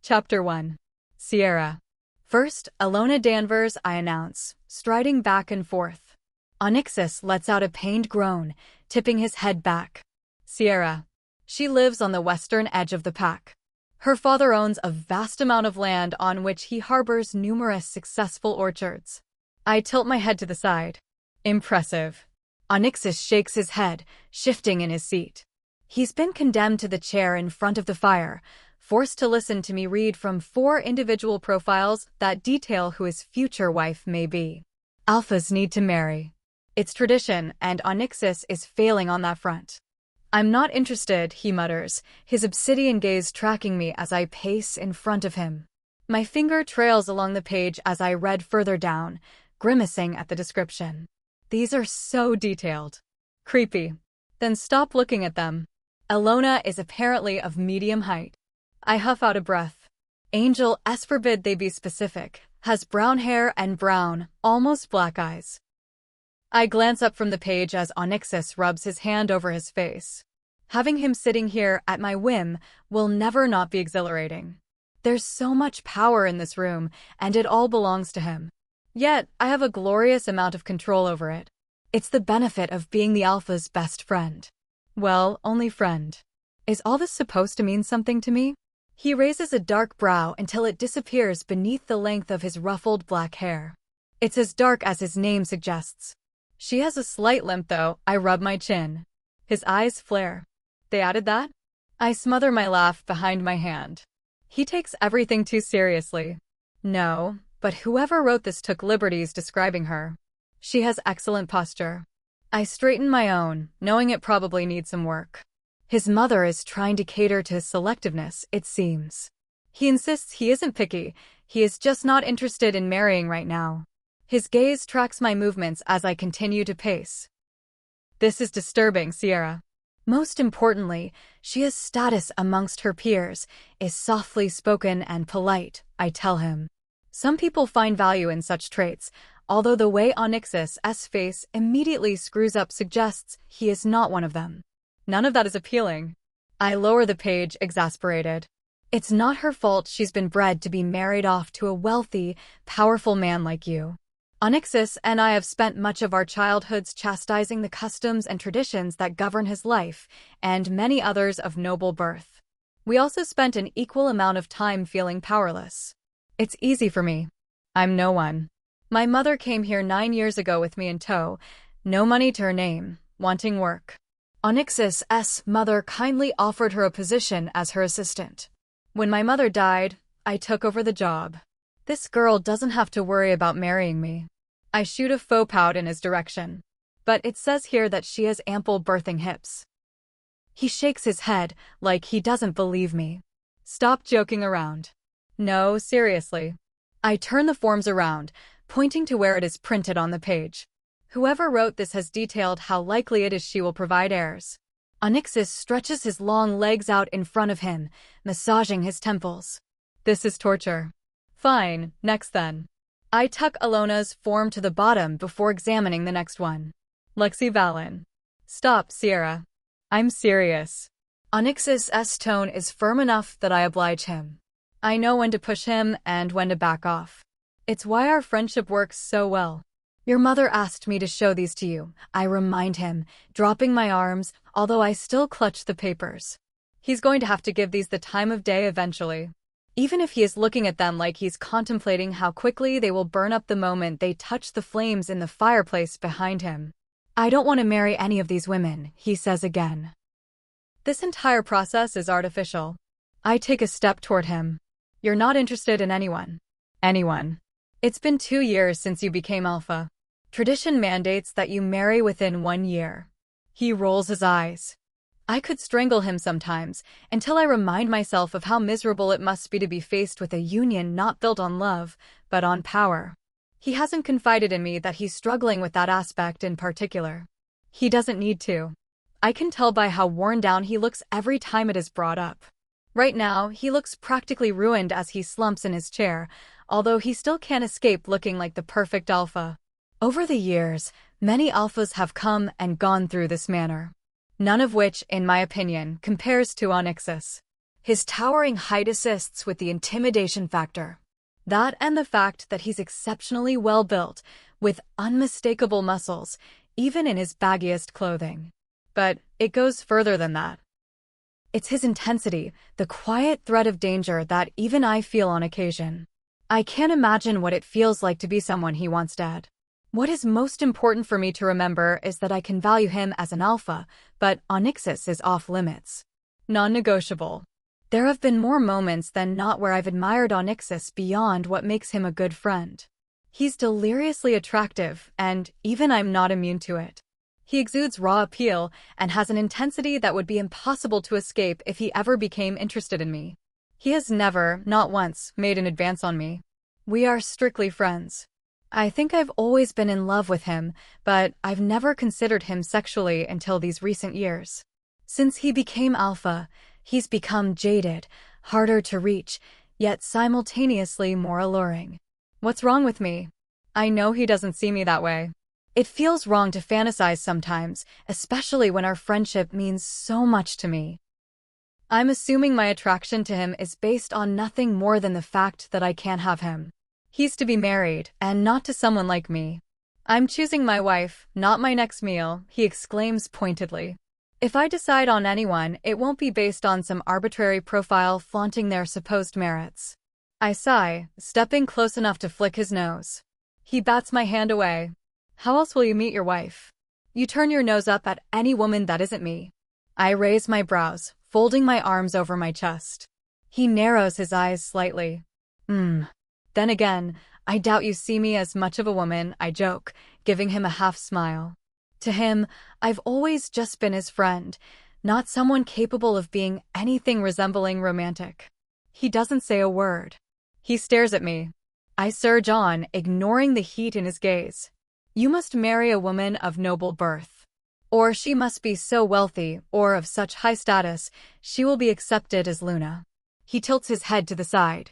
Chapter 1. Sierra. First, Alona Danvers, I announce, striding back and forth. Onyxus lets out a pained groan, tipping his head back. Sierra. She lives on the western edge of the pack. Her father owns a vast amount of land on which he harbors numerous successful orchards. I tilt my head to the side. Impressive. Onyxus shakes his head, shifting in his seat. He's been condemned to the chair in front of the fire, forced to listen to me read from 4 individual profiles that detail who his future wife may be. Alphas need to marry. It's tradition, and Onyxus is failing on that front. I'm not interested, he mutters, his obsidian gaze tracking me as I pace in front of him. My finger trails along the page as I read further down, grimacing at the description. These are so detailed. Creepy. Then stop looking at them. Alona is apparently of medium height. I huff out a breath. Angel, as forbid they be specific, has brown hair and brown, almost black eyes. I glance up from the page as Onyxus rubs his hand over his face. Having him sitting here at my whim will never not be exhilarating. There's so much power in this room, and it all belongs to him. Yet, I have a glorious amount of control over it. It's the benefit of being the Alpha's best friend. Well, only friend. Is all this supposed to mean something to me? He raises a dark brow until it disappears beneath the length of his ruffled black hair. It's as dark as his name suggests. She has a slight limp, though. I rub my chin. His eyes flare. They added that? I smother my laugh behind my hand. He takes everything too seriously. No, but whoever wrote this took liberties describing her. She has excellent posture. I straighten my own, knowing it probably needs some work. His mother is trying to cater to his selectiveness, it seems. He insists he isn't picky, he is just not interested in marrying right now. His gaze tracks my movements as I continue to pace. This is disturbing, Sierra. Most importantly, she has status amongst her peers, is softly spoken and polite, I tell him. Some people find value in such traits, although the way Onyxus' face immediately screws up suggests he is not one of them. None of that is appealing. I lower the page, exasperated. It's not her fault she's been bred to be married off to a wealthy, powerful man like you. Onyxus and I have spent much of our childhoods chastising the customs and traditions that govern his life, and many others of noble birth. We also spent an equal amount of time feeling powerless. It's easy for me. I'm no one. My mother came here 9 years ago with me in tow, no money to her name, wanting work. Onyxus' mother kindly offered her a position as her assistant. When my mother died, I took over the job. This girl doesn't have to worry about marrying me. I shoot a faux pout in his direction. But it says here that she has ample birthing hips. He shakes his head, like he doesn't believe me. Stop joking around. No, seriously. I turn the forms around, pointing to where it is printed on the page. Whoever wrote this has detailed how likely it is she will provide heirs. Onyxus stretches his long legs out in front of him, massaging his temples. This is torture. Fine, next then. I tuck Alona's form to the bottom before examining the next one. Lexi Vallon. Stop, Sierra. I'm serious. Onyxus' tone is firm enough that I oblige him. I know when to push him and when to back off. It's why our friendship works so well. Your mother asked me to show these to you, I remind him, dropping my arms, although I still clutch the papers. He's going to have to give these the time of day eventually. Even if he is looking at them like he's contemplating how quickly they will burn up the moment they touch the flames in the fireplace behind him. I don't want to marry any of these women, he says again. This entire process is artificial. I take a step toward him. You're not interested in anyone. Anyone. It's been 2 years since you became Alpha. Tradition mandates that you marry within 1 year. He rolls his eyes. I could strangle him sometimes, until I remind myself of how miserable it must be to be faced with a union not built on love, but on power. He hasn't confided in me that he's struggling with that aspect in particular. He doesn't need to. I can tell by how worn down he looks every time it is brought up. Right now, he looks practically ruined as he slumps in his chair, although he still can't escape looking like the perfect alpha. Over the years, many alphas have come and gone through this manner. None of which, in my opinion, compares to Onyxus. His towering height assists with the intimidation factor. That and the fact that he's exceptionally well-built, with unmistakable muscles, even in his baggiest clothing. But it goes further than that. It's his intensity, the quiet threat of danger that even I feel on occasion. I can't imagine what it feels like to be someone he wants dead. What is most important for me to remember is that I can value him as an alpha, but Onyxus is off-limits. Non-negotiable. There have been more moments than not where I've admired Onyxus beyond what makes him a good friend. He's deliriously attractive, and even I'm not immune to it. He exudes raw appeal and has an intensity that would be impossible to escape if he ever became interested in me. He has never, not once, made an advance on me. We are strictly friends. I think I've always been in love with him, but I've never considered him sexually until these recent years. Since he became alpha, he's become jaded, harder to reach, yet simultaneously more alluring. What's wrong with me? I know he doesn't see me that way. It feels wrong to fantasize sometimes, especially when our friendship means so much to me. I'm assuming my attraction to him is based on nothing more than the fact that I can't have him. He's to be married, and not to someone like me. I'm choosing my wife, not my next meal, he exclaims pointedly. If I decide on anyone, it won't be based on some arbitrary profile flaunting their supposed merits. I sigh, stepping close enough to flick his nose. He bats my hand away. How else will you meet your wife? You turn your nose up at any woman that isn't me. I raise my brows, folding my arms over my chest. He narrows his eyes slightly. Then again, I doubt you see me as much of a woman, I joke, giving him a half smile. To him, I've always just been his friend, not someone capable of being anything resembling romantic. He doesn't say a word. He stares at me. I surge on, ignoring the heat in his gaze. You must marry a woman of noble birth. Or she must be so wealthy, or of such high status, she will be accepted as Luna. He tilts his head to the side.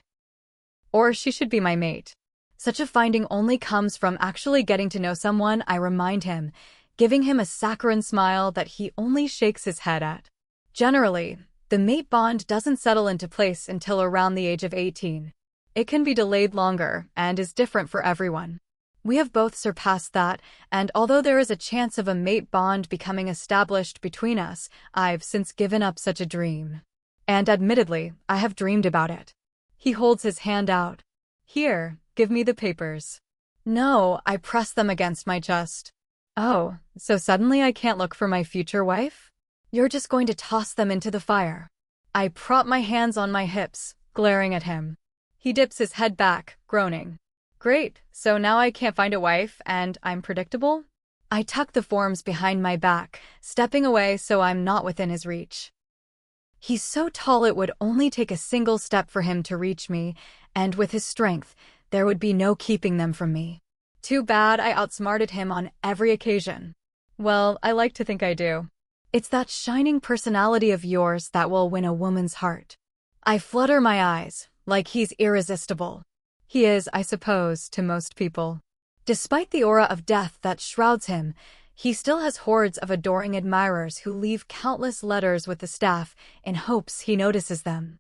Or she should be my mate. Such a finding only comes from actually getting to know someone, I remind him, giving him a saccharine smile that he only shakes his head at. Generally, the mate bond doesn't settle into place until around the age of 18. It can be delayed longer, and is different for everyone. We have both surpassed that, and although there is a chance of a mate bond becoming established between us, I've since given up such a dream. And admittedly, I have dreamed about it. He holds his hand out. Here, give me the papers. No, I press them against my chest. Oh, so suddenly I can't look for my future wife? You're just going to toss them into the fire. I prop my hands on my hips, glaring at him. He dips his head back, groaning. Great, so now I can't find a wife, and I'm predictable? I tuck the forms behind my back, stepping away so I'm not within his reach. He's so tall it would only take a single step for him to reach me, and with his strength, there would be no keeping them from me. Too bad I outsmarted him on every occasion. Well, I like to think I do. It's that shining personality of yours that will win a woman's heart. I flutter my eyes, like he's irresistible. He is, I suppose, to most people. Despite the aura of death that shrouds him, he still has hordes of adoring admirers who leave countless letters with the staff in hopes he notices them.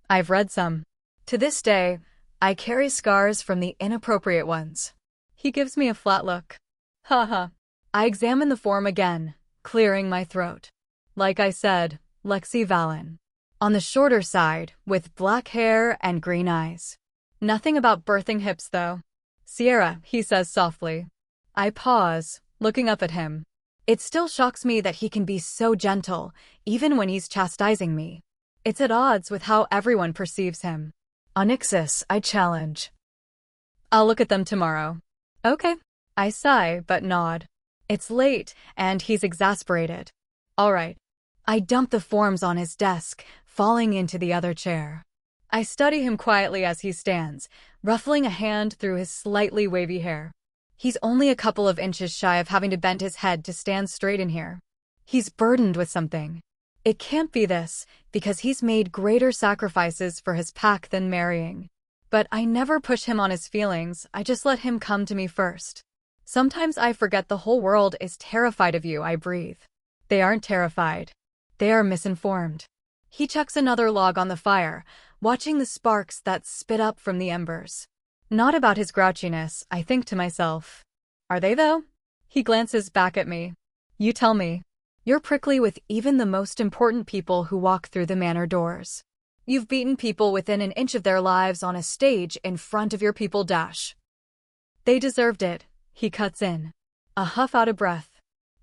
I've read some. To this day, I carry scars from the inappropriate ones. He gives me a flat look. Haha. I examine the form again, clearing my throat. Like I said, Lexi Valen. On the shorter side, with black hair and green eyes. Nothing about birthing hips, though. Sierra, he says softly. I pause, looking up at him. It still shocks me that he can be so gentle, even when he's chastising me. It's at odds with how everyone perceives him. Onyxus, I challenge. I'll look at them tomorrow. Okay. I sigh, but nod. It's late, and he's exasperated. All right. I dump the forms on his desk, falling into the other chair. I study him quietly as he stands, ruffling a hand through his slightly wavy hair. He's only a couple of inches shy of having to bend his head to stand straight in here. He's burdened with something. It can't be this, because he's made greater sacrifices for his pack than marrying. But I never push him on his feelings, I just let him come to me first. Sometimes I forget the whole world is terrified of you, I breathe. They aren't terrified. They are misinformed. He chucks another log on the fire, watching the sparks that spit up from the embers. Not about his grouchiness, I think to myself. Are they, though? He glances back at me. You tell me. You're prickly with even the most important people who walk through the manor doors. You've beaten people within an inch of their lives on a stage in front of your people. They deserved it, he cuts in. A huff out of breath.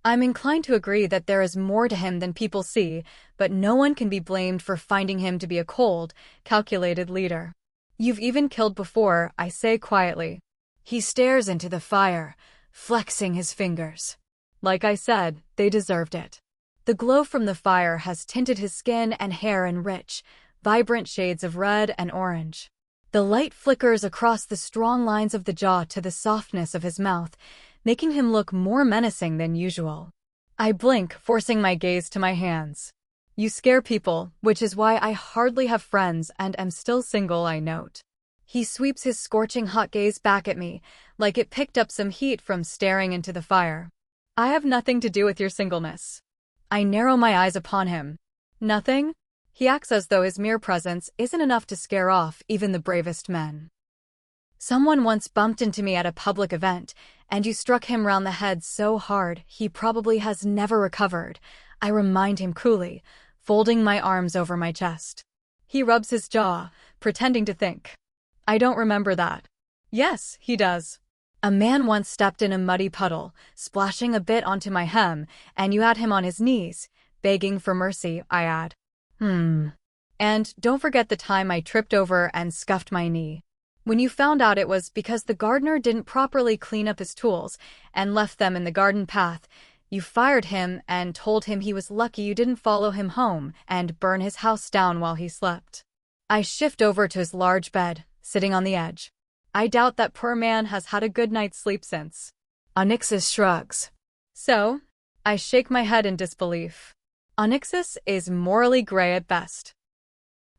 I'm inclined to agree that there is more to him than people see, but no one can be blamed for finding him to be a cold, calculated leader. You've even killed before, I say quietly. He stares into the fire, flexing his fingers. Like I said, they deserved it. The glow from the fire has tinted his skin and hair in rich, vibrant shades of red and orange. The light flickers across the strong lines of the jaw to the softness of his mouth, making him look more menacing than usual. I blink, forcing my gaze to my hands. You scare people, which is why I hardly have friends and am still single, I note. He sweeps his scorching hot gaze back at me, like it picked up some heat from staring into the fire. I have nothing to do with your singleness. I narrow my eyes upon him. Nothing? He acts as though his mere presence isn't enough to scare off even the bravest men. Someone once bumped into me at a public event, and you struck him round the head so hard he probably has never recovered, I remind him coolly, folding my arms over my chest. He rubs his jaw, pretending to think. I don't remember that. Yes, he does. A man once stepped in a muddy puddle, splashing a bit onto my hem, and you had him on his knees, begging for mercy, I add. And don't forget the time I tripped over and scuffed my knee. When you found out it was because the gardener didn't properly clean up his tools and left them in the garden path, you fired him and told him he was lucky you didn't follow him home and burn his house down while he slept. I shift over to his large bed, sitting on the edge. I doubt that poor man has had a good night's sleep since. Onyxus shrugs. So? I shake my head in disbelief. Onyxus is morally gray at best.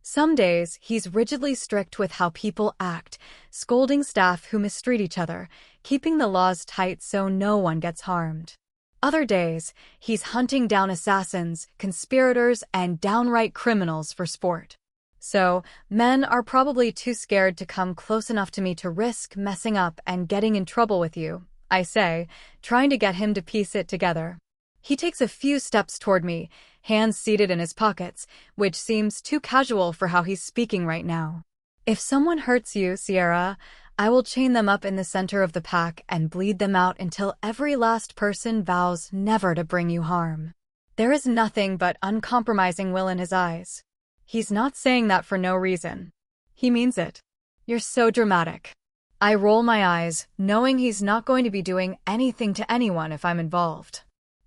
Some days, he's rigidly strict with how people act, scolding staff who mistreat each other, keeping the laws tight so no one gets harmed. Other days, he's hunting down assassins, conspirators, and downright criminals for sport. So, men are probably too scared to come close enough to me to risk messing up and getting in trouble with you, I say, trying to get him to piece it together. He takes a few steps toward me, hands seated in his pockets, which seems too casual for how he's speaking right now. If someone hurts you, Sierra, I will chain them up in the center of the pack and bleed them out until every last person vows never to bring you harm. There is nothing but uncompromising will in his eyes. He's not saying that for no reason. He means it. You're so dramatic. I roll my eyes, knowing he's not going to be doing anything to anyone if I'm involved.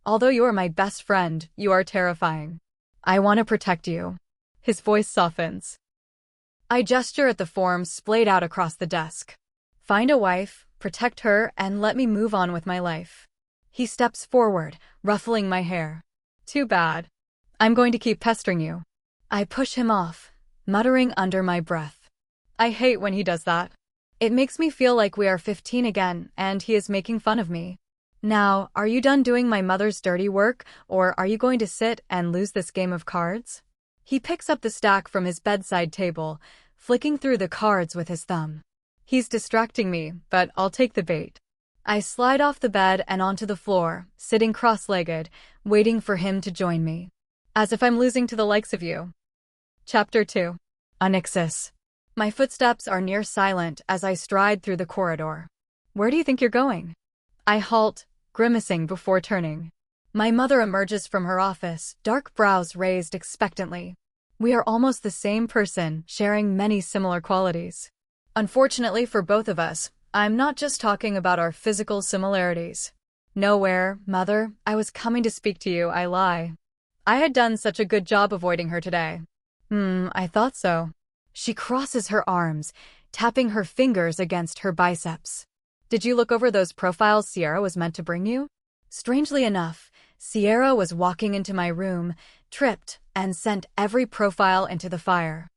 Although you are my best friend, you are terrifying. I want to protect you. His voice softens. I gesture at the form splayed out across the desk. Find a wife, protect her, and let me move on with my life. He steps forward, ruffling my hair. Too bad. I'm going to keep pestering you. I push him off, muttering under my breath. I hate when he does that. It makes me feel like we are 15 again, and he is making fun of me. Now, are you done doing my mother's dirty work, or are you going to sit and lose this game of cards? He picks up the stack from his bedside table, flicking through the cards with his thumb. He's distracting me, but I'll take the bait. I slide off the bed and onto the floor, sitting cross-legged, waiting for him to join me. As if I'm losing to the likes of you. Chapter 2. Onyxus. My footsteps are near silent as I stride through the corridor. Where do you think you're going? I halt, grimacing before turning. My mother emerges from her office, dark brows raised expectantly. We are almost the same person, sharing many similar qualities. Unfortunately for both of us, I'm not just talking about our physical similarities. Nowhere, Mother, I was coming to speak to you, I lie. I had done such a good job avoiding her today. I thought so. She crosses her arms, tapping her fingers against her biceps. Did you look over those profiles Sierra was meant to bring you? Strangely enough, Sierra was walking into my room, tripped, and sent every profile into the fire.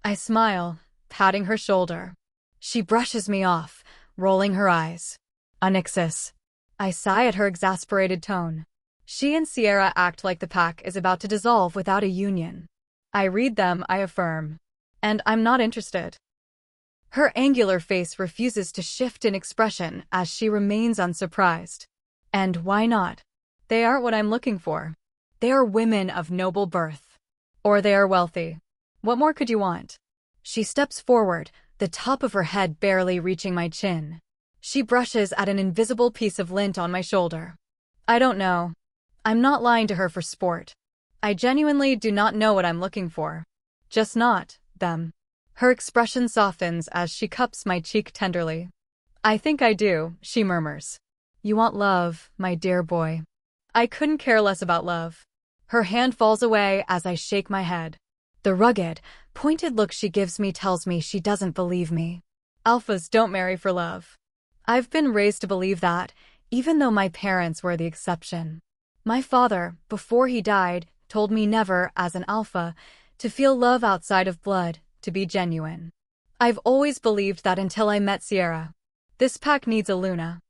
I smile, patting her shoulder. She brushes me off, rolling her eyes. Onyxus. I sigh at her exasperated tone. She and Sierra act like the pack is about to dissolve without a union. I read them, I affirm. And I'm not interested. Her angular face refuses to shift in expression as she remains unsurprised. And why not? They aren't what I'm looking for. They are women of noble birth. Or they are wealthy. What more could you want? She steps forward, the top of her head barely reaching my chin. She brushes at an invisible piece of lint on my shoulder. I don't know. I'm not lying to her for sport. I genuinely do not know what I'm looking for. Just not them. Her expression softens as she cups my cheek tenderly. I think I do, she murmurs. You want love, my dear boy. I couldn't care less about love. Her hand falls away as I shake my head. The rugged, pointed look she gives me tells me she doesn't believe me. Alphas don't marry for love. I've been raised to believe that, even though my parents were the exception. My father, before he died, told me never, as an alpha, to feel love outside of blood, to be genuine. I've always believed that until I met Sierra. This pack needs a Luna.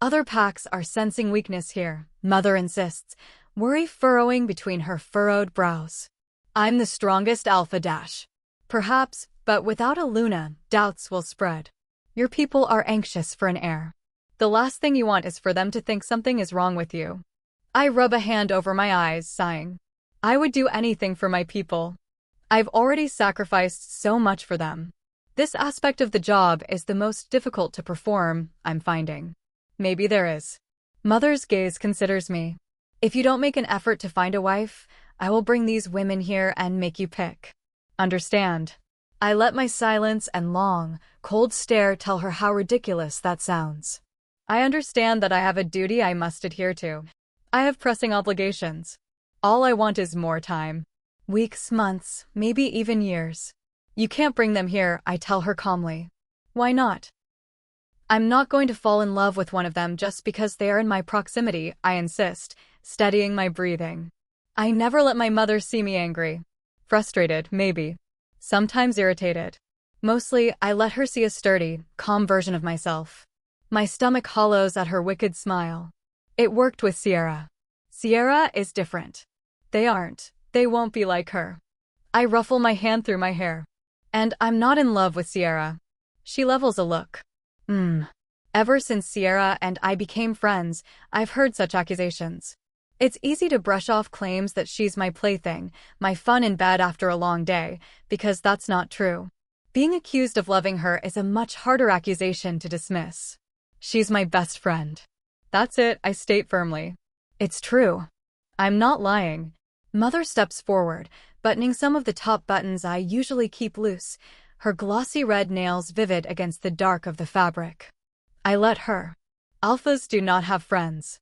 Other packs are sensing weakness here, Mother insists, worry furrowing between her furrowed brows. I'm the strongest alpha dash. Perhaps, but without a Luna, doubts will spread. Your people are anxious for an heir. The last thing you want is for them to think something is wrong with you. I rub a hand over my eyes, sighing. I would do anything for my people. I've already sacrificed so much for them. This aspect of the job is the most difficult to perform, I'm finding. Maybe there is. Mother's gaze considers me. If you don't make an effort to find a wife, I will bring these women here and make you pick. Understand? I let my silence and long, cold stare tell her how ridiculous that sounds. I understand that I have a duty I must adhere to. I have pressing obligations. All I want is more time. Weeks, months, maybe even years. You can't bring them here, I tell her calmly. Why not? I'm not going to fall in love with one of them just because they are in my proximity, I insist, steadying my breathing. I never let my mother see me angry. Frustrated, maybe. Sometimes irritated. Mostly, I let her see a sturdy, calm version of myself. My stomach hollows at her wicked smile. It worked with Sierra. Sierra is different. They aren't. They won't be like her. I ruffle my hand through my hair. And I'm not in love with Sierra. She levels a look. Ever since Sierra and I became friends, I've heard such accusations. It's easy to brush off claims that she's my plaything, my fun in bed after a long day, because that's not true. Being accused of loving her is a much harder accusation to dismiss. She's my best friend. That's it, I state firmly. It's true. I'm not lying. Mother steps forward, buttoning some of the top buttons I usually keep loose, her glossy red nails vivid against the dark of the fabric. I let her. Alphas do not have friends.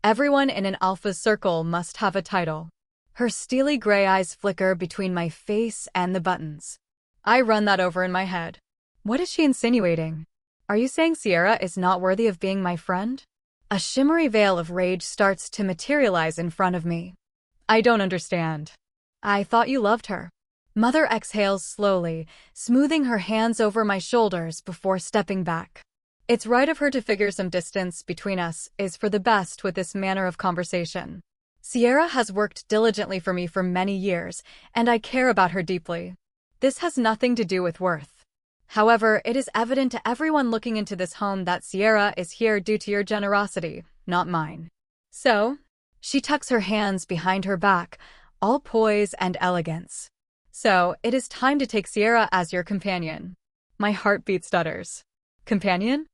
Everyone in an alpha's circle must have a title. Her steely gray eyes flicker between my face and the buttons. I run that over in my head. What is she insinuating? Are you saying Sierra is not worthy of being my friend? A shimmery veil of rage starts to materialize in front of me. I don't understand. I thought you loved her. Mother exhales slowly, smoothing her hands over my shoulders before stepping back. It's right of her to figure some distance between us is for the best with this manner of conversation. Sierra has worked diligently for me for many years, and I care about her deeply. This has nothing to do with worth. However, it is evident to everyone looking into this home that Sierra is here due to your generosity, not mine. So, she tucks her hands behind her back, all poise and elegance. So, it is time to take Sierra as your companion. My heartbeat stutters. Companion?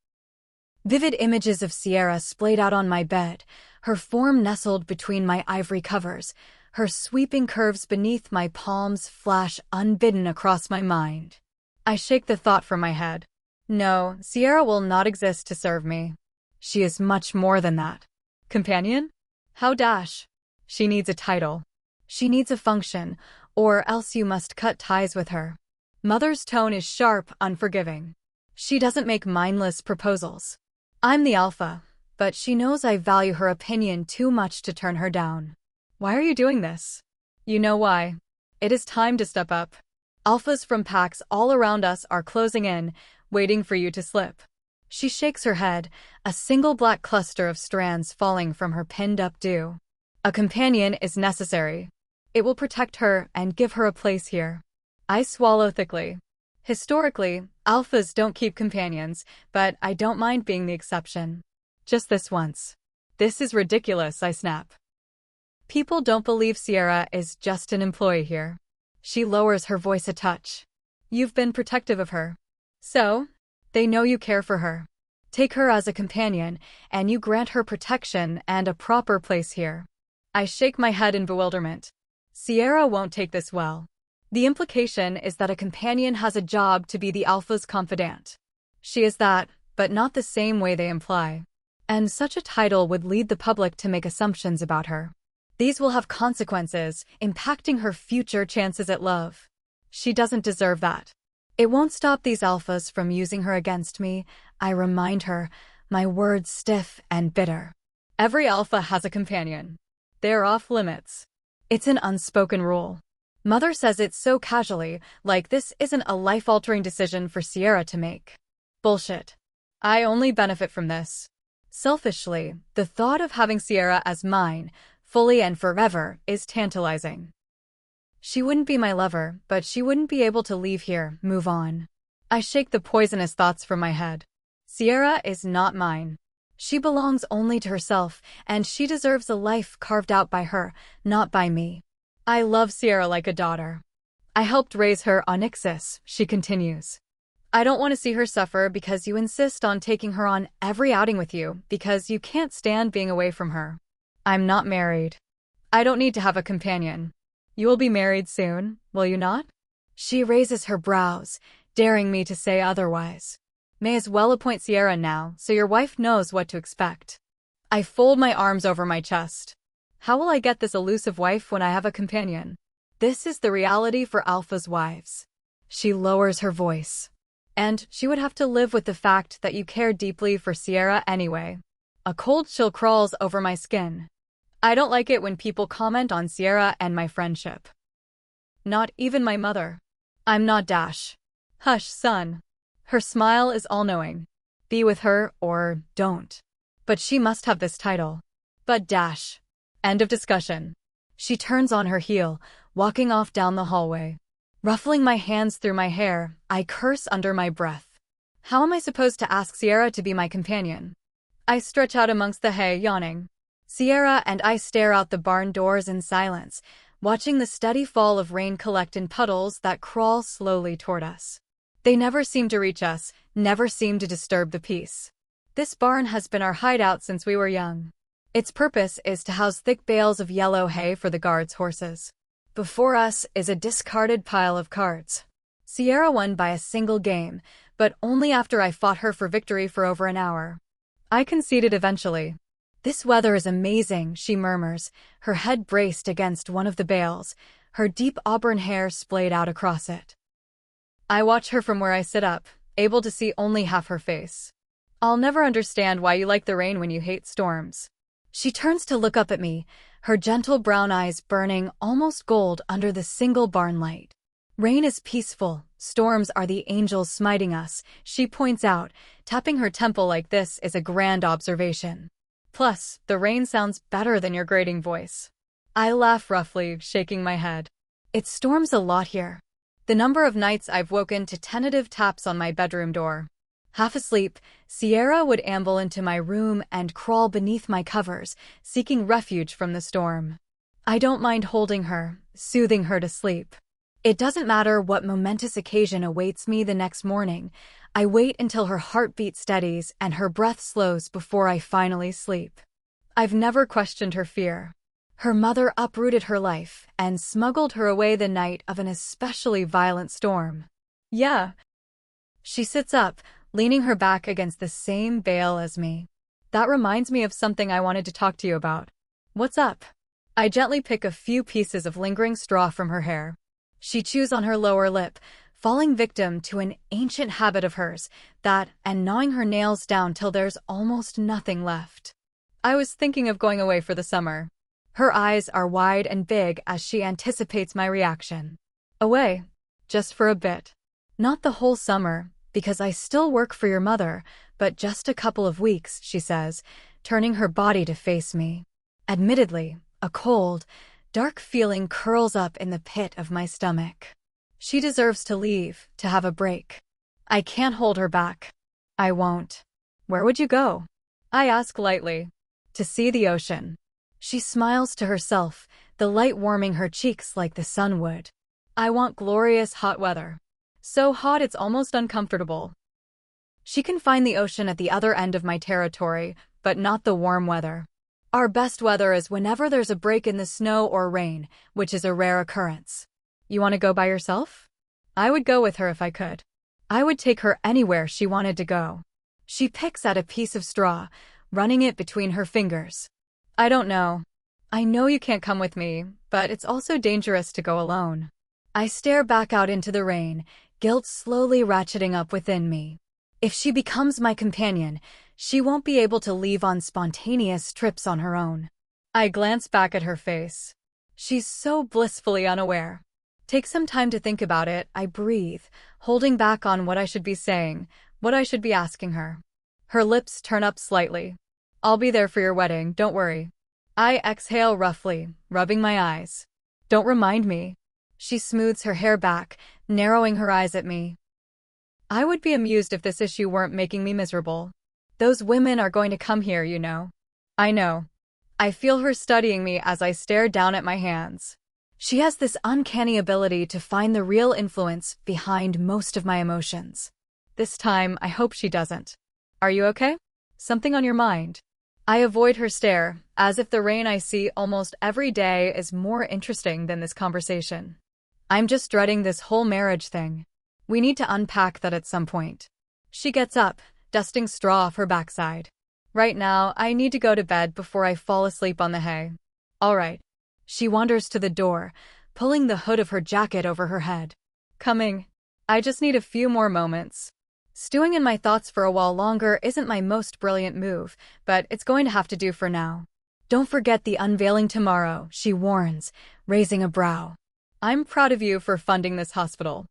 Vivid images of Sierra splayed out on my bed, her form nestled between my ivory covers, her sweeping curves beneath my palms flash unbidden across my mind. I shake the thought from my head. No, Sierra will not exist to serve me. She is much more than that. Companion? How dash? She needs a title. She needs a function, or else you must cut ties with her. Mother's tone is sharp, unforgiving. She doesn't make mindless proposals. I'm the alpha, but she knows I value her opinion too much to turn her down. Why are you doing this? You know why. It is time to step up. Alphas from packs all around us are closing in, waiting for you to slip. She shakes her head, a single black cluster of strands falling from her pinned-up dew. A companion is necessary. It will protect her and give her a place here. I swallow thickly. Historically, alphas don't keep companions, but I don't mind being the exception. Just this once. This is ridiculous, I snap. People don't believe Sierra is just an employee here. She lowers her voice a touch. You've been protective of her. So, they know you care for her. Take her as a companion, and you grant her protection and a proper place here. I shake my head in bewilderment. Sierra won't take this well. The implication is that a companion has a job to be the alpha's confidant. She is that, but not the same way they imply. And such a title would lead the public to make assumptions about her. These will have consequences, impacting her future chances at love. She doesn't deserve that. It won't stop these alphas from using her against me, I remind her, my words stiff and bitter. Every alpha has a companion. They're off limits. It's an unspoken rule. Mother says it so casually, like this isn't a life-altering decision for Sierra to make. Bullshit. I only benefit from this. Selfishly, the thought of having Sierra as mine, fully and forever, is tantalizing. She wouldn't be my lover, but she wouldn't be able to leave here, move on. I shake the poisonous thoughts from my head. Sierra is not mine. She belongs only to herself, and she deserves a life carved out by her, not by me. I love Sierra like a daughter. I helped raise her on Ixis, she continues. I don't want to see her suffer because you insist on taking her on every outing with you, because you can't stand being away from her. I'm not married. I don't need to have a companion. You will be married soon, will you not? She raises her brows, daring me to say otherwise. May as well appoint Sierra now, so your wife knows what to expect. I fold my arms over my chest. How will I get this elusive wife when I have a companion? This is the reality for Alpha's wives. She lowers her voice. And she would have to live with the fact that you care deeply for Sierra anyway. A cold chill crawls over my skin. I don't like it when people comment on Sierra and my friendship. Not even my mother. I'm not Dash. Hush, son. Her smile is all-knowing. Be with her or don't. But she must have this title. But Dash. End of discussion. She turns on her heel, walking off down the hallway. Ruffling my hands through my hair, I curse under my breath. How am I supposed to ask Sierra to be my companion? I stretch out amongst the hay, yawning. Sierra and I stare out the barn doors in silence, watching the steady fall of rain collect in puddles that crawl slowly toward us. They never seem to reach us, never seem to disturb the peace. This barn has been our hideout since we were young. Its purpose is to house thick bales of yellow hay for the guards' horses. Before us is a discarded pile of cards. Sierra won by a single game, but only after I fought her for victory for over an hour. I conceded eventually. This weather is amazing, she murmurs, her head braced against one of the bales, her deep auburn hair splayed out across it. I watch her from where I sit up, able to see only half her face. I'll never understand why you like the rain when you hate storms. She turns to look up at me, her gentle brown eyes burning almost gold under the single barn light. Rain is peaceful, storms are the angels smiting us, she points out, tapping her temple like this is a grand observation. Plus, the rain sounds better than your grating voice. I laugh roughly, shaking my head. It storms a lot here. The number of nights I've woken to tentative taps on my bedroom door. Half asleep, Sierra would amble into my room and crawl beneath my covers, seeking refuge from the storm. I don't mind holding her, soothing her to sleep. It doesn't matter what momentous occasion awaits me the next morning. I wait until her heartbeat steadies and her breath slows before I finally sleep. I've never questioned her fear. Her mother uprooted her life and smuggled her away the night of an especially violent storm. Yeah. She sits up, leaning her back against the same bale as me. That reminds me of something I wanted to talk to you about. What's up? I gently pick a few pieces of lingering straw from her hair. She chews on her lower lip, falling victim to an ancient habit of hers, that and gnawing her nails down till there's almost nothing left. I was thinking of going away for the summer. Her eyes are wide and big as she anticipates my reaction. Away. Just for a bit. Not the whole summer, because I still work for your mother, but just a couple of weeks, she says, turning her body to face me. Admittedly, a cold, Dark feeling curls up in the pit of my stomach. She deserves to leave, to have a break. I can't hold her back. I won't. Where would you go? I ask lightly. To see the ocean. She smiles to herself, the light warming her cheeks like the sun would. I want glorious hot weather. So hot it's almost uncomfortable. She can find the ocean at the other end of my territory, but not the warm weather. Our best weather is whenever there's a break in the snow or rain, which is a rare occurrence. You want to go by yourself? I would go with her if I could. I would take her anywhere she wanted to go. She picks at a piece of straw, running it between her fingers. I don't know. I know you can't come with me, but it's also dangerous to go alone. I stare back out into the rain, guilt slowly ratcheting up within me. If she becomes my companion, she won't be able to leave on spontaneous trips on her own. I glance back at her face. She's so blissfully unaware. Take some time to think about it, I breathe, holding back on what I should be saying, what I should be asking her. Her lips turn up slightly. I'll be there for your wedding, don't worry. I exhale roughly, rubbing my eyes. Don't remind me. She smooths her hair back, narrowing her eyes at me. I would be amused if this issue weren't making me miserable. Those women are going to come here, you know. I know. I feel her studying me as I stare down at my hands. She has this uncanny ability to find the real influence behind most of my emotions. This time, I hope she doesn't. Are you okay? Something on your mind? I avoid her stare, as if the rain I see almost every day is more interesting than this conversation. I'm just dreading this whole marriage thing. We need to unpack that at some point. She gets up, dusting straw off her backside. Right now, I need to go to bed before I fall asleep on the hay. All right. She wanders to the door, pulling the hood of her jacket over her head. Coming. I just need a few more moments. Stewing in my thoughts for a while longer isn't my most brilliant move, but it's going to have to do for now. Don't forget the unveiling tomorrow, she warns, raising a brow. I'm proud of you for funding this hospital.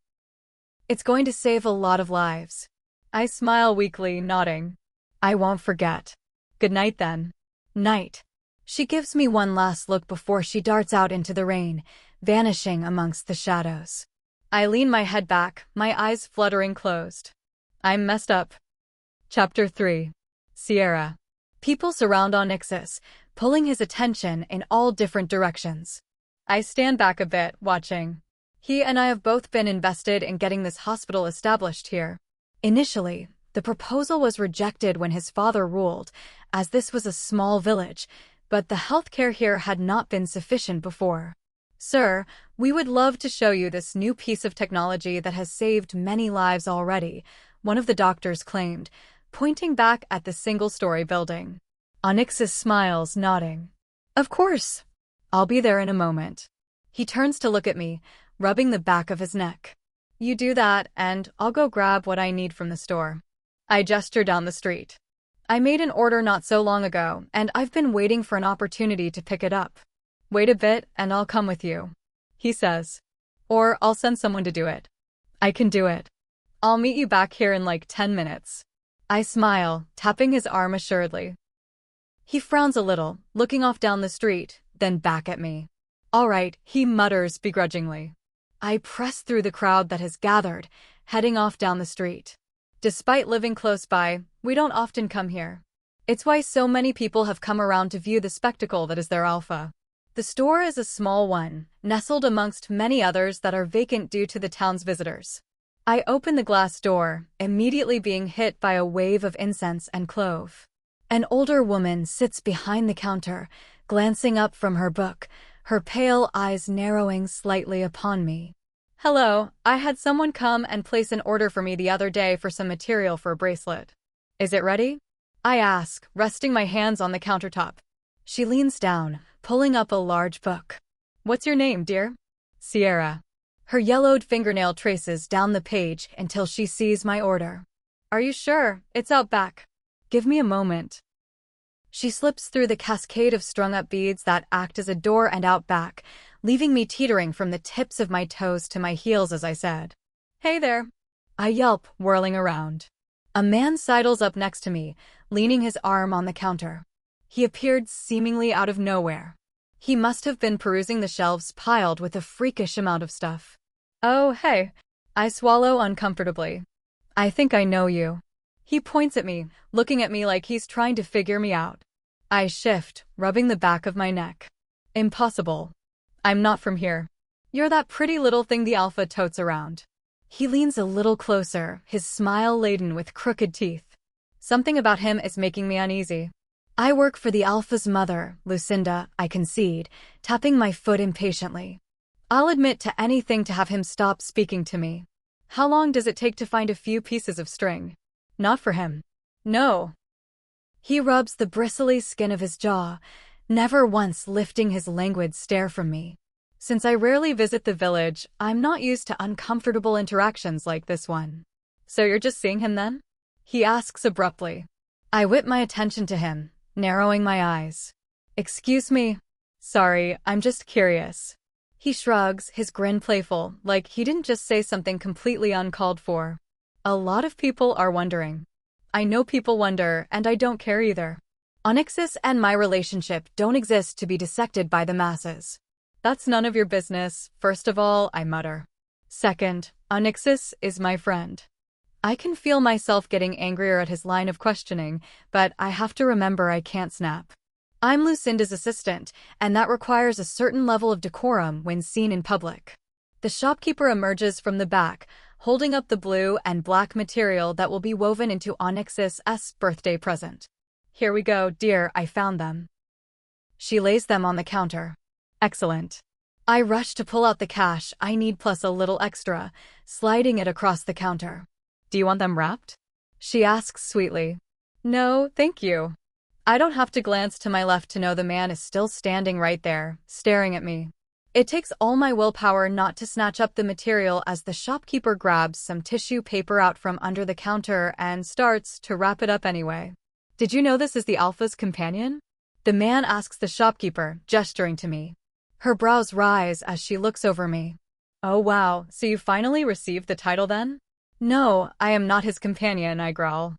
It's going to save a lot of lives. I smile weakly, nodding. I won't forget. Good night then. Night. She gives me one last look before she darts out into the rain, vanishing amongst the shadows. I lean my head back, my eyes fluttering closed. I'm messed up. Chapter 3. Sierra. People surround Onyxus, pulling his attention in all different directions. I stand back a bit, watching. He and I have both been invested in getting this hospital established here. Initially, the proposal was rejected when his father ruled, as this was a small village, but the healthcare here had not been sufficient before. Sir, we would love to show you this new piece of technology that has saved many lives already, one of the doctors claimed, pointing back at the single-story building. Onyxus smiles, nodding. Of course. I'll be there in a moment. He turns to look at me, rubbing the back of his neck. You do that, and I'll go grab what I need from the store. I gesture down the street. I made an order not so long ago, and I've been waiting for an opportunity to pick it up. Wait a bit, and I'll come with you, he says. Or I'll send someone to do it. I can do it. I'll meet you back here in like 10 minutes. I smile, tapping his arm assuredly. He frowns a little, looking off down the street, then back at me. All right, he mutters begrudgingly. I press through the crowd that has gathered, heading off down the street. Despite living close by, we don't often come here. It's why so many people have come around to view the spectacle that is their alpha. The store is a small one, nestled amongst many others that are vacant due to the town's visitors. I open the glass door, immediately being hit by a wave of incense and clove. An older woman sits behind the counter, glancing up from her book, her pale eyes narrowing slightly upon me. Hello, I had someone come and place an order for me the other day for some material for a bracelet. Is it ready? I ask, resting my hands on the countertop. She leans down, pulling up a large book. What's your name, dear? Sierra. Her yellowed fingernail traces down the page until she sees my order. Are you sure? It's out back. Give me a moment. She slips through the cascade of strung-up beads that act as a door and out back, leaving me teetering from the tips of my toes to my heels as I said. Hey there. I yelp, whirling around. A man sidles up next to me, leaning his arm on the counter. He appeared seemingly out of nowhere. He must have been perusing the shelves piled with a freakish amount of stuff. Oh, hey. I swallow uncomfortably. I think I know you. He points at me, looking at me like he's trying to figure me out. I shift, rubbing the back of my neck. Impossible. I'm not from here. You're that pretty little thing the alpha totes around. He leans a little closer, his smile laden with crooked teeth. Something about him is making me uneasy. I work for the alpha's mother, Lucinda, I concede, tapping my foot impatiently. I'll admit to anything to have him stop speaking to me. How long does it take to find a few pieces of string? Not for him. No. He rubs the bristly skin of his jaw, never once lifting his languid stare from me. Since I rarely visit the village, I'm not used to uncomfortable interactions like this one. So you're just seeing him then? He asks abruptly. I whip my attention to him, narrowing my eyes. Excuse me? Sorry, I'm just curious. He shrugs, his grin playful, like he didn't just say something completely uncalled for. A lot of people are wondering. I know people wonder, and I don't care either. Onyxus and my relationship don't exist to be dissected by the masses. That's none of your business, first of all, I mutter. Second, Onyxus is my friend. I can feel myself getting angrier at his line of questioning, but I have to remember I can't snap. I'm Lucinda's assistant, and that requires a certain level of decorum when seen in public. The shopkeeper emerges from the back, holding up the blue and black material that will be woven into Onyxus' birthday present. Here we go, dear, I found them. She lays them on the counter. Excellent. I rush to pull out the cash I need plus a little extra, sliding it across the counter. Do you want them wrapped? She asks sweetly. No, thank you. I don't have to glance to my left to know the man is still standing right there, staring at me. It takes all my willpower not to snatch up the material as the shopkeeper grabs some tissue paper out from under the counter and starts to wrap it up anyway. Did you know this is the Alpha's companion? The man asks the shopkeeper, gesturing to me. Her brows rise as she looks over me. Oh wow, so you finally received the title then? No, I am not his companion, I growl.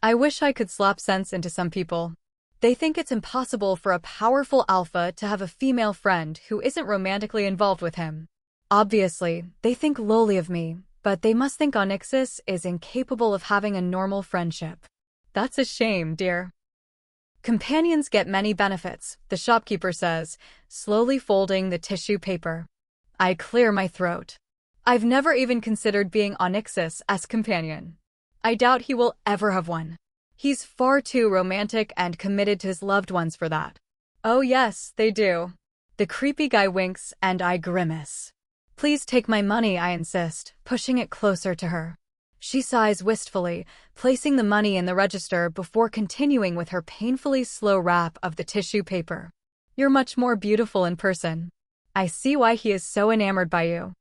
I wish I could slap sense into some people. They think it's impossible for a powerful alpha to have a female friend who isn't romantically involved with him. Obviously, they think lowly of me, but they must think Onyxus is incapable of having a normal friendship. That's a shame, dear. Companions get many benefits, the shopkeeper says, slowly folding the tissue paper. I clear my throat. I've never even considered being Onyxus' companion. I doubt he will ever have one. He's far too romantic and committed to his loved ones for that. Oh yes, they do. The creepy guy winks and I grimace. Please take my money, I insist, pushing it closer to her. She sighs wistfully, placing the money in the register before continuing with her painfully slow wrap of the tissue paper. You're much more beautiful in person. I see why he is so enamored by you.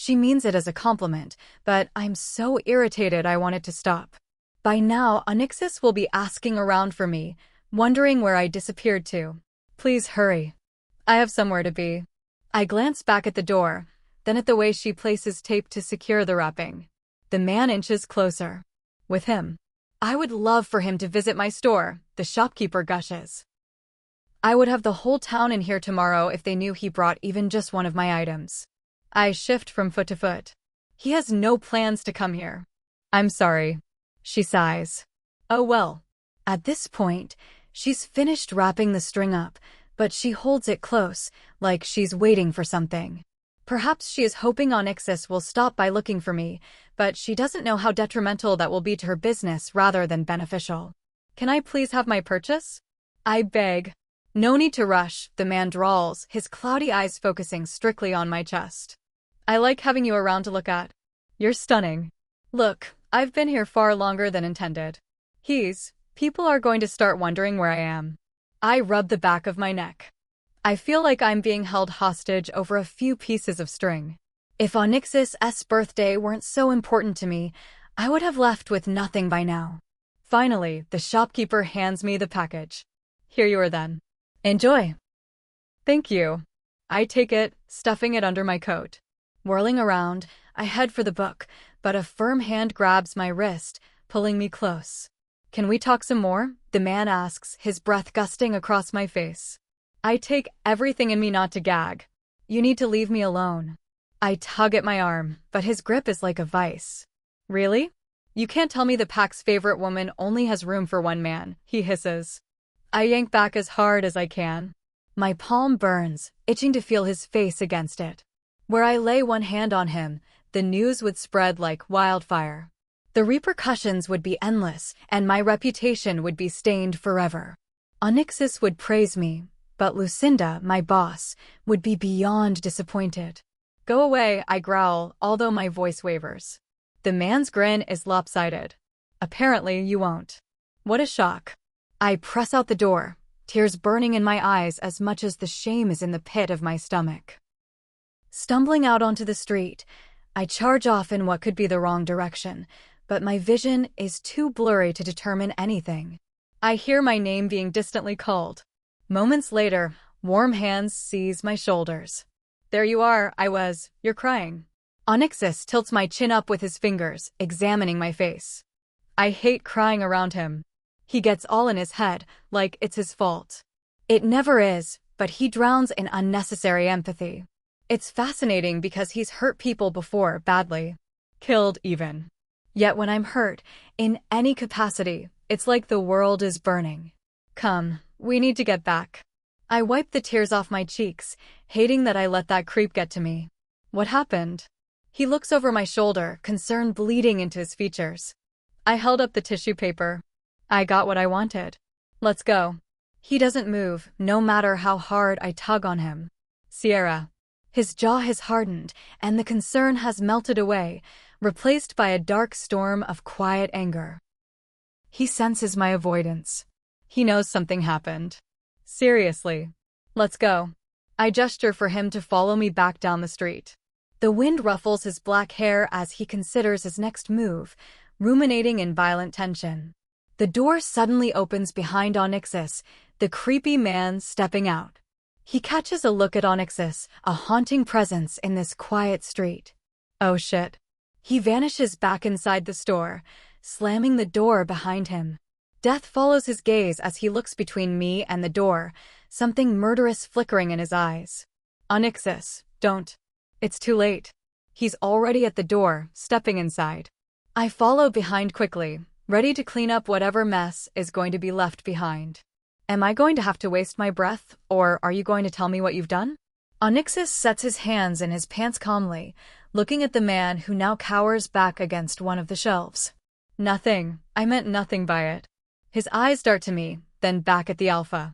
She means it as a compliment, but I'm so irritated I want it to stop. By now, Onyxus will be asking around for me, wondering where I disappeared to. Please hurry. I have somewhere to be. I glance back at the door, then at the way she places tape to secure the wrapping. The man inches closer. With him. I would love for him to visit my store, the shopkeeper gushes. I would have the whole town in here tomorrow if they knew he brought even just one of my items. I shift from foot to foot. He has no plans to come here. I'm sorry. She sighs. Oh well. At this point, she's finished wrapping the string up, but she holds it close, like she's waiting for something. Perhaps she is hoping Onyxus will stop by looking for me, but she doesn't know how detrimental that will be to her business rather than beneficial. Can I please have my purchase? I beg. No need to rush, the man drawls, his cloudy eyes focusing strictly on my chest. I like having you around to look at. You're stunning. Look, I've been here far longer than intended. People are going to start wondering where I am. I rub the back of my neck. I feel like I'm being held hostage over a few pieces of string. If Onyxus' birthday weren't so important to me, I would have left with nothing by now. Finally, the shopkeeper hands me the package. Here you are then. Enjoy. Thank you. I take it, stuffing it under my coat. Whirling around, I head for the book, but a firm hand grabs my wrist, pulling me close. Can we talk some more? The man asks, his breath gusting across my face. I take everything in me not to gag. You need to leave me alone. I tug at my arm, but his grip is like a vice. Really? You can't tell me the pack's favorite woman only has room for one man, he hisses. I yank back as hard as I can. My palm burns, itching to feel his face against it. Where I lay one hand on him, the news would spread like wildfire. The repercussions would be endless, and my reputation would be stained forever. Onyxus would praise me, but Lucinda, my boss, would be beyond disappointed. Go away, I growl, although my voice wavers. The man's grin is lopsided. Apparently you won't. What a shock. I press out the door, tears burning in my eyes as much as the shame is in the pit of my stomach. Stumbling out onto the street, I charge off in what could be the wrong direction, but my vision is too blurry to determine anything. I hear my name being distantly called. Moments later, warm hands seize my shoulders. There you are, you're crying. Onyxus tilts my chin up with his fingers, examining my face. I hate crying around him. He gets all in his head, like it's his fault. It never is, but he drowns in unnecessary empathy. It's fascinating because he's hurt people before badly. Killed even. Yet when I'm hurt, in any capacity, it's like the world is burning. Come, we need to get back. I wipe the tears off my cheeks, hating that I let that creep get to me. What happened? He looks over my shoulder, concern bleeding into his features. I held up the tissue paper. I got what I wanted. Let's go. He doesn't move, no matter how hard I tug on him. Sierra. His jaw has hardened, and the concern has melted away, replaced by a dark storm of quiet anger. He senses my avoidance. He knows something happened. Seriously. Let's go. I gesture for him to follow me back down the street. The wind ruffles his black hair as he considers his next move, ruminating in violent tension. The door suddenly opens behind Onyxus, the creepy man stepping out. He catches a look at Onyxus, a haunting presence in this quiet street. Oh shit. He vanishes back inside the store, slamming the door behind him. Death follows his gaze as he looks between me and the door, something murderous flickering in his eyes. Onyxus, don't. It's too late. He's already at the door, stepping inside. I follow behind quickly, ready to clean up whatever mess is going to be left behind. Am I going to have to waste my breath, or are you going to tell me what you've done? Onyxus sets his hands in his pants calmly, looking at the man who now cowers back against one of the shelves. Nothing. I meant nothing by it. His eyes dart to me, then back at the alpha.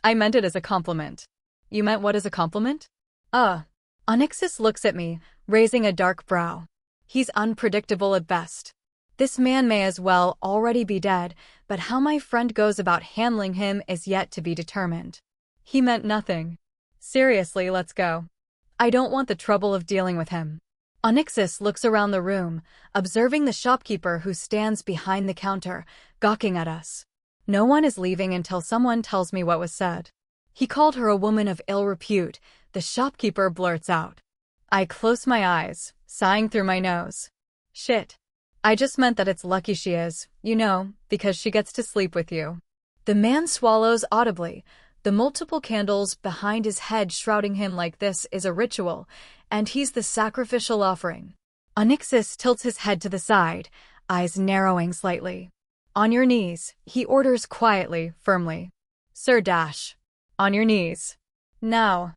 I meant it as a compliment. You meant what as a compliment? Onyxus looks at me, raising a dark brow. He's unpredictable at best. This man may as well already be dead, but how my friend goes about handling him is yet to be determined. He meant nothing. Seriously, let's go. I don't want the trouble of dealing with him. Onyxus looks around the room, observing the shopkeeper who stands behind the counter, gawking at us. No one is leaving until someone tells me what was said. He called her a woman of ill repute, the shopkeeper blurts out. I close my eyes, sighing through my nose. Shit. I just meant that it's lucky she is, because she gets to sleep with you. The man swallows audibly, the multiple candles behind his head shrouding him like this is a ritual, and he's the sacrificial offering. Onyxus tilts his head to the side, eyes narrowing slightly. On your knees, he orders quietly, firmly. Sir Dash. On your knees. Now.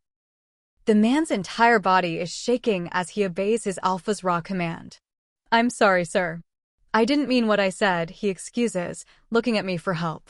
The man's entire body is shaking as he obeys his alpha's raw command. I'm sorry, sir. I didn't mean what I said, he excuses, looking at me for help.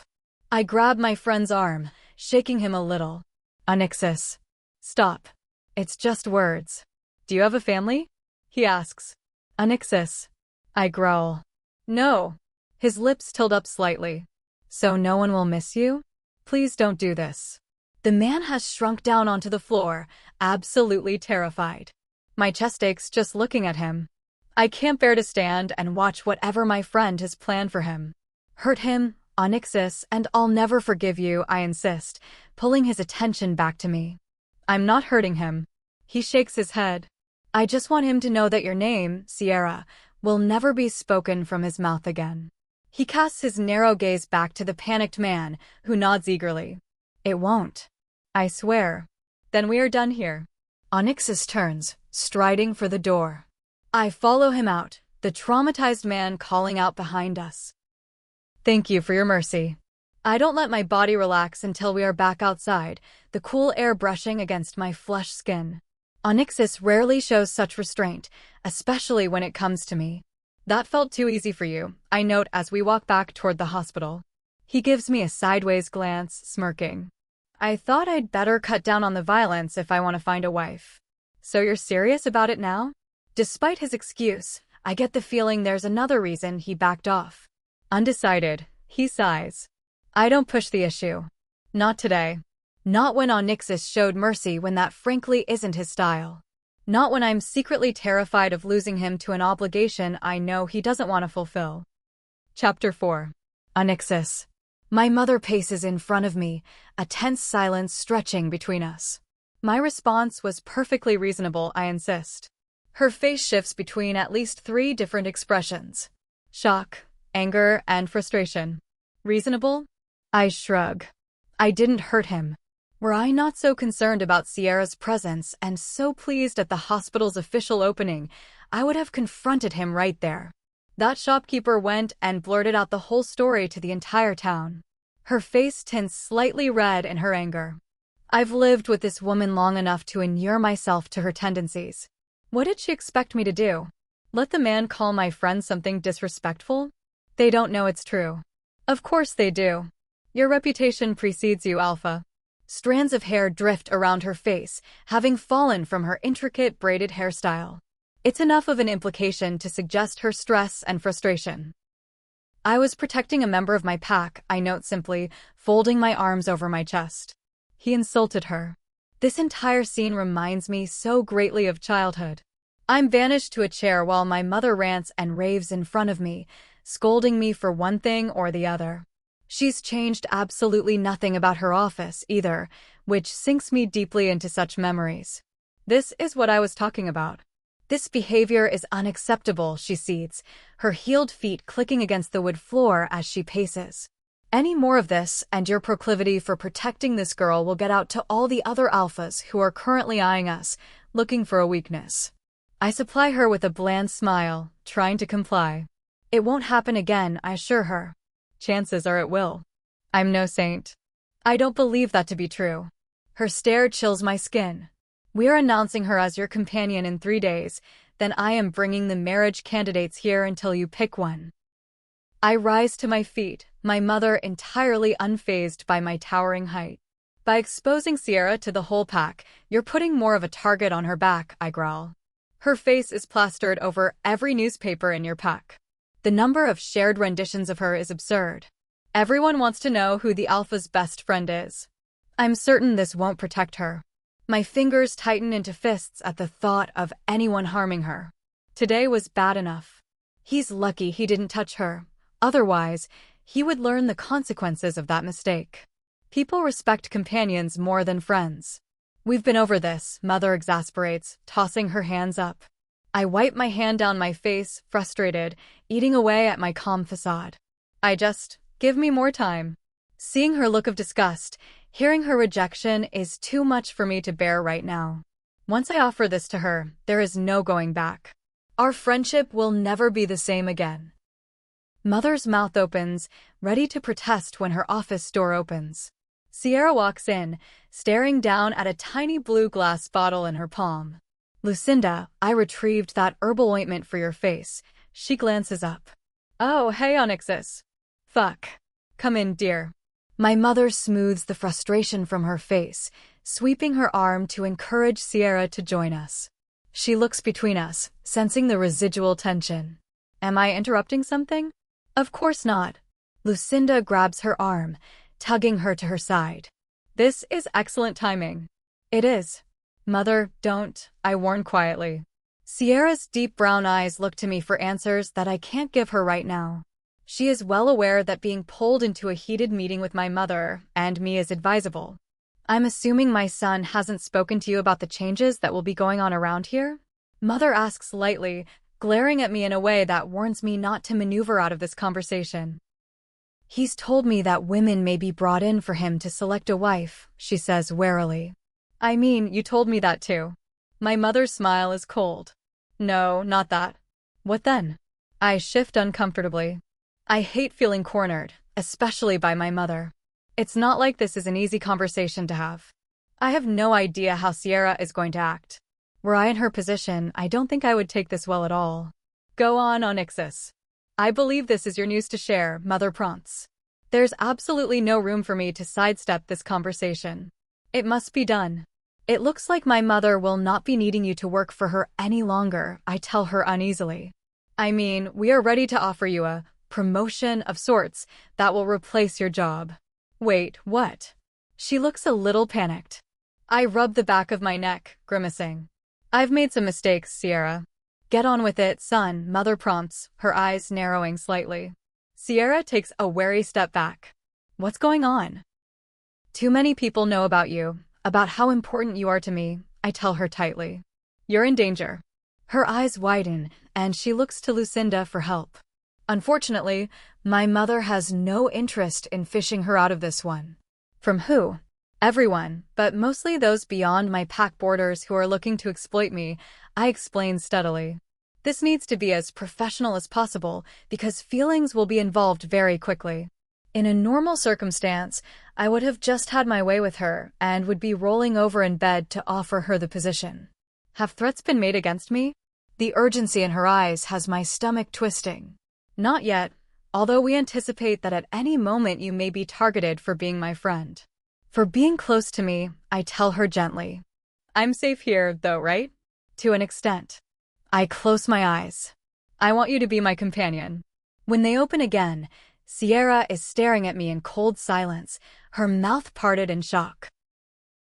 I grab my friend's arm, shaking him a little. Onyxus. Stop. It's just words. Do you have a family? He asks. Onyxus. I growl. No. His lips tilt up slightly. So no one will miss you? Please don't do this. The man has shrunk down onto the floor, absolutely terrified. My chest aches just looking at him. I can't bear to stand and watch whatever my friend has planned for him. Hurt him, Onyxus, and I'll never forgive you, I insist, pulling his attention back to me. I'm not hurting him. He shakes his head. I just want him to know that your name, Sierra, will never be spoken from his mouth again. He casts his narrow gaze back to the panicked man, who nods eagerly. It won't. I swear. Then we are done here. Onyxus turns, striding for the door. I follow him out, the traumatized man calling out behind us. Thank you for your mercy. I don't let my body relax until we are back outside, the cool air brushing against my flesh skin. Onyxus rarely shows such restraint, especially when it comes to me. That felt too easy for you, I note as we walk back toward the hospital. He gives me a sideways glance, smirking. I thought I'd better cut down on the violence if I want to find a wife. So you're serious about it now? Despite his excuse, I get the feeling there's another reason he backed off. Undecided, he sighs. I don't push the issue. Not today. Not when Onyxus showed mercy when that frankly isn't his style. Not when I'm secretly terrified of losing him to an obligation I know he doesn't want to fulfill. Chapter 4. Onyxus. My mother paces in front of me, a tense silence stretching between us. My response was perfectly reasonable, I insist. Her face shifts between at least 3 different expressions. Shock, anger, and frustration. Reasonable? I shrug. I didn't hurt him. Were I not so concerned about Sierra's presence and so pleased at the hospital's official opening, I would have confronted him right there. That shopkeeper went and blurted out the whole story to the entire town. Her face tints slightly red in her anger. I've lived with this woman long enough to inure myself to her tendencies. What did she expect me to do? Let the man call my friend something disrespectful? They don't know it's true. Of course they do. Your reputation precedes you, Alpha. Strands of hair drift around her face, having fallen from her intricate braided hairstyle. It's enough of an implication to suggest her stress and frustration. I was protecting a member of my pack, I note simply, folding my arms over my chest. He insulted her. This entire scene reminds me so greatly of childhood. I'm banished to a chair while my mother rants and raves in front of me, scolding me for one thing or the other. She's changed absolutely nothing about her office, either, which sinks me deeply into such memories. This is what I was talking about. This behavior is unacceptable, she seethes, her heeled feet clicking against the wood floor as she paces. Any more of this, and your proclivity for protecting this girl will get out to all the other alphas who are currently eyeing us, looking for a weakness. I supply her with a bland smile, trying to comply. It won't happen again, I assure her. Chances are it will. I'm no saint. I don't believe that to be true. Her stare chills my skin. We're announcing her as your companion in 3 days, then I am bringing the marriage candidates here until you pick one. I rise to my feet, my mother entirely unfazed by my towering height. By exposing Sierra to the whole pack, you're putting more of a target on her back, I growl. Her face is plastered over every newspaper in your pack. The number of shared renditions of her is absurd. Everyone wants to know who the alpha's best friend is. I'm certain this won't protect her. My fingers tighten into fists at the thought of anyone harming her. Today was bad enough. He's lucky he didn't touch her. Otherwise, he would learn the consequences of that mistake. People respect companions more than friends. We've been over this, Mother exasperates, tossing her hands up. I wipe my hand down my face, frustrated, eating away at my calm facade. Give me more time. Seeing her look of disgust, hearing her rejection is too much for me to bear right now. Once I offer this to her, there is no going back. Our friendship will never be the same again. Mother's mouth opens, ready to protest when her office door opens. Sierra walks in, staring down at a tiny blue glass bottle in her palm. Lucinda, I retrieved that herbal ointment for your face. She glances up. Oh, hey, Onyxus. Fuck. Come in, dear. My mother smooths the frustration from her face, sweeping her arm to encourage Sierra to join us. She looks between us, sensing the residual tension. Am I interrupting something? Of course not. Lucinda grabs her arm, tugging her to her side. This is excellent timing. It is. Mother, don't, I warn quietly. Sierra's deep brown eyes look to me for answers that I can't give her right now. She is well aware that being pulled into a heated meeting with my mother and me is advisable. I'm assuming my son hasn't spoken to you about the changes that will be going on around here? Mother asks lightly, glaring at me in a way that warns me not to maneuver out of this conversation. He's told me that women may be brought in for him to select a wife, she says warily. I mean, you told me that too. My mother's smile is cold. No, not that. What then? I shift uncomfortably. I hate feeling cornered, especially by my mother. It's not like this is an easy conversation to have. I have no idea how Sierra is going to act. Were I in her position, I don't think I would take this well at all. Go on, Onyxus. I believe this is your news to share, Mother prompts. There's absolutely no room for me to sidestep this conversation. It must be done. It looks like my mother will not be needing you to work for her any longer, I tell her uneasily. I mean, we are ready to offer you a promotion of sorts that will replace your job. Wait, what? She looks a little panicked. I rub the back of my neck, grimacing. I've made some mistakes, Sierra. Get on with it, son, Mother prompts, her eyes narrowing slightly. Sierra takes a wary step back. What's going on? Too many people know about you, about how important you are to me, I tell her tightly. You're in danger. Her eyes widen, and she looks to Lucinda for help. Unfortunately, my mother has no interest in fishing her out of this one. From who? Everyone, but mostly those beyond my pack borders who are looking to exploit me, I explain steadily. This needs to be as professional as possible because feelings will be involved very quickly. In a normal circumstance, I would have just had my way with her and would be rolling over in bed to offer her the position. Have threats been made against me? The urgency in her eyes has my stomach twisting. Not yet, although we anticipate that at any moment you may be targeted for being my friend. For being close to me, I tell her gently. I'm safe here, though, right? To an extent. I close my eyes. I want you to be my companion. When they open again, Sierra is staring at me in cold silence, her mouth parted in shock.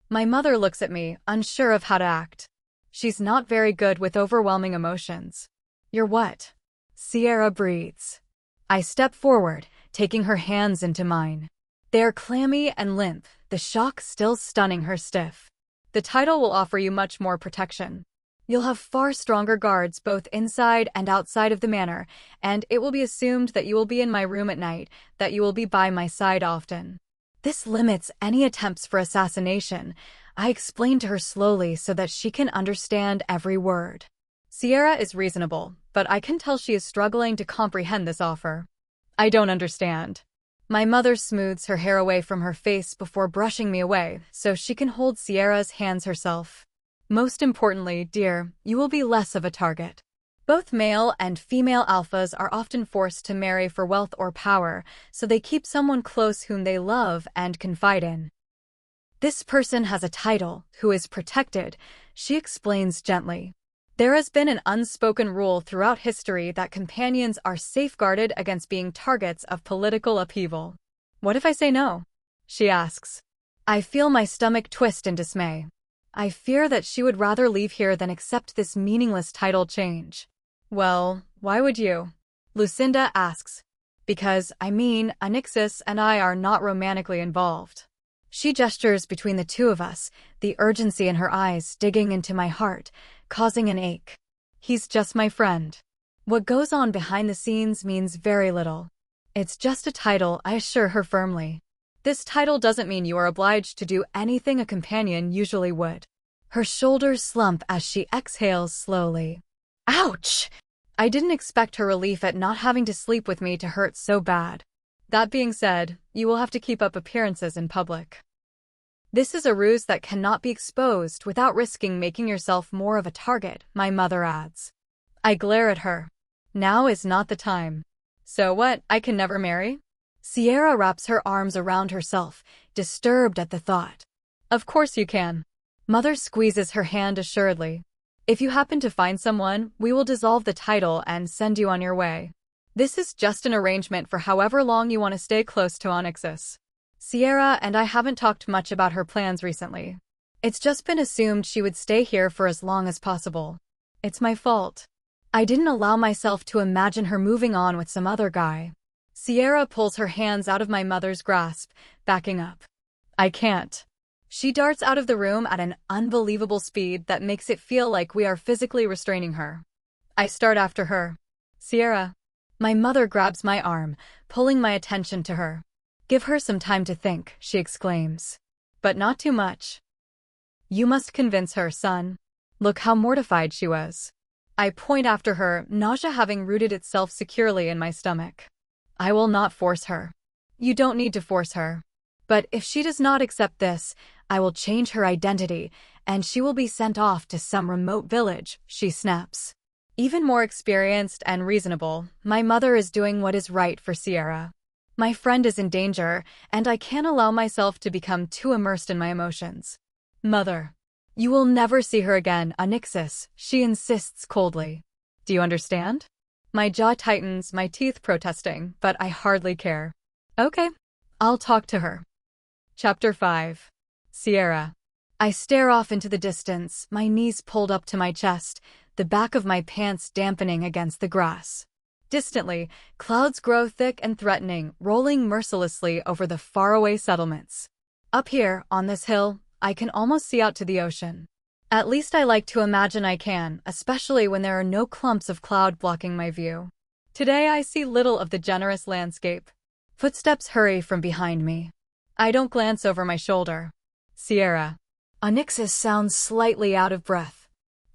My mother looks at me, unsure of how to act. She's not very good with overwhelming emotions. You're what? Sierra breathes. I step forward, taking her hands into mine. They are clammy and limp, the shock still stunning her stiff. The title will offer you much more protection. You'll have far stronger guards both inside and outside of the manor, and it will be assumed that you will be in my room at night, that you will be by my side often. This limits any attempts for assassination, I explain to her slowly so that she can understand every word. Sierra is reasonable, but I can tell she is struggling to comprehend this offer. I don't understand. My mother smooths her hair away from her face before brushing me away, so she can hold Sierra's hands herself. Most importantly, dear, you will be less of a target. Both male and female alphas are often forced to marry for wealth or power, so they keep someone close whom they love and confide in. This person has a title, who is protected, she explains gently. There has been an unspoken rule throughout history that companions are safeguarded against being targets of political upheaval. What if I say no? She asks. I feel my stomach twist in dismay. I fear that she would rather leave here than accept this meaningless title change. Well, why would you? Lucinda asks. Because, Onyxus and I are not romantically involved. She gestures between the two of us, the urgency in her eyes digging into my heart, causing an ache. He's just my friend. What goes on behind the scenes means very little. It's just a title, I assure her firmly. This title doesn't mean you are obliged to do anything a companion usually would. Her shoulders slump as she exhales slowly. Ouch! I didn't expect her relief at not having to sleep with me to hurt so bad. That being said, you will have to keep up appearances in public. This is a ruse that cannot be exposed without risking making yourself more of a target, my mother adds. I glare at her. Now is not the time. So what, I can never marry? Sierra wraps her arms around herself, disturbed at the thought. Of course you can. Mother squeezes her hand assuredly. If you happen to find someone, we will dissolve the title and send you on your way. This is just an arrangement for however long you want to stay close to Onyxus. Sierra and I haven't talked much about her plans recently. It's just been assumed she would stay here for as long as possible. It's my fault. I didn't allow myself to imagine her moving on with some other guy. Sierra pulls her hands out of my mother's grasp, backing up. I can't. She darts out of the room at an unbelievable speed that makes it feel like we are physically restraining her. I start after her. Sierra. My mother grabs my arm, pulling my attention to her. Give her some time to think, she exclaims. But not too much. You must convince her, son. Look how mortified she was. I point after her, nausea having rooted itself securely in my stomach. I will not force her. You don't need to force her. But if she does not accept this, I will change her identity, and she will be sent off to some remote village, she snaps. Even more experienced and reasonable, my mother is doing what is right for Sierra. My friend is in danger, and I can't allow myself to become too immersed in my emotions. Mother. You will never see her again, Onyxus, she insists coldly. Do you understand? My jaw tightens, my teeth protesting, but I hardly care. Okay, I'll talk to her. Chapter 5. Sierra. I stare off into the distance, my knees pulled up to my chest, the back of my pants dampening against the grass. Distantly, clouds grow thick and threatening, rolling mercilessly over the faraway settlements. Up here, on this hill, I can almost see out to the ocean. At least I like to imagine I can, especially when there are no clumps of cloud blocking my view. Today I see little of the generous landscape. Footsteps hurry from behind me. I don't glance over my shoulder. Sierra. Onyxus sounds slightly out of breath.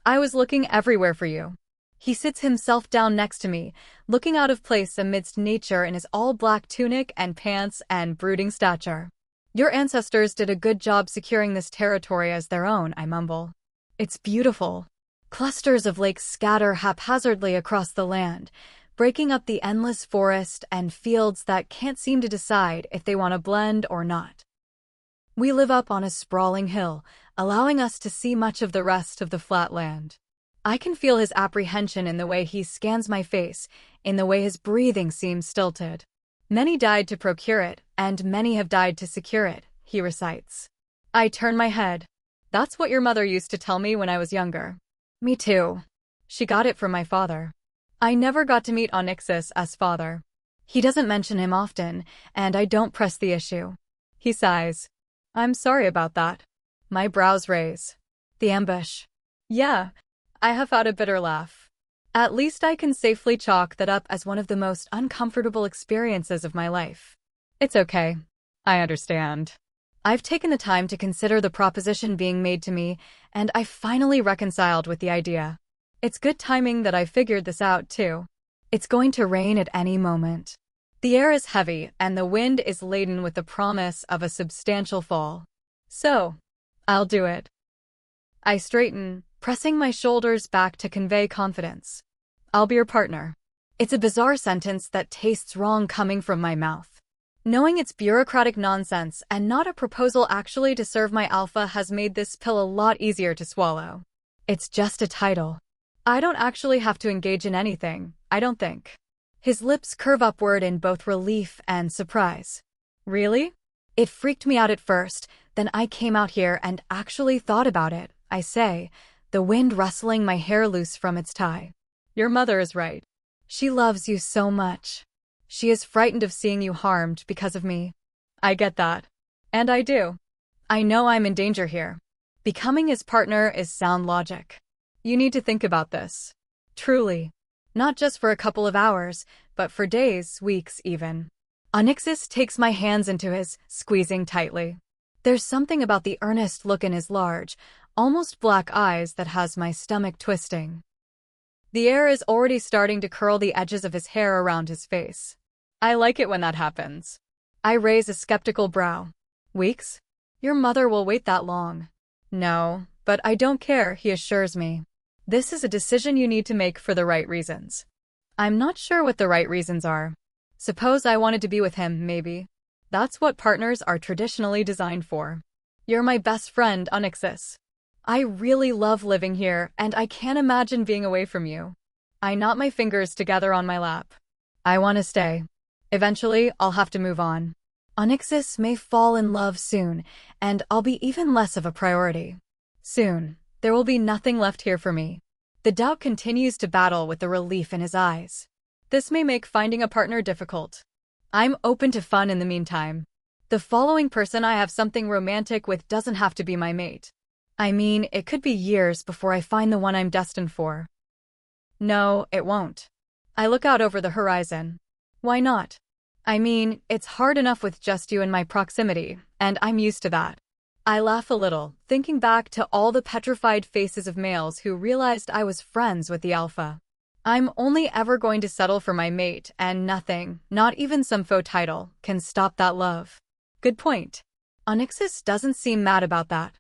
I was looking everywhere for you. He sits himself down next to me, looking out of place amidst nature in his all-black tunic and pants and brooding stature. Your ancestors did a good job securing this territory as their own, I mumble. It's beautiful. Clusters of lakes scatter haphazardly across the land, breaking up the endless forest and fields that can't seem to decide if they want to blend or not. We live up on a sprawling hill, allowing us to see much of the rest of the flat land. I can feel his apprehension in the way he scans my face, in the way his breathing seems stilted. Many died to procure it, and many have died to secure it, he recites. I turn my head. That's what your mother used to tell me when I was younger. Me too. She got it from my father. I never got to meet Onyxus as father. He doesn't mention him often, and I don't press the issue. He sighs. I'm sorry about that. My brows raise. The ambush. Yeah, I have had a bitter laugh. At least I can safely chalk that up as one of the most uncomfortable experiences of my life. It's okay. I understand. I've taken the time to consider the proposition being made to me, and I've finally reconciled with the idea. It's good timing that I figured this out, too. It's going to rain at any moment. The air is heavy, and the wind is laden with the promise of a substantial fall. So, I'll do it. I straighten, pressing my shoulders back to convey confidence. I'll be your partner. It's a bizarre sentence that tastes wrong coming from my mouth. Knowing it's bureaucratic nonsense and not a proposal actually to serve my alpha has made this pill a lot easier to swallow. It's just a title. I don't actually have to engage in anything, I don't think. His lips curve upward in both relief and surprise. Really? It freaked me out at first, then I came out here and actually thought about it, I say, the wind rustling my hair loose from its tie. Your mother is right. She loves you so much. She is frightened of seeing you harmed because of me. I get that. And I do. I know I'm in danger here. Becoming his partner is sound logic. You need to think about this. Truly. Not just for a couple of hours, but for days, weeks even. Onyxus takes my hands into his, squeezing tightly. There's something about the earnest look in his large, almost black eyes that has my stomach twisting. The air is already starting to curl the edges of his hair around his face. I like it when that happens. I raise a skeptical brow. Weeks? Your mother will wait that long. No, but I don't care, he assures me. This is a decision you need to make for the right reasons. I'm not sure what the right reasons are. Suppose I wanted to be with him, maybe. That's what partners are traditionally designed for. You're my best friend, Onyxus. I really love living here, and I can't imagine being away from you. I knot my fingers together on my lap. I want to stay. Eventually, I'll have to move on. Onyxus may fall in love soon, and I'll be even less of a priority. Soon, there will be nothing left here for me. The doubt continues to battle with the relief in his eyes. This may make finding a partner difficult. I'm open to fun in the meantime. The following person I have something romantic with doesn't have to be my mate. I mean, it could be years before I find the one I'm destined for. No, it won't. I look out over the horizon. Why not? I mean, it's hard enough with just you in my proximity, and I'm used to that. I laugh a little, thinking back to all the petrified faces of males who realized I was friends with the alpha. I'm only ever going to settle for my mate, and nothing, not even some faux title, can stop that love. Good point. Onyxus doesn't seem mad about that.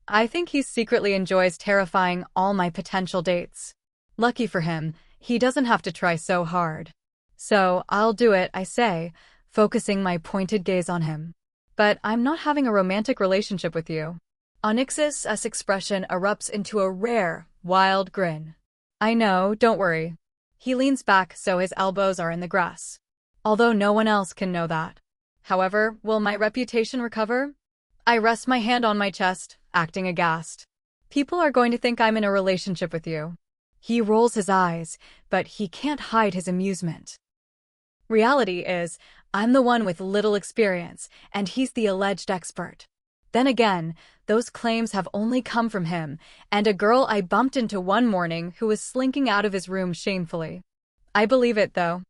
I think he secretly enjoys terrifying all my potential dates. Lucky for him, he doesn't have to try so hard. So, I'll do it, I say, focusing my pointed gaze on him. But I'm not having a romantic relationship with you. Onyxus' expression erupts into a rare, wild grin. I know, don't worry. He leans back so his elbows are in the grass. Although no one else can know that. However, will my reputation recover? I rest my hand on my chest, acting aghast. People are going to think I'm in a relationship with you. He rolls his eyes, but he can't hide his amusement. Reality is, I'm the one with little experience, and he's the alleged expert. Then again, those claims have only come from him, and a girl I bumped into one morning who was slinking out of his room shamefully. I believe it, though.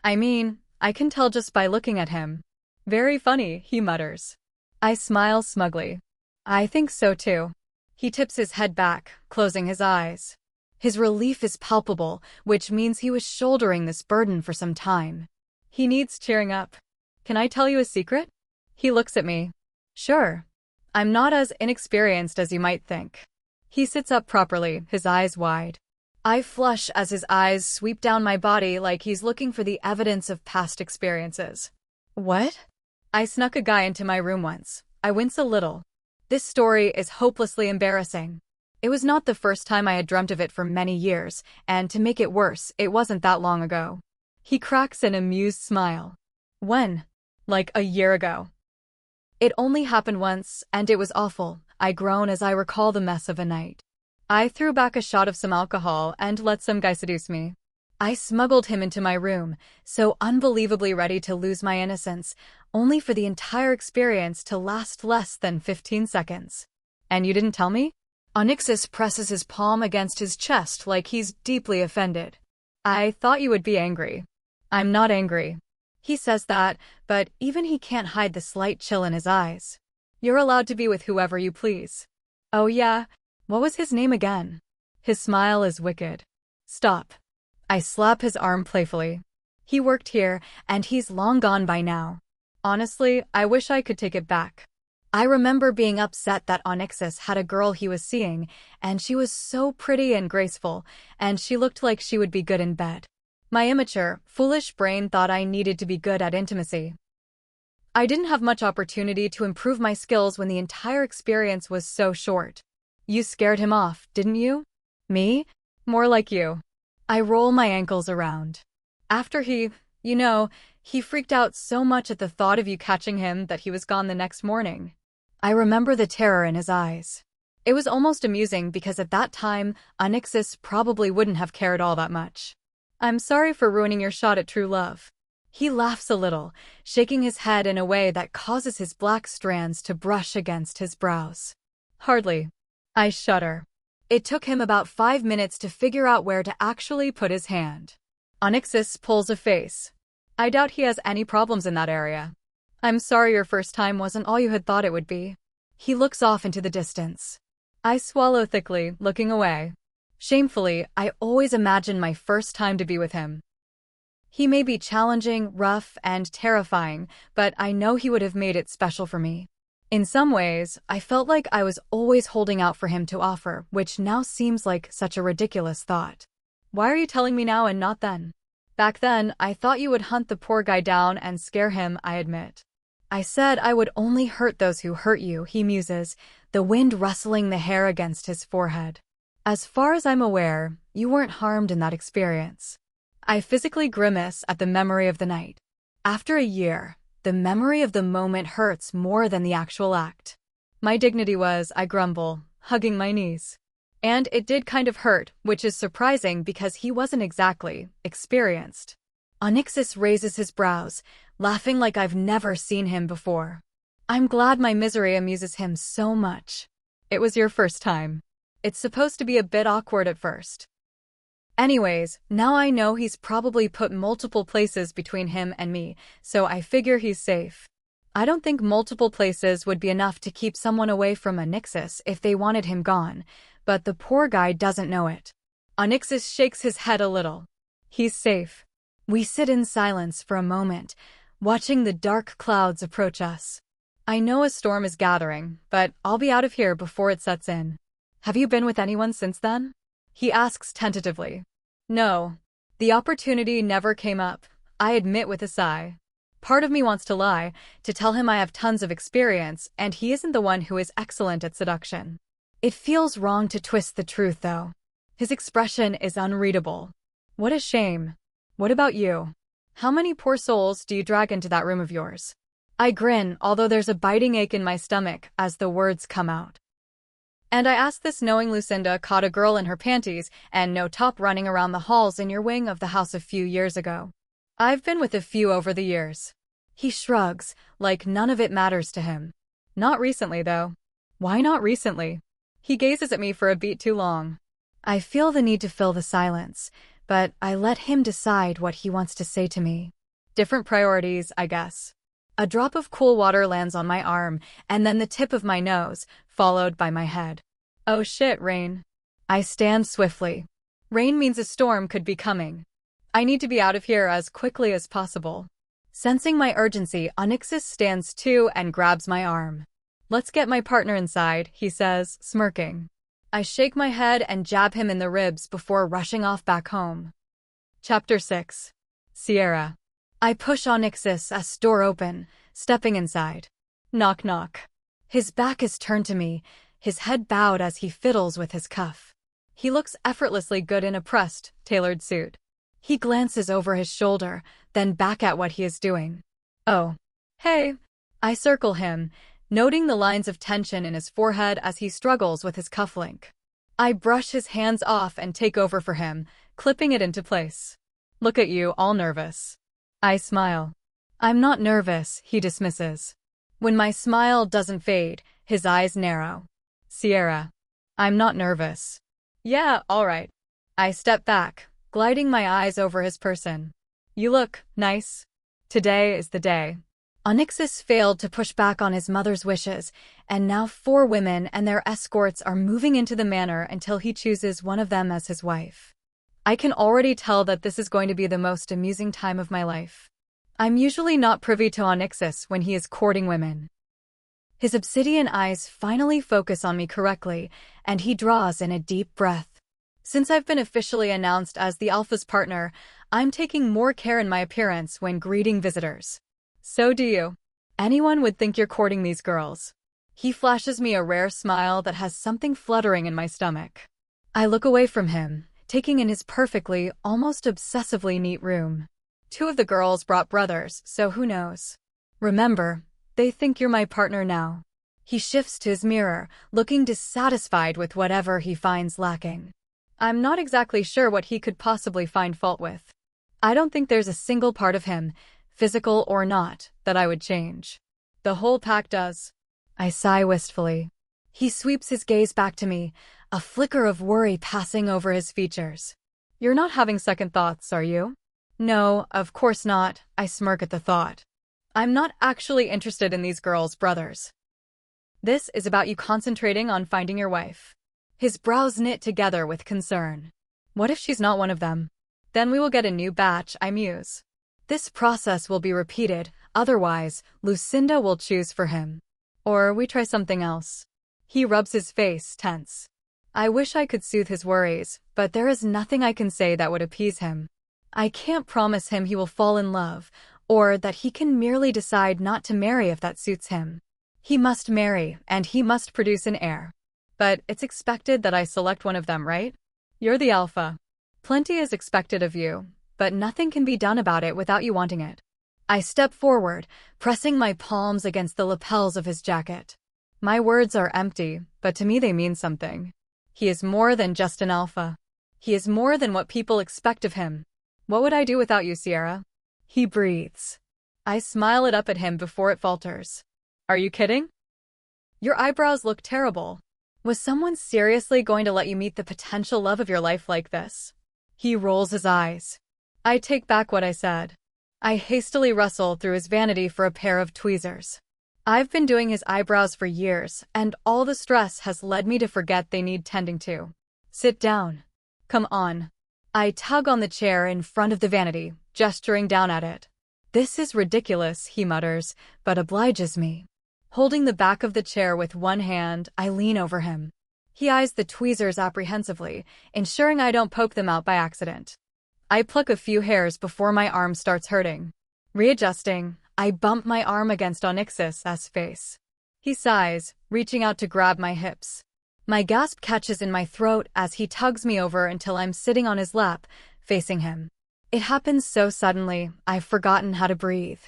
I mean, I can tell just by looking at him. Very funny, he mutters. I smile smugly. I think so too. He tips his head back, closing his eyes. His relief is palpable, which means he was shouldering this burden for some time. He needs cheering up. Can I tell you a secret? He looks at me. Sure. I'm not as inexperienced as you might think. He sits up properly, his eyes wide. I flush as his eyes sweep down my body like he's looking for the evidence of past experiences. What? I snuck a guy into my room once. I wince a little. This story is hopelessly embarrassing. It was not the first time I had dreamt of it for many years, and to make it worse, it wasn't that long ago. He cracks an amused smile. When? Like a year ago. It only happened once, and it was awful, I groan as I recall the mess of a night. I threw back a shot of some alcohol and let some guy seduce me. I smuggled him into my room, so unbelievably ready to lose my innocence, only for the entire experience to last less than 15 seconds. And you didn't tell me? Onyxus presses his palm against his chest like he's deeply offended. I thought you would be angry. I'm not angry. He says that, but even he can't hide the slight chill in his eyes. You're allowed to be with whoever you please. Oh yeah? What was his name again? His smile is wicked. Stop. I slap his arm playfully. He worked here, and he's long gone by now. Honestly, I wish I could take it back. I remember being upset that Onyxus had a girl he was seeing, and she was so pretty and graceful, and she looked like she would be good in bed. My immature, foolish brain thought I needed to be good at intimacy. I didn't have much opportunity to improve my skills when the entire experience was so short. You scared him off, didn't you? Me? More like you. I roll my ankles around. After he freaked out so much at the thought of you catching him that he was gone the next morning. I remember the terror in his eyes. It was almost amusing because at that time, Onyxus probably wouldn't have cared all that much. I'm sorry for ruining your shot at true love. He laughs a little, shaking his head in a way that causes his black strands to brush against his brows. Hardly. I shudder. It took him about 5 minutes to figure out where to actually put his hand. Onyxus pulls a face. I doubt he has any problems in that area. I'm sorry your first time wasn't all you had thought it would be. He looks off into the distance. I swallow thickly, looking away. Shamefully, I always imagine my first time to be with him. He may be challenging, rough, and terrifying, but I know he would have made it special for me. In some ways, I felt like I was always holding out for him to offer, which now seems like such a ridiculous thought. Why are you telling me now and not then? Back then, I thought you would hunt the poor guy down and scare him, I admit. I said I would only hurt those who hurt you, he muses, the wind rustling the hair against his forehead. As far as I'm aware, you weren't harmed in that experience. I physically grimace at the memory of the night. After a year, the memory of the moment hurts more than the actual act. My dignity was, I grumble, hugging my knees. And it did kind of hurt, which is surprising because he wasn't exactly experienced. Onyxus raises his brows, laughing like I've never seen him before. I'm glad my misery amuses him so much. It was your first time. It's supposed to be a bit awkward at first. Anyways, now I know he's probably put multiple places between him and me, so I figure he's safe. I don't think multiple places would be enough to keep someone away from Onyxus if they wanted him gone, but the poor guy doesn't know it. Onyxus shakes his head a little. He's safe. We sit in silence for a moment, watching the dark clouds approach us. I know a storm is gathering, but I'll be out of here before it sets in. Have you been with anyone since then? He asks tentatively. No. The opportunity never came up, I admit with a sigh. Part of me wants to lie, to tell him I have tons of experience and he isn't the one who is excellent at seduction. It feels wrong to twist the truth, though. His expression is unreadable. What a shame. What about you? How many poor souls do you drag into that room of yours? I grin, although there's a biting ache in my stomach as the words come out. And I ask this knowing Lucinda caught a girl in her panties and no top running around the halls in your wing of the house a few years ago. I've been with a few over the years. He shrugs, like none of it matters to him. Not recently, though. Why not recently? He gazes at me for a beat too long. I feel the need to fill the silence, but I let him decide what he wants to say to me. Different priorities, I guess. A drop of cool water lands on my arm, and then the tip of my nose, followed by my head. Oh shit, rain. I stand swiftly. Rain means a storm could be coming. I need to be out of here as quickly as possible. Sensing my urgency, Onyxus stands too and grabs my arm. Let's get my partner inside, he says, smirking. I shake my head and jab him in the ribs before rushing off back home. Chapter 6. Sierra. I push Onyxus as door open, stepping inside. Knock knock. His back is turned to me, his head bowed as he fiddles with his cuff. He looks effortlessly good in a pressed, tailored suit. He glances over his shoulder, then back at what he is doing. Oh. Hey. I circle him, noting the lines of tension in his forehead as he struggles with his cufflink. I brush his hands off and take over for him, clipping it into place. Look at you, all nervous. I smile. I'm not nervous, he dismisses. When my smile doesn't fade, his eyes narrow. Sierra. I'm not nervous. Yeah, all right. I step back, gliding my eyes over his person. You look nice. Today is the day. Onyxus failed to push back on his mother's wishes, and now 4 women and their escorts are moving into the manor until he chooses one of them as his wife. I can already tell that this is going to be the most amusing time of my life. I'm usually not privy to Onyxus when he is courting women. His obsidian eyes finally focus on me correctly, and he draws in a deep breath. Since I've been officially announced as the Alpha's partner, I'm taking more care in my appearance when greeting visitors. So do you. Anyone would think you're courting these girls. He flashes me a rare smile that has something fluttering in my stomach. I look away from him, taking in his perfectly, almost obsessively neat room. 2 of the girls brought brothers, so who knows? Remember, they think you're my partner now. He shifts to his mirror, looking dissatisfied with whatever he finds lacking. I'm not exactly sure what he could possibly find fault with. I don't think there's a single part of him, physical or not, that I would change. The whole pack does. I sigh wistfully. He sweeps his gaze back to me, a flicker of worry passing over his features. You're not having second thoughts, are you? No, of course not, I smirk at the thought. I'm not actually interested in these girls' brothers. This is about you concentrating on finding your wife. His brows knit together with concern. What if she's not one of them? Then we will get a new batch, I muse. This process will be repeated, otherwise, Lucinda will choose for him. Or we try something else. He rubs his face, tense. I wish I could soothe his worries, but there is nothing I can say that would appease him. I can't promise him he will fall in love, or that he can merely decide not to marry if that suits him. He must marry, and he must produce an heir. But it's expected that I select one of them, right? You're the alpha. Plenty is expected of you, but nothing can be done about it without you wanting it. I step forward, pressing my palms against the lapels of his jacket. My words are empty, but to me they mean something. He is more than just an alpha. He is more than what people expect of him. What would I do without you, Sierra? He breathes. I smile it up at him before it falters. Are you kidding? Your eyebrows look terrible. Was someone seriously going to let you meet the potential love of your life like this? He rolls his eyes. I take back what I said. I hastily rustle through his vanity for a pair of tweezers. I've been doing his eyebrows for years, and all the stress has led me to forget they need tending to. Sit down. Come on. I tug on the chair in front of the vanity, gesturing down at it. This is ridiculous, he mutters, but obliges me. Holding the back of the chair with one hand, I lean over him. He eyes the tweezers apprehensively, ensuring I don't poke them out by accident. I pluck a few hairs before my arm starts hurting. Readjusting, I bump my arm against Onyx's face. He sighs, reaching out to grab my hips. My gasp catches in my throat as he tugs me over until I'm sitting on his lap, facing him. It happens so suddenly, I've forgotten how to breathe.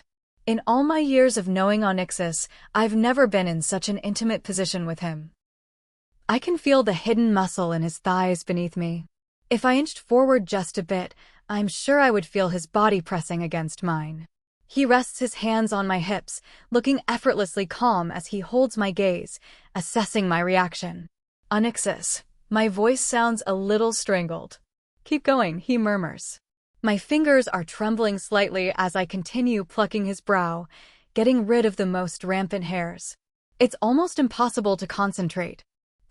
In all my years of knowing Onyxus, I've never been in such an intimate position with him. I can feel the hidden muscle in his thighs beneath me. If I inched forward just a bit, I'm sure I would feel his body pressing against mine. He rests his hands on my hips, looking effortlessly calm as he holds my gaze, assessing my reaction. Onyxus, my voice sounds a little strangled. Keep going, he murmurs. My fingers are trembling slightly as I continue plucking his brow, getting rid of the most rampant hairs. It's almost impossible to concentrate.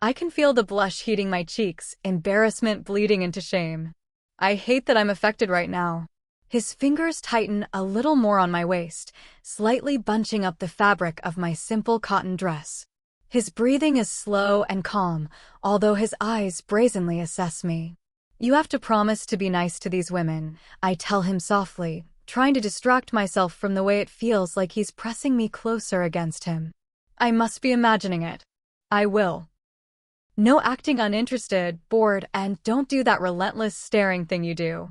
I can feel the blush heating my cheeks, embarrassment bleeding into shame. I hate that I'm affected right now. His fingers tighten a little more on my waist, slightly bunching up the fabric of my simple cotton dress. His breathing is slow and calm, although his eyes brazenly assess me. You have to promise to be nice to these women, I tell him softly, trying to distract myself from the way it feels like he's pressing me closer against him. I must be imagining it. I will. No acting uninterested, bored, and don't do that relentless staring thing you do.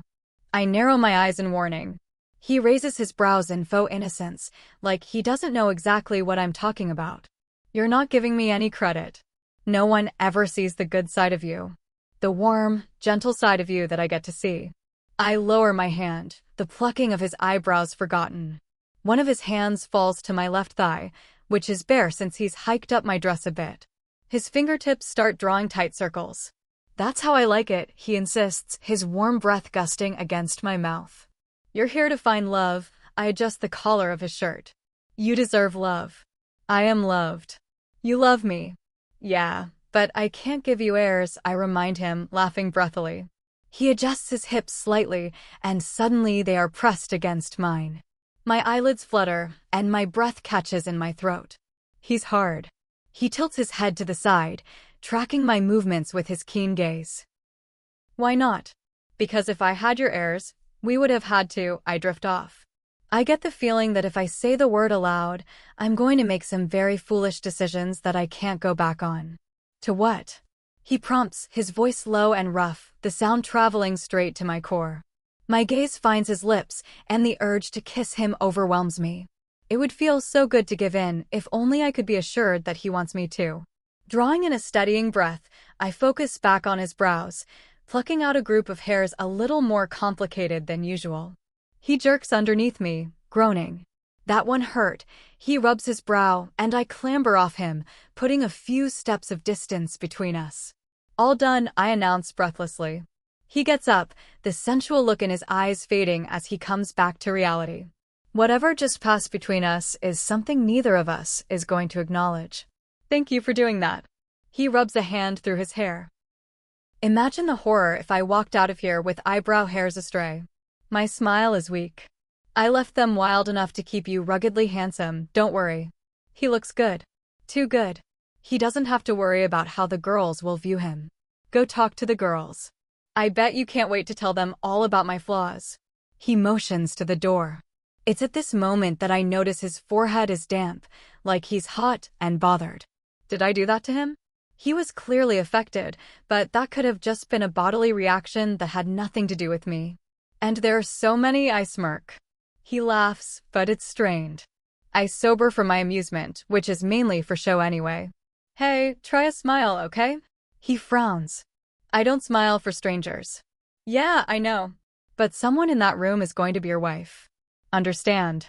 I narrow my eyes in warning. He raises his brows in faux innocence, like he doesn't know exactly what I'm talking about. You're not giving me any credit. No one ever sees the good side of you. The warm, gentle side of you that I get to see. I lower my hand, the plucking of his eyebrows forgotten. One of his hands falls to my left thigh, which is bare since he's hiked up my dress a bit. His fingertips start drawing tight circles. That's how I like it, he insists, his warm breath gusting against my mouth. You're here to find love, I adjust the collar of his shirt. You deserve love. I am loved. You love me. Yeah, but I can't give you airs, I remind him, laughing breathily. He adjusts his hips slightly, and suddenly they are pressed against mine. My eyelids flutter, and my breath catches in my throat. He's hard. He tilts his head to the side, tracking my movements with his keen gaze. Why not? Because if I had your airs, we would have had to, I drift off. I get the feeling that if I say the word aloud, I'm going to make some very foolish decisions that I can't go back on. To what? He prompts, his voice low and rough, the sound traveling straight to my core. My gaze finds his lips, and the urge to kiss him overwhelms me. It would feel so good to give in, if only I could be assured that he wants me to. Drawing in a steadying breath, I focus back on his brows, plucking out a group of hairs a little more complicated than usual. He jerks underneath me, groaning. That one hurt. He rubs his brow, and I clamber off him, putting a few steps of distance between us. All done, I announce breathlessly. He gets up, the sensual look in his eyes fading as he comes back to reality. Whatever just passed between us is something neither of us is going to acknowledge. Thank you for doing that. He rubs a hand through his hair. Imagine the horror if I walked out of here with eyebrow hairs astray. My smile is weak. I left them wild enough to keep you ruggedly handsome, don't worry. He looks good. Too good. He doesn't have to worry about how the girls will view him. Go talk to the girls. I bet you can't wait to tell them all about my flaws. He motions to the door. It's at this moment that I notice his forehead is damp, like he's hot and bothered. Did I do that to him? He was clearly affected, but that could have just been a bodily reaction that had nothing to do with me. And there are so many, I smirk. He laughs, but it's strained. I sober for my amusement, which is mainly for show anyway. Hey, try a smile, okay? He frowns. I don't smile for strangers. Yeah, I know. But someone in that room is going to be your wife. Understand?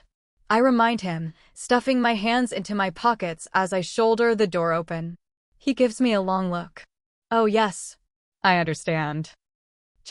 I remind him, stuffing my hands into my pockets as I shoulder the door open. He gives me a long look. Oh yes, I understand.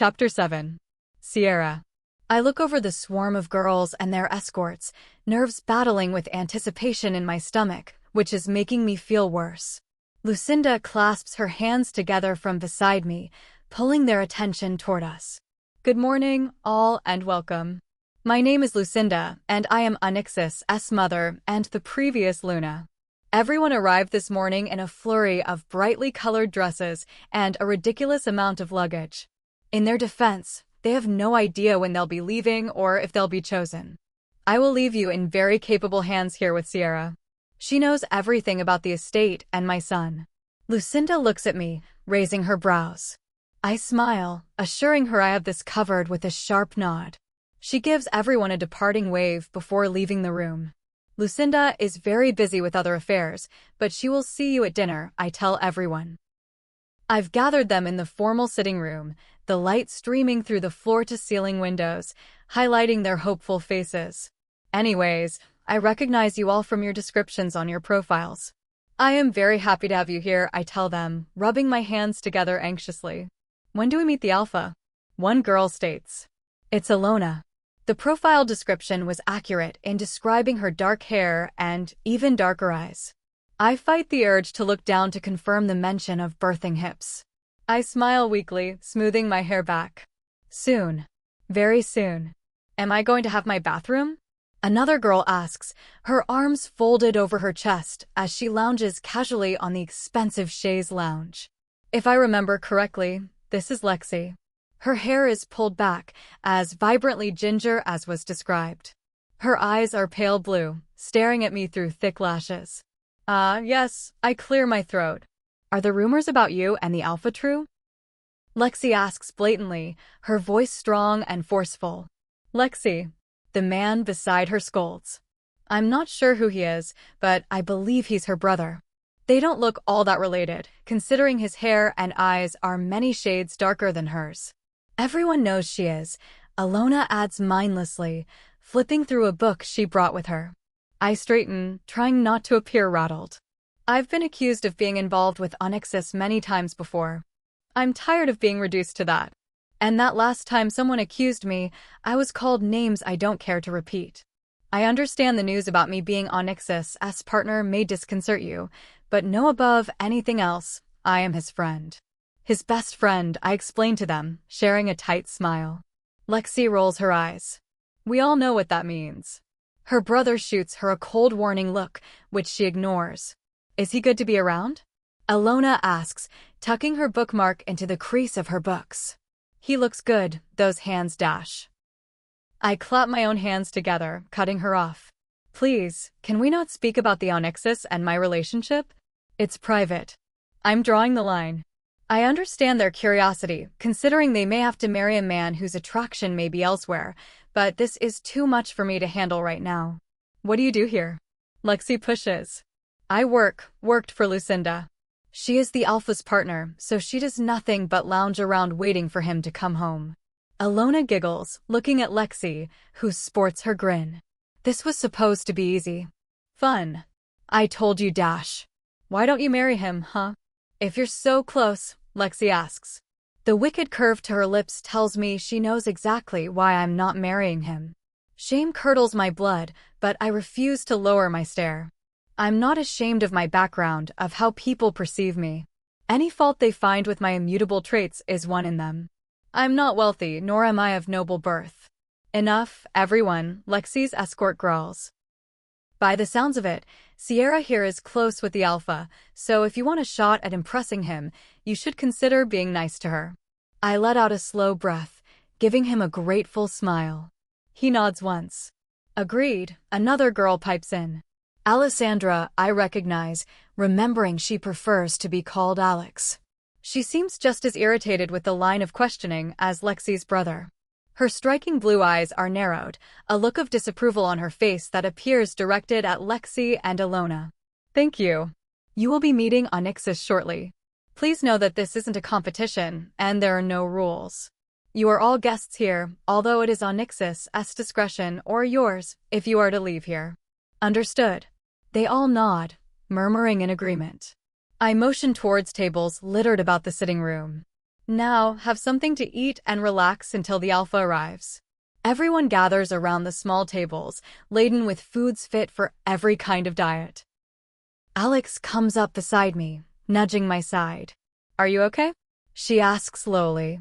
Chapter 7. Sierra. I look over the swarm of girls and their escorts, nerves battling with anticipation in my stomach, which is making me feel worse. Lucinda clasps her hands together from beside me, pulling their attention toward us. Good morning, all, and welcome. My name is Lucinda, and I am Onyx's mother and the previous Luna. Everyone arrived this morning in a flurry of brightly colored dresses and a ridiculous amount of luggage. In their defense, they have no idea when they'll be leaving or if they'll be chosen. I will leave you in very capable hands here with Sierra. She knows everything about the estate and my son. Lucinda looks at me, raising her brows. I smile, assuring her I have this covered with a sharp nod. She gives everyone a departing wave before leaving the room. Lucinda is very busy with other affairs, but she will see you at dinner, I tell everyone. I've gathered them in the formal sitting room, the light streaming through the floor-to-ceiling windows, highlighting their hopeful faces. Anyways, I recognize you all from your descriptions on your profiles. I am very happy to have you here, I tell them, rubbing my hands together anxiously. When do we meet the alpha? One girl states. It's Alona. The profile description was accurate in describing her dark hair and even darker eyes. I fight the urge to look down to confirm the mention of birthing hips. I smile weakly, smoothing my hair back. Soon. Very soon. Am I going to have my bathroom? Another girl asks, her arms folded over her chest as she lounges casually on the expensive chaise lounge. If I remember correctly, this is Lexi. Her hair is pulled back, as vibrantly ginger as was described. Her eyes are pale blue, staring at me through thick lashes. Yes, I clear my throat. Are the rumors about you and the alpha true? Lexi asks blatantly, her voice strong and forceful. Lexi. The man beside her scolds. I'm not sure who he is, but I believe he's her brother. They don't look all that related, considering his hair and eyes are many shades darker than hers. Everyone knows she is, Alona adds mindlessly, flipping through a book she brought with her. I straighten, trying not to appear rattled. I've been accused of being involved with Onyxus many times before. I'm tired of being reduced to that. And that last time someone accused me, I was called names I don't care to repeat. I understand the news about me being Onyx's partner may disconcert you, but know above anything else, I am his friend. His best friend, I explain to them, sharing a tight smile. Lexi rolls her eyes. We all know what that means. Her brother shoots her a cold warning look, which she ignores. Is he good to be around? Alona asks, tucking her bookmark into the crease of her books. He looks good, those hands dash. I clap my own hands together, cutting her off. Please, can we not speak about the Onyxus and my relationship? It's private. I'm drawing the line. I understand their curiosity, considering they may have to marry a man whose attraction may be elsewhere, but this is too much for me to handle right now. What do you do here? Lexi pushes. I worked for Lucinda. She is the alpha's partner, so she does nothing but lounge around waiting for him to come home. Alona giggles, looking at Lexi, who sports her grin. This was supposed to be easy. Fun. I told you, Dash. Why don't you marry him, huh? If you're so close, Lexi asks. The wicked curve to her lips tells me she knows exactly why I'm not marrying him. Shame curdles my blood, but I refuse to lower my stare. I'm not ashamed of my background, of how people perceive me. Any fault they find with my immutable traits is one in them. I'm not wealthy, nor am I of noble birth. Enough, everyone, Lexi's escort growls. By the sounds of it, Sierra here is close with the alpha, so if you want a shot at impressing him, you should consider being nice to her. I let out a slow breath, giving him a grateful smile. He nods once. Agreed, another girl pipes in. Alessandra, I recognize, remembering she prefers to be called Alex. She seems just as irritated with the line of questioning as Lexi's brother. Her striking blue eyes are narrowed, a look of disapproval on her face that appears directed at Lexi and Alona. Thank you. You will be meeting Onyxus shortly. Please know that this isn't a competition, and there are no rules. You are all guests here, although it is Onyxus's discretion or yours if you are to leave here. Understood. They all nod, murmuring in agreement. I motion towards tables littered about the sitting room. Now, have something to eat and relax until the alpha arrives. Everyone gathers around the small tables, laden with foods fit for every kind of diet. Alex comes up beside me, nudging my side. Are you okay? She asks slowly.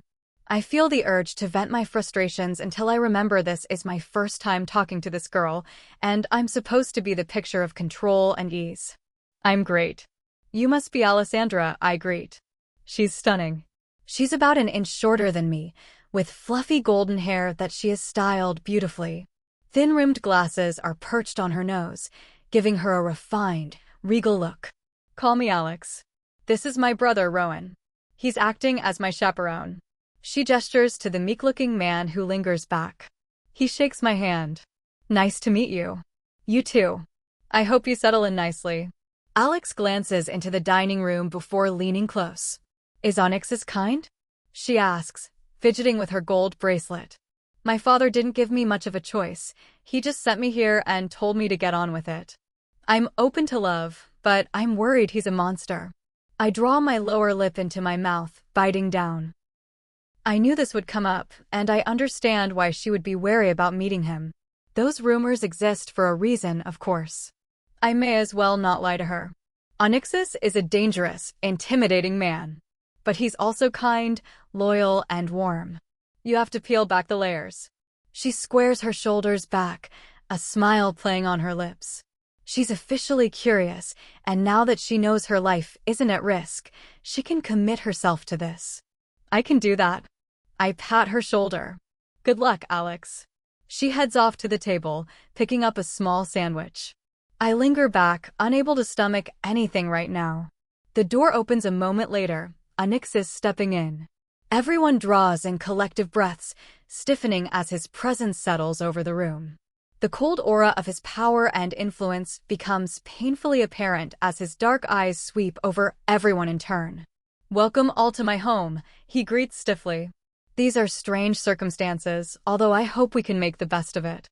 I feel the urge to vent my frustrations until I remember this is my first time talking to this girl, and I'm supposed to be the picture of control and ease. I'm great. You must be Alessandra, I greet. She's stunning. She's about an inch shorter than me, with fluffy golden hair that she has styled beautifully. Thin-rimmed glasses are perched on her nose, giving her a refined, regal look. Call me Alex. This is my brother, Rowan. He's acting as my chaperone. She gestures to the meek-looking man who lingers back. He shakes my hand. Nice to meet you. You too. I hope you settle in nicely. Alex glances into the dining room before leaning close. Is Onyx's kind? She asks, fidgeting with her gold bracelet. My father didn't give me much of a choice. He just sent me here and told me to get on with it. I'm open to love, but I'm worried he's a monster. I draw my lower lip into my mouth, biting down. I knew this would come up, and I understand why she would be wary about meeting him. Those rumors exist for a reason, of course. I may as well not lie to her. Onyxus is a dangerous, intimidating man. But he's also kind, loyal, and warm. You have to peel back the layers. She squares her shoulders back, a smile playing on her lips. She's officially curious, and now that she knows her life isn't at risk, she can commit herself to this. I can do that. I pat her shoulder. Good luck, Alex. She heads off to the table, picking up a small sandwich. I linger back, unable to stomach anything right now. The door opens a moment later, Onyxus stepping in. Everyone draws in collective breaths, stiffening as his presence settles over the room. The cold aura of his power and influence becomes painfully apparent as his dark eyes sweep over everyone in turn. Welcome all to my home, he greets stiffly. These are strange circumstances, although I hope we can make the best of it.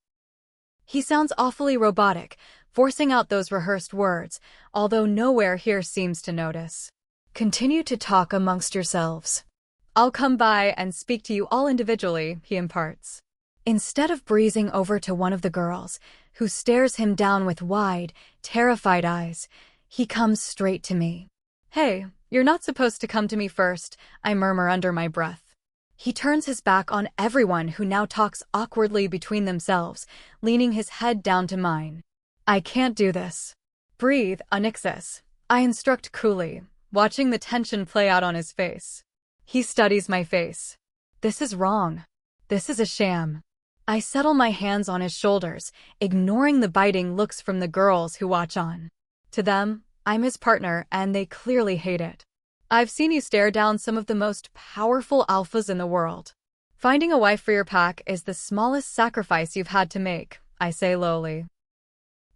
He sounds awfully robotic, forcing out those rehearsed words, although nowhere here seems to notice. Continue to talk amongst yourselves. I'll come by and speak to you all individually, he imparts. Instead of breezing over to one of the girls, who stares him down with wide, terrified eyes, he comes straight to me. Hey, you're not supposed to come to me first, I murmur under my breath. He turns his back on everyone who now talks awkwardly between themselves, leaning his head down to mine. I can't do this. Breathe, Onyxus. I instruct coolly, watching the tension play out on his face. He studies my face. This is wrong. This is a sham. I settle my hands on his shoulders, ignoring the biting looks from the girls who watch on. To them, I'm his partner, and they clearly hate it. I've seen you stare down some of the most powerful alphas in the world. Finding a wife for your pack is the smallest sacrifice you've had to make, I say lowly.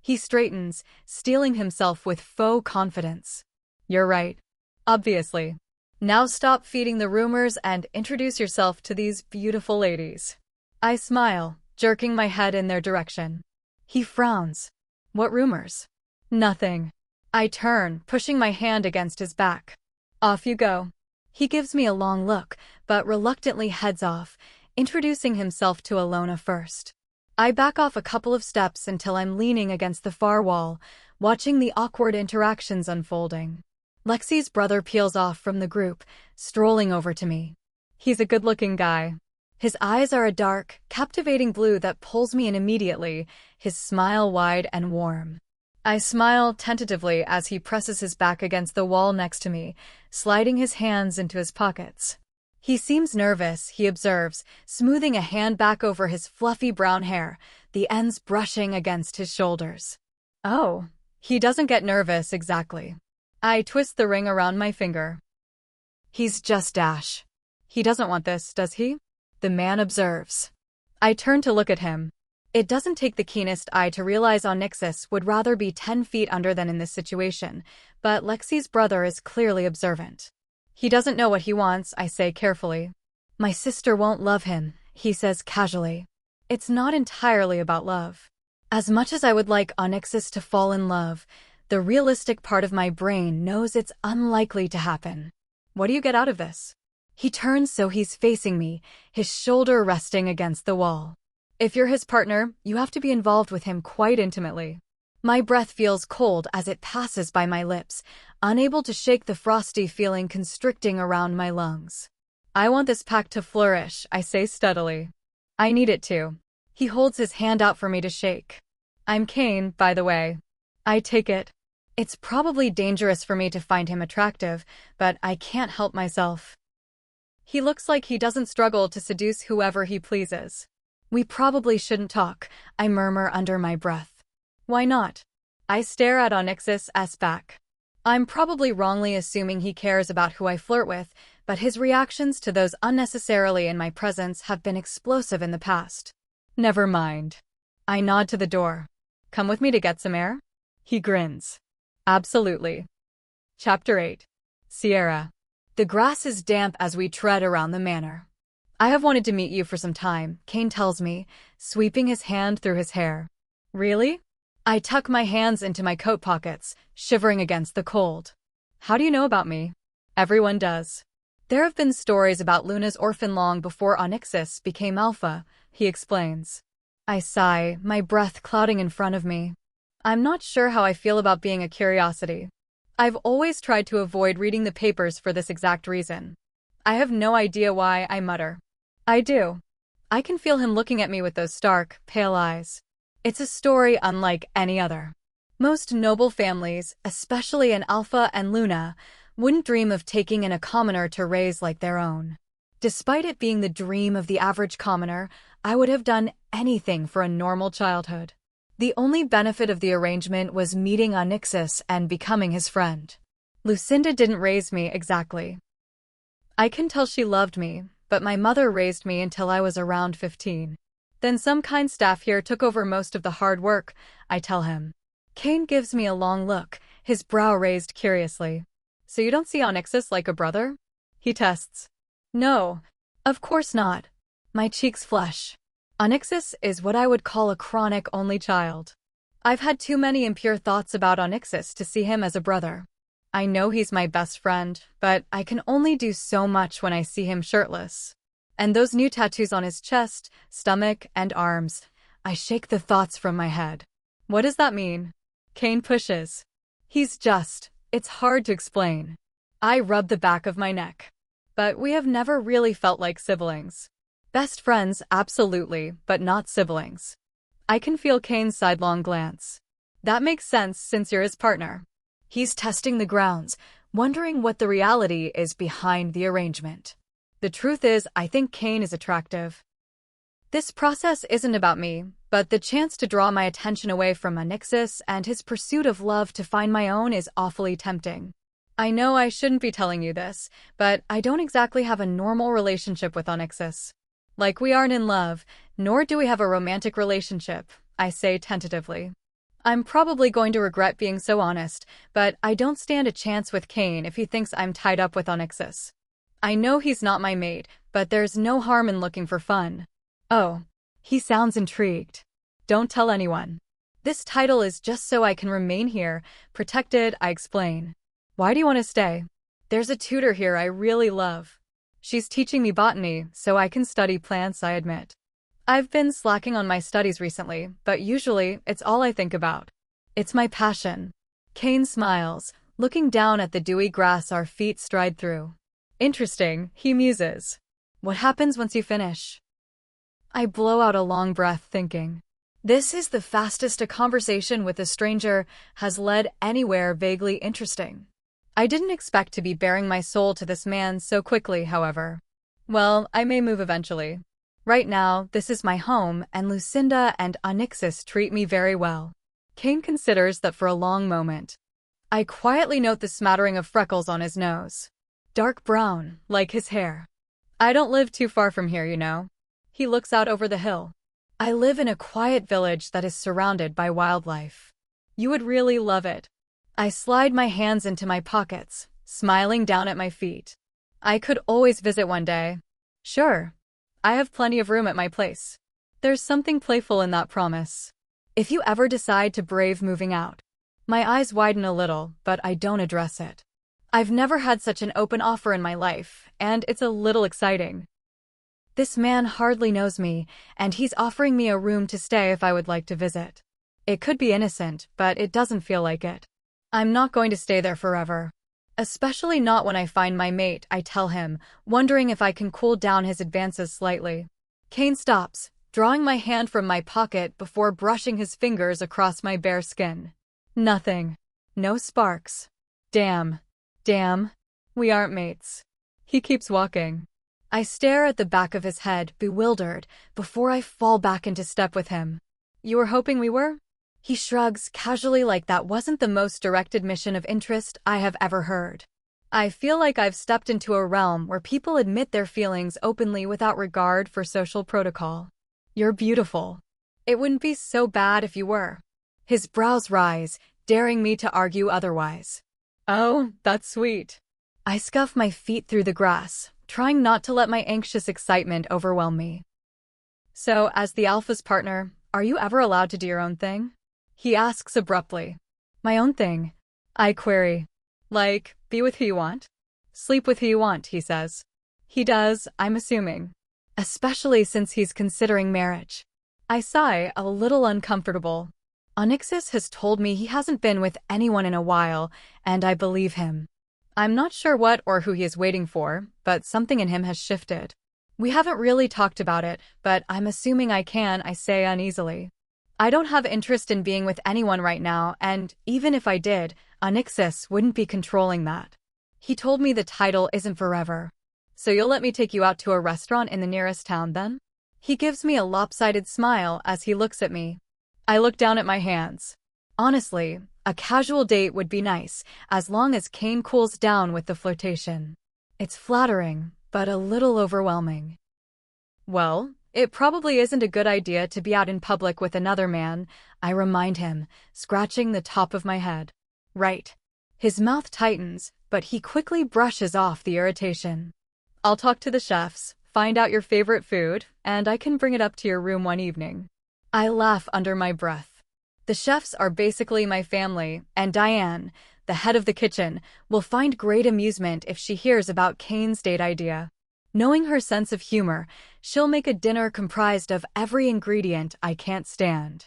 He straightens, steeling himself with faux confidence. You're right. Obviously. Now stop feeding the rumors and introduce yourself to these beautiful ladies. I smile, jerking my head in their direction. He frowns. What rumors? Nothing. I turn, pushing my hand against his back. Off you go. He gives me a long look, but reluctantly heads off, introducing himself to Alona first. I back off a couple of steps until I'm leaning against the far wall, watching the awkward interactions unfolding. Lexi's brother peels off from the group, strolling over to me. He's a good-looking guy. His eyes are a dark, captivating blue that pulls me in immediately, his smile wide and warm. I smile tentatively as he presses his back against the wall next to me, sliding his hands into his pockets. He seems nervous, he observes, smoothing a hand back over his fluffy brown hair, the ends brushing against his shoulders. Oh, he doesn't get nervous exactly. I twist the ring around my finger. He's just Dash. He doesn't want this, does he? The man observes. I turn to look at him. It doesn't take the keenest eye to realize Onyxus would rather be 10 feet under than in this situation, but Lexi's brother is clearly observant. He doesn't know what he wants, I say carefully. My sister won't love him, he says casually. It's not entirely about love. As much as I would like Onyxus to fall in love, the realistic part of my brain knows it's unlikely to happen. What do you get out of this? He turns so he's facing me, his shoulder resting against the wall. If you're his partner, you have to be involved with him quite intimately. My breath feels cold as it passes by my lips, unable to shake the frosty feeling constricting around my lungs. I want this pact to flourish, I say steadily. I need it to. He holds his hand out for me to shake. I'm Kane, by the way. I take it. It's probably dangerous for me to find him attractive, but I can't help myself. He looks like he doesn't struggle to seduce whoever he pleases. We probably shouldn't talk, I murmur under my breath. Why not? I stare at Onyx's back. I'm probably wrongly assuming he cares about who I flirt with, but his reactions to those unnecessarily in my presence have been explosive in the past. Never mind. I nod to the door. Come with me to get some air? He grins. Absolutely. Chapter 8. Sierra. The grass is damp as we tread around the manor. I have wanted to meet you for some time, Kane tells me, sweeping his hand through his hair. Really? I tuck my hands into my coat pockets, shivering against the cold. How do you know about me? Everyone does. There have been stories about Luna's orphan long before Onyx's became Alpha, he explains. I sigh, my breath clouding in front of me. I'm not sure how I feel about being a curiosity. I've always tried to avoid reading the papers for this exact reason. I have no idea why, I mutter. I do. I can feel him looking at me with those stark, pale eyes. It's a story unlike any other. Most noble families, especially in Alpha and Luna, wouldn't dream of taking in a commoner to raise like their own. Despite it being the dream of the average commoner, I would have done anything for a normal childhood. The only benefit of the arrangement was meeting Onyx's and becoming his friend. Lucinda didn't raise me exactly. I can tell she loved me, but my mother raised me until I was around 15. Then some kind staff here took over most of the hard work, I tell him. Kane gives me a long look, his brow raised curiously. So you don't see Onyx's like a brother? He tests. No, of course not. My cheeks flush. Onyx's is what I would call a chronic only child. I've had too many impure thoughts about Onyx's to see him as a brother. I know he's my best friend, but I can only do so much when I see him shirtless. And those new tattoos on his chest, stomach, and arms. I shake the thoughts from my head. What does that mean? Kane pushes. It's hard to explain. I rub the back of my neck. But we have never really felt like siblings. Best friends, absolutely, but not siblings. I can feel Kane's sidelong glance. That makes sense since you're his partner. He's testing the grounds, wondering what the reality is behind the arrangement. The truth is, I think Kane is attractive. This process isn't about me, but the chance to draw my attention away from Onyx's and his pursuit of love to find my own is awfully tempting. I know I shouldn't be telling you this, but I don't exactly have a normal relationship with Onyx's. Like we aren't in love, nor do we have a romantic relationship, I say tentatively. I'm probably going to regret being so honest, but I don't stand a chance with Kane if he thinks I'm tied up with Onyx's. I know he's not my mate, but there's no harm in looking for fun. Oh, he sounds intrigued. Don't tell anyone. This title is just so I can remain here, protected, I explain. Why do you want to stay? There's a tutor here I really love. She's teaching me botany, so I can study plants, I admit. I've been slacking on my studies recently, but usually it's all I think about. It's my passion. Kane smiles, looking down at the dewy grass our feet stride through. Interesting, he muses. What happens once you finish? I blow out a long breath thinking. This is the fastest a conversation with a stranger has led anywhere vaguely interesting. I didn't expect to be bearing my soul to this man so quickly, however. Well, I may move eventually. Right now, this is my home, and Lucinda and Onyx's treat me very well. Kane considers that for a long moment. I quietly note the smattering of freckles on his nose. Dark brown, like his hair. I don't live too far from here, you know. He looks out over the hill. I live in a quiet village that is surrounded by wildlife. You would really love it. I slide my hands into my pockets, smiling down at my feet. I could always visit one day. Sure. I have plenty of room at my place. There's something playful in that promise. If you ever decide to brave moving out. My eyes widen a little, but I don't address it. I've never had such an open offer in my life, and it's a little exciting. This man hardly knows me, and he's offering me a room to stay if I would like to visit. It could be innocent, but it doesn't feel like it. I'm not going to stay there forever. Especially not when I find my mate, I tell him, wondering if I can cool down his advances slightly. Kane stops, drawing my hand from my pocket before brushing his fingers across my bare skin. Nothing. No sparks. Damn. We aren't mates. He keeps walking. I stare at the back of his head, bewildered, before I fall back into step with him. You were hoping we were? He shrugs casually like that wasn't the most direct admission of interest I have ever heard. I feel like I've stepped into a realm where people admit their feelings openly without regard for social protocol. You're beautiful. It wouldn't be so bad if you were. His brows rise, daring me to argue otherwise. Oh, that's sweet. I scuff my feet through the grass, trying not to let my anxious excitement overwhelm me. So, as the alpha's partner, are you ever allowed to do your own thing? He asks abruptly. My own thing? I query. Like, be with who you want? Sleep with who you want, he says. He does, I'm assuming. Especially since he's considering marriage. I sigh, a little uncomfortable. Onyxus has told me he hasn't been with anyone in a while, and I believe him. I'm not sure what or who he is waiting for, but something in him has shifted. We haven't really talked about it, but I'm assuming I say uneasily. I don't have interest in being with anyone right now, and even if I did, Onyxus wouldn't be controlling that. He told me the title isn't forever. So you'll let me take you out to a restaurant in the nearest town then? He gives me a lopsided smile as he looks at me. I look down at my hands. Honestly, a casual date would be nice, as long as Kane cools down with the flirtation. It's flattering, but a little overwhelming. Well, it probably isn't a good idea to be out in public with another man, I remind him, scratching the top of my head. Right. His mouth tightens, but he quickly brushes off the irritation. I'll talk to the chefs, find out your favorite food, and I can bring it up to your room one evening. I laugh under my breath. The chefs are basically my family, and Diane, the head of the kitchen, will find great amusement if she hears about Kane's date idea. Knowing her sense of humor, she'll make a dinner comprised of every ingredient I can't stand.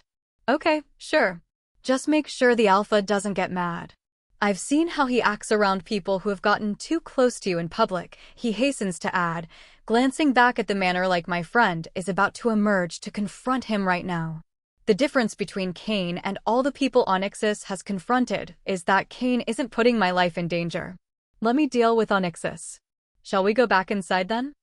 Okay, sure. Just make sure the alpha doesn't get mad. I've seen how he acts around people who have gotten too close to you in public, he hastens to add, glancing back at the manner like my friend is about to emerge to confront him right now. The difference between Kane and all the people Onyxus has confronted is that Kane isn't putting my life in danger. Let me deal with Onyxus. Shall we go back inside then?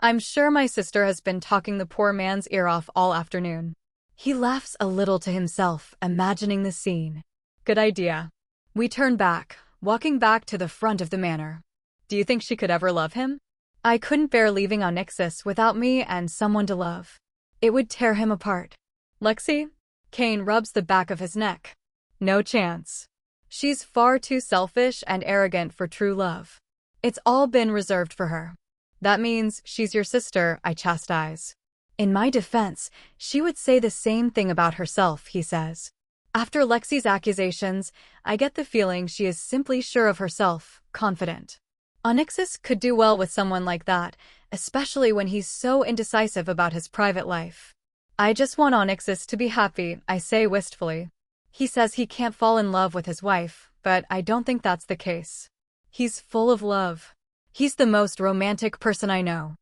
I'm sure my sister has been talking the poor man's ear off all afternoon. He laughs a little to himself, imagining the scene. Good idea. We turn back, walking back to the front of the manor. Do you think she could ever love him? I couldn't bear leaving Onyxus without me and someone to love. It would tear him apart. Lexi? Kane rubs the back of his neck. No chance. She's far too selfish and arrogant for true love. It's all been reserved for her. That means she's your sister, I chastise. In my defense, she would say the same thing about herself, he says. After Lexi's accusations, I get the feeling she is simply sure of herself, confident. Onyxus could do well with someone like that, especially when he's so indecisive about his private life. I just want Onyxus to be happy, I say wistfully. He says he can't fall in love with his wife, but I don't think that's the case. He's full of love. He's the most romantic person I know.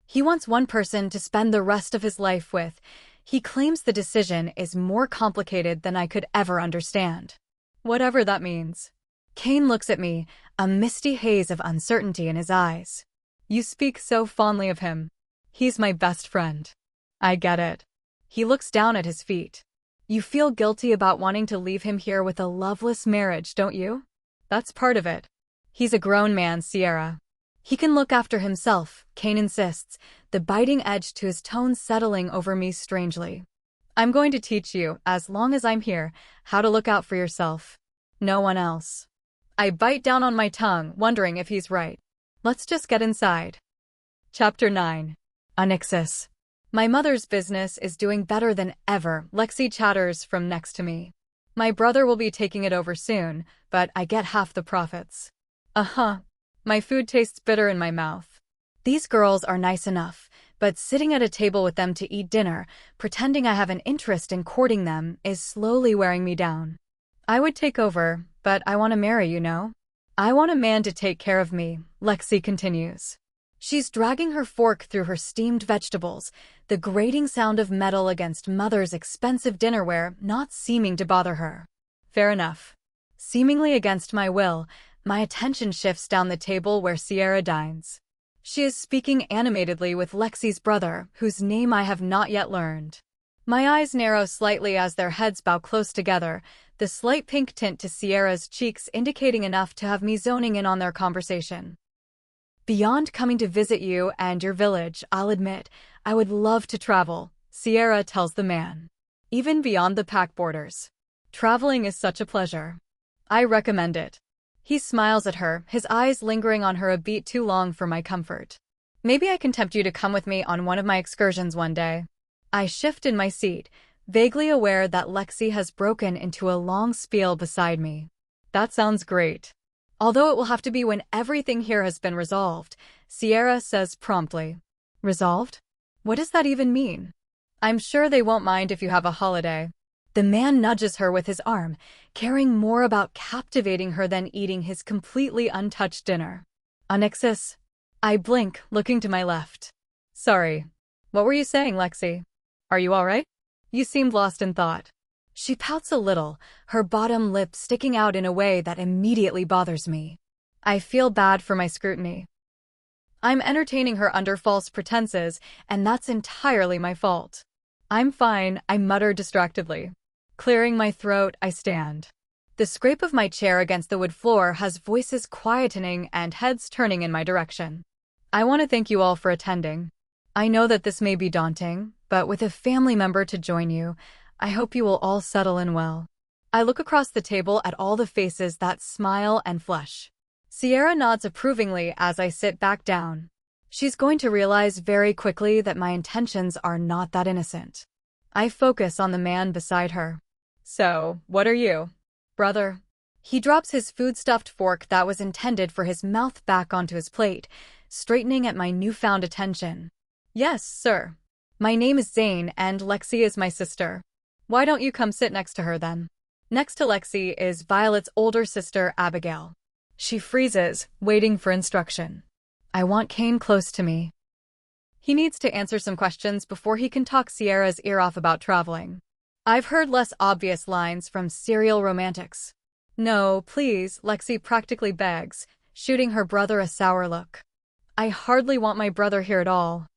He wants one person to spend the rest of his life with. He claims the decision is more complicated than I could ever understand. Whatever that means. Kane looks at me, a misty haze of uncertainty in his eyes. You speak so fondly of him. He's my best friend. I get it. He looks down at his feet. You feel guilty about wanting to leave him here with a loveless marriage, don't you? That's part of it. He's a grown man, Sierra. He can look after himself, Kane insists, the biting edge to his tone settling over me strangely. I'm going to teach you, as long as I'm here, how to look out for yourself. No one else. I bite down on my tongue, wondering if he's right. Let's just get inside. Chapter 9. Onyxus. My mother's business is doing better than ever, Lexi chatters from next to me. My brother will be taking it over soon, but I get half the profits. Uh-huh. My food tastes bitter in my mouth. These girls are nice enough, but sitting at a table with them to eat dinner, pretending I have an interest in courting them, is slowly wearing me down. I would take over, but I want to marry, you know? I want a man to take care of me, Lexi continues. She's dragging her fork through her steamed vegetables, the grating sound of metal against Mother's expensive dinnerware not seeming to bother her. Fair enough. Seemingly against my will, my attention shifts down the table where Sierra dines. She is speaking animatedly with Lexi's brother, whose name I have not yet learned. My eyes narrow slightly as their heads bow close together, the slight pink tint to Sierra's cheeks indicating enough to have me zoning in on their conversation. Beyond coming to visit you and your village, I'll admit, I would love to travel, Sierra tells the man. Even beyond the pack borders. Traveling is such a pleasure. I recommend it. He smiles at her, his eyes lingering on her a beat too long for my comfort. Maybe I can tempt you to come with me on one of my excursions one day. I shift in my seat, vaguely aware that Lexi has broken into a long spiel beside me. That sounds great. Although it will have to be when everything here has been resolved, Sierra says promptly. Resolved? What does that even mean? I'm sure they won't mind if you have a holiday. The man nudges her with his arm, caring more about captivating her than eating his completely untouched dinner. Onyxus? I blink, looking to my left. Sorry. What were you saying, Lexi? Are you all right? You seemed lost in thought. She pouts a little, her bottom lip sticking out in a way that immediately bothers me. I feel bad for my scrutiny. I'm entertaining her under false pretenses, and that's entirely my fault. I'm fine, I mutter distractedly. Clearing my throat, I stand. The scrape of my chair against the wood floor has voices quietening and heads turning in my direction. I want to thank you all for attending. I know that this may be daunting, but with a family member to join you, I hope you will all settle in well. I look across the table at all the faces that smile and flush. Sierra nods approvingly as I sit back down. She's going to realize very quickly that my intentions are not that innocent. I focus on the man beside her. So, what are you? Brother. He drops his food-stuffed fork that was intended for his mouth back onto his plate, straightening at my newfound attention. Yes, sir. My name is Zane, and Lexi is my sister. Why don't you come sit next to her then? Next to Lexi is Violet's older sister, Abigail. She freezes, waiting for instruction. I want Kane close to me. He needs to answer some questions before he can talk Sierra's ear off about traveling. I've heard less obvious lines from serial romantics. No, please, Lexi practically begs, shooting her brother a sour look. I hardly want my brother here at all.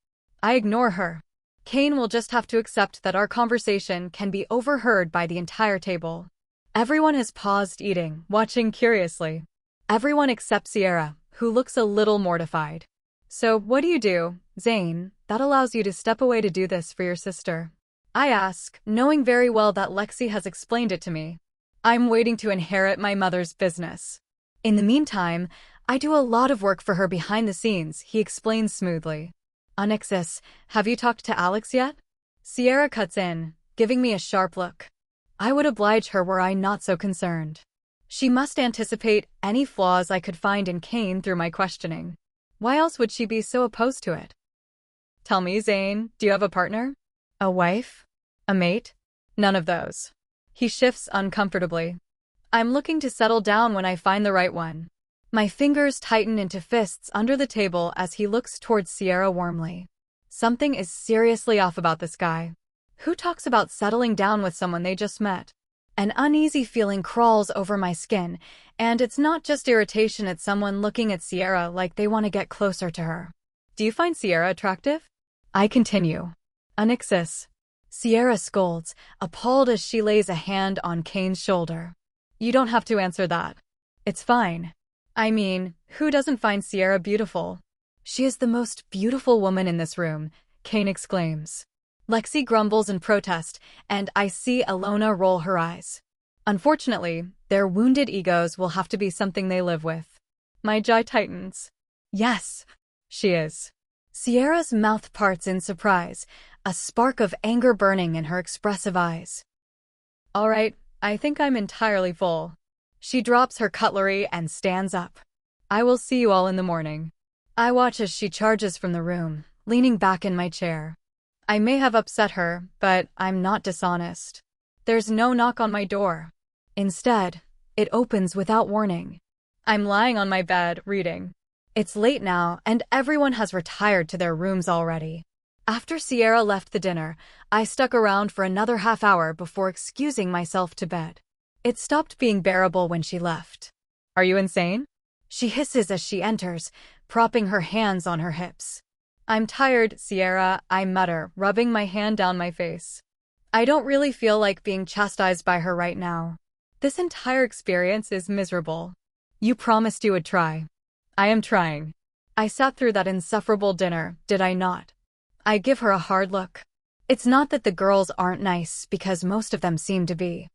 I ignore her. Kane will just have to accept that our conversation can be overheard by the entire table. Everyone has paused eating, watching curiously. Everyone except Sierra, who looks a little mortified. So, what do you do, Zane, that allows you to step away to do this for your sister? I ask, knowing very well that Lexi has explained it to me. I'm waiting to inherit my mother's business. In the meantime, I do a lot of work for her behind the scenes, he explains smoothly. Onyxus, have you talked to Alex yet? Sierra cuts in, giving me a sharp look. I would oblige her were I not so concerned. She must anticipate any flaws I could find in Kane through my questioning. Why else would she be so opposed to it? Tell me, Zane, do you have a partner? A wife? A mate? None of those. He shifts uncomfortably. I'm looking to settle down when I find the right one. My fingers tighten into fists under the table as he looks towards Sierra warmly. Something is seriously off about this guy. Who talks about settling down with someone they just met? An uneasy feeling crawls over my skin, and it's not just irritation at someone looking at Sierra like they want to get closer to her. Do you find Sierra attractive? I continue. Onyxus. Sierra scolds, appalled as she lays a hand on Kane's shoulder. You don't have to answer that. It's fine. I mean, who doesn't find Sierra beautiful? She is the most beautiful woman in this room, Kane exclaims. Lexi grumbles in protest, and I see Alona roll her eyes. Unfortunately, their wounded egos will have to be something they live with. My jaw tightens. Yes, she is. Sierra's mouth parts in surprise, a spark of anger burning in her expressive eyes. All right, I think I'm entirely full. She drops her cutlery and stands up. I will see you all in the morning. I watch as she charges from the room, leaning back in my chair. I may have upset her, but I'm not dishonest. There's no knock on my door. Instead, it opens without warning. I'm lying on my bed, reading. It's late now, and everyone has retired to their rooms already. After Sierra left the dinner, I stuck around for another half hour before excusing myself to bed. It stopped being bearable when she left. Are you insane? She hisses as she enters, propping her hands on her hips. I'm tired, Sierra, I mutter, rubbing my hand down my face. I don't really feel like being chastised by her right now. This entire experience is miserable. You promised you would try. I am trying. I sat through that insufferable dinner, did I not? I give her a hard look. It's not that the girls aren't nice, because most of them seem to be.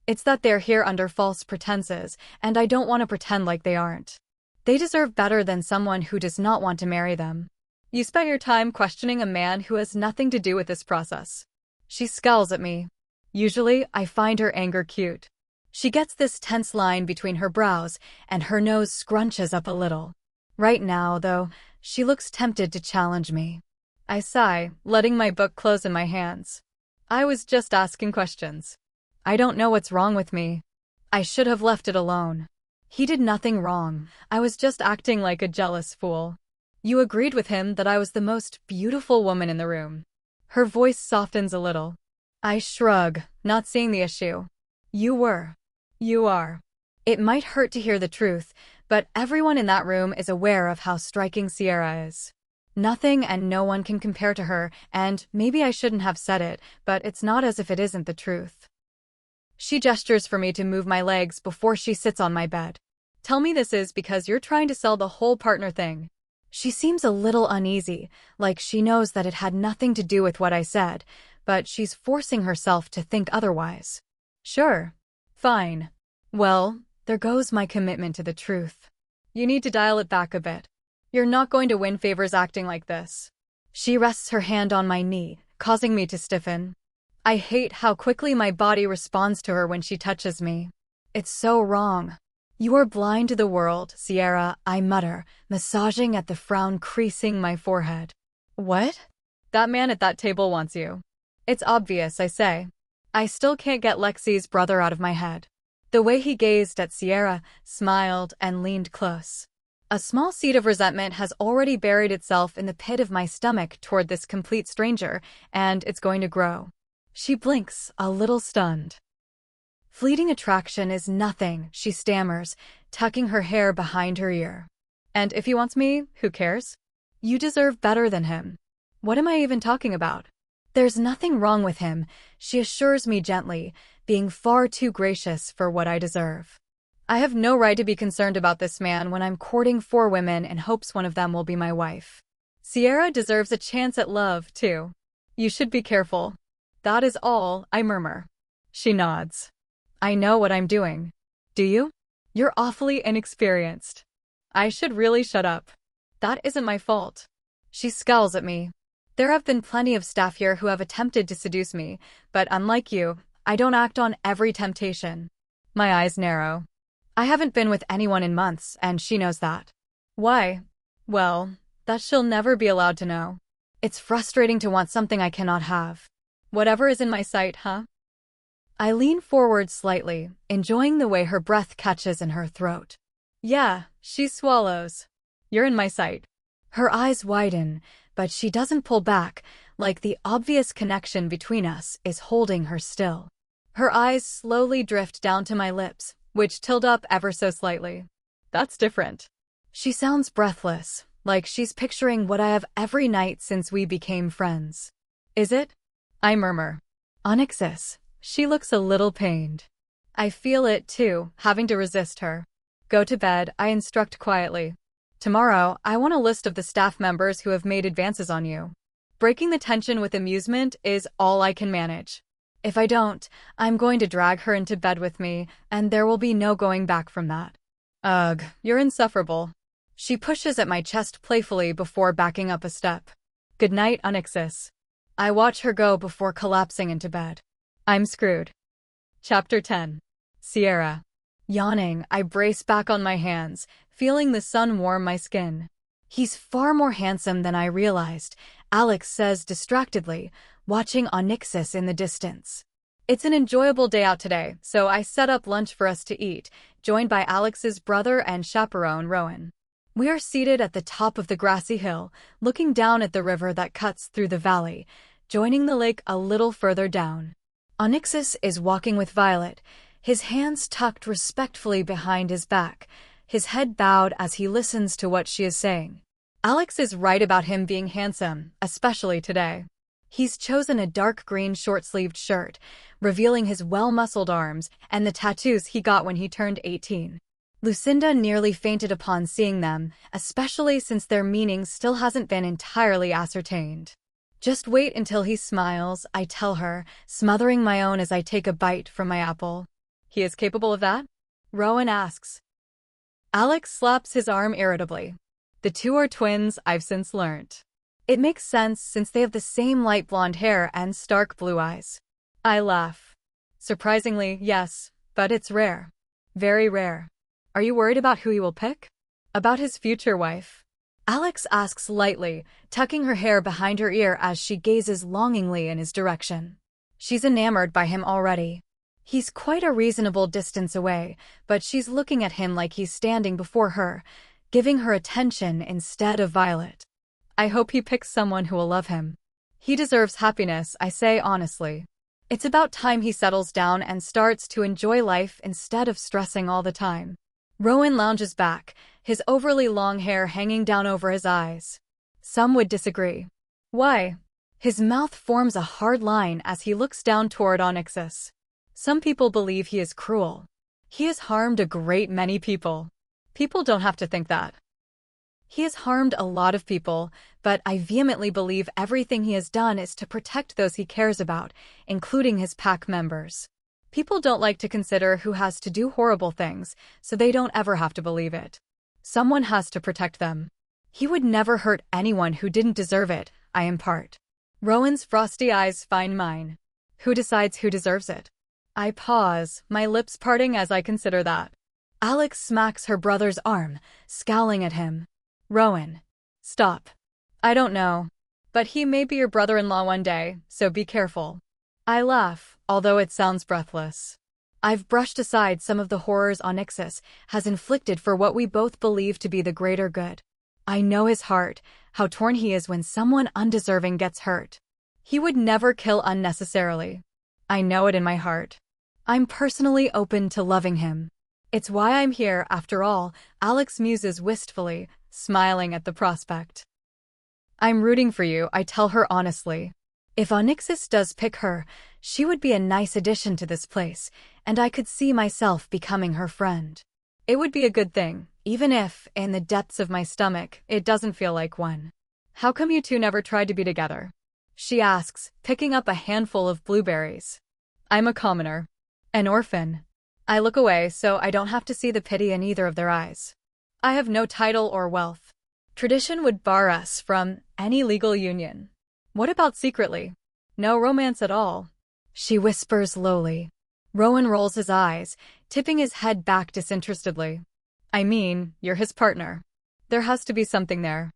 It's that they're here under false pretenses, and I don't want to pretend like they aren't. They deserve better than someone who does not want to marry them. You spent your time questioning a man who has nothing to do with this process. She scowls at me. Usually, I find her anger cute. She gets this tense line between her brows, and her nose scrunches up a little. Right now, though, she looks tempted to challenge me. I sigh, letting my book close in my hands. I was just asking questions. I don't know what's wrong with me. I should have left it alone. He did nothing wrong. I was just acting like a jealous fool. You agreed with him that I was the most beautiful woman in the room. Her voice softens a little. I shrug, not seeing the issue. You were. You are. It might hurt to hear the truth, but everyone in that room is aware of how striking Sierra is. Nothing and no one can compare to her, and maybe I shouldn't have said it, but it's not as if it isn't the truth. She gestures for me to move my legs before she sits on my bed. Tell me this is because you're trying to sell the whole partner thing. She seems a little uneasy, like she knows that it had nothing to do with what I said, but she's forcing herself to think otherwise. Sure. Fine. Well, there goes my commitment to the truth. You need to dial it back a bit. You're not going to win favors acting like this. She rests her hand on my knee, causing me to stiffen. I hate how quickly my body responds to her when she touches me. It's so wrong. You are blind to the world, Sierra, I mutter, massaging at the frown creasing my forehead. What? That man at that table wants you. It's obvious, I say. I still can't get Lexi's brother out of my head. The way he gazed at Sierra, smiled, and leaned close. A small seed of resentment has already buried itself in the pit of my stomach toward this complete stranger, and it's going to grow. She blinks, a little stunned. Fleeting attraction is nothing, she stammers, tucking her hair behind her ear. And if he wants me, who cares? You deserve better than him. What am I even talking about? There's nothing wrong with him, she assures me gently, being far too gracious for what I deserve. I have no right to be concerned about this man when I'm courting 4 women in hopes one of them will be my wife. Sierra deserves a chance at love, too. You should be careful. That is all, I murmur. She nods. I know what I'm doing. Do you? You're awfully inexperienced. I should really shut up. That isn't my fault. She scowls at me. There have been plenty of staff here who have attempted to seduce me, but unlike you, I don't act on every temptation. My eyes narrow. I haven't been with anyone in months, and she knows that. Why? Well, that she'll never be allowed to know. It's frustrating to want something I cannot have. Whatever is in my sight, huh? I lean forward slightly, enjoying the way her breath catches in her throat. Yeah, she swallows. You're in my sight. Her eyes widen, but she doesn't pull back, like the obvious connection between us is holding her still. Her eyes slowly drift down to my lips, which tilt up ever so slightly. That's different. She sounds breathless, like she's picturing what I have every night since we became friends. Is it? I murmur. Onyxus. She looks a little pained. I feel it too, having to resist her. Go to bed, I instruct quietly. Tomorrow, I want a list of the staff members who have made advances on you. Breaking the tension with amusement is all I can manage. If I don't, I'm going to drag her into bed with me, and there will be no going back from that. Ugh, you're insufferable. She pushes at my chest playfully before backing up a step. Good night, Onyxus. I watch her go before collapsing into bed. I'm screwed. Chapter 10. Sierra. Yawning, I brace back on my hands, feeling the sun warm my skin. He's far more handsome than I realized, Alex says distractedly, watching Onyxus in the distance. It's an enjoyable day out today, so I set up lunch for us to eat, joined by Alex's brother and chaperone Rowan. We are seated at the top of the grassy hill, looking down at the river that cuts through the valley, joining the lake a little further down. Onyxus is walking with Violet, his hands tucked respectfully behind his back, his head bowed as he listens to what she is saying. Alex is right about him being handsome, especially today. He's chosen a dark green short-sleeved shirt, revealing his well-muscled arms and the tattoos he got when he turned 18. Lucinda nearly fainted upon seeing them, especially since their meaning still hasn't been entirely ascertained. Just wait until he smiles, I tell her, smothering my own as I take a bite from my apple. He is capable of that? Rowan asks. Alex slaps his arm irritably. The two are twins, I've since learnt. It makes sense since they have the same light blonde hair and stark blue eyes. I laugh. Surprisingly, yes, but it's rare. Very rare. Are you worried about who he will pick? About his future wife? Alex asks lightly, tucking her hair behind her ear as she gazes longingly in his direction. She's enamored by him already. He's quite a reasonable distance away, but she's looking at him like he's standing before her, giving her attention instead of Violet. I hope he picks someone who will love him. He deserves happiness, I say honestly. It's about time he settles down and starts to enjoy life instead of stressing all the time. Rowan lounges back, his overly long hair hanging down over his eyes. Some would disagree. Why? His mouth forms a hard line as he looks down toward Onyxus. Some people believe he is cruel. He has harmed a great many people. People don't have to think that. He has harmed a lot of people, but I vehemently believe everything he has done is to protect those he cares about, including his pack members. People don't like to consider who has to do horrible things, so they don't ever have to believe it. Someone has to protect them. He would never hurt anyone who didn't deserve it, I impart. Rowan's frosty eyes find mine. Who decides who deserves it? I pause, my lips parting as I consider that. Alex smacks her brother's arm, scowling at him. Rowan. Stop. I don't know. But he may be your brother-in-law one day, so be careful. I laugh, although it sounds breathless. I've brushed aside some of the horrors Onyxus has inflicted for what we both believe to be the greater good. I know his heart, how torn he is when someone undeserving gets hurt. He would never kill unnecessarily. I know it in my heart. I'm personally open to loving him. It's why I'm here, after all, Alex muses wistfully, smiling at the prospect. I'm rooting for you, I tell her honestly. If Onyxus does pick her, she would be a nice addition to this place, and I could see myself becoming her friend. It would be a good thing, even if, in the depths of my stomach, it doesn't feel like one. How come you two never tried to be together? She asks, picking up a handful of blueberries. I'm a commoner. An orphan. I look away so I don't have to see the pity in either of their eyes. I have no title or wealth. Tradition would bar us from any legal union. What about secretly? No romance at all. She whispers lowly. Rowan rolls his eyes, tipping his head back disinterestedly. I mean, you're his partner. There has to be something there.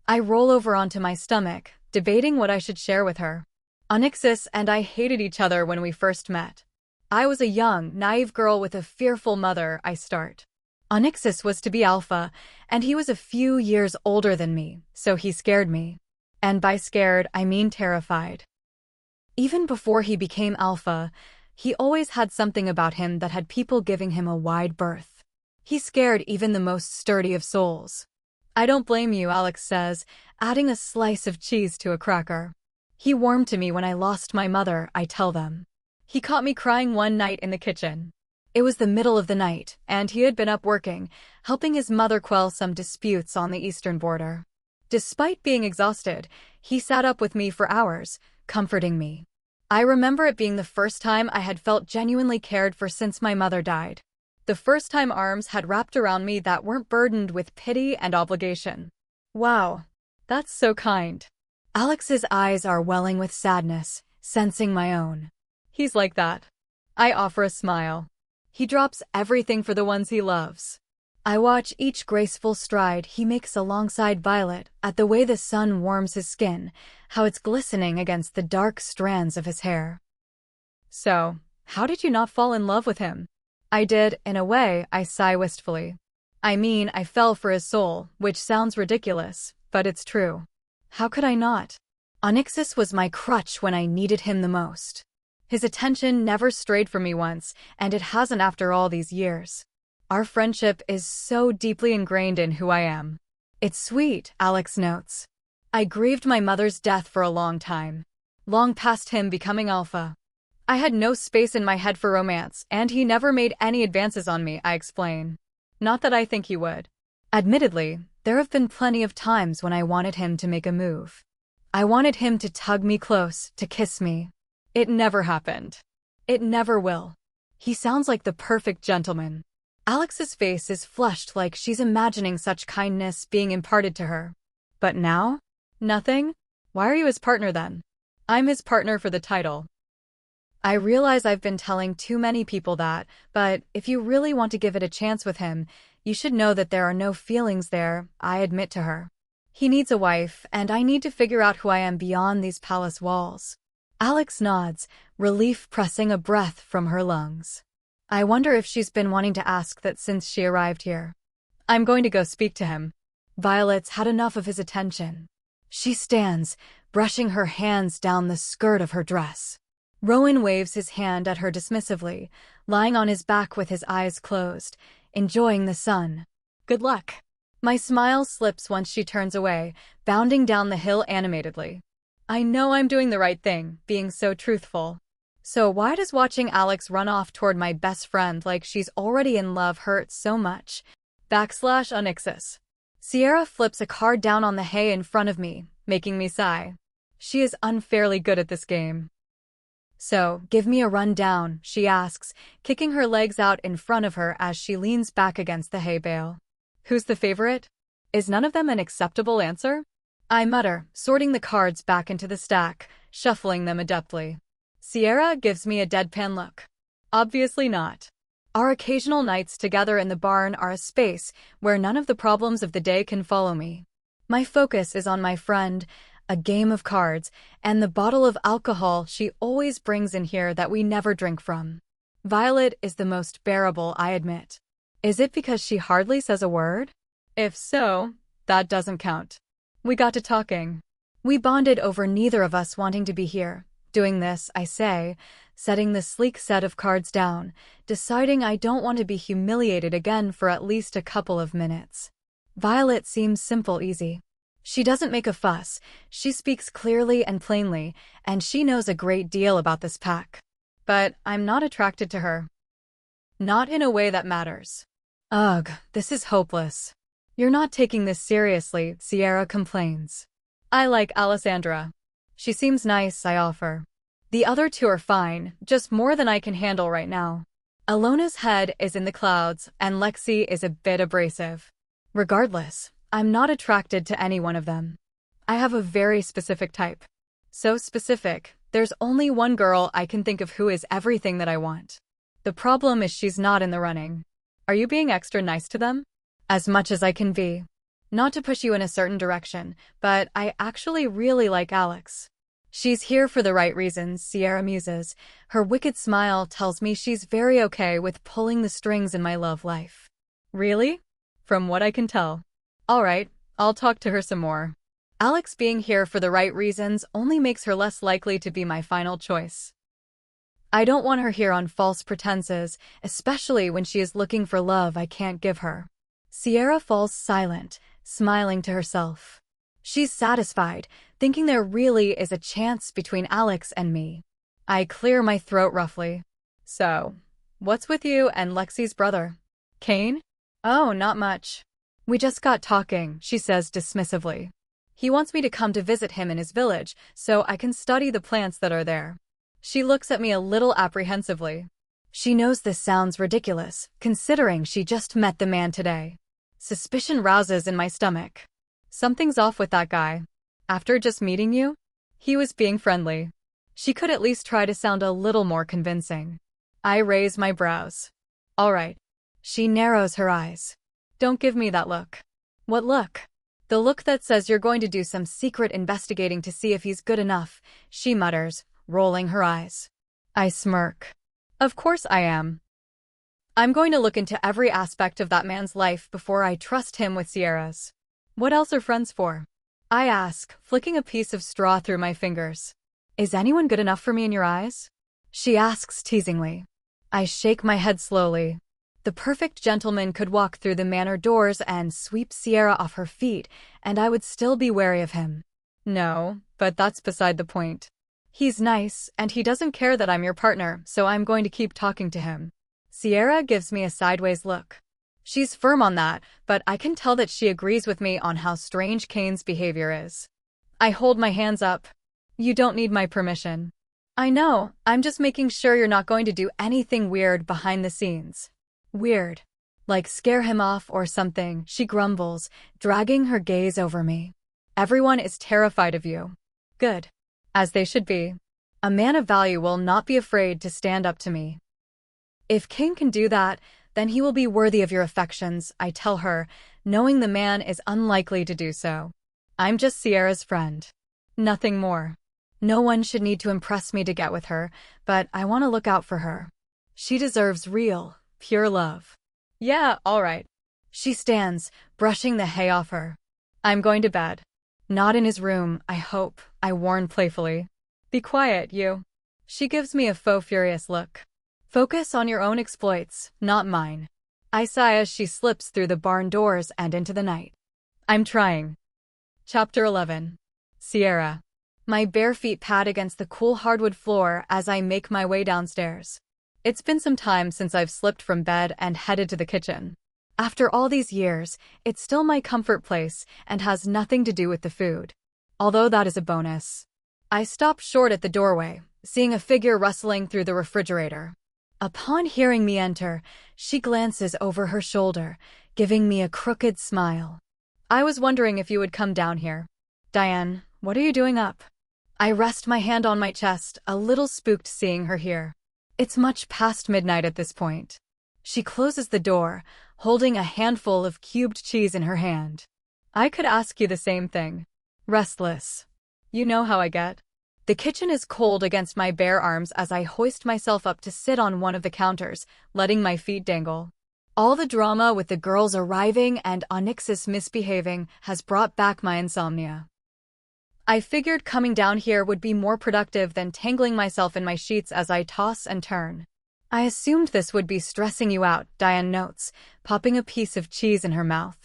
I roll over onto my stomach, debating what I should share with her. Onyxus and I hated each other when we first met. I was a young, naive girl with a fearful mother, I start. Onyxus was to be alpha, and he was a few years older than me, so he scared me. And by scared, I mean terrified. Even before he became alpha, he always had something about him that had people giving him a wide berth. He scared even the most sturdy of souls. I don't blame you, Alex says, adding a slice of cheese to a cracker. He warmed to me when I lost my mother, I tell them. He caught me crying one night in the kitchen. It was the middle of the night, and he had been up working, helping his mother quell some disputes on the eastern border. Despite being exhausted, he sat up with me for hours, comforting me. I remember it being the first time I had felt genuinely cared for since my mother died. The first time arms had wrapped around me that weren't burdened with pity and obligation. Wow, that's so kind. Alex's eyes are welling with sadness, sensing my own. He's like that. I offer a smile. He drops everything for the ones he loves. I watch each graceful stride he makes alongside Violet, at the way the sun warms his skin, how it's glistening against the dark strands of his hair. So, how did you not fall in love with him? I did, in a way, I sigh wistfully. I mean, I fell for his soul, which sounds ridiculous, but it's true. How could I not? Onyxus was my crutch when I needed him the most. His attention never strayed from me once, and it hasn't after all these years. Our friendship is so deeply ingrained in who I am. It's sweet, Alex notes. I grieved my mother's death for a long time. Long past him becoming alpha. I had no space in my head for romance, and he never made any advances on me, I explain. Not that I think he would. Admittedly, there have been plenty of times when I wanted him to make a move. I wanted him to tug me close, to kiss me. It never happened. It never will. He sounds like the perfect gentleman. Alex's face is flushed like she's imagining such kindness being imparted to her. But now? Nothing? Why are you his partner then? I'm his partner for the title. I realize I've been telling too many people that, but if you really want to give it a chance with him, you should know that there are no feelings there, I admit to her. He needs a wife, and I need to figure out who I am beyond these palace walls. Alex nods, relief pressing a breath from her lungs. I wonder if she's been wanting to ask that since she arrived here. I'm going to go speak to him. Violet's had enough of his attention. She stands, brushing her hands down the skirt of her dress. Rowan waves his hand at her dismissively, lying on his back with his eyes closed, enjoying the sun. Good luck. My smile slips once she turns away, bounding down the hill animatedly. I know I'm doing the right thing, being so truthful. So why does watching Alex run off toward my best friend like she's already in love hurt so much? /Onyxus. Sierra flips a card down on the hay in front of me, making me sigh. She is unfairly good at this game. So, give me a rundown, she asks, kicking her legs out in front of her as she leans back against the hay bale. Who's the favorite? Is none of them an acceptable answer? I mutter, sorting the cards back into the stack, shuffling them adeptly. Sierra gives me a deadpan look. Obviously not. Our occasional nights together in the barn are a space where none of the problems of the day can follow me. My focus is on my friend, a game of cards, and the bottle of alcohol she always brings in here that we never drink from. Violet is the most bearable, I admit. Is it because she hardly says a word? If so, that doesn't count. We got to talking. We bonded over neither of us wanting to be here. Doing this, I say, setting the sleek set of cards down, deciding I don't want to be humiliated again for at least a couple of minutes. Violet seems simple easy. She doesn't make a fuss, she speaks clearly and plainly, and she knows a great deal about this pack. But I'm not attracted to her. Not in a way that matters. Ugh, this is hopeless. You're not taking this seriously, Sierra complains. I like Alessandra. She seems nice, I offer. The other two are fine, just more than I can handle right now. Alona's head is in the clouds, and Lexi is a bit abrasive. Regardless, I'm not attracted to any one of them. I have a very specific type. So specific, there's only one girl I can think of who is everything that I want. The problem is she's not in the running. Are you being extra nice to them? As much as I can be. Not to push you in a certain direction, but I actually really like Alex. She's here for the right reasons, Sierra muses. Her wicked smile tells me she's very okay with pulling the strings in my love life. Really? From what I can tell. All right, I'll talk to her some more. Alex being here for the right reasons only makes her less likely to be my final choice. I don't want her here on false pretenses, especially when she is looking for love I can't give her. Sierra falls silent, smiling to herself. She's satisfied, thinking there really is a chance between Alex and me. I clear my throat roughly. So, what's with you and Lexi's brother? Kane? Oh, not much. We just got talking, she says dismissively. He wants me to come to visit him in his village, so I can study the plants that are there. She looks at me a little apprehensively. She knows this sounds ridiculous, considering she just met the man today. Suspicion rouses in my stomach. Something's off with that guy. After just meeting you? He was being friendly. She could at least try to sound a little more convincing. I raise my brows. All right. She narrows her eyes. Don't give me that look. What look? The look that says you're going to do some secret investigating to see if he's good enough, she mutters, rolling her eyes. I smirk. Of course I am. I'm going to look into every aspect of that man's life before I trust him with Sierra's. What else are friends for? I ask, flicking a piece of straw through my fingers. Is anyone good enough for me in your eyes? She asks teasingly. I shake my head slowly. The perfect gentleman could walk through the manor doors and sweep Sierra off her feet, and I would still be wary of him. No, but that's beside the point. He's nice, and he doesn't care that I'm your partner, so I'm going to keep talking to him. Sierra gives me a sideways look. She's firm on that, but I can tell that she agrees with me on how strange Kane's behavior is. I hold my hands up. You don't need my permission. I know, I'm just making sure you're not going to do anything weird behind the scenes. Weird. Like scare him off or something, she grumbles, dragging her gaze over me. Everyone is terrified of you. Good. As they should be. A man of value will not be afraid to stand up to me. If Kane can do that, then he will be worthy of your affections, I tell her, knowing the man is unlikely to do so. I'm just Sierra's friend. Nothing more. No one should need to impress me to get with her, but I want to look out for her. She deserves real, pure love. Yeah, all right. She stands, brushing the hay off her. I'm going to bed. Not in his room, I hope, I warn playfully. Be quiet, you. She gives me a faux furious look. Focus on your own exploits, not mine. I sigh as she slips through the barn doors and into the night. I'm trying. Chapter 11. Sierra. My bare feet pad against the cool hardwood floor as I make my way downstairs. It's been some time since I've slipped from bed and headed to the kitchen. After all these years, it's still my comfort place and has nothing to do with the food. Although that is a bonus. I stop short at the doorway, seeing a figure rustling through the refrigerator. Upon hearing me enter, she glances over her shoulder, giving me a crooked smile. I was wondering if you would come down here. Diane, what are you doing up? I rest my hand on my chest, a little spooked seeing her here. It's much past midnight at this point. She closes the door, holding a handful of cubed cheese in her hand. I could ask you the same thing. Restless. You know how I get. The kitchen is cold against my bare arms as I hoist myself up to sit on one of the counters, letting my feet dangle. All the drama with the girls arriving and Onyxus misbehaving has brought back my insomnia. I figured coming down here would be more productive than tangling myself in my sheets as I toss and turn. I assumed this would be stressing you out, Diane notes, popping a piece of cheese in her mouth.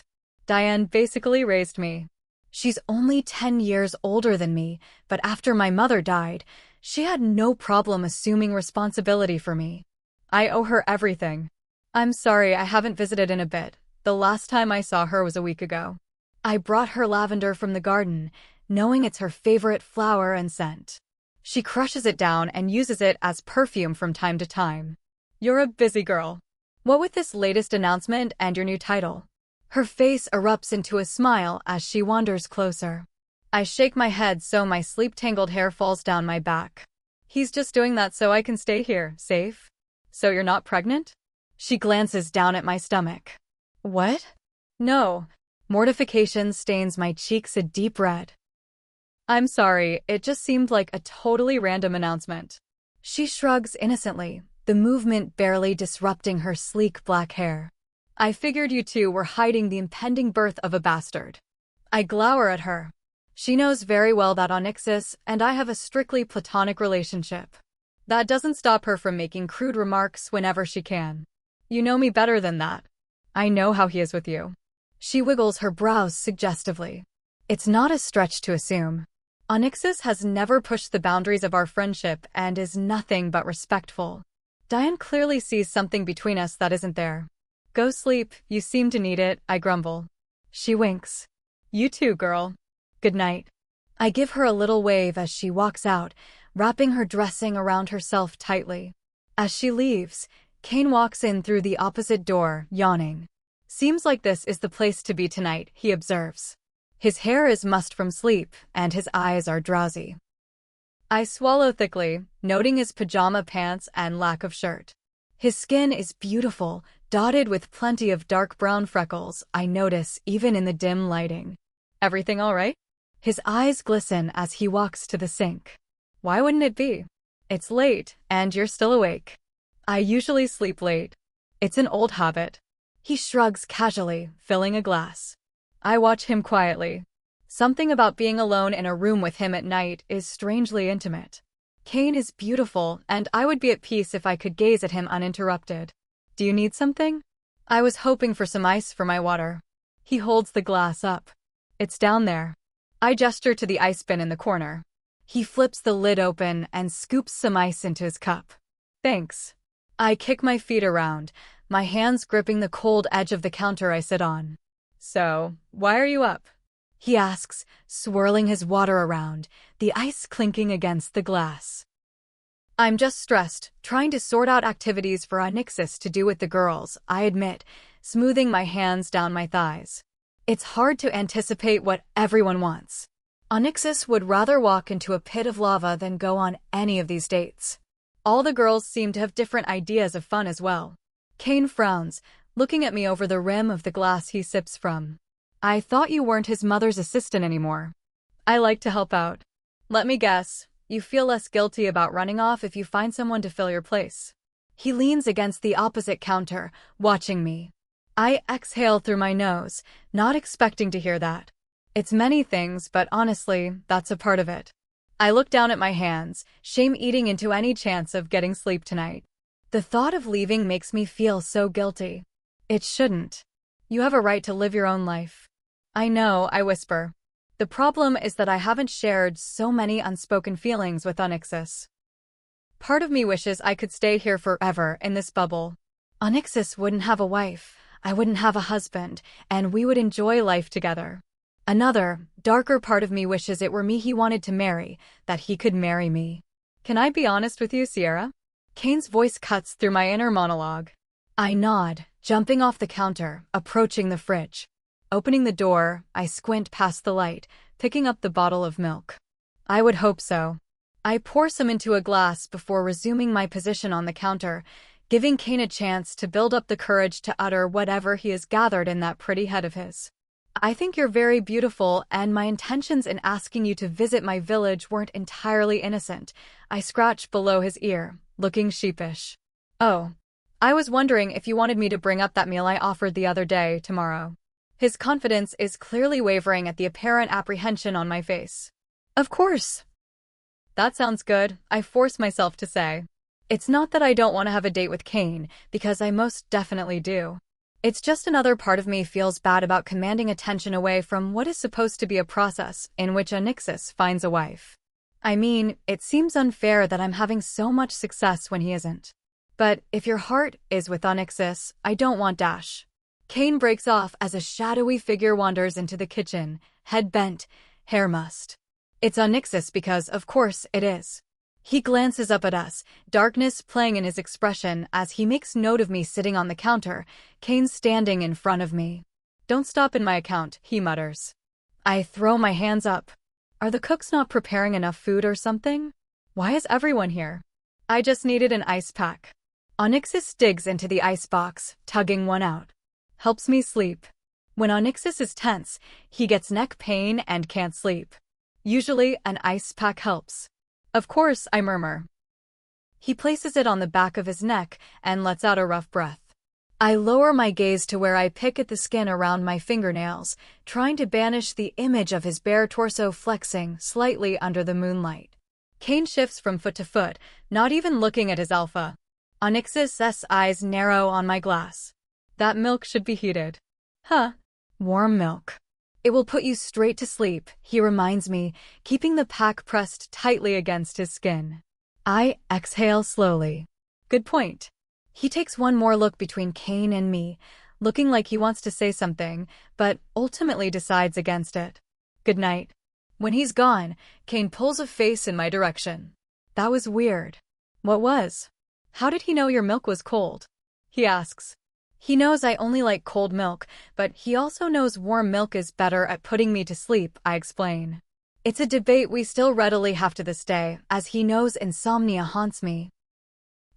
Diane basically raised me. She's only 10 years older than me, but after my mother died, she had no problem assuming responsibility for me. I owe her everything. I'm sorry I haven't visited in a bit. The last time I saw her was a week ago. I brought her lavender from the garden, knowing it's her favorite flower and scent. She crushes it down and uses it as perfume from time to time. You're a busy girl. What with this latest announcement and your new title? Her face erupts into a smile as she wanders closer. I shake my head so my sleep-tangled hair falls down my back. He's just doing that so I can stay here, safe? So you're not pregnant? She glances down at my stomach. What? No. Mortification stains my cheeks a deep red. I'm sorry, it just seemed like a totally random announcement. She shrugs innocently, the movement barely disrupting her sleek black hair. I figured you two were hiding the impending birth of a bastard. I glower at her. She knows very well that Onyxus and I have a strictly platonic relationship. That doesn't stop her from making crude remarks whenever she can. You know me better than that. I know how he is with you. She wiggles her brows suggestively. It's not a stretch to assume. Onyxus has never pushed the boundaries of our friendship and is nothing but respectful. Diane clearly sees something between us that isn't there. Go sleep, you seem to need it, I grumble. She winks. You too, girl. Good night. I give her a little wave as she walks out, wrapping her dressing around herself tightly. As she leaves, Kane walks in through the opposite door, yawning. Seems like this is the place to be tonight, he observes. His hair is mussed from sleep, and his eyes are drowsy. I swallow thickly, noting his pajama pants and lack of shirt. His skin is beautiful, dotted with plenty of dark brown freckles I notice even in the dim lighting. Everything all right? His eyes glisten as he walks to the sink. Why wouldn't it be? It's late, and you're still awake. I usually sleep late. It's an old habit. He shrugs casually, filling a glass. I watch him quietly. Something about being alone in a room with him at night is strangely intimate. Kane is beautiful, and I would be at peace if I could gaze at him uninterrupted. Do you need something? I was hoping for some ice for my water. He holds the glass up. It's down there. I gesture to the ice bin in the corner. He flips the lid open and scoops some ice into his cup. Thanks. I kick my feet around, my hands gripping the cold edge of the counter I sit on. So, why are you up? He asks, swirling his water around, the ice clinking against the glass. I'm just stressed, trying to sort out activities for Onyxus to do with the girls, I admit, smoothing my hands down my thighs. It's hard to anticipate what everyone wants. Onyxus would rather walk into a pit of lava than go on any of these dates. All the girls seem to have different ideas of fun as well. Kane frowns, looking at me over the rim of the glass he sips from. I thought you weren't his mother's assistant anymore. I like to help out. Let me guess, you feel less guilty about running off if you find someone to fill your place. He leans against the opposite counter, watching me. I exhale through my nose, not expecting to hear that. It's many things, but honestly, that's a part of it. I look down at my hands, shame eating into any chance of getting sleep tonight. The thought of leaving makes me feel so guilty. It shouldn't. You have a right to live your own life. I know, I whisper. The problem is that I haven't shared so many unspoken feelings with Onyxus. Part of me wishes I could stay here forever in this bubble. Onyxus wouldn't have a wife, I wouldn't have a husband, and we would enjoy life together. Another, darker part of me wishes it were me he wanted to marry, that he could marry me. Can I be honest with you, Sierra? Kane's voice cuts through my inner monologue. I nod, jumping off the counter, approaching the fridge. Opening the door, I squint past the light, picking up the bottle of milk. I would hope so. I pour some into a glass before resuming my position on the counter, giving Kane a chance to build up the courage to utter whatever he has gathered in that pretty head of his. I think you're very beautiful, and my intentions in asking you to visit my village weren't entirely innocent. I scratch below his ear, looking sheepish. Oh, I was wondering if you wanted me to bring up that meal I offered the other day, tomorrow. His confidence is clearly wavering at the apparent apprehension on my face. Of course. That sounds good, I force myself to say. It's not that I don't want to have a date with Kane, because I most definitely do. It's just another part of me feels bad about commanding attention away from what is supposed to be a process in which Onyxus finds a wife. I mean, it seems unfair that I'm having so much success when he isn't. But if your heart is with Onyxus, I don't want Dash. Kane breaks off as a shadowy figure wanders into the kitchen, head bent, hair mussed. It's Onyxus because, of course, it is. He glances up at us, darkness playing in his expression as he makes note of me sitting on the counter, Kane standing in front of me. Don't stop in my account, he mutters. I throw my hands up. Are the cooks not preparing enough food or something? Why is everyone here? I just needed an ice pack. Onyxus digs into the icebox, tugging one out. Helps me sleep. When Onyxus is tense, he gets neck pain and can't sleep. Usually, an ice pack helps. Of course, I murmur. He places it on the back of his neck and lets out a rough breath. I lower my gaze to where I pick at the skin around my fingernails, trying to banish the image of his bare torso flexing slightly under the moonlight. Kane shifts from foot to foot, not even looking at his alpha. Onyxus' eyes narrow on my glass. That milk should be heated. Huh. Warm milk. It will put you straight to sleep, he reminds me, keeping the pack pressed tightly against his skin. I exhale slowly. Good point. He takes one more look between Kane and me, looking like he wants to say something, but ultimately decides against it. Good night. When he's gone, Kane pulls a face in my direction. That was weird. What was? How did he know your milk was cold? He asks. He knows I only like cold milk, but he also knows warm milk is better at putting me to sleep, I explain. It's a debate we still readily have to this day, as he knows insomnia haunts me.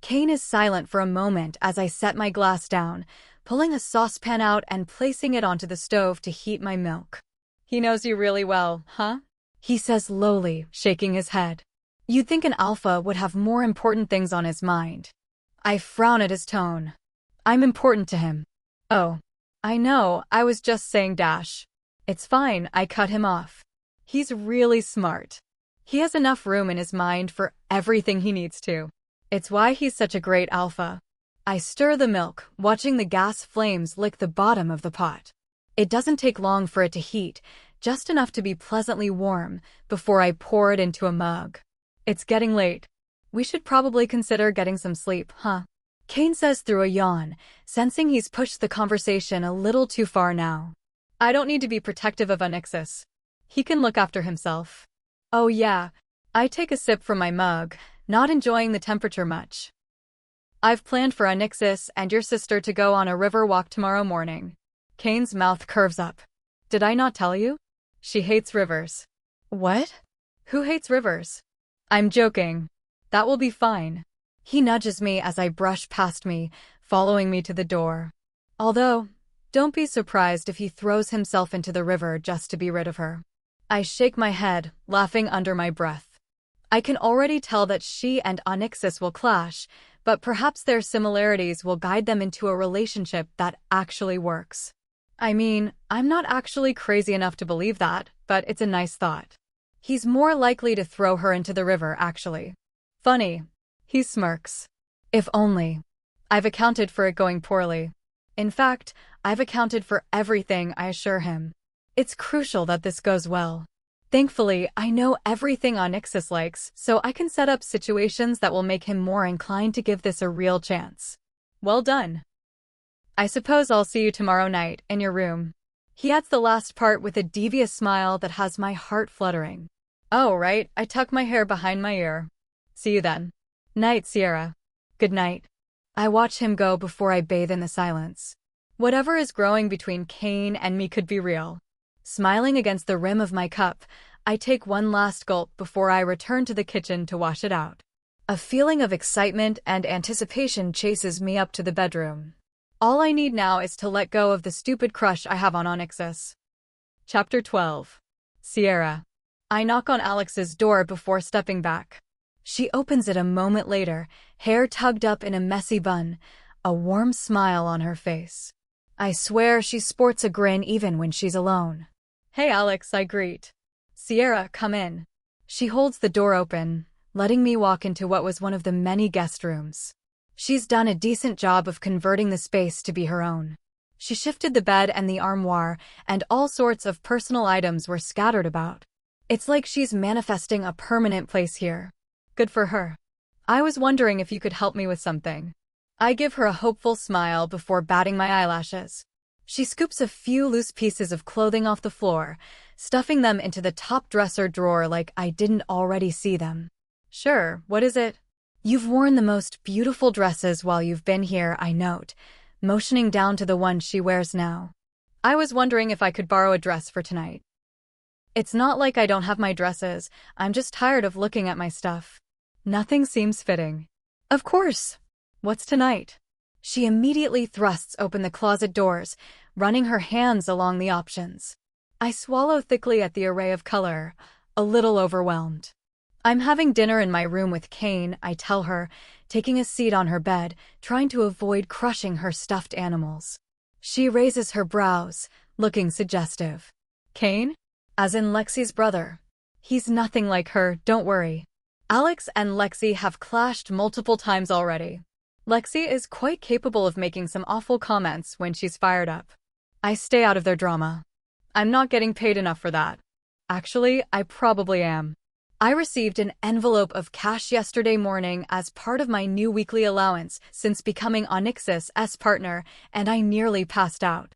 Kane is silent for a moment as I set my glass down, pulling a saucepan out and placing it onto the stove to heat my milk. He knows you really well, huh? He says lowly, shaking his head. You'd think an alpha would have more important things on his mind. I frown at his tone. I'm important to him. Oh, I know, I was just saying dash. It's fine, I cut him off. He's really smart. He has enough room in his mind for everything he needs to. It's why he's such a great alpha. I stir the milk, watching the gas flames lick the bottom of the pot. It doesn't take long for it to heat, just enough to be pleasantly warm, before I pour it into a mug. It's getting late. We should probably consider getting some sleep, huh? Kane says through a yawn, sensing he's pushed the conversation a little too far now. I don't need to be protective of Onyxus. He can look after himself. Oh yeah. I take a sip from my mug, not enjoying the temperature much. I've planned for Onyxus and your sister to go on a river walk tomorrow morning. Kane's mouth curves up. Did I not tell you? She hates rivers. What? Who hates rivers? I'm joking. That will be fine. He nudges me as I brush past me, following me to the door. Although, don't be surprised if he throws himself into the river just to be rid of her. I shake my head, laughing under my breath. I can already tell that she and Onyxus will clash, but perhaps their similarities will guide them into a relationship that actually works. I mean, I'm not actually crazy enough to believe that, but it's a nice thought. He's more likely to throw her into the river, actually. Funny. He smirks. If only. I've accounted for it going poorly. In fact, I've accounted for everything, I assure him. It's crucial that this goes well. Thankfully, I know everything Onyxus likes, so I can set up situations that will make him more inclined to give this a real chance. Well done. I suppose I'll see you tomorrow night, in your room. He adds the last part with a devious smile that has my heart fluttering. Oh, right, I tuck my hair behind my ear. See you then. Night, Sierra. Good night. I watch him go before I bathe in the silence. Whatever is growing between Kane and me could be real. Smiling against the rim of my cup, I take one last gulp before I return to the kitchen to wash it out. A feeling of excitement and anticipation chases me up to the bedroom. All I need now is to let go of the stupid crush I have on Onyxus. Chapter 12. Sierra. I knock on Alex's door before stepping back. She opens it a moment later, hair tugged up in a messy bun, a warm smile on her face. I swear she sports a grin even when she's alone. Hey Alex, I greet. Sierra, come in. She holds the door open, letting me walk into what was one of the many guest rooms. She's done a decent job of converting the space to be her own. She shifted the bed and the armoire, and all sorts of personal items were scattered about. It's like she's manifesting a permanent place here. Good for her. I was wondering if you could help me with something. I give her a hopeful smile before batting my eyelashes. She scoops a few loose pieces of clothing off the floor, stuffing them into the top dresser drawer like I didn't already see them. Sure, what is it? You've worn the most beautiful dresses while you've been here, I note, motioning down to the one she wears now. I was wondering if I could borrow a dress for tonight. It's not like I don't have my dresses, I'm just tired of looking at my stuff. Nothing seems fitting. Of course. What's tonight? She immediately thrusts open the closet doors, running her hands along the options. I swallow thickly at the array of color, a little overwhelmed. I'm having dinner in my room with Kane, I tell her, taking a seat on her bed, trying to avoid crushing her stuffed animals. She raises her brows, looking suggestive. Kane? As in Lexi's brother. He's nothing like her, don't worry. Alex and Lexi have clashed multiple times already. Lexi is quite capable of making some awful comments when she's fired up. I stay out of their drama. I'm not getting paid enough for that. Actually, I probably am. I received an envelope of cash yesterday morning as part of my new weekly allowance since becoming Onyxus' partner, and I nearly passed out.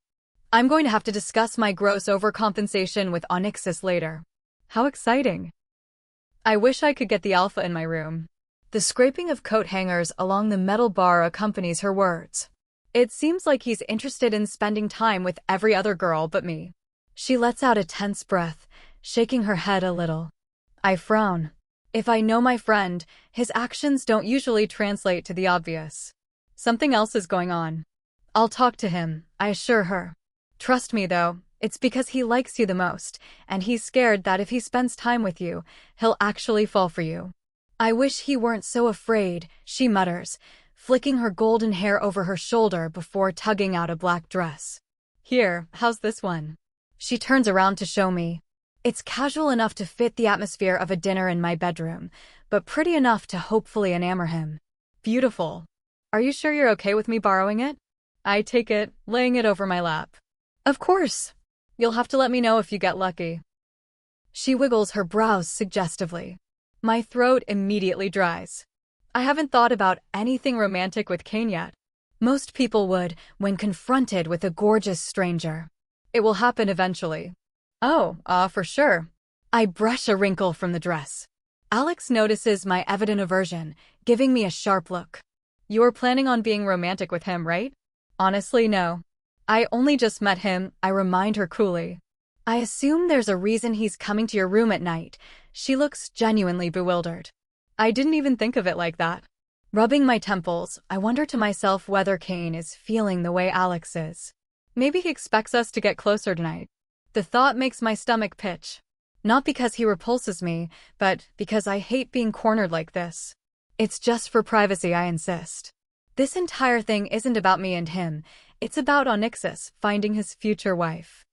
I'm going to have to discuss my gross overcompensation with Onyxus later. How exciting. I wish I could get the alpha in my room. The scraping of coat hangers along the metal bar accompanies her words. It seems like he's interested in spending time with every other girl but me. She lets out a tense breath, shaking her head a little. I frown. If I know my friend, his actions don't usually translate to the obvious. Something else is going on. I'll talk to him, I assure her. Trust me though, it's because he likes you the most, and he's scared that if he spends time with you, he'll actually fall for you. I wish he weren't so afraid, she mutters, flicking her golden hair over her shoulder before tugging out a black dress. Here, how's this one? She turns around to show me. It's casual enough to fit the atmosphere of a dinner in my bedroom, but pretty enough to hopefully enamor him. Beautiful. Are you sure you're okay with me borrowing it? I take it, laying it over my lap. Of course. You'll have to let me know if you get lucky. She wiggles her brows suggestively. My throat immediately dries. I haven't thought about anything romantic with Kane yet. Most people would when confronted with a gorgeous stranger. It will happen eventually. Oh, for sure. I brush a wrinkle from the dress. Alex notices my evident aversion, giving me a sharp look. You were planning on being romantic with him, right? Honestly, no. I only just met him, I remind her coolly. I assume there's a reason he's coming to your room at night. She looks genuinely bewildered. I didn't even think of it like that. Rubbing my temples, I wonder to myself whether Kane is feeling the way Alex is. Maybe he expects us to get closer tonight. The thought makes my stomach pitch. Not because he repulses me, but because I hate being cornered like this. It's just for privacy, I insist. This entire thing isn't about me and him. It's about Onyxus finding his future wife.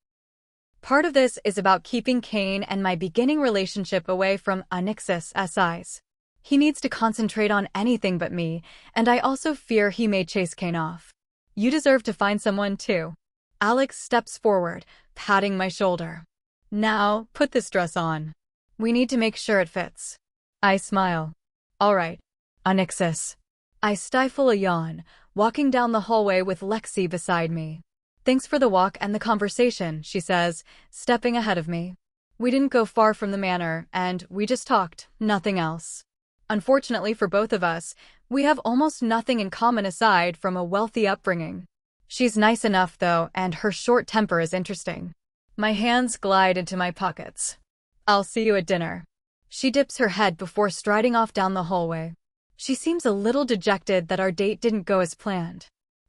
Part of this is about keeping Kane and my beginning relationship away from Onyxus' eyes. He needs to concentrate on anything but me, and I also fear he may chase Kane off. You deserve to find someone too. Alex steps forward, patting my shoulder. Now, put this dress on. We need to make sure it fits. I smile. All right. Onyxus. I stifle a yawn, walking down the hallway with Lexi beside me. Thanks for the walk and the conversation, she says, stepping ahead of me. We didn't go far from the manor, and we just talked, nothing else. Unfortunately for both of us, we have almost nothing in common aside from a wealthy upbringing. She's nice enough, though, and her short temper is interesting. My hands glide into my pockets. I'll see you at dinner. She dips her head before striding off down the hallway. She seems a little dejected that our date didn't go as planned.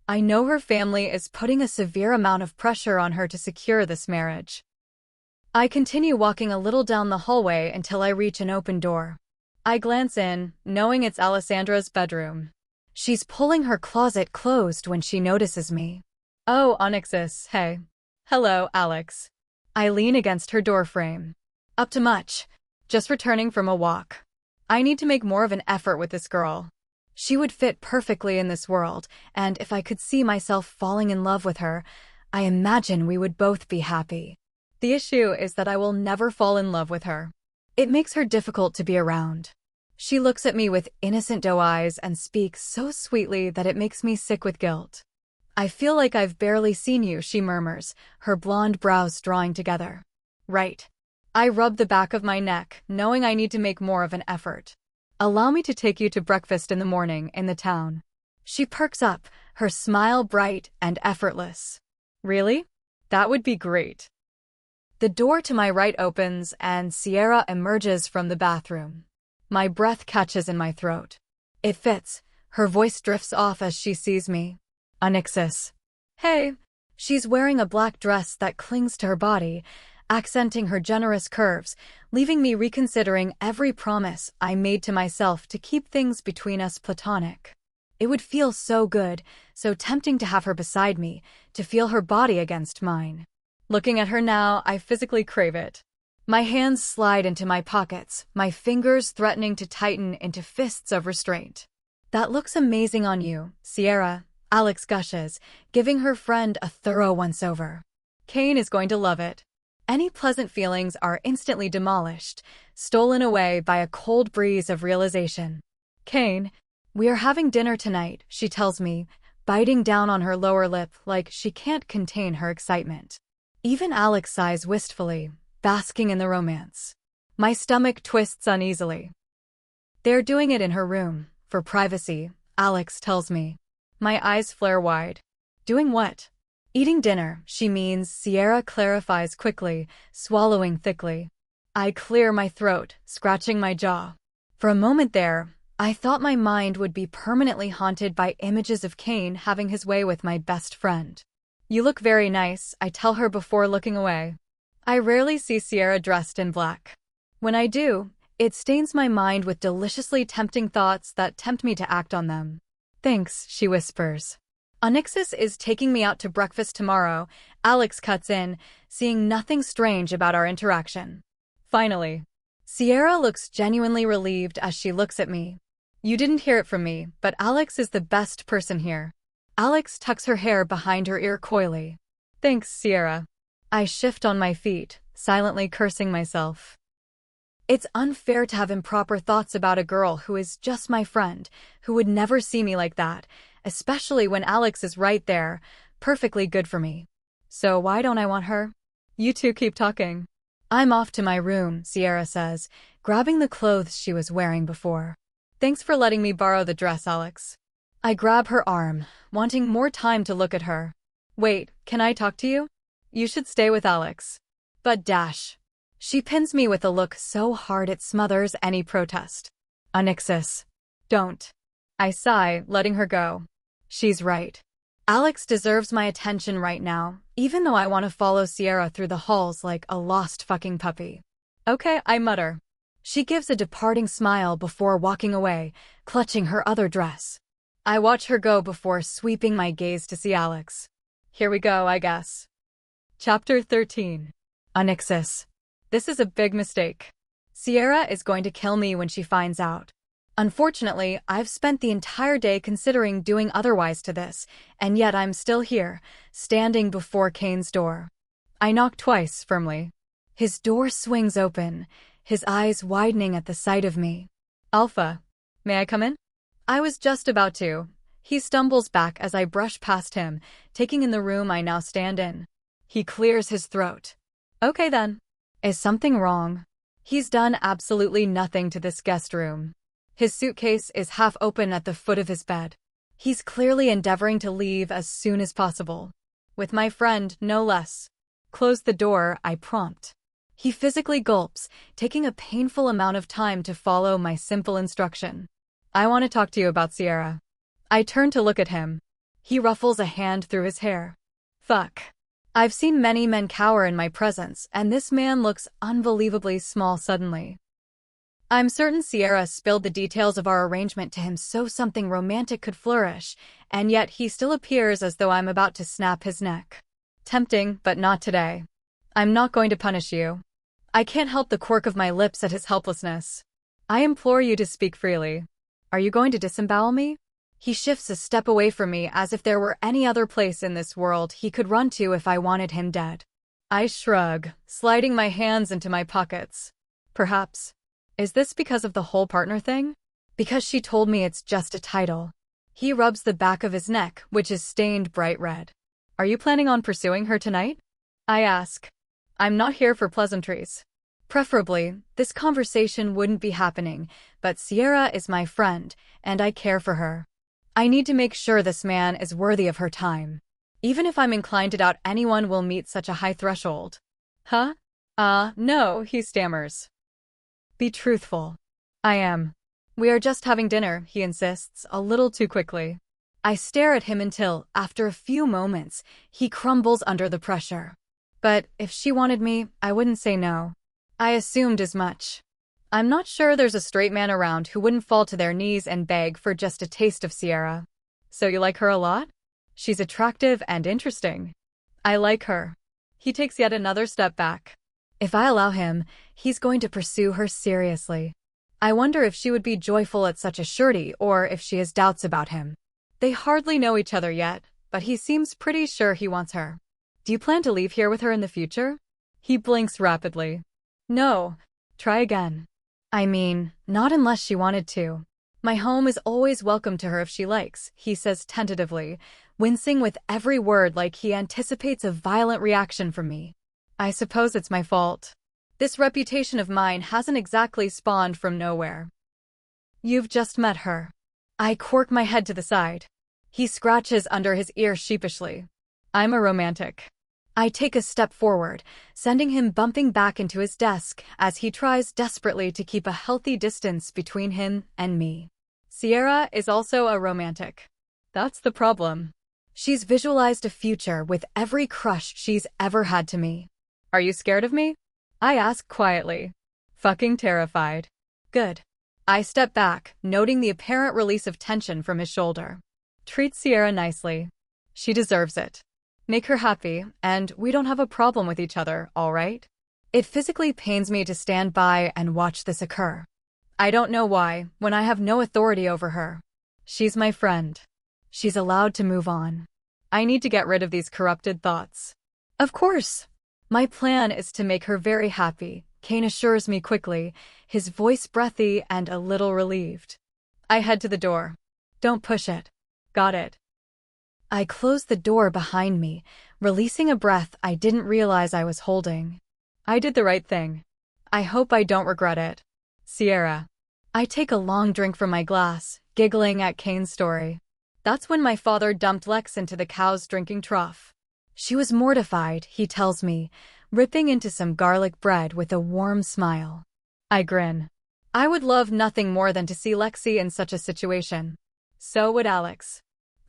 I know her family is putting a severe amount of pressure on her to secure this marriage. I continue walking a little down the hallway until I reach an open door. I glance in, knowing it's Alessandra's bedroom. She's pulling her closet closed when she notices me. Oh, Onyxus, hey. Hello, Alex. I lean against her doorframe. Up to much. Just returning from a walk. I need to make more of an effort with this girl. She would fit perfectly in this world, and if I could see myself falling in love with her, I imagine we would both be happy. The issue is that I will never fall in love with her. It makes her difficult to be around. She looks at me with innocent doe eyes and speaks so sweetly that it makes me sick with guilt. I feel like I've barely seen you, she murmurs, her blonde brows drawing together. Right. I rub the back of my neck, knowing I need to make more of an effort. Allow me to take you to breakfast in the morning in the town. She perks up, her smile bright and effortless. Really? That would be great. The door to my right opens and Sierra emerges from the bathroom. My breath catches in my throat. It fits. Her voice drifts off as she sees me. Onyxus. Hey. She's wearing a black dress that clings to her body, accenting her generous curves, leaving me reconsidering every promise I made to myself to keep things between us platonic. It would feel so good, so tempting to have her beside me, to feel her body against mine. Looking at her now, I physically crave it. My hands slide into my pockets, my fingers threatening to tighten into fists of restraint. That looks amazing on you, Sierra, Alex gushes, giving her friend a thorough once-over. Kane is going to love it. Any pleasant feelings are instantly demolished, stolen away by a cold breeze of realization. Kane, we are having dinner tonight, she tells me, biting down on her lower lip like she can't contain her excitement. Even Alex sighs wistfully, basking in the romance. My stomach twists uneasily. They're doing it in her room, for privacy, Alex tells me. My eyes flare wide. Doing what? Eating dinner, she means, Sierra clarifies quickly, swallowing thickly. I clear my throat, scratching my jaw. For a moment there, I thought my mind would be permanently haunted by images of Kane having his way with my best friend. "You look very nice," I tell her before looking away. I rarely see Sierra dressed in black. When I do, it stains my mind with deliciously tempting thoughts that tempt me to act on them. "Thanks," she whispers. "Onyxus is taking me out to breakfast tomorrow," Alex cuts in, seeing nothing strange about our interaction. Finally, Sierra looks genuinely relieved as she looks at me. "You didn't hear it from me, but Alex is the best person here." Alex tucks her hair behind her ear coyly. "Thanks, Sierra." I shift on my feet, silently cursing myself. It's unfair to have improper thoughts about a girl who is just my friend, who would never see me like that, especially when Alex is right there, perfectly good for me. So why don't I want her? "You two keep talking." "I'm off to my room," Sierra says, grabbing the clothes she was wearing before. "Thanks for letting me borrow the dress, Alex." I grab her arm, wanting more time to look at her. "Wait, can I talk to you?" "You should stay with Alex." "But dash." She pins me with a look so hard it smothers any protest. "Onyxus." "Don't." I sigh, letting her go. She's right. Alex deserves my attention right now, even though I want to follow Sierra through the halls like a lost fucking puppy. "Okay," I mutter. She gives a departing smile before walking away, clutching her other dress. I watch her go before sweeping my gaze to see Alex. Here we go, I guess. Chapter 13. Onyxus. This is a big mistake. Sierra is going to kill me when she finds out. Unfortunately, I've spent the entire day considering doing otherwise to this, and yet I'm still here, standing before Kane's door. I knock twice, firmly. His door swings open, his eyes widening at the sight of me. "Alpha, may I come in?" I was just about to. He stumbles back as I brush past him, taking in the room I now stand in. He clears his throat. "Okay then. Is something wrong?" He's done absolutely nothing to this guest room. His suitcase is half open at the foot of his bed. He's clearly endeavoring to leave as soon as possible. With my friend, no less. "Close the door," I prompt. He physically gulps, taking a painful amount of time to follow my simple instruction. "I want to talk to you about Sierra." I turn to look at him. He ruffles a hand through his hair. Fuck. I've seen many men cower in my presence, and this man looks unbelievably small suddenly. I'm certain Sierra spilled the details of our arrangement to him so something romantic could flourish, and yet he still appears as though I'm about to snap his neck. Tempting, but not today. "I'm not going to punish you." I can't help the quirk of my lips at his helplessness. "I implore you to speak freely. Are you going to disembowel me?" He shifts a step away from me as if there were any other place in this world he could run to if I wanted him dead. I shrug, sliding my hands into my pockets. Perhaps. Is this because of the whole partner thing? Because she told me it's just a title. He rubs the back of his neck, which is stained bright red. "Are you planning on pursuing her tonight?" I ask. I'm not here for pleasantries. Preferably, this conversation wouldn't be happening, but Sierra is my friend, and I care for her. I need to make sure this man is worthy of her time. Even if I'm inclined to doubt anyone will meet such a high threshold. "Huh? No," he stammers. "Be truthful." I am. "We are just having dinner," he insists, a little too quickly. I stare at him until, after a few moments, he crumbles under the pressure. But if she wanted me, I wouldn't say no. I assumed as much. I'm not sure there's a straight man around who wouldn't fall to their knees and beg for just a taste of Sierra. "So you like her a lot?" "She's attractive and interesting." "I like her." He takes yet another step back. If I allow him, he's going to pursue her seriously. I wonder if she would be joyful at such a surety or if she has doubts about him. They hardly know each other yet, but he seems pretty sure he wants her. "Do you plan to leave here with her in the future?" He blinks rapidly. "No. Try again." I mean, not unless she wanted to. "My home is always welcome to her if she likes," he says tentatively, wincing with every word like he anticipates a violent reaction from me. I suppose it's my fault. This reputation of mine hasn't exactly spawned from nowhere. "You've just met her." I quirk my head to the side. He scratches under his ear sheepishly. "I'm a romantic." I take a step forward, sending him bumping back into his desk as he tries desperately to keep a healthy distance between him and me. Sierra is also a romantic. That's the problem. She's visualized a future with every crush she's ever had to me. Are you scared of me? I ask quietly. Fucking terrified. Good. I step back, noting the apparent release of tension from his shoulder. Treat Sierra nicely. She deserves it. Make her happy, and we don't have a problem with each other, all right? It physically pains me to stand by and watch this occur. I don't know why, when I have no authority over her. She's my friend. She's allowed to move on. I need to get rid of these corrupted thoughts. Of course. My plan is to make her very happy, Kane assures me quickly, his voice breathy and a little relieved. I head to the door. Don't push it. Got it. I close the door behind me, releasing a breath I didn't realize I was holding. I did the right thing. I hope I don't regret it. Sierra. I take a long drink from my glass, giggling at Kane's story. That's when my father dumped Lex into the cow's drinking trough. She was mortified, he tells me, ripping into some garlic bread with a warm smile. I grin. I would love nothing more than to see Lexi in such a situation. So would Alex.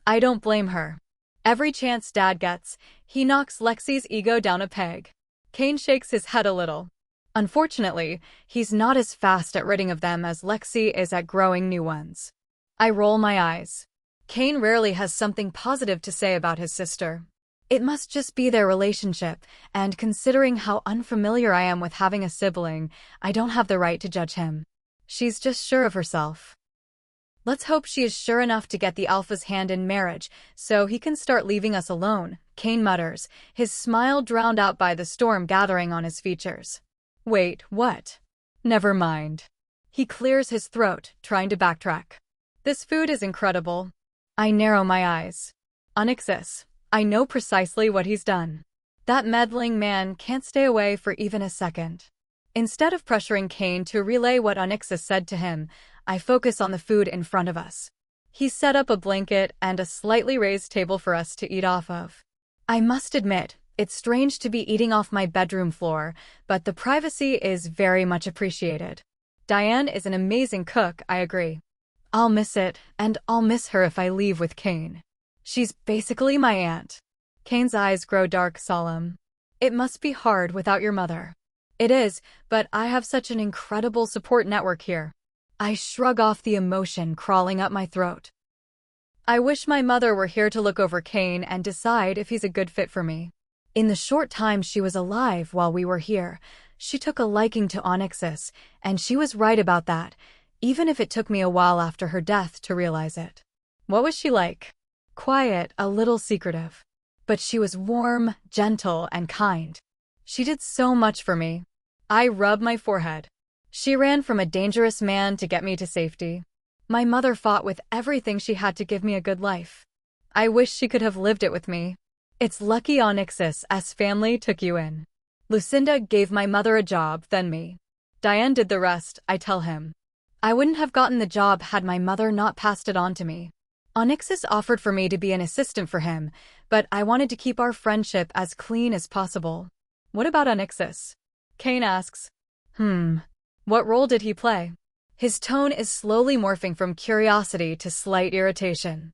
I don't blame her. Every chance Dad gets, he knocks Lexi's ego down a peg. Kane shakes his head a little. Unfortunately, he's not as fast at ridding of them as Lexi is at growing new ones. I roll my eyes. Kane rarely has something positive to say about his sister. It must just be their relationship, and considering how unfamiliar I am with having a sibling, I don't have the right to judge him. She's just sure of herself. Let's hope she is sure enough to get the alpha's hand in marriage, so he can start leaving us alone, Kane mutters, his smile drowned out by the storm gathering on his features. Wait, what? Never mind. He clears his throat, trying to backtrack. This food is incredible. I narrow my eyes. Onyxus. I know precisely what he's done. That meddling man can't stay away for even a second. Instead of pressuring Kane to relay what Onyxus said to him, I focus on the food in front of us. He set up a blanket and a slightly raised table for us to eat off of. I must admit, it's strange to be eating off my bedroom floor, but the privacy is very much appreciated. Diane is an amazing cook, I agree. I'll miss it, and I'll miss her if I leave with Kane. She's basically my aunt. Kane's eyes grow dark solemn. It must be hard without your mother. It is, but I have such an incredible support network here. I shrug off the emotion crawling up my throat. I wish my mother were here to look over Kane and decide if he's a good fit for me. In the short time she was alive while we were here, she took a liking to Onyxus, and she was right about that, even if it took me a while after her death to realize it. What was she like? Quiet, a little secretive. But she was warm, gentle, and kind. She did so much for me. I rub my forehead. She ran from a dangerous man to get me to safety. My mother fought with everything she had to give me a good life. I wish she could have lived it with me. It's lucky Onyxus' family took you in. Lucinda gave my mother a job, then me. Diane did the rest, I tell him. I wouldn't have gotten the job had my mother not passed it on to me. Onyxus offered for me to be an assistant for him, but I wanted to keep our friendship as clean as possible. What about Onyxus? Kane asks. What role did he play? His tone is slowly morphing from curiosity to slight irritation.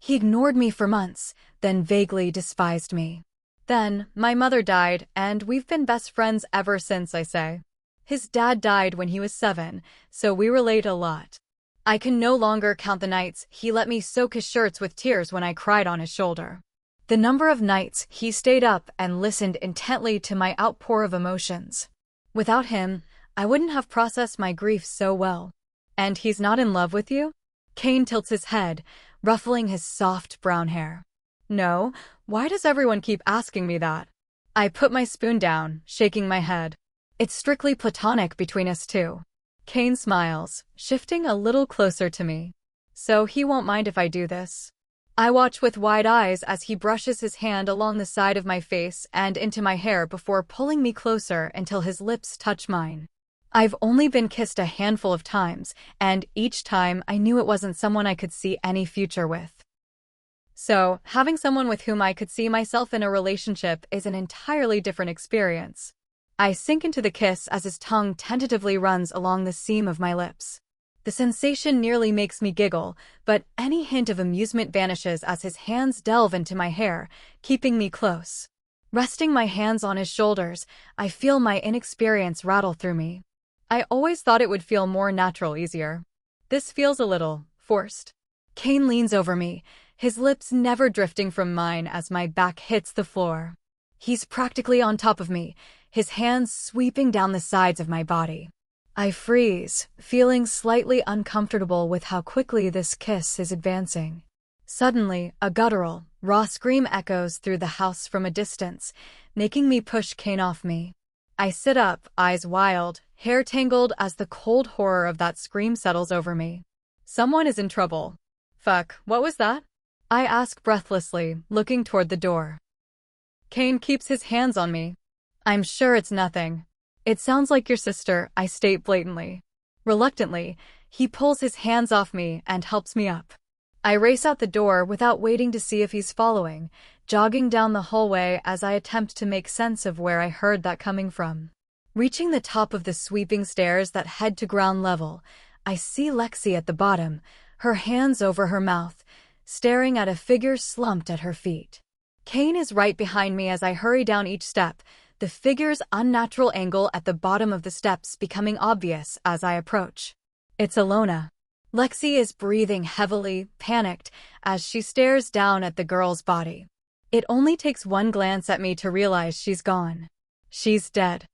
He ignored me for months, then vaguely despised me. Then, my mother died, and we've been best friends ever since, I say. His dad died when he was 7, so we relate a lot. I can no longer count the nights he let me soak his shirts with tears when I cried on his shoulder. The number of nights he stayed up and listened intently to my outpour of emotions. Without him, I wouldn't have processed my grief so well. And he's not in love with you? Kane tilts his head, ruffling his soft brown hair. No, why does everyone keep asking me that? I put my spoon down, shaking my head. It's strictly platonic between us two. Kane smiles, shifting a little closer to me. So he won't mind if I do this. I watch with wide eyes as he brushes his hand along the side of my face and into my hair before pulling me closer until his lips touch mine. I've only been kissed a handful of times, and each time I knew it wasn't someone I could see any future with. So, having someone with whom I could see myself in a relationship is an entirely different experience. I sink into the kiss as his tongue tentatively runs along the seam of my lips. The sensation nearly makes me giggle, but any hint of amusement vanishes as his hands delve into my hair, keeping me close. Resting my hands on his shoulders, I feel my inexperience rattle through me. I always thought it would feel more natural, easier. This feels a little forced. Kane leans over me, his lips never drifting from mine as my back hits the floor. He's practically on top of me, his hands sweeping down the sides of my body. I freeze, feeling slightly uncomfortable with how quickly this kiss is advancing. Suddenly, a guttural, raw scream echoes through the house from a distance, making me push Kane off me. I sit up, eyes wild, hair tangled as the cold horror of that scream settles over me. Someone is in trouble. Fuck, what was that? I ask breathlessly, looking toward the door. Kane keeps his hands on me. I'm sure it's nothing. It sounds like your sister, I state blatantly. Reluctantly, he pulls his hands off me and helps me up. I race out the door without waiting to see if he's following, jogging down the hallway as I attempt to make sense of where I heard that coming from. Reaching the top of the sweeping stairs that head to ground level, I see Lexi at the bottom, her hands over her mouth, staring at a figure slumped at her feet. Kane is right behind me as I hurry down each step, the figure's unnatural angle at the bottom of the steps becoming obvious as I approach. It's Alona. Lexi is breathing heavily, panicked, as she stares down at the girl's body. It only takes one glance at me to realize she's gone. She's dead.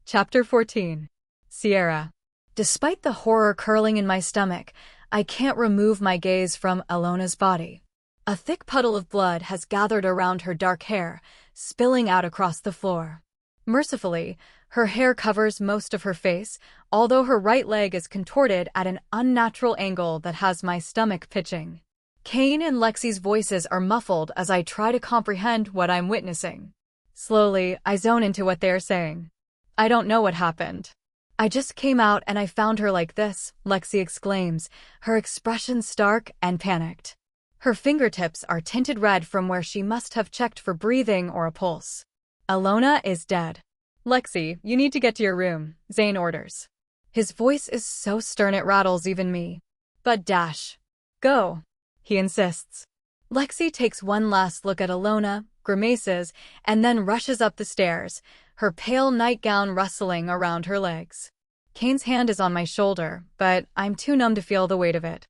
Chapter 14. Sierra. Despite the horror curling in my stomach, I can't remove my gaze from Alona's body. A thick puddle of blood has gathered around her dark hair, spilling out across the floor. Mercifully, her hair covers most of her face, although her right leg is contorted at an unnatural angle that has my stomach pitching. Kane and Lexi's voices are muffled as I try to comprehend what I'm witnessing. Slowly, I zone into what they're saying. I don't know what happened. I just came out and I found her like this, Lexi exclaims, her expression stark and panicked. Her fingertips are tinted red from where she must have checked for breathing or a pulse. Alona is dead. Lexi, you need to get to your room, Zane orders. His voice is so stern it rattles even me. But Dash. Go. He insists. Lexi takes one last look at Alona, grimaces, and then rushes up the stairs, her pale nightgown rustling around her legs. Kane's hand is on my shoulder, but I'm too numb to feel the weight of it.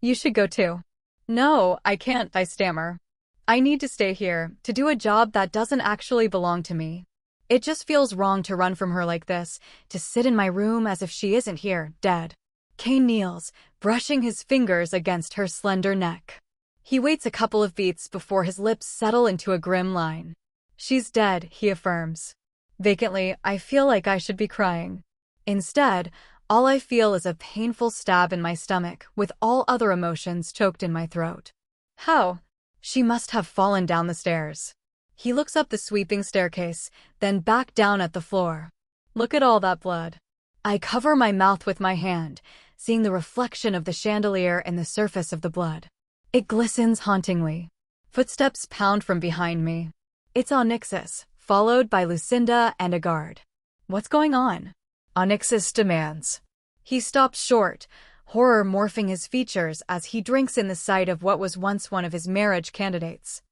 You should go too. No, I can't, I stammer. I need to stay here, to do a job that doesn't actually belong to me. It just feels wrong to run from her like this, to sit in my room as if she isn't here, dead. Kane kneels, brushing his fingers against her slender neck. He waits a couple of beats before his lips settle into a grim line. She's dead, he affirms. Vacantly, I feel like I should be crying. Instead, all I feel is a painful stab in my stomach, with all other emotions choked in my throat. How? She must have fallen down the stairs. He looks up the sweeping staircase, then back down at the floor. Look at all that blood. I cover my mouth with my hand, seeing the reflection of the chandelier in the surface of the blood. It glistens hauntingly. Footsteps pound from behind me. It's Onyxus, followed by Lucinda and a guard. What's going on? Onyxus demands. He stops short, horror morphing his features as he drinks in the sight of what was once one of his marriage candidates.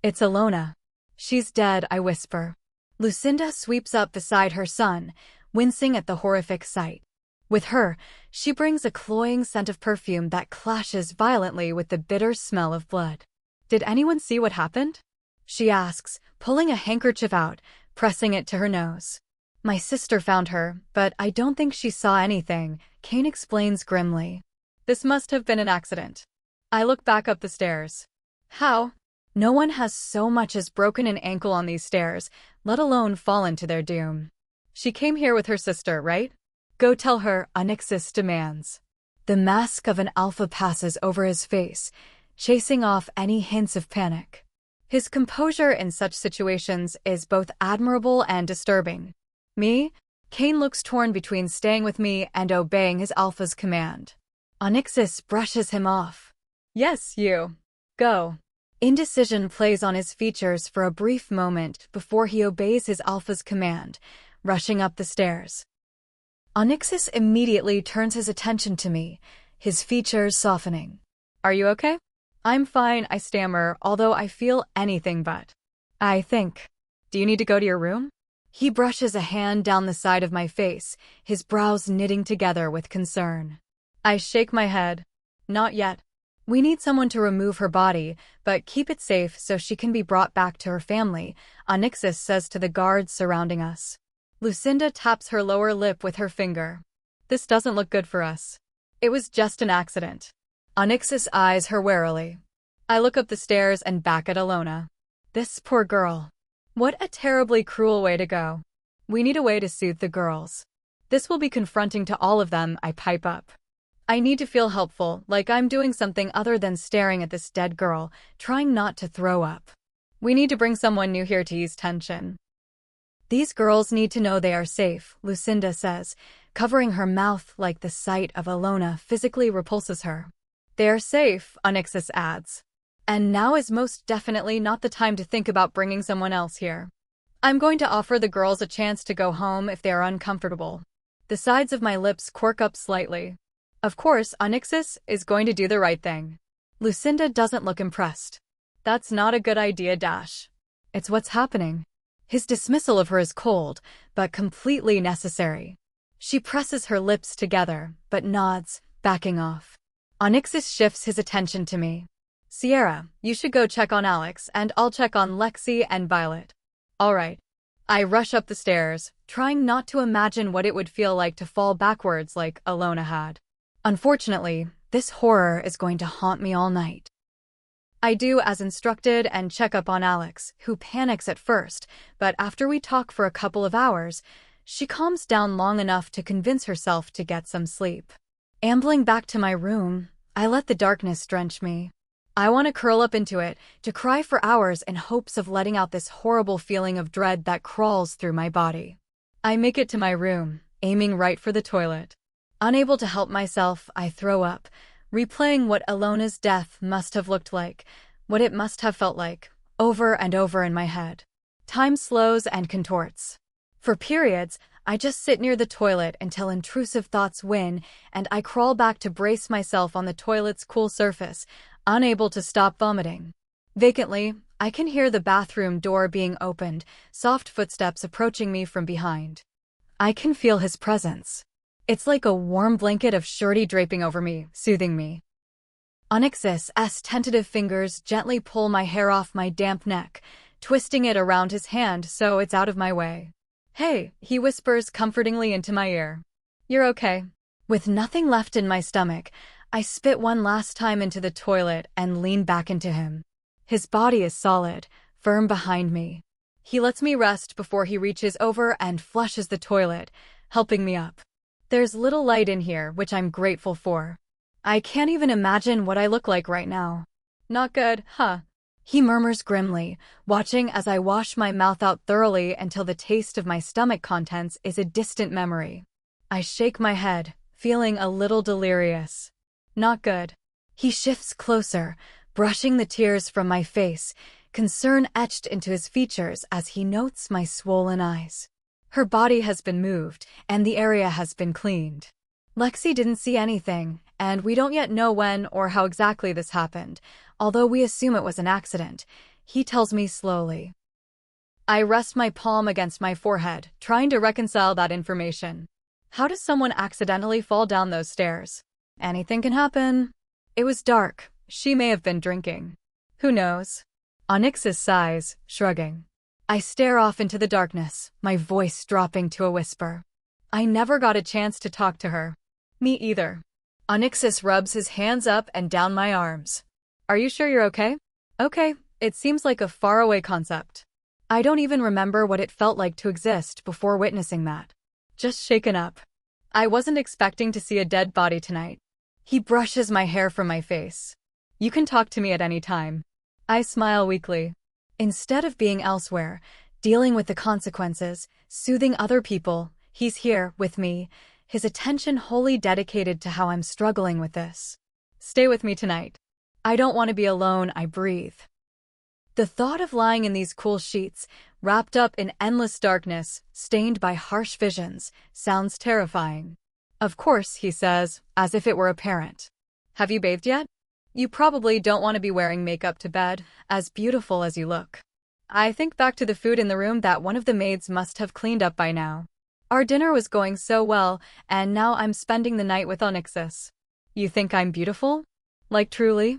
It's Alona. She's dead, I whisper. Lucinda sweeps up beside her son, wincing at the horrific sight. With her, she brings a cloying scent of perfume that clashes violently with the bitter smell of blood. Did anyone see what happened? She asks, pulling a handkerchief out, pressing it to her nose. My sister found her, but I don't think she saw anything, Kane explains grimly. This must have been an accident. I look back up the stairs. How? No one has so much as broken an ankle on these stairs, let alone fallen to their doom. She came here with her sister, right? Go tell her, Onyxus demands. The mask of an alpha passes over his face, chasing off any hints of panic. His composure in such situations is both admirable and disturbing. Me? Kane looks torn between staying with me and obeying his alpha's command. Onyxus brushes him off. Yes, you. Go. Indecision plays on his features for a brief moment before he obeys his alpha's command, rushing up the stairs. Onyxus immediately turns his attention to me, his features softening. Are you okay? I'm fine, I stammer, although I feel anything but. I think. Do you need to go to your room? He brushes a hand down the side of my face, his brows knitting together with concern. I shake my head. Not yet. We need someone to remove her body, but keep it safe so she can be brought back to her family, Onyxus says to the guards surrounding us. Lucinda taps her lower lip with her finger. This doesn't look good for us. It was just an accident. Onyxus eyes her warily. I look up the stairs and back at Alona. This poor girl. What a terribly cruel way to go. We need a way to soothe the girls. This will be confronting to all of them, I pipe up. I need to feel helpful, like I'm doing something other than staring at this dead girl, trying not to throw up. We need to bring someone new here to ease tension. These girls need to know they are safe, Lucinda says, covering her mouth like the sight of Alona physically repulses her. They are safe, Onyxus adds. And now is most definitely not the time to think about bringing someone else here. I'm going to offer the girls a chance to go home if they are uncomfortable. The sides of my lips quirk up slightly. Of course, Onyxus is going to do the right thing. Lucinda doesn't look impressed. That's not a good idea, Dash. It's what's happening. His dismissal of her is cold, but completely necessary. She presses her lips together, but nods, backing off. Onyxus shifts his attention to me. Sierra, you should go check on Alex, and I'll check on Lexi and Violet. All right. I rush up the stairs, trying not to imagine what it would feel like to fall backwards like Alona had. Unfortunately, this horror is going to haunt me all night. I do as instructed and check up on Alex, who panics at first, but after we talk for a couple of hours, she calms down long enough to convince herself to get some sleep. Ambling back to my room, I let the darkness drench me. I want to curl up into it, to cry for hours in hopes of letting out this horrible feeling of dread that crawls through my body. I make it to my room, aiming right for the toilet. Unable to help myself, I throw up, replaying what Alona's death must have looked like, what it must have felt like, over and over in my head. Time slows and contorts. For periods, I just sit near the toilet until intrusive thoughts win, and I crawl back to brace myself on the toilet's cool surface, unable to stop vomiting. Vacantly, I can hear the bathroom door being opened, soft footsteps approaching me from behind. I can feel his presence. It's like a warm blanket of surety draping over me, soothing me. Onyxus's tentative fingers gently pull my hair off my damp neck, twisting it around his hand so it's out of my way. Hey, he whispers comfortingly into my ear. You're okay. With nothing left in my stomach, I spit one last time into the toilet and lean back into him. His body is solid, firm behind me. He lets me rest before he reaches over and flushes the toilet, helping me up. There's little light in here, which I'm grateful for. I can't even imagine what I look like right now. Not good, huh? He murmurs grimly, watching as I wash my mouth out thoroughly until the taste of my stomach contents is a distant memory. I shake my head, feeling a little delirious. Not good. He shifts closer, brushing the tears from my face, concern etched into his features as he notes my swollen eyes. Her body has been moved, and the area has been cleaned. Lexi didn't see anything, and we don't yet know when or how exactly this happened, although we assume it was an accident, he tells me slowly. I rest my palm against my forehead, trying to reconcile that information. How does someone accidentally fall down those stairs? Anything can happen. It was dark. She may have been drinking. Who knows? Onyxus sighs, shrugging. I stare off into the darkness, my voice dropping to a whisper. I never got a chance to talk to her. Me either. Onyxus rubs his hands up and down my arms. Are you sure you're okay? Okay, it seems like a faraway concept. I don't even remember what it felt like to exist before witnessing that. Just shaken up. I wasn't expecting to see a dead body tonight. He brushes my hair from my face. You can talk to me at any time. I smile weakly. Instead of being elsewhere, dealing with the consequences, soothing other people, he's here, with me, his attention wholly dedicated to how I'm struggling with this. Stay with me tonight. I don't want to be alone, I breathe. The thought of lying in these cool sheets, wrapped up in endless darkness, stained by harsh visions, sounds terrifying. Of course, he says, as if it were apparent. Have you bathed yet? You probably don't want to be wearing makeup to bed, as beautiful as you look. I think back to the food in the room that one of the maids must have cleaned up by now. Our dinner was going so well, and now I'm spending the night with Onyxus. You think I'm beautiful? Like truly?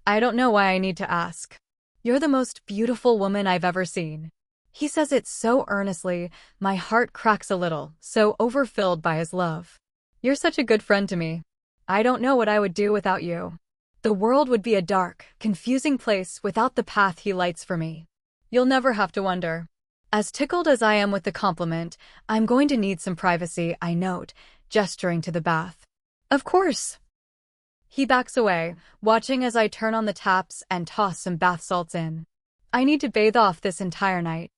I don't know why I need to ask. You're the most beautiful woman I've ever seen. He says it so earnestly, my heart cracks a little, so overfilled by his love. You're such a good friend to me. I don't know what I would do without you. The world would be a dark, confusing place without the path he lights for me. You'll never have to wonder. As tickled as I am with the compliment, I'm going to need some privacy, I note, gesturing to the bath. Of course. He backs away, watching as I turn on the taps and toss some bath salts in. I need to bathe off this entire night.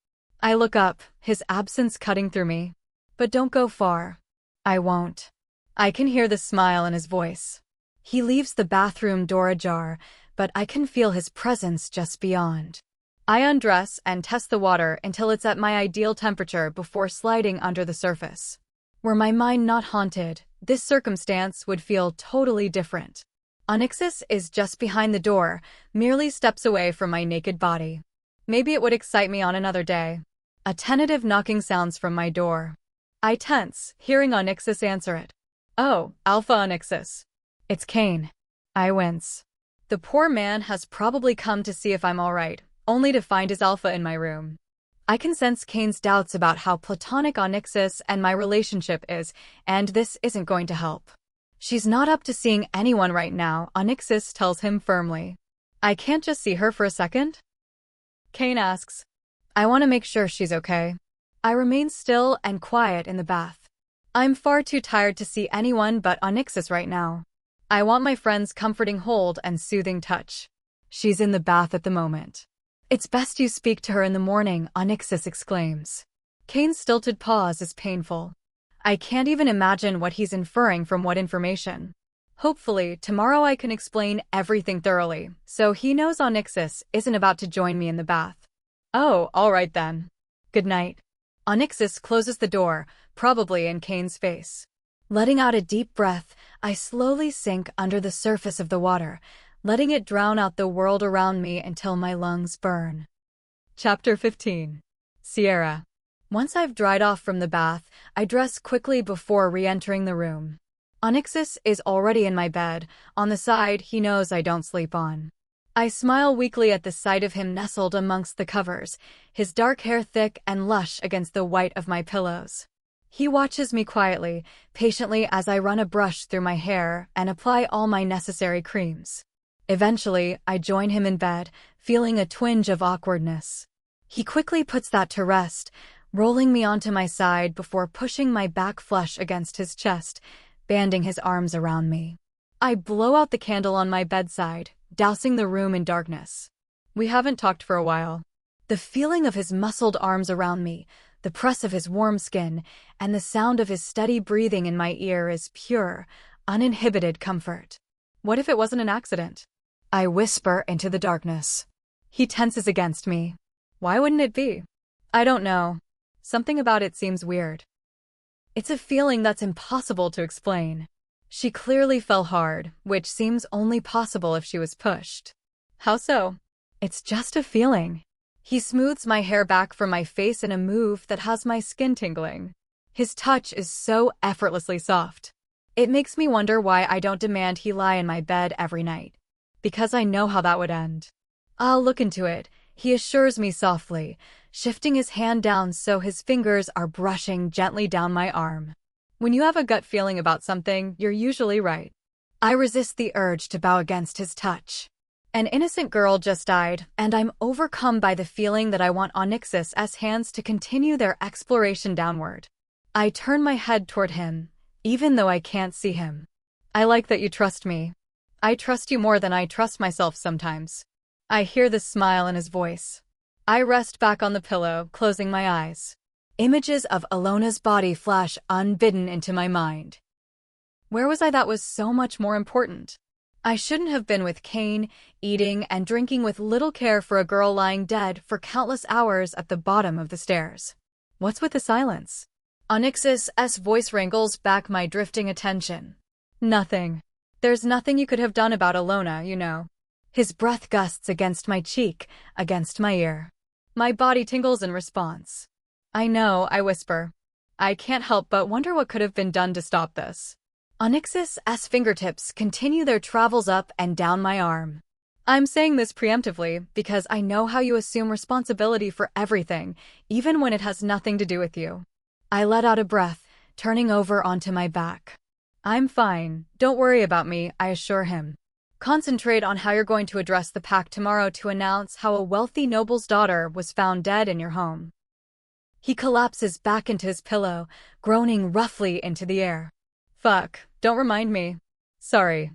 I look up, his absence cutting through me. But don't go far. I won't. I can hear the smile in his voice. He leaves the bathroom door ajar, but I can feel his presence just beyond. I undress and test the water until it's at my ideal temperature before sliding under the surface. Were my mind not haunted, this circumstance would feel totally different. Onyxus is just behind the door, merely steps away from my naked body. Maybe it would excite me on another day. A tentative knocking sounds from my door. I tense, hearing Onyxus answer it. Oh, Alpha Onyxus. It's Kane. I wince. The poor man has probably come to see if I'm alright, only to find his Alpha in my room. I can sense Kane's doubts about how platonic Onyxus and my relationship is, and this isn't going to help. She's not up to seeing anyone right now, Onyxus tells him firmly. I can't just see her for a second? Kane asks. I want to make sure she's okay. I remain still and quiet in the bath. I'm far too tired to see anyone but Onyxus right now. I want my friend's comforting hold and soothing touch. She's in the bath at the moment. It's best you speak to her in the morning, Onyxus exclaims. Kane's stilted pause is painful. I can't even imagine what he's inferring from what information. Hopefully, tomorrow I can explain everything thoroughly, so he knows Onyxus isn't about to join me in the bath. Oh, all right then. Good night. Onyxus closes the door, probably in Kane's face. Letting out a deep breath, I slowly sink under the surface of the water, letting it drown out the world around me until my lungs burn. Chapter 15. Sierra. Once I've dried off from the bath, I dress quickly before re-entering the room. Onyxus is already in my bed, on the side he knows I don't sleep on. I smile weakly at the sight of him nestled amongst the covers, his dark hair thick and lush against the white of my pillows. He watches me quietly, patiently as I run a brush through my hair and apply all my necessary creams. Eventually, I join him in bed, feeling a twinge of awkwardness. He quickly puts that to rest, rolling me onto my side before pushing my back flush against his chest, banding his arms around me. I blow out the candle on my bedside, dousing the room in darkness. We haven't talked for a while. The feeling of his muscled arms around me, the press of his warm skin, and the sound of his steady breathing in my ear is pure, uninhibited comfort. What if it wasn't an accident? I whisper into the darkness. He tenses against me. Why wouldn't it be? I don't know. Something about it seems weird. It's a feeling that's impossible to explain. She clearly fell hard, which seems only possible if she was pushed. How so? It's just a feeling. He smooths my hair back from my face in a move that has my skin tingling. His touch is so effortlessly soft. It makes me wonder why I don't demand he lie in my bed every night. Because I know how that would end. I'll look into it, he assures me softly, shifting his hand down so his fingers are brushing gently down my arm. When you have a gut feeling about something, you're usually right. I resist the urge to bow against his touch. An innocent girl just died, and I'm overcome by the feeling that I want Onyxus's hands to continue their exploration downward. I turn my head toward him, even though I can't see him. I like that you trust me. I trust you more than I trust myself sometimes. I hear the smile in his voice. I rest back on the pillow, closing my eyes. Images of Alona's body flash unbidden into my mind. Where was I that was so much more important? I shouldn't have been with Kane, eating and drinking with little care for a girl lying dead for countless hours at the bottom of the stairs. What's with the silence? Onyx's voice wrangles back my drifting attention. Nothing. There's nothing you could have done about Alona, you know. His breath gusts against my cheek, against my ear. My body tingles in response. I know, I whisper. I can't help but wonder what could have been done to stop this. Onyx's fingertips continue their travels up and down my arm. I'm saying this preemptively because I know how you assume responsibility for everything, even when it has nothing to do with you. I let out a breath, turning over onto my back. I'm fine. Don't worry about me, I assure him. Concentrate on how you're going to address the pack tomorrow to announce how a wealthy noble's daughter was found dead in your home. He collapses back into his pillow, groaning roughly into the air. Fuck, don't remind me. Sorry.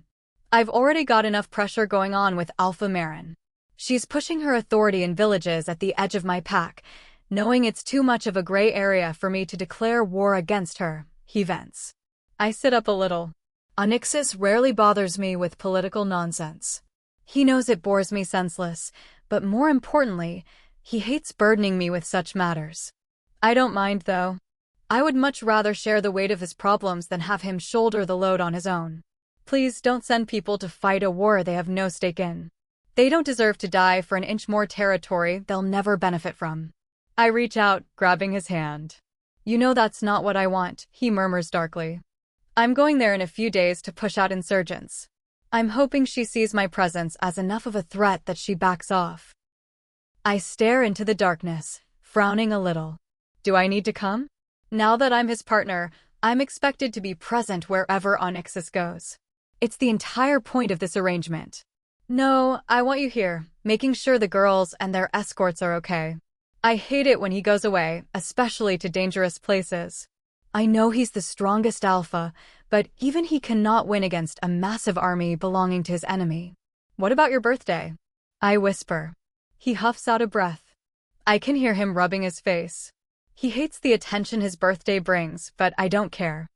I've already got enough pressure going on with Alpha Marin. She's pushing her authority in villages at the edge of my pack, knowing it's too much of a gray area for me to declare war against her, he vents. I sit up a little. Onyxus rarely bothers me with political nonsense. He knows it bores me senseless, but more importantly, he hates burdening me with such matters. I don't mind, though. I would much rather share the weight of his problems than have him shoulder the load on his own. Please don't send people to fight a war they have no stake in. They don't deserve to die for an inch more territory they'll never benefit from. I reach out, grabbing his hand. You know that's not what I want, he murmurs darkly. I'm going there in a few days to push out insurgents. I'm hoping she sees my presence as enough of a threat that she backs off. I stare into the darkness, frowning a little. Do I need to come? Now that I'm his partner, I'm expected to be present wherever Onyxus goes. It's the entire point of this arrangement. No, I want you here, making sure the girls and their escorts are okay. I hate it when he goes away, especially to dangerous places. I know he's the strongest alpha, but even he cannot win against a massive army belonging to his enemy. What about your birthday? I whisper. He huffs out a breath. I can hear him rubbing his face. He hates the attention his birthday brings, but I don't care.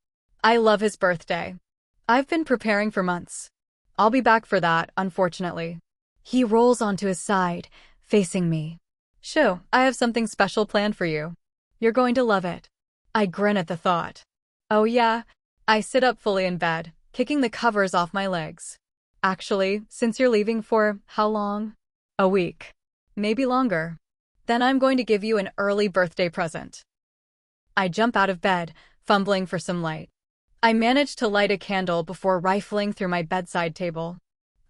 I love his birthday. I've been preparing for months. I'll be back for that, unfortunately. He rolls onto his side, facing me. Shoo, I have something special planned for you. You're going to love it. I grin at the thought. Oh yeah? I sit up fully in bed, kicking the covers off my legs. Actually, since you're leaving for how long? A week. Maybe longer. Then I'm going to give you an early birthday present. I jump out of bed, fumbling for some light. I manage to light a candle before rifling through my bedside table.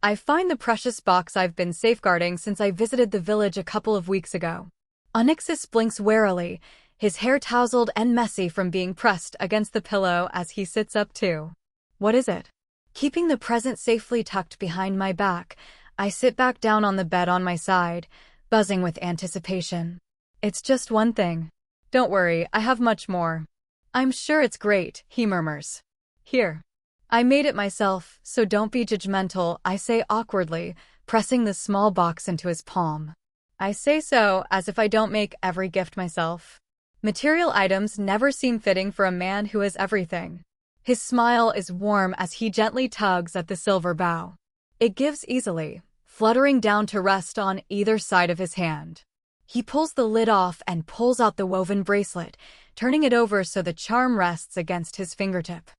I find the precious box I've been safeguarding since I visited the village a couple of weeks ago. Onyxus blinks warily, his hair tousled and messy from being pressed against the pillow as he sits up too. What is it? Keeping the present safely tucked behind my back, I sit back down on the bed on my side, buzzing with anticipation. It's just one thing. Don't worry, I have much more. I'm sure it's great, he murmurs. Here. I made it myself, so don't be judgmental, I say awkwardly, pressing the small box into his palm. I say so as if I don't make every gift myself. Material items never seem fitting for a man who has everything. His smile is warm as he gently tugs at the silver bow. It gives easily, fluttering down to rest on either side of his hand. He pulls the lid off and pulls out the woven bracelet, turning it over so the charm rests against his fingertip.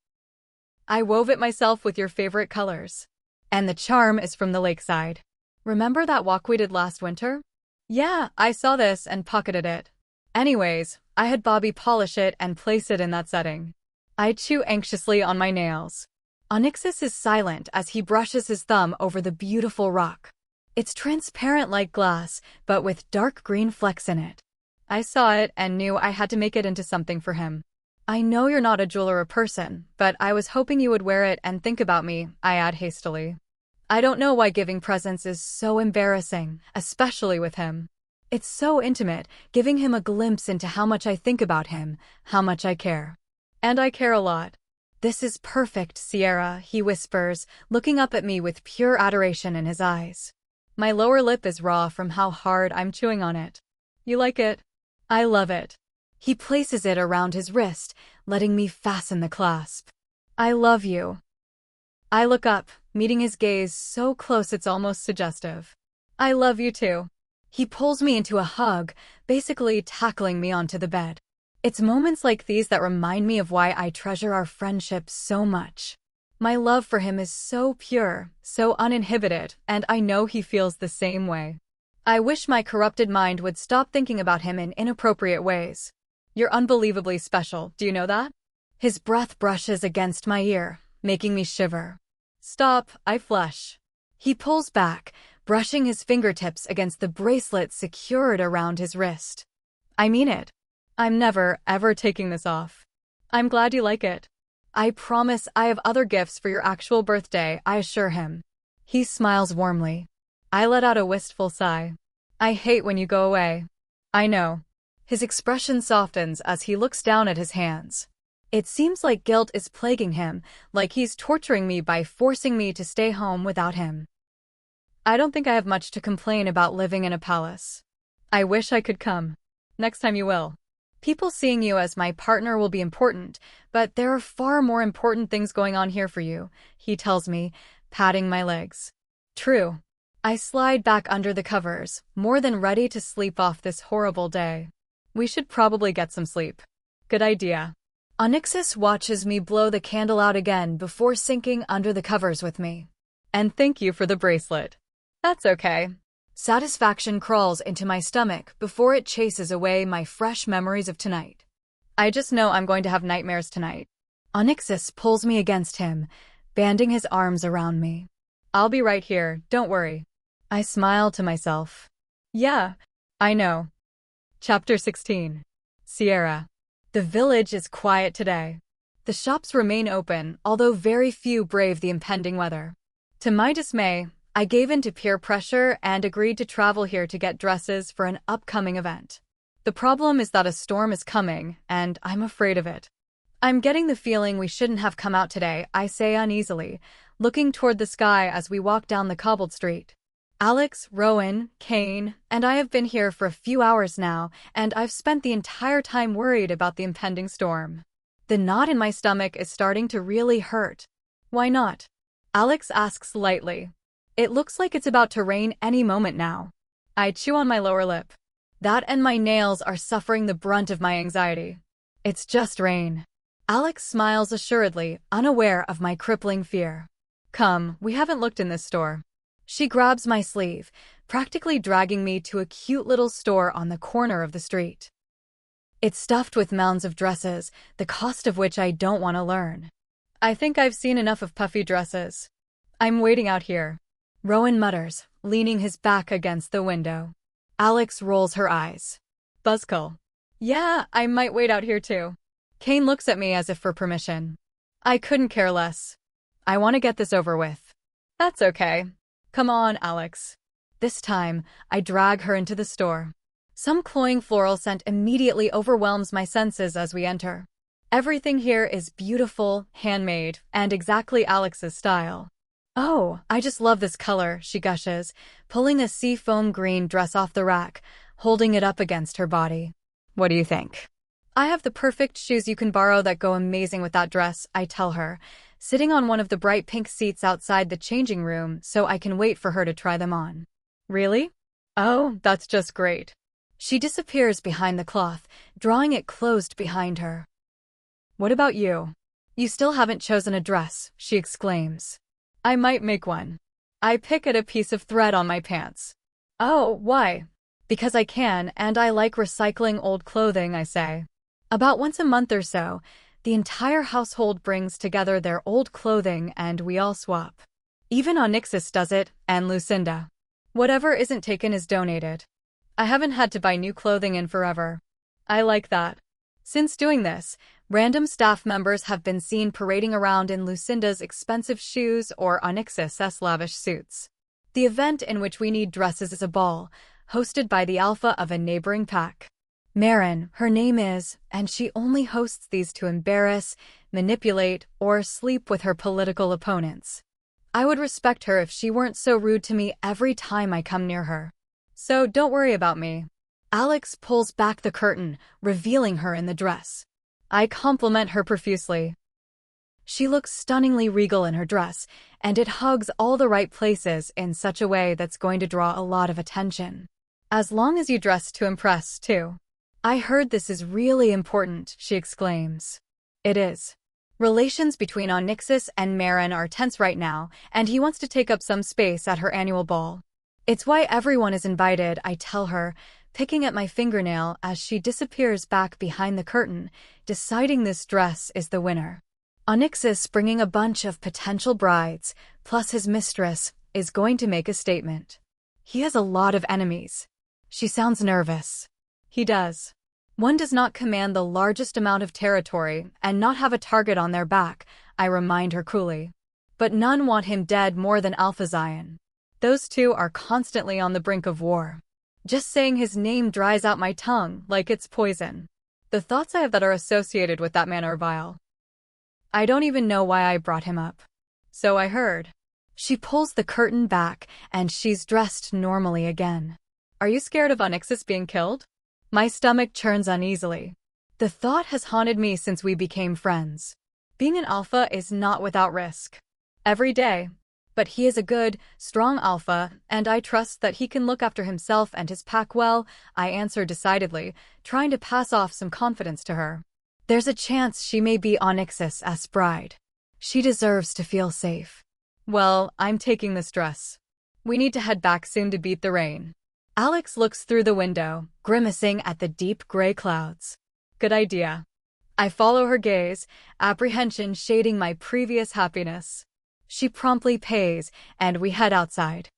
I wove it myself with your favorite colors. And the charm is from the lakeside. Remember that walk we did last winter? Yeah, I saw this and pocketed it. Anyways, I had Bobby polish it and place it in that setting. I chew anxiously on my nails. Onyxus is silent as he brushes his thumb over the beautiful rock. It's transparent like glass, but with dark green flecks in it. I saw it and knew I had to make it into something for him. I know you're not a jeweler person, but I was hoping you would wear it and think about me, I add hastily. I don't know why giving presents is so embarrassing, especially with him. It's so intimate, giving him a glimpse into how much I think about him, how much I care. And I care a lot. This is perfect, Sierra, he whispers, looking up at me with pure adoration in his eyes. My lower lip is raw from how hard I'm chewing on it. You like it? I love it. He places it around his wrist, letting me fasten the clasp. I love you. I look up, meeting his gaze so close it's almost suggestive. I love you too. He pulls me into a hug, basically tackling me onto the bed. It's moments like these that remind me of why I treasure our friendship so much. My love for him is so pure, so uninhibited, and I know he feels the same way. I wish my corrupted mind would stop thinking about him in inappropriate ways. You're unbelievably special, do you know that? His breath brushes against my ear, making me shiver. Stop, I flush. He pulls back, brushing his fingertips against the bracelet secured around his wrist. I mean it. I'm never, ever taking this off. I'm glad you like it. I promise I have other gifts for your actual birthday, I assure him. He smiles warmly. I let out a wistful sigh. I hate when you go away. I know. His expression softens as he looks down at his hands. It seems like guilt is plaguing him, like he's torturing me by forcing me to stay home without him. I don't think I have much to complain about living in a palace. I wish I could come. Next time you will. People seeing you as my partner will be important, but there are far more important things going on here for you, he tells me, patting my legs. True. I slide back under the covers, more than ready to sleep off this horrible day. We should probably get some sleep. Good idea. Onyxus watches me blow the candle out again before sinking under the covers with me. And thank you for the bracelet. That's okay. Satisfaction crawls into my stomach before it chases away my fresh memories of tonight. I just know I'm going to have nightmares tonight. Onyxus pulls me against him, banding his arms around me. I'll be right here, don't worry. I smile to myself. Yeah, I know. Chapter 16. Sierra. The village is quiet today. The shops remain open, although very few brave the impending weather. To my dismay, I gave in to peer pressure and agreed to travel here to get dresses for an upcoming event. The problem is that a storm is coming, and I'm afraid of it. I'm getting the feeling we shouldn't have come out today, I say uneasily, looking toward the sky as we walk down the cobbled street. Alex, Rowan, Kane, and I have been here for a few hours now, and I've spent the entire time worried about the impending storm. The knot in my stomach is starting to really hurt. Why not? Alex asks lightly. It looks like it's about to rain any moment now. I chew on my lower lip. That and my nails are suffering the brunt of my anxiety. It's just rain. Alex smiles assuredly, unaware of my crippling fear. Come, we haven't looked in this store. She grabs my sleeve, practically dragging me to a cute little store on the corner of the street. It's stuffed with mounds of dresses, the cost of which I don't want to learn. I think I've seen enough of puffy dresses. I'm waiting out here. Rowan mutters, leaning his back against the window. Alex rolls her eyes. Buzzkill. Yeah, I might wait out here too. Kane looks at me as if for permission. I couldn't care less. I want to get this over with. That's okay. Come on, Alex. This time, I drag her into the store. Some cloying floral scent immediately overwhelms my senses as we enter. Everything here is beautiful, handmade, and exactly Alex's style. Oh, I just love this color, she gushes, pulling a seafoam green dress off the rack, holding it up against her body. What do you think? I have the perfect shoes you can borrow that go amazing with that dress, I tell her, sitting on one of the bright pink seats outside the changing room so I can wait for her to try them on. Really? Oh, that's just great. She disappears behind the cloth, drawing it closed behind her. What about you? You still haven't chosen a dress, she exclaims. I might make one. I pick at a piece of thread on my pants. Oh, why? Because I can, and I like recycling old clothing, I say. About once a month or so, the entire household brings together their old clothing and we all swap. Even Onyxus does it, and Lucinda. Whatever isn't taken is donated. I haven't had to buy new clothing in forever. I like that. Since doing this, random staff members have been seen parading around in Lucinda's expensive shoes or Onyxus's lavish suits. The event in which we need dresses is a ball, hosted by the alpha of a neighboring pack. Marin, her name is, and she only hosts these to embarrass, manipulate, or sleep with her political opponents. I would respect her if she weren't so rude to me every time I come near her. So don't worry about me. Alex pulls back the curtain, revealing her in the dress. I compliment her profusely. She looks stunningly regal in her dress, and it hugs all the right places in such a way that's going to draw a lot of attention. As long as you dress to impress, too. I heard this is really important, she exclaims. It is. Relations between Onyxus and Marin are tense right now, and he wants to take up some space at her annual ball. It's why everyone is invited, I tell her, picking at my fingernail as she disappears back behind the curtain, deciding this dress is the winner. Onyxus, bringing a bunch of potential brides, plus his mistress, is going to make a statement. He has a lot of enemies. She sounds nervous. He does. One does not command the largest amount of territory and not have a target on their back, I remind her coolly. But none want him dead more than Alphazion. Those two are constantly on the brink of war. Just saying his name dries out my tongue like it's poison. The thoughts I have that are associated with that man are vile. I don't even know why I brought him up. So I heard. She pulls the curtain back, and she's dressed normally again. Are you scared of Onyxus being killed? My stomach churns uneasily. The thought has haunted me since we became friends. Being an alpha is not without risk. Every day. But he is a good, strong alpha, and I trust that he can look after himself and his pack well, I answer decidedly, trying to pass off some confidence to her. There's a chance she may be Onyxus' bride. She deserves to feel safe. Well, I'm taking this dress. We need to head back soon to beat the rain. Alex looks through the window, grimacing at the deep gray clouds. Good idea. I follow her gaze, apprehension shading my previous happiness. She promptly pays, and we head outside.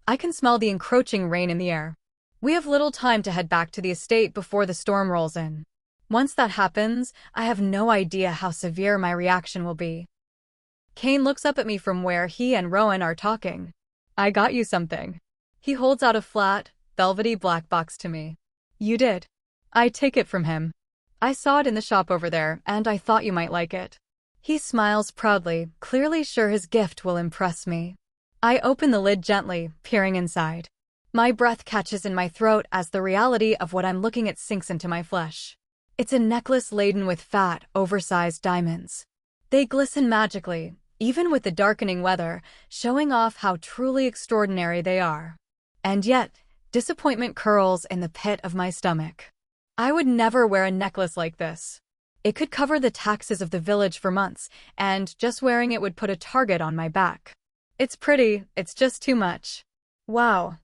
I can smell the encroaching rain in the air. We have little time to head back to the estate before the storm rolls in. Once that happens, I have no idea how severe my reaction will be. Kane looks up at me from where he and Rowan are talking. I got you something. He holds out a flat, velvety black box to me. You did. I take it from him. I saw it in the shop over there, and I thought you might like it. He smiles proudly, clearly sure his gift will impress me. I open the lid gently, peering inside. My breath catches in my throat as the reality of what I'm looking at sinks into my flesh. It's a necklace laden with fat, oversized diamonds. They glisten magically, even with the darkening weather, showing off how truly extraordinary they are. And yet, disappointment curls in the pit of my stomach. I would never wear a necklace like this. It could cover the taxes of the village for months, and just wearing it would put a target on my back. It's pretty, it's just too much. Wow.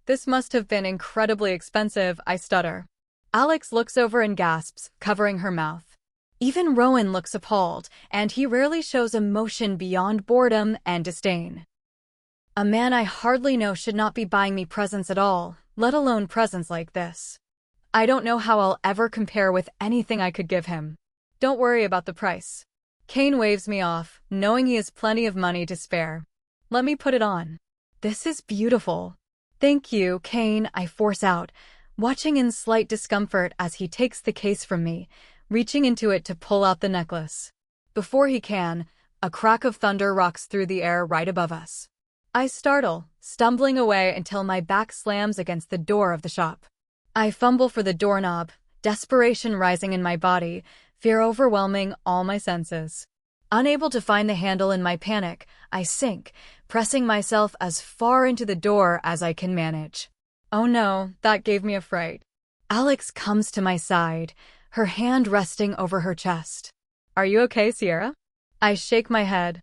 This must have been incredibly expensive, I stutter. Alex looks over and gasps, covering her mouth. Even Rowan looks appalled, and he rarely shows emotion beyond boredom and disdain. A man I hardly know should not be buying me presents at all, let alone presents like this. I don't know how I'll ever compare with anything I could give him. Don't worry about the price. Kane waves me off, knowing he has plenty of money to spare. Let me put it on. This is beautiful. Thank you, Kane, I force out, watching in slight discomfort as he takes the case from me, reaching into it to pull out the necklace. Before he can, a crack of thunder rocks through the air right above us. I startle, stumbling away until my back slams against the door of the shop. I fumble for the doorknob, desperation rising in my body, fear overwhelming all my senses. Unable to find the handle in my panic, I sink, pressing myself as far into the door as I can manage. Oh no, that gave me a fright. Alex comes to my side, her hand resting over her chest. Are you okay, Sierra? I shake my head.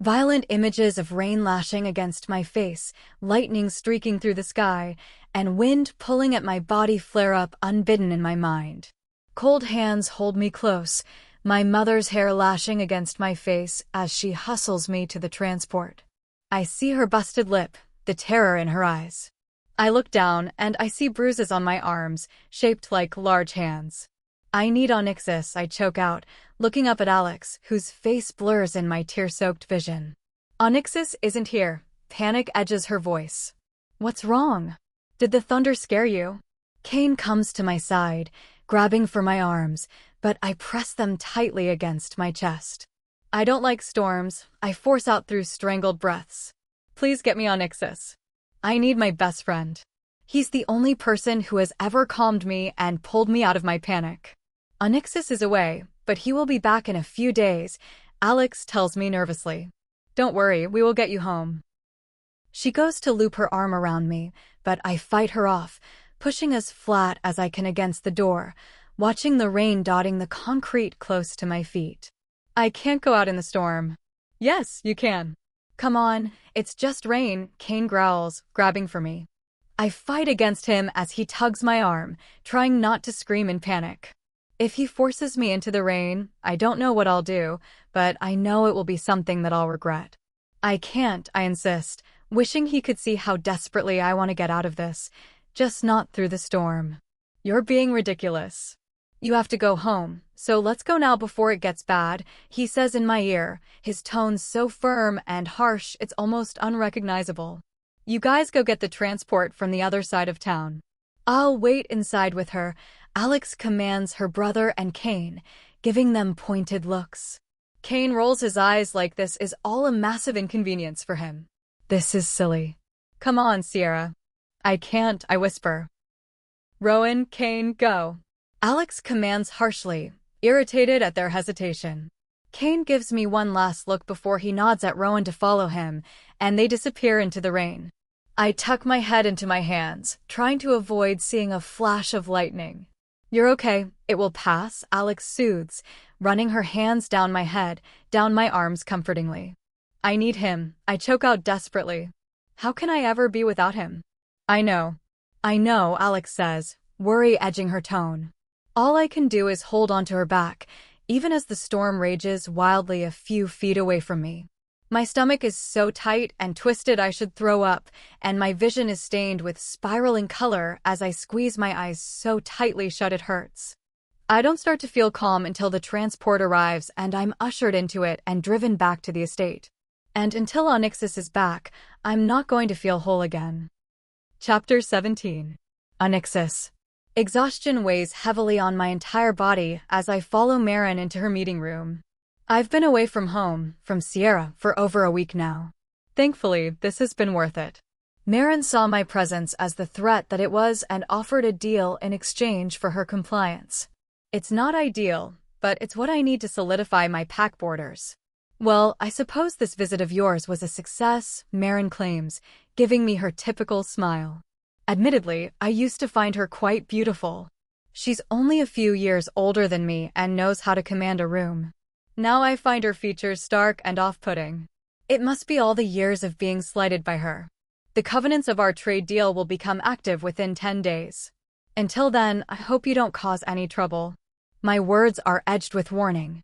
Violent images of rain lashing against my face, lightning streaking through the sky, and wind pulling at my body flare up unbidden in my mind. Cold hands hold me close, my mother's hair lashing against my face as she hustles me to the transport. I see her busted lip, the terror in her eyes. I look down and I see bruises on my arms, shaped like large hands. I need Onyxus, I choke out, looking up at Alex, whose face blurs in my tear-soaked vision. Onyxus isn't here. Panic edges her voice. What's wrong? Did the thunder scare you? Kane comes to my side, grabbing for my arms, but I press them tightly against my chest. I don't like storms, I force out through strangled breaths. Please get me Onyxus. I need my best friend. He's the only person who has ever calmed me and pulled me out of my panic. Onyxus is away, but he will be back in a few days, Alex tells me nervously. Don't worry, we will get you home. She goes to loop her arm around me, but I fight her off, pushing as flat as I can against the door, watching the rain dotting the concrete close to my feet. I can't go out in the storm. Yes, you can. Come on, it's just rain, Kane growls, grabbing for me. I fight against him as he tugs my arm, trying not to scream in panic. If he forces me into the rain, I don't know what I'll do, but I know it will be something that I'll regret. I can't, I insist, wishing he could see how desperately I want to get out of this, just not through the storm. You're being ridiculous. You have to go home, so let's go now before it gets bad, he says in my ear, his tone so firm and harsh it's almost unrecognizable. You guys go get the transport from the other side of town. I'll wait inside with her, Alex commands her brother and Kane, giving them pointed looks. Kane rolls his eyes like this is all a massive inconvenience for him. This is silly. Come on, Sierra. I can't, I whisper. Rowan, Kane, go. Alex commands harshly, irritated at their hesitation. Kane gives me one last look before he nods at Rowan to follow him, and they disappear into the rain. I tuck my head into my hands, trying to avoid seeing a flash of lightning. You're okay, it will pass, Alex soothes, running her hands down my head, down my arms comfortingly. I need him, I choke out desperately. How can I ever be without him? I know, Alex says, worry edging her tone. All I can do is hold onto her back, even as the storm rages wildly a few feet away from me. My stomach is so tight and twisted I should throw up, and my vision is stained with spiraling color as I squeeze my eyes so tightly shut it hurts. I don't start to feel calm until the transport arrives and I'm ushered into it and driven back to the estate. And until Onyxus is back, I'm not going to feel whole again. Chapter 17. Onyxus. Exhaustion weighs heavily on my entire body as I follow Marin into her meeting room. I've been away from home, from Sierra, for over a week now. Thankfully, this has been worth it. Marin saw my presence as the threat that it was and offered a deal in exchange for her compliance. It's not ideal, but it's what I need to solidify my pack borders. Well, I suppose this visit of yours was a success, Marin claims, giving me her typical smile. Admittedly, I used to find her quite beautiful. She's only a few years older than me and knows how to command a room. Now I find her features stark and off-putting. It must be all the years of being slighted by her. The covenants of our trade deal will become active within 10 days. Until then, I hope you don't cause any trouble. My words are edged with warning.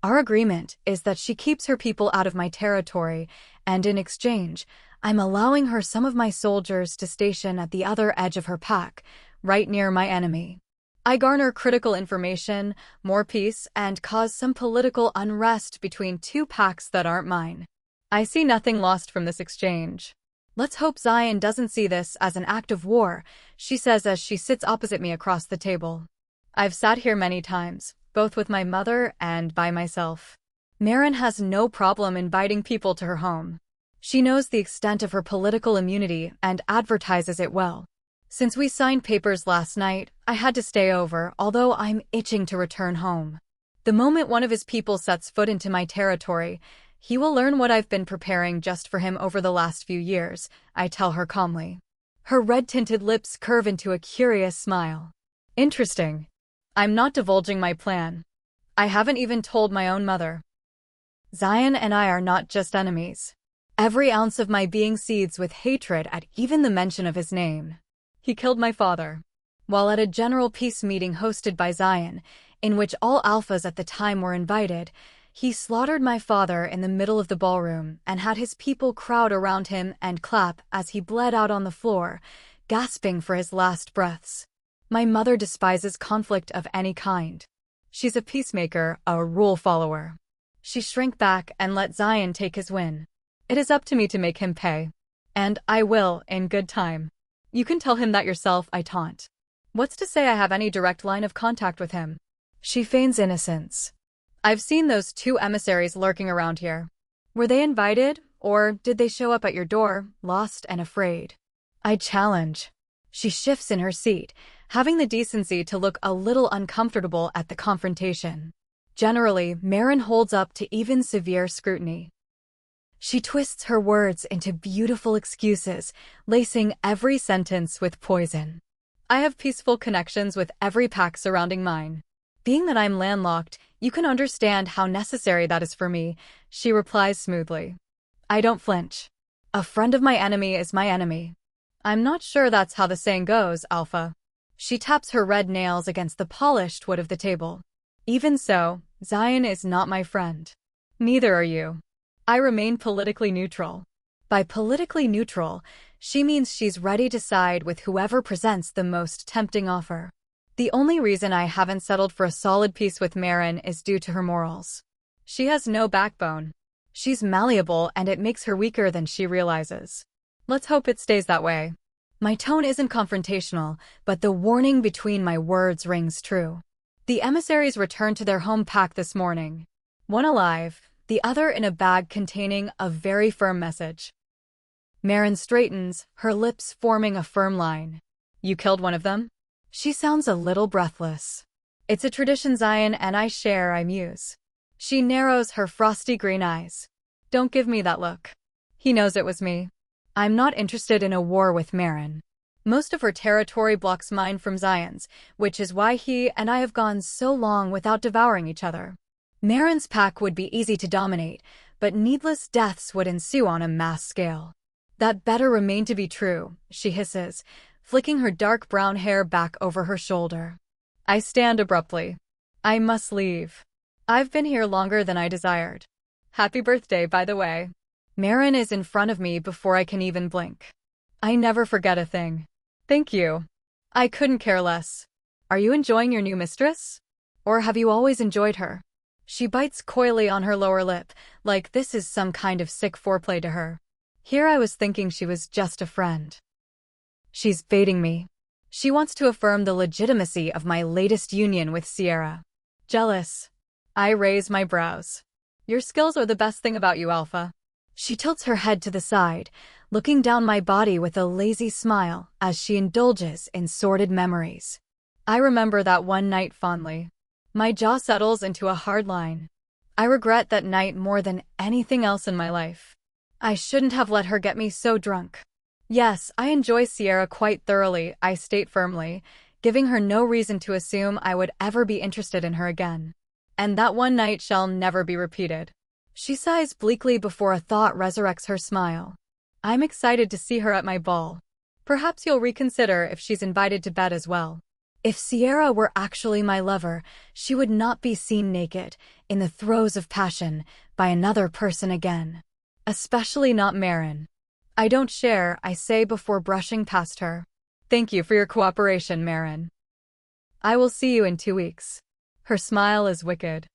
Our agreement is that she keeps her people out of my territory, and in exchange, I'm allowing her some of my soldiers to station at the other edge of her pack, right near my enemy. I garner critical information, more peace, and cause some political unrest between two packs that aren't mine. I see nothing lost from this exchange. Let's hope Zion doesn't see this as an act of war, she says as she sits opposite me across the table. I've sat here many times, both with my mother and by myself. Marin has no problem inviting people to her home. She knows the extent of her political immunity and advertises it well. Since we signed papers last night, I had to stay over, although I'm itching to return home. The moment one of his people sets foot into my territory, he will learn what I've been preparing just for him over the last few years, I tell her calmly. Her red-tinted lips curve into a curious smile. Interesting. I'm not divulging my plan. I haven't even told my own mother. Zion and I are not just enemies. Every ounce of my being seethes with hatred at even the mention of his name. He killed my father. While at a general peace meeting hosted by Zion, in which all alphas at the time were invited, he slaughtered my father in the middle of the ballroom and had his people crowd around him and clap as he bled out on the floor, gasping for his last breaths. My mother despises conflict of any kind. She's a peacemaker, a rule follower. She shrank back and let Zion take his win. It is up to me to make him pay. And I will, in good time. You can tell him that yourself, I taunt. What's to say I have any direct line of contact with him? She feigns innocence. I've seen those two emissaries lurking around here. Were they invited, or did they show up at your door, lost and afraid? I challenge. She shifts in her seat, having the decency to look a little uncomfortable at the confrontation. Generally, Marin holds up to even severe scrutiny. She twists her words into beautiful excuses, lacing every sentence with poison. I have peaceful connections with every pack surrounding mine. Being that I'm landlocked, you can understand how necessary that is for me, she replies smoothly. I don't flinch. A friend of my enemy is my enemy. I'm not sure that's how the saying goes, Alpha. She taps her red nails against the polished wood of the table. Even so, Zion is not my friend. Neither are you. I remain politically neutral. By politically neutral, she means she's ready to side with whoever presents the most tempting offer. The only reason I haven't settled for a solid peace with Marin is due to her morals. She has no backbone. She's malleable and it makes her weaker than she realizes. Let's hope it stays that way. My tone isn't confrontational, but the warning between my words rings true. The emissaries returned to their home pack this morning. One alive, the other in a bag containing a very firm message. Marin straightens, her lips forming a firm line. You killed one of them? She sounds a little breathless. It's a tradition Zion and I share, I muse. She narrows her frosty green eyes. Don't give me that look. He knows it was me. I'm not interested in a war with Marin. Most of her territory blocks mine from Zion's, which is why he and I have gone so long without devouring each other. Marin's pack would be easy to dominate, but needless deaths would ensue on a mass scale. That better remain to be true, she hisses, flicking her dark brown hair back over her shoulder. I stand abruptly. I must leave. I've been here longer than I desired. Happy birthday, by the way. Marin is in front of me before I can even blink. I never forget a thing. Thank you. I couldn't care less. Are you enjoying your new mistress? Or have you always enjoyed her? She bites coyly on her lower lip, like this is some kind of sick foreplay to her. Here I was thinking she was just a friend. She's baiting me. She wants to affirm the legitimacy of my latest union with Sierra. Jealous. I raise my brows. Your skills are the best thing about you, Alpha. She tilts her head to the side, looking down my body with a lazy smile as she indulges in sordid memories. I remember that one night fondly. My jaw settles into a hard line. I regret that night more than anything else in my life. I shouldn't have let her get me so drunk. Yes, I enjoy Sierra quite thoroughly, I state firmly, giving her no reason to assume I would ever be interested in her again. And that one night shall never be repeated. She sighs bleakly before a thought resurrects her smile. I'm excited to see her at my ball. Perhaps you'll reconsider if she's invited to bed as well. If Sierra were actually my lover, she would not be seen naked, in the throes of passion, by another person again. Especially not Marin. I don't share, I say before brushing past her. Thank you for your cooperation, Marin. I will see you in 2 weeks. Her smile is wicked.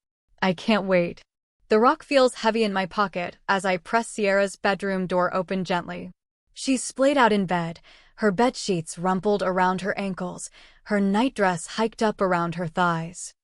I can't wait. The rock feels heavy in my pocket as I press Sierra's bedroom door open gently. She's splayed out in bed, her bedsheets rumpled around her ankles, her nightdress hiked up around her thighs.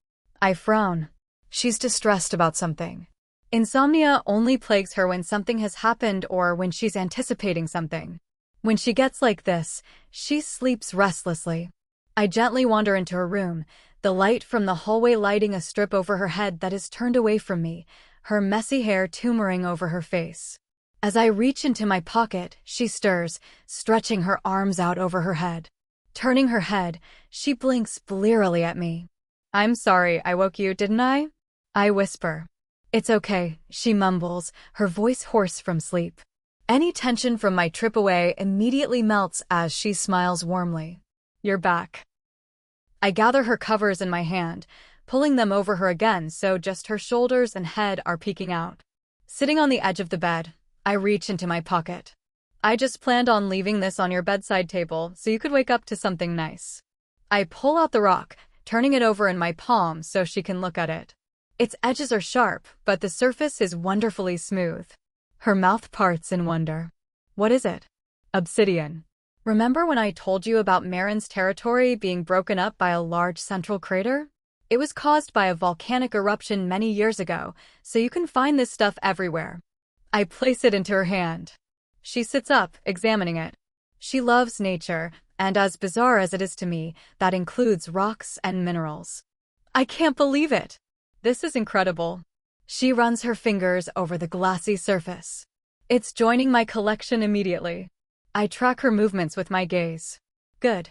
I frown. She's distressed about something. Insomnia only plagues her when something has happened or when she's anticipating something. When she gets like this, she sleeps restlessly. I gently wander into her room, the light from the hallway lighting a strip over her head that is turned away from me, her messy hair tumoring over her face. As I reach into my pocket, she stirs, stretching her arms out over her head. Turning her head, she blinks blearily at me. I'm sorry, I woke you, didn't I? I whisper. It's okay, she mumbles, her voice hoarse from sleep. Any tension from my trip away immediately melts as she smiles warmly. You're back. I gather her covers in my hand, pulling them over her again so just her shoulders and head are peeking out. Sitting on the edge of the bed, I reach into my pocket. I just planned on leaving this on your bedside table so you could wake up to something nice. I pull out the rock, turning it over in my palm so she can look at it. Its edges are sharp, but the surface is wonderfully smooth. Her mouth parts in wonder. What is it? Obsidian. Remember when I told you about Marin's territory being broken up by a large central crater? It was caused by a volcanic eruption many years ago, so you can find this stuff everywhere. I place it into her hand. She sits up, examining it. She loves nature, And as bizarre as it is to me, that includes rocks and minerals. I can't believe it. This is incredible. She runs her fingers over the glassy surface. It's joining my collection immediately. I track her movements with my gaze. Good.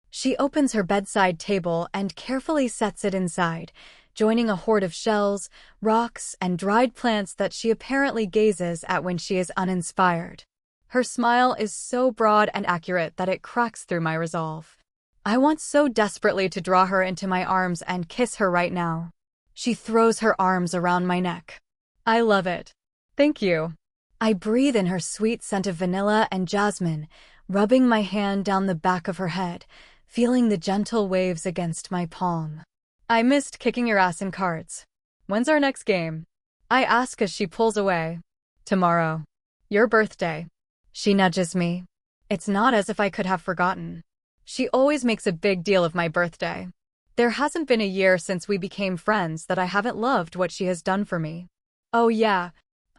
She opens her bedside table and carefully sets it inside, joining a hoard of shells, rocks, and dried plants that she apparently gazes at when she is uninspired. Her smile is so broad and accurate that it cracks through my resolve. I want so desperately to draw her into my arms and kiss her right now. She throws her arms around my neck. I love it. Thank you. I breathe in her sweet scent of vanilla and jasmine, rubbing my hand down the back of her head, feeling the gentle waves against my palm. I missed kicking your ass in cards. When's our next game? I ask as she pulls away. Tomorrow. Your birthday. She nudges me. It's not as if I could have forgotten. She always makes a big deal of my birthday. There hasn't been a year since we became friends that I haven't loved what she has done for me. Oh yeah,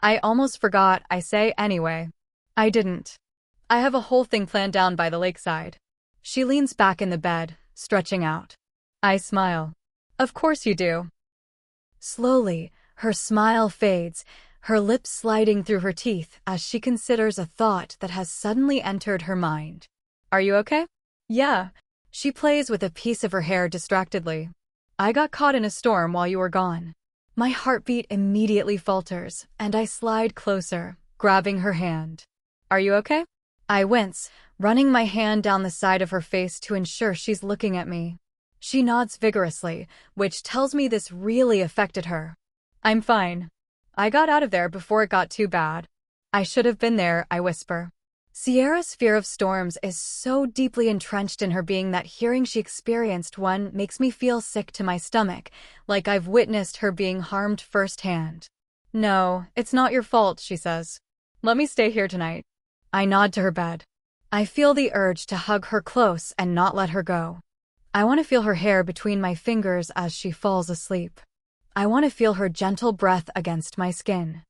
I almost forgot, I say anyway. I didn't. I have a whole thing planned down by the lakeside. She leans back in the bed, stretching out. I smile. Of course you do. Slowly, her smile fades, her lips sliding through her teeth as she considers a thought that has suddenly entered her mind. Are you okay? Yeah. She plays with a piece of her hair distractedly. I got caught in a storm while you were gone. My heartbeat immediately falters, and I slide closer, grabbing her hand. Are you okay? I wince, running my hand down the side of her face to ensure she's looking at me. She nods vigorously, which tells me this really affected her. I'm fine. I got out of there before it got too bad. I should have been there, I whisper. Sierra's fear of storms is so deeply entrenched in her being that hearing she experienced one makes me feel sick to my stomach, like I've witnessed her being harmed firsthand. No, it's not your fault, she says. Let me stay here tonight. I nod to her bed. I feel the urge to hug her close and not let her go. I want to feel her hair between my fingers as she falls asleep. I want to feel her gentle breath against my skin.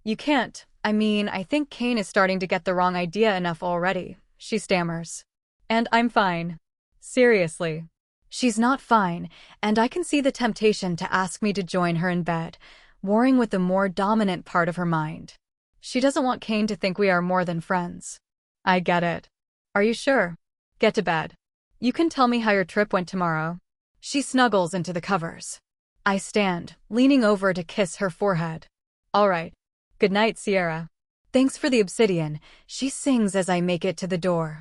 You can't. I think Kane is starting to get the wrong idea enough already, she stammers. And I'm fine. Seriously. She's not fine, and I can see the temptation to ask me to join her in bed, warring with the more dominant part of her mind. She doesn't want Kane to think we are more than friends. I get it. Are you sure? Get to bed. You can tell me how your trip went tomorrow. She snuggles into the covers. I stand, leaning over to kiss her forehead. All right. Good night, Sierra. Thanks for the obsidian, she sings as I make it to the door.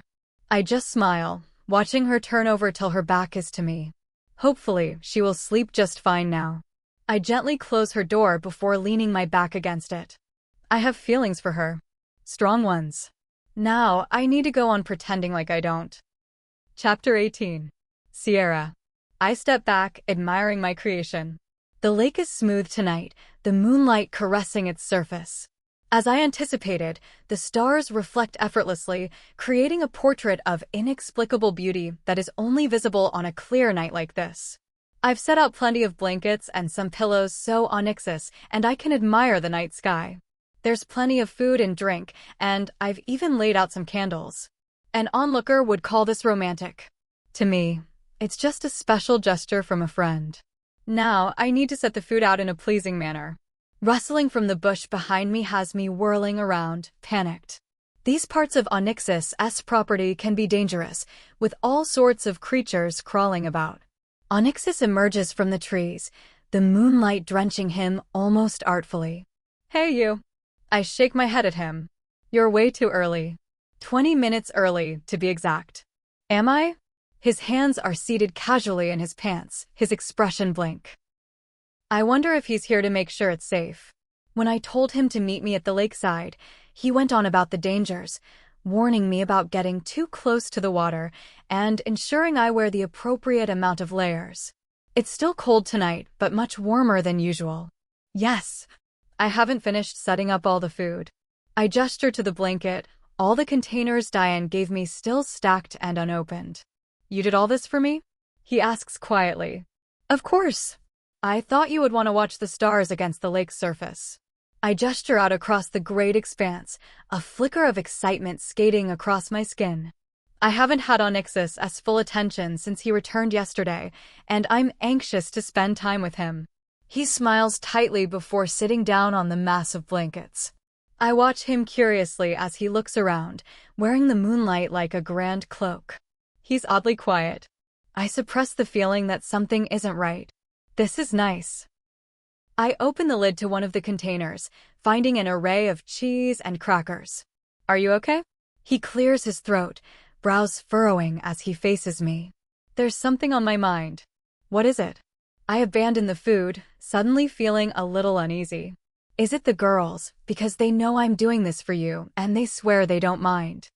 I just smile, watching her turn over till her back is to me. Hopefully, she will sleep just fine now. I gently close her door before leaning my back against it. I have feelings for her. Strong ones. Now, I need to go on pretending like I don't. Chapter 18. Sierra. I step back, admiring my creation. The lake is smooth tonight, the moonlight caressing its surface. As I anticipated, the stars reflect effortlessly, creating a portrait of inexplicable beauty that is only visible on a clear night like this. I've set out plenty of blankets and some pillows so onyxus, and I can admire the night sky. There's plenty of food and drink, and I've even laid out some candles. An onlooker would call this romantic. To me, it's just a special gesture from a friend. Now, I need to set the food out in a pleasing manner. Rustling from the bush behind me has me whirling around, panicked. These parts of Onyx's property can be dangerous, with all sorts of creatures crawling about. Onyxus emerges from the trees, the moonlight drenching him almost artfully. Hey you. I shake my head at him. You're way too early. 20 minutes early, to be exact. Am I? His hands are seated casually in his pants, his expression blank. I wonder if he's here to make sure it's safe. When I told him to meet me at the lakeside, he went on about the dangers, warning me about getting too close to the water and ensuring I wear the appropriate amount of layers. It's still cold tonight, but much warmer than usual. Yes. I haven't finished setting up all the food. I gesture to the blanket, all the containers Diane gave me still stacked and unopened. You did all this for me? He asks quietly. Of course. I thought you would want to watch the stars against the lake's surface. I gesture out across the great expanse, a flicker of excitement skating across my skin. I haven't had Onyxus as full attention since he returned yesterday, and I'm anxious to spend time with him. He smiles tightly before sitting down on the massive blankets. I watch him curiously as he looks around, wearing the moonlight like a grand cloak. He's oddly quiet. I suppress the feeling that something isn't right. This is nice. I open the lid to one of the containers, finding an array of cheese and crackers. Are you okay? He clears his throat, brows furrowing as he faces me. There's something on my mind. What is it? I abandon the food, suddenly feeling a little uneasy. Is it the girls, because they know I'm doing this for you, and they swear they don't mind?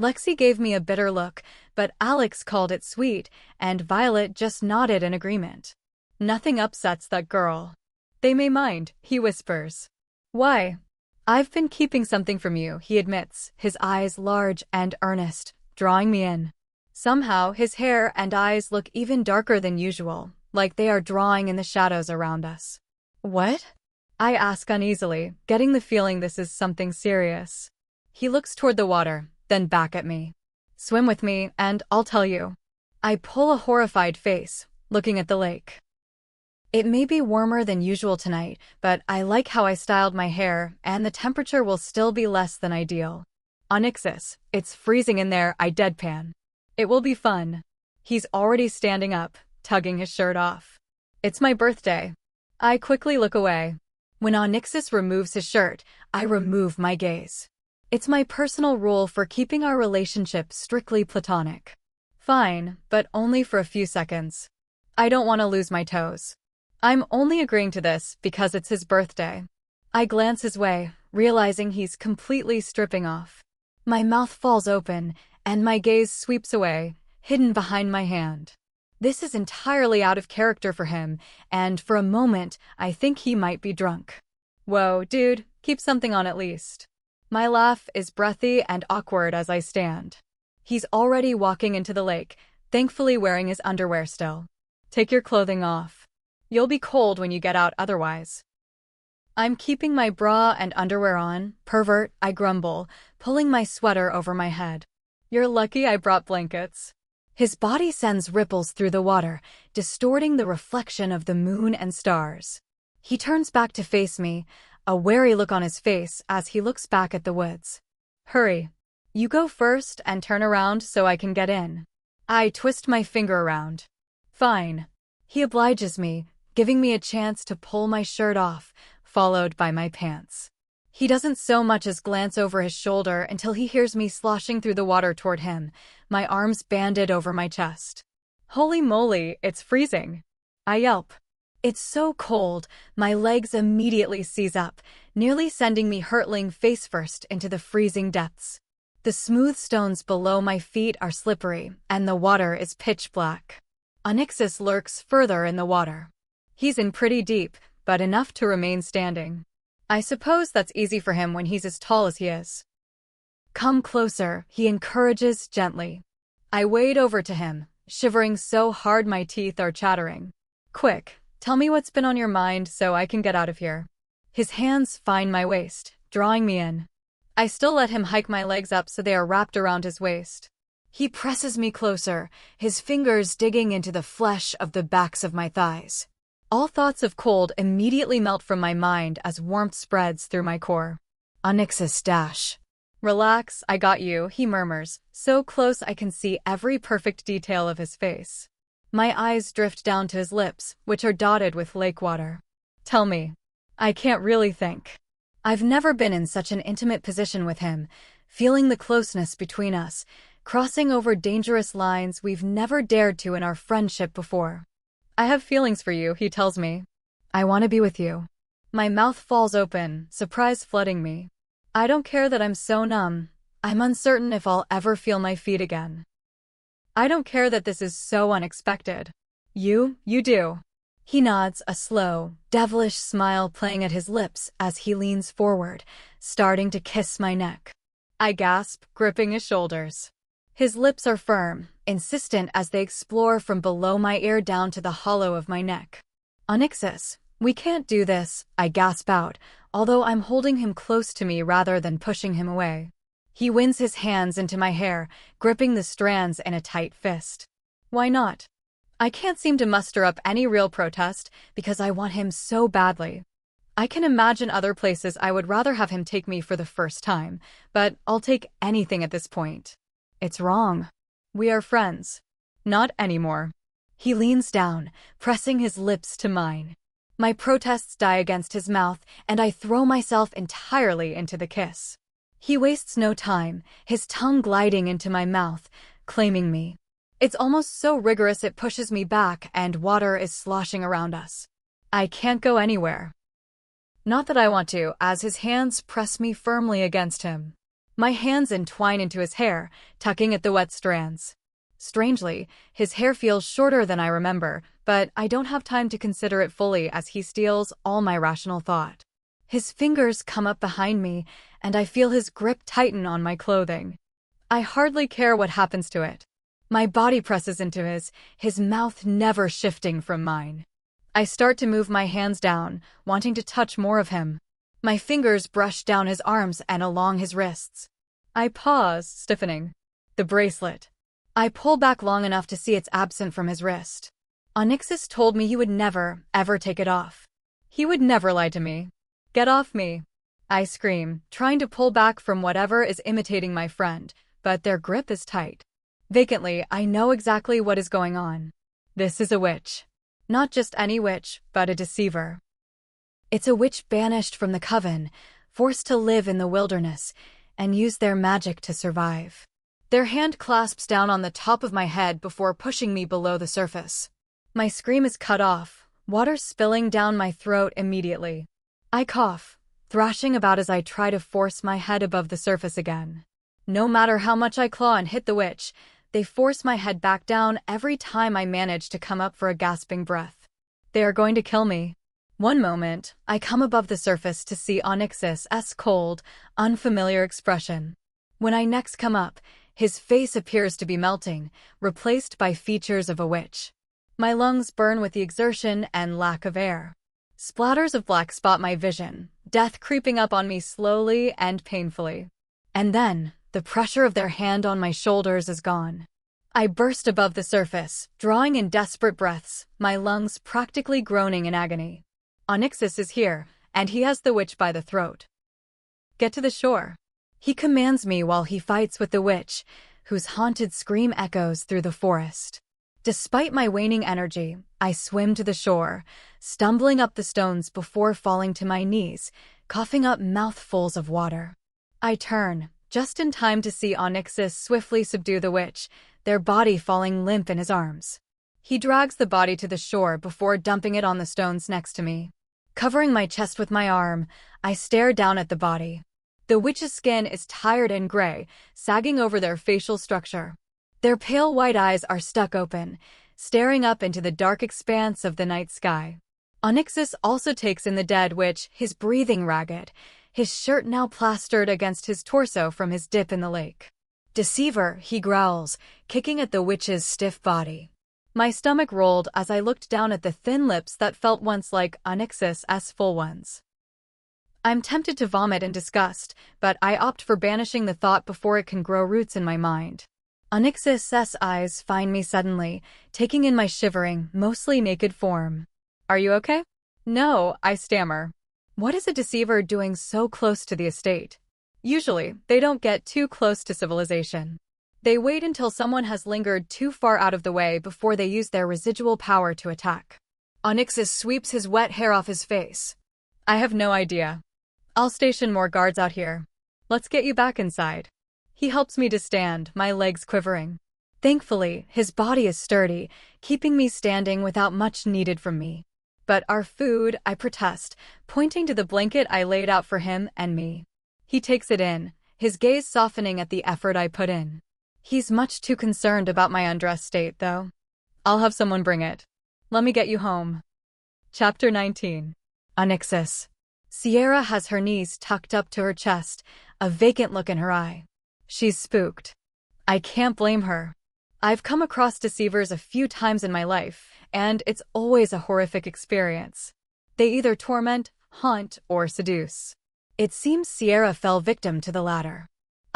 Lexi gave me a bitter look, but Alex called it sweet, and Violet just nodded in agreement. Nothing upsets that girl. They may mind, he whispers. Why? I've been keeping something from you, he admits, his eyes large and earnest, drawing me in. Somehow, his hair and eyes look even darker than usual, like they are drawing in the shadows around us. What? I ask uneasily, getting the feeling this is something serious. He looks toward the water, then back at me. Swim with me, and I'll tell you. I pull a horrified face, looking at the lake. It may be warmer than usual tonight, but I like how I styled my hair, and the temperature will still be less than ideal. Onyxus, it's freezing in there, I deadpan. It will be fun. He's already standing up, tugging his shirt off. It's my birthday. I quickly look away. When Onyxus removes his shirt, I remove my gaze. It's my personal rule for keeping our relationship strictly platonic. Fine, but only for a few seconds. I don't want to lose my toes. I'm only agreeing to this because it's his birthday. I glance his way, realizing he's completely stripping off. My mouth falls open, and my gaze sweeps away, hidden behind my hand. This is entirely out of character for him, and for a moment, I think he might be drunk. Whoa, dude, keep something on at least. My laugh is breathy and awkward as I stand. He's already walking into the lake, thankfully wearing his underwear still. Take your clothing off. You'll be cold when you get out otherwise. I'm keeping my bra and underwear on, pervert, I grumble, pulling my sweater over my head. You're lucky I brought blankets. His body sends ripples through the water, distorting the reflection of the moon and stars. He turns back to face me, a wary look on his face as he looks back at the woods. Hurry. You go first and turn around so I can get in. I twist my finger around. Fine. He obliges me, giving me a chance to pull my shirt off, followed by my pants. He doesn't so much as glance over his shoulder until he hears me sloshing through the water toward him, my arms banded over my chest. Holy moly, it's freezing. I yelp. It's so cold, my legs immediately seize up, nearly sending me hurtling face first into the freezing depths. The smooth stones below my feet are slippery, and the water is pitch black. Onyxus lurks further in the water. He's in pretty deep, but enough to remain standing. I suppose that's easy for him when he's as tall as he is. Come closer, he encourages gently. I wade over to him, shivering so hard my teeth are chattering. Quick, tell me what's been on your mind so I can get out of here. His hands find my waist, drawing me in. I still let him hike my legs up so they are wrapped around his waist. He presses me closer, his fingers digging into the flesh of the backs of my thighs. All thoughts of cold immediately melt from my mind as warmth spreads through my core. Onyxus dash. Relax, I got you, he murmurs, so close I can see every perfect detail of his face. My eyes drift down to his lips, which are dotted with lake water. Tell me. I can't really think. I've never been in such an intimate position with him, feeling the closeness between us, crossing over dangerous lines we've never dared to in our friendship before. I have feelings for you, he tells me. I want to be with you. My mouth falls open, surprise flooding me. I don't care that I'm so numb. I'm uncertain if I'll ever feel my feet again. I don't care that this is so unexpected. You do. He nods, a slow, devilish smile playing at his lips as he leans forward, starting to kiss my neck. I gasp, gripping his shoulders. His lips are firm, insistent as they explore from below my ear down to the hollow of my neck. Onyxus, we can't do this, I gasp out, although I'm holding him close to me rather than pushing him away. He winds his hands into my hair, gripping the strands in a tight fist. Why not? I can't seem to muster up any real protest because I want him so badly. I can imagine other places I would rather have him take me for the first time, but I'll take anything at this point. It's wrong. We are friends. Not anymore. He leans down, pressing his lips to mine. My protests die against his mouth, and I throw myself entirely into the kiss. He wastes no time, his tongue gliding into my mouth, claiming me. It's almost so rigorous it pushes me back, and water is sloshing around us. I can't go anywhere. Not that I want to, as his hands press me firmly against him. My hands entwine into his hair, tugging at the wet strands. Strangely, his hair feels shorter than I remember, but I don't have time to consider it fully as he steals all my rational thought. His fingers come up behind me, and I feel his grip tighten on my clothing. I hardly care what happens to it. My body presses into his mouth never shifting from mine. I start to move my hands down, wanting to touch more of him. My fingers brush down his arms and along his wrists. I pause, stiffening. The bracelet. I pull back long enough to see it's absent from his wrist. Onyxus told me he would never, ever take it off. He would never lie to me. Get off me. I scream, trying to pull back from whatever is imitating my friend, but their grip is tight. Vacantly, I know exactly what is going on. This is a witch. Not just any witch, but a deceiver. It's a witch banished from the coven, forced to live in the wilderness, and use their magic to survive. Their hand clasps down on the top of my head before pushing me below the surface. My scream is cut off, water spilling down my throat immediately. I cough, thrashing about as I try to force my head above the surface again. No matter how much I claw and hit the witch, they force my head back down every time I manage to come up for a gasping breath. They are going to kill me. One moment, I come above the surface to see Onyxus's cold, unfamiliar expression. When I next come up, his face appears to be melting, replaced by features of a witch. My lungs burn with the exertion and lack of air. Splatters of black spot my vision, death creeping up on me slowly and painfully. And then, the pressure of their hand on my shoulders is gone. I burst above the surface, drawing in desperate breaths, my lungs practically groaning in agony. Onyxus is here, and he has the witch by the throat. Get to the shore. He commands me while he fights with the witch, whose haunted scream echoes through the forest. Despite my waning energy, I swim to the shore, stumbling up the stones before falling to my knees, coughing up mouthfuls of water. I turn, just in time to see Onyxus swiftly subdue the witch, their body falling limp in his arms. He drags the body to the shore before dumping it on the stones next to me. Covering my chest with my arm, I stare down at the body. The witch's skin is tired and gray, sagging over their facial structure. Their pale white eyes are stuck open, staring up into the dark expanse of the night sky. Onyxus also takes in the dead witch, his breathing ragged, his shirt now plastered against his torso from his dip in the lake. Deceiver, he growls, kicking at the witch's stiff body. My stomach rolled as I looked down at the thin lips that felt once like Onyxus's full ones. I'm tempted to vomit in disgust, but I opt for banishing the thought before it can grow roots in my mind. Onyxus's eyes find me suddenly, taking in my shivering, mostly naked form. Are you okay? No, I stammer. What is a deceiver doing so close to the estate? Usually, they don't get too close to civilization. They wait until someone has lingered too far out of the way before they use their residual power to attack. Onyxus sweeps his wet hair off his face. I have no idea. I'll station more guards out here. Let's get you back inside. He helps me to stand, my legs quivering. Thankfully, his body is sturdy, keeping me standing without much needed from me. But our food, I protest, pointing to the blanket I laid out for him and me. He takes it in, his gaze softening at the effort I put in. He's much too concerned about my undressed state, though. I'll have someone bring it. Let me get you home. Chapter 19. Onyxus. Sierra has her knees tucked up to her chest, a vacant look in her eye. She's spooked. I can't blame her. I've come across deceivers a few times in my life, and it's always a horrific experience. They either torment, haunt, or seduce. It seems Sierra fell victim to the latter.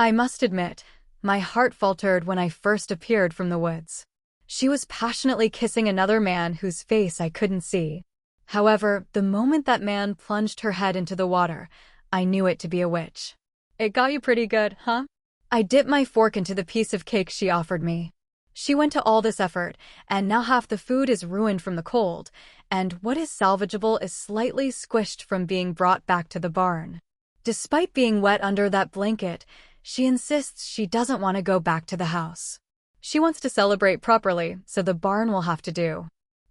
I must admit, my heart faltered when I first appeared from the woods. She was passionately kissing another man whose face I couldn't see. However, the moment that man plunged her head into the water, I knew it to be a witch. It got you pretty good, huh? I dipped my fork into the piece of cake she offered me. She went to all this effort, and now half the food is ruined from the cold, and what is salvageable is slightly squished from being brought back to the barn. Despite being wet under that blanket, she insists she doesn't want to go back to the house. She wants to celebrate properly, so the barn will have to do.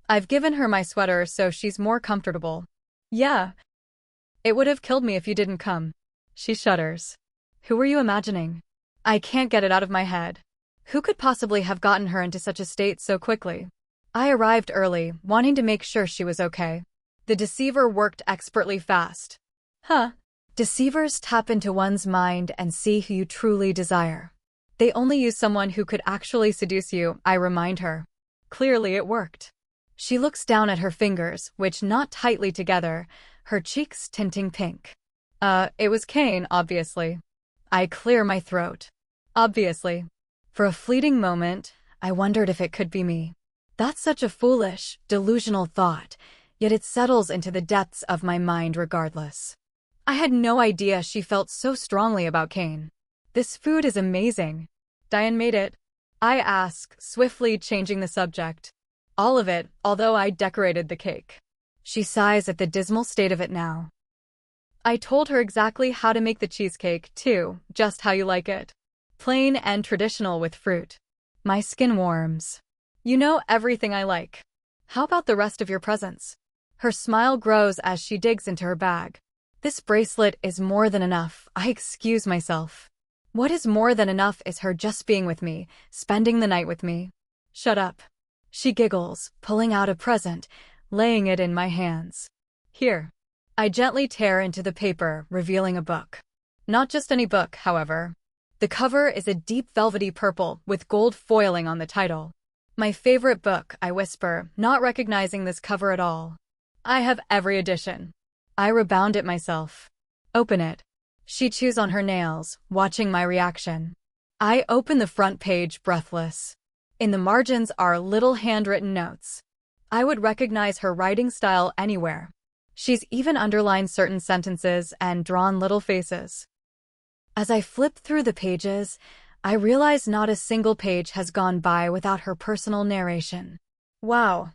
I've given her my sweater so she's more comfortable. Yeah. It would have killed me if you didn't come. She shudders. Who were you imagining? I can't get it out of my head. Who could possibly have gotten her into such a state so quickly? I arrived early, wanting to make sure she was okay. The deceiver worked expertly fast. Huh. Deceivers tap into one's mind and see who you truly desire. They only use someone who could actually seduce you, I remind her. Clearly it worked. She looks down at her fingers, which knot tightly together, her cheeks tinting pink. It was Kane, obviously. I clear my throat. Obviously. For a fleeting moment, I wondered if it could be me. That's such a foolish, delusional thought, yet it settles into the depths of my mind regardless. I had no idea she felt so strongly about Kane. This food is amazing. Diane made it? I ask, swiftly changing the subject. All of it, although I decorated the cake. She sighs at the dismal state of it now. I told her exactly how to make the cheesecake, too, just how you like it. Plain and traditional with fruit. My skin warms. You know everything I like. How about the rest of your presents? Her smile grows as she digs into her bag. This bracelet is more than enough. I excuse myself. What is more than enough is her just being with me, spending the night with me. Shut up. She giggles, pulling out a present, laying it in my hands. Here. I gently tear into the paper, revealing a book. Not just any book, however. The cover is a deep velvety purple with gold foiling on the title. My favorite book, I whisper, not recognizing this cover at all. I have every edition. I rebound it myself. Open it. She chews on her nails, watching my reaction. I open the front page, breathless. In the margins are little handwritten notes. I would recognize her writing style anywhere. She's even underlined certain sentences and drawn little faces. As I flip through the pages, I realize not a single page has gone by without her personal narration. Wow.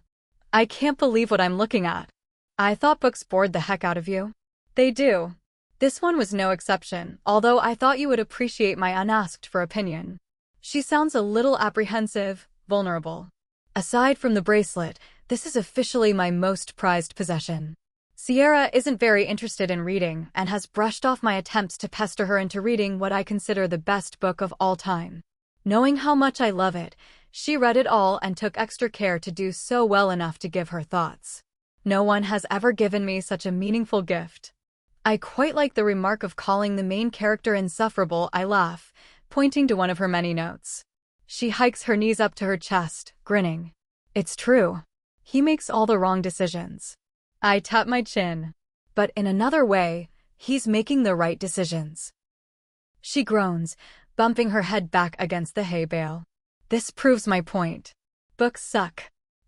I can't believe what I'm looking at. I thought books bored the heck out of you. They do. This one was no exception, although I thought you would appreciate my unasked for opinion. She sounds a little apprehensive, vulnerable. Aside from the bracelet, this is officially my most prized possession. Sierra isn't very interested in reading and has brushed off my attempts to pester her into reading what I consider the best book of all time. Knowing how much I love it, she read it all and took extra care to do so well enough to give her thoughts. No one has ever given me such a meaningful gift. I quite like the remark of calling the main character insufferable, I laugh, pointing to one of her many notes. She hikes her knees up to her chest, grinning. It's true. He makes all the wrong decisions. I tap my chin. But in another way, he's making the right decisions. She groans, bumping her head back against the hay bale. This proves my point. Books suck.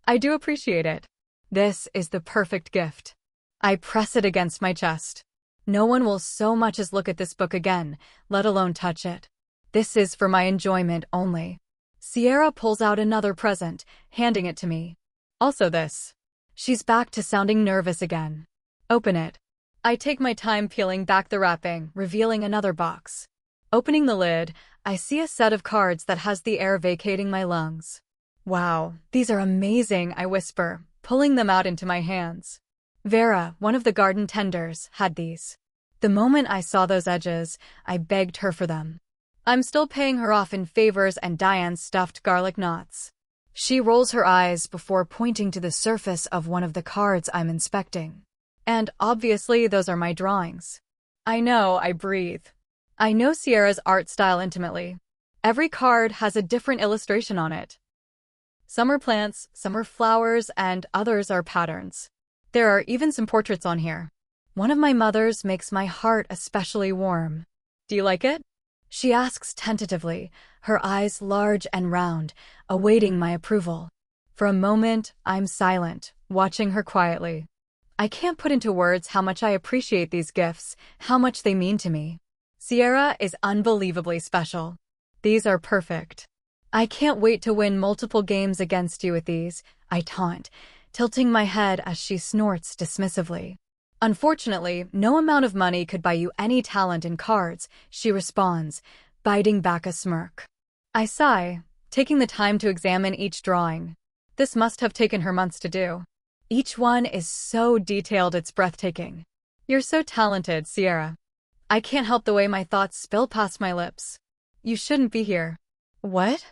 I do appreciate it. This is the perfect gift. I press it against my chest. No one will so much as look at this book again, let alone touch it. This is for my enjoyment only. Sierra pulls out another present, handing it to me. Also this. She's back to sounding nervous again. Open it. I take my time peeling back the wrapping, revealing another box. Opening the lid, I see a set of cards that has the air vacating my lungs. Wow, these are amazing, I whisper, pulling them out into my hands. Vera, one of the garden tenders, had these. The moment I saw those edges, I begged her for them. I'm still paying her off in favors and Diane's stuffed garlic knots. She rolls her eyes before pointing to the surface of one of the cards I'm inspecting. And obviously those are my drawings. I know, I breathe. I know Sierra's art style intimately. Every card has a different illustration on it. Some are plants, some are flowers, and others are patterns. There are even some portraits on here. One of my mother's makes my heart especially warm. Do you like it? She asks tentatively, her eyes large and round, awaiting my approval. For a moment, I'm silent, watching her quietly. I can't put into words how much I appreciate these gifts, how much they mean to me. Sierra is unbelievably special. These are perfect. I can't wait to win multiple games against you with these, I taunt, tilting my head as she snorts dismissively. Unfortunately, no amount of money could buy you any talent in cards, she responds, biting back a smirk. I sigh, taking the time to examine each drawing. This must have taken her months to do. Each one is so detailed it's breathtaking. You're so talented, Sierra. I can't help the way my thoughts spill past my lips. You shouldn't be here. What?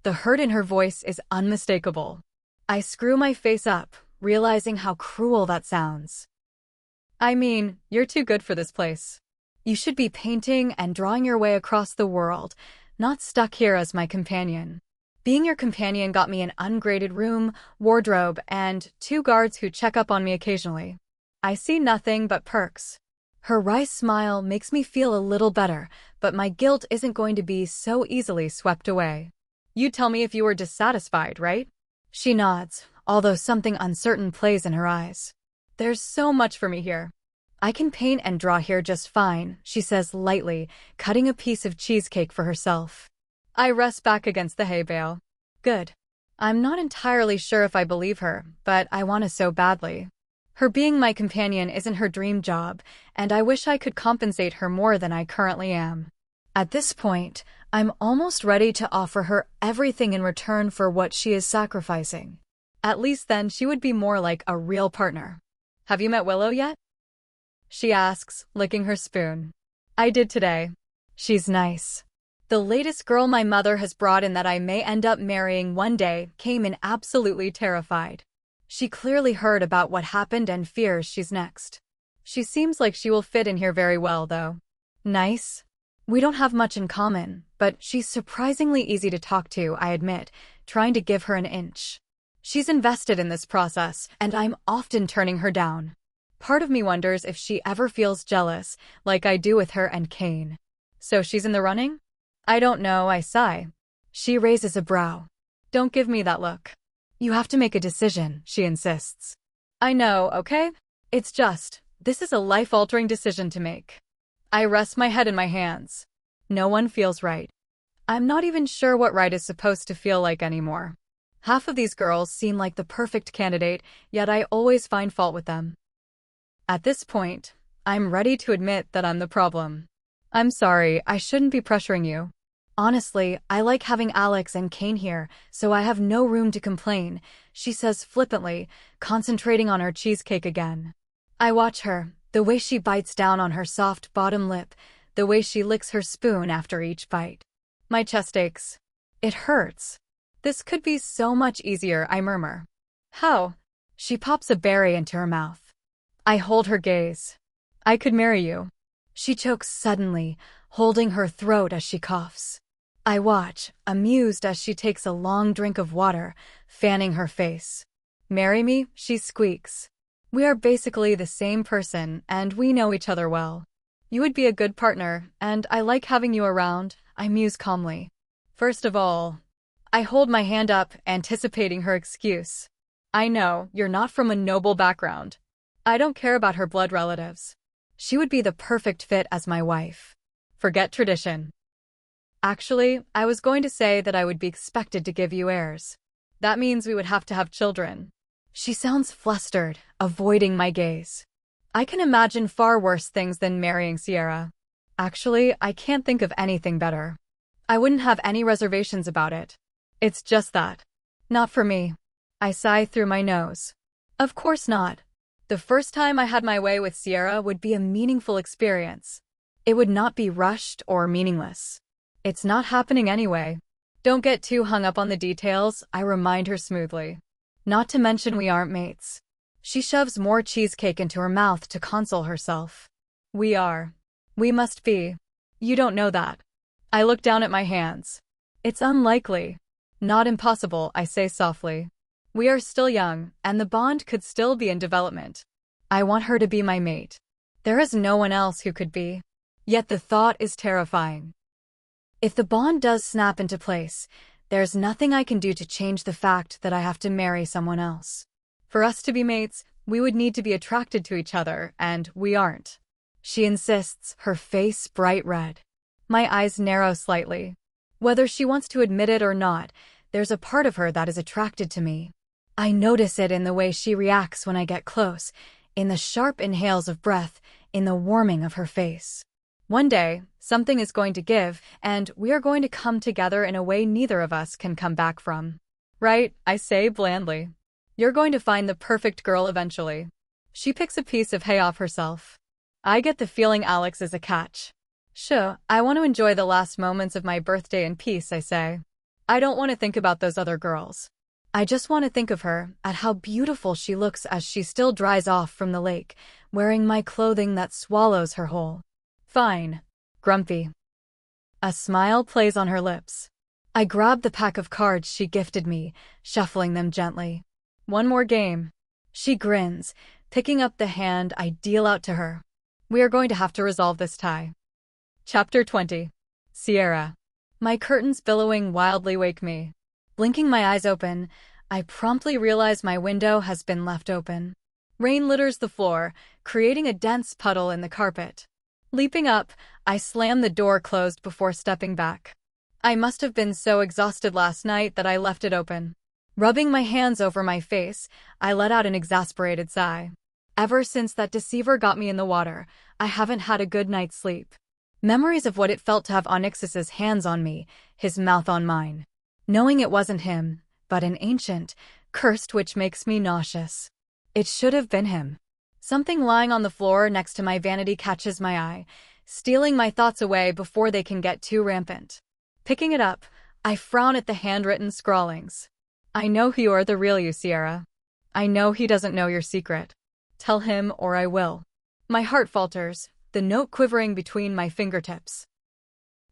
The hurt in her voice is unmistakable. I screw my face up, realizing how cruel that sounds. I mean, you're too good for this place. You should be painting and drawing your way across the world, not stuck here as my companion. Being your companion got me an ungraded room, wardrobe, and 2 guards who check up on me occasionally. I see nothing but perks. Her wry smile makes me feel a little better, but my guilt isn't going to be so easily swept away. You'd tell me if you were dissatisfied, right? She nods, although something uncertain plays in her eyes. There's so much for me here. I can paint and draw here just fine, she says lightly, cutting a piece of cheesecake for herself. I rest back against the hay bale. Good. I'm not entirely sure if I believe her, but I want to so badly. Her being my companion isn't her dream job, and I wish I could compensate her more than I currently am. At this point, I'm almost ready to offer her everything in return for what she is sacrificing. At least then she would be more like a real partner. Have you met Willow yet? She asks, licking her spoon. I did today. She's nice. The latest girl my mother has brought in that I may end up marrying one day came in absolutely terrified. She clearly heard about what happened and fears she's next. She seems like she will fit in here very well, though. Nice? We don't have much in common, but she's surprisingly easy to talk to, I admit, trying to give her an inch. She's invested in this process, and I'm often turning her down. Part of me wonders if she ever feels jealous, like I do with her and Kane. So she's in the running? I don't know, I sigh. She raises a brow. Don't give me that look. You have to make a decision, she insists. I know, okay? It's just, this is a life-altering decision to make. I rest my head in my hands. No one feels right. I'm not even sure what right is supposed to feel like anymore. Half of these girls seem like the perfect candidate, yet I always find fault with them. At this point, I'm ready to admit that I'm the problem. I'm sorry, I shouldn't be pressuring you. Honestly, I like having Alex and Kane here, so I have no room to complain, she says flippantly, concentrating on her cheesecake again. I watch her, the way she bites down on her soft bottom lip, the way she licks her spoon after each bite. My chest aches. It hurts. This could be so much easier, I murmur. How? She pops a berry into her mouth. I hold her gaze. I could marry you. She chokes suddenly, holding her throat as she coughs. I watch, amused as she takes a long drink of water, fanning her face. Marry me? She squeaks. We are basically the same person, and we know each other well. You would be a good partner, and I like having you around, I muse calmly. First of all, I hold my hand up, anticipating her excuse. I know, you're not from a noble background. I don't care about her blood relatives. She would be the perfect fit as my wife. Forget tradition. Actually, I was going to say that I would be expected to give you heirs. That means we would have to have children. She sounds flustered, avoiding my gaze. I can imagine far worse things than marrying Sierra. Actually, I can't think of anything better. I wouldn't have any reservations about it. It's just that. Not for me. I sigh through my nose. Of course not. The first time I had my way with Sierra would be a meaningful experience. It would not be rushed or meaningless. It's not happening anyway. Don't get too hung up on the details, I remind her smoothly. Not to mention we aren't mates. She shoves more cheesecake into her mouth to console herself. We are. We must be. You don't know that. I look down at my hands. It's unlikely. Not impossible, I say softly. We are still young, and the bond could still be in development. I want her to be my mate. There is no one else who could be. Yet the thought is terrifying. If the bond does snap into place, there's nothing I can do to change the fact that I have to marry someone else. For us to be mates, we would need to be attracted to each other, and we aren't. She insists, her face bright red. My eyes narrow slightly. Whether she wants to admit it or not, there's a part of her that is attracted to me. I notice it in the way she reacts when I get close, in the sharp inhales of breath, in the warming of her face. One day, something is going to give, and we are going to come together in a way neither of us can come back from. Right, I say blandly. You're going to find the perfect girl eventually. She picks a piece of hay off herself. I get the feeling Alex is a catch. Sure, I want to enjoy the last moments of my birthday in peace, I say. I don't want to think about those other girls. I just want to think of her, at how beautiful she looks as she still dries off from the lake, wearing my clothing that swallows her whole. Fine. Grumpy. A smile plays on her lips. I grab the pack of cards she gifted me, shuffling them gently. One more game. She grins, picking up the hand I deal out to her. We are going to have to resolve this tie. Chapter 20. Sierra. My curtains billowing wildly wake me. Blinking my eyes open, I promptly realize my window has been left open. Rain litters the floor, creating a dense puddle in the carpet. Leaping up, I slam the door closed before stepping back. I must have been so exhausted last night that I left it open. Rubbing my hands over my face, I let out an exasperated sigh. Ever since that deceiver got me in the water, I haven't had a good night's sleep. Memories of what it felt to have Onyxus's hands on me, his mouth on mine. Knowing it wasn't him, but an ancient, cursed witch makes me nauseous. It should have been him. Something lying on the floor next to my vanity catches my eye, stealing my thoughts away before they can get too rampant. Picking it up, I frown at the handwritten scrawlings. I know you are the real you, Sierra. I know he doesn't know your secret. Tell him or I will. My heart falters, the note quivering between my fingertips.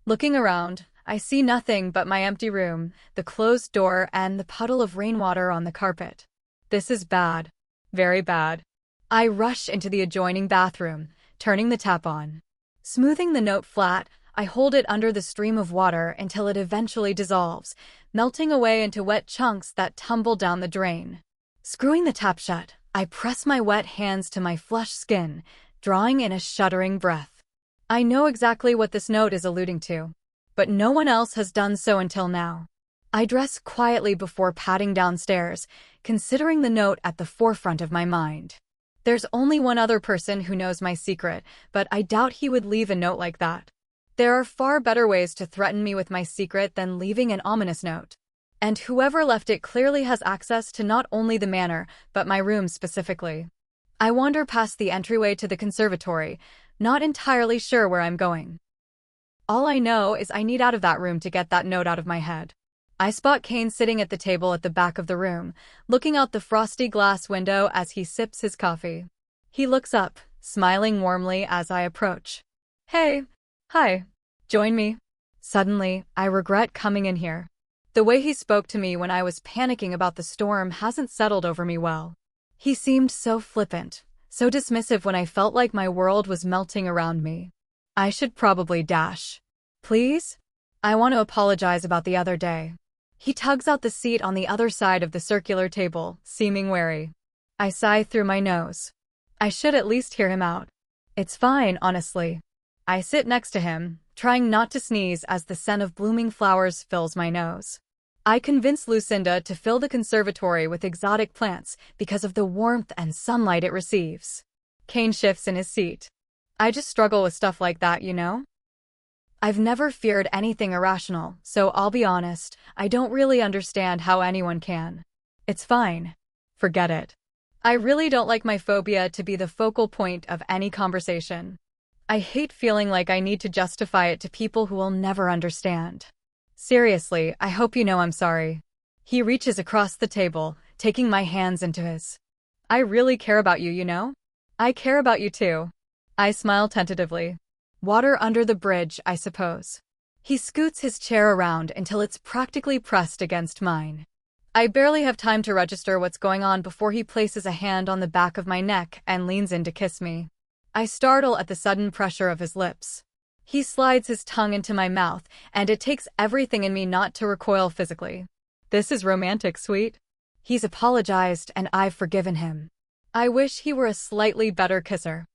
Looking around, I see nothing but my empty room, the closed door, and the puddle of rainwater on the carpet. This is bad. Very bad. I rush into the adjoining bathroom, turning the tap on. Smoothing the note flat, I hold it under the stream of water until it eventually dissolves, melting away into wet chunks that tumble down the drain. Screwing the tap shut, I press my wet hands to my flushed skin, drawing in a shuddering breath. I know exactly what this note is alluding to, but no one else has done so until now. I dress quietly before padding downstairs, considering the note at the forefront of my mind. There's only one other person who knows my secret, but I doubt he would leave a note like that. There are far better ways to threaten me with my secret than leaving an ominous note. And whoever left it clearly has access to not only the manor, but my room specifically. I wander past the entryway to the conservatory, not entirely sure where I'm going. All I know is I need out of that room to get that note out of my head. I spot Kane sitting at the table at the back of the room, looking out the frosty glass window as he sips his coffee. He looks up, smiling warmly as I approach. Hey. Hi. Join me. Suddenly, I regret coming in here. The way he spoke to me when I was panicking about the storm hasn't settled over me well. He seemed so flippant, so dismissive when I felt like my world was melting around me. I should probably dash. Please? I want to apologize about the other day. He tugs out the seat on the other side of the circular table, seeming wary. I sigh through my nose. I should at least hear him out. It's fine, honestly. I sit next to him, trying not to sneeze as the scent of blooming flowers fills my nose. I convince Lucinda to fill the conservatory with exotic plants because of the warmth and sunlight it receives. Kane shifts in his seat. I just struggle with stuff like that, you know? I've never feared anything irrational, so I'll be honest, I don't really understand how anyone can. It's fine. Forget it. I really don't like my phobia to be the focal point of any conversation. I hate feeling like I need to justify it to people who will never understand. Seriously, I hope you know I'm sorry. He reaches across the table, taking my hands into his. I really care about you, you know? I care about you too. I smile tentatively. Water under the bridge, I suppose. He scoots his chair around until it's practically pressed against mine. I barely have time to register what's going on before he places a hand on the back of my neck and leans in to kiss me. I startle at the sudden pressure of his lips. He slides his tongue into my mouth, and it takes everything in me not to recoil physically. This is romantic, sweet. He's apologized, and I've forgiven him. I wish he were a slightly better kisser.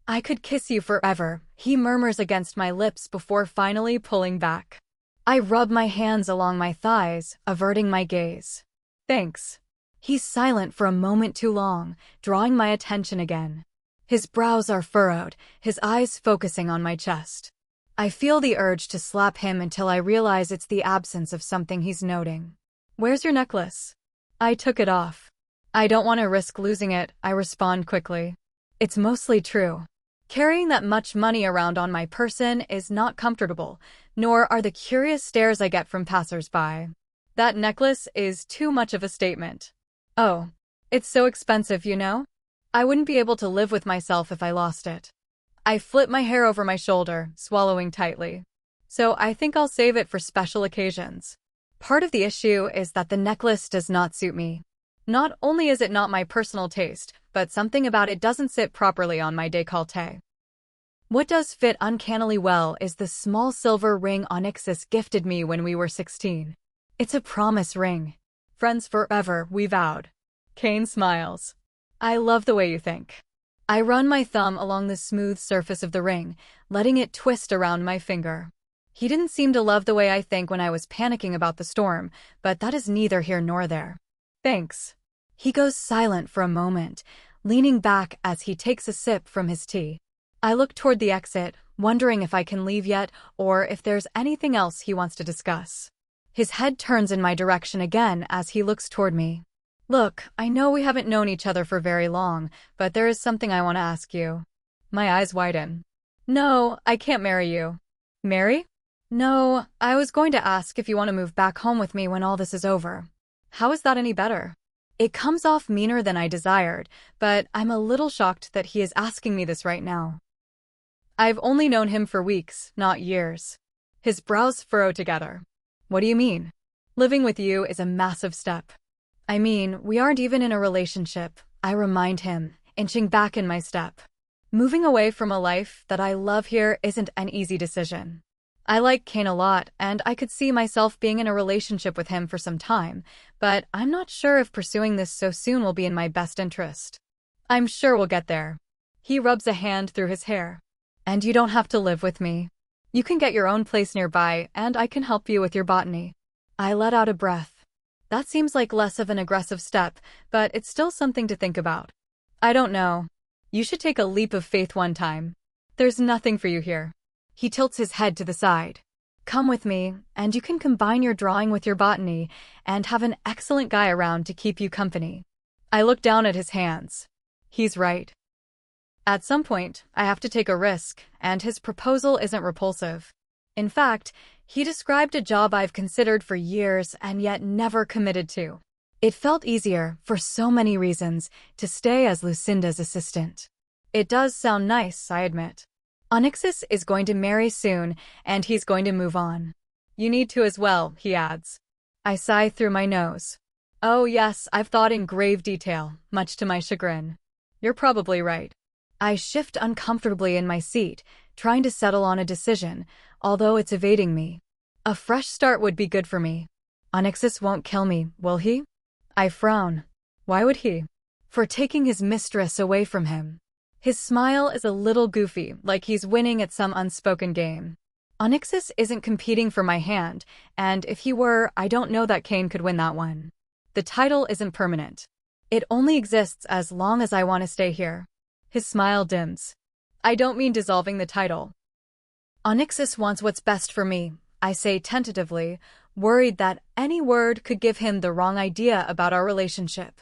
I could kiss you forever, he murmurs against my lips before finally pulling back. I rub my hands along my thighs, averting my gaze. Thanks. He's silent for a moment too long, drawing my attention again. His brows are furrowed, his eyes focusing on my chest. I feel the urge to slap him until I realize it's the absence of something he's noting. Where's your necklace? I took it off. I don't want to risk losing it, I respond quickly. It's mostly true. Carrying that much money around on my person is not comfortable, nor are the curious stares I get from passers-by. That necklace is too much of a statement. Oh, it's so expensive, you know? I wouldn't be able to live with myself if I lost it. I flip my hair over my shoulder, swallowing tightly. So I think I'll save it for special occasions. Part of the issue is that the necklace does not suit me. Not only is it not my personal taste, but something about it doesn't sit properly on my décolleté. What does fit uncannily well is the small silver ring Onyxus gifted me when we were 16. It's a promise ring. Friends forever, we vowed. Kane smiles. I love the way you think. I run my thumb along the smooth surface of the ring, letting it twist around my finger. He didn't seem to love the way I think when I was panicking about the storm, but that is neither here nor there. Thanks. He goes silent for a moment, leaning back as he takes a sip from his tea. I look toward the exit, wondering if I can leave yet or if there's anything else he wants to discuss. His head turns in my direction again as he looks toward me. Look, I know we haven't known each other for very long, but there is something I want to ask you. My eyes widen. No, I can't marry you. Marry? No, I was going to ask if you want to move back home with me when all this is over. How is that any better? It comes off meaner than I desired, but I'm a little shocked that he is asking me this right now. I've only known him for weeks, not years. His brows furrow together. What do you mean? Living with you is a massive step. I mean, we aren't even in a relationship, I remind him, inching back in my step. Moving away from a life that I love here isn't an easy decision. I like Kane a lot, and I could see myself being in a relationship with him for some time, but I'm not sure if pursuing this so soon will be in my best interest. I'm sure we'll get there. He rubs a hand through his hair. And you don't have to live with me. You can get your own place nearby, and I can help you with your botany. I let out a breath. That seems like less of an aggressive step, but it's still something to think about. I don't know. You should take a leap of faith one time. There's nothing for you here. He tilts his head to the side. Come with me, and you can combine your drawing with your botany, and have an excellent guy around to keep you company. I look down at his hands. He's right. At some point, I have to take a risk, and his proposal isn't repulsive. In fact, he described a job I've considered for years and yet never committed to. It felt easier, for so many reasons, to stay as Lucinda's assistant. It does sound nice, I admit. Onyxus is going to marry soon, and he's going to move on. You need to as well, he adds. I sigh through my nose. Oh yes, I've thought in grave detail, much to my chagrin. You're probably right. I shift uncomfortably in my seat, trying to settle on a decision, although it's evading me. A fresh start would be good for me. Onyxus won't kill me, will he? I frown. Why would he? For taking his mistress away from him. His smile is a little goofy, like he's winning at some unspoken game. Onyxus isn't competing for my hand, and if he were, I don't know that Kane could win that one. The title isn't permanent. It only exists as long as I want to stay here. His smile dims. I don't mean dissolving the title. Onyxus wants what's best for me, I say tentatively, worried that any word could give him the wrong idea about our relationship.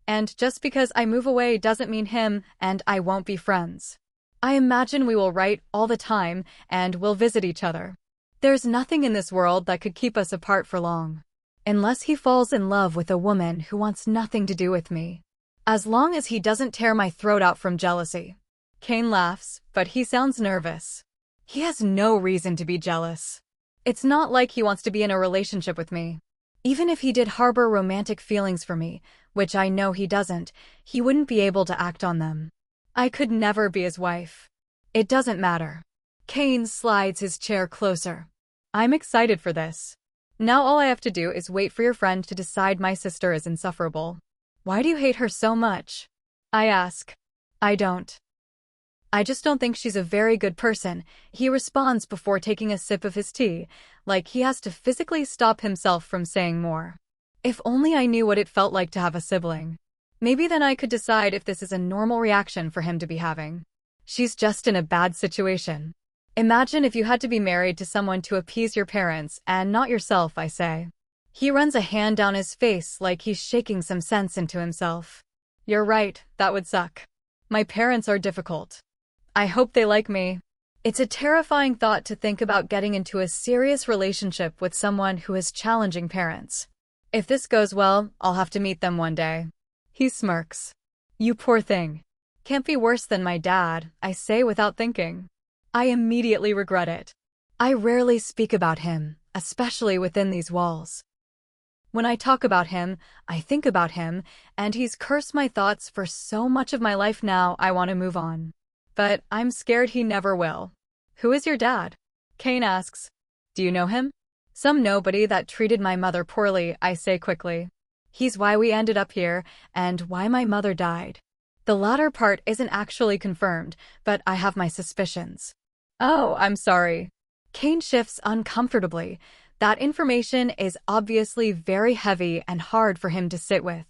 And just because I move away doesn't mean him and I won't be friends. I imagine we will write all the time and we'll visit each other. There's nothing in this world that could keep us apart for long. Unless he falls in love with a woman who wants nothing to do with me. As long as he doesn't tear my throat out from jealousy. Kane laughs, but he sounds nervous. He has no reason to be jealous. It's not like he wants to be in a relationship with me. Even if he did harbor romantic feelings for me, which I know he doesn't, he wouldn't be able to act on them. I could never be his wife. It doesn't matter. Kane slides his chair closer. I'm excited for this. Now all I have to do is wait for your friend to decide my sister is insufferable. Why do you hate her so much? I ask. I don't. I just don't think she's a very good person, he responds before taking a sip of his tea, like he has to physically stop himself from saying more. If only I knew what it felt like to have a sibling. Maybe then I could decide if this is a normal reaction for him to be having. She's just in a bad situation. Imagine if you had to be married to someone to appease your parents and not yourself, I say. He runs a hand down his face like he's shaking some sense into himself. You're right, that would suck. My parents are difficult. I hope they like me. It's a terrifying thought to think about getting into a serious relationship with someone who has challenging parents. If this goes well, I'll have to meet them one day. He smirks. You poor thing. Can't be worse than my dad, I say without thinking. I immediately regret it. I rarely speak about him, especially within these walls. When I talk about him, I think about him, and he's cursed my thoughts for so much of my life now I want to move on. But I'm scared he never will. Who is your dad? Kane asks. Do you know him? Some nobody that treated my mother poorly, I say quickly. He's why we ended up here, and why my mother died. The latter part isn't actually confirmed, but I have my suspicions. Oh, I'm sorry. Kane shifts uncomfortably. That information is obviously very heavy and hard for him to sit with.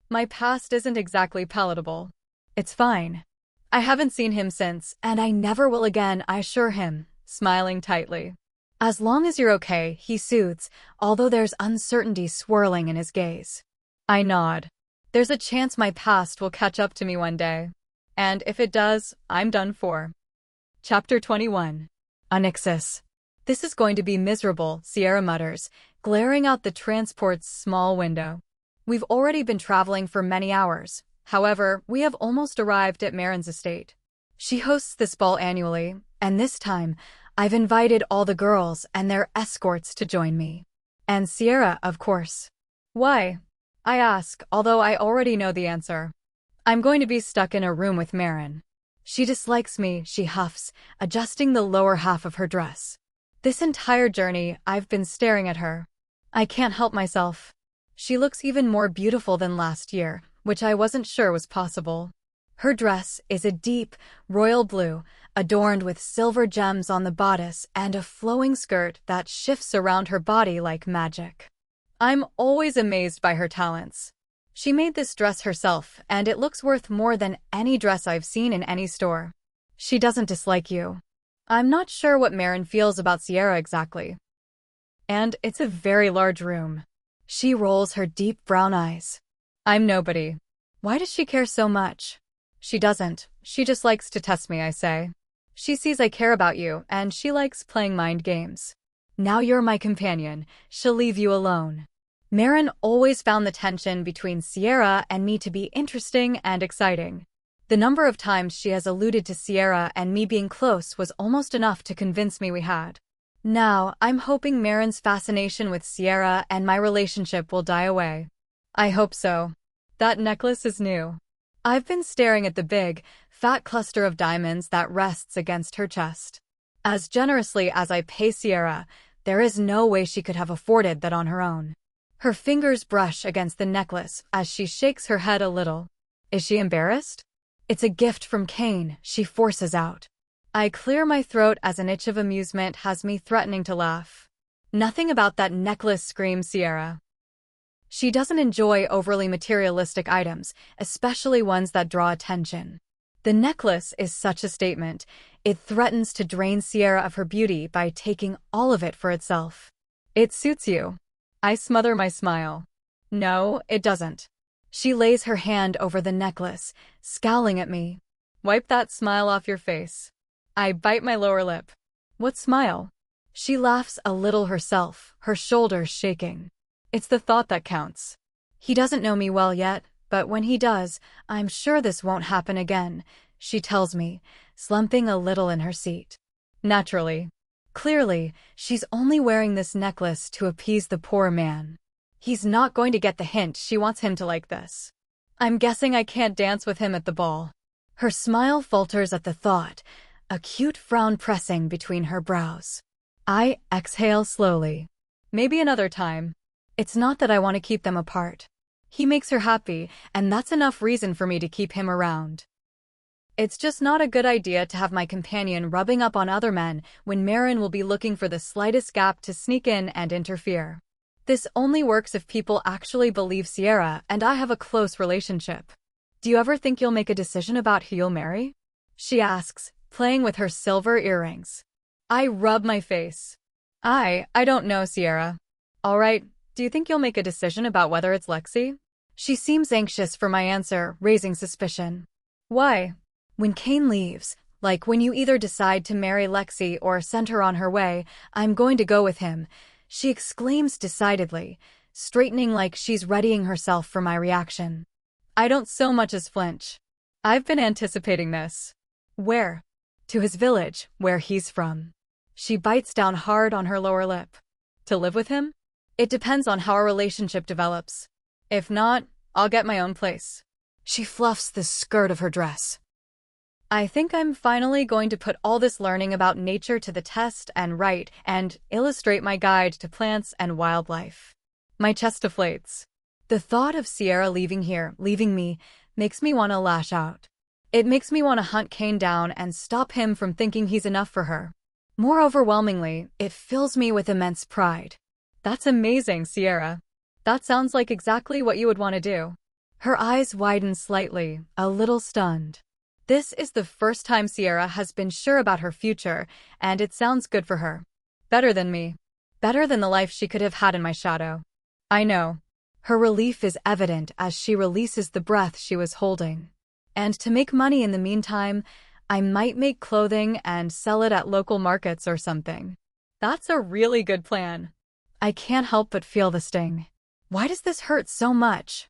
My past isn't exactly palatable. It's fine. I haven't seen him since, and I never will again, I assure him, smiling tightly. As long as you're okay, he soothes, although there's uncertainty swirling in his gaze. I nod. There's a chance my past will catch up to me one day. And if it does, I'm done for. Chapter 21. Onyxus. This is going to be miserable, Sierra mutters, glaring out the transport's small window. We've already been traveling for many hours. However, we have almost arrived at Marin's estate. She hosts this ball annually, and this time, I've invited all the girls and their escorts to join me. And Sierra, of course. Why? I ask, although I already know the answer. I'm going to be stuck in a room with Marin. She dislikes me, she huffs, adjusting the lower half of her dress. This entire journey, I've been staring at her. I can't help myself. She looks even more beautiful than last year, which I wasn't sure was possible. Her dress is a deep, royal blue, adorned with silver gems on the bodice and a flowing skirt that shifts around her body like magic. I'm always amazed by her talents. She made this dress herself, and it looks worth more than any dress I've seen in any store. She doesn't dislike you. I'm not sure what Marin feels about Sierra exactly. And it's a very large room. She rolls her deep brown eyes. I'm nobody. Why does she care so much? She doesn't. She just likes to test me, I say. She sees I care about you, and she likes playing mind games. Now you're my companion. She'll leave you alone. Marin always found the tension between Sierra and me to be interesting and exciting. The number of times she has alluded to Sierra and me being close was almost enough to convince me we had. Now, I'm hoping Marin's fascination with Sierra and my relationship will die away. I hope so. That necklace is new. I've been staring at the big, fat cluster of diamonds that rests against her chest. As generously as I pay Sierra, there is no way she could have afforded that on her own. Her fingers brush against the necklace as she shakes her head a little. Is she embarrassed? It's a gift from Kane, she forces out. I clear my throat as an itch of amusement has me threatening to laugh. Nothing about that necklace, screams Sierra. She doesn't enjoy overly materialistic items, especially ones that draw attention. The necklace is such a statement. It threatens to drain Sierra of her beauty by taking all of it for itself. It suits you. I smother my smile. No, it doesn't. She lays her hand over the necklace, scowling at me. Wipe that smile off your face. I bite my lower lip. What smile? She laughs a little herself, her shoulders shaking. It's the thought that counts. He doesn't know me well yet, but when he does, I'm sure this won't happen again, she tells me, slumping a little in her seat. Naturally. Clearly, she's only wearing this necklace to appease the poor man. He's not going to get the hint she wants him to like this. I'm guessing I can't dance with him at the ball. Her smile falters at the thought, a cute frown pressing between her brows. I exhale slowly. Maybe another time. It's not that I want to keep them apart. He makes her happy, and that's enough reason for me to keep him around. It's just not a good idea to have my companion rubbing up on other men when Marin will be looking for the slightest gap to sneak in and interfere. This only works if people actually believe Sierra and I have a close relationship. Do you ever think you'll make a decision about who you'll marry? She asks, playing with her silver earrings. I rub my face. I don't know, Sierra. All right, do you think you'll make a decision about whether it's Lexi? She seems anxious for my answer, raising suspicion. Why? When Kane leaves, like when you either decide to marry Lexi or send her on her way, I'm going to go with him, she exclaims decidedly, straightening like she's readying herself for my reaction. I don't so much as flinch. I've been anticipating this. Where? To his village, where he's from. She bites down hard on her lower lip. To live with him? It depends on how our relationship develops. If not, I'll get my own place. She fluffs the skirt of her dress. I think I'm finally going to put all this learning about nature to the test and write and illustrate my guide to plants and wildlife. My chest deflates. The thought of Sierra leaving me, makes me want to lash out. It makes me want to hunt Kane down and stop him from thinking he's enough for her. More overwhelmingly, it fills me with immense pride. That's amazing, Sierra. That sounds like exactly what you would want to do. Her eyes widen slightly, a little stunned. This is the first time Sierra has been sure about her future, and it sounds good for her. Better than me. Better than the life she could have had in my shadow. I know. Her relief is evident as she releases the breath she was holding. And to make money in the meantime, I might make clothing and sell it at local markets or something. That's a really good plan. I can't help but feel the sting. Why does this hurt so much?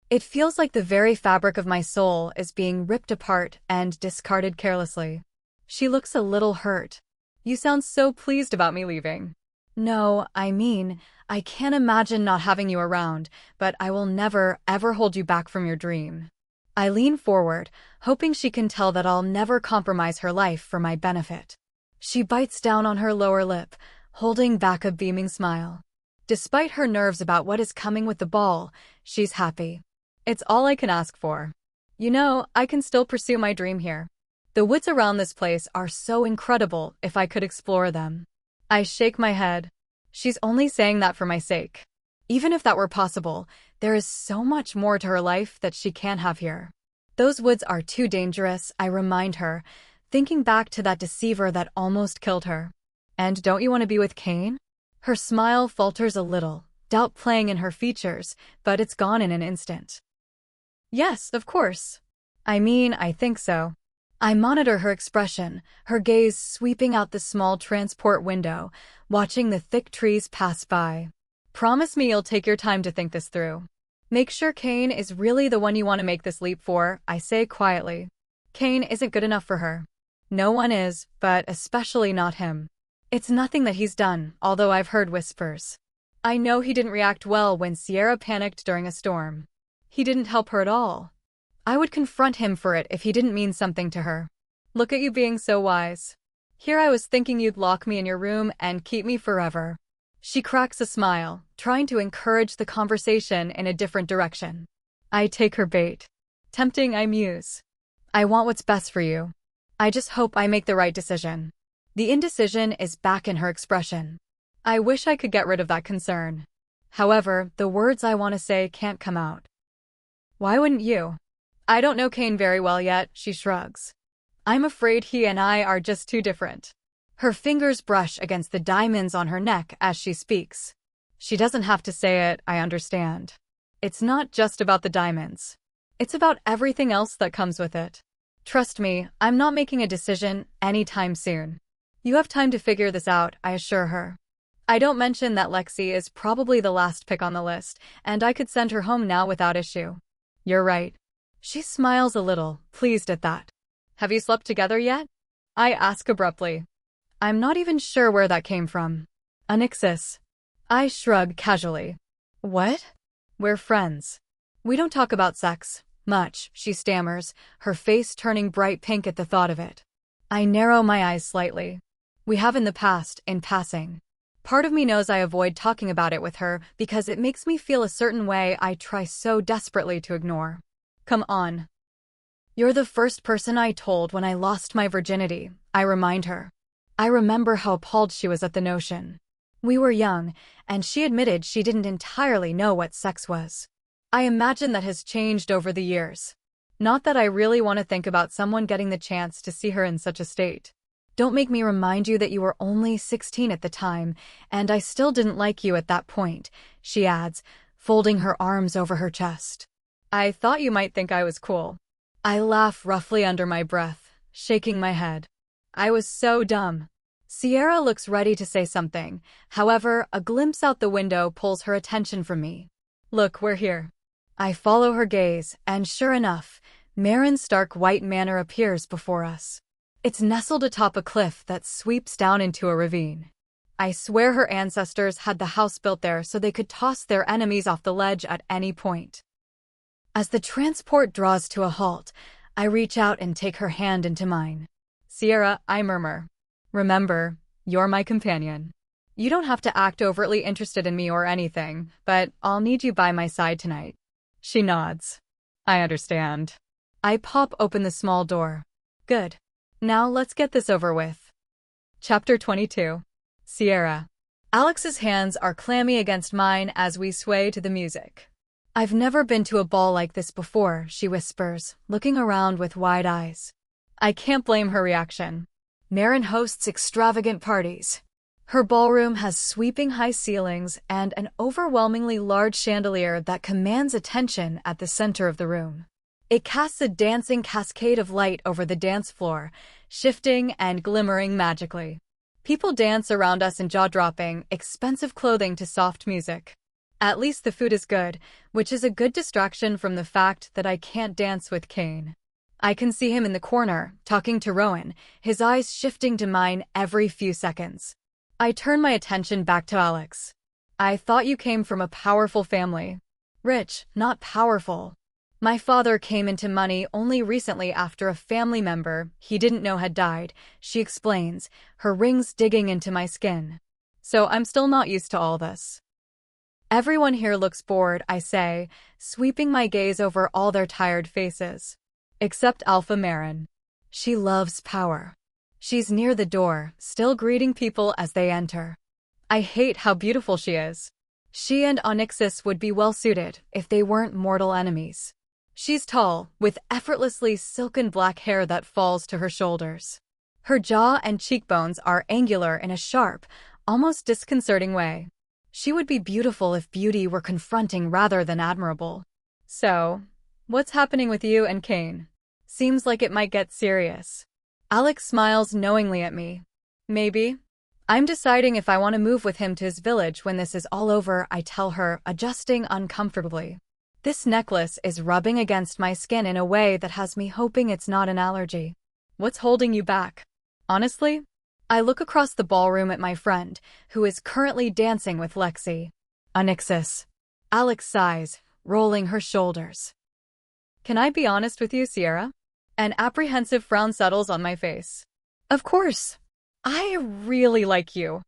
It feels like the very fabric of my soul is being ripped apart and discarded carelessly. She looks a little hurt. You sound so pleased about me leaving. No, I mean, I can't imagine not having you around, but I will never, ever hold you back from your dream. I lean forward, hoping she can tell that I'll never compromise her life for my benefit. She bites down on her lower lip, holding back a beaming smile. Despite her nerves about what is coming with the ball, she's happy. It's all I can ask for. You know, I can still pursue my dream here. The woods around this place are so incredible if I could explore them. I shake my head. She's only saying that for my sake. Even if that were possible, there is so much more to her life that she can't have here. Those woods are too dangerous, I remind her, thinking back to that deceiver that almost killed her. And don't you want to be with Kane? Her smile falters a little, doubt playing in her features, but it's gone in an instant. Yes, of course. I mean, I think so. I monitor her expression, her gaze sweeping out the small transport window, watching the thick trees pass by. Promise me you'll take your time to think this through. Make sure Kane is really the one you want to make this leap for, I say quietly. Kane isn't good enough for her. No one is, but especially not him. It's nothing that he's done, although I've heard whispers. I know he didn't react well when Sierra panicked during a storm. He didn't help her at all. I would confront him for it if he didn't mean something to her. Look at you being so wise. Here I was thinking you'd lock me in your room and keep me forever. She cracks a smile, trying to encourage the conversation in a different direction. I take her bait. Tempting, I muse. I want what's best for you. I just hope I make the right decision. The indecision is back in her expression. I wish I could get rid of that concern. However, the words I want to say can't come out. Why wouldn't you? I don't know Kane very well yet, she shrugs. I'm afraid he and I are just too different. Her fingers brush against the diamonds on her neck as she speaks. She doesn't have to say it, I understand. It's not just about the diamonds. It's about everything else that comes with it. Trust me, I'm not making a decision anytime soon. You have time to figure this out, I assure her. I don't mention that Lexi is probably the last pick on the list, and I could send her home now without issue. You're right. She smiles a little, pleased at that. Have you slept together yet? I ask abruptly. I'm not even sure where that came from. Anixis. I shrug casually. What? We're friends. We don't talk about sex. Much, she stammers, her face turning bright pink at the thought of it. I narrow my eyes slightly. We have in the past, in passing. Part of me knows I avoid talking about it with her because it makes me feel a certain way I try so desperately to ignore. Come on. You're the first person I told when I lost my virginity, I remind her. I remember how appalled she was at the notion. We were young, and she admitted she didn't entirely know what sex was. I imagine that has changed over the years. Not that I really want to think about someone getting the chance to see her in such a state. Don't make me remind you that you were only 16 at the time, and I still didn't like you at that point, she adds, folding her arms over her chest. I thought you might think I was cool. I laugh roughly under my breath, shaking my head. I was so dumb. Sierra looks ready to say something. However, a glimpse out the window pulls her attention from me. Look, we're here. I follow her gaze, and sure enough, Marin's stark white manor appears before us. It's nestled atop a cliff that sweeps down into a ravine. I swear her ancestors had the house built there so they could toss their enemies off the ledge at any point. As the transport draws to a halt, I reach out and take her hand into mine. Sierra, I murmur. Remember, you're my companion. You don't have to act overtly interested in me or anything, but I'll need you by my side tonight. She nods. I understand. I pop open the small door. Good. Now let's get this over with. Chapter 22. Sierra. Alex's hands are clammy against mine as we sway to the music. I've never been to a ball like this before, she whispers, looking around with wide eyes. I can't blame her reaction. Marin hosts extravagant parties. Her ballroom has sweeping high ceilings and an overwhelmingly large chandelier that commands attention at the center of the room. It casts a dancing cascade of light over the dance floor, shifting and glimmering magically. People dance around us in jaw-dropping, expensive clothing to soft music. At least the food is good, which is a good distraction from the fact that I can't dance with Kane. I can see him in the corner, talking to Rowan, his eyes shifting to mine every few seconds. I turn my attention back to Alex. I thought you came from a powerful family. Rich, not powerful. My father came into money only recently after a family member he didn't know had died, she explains, her rings digging into my skin. So I'm still not used to all this. Everyone here looks bored, I say, sweeping my gaze over all their tired faces. Except Alpha Marin. She loves power. She's near the door, still greeting people as they enter. I hate how beautiful she is. She and Onyxus would be well suited if they weren't mortal enemies. She's tall, with effortlessly silken black hair that falls to her shoulders. Her jaw and cheekbones are angular in a sharp, almost disconcerting way. She would be beautiful if beauty were confronting rather than admirable. So, what's happening with you and Kane? Seems like it might get serious. Alex smiles knowingly at me. Maybe. I'm deciding if I want to move with him to his village when this is all over, I tell her, adjusting uncomfortably. This necklace is rubbing against my skin in a way that has me hoping it's not an allergy. What's holding you back? Honestly? I look across the ballroom at my friend, who is currently dancing with Lexi. Onyxus. Alex sighs, rolling her shoulders. Can I be honest with you, Sierra? An apprehensive frown settles on my face. Of course. I really like you.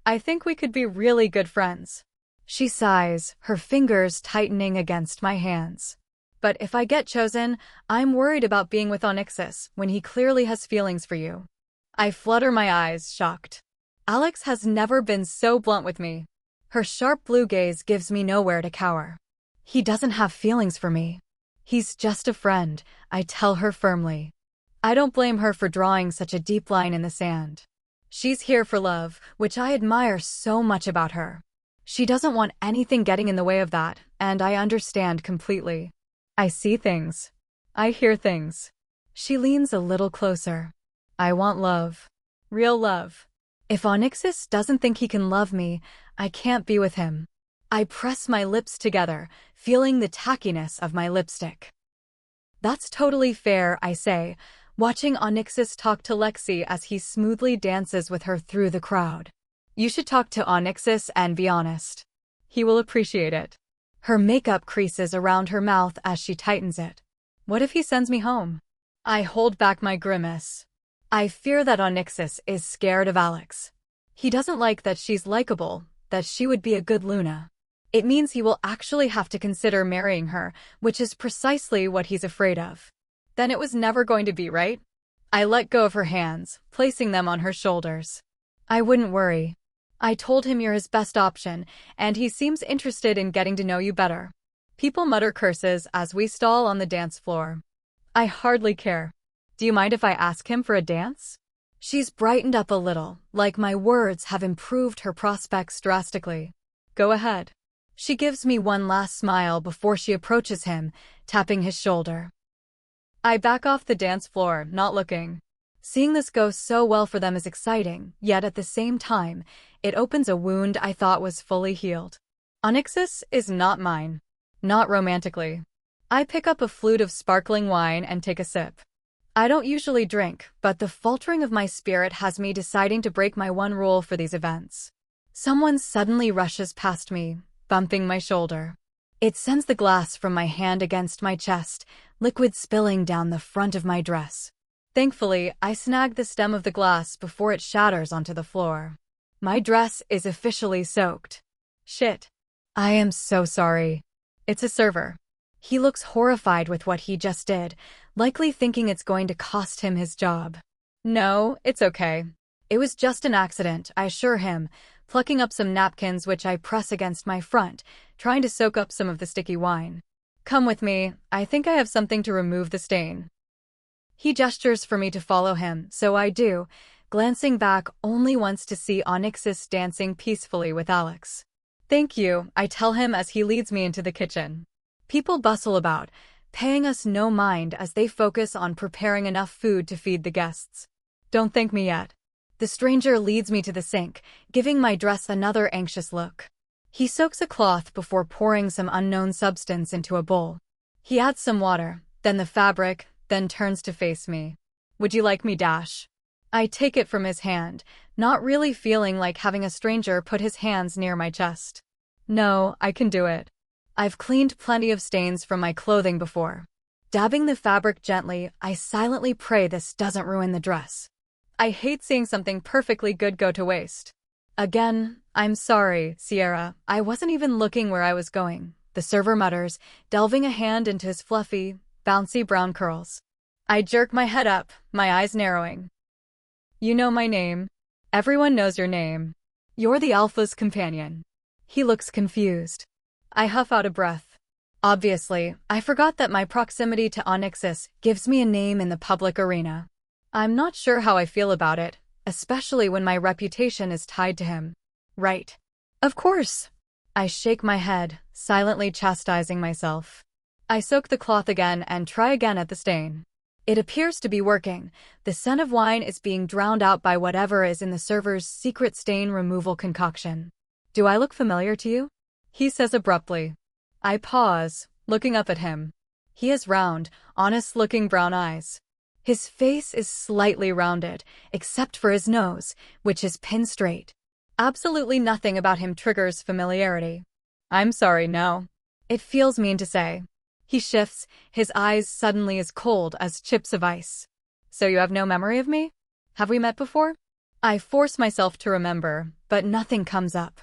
I think we could be really good friends. She sighs, her fingers tightening against my hands. But if I get chosen, I'm worried about being with Onyxus when he clearly has feelings for you. I flutter my eyes, shocked. Alex has never been so blunt with me. Her sharp blue gaze gives me nowhere to cower. He doesn't have feelings for me. He's just a friend, I tell her firmly. I don't blame her for drawing such a deep line in the sand. She's here for love, which I admire so much about her. She doesn't want anything getting in the way of that, and I understand completely. I see things. I hear things. She leans a little closer. I want love. Real love. If Onyxus doesn't think he can love me, I can't be with him. I press my lips together, feeling the tackiness of my lipstick. That's totally fair, I say, watching Onyxus talk to Lexi as he smoothly dances with her through the crowd. You should talk to Onyxus and be honest. He will appreciate it. Her makeup creases around her mouth as she tightens it. What if he sends me home? I hold back my grimace. I fear that Onyxus is scared of Alex. He doesn't like that she's likable, that she would be a good Luna. It means he will actually have to consider marrying her, which is precisely what he's afraid of. Then it was never going to be, right? I let go of her hands, placing them on her shoulders. I wouldn't worry. I told him you're his best option, and he seems interested in getting to know you better. People mutter curses as we stall on the dance floor. I hardly care. Do you mind if I ask him for a dance? She's brightened up a little, like my words have improved her prospects drastically. Go ahead. She gives me one last smile before she approaches him, tapping his shoulder. I back off the dance floor, not looking. Seeing this go so well for them is exciting, yet at the same time, it opens a wound I thought was fully healed. Onyxus is not mine. Not romantically. I pick up a flute of sparkling wine and take a sip. I don't usually drink, but the faltering of my spirit has me deciding to break my one rule for these events. Someone suddenly rushes past me, bumping my shoulder. It sends the glass from my hand against my chest, liquid spilling down the front of my dress. Thankfully, I snag the stem of the glass before it shatters onto the floor. My dress is officially soaked. Shit. I am so sorry. It's a server. He looks horrified with what he just did, likely thinking it's going to cost him his job. No, it's okay. It was just an accident, I assure him, plucking up some napkins which I press against my front, trying to soak up some of the sticky wine. Come with me, I think I have something to remove the stain. He gestures for me to follow him, so I do, glancing back only once to see Onyxus dancing peacefully with Alex. Thank you, I tell him as he leads me into the kitchen. People bustle about, paying us no mind as they focus on preparing enough food to feed the guests. Don't thank me yet. The stranger leads me to the sink, giving my dress another anxious look. He soaks a cloth before pouring some unknown substance into a bowl. He adds some water, then the fabric, then turns to face me. Would you like me dash? I take it from his hand, not really feeling like having a stranger put his hands near my chest. No, I can do it. I've cleaned plenty of stains from my clothing before. Dabbing the fabric gently, I silently pray this doesn't ruin the dress. I hate seeing something perfectly good go to waste. Again, I'm sorry, Sierra, I wasn't even looking where I was going, the server mutters, delving a hand into his fluffy, bouncy brown curls. I jerk my head up, my eyes narrowing. You know my name. Everyone knows your name. You're the Alpha's companion. He looks confused. I huff out a breath. Obviously, I forgot that my proximity to Onyxus gives me a name in the public arena. I'm not sure how I feel about it, especially when my reputation is tied to him. Right. Of course. I shake my head, silently chastising myself. I soak the cloth again and try again at the stain. It appears to be working. The scent of wine is being drowned out by whatever is in the server's secret stain removal concoction. Do I look familiar to you? He says abruptly. I pause, looking up at him. He has round, honest-looking brown eyes. His face is slightly rounded, except for his nose, which is pinned straight. Absolutely nothing about him triggers familiarity. I'm sorry, no. It feels mean to say. He shifts, his eyes suddenly as cold as chips of ice. So you have no memory of me? Have we met before? I force myself to remember, but nothing comes up.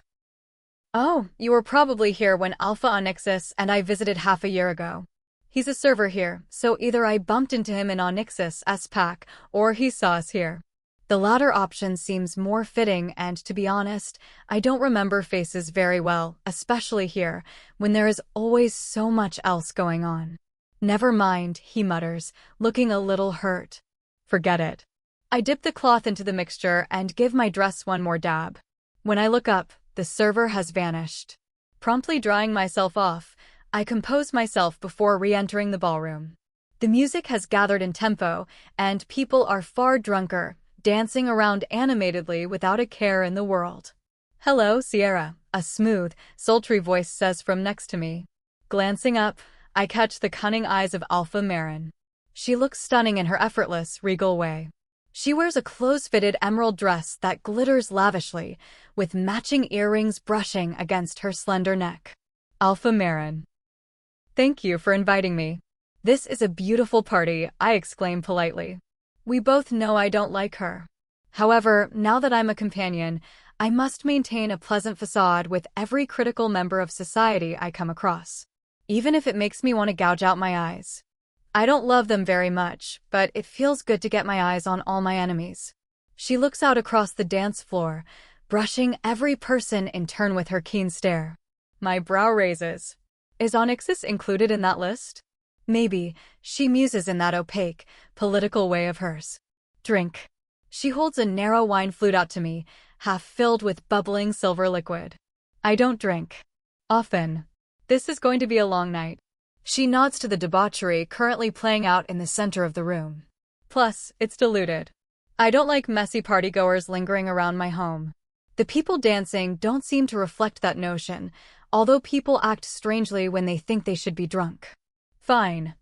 Oh, you were probably here when Alpha Onyxus and I visited half a year ago. He's a server here, so either I bumped into him in Onyxus S-Pack, or he saw us here. The latter option seems more fitting and, to be honest, I don't remember faces very well, especially here, when there is always so much else going on. Never mind, he mutters, looking a little hurt. Forget it. I dip the cloth into the mixture and give my dress one more dab. When I look up, the server has vanished. Promptly drying myself off, I compose myself before re-entering the ballroom. The music has gathered in tempo, and people are far drunker, dancing around animatedly without a care in the world. Hello, Sierra, a smooth, sultry voice says from next to me. Glancing up, I catch the cunning eyes of Alpha Marin. She looks stunning in her effortless, regal way. She wears a close-fitted emerald dress that glitters lavishly, with matching earrings brushing against her slender neck. Alpha Marin. Thank you for inviting me. This is a beautiful party, I exclaim politely. We both know I don't like her. However, now that I'm a companion, I must maintain a pleasant facade with every critical member of society I come across, even if it makes me want to gouge out my eyes. I don't love them very much, but it feels good to get my eyes on all my enemies. She looks out across the dance floor, brushing every person in turn with her keen stare. My brow raises. Is Onyxus included in that list? Maybe, she muses in that opaque, political way of hers. Drink. She holds a narrow wine flute out to me, half filled with bubbling silver liquid. I don't drink. Often. This is going to be a long night. She nods to the debauchery currently playing out in the center of the room. Plus, it's diluted. I don't like messy partygoers lingering around my home. The people dancing don't seem to reflect that notion, although people act strangely when they think they should be drunk. Fine.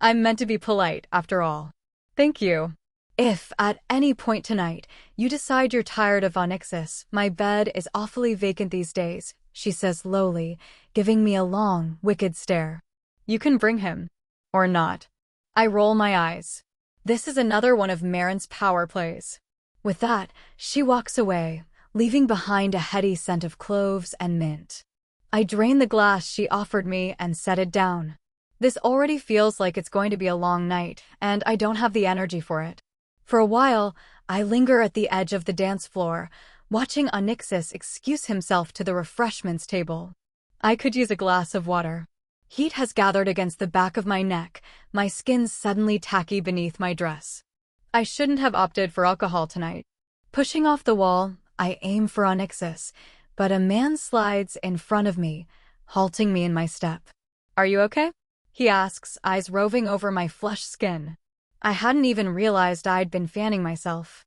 I'm meant to be polite, after all. Thank you. If, at any point tonight, you decide you're tired of Onyxus, my bed is awfully vacant these days, she says lowly, giving me a long, wicked stare. You can bring him. Or not. I roll my eyes. This is another one of Marin's power plays. With that, she walks away, leaving behind a heady scent of cloves and mint. I drain the glass she offered me and set it down. This already feels like it's going to be a long night, and I don't have the energy for it. For a while, I linger at the edge of the dance floor, watching Onyxus excuse himself to the refreshments table. I could use a glass of water. Heat has gathered against the back of my neck, my skin suddenly tacky beneath my dress. I shouldn't have opted for alcohol tonight. Pushing off the wall, I aim for Onyxus, but a man slides in front of me, halting me in my step. Are you okay? He asks, eyes roving over my flushed skin. I hadn't even realized I'd been fanning myself.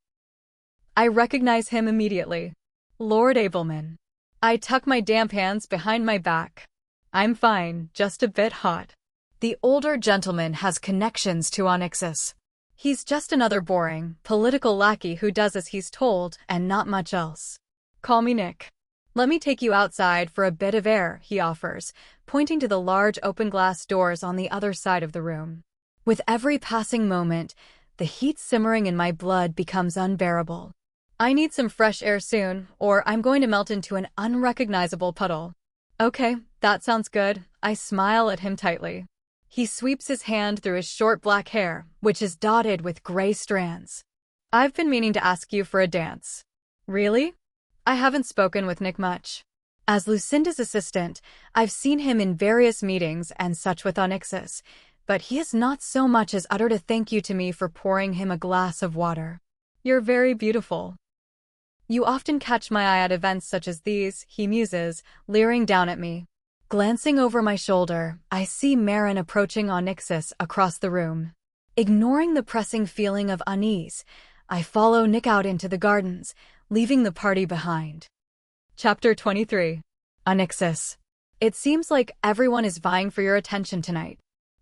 I recognize him immediately. Lord Abelman. I tuck my damp hands behind my back. I'm fine, just a bit hot. The older gentleman has connections to Onyxus. He's just another boring, political lackey who does as he's told and not much else. Call me Nick. Let me take you outside for a bit of air, he offers, pointing to the large open glass doors on the other side of the room. With every passing moment, the heat simmering in my blood becomes unbearable. I need some fresh air soon, or I'm going to melt into an unrecognizable puddle. Okay, that sounds good. I smile at him tightly. He sweeps his hand through his short black hair, which is dotted with gray strands. I've been meaning to ask you for a dance. Really? I haven't spoken with Nick much. As Lucinda's assistant, I've seen him in various meetings and such with Onyxus, but he has not so much as uttered a thank you to me for pouring him a glass of water. You're very beautiful. You often catch my eye at events such as these, he muses, leering down at me. Glancing over my shoulder, I see Marin approaching Onyxus across the room. Ignoring the pressing feeling of unease, I follow Nick out into the gardens, leaving the party behind. Chapter 23. Onyxus. It seems like everyone is vying for your attention tonight.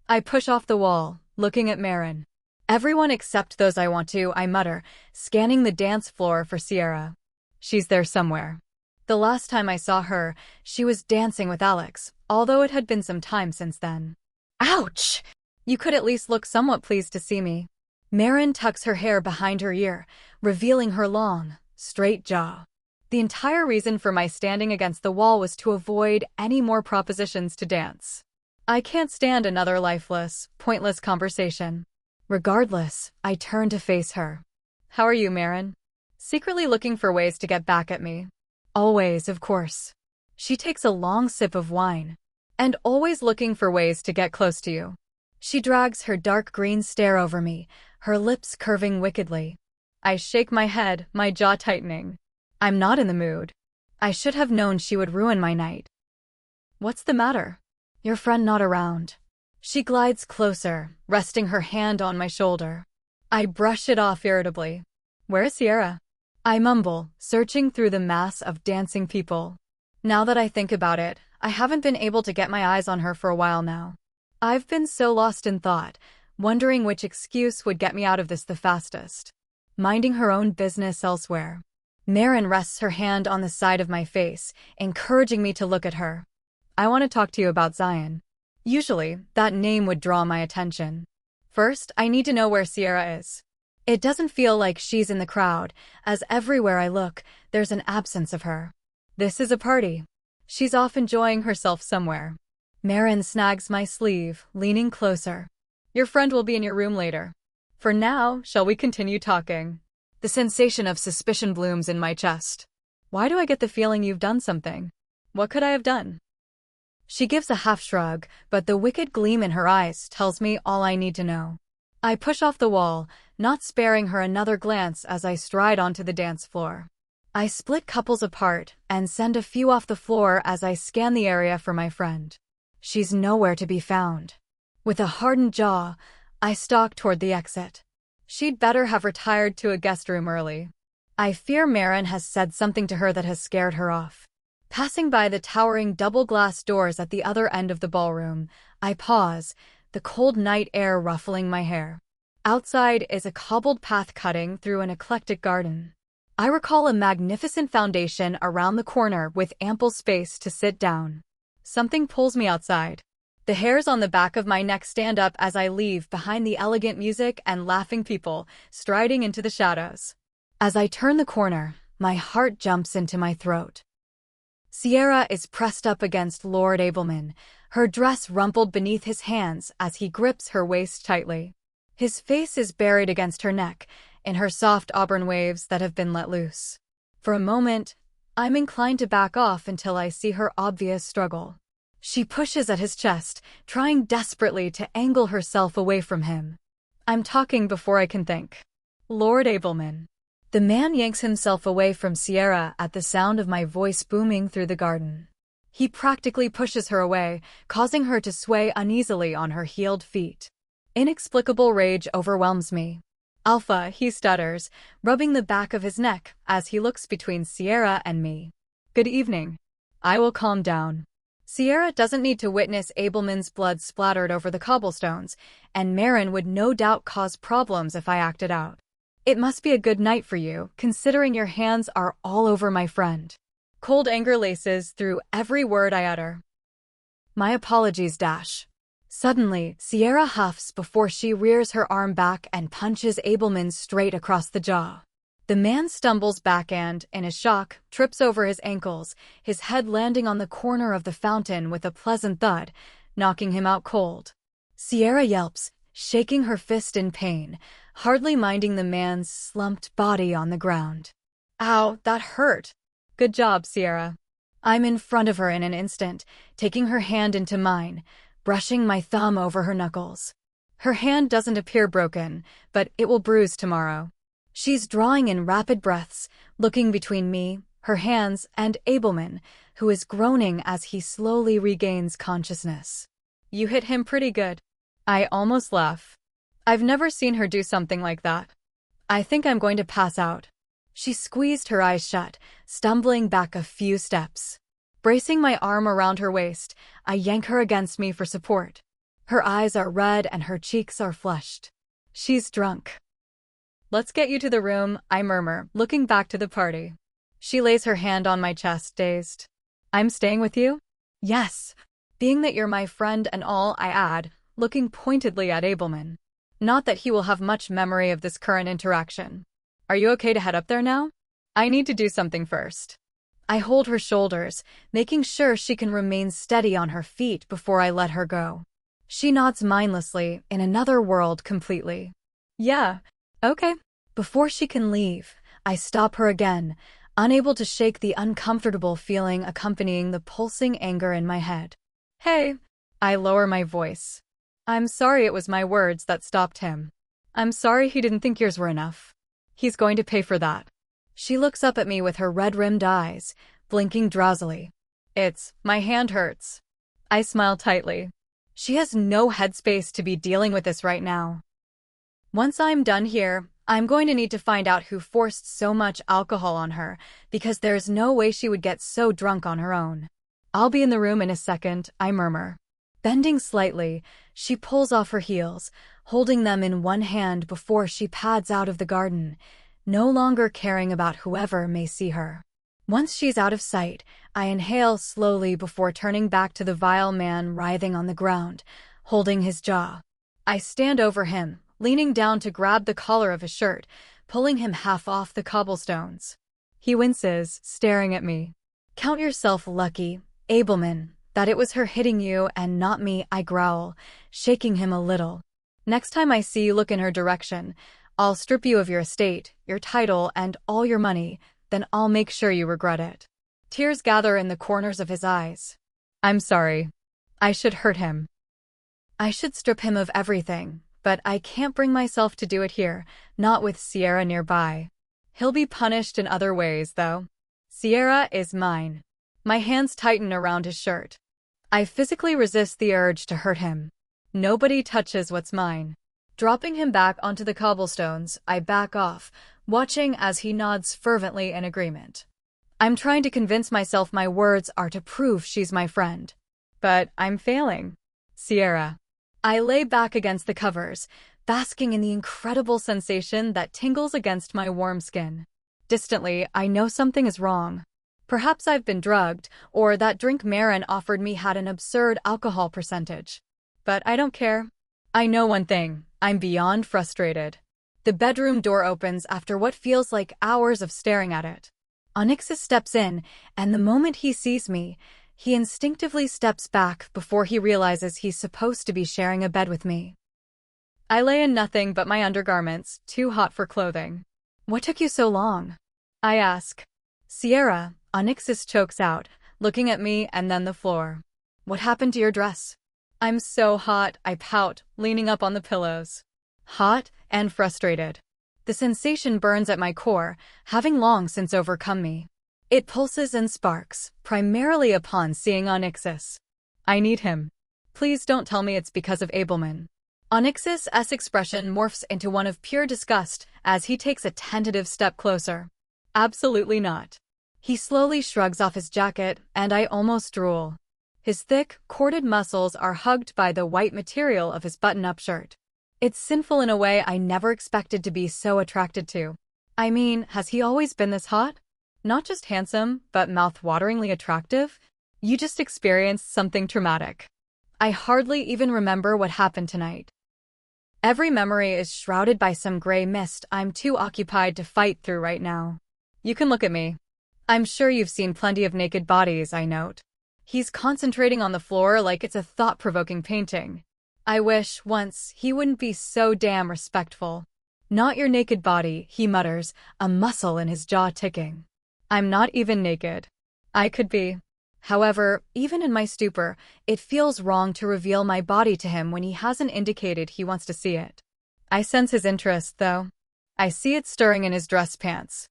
I push off the wall, looking at Marin. Everyone except those I want to, I mutter, scanning the dance floor for Sierra. She's there somewhere. The last time I saw her, she was dancing with Alex, although it had been some time since then. Ouch! You could at least look somewhat pleased to see me. Marin tucks her hair behind her ear, revealing her long, straight jaw. The entire reason for my standing against the wall was to avoid any more propositions to dance. I can't stand another lifeless, pointless conversation. Regardless, I turn to face her. How are you, Marin? Secretly looking for ways to get back at me. Always, of course. She takes a long sip of wine. And always looking for ways to get close to you. She drags her dark green stare over me, her lips curving wickedly. I shake my head, my jaw tightening. I'm not in the mood. I should have known she would ruin my night. What's the matter? Your friend not around. She glides closer, resting her hand on my shoulder. I brush it off irritably. Where is Sierra? I mumble, searching through the mass of dancing people. Now that I think about it, I haven't been able to get my eyes on her for a while now. I've been so lost in thought, wondering which excuse would get me out of this the fastest. Minding her own business elsewhere. Marin rests her hand on the side of my face, encouraging me to look at her. I want to talk to you about Zion. Usually, that name would draw my attention. First, I need to know where Sierra is. It doesn't feel like she's in the crowd, as everywhere I look, there's an absence of her. This is a party. She's off enjoying herself somewhere. Marin snags my sleeve, leaning closer. Your friend will be in your room later. For now, shall we continue talking? The sensation of suspicion blooms in my chest. Why do I get the feeling you've done something? What could I have done? She gives a half shrug, but the wicked gleam in her eyes tells me all I need to know. I push off the wall, not sparing her another glance as I stride onto the dance floor. I split couples apart and send a few off the floor as I scan the area for my friend. She's nowhere to be found. With a hardened jaw, I stalk toward the exit. She'd better have retired to a guest room early. I fear Marin has said something to her that has scared her off. Passing by the towering double-glass doors at the other end of the ballroom, I pause, the cold night air ruffling my hair. Outside is a cobbled path cutting through an eclectic garden. I recall a magnificent foundation around the corner with ample space to sit down. Something pulls me outside. The hairs on the back of my neck stand up as I leave behind the elegant music and laughing people, striding into the shadows. As I turn the corner, my heart jumps into my throat. Sierra is pressed up against Lord Abelman, her dress rumpled beneath his hands as he grips her waist tightly. His face is buried against her neck, in her soft auburn waves that have been let loose. For a moment, I'm inclined to back off until I see her obvious struggle. She pushes at his chest, trying desperately to angle herself away from him. I'm talking before I can think. Lord Abelman. The man yanks himself away from Sierra at the sound of my voice booming through the garden. He practically pushes her away, causing her to sway uneasily on her heeled feet. Inexplicable rage overwhelms me. Alpha, he stutters, rubbing the back of his neck as he looks between Sierra and me. Good evening. I will calm down. Sierra doesn't need to witness Abelman's blood splattered over the cobblestones, and Marin would no doubt cause problems if I acted out. It must be a good night for you, considering your hands are all over my friend. Cold anger laces through every word I utter. My apologies, Dash. Suddenly, Sierra huffs before she rears her arm back and punches Abelman straight across the jaw. The man stumbles back and, in a shock, trips over his ankles, his head landing on the corner of the fountain with a pleasant thud, knocking him out cold. Sierra yelps, shaking her fist in pain, hardly minding the man's slumped body on the ground. Ow, that hurt. Good job, Sierra. I'm in front of her in an instant, taking her hand into mine, brushing my thumb over her knuckles. Her hand doesn't appear broken, but it will bruise tomorrow. She's drawing in rapid breaths, looking between me, her hands, and Abelman, who is groaning as he slowly regains consciousness. You hit him pretty good. I almost laugh. I've never seen her do something like that. I think I'm going to pass out. She squeezed her eyes shut, stumbling back a few steps. Bracing my arm around her waist, I yank her against me for support. Her eyes are red and her cheeks are flushed. She's drunk. Let's get you to the room, I murmur, looking back to the party. She lays her hand on my chest, dazed. I'm staying with you? Yes. Being that you're my friend and all, I add, looking pointedly at Abelman. Not that he will have much memory of this current interaction. Are you okay to head up there now? I need to do something first. I hold her shoulders, making sure she can remain steady on her feet before I let her go. She nods mindlessly, in another world completely. Yeah, okay. Before she can leave, I stop her again, unable to shake the uncomfortable feeling accompanying the pulsing anger in my head. Hey, I lower my voice. I'm sorry it was my words that stopped him. I'm sorry he didn't think yours were enough. He's going to pay for that. She looks up at me with her red-rimmed eyes, blinking drowsily. My hand hurts. I smile tightly. She has no headspace to be dealing with this right now. Once I'm done here, I'm going to need to find out who forced so much alcohol on her, because there's no way she would get so drunk on her own. I'll be in the room in a second, I murmur. Bending slightly, she pulls off her heels, holding them in one hand before she pads out of the garden, no longer caring about whoever may see her. Once she's out of sight, I inhale slowly before turning back to the vile man writhing on the ground, holding his jaw. I stand over him, leaning down to grab the collar of his shirt, pulling him half off the cobblestones. He winces, staring at me. "Count yourself lucky, Abelman, that it was her hitting you and not me," I growl, shaking him a little. "Next time I see you look in her direction, I'll strip you of your estate, your title, and all your money, then I'll make sure you regret it." Tears gather in the corners of his eyes. I'm sorry. I should hurt him. I should strip him of everything, but I can't bring myself to do it here, not with Sierra nearby. He'll be punished in other ways, though. Sierra is mine. My hands tighten around his shirt. I physically resist the urge to hurt him. Nobody touches what's mine. Dropping him back onto the cobblestones, I back off, watching as he nods fervently in agreement. I'm trying to convince myself my words are to prove she's my friend. But I'm failing. Sierra. I lay back against the covers, basking in the incredible sensation that tingles against my warm skin. Distantly, I know something is wrong. Perhaps I've been drugged, or that drink Marin offered me had an absurd alcohol percentage. But I don't care. I know one thing. I'm beyond frustrated. The bedroom door opens after what feels like hours of staring at it. Onyxus steps in, and the moment he sees me, he instinctively steps back before he realizes he's supposed to be sharing a bed with me. I lay in nothing but my undergarments, too hot for clothing. "What took you so long?" I ask. "Sierra," Onyxus chokes out, looking at me and then the floor. "What happened to your dress?" I'm so hot, I pout, leaning up on the pillows. Hot and frustrated. The sensation burns at my core, having long since overcome me. It pulses and sparks, primarily upon seeing Onyxus. I need him. Please don't tell me it's because of Abelman. Onyxus' expression morphs into one of pure disgust as he takes a tentative step closer. Absolutely not. He slowly shrugs off his jacket, and I almost drool. His thick, corded muscles are hugged by the white material of his button-up shirt. It's sinful in a way I never expected to be so attracted to. I mean, has he always been this hot? Not just handsome, but mouth-wateringly attractive? You just experienced something traumatic. I hardly even remember what happened tonight. Every memory is shrouded by some gray mist I'm too occupied to fight through right now. You can look at me. I'm sure you've seen plenty of naked bodies, I note. He's concentrating on the floor like it's a thought-provoking painting. I wish, once, he wouldn't be so damn respectful. "Not your naked body," he mutters, a muscle in his jaw ticking. I'm not even naked. I could be. However, even in my stupor, it feels wrong to reveal my body to him when he hasn't indicated he wants to see it. I sense his interest, though. I see it stirring in his dress pants.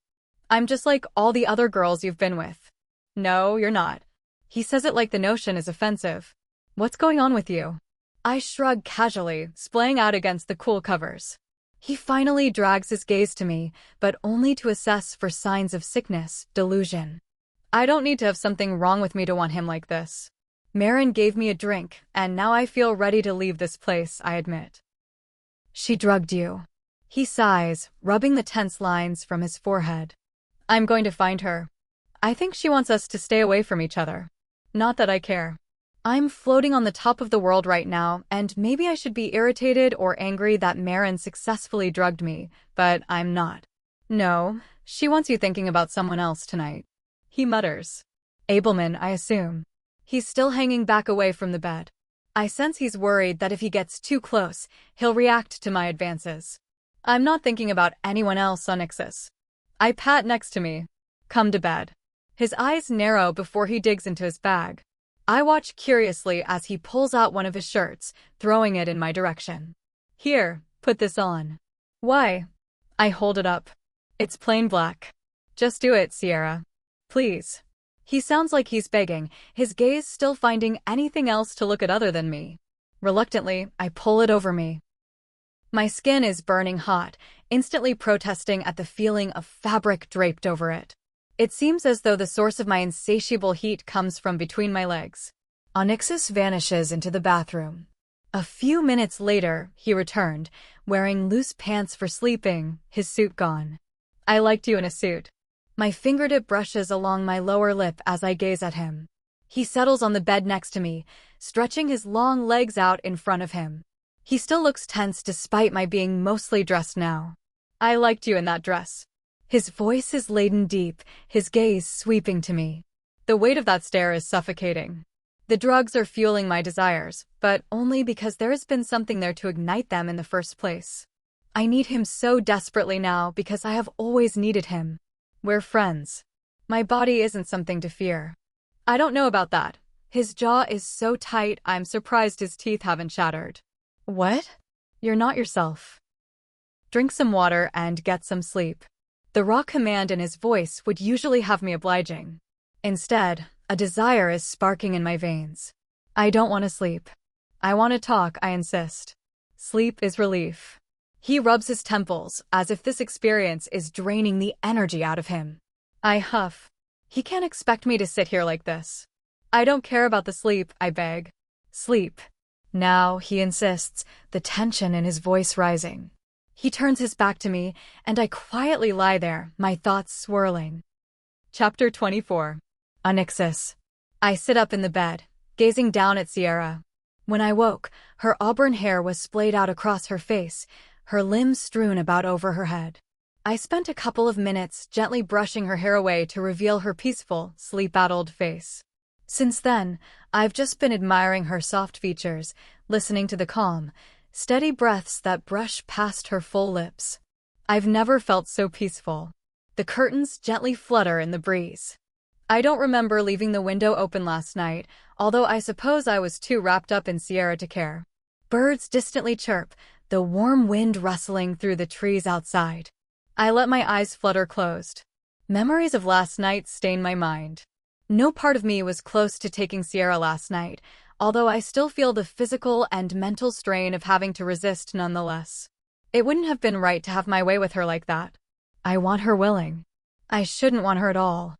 "I'm just like all the other girls you've been with." "No, you're not." He says it like the notion is offensive. "What's going on with you?" I shrug casually, splaying out against the cool covers. He finally drags his gaze to me, but only to assess for signs of sickness, delusion. I don't need to have something wrong with me to want him like this. Marin gave me a drink, and now I feel ready to leave this place, I admit. "She drugged you." He sighs, rubbing the tense lines from his forehead. "I'm going to find her. I think she wants us to stay away from each other. Not that I care. I'm floating on the top of the world right now, and maybe I should be irritated or angry that Marin successfully drugged me, but I'm not. No, she wants you thinking about someone else tonight." He mutters. Abelman, I assume. He's still hanging back away from the bed. I sense he's worried that if he gets too close, he'll react to my advances. I'm not thinking about anyone else, Onyxus. I pat next to me. "Come to bed." His eyes narrow before he digs into his bag. I watch curiously as he pulls out one of his shirts, throwing it in my direction. "Here, put this on." "Why?" I hold it up. "It's plain black." "Just do it, Sierra. Please." He sounds like he's begging, his gaze still finding anything else to look at other than me. Reluctantly, I pull it over me. My skin is burning hot, instantly protesting at the feeling of fabric draped over it. It seems as though the source of my insatiable heat comes from between my legs. Onyxus vanishes into the bathroom. A few minutes later, he returned, wearing loose pants for sleeping, his suit gone. "I liked you in a suit." My fingertip brushes along my lower lip as I gaze at him. He settles on the bed next to me, stretching his long legs out in front of him. He still looks tense despite my being mostly dressed now. I liked you in that dress. His voice is laden deep, his gaze sweeping to me. The weight of that stare is suffocating. The drugs are fueling my desires, but only because there has been something there to ignite them in the first place. I need him so desperately now because I have always needed him. We're friends. My body isn't something to fear. I don't know about that. His jaw is so tight, I'm surprised his teeth haven't shattered. What? You're not yourself. Drink some water and get some sleep. The raw command in his voice would usually have me obliging. Instead, a desire is sparking in my veins. I don't want to sleep. I want to talk, I insist. Sleep is relief. He rubs his temples, as if this experience is draining the energy out of him. I huff. He can't expect me to sit here like this. I don't care about the sleep, I beg. Sleep. Now, he insists, the tension in his voice rising. He turns his back to me, and I quietly lie there, my thoughts swirling. Chapter 24. Onyxus. I sit up in the bed, gazing down at Sierra. When I woke, her auburn hair was splayed out across her face, her limbs strewn about over her head. I spent a couple of minutes gently brushing her hair away to reveal her peaceful, sleep-addled face. Since then, I've just been admiring her soft features, listening to the calm, steady breaths that brush past her full lips. I've never felt so peaceful. The curtains gently flutter in the breeze. I don't remember leaving the window open last night, although I suppose I was too wrapped up in Sierra to care. Birds distantly chirp, the warm wind rustling through the trees outside. I let my eyes flutter closed. Memories of last night stain my mind. No part of me was close to taking Sierra last night, although I still feel the physical and mental strain of having to resist nonetheless. It wouldn't have been right to have my way with her like that. I want her willing. I shouldn't want her at all.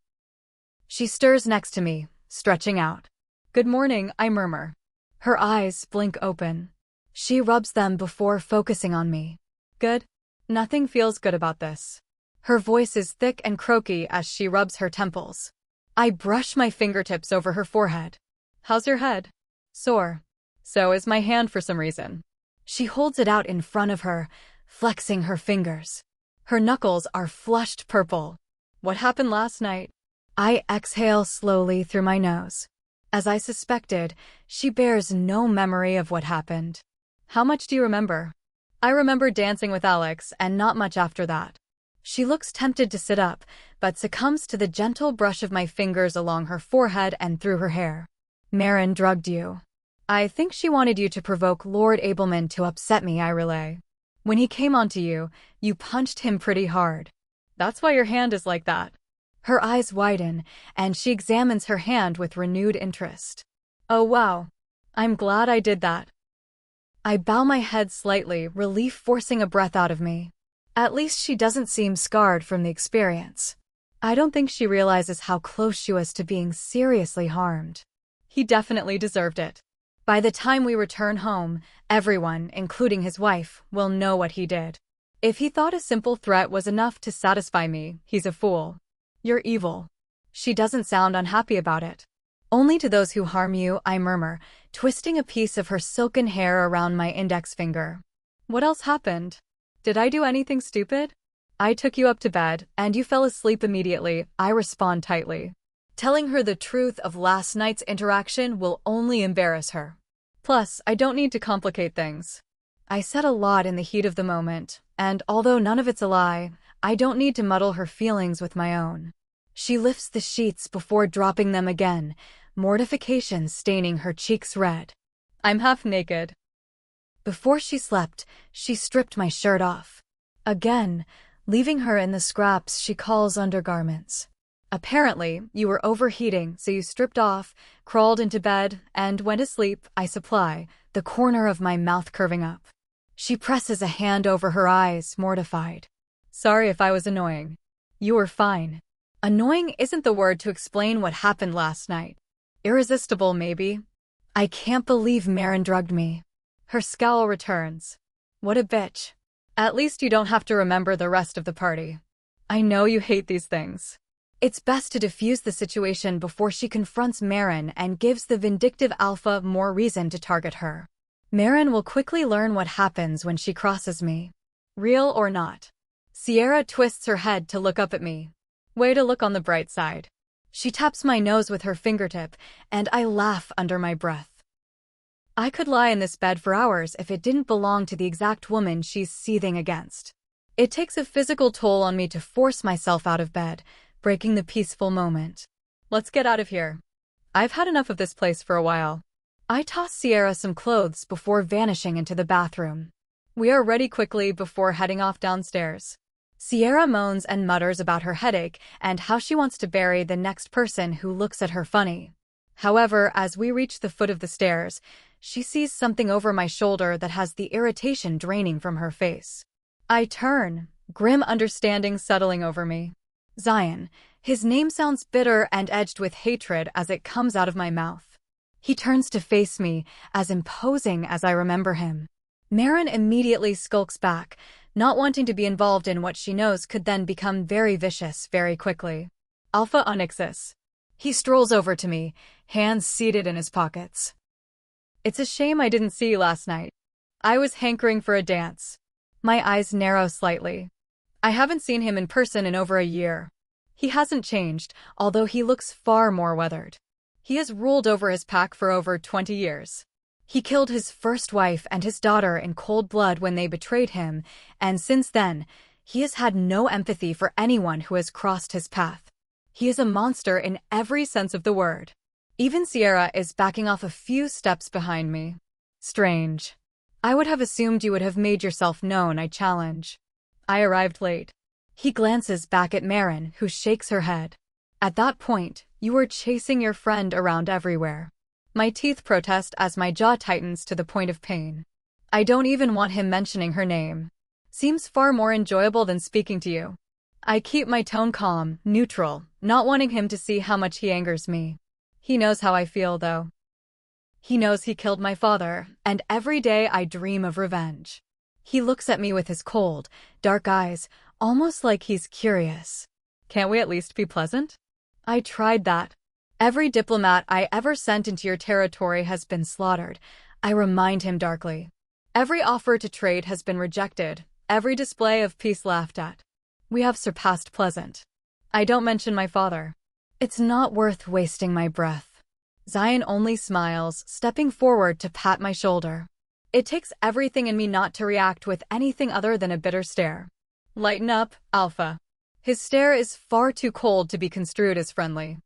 She stirs next to me, stretching out. Good morning, I murmur. Her eyes blink open. She rubs them before focusing on me. Good? Nothing feels good about this. Her voice is thick and croaky as she rubs her temples. I brush my fingertips over her forehead. How's your head? Sore. So is my hand for some reason. She holds it out in front of her, flexing her fingers. Her knuckles are flushed purple. What happened last night? I exhale slowly through my nose. As I suspected, she bears no memory of what happened. How much do you remember? I remember dancing with Alex and not much after that. She looks tempted to sit up, but succumbs to the gentle brush of my fingers along her forehead and through her hair. Marin drugged you. I think she wanted you to provoke Lord Abelman to upset me, I relay. When he came onto you, you punched him pretty hard. That's why your hand is like that. Her eyes widen, and she examines her hand with renewed interest. Oh wow. I'm glad I did that. I bow my head slightly, relief forcing a breath out of me. At least she doesn't seem scarred from the experience. I don't think she realizes how close she was to being seriously harmed. He definitely deserved it. By the time we return home, everyone, including his wife, will know what he did. If he thought a simple threat was enough to satisfy me, he's a fool. You're evil. She doesn't sound unhappy about it. Only to those who harm you, I murmur, twisting a piece of her silken hair around my index finger. What else happened? Did I do anything stupid? I took you up to bed, and you fell asleep immediately, I respond tightly. Telling her the truth of last night's interaction will only embarrass her. Plus, I don't need to complicate things. I said a lot in the heat of the moment, and although none of it's a lie, I don't need to muddle her feelings with my own. She lifts the sheets before dropping them again, mortification staining her cheeks red. I'm half naked. Before she slept, she stripped my shirt off. Again, leaving her in the scraps she calls undergarments. Apparently, you were overheating, so you stripped off, crawled into bed, and went to sleep, I supply, the corner of my mouth curving up. She presses a hand over her eyes, mortified. Sorry if I was annoying. You were fine. Annoying isn't the word to explain what happened last night. Irresistible, maybe. I can't believe Marin drugged me. Her scowl returns. What a bitch. At least you don't have to remember the rest of the party. I know you hate these things. It's best to defuse the situation before she confronts Marin and gives the vindictive alpha more reason to target her. Marin will quickly learn what happens when she crosses me. Real or not. Sierra twists her head to look up at me. Way to look on the bright side. She taps my nose with her fingertip, and I laugh under my breath. I could lie in this bed for hours if it didn't belong to the exact woman she's seething against. It takes a physical toll on me to force myself out of bed, breaking the peaceful moment. Let's get out of here. I've had enough of this place for a while. I toss Sierra some clothes before vanishing into the bathroom. We are ready quickly before heading off downstairs. Sierra moans and mutters about her headache and how she wants to bury the next person who looks at her funny. However, as we reach the foot of the stairs, she sees something over my shoulder that has the irritation draining from her face. I turn, grim understanding settling over me. Zion. His name sounds bitter and edged with hatred as it comes out of my mouth. He turns to face me, as imposing as I remember him. Marin immediately skulks back, not wanting to be involved in what she knows could then become very vicious very quickly. Alpha Onyxus. He strolls over to me, hands seated in his pockets. It's a shame I didn't see you last night. I was hankering for a dance. My eyes narrow slightly. I haven't seen him in person in over a year. He hasn't changed, although he looks far more weathered. He has ruled over his pack for over 20 years. He killed his first wife and his daughter in cold blood when they betrayed him, and since then, he has had no empathy for anyone who has crossed his path. He is a monster in every sense of the word. Even Sierra is backing off a few steps behind me. Strange. I would have assumed you would have made yourself known, I challenge. I arrived late. He glances back at Marin, who shakes her head. At that point, you were chasing your friend around everywhere. My teeth protest as my jaw tightens to the point of pain. I don't even want him mentioning her name. Seems far more enjoyable than speaking to you. I keep my tone calm, neutral, not wanting him to see how much he angers me. He knows how I feel, though. He knows he killed my father, and every day I dream of revenge. He looks at me with his cold, dark eyes, almost like he's curious. Can't we at least be pleasant? I tried that. Every diplomat I ever sent into your territory has been slaughtered, I remind him darkly. Every offer to trade has been rejected, every display of peace laughed at. We have surpassed pleasant. I don't mention my father. It's not worth wasting my breath. Zion only smiles, stepping forward to pat my shoulder. It takes everything in me not to react with anything other than a bitter stare. Lighten up, Alpha. His stare is far too cold to be construed as friendly.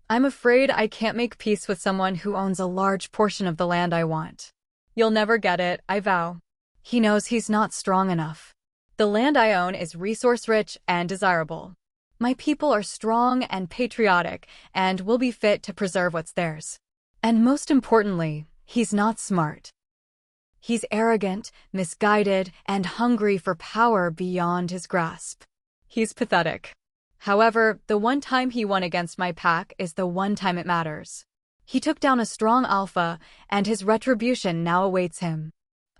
I'm afraid I can't make peace with someone who owns a large portion of the land I want. You'll never get it, I vow. He knows he's not strong enough. The land I own is resource-rich and desirable. My people are strong and patriotic and will be fit to preserve what's theirs. And most importantly, he's not smart. He's arrogant, misguided, and hungry for power beyond his grasp. He's pathetic. However, the one time he won against my pack is the one time it matters. He took down a strong alpha, and his retribution now awaits him.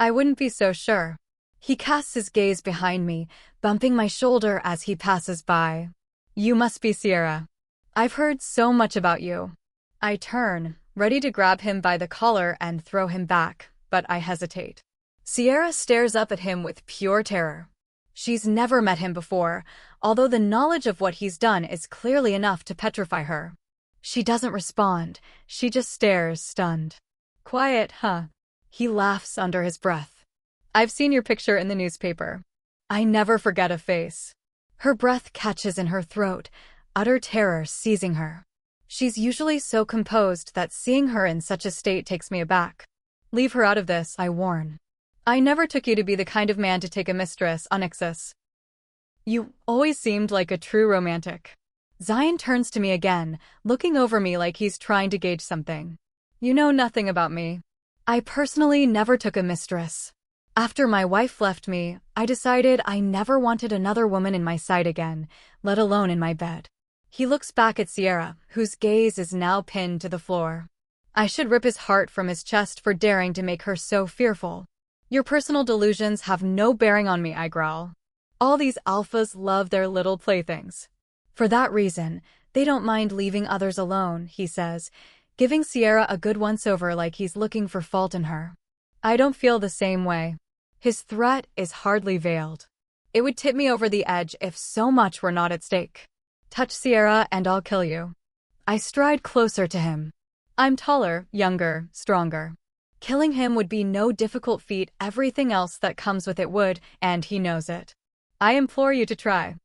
I wouldn't be so sure. He casts his gaze behind me, bumping my shoulder as he passes by. You must be Sierra. I've heard so much about you. I turn, ready to grab him by the collar and throw him back, but I hesitate. Sierra stares up at him with pure terror. She's never met him before, although the knowledge of what he's done is clearly enough to petrify her. She doesn't respond, she just stares, stunned. Quiet, huh? He laughs under his breath. I've seen your picture in the newspaper. I never forget a face. Her breath catches in her throat, utter terror seizing her. She's usually so composed that seeing her in such a state takes me aback. Leave her out of this, I warn. I never took you to be the kind of man to take a mistress, Onyxus. You always seemed like a true romantic. Zion turns to me again, looking over me like he's trying to gauge something. You know nothing about me. I personally never took a mistress. After my wife left me, I decided I never wanted another woman in my sight again, let alone in my bed. He looks back at Sierra, whose gaze is now pinned to the floor. I should rip his heart from his chest for daring to make her so fearful. Your personal delusions have no bearing on me, I growl. All these alphas love their little playthings. For that reason, they don't mind leaving others alone, he says, giving Sierra a good once-over like he's looking for fault in her. I don't feel the same way. His threat is hardly veiled. It would tip me over the edge if so much were not at stake. Touch Sierra and I'll kill you. I stride closer to him. I'm taller, younger, stronger. Killing him would be no difficult feat, everything else that comes with it would, and he knows it. I implore you to try.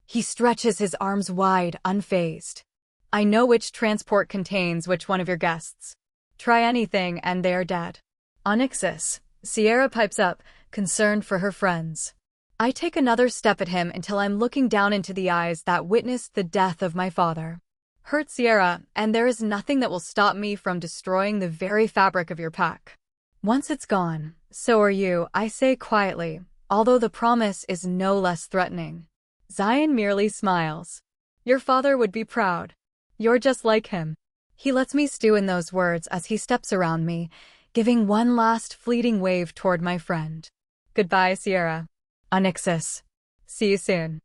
He stretches his arms wide, unfazed. I know which transport contains which one of your guests. Try anything and they are dead. Onyxus, Sierra pipes up, concerned for her friends. I take another step at him until I'm looking down into the eyes that witnessed the death of my father. Hurt Sierra, and there is nothing that will stop me from destroying the very fabric of your pack. Once it's gone, so are you, I say quietly, although the promise is no less threatening. Zion merely smiles. Your father would be proud. You're just like him. He lets me stew in those words as he steps around me, giving one last fleeting wave toward my friend. Goodbye, Sierra. Onyxus. See you soon.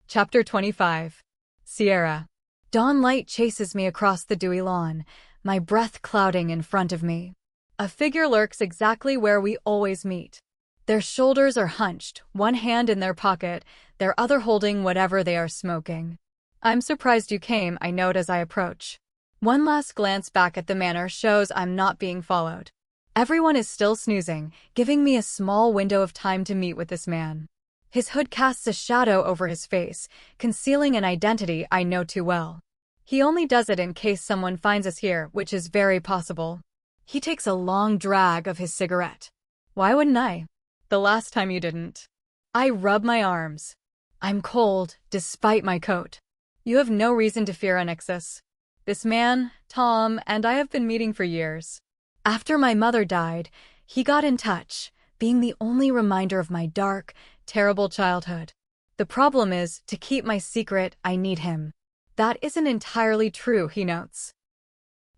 Chapter 25. Sierra. Dawn light chases me across the dewy lawn, my breath clouding in front of me. A figure lurks exactly where we always meet. Their shoulders are hunched, one hand in their pocket, their other holding whatever they are smoking. I'm surprised you came, I note as I approach. One last glance back at the manor shows I'm not being followed. Everyone is still snoozing, giving me a small window of time to meet with this man. His hood casts a shadow over his face, concealing an identity I know too well. He only does it in case someone finds us here, which is very possible. He takes a long drag of his cigarette. Why wouldn't I? The last time you didn't. I rub my arms. I'm cold, despite my coat. You have no reason to fear Onyxus. This man, Tom, and I have been meeting for years. After my mother died, he got in touch, being the only reminder of my dark, terrible childhood. The problem is, to keep my secret, I need him. That isn't entirely true, he notes.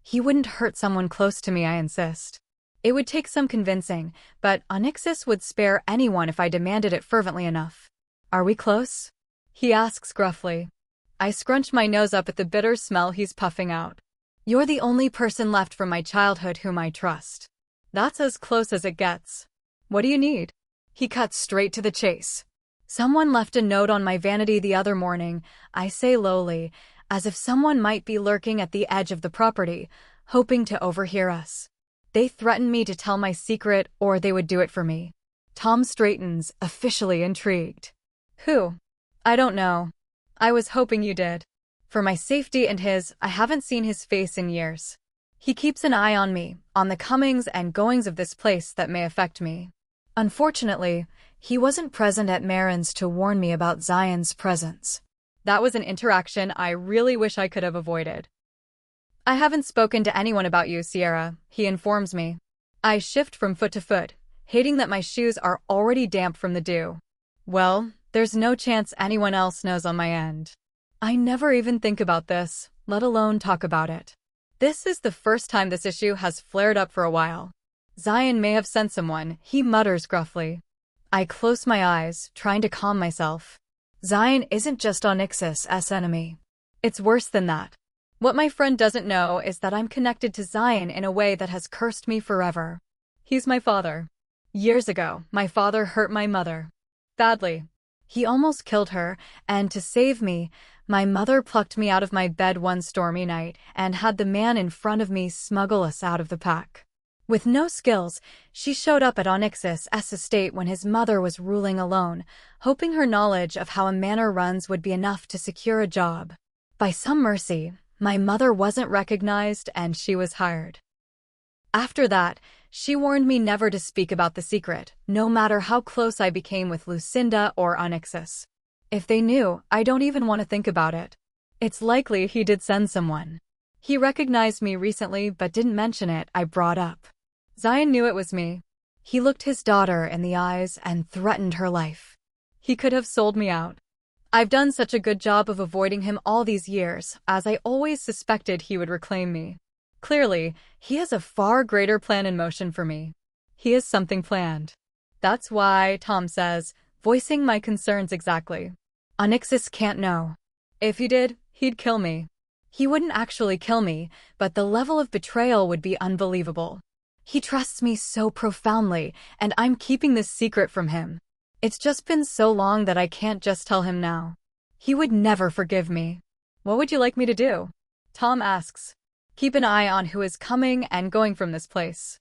He wouldn't hurt someone close to me, I insist. It would take some convincing, but Onyxus would spare anyone if I demanded it fervently enough. Are we close? He asks gruffly. I scrunch my nose up at the bitter smell he's puffing out. You're the only person left from my childhood whom I trust. That's as close as it gets. What do you need? He cuts straight to the chase. Someone left a note on my vanity the other morning, I say lowly, as if someone might be lurking at the edge of the property, hoping to overhear us. They threatened me to tell my secret or they would do it for me. Tom straightens, officially intrigued. Who? I don't know. I was hoping you did. For my safety and his, I haven't seen his face in years. He keeps an eye on me, on the comings and goings of this place that may affect me. Unfortunately, he wasn't present at Marin's to warn me about Zion's presence. That was an interaction I really wish I could have avoided. I haven't spoken to anyone about you, Sierra, he informs me. I shift from foot to foot, hating that my shoes are already damp from the dew. Well, there's no chance anyone else knows on my end. I never even think about this, let alone talk about it. This is the first time this issue has flared up for a while. Zion may have sent someone, he mutters gruffly. I close my eyes, trying to calm myself. Zion isn't just Onyxus' enemy. It's worse than that. What my friend doesn't know is that I'm connected to Zion in a way that has cursed me forever. He's my father. Years ago, my father hurt my mother. Badly. He almost killed her, and to save me, my mother plucked me out of my bed one stormy night and had the man in front of me smuggle us out of the pack. With no skills, she showed up at Onyxus' estate when his mother was ruling alone, hoping her knowledge of how a manor runs would be enough to secure a job. By some mercy, my mother wasn't recognized and she was hired. After that, she warned me never to speak about the secret, no matter how close I became with Lucinda or Onyxus. If they knew, I don't even want to think about it. It's likely he did send someone. He recognized me recently but didn't mention it, I brought up. Zion knew it was me. He looked his daughter in the eyes and threatened her life. He could have sold me out. I've done such a good job of avoiding him all these years, as I always suspected he would reclaim me. Clearly, he has a far greater plan in motion for me. He has something planned. That's why, Tom says, voicing my concerns exactly. Onyxus can't know. If he did, he'd kill me. He wouldn't actually kill me, but the level of betrayal would be unbelievable. He trusts me so profoundly, and I'm keeping this secret from him. It's just been so long that I can't just tell him now. He would never forgive me. What would you like me to do? Tom asks. Keep an eye on who is coming and going from this place.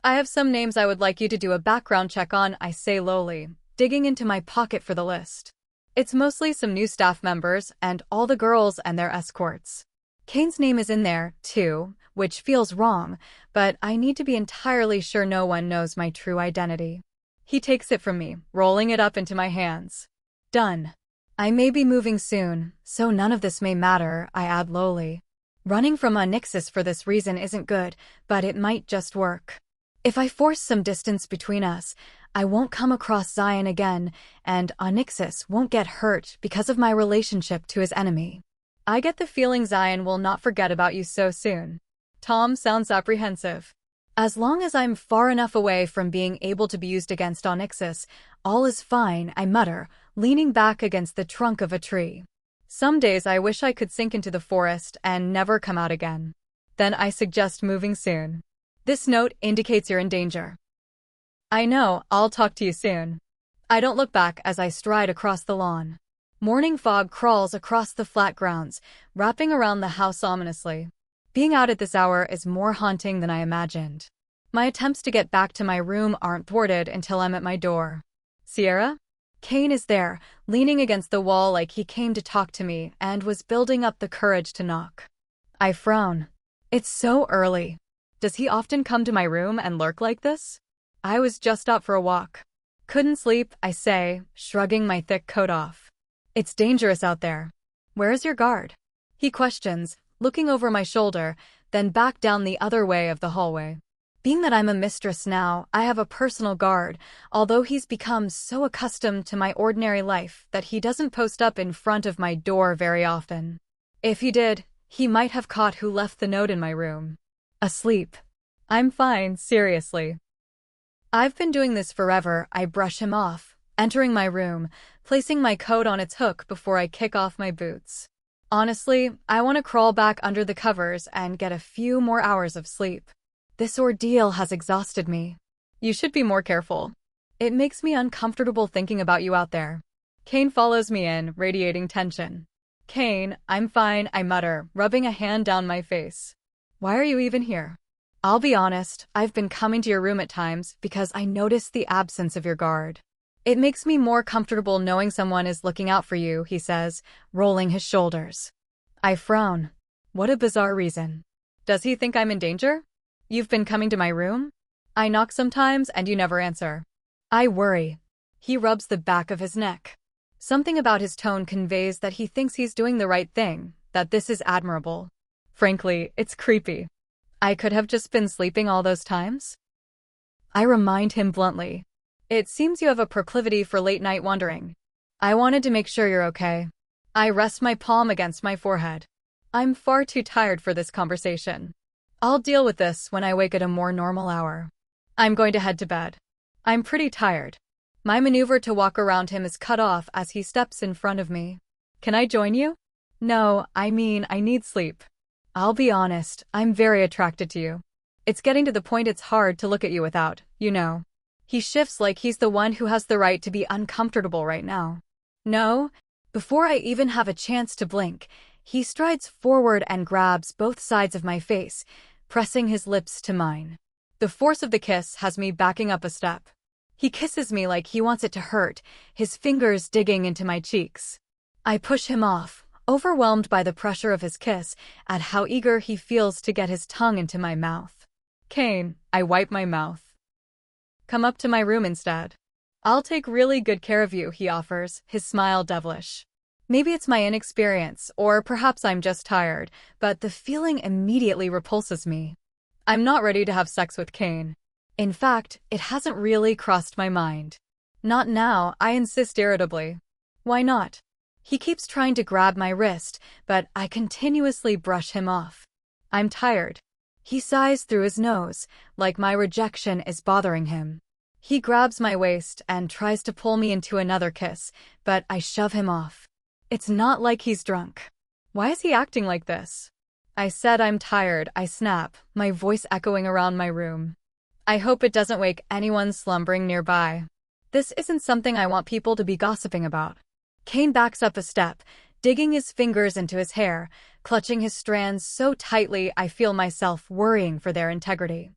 I have some names I would like you to do a background check on, I say lowly, digging into my pocket for the list. It's mostly some new staff members and all the girls and their escorts. Kane's name is in there, too, which feels wrong, but I need to be entirely sure no one knows my true identity. He takes it from me, rolling it up into my hands. Done. I may be moving soon, so none of this may matter, I add lowly. Running from Onyxus for this reason isn't good, but it might just work. If I force some distance between us, I won't come across Zion again, and Onyxus won't get hurt because of my relationship to his enemy. I get the feeling Zion will not forget about you so soon. Tom sounds apprehensive. As long as I'm far enough away from being able to be used against Onyxus, all is fine, I mutter, leaning back against the trunk of a tree. Some days I wish I could sink into the forest and never come out again. Then I suggest moving soon. This note indicates you're in danger. I know, I'll talk to you soon. I don't look back as I stride across the lawn. Morning fog crawls across the flat grounds, wrapping around the house ominously. Being out at this hour is more haunting than I imagined. My attempts to get back to my room aren't thwarted until I'm at my door. Sierra? Kane is there, leaning against the wall like he came to talk to me and was building up the courage to knock. I frown. It's so early. Does he often come to my room and lurk like this? I was just out for a walk. Couldn't sleep, I say, shrugging my thick coat off. It's dangerous out there. Where is your guard? He questions, looking over my shoulder, then back down the other way of the hallway. Being that I'm a mistress now, I have a personal guard, although he's become so accustomed to my ordinary life that he doesn't post up in front of my door very often. If he did, he might have caught who left the note in my room. Asleep. I'm fine, seriously. I've been doing this forever, I brush him off, entering my room, placing my coat on its hook before I kick off my boots. Honestly, I want to crawl back under the covers and get a few more hours of sleep. This ordeal has exhausted me. You should be more careful. It makes me uncomfortable thinking about you out there. Kane follows me in, radiating tension. Kane, I'm fine, I mutter, rubbing a hand down my face. Why are you even here? I'll be honest, I've been coming to your room at times because I noticed the absence of your guard. It makes me more comfortable knowing someone is looking out for you, he says, rolling his shoulders. I frown. What a bizarre reason. Does he think I'm in danger? You've been coming to my room? I knock sometimes and you never answer. I worry. He rubs the back of his neck. Something about his tone conveys that he thinks he's doing the right thing, that this is admirable. Frankly, it's creepy. I could have just been sleeping all those times? I remind him bluntly. It seems you have a proclivity for late-night wandering. I wanted to make sure you're okay. I rest my palm against my forehead. I'm far too tired for this conversation. I'll deal with this when I wake at a more normal hour. I'm going to head to bed. I'm pretty tired. My maneuver to walk around him is cut off as he steps in front of me. Can I join you? No, I mean, I need sleep. I'll be honest, I'm very attracted to you. It's getting to the point it's hard to look at you without, you know. He shifts like he's the one who has the right to be uncomfortable right now. No, before I even have a chance to blink, he strides forward and grabs both sides of my face, pressing his lips to mine. The force of the kiss has me backing up a step. He kisses me like he wants it to hurt, his fingers digging into my cheeks. I push him off, overwhelmed by the pressure of his kiss, at how eager he feels to get his tongue into my mouth. Kane, I wipe my mouth. Come up to my room instead. I'll take really good care of you, he offers, his smile devilish. Maybe it's my inexperience, or perhaps I'm just tired, but the feeling immediately repulses me. I'm not ready to have sex with Kane. In fact, it hasn't really crossed my mind. Not now, I insist irritably. Why not? He keeps trying to grab my wrist, but I continuously brush him off. I'm tired. He sighs through his nose, like my rejection is bothering him. He grabs my waist and tries to pull me into another kiss, but I shove him off. It's not like he's drunk. Why is he acting like this? I said I'm tired, I snap, my voice echoing around my room. I hope it doesn't wake anyone slumbering nearby. This isn't something I want people to be gossiping about. Kane backs up a step, digging his fingers into his hair, clutching his strands so tightly I feel myself worrying for their integrity.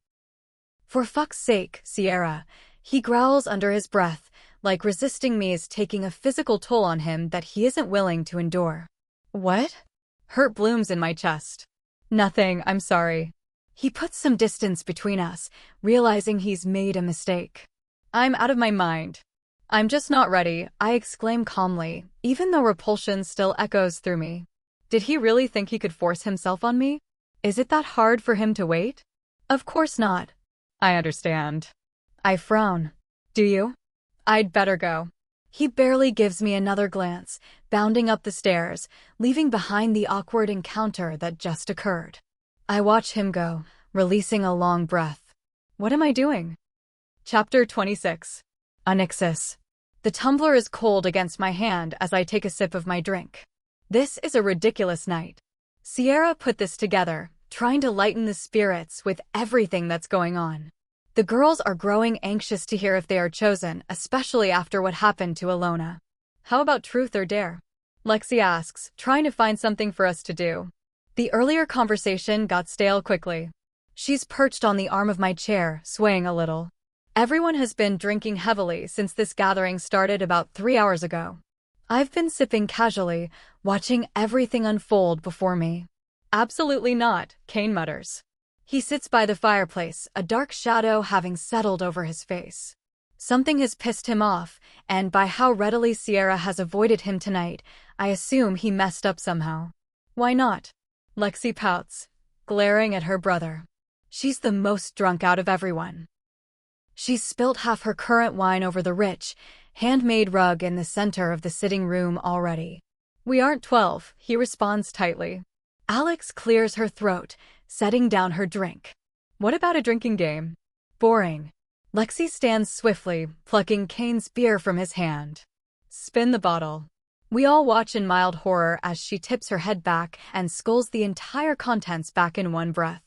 For fuck's sake, Sierra, he growls under his breath, like resisting me is taking a physical toll on him that he isn't willing to endure. What? Hurt blooms in my chest. Nothing, I'm sorry. He puts some distance between us, realizing he's made a mistake. I'm out of my mind. I'm just not ready, I exclaim calmly, even though repulsion still echoes through me. Did he really think he could force himself on me? Is it that hard for him to wait? Of course not. I understand. I frown. Do you? I'd better go. He barely gives me another glance, bounding up the stairs, leaving behind the awkward encounter that just occurred. I watch him go, releasing a long breath. What am I doing? Chapter 26. Onyxus. The tumbler is cold against my hand as I take a sip of my drink. This is a ridiculous night. Sierra put this together, trying to lighten the spirits with everything that's going on. The girls are growing anxious to hear if they are chosen, especially after what happened to Alona. How about truth or dare? Lexi asks, trying to find something for us to do. The earlier conversation got stale quickly. She's perched on the arm of my chair, swaying a little. Everyone has been drinking heavily since this gathering started about 3 hours ago. I've been sipping casually, watching everything unfold before me. Absolutely not, Kane mutters. He sits by the fireplace, a dark shadow having settled over his face. Something has pissed him off, and by how readily Sierra has avoided him tonight, I assume he messed up somehow. Why not? Lexi pouts, glaring at her brother. She's the most drunk out of everyone. She's spilt half her currant wine over the rich, handmade rug in the center of the sitting room already. We aren't 12, he responds tightly. Alex clears her throat, setting down her drink. What about a drinking game? Boring. Lexi stands swiftly, plucking Kane's beer from his hand. Spin the bottle. We all watch in mild horror as she tips her head back and sculls the entire contents back in one breath.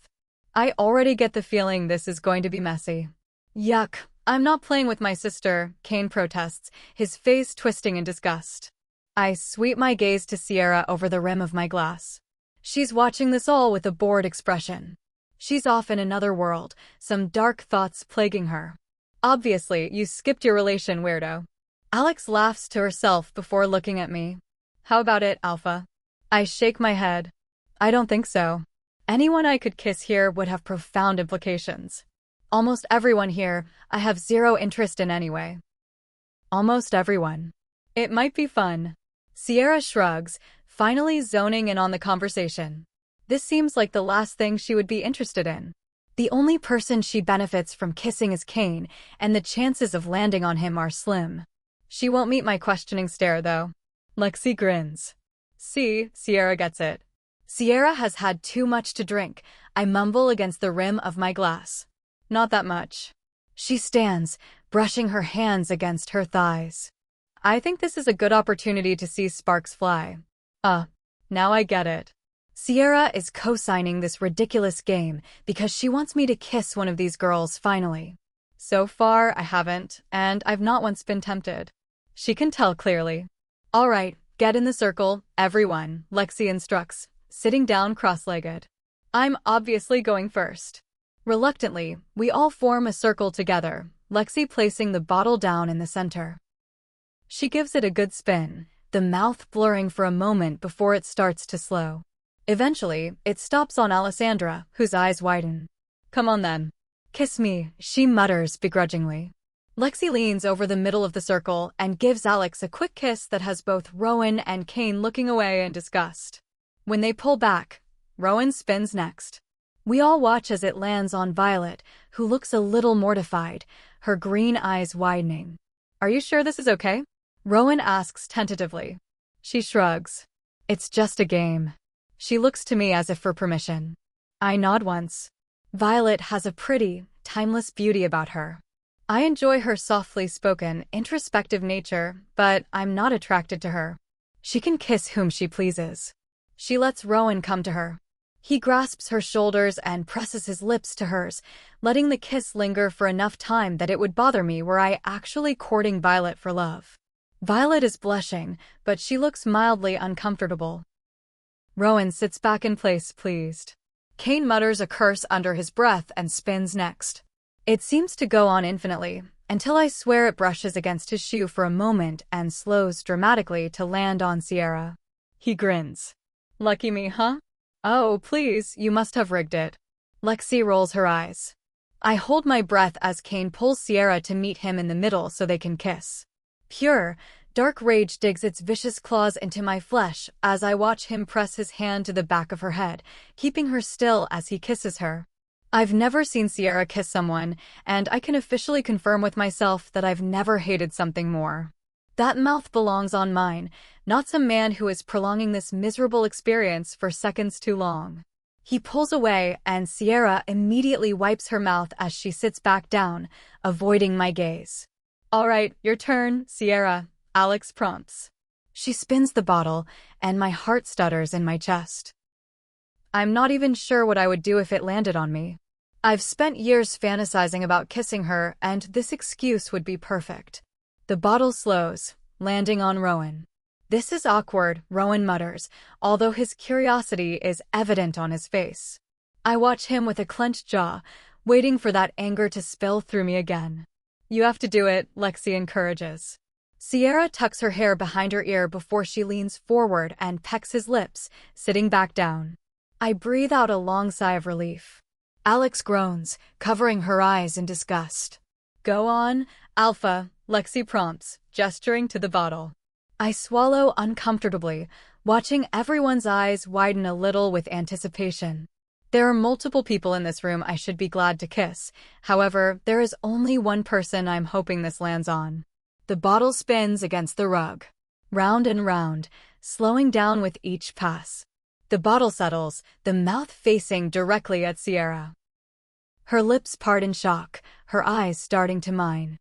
I already get the feeling this is going to be messy. Yuck, I'm not playing with my sister, Kane protests, his face twisting in disgust. I sweep my gaze to Sierra over the rim of my glass. She's watching this all with a bored expression. She's off in another world, some dark thoughts plaguing her. Obviously, you skipped your relation, weirdo. Alex laughs to herself before looking at me. How about it, Alpha? I shake my head. I don't think so. Anyone I could kiss here would have profound implications. Almost everyone here, I have zero interest in anyway. Almost everyone. It might be fun. Sierra shrugs, finally zoning in on the conversation. This seems like the last thing she would be interested in. The only person she benefits from kissing is Kane, and the chances of landing on him are slim. She won't meet my questioning stare, though. Lexi grins. See, Sierra gets it. Sierra has had too much to drink, I mumble against the rim of my glass. Not that much. She stands, brushing her hands against her thighs. I think this is a good opportunity to see sparks fly. Now I get it. Sierra is co-signing this ridiculous game because she wants me to kiss one of these girls finally. So far, I haven't, and I've not once been tempted. She can tell clearly. All right, get in the circle, everyone, Lexi instructs, sitting down cross-legged. I'm obviously going first. Reluctantly, we all form a circle together, Lexi placing the bottle down in the center. She gives it a good spin, the mouth blurring for a moment before it starts to slow. Eventually, it stops on Alessandra, whose eyes widen. Come on then. Kiss me, she mutters begrudgingly. Lexi leans over the middle of the circle and gives Alex a quick kiss that has both Rowan and Kane looking away in disgust. When they pull back, Rowan spins next. We all watch as it lands on Violet, who looks a little mortified, her green eyes widening. Are you sure this is okay? Rowan asks tentatively. She shrugs. It's just a game. She looks to me as if for permission. I nod once. Violet has a pretty, timeless beauty about her. I enjoy her softly spoken, introspective nature, but I'm not attracted to her. She can kiss whom she pleases. She lets Rowan come to her. He grasps her shoulders and presses his lips to hers, letting the kiss linger for enough time that it would bother me were I actually courting Violet for love. Violet is blushing, but she looks mildly uncomfortable. Rowan sits back in place, pleased. Kane mutters a curse under his breath and spins next. It seems to go on infinitely, until I swear it brushes against his shoe for a moment and slows dramatically to land on Sierra. He grins. Lucky me, huh? Oh, please, you must have rigged it. Lexi rolls her eyes. I hold my breath as Kane pulls Sierra to meet him in the middle so they can kiss. Pure, dark rage digs its vicious claws into my flesh as I watch him press his hand to the back of her head, keeping her still as he kisses her. I've never seen Sierra kiss someone, and I can officially confirm with myself that I've never hated something more. That mouth belongs on mine, not some man who is prolonging this miserable experience for seconds too long. He pulls away, and Sierra immediately wipes her mouth as she sits back down, avoiding my gaze. All right, your turn, Sierra, Alex prompts. She spins the bottle, and my heart stutters in my chest. I'm not even sure what I would do if it landed on me. I've spent years fantasizing about kissing her, and this excuse would be perfect. The bottle slows, landing on Rowan. This is awkward, Rowan mutters, although his curiosity is evident on his face. I watch him with a clenched jaw, waiting for that anger to spill through me again. You have to do it, Lexi encourages. Sierra tucks her hair behind her ear before she leans forward and pecks his lips, sitting back down. I breathe out a long sigh of relief. Alex groans, covering her eyes in disgust. Go on, Alpha, Lexi prompts, gesturing to the bottle. I swallow uncomfortably, watching everyone's eyes widen a little with anticipation. There are multiple people in this room I should be glad to kiss. However, there is only one person I'm hoping this lands on. The bottle spins against the rug, round and round, slowing down with each pass. The bottle settles, the mouth facing directly at Sierra. Her lips part in shock, her eyes starting to mine.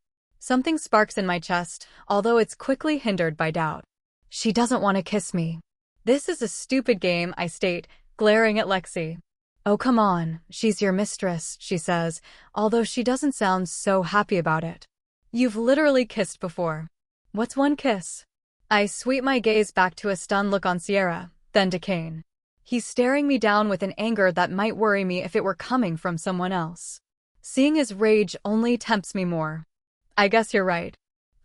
Something sparks in my chest, although it's quickly hindered by doubt. She doesn't want to kiss me. This is a stupid game, I state, glaring at Lexi. Oh, come on, she's your mistress, she says, although she doesn't sound so happy about it. You've literally kissed before. What's one kiss? I sweep my gaze back to a stunned look on Sierra, then to Kane. He's staring me down with an anger that might worry me if it were coming from someone else. Seeing his rage only tempts me more. I guess you're right.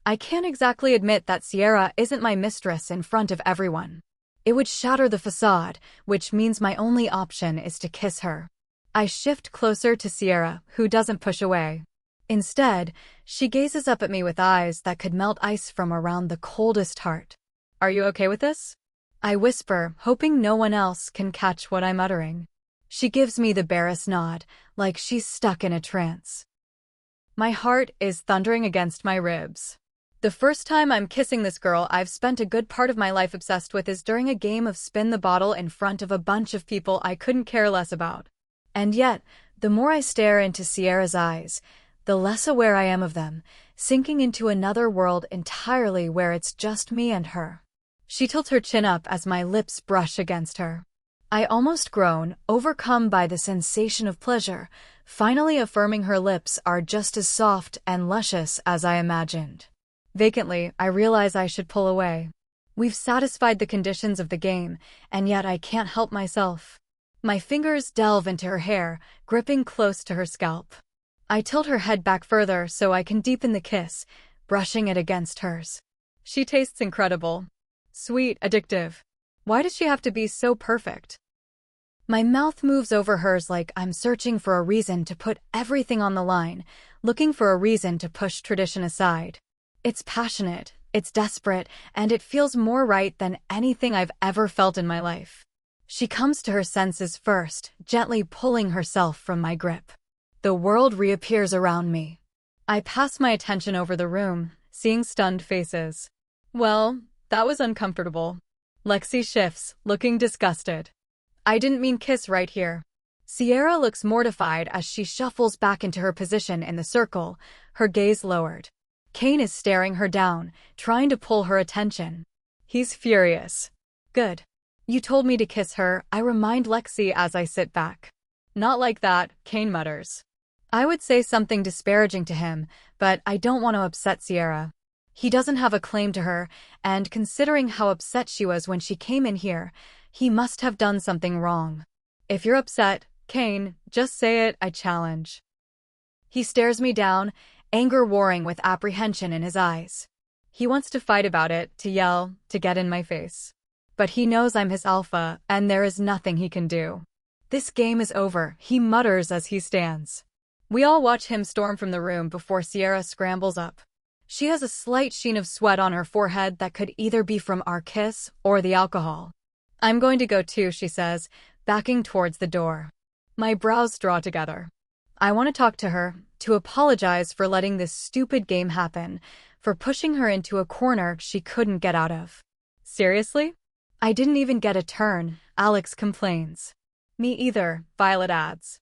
I can't exactly admit that Sierra isn't my mistress in front of everyone. It would shatter the facade, which means my only option is to kiss her. I shift closer to Sierra, who doesn't push away. Instead, she gazes up at me with eyes that could melt ice from around the coldest heart. Are you okay with this? I whisper, hoping no one else can catch what I'm uttering. She gives me the barest nod, like she's stuck in a trance. My heart is thundering against my ribs. The first time I'm kissing this girl I've spent a good part of my life obsessed with is during a game of spin the bottle in front of a bunch of people I couldn't care less about. And yet, the more I stare into Sierra's eyes, the less aware I am of them, sinking into another world entirely where it's just me and her. She tilts her chin up as my lips brush against her. I almost groan, overcome by the sensation of pleasure, finally affirming her lips are just as soft and luscious as I imagined. Vacantly, I realize I should pull away. We've satisfied the conditions of the game, and yet I can't help myself. My fingers delve into her hair, gripping close to her scalp. I tilt her head back further so I can deepen the kiss, brushing it against hers. She tastes incredible. Sweet, addictive. Why does she have to be so perfect? My mouth moves over hers like I'm searching for a reason to put everything on the line, looking for a reason to push tradition aside. It's passionate, it's desperate, and it feels more right than anything I've ever felt in my life. She comes to her senses first, gently pulling herself from my grip. The world reappears around me. I pass my attention over the room, seeing stunned faces. Well, that was uncomfortable. Lexi shifts, looking disgusted. I didn't mean kiss right here. Sierra looks mortified as she shuffles back into her position in the circle, her gaze lowered. Kane is staring her down, trying to pull her attention. He's furious. Good. You told me to kiss her, I remind Lexi as I sit back. Not like that, Kane mutters. I would say something disparaging to him, but I don't want to upset Sierra. He doesn't have a claim to her, and considering how upset she was when she came in here, he must have done something wrong. If you're upset, Kane, just say it, I challenge. He stares me down, anger warring with apprehension in his eyes. He wants to fight about it, to yell, to get in my face. But he knows I'm his alpha, and there is nothing he can do. This game is over, he mutters as he stands. We all watch him storm from the room before Sierra scrambles up. She has a slight sheen of sweat on her forehead that could either be from our kiss or the alcohol. I'm going to go too, she says, backing towards the door. My brows draw together. I want to talk to her, to apologize for letting this stupid game happen, for pushing her into a corner she couldn't get out of. Seriously? I didn't even get a turn, Alex complains. Me either, Violet adds.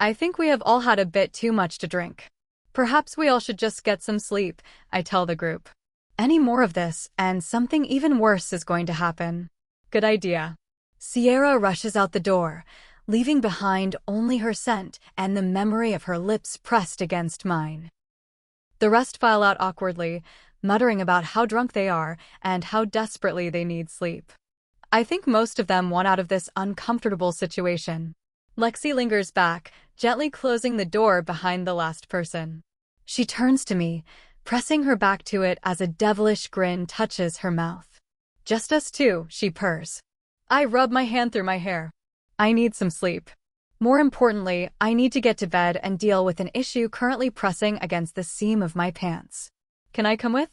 I think we have all had a bit too much to drink. Perhaps we all should just get some sleep, I tell the group. Any more of this, and something even worse is going to happen. Good idea. Sierra rushes out the door, leaving behind only her scent and the memory of her lips pressed against mine. The rest file out awkwardly, muttering about how drunk they are and how desperately they need sleep. I think most of them want out of this uncomfortable situation. Lexi lingers back, gently closing the door behind the last person. She turns to me, pressing her back to it as a devilish grin touches her mouth. Just us two, she purrs. I rub my hand through my hair. I need some sleep. More importantly, I need to get to bed and deal with an issue currently pressing against the seam of my pants. Can I come with?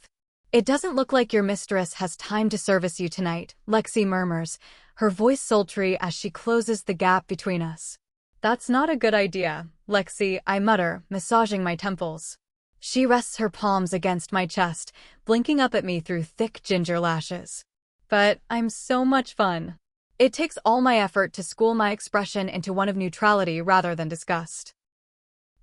It doesn't look like your mistress has time to service you tonight, Lexi murmurs, her voice sultry as she closes the gap between us. That's not a good idea, Lexi, I mutter, massaging my temples. She rests her palms against my chest, blinking up at me through thick ginger lashes. But I'm so much fun. It takes all my effort to school my expression into one of neutrality rather than disgust.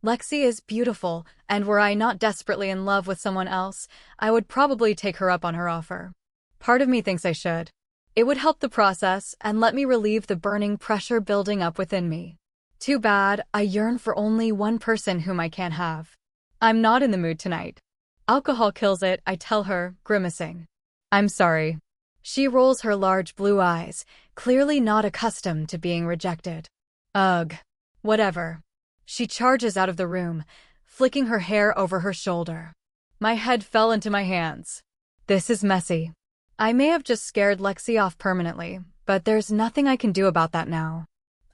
Lexi is beautiful, and were I not desperately in love with someone else, I would probably take her up on her offer. Part of me thinks I should. It would help the process and let me relieve the burning pressure building up within me. Too bad, I yearn for only one person whom I can't have. I'm not in the mood tonight. Alcohol kills it, I tell her, grimacing. I'm sorry. She rolls her large blue eyes, clearly not accustomed to being rejected. Ugh. Whatever. She charges out of the room, flicking her hair over her shoulder. My head fell into my hands. This is messy. I may have just scared Lexi off permanently, but there's nothing I can do about that now.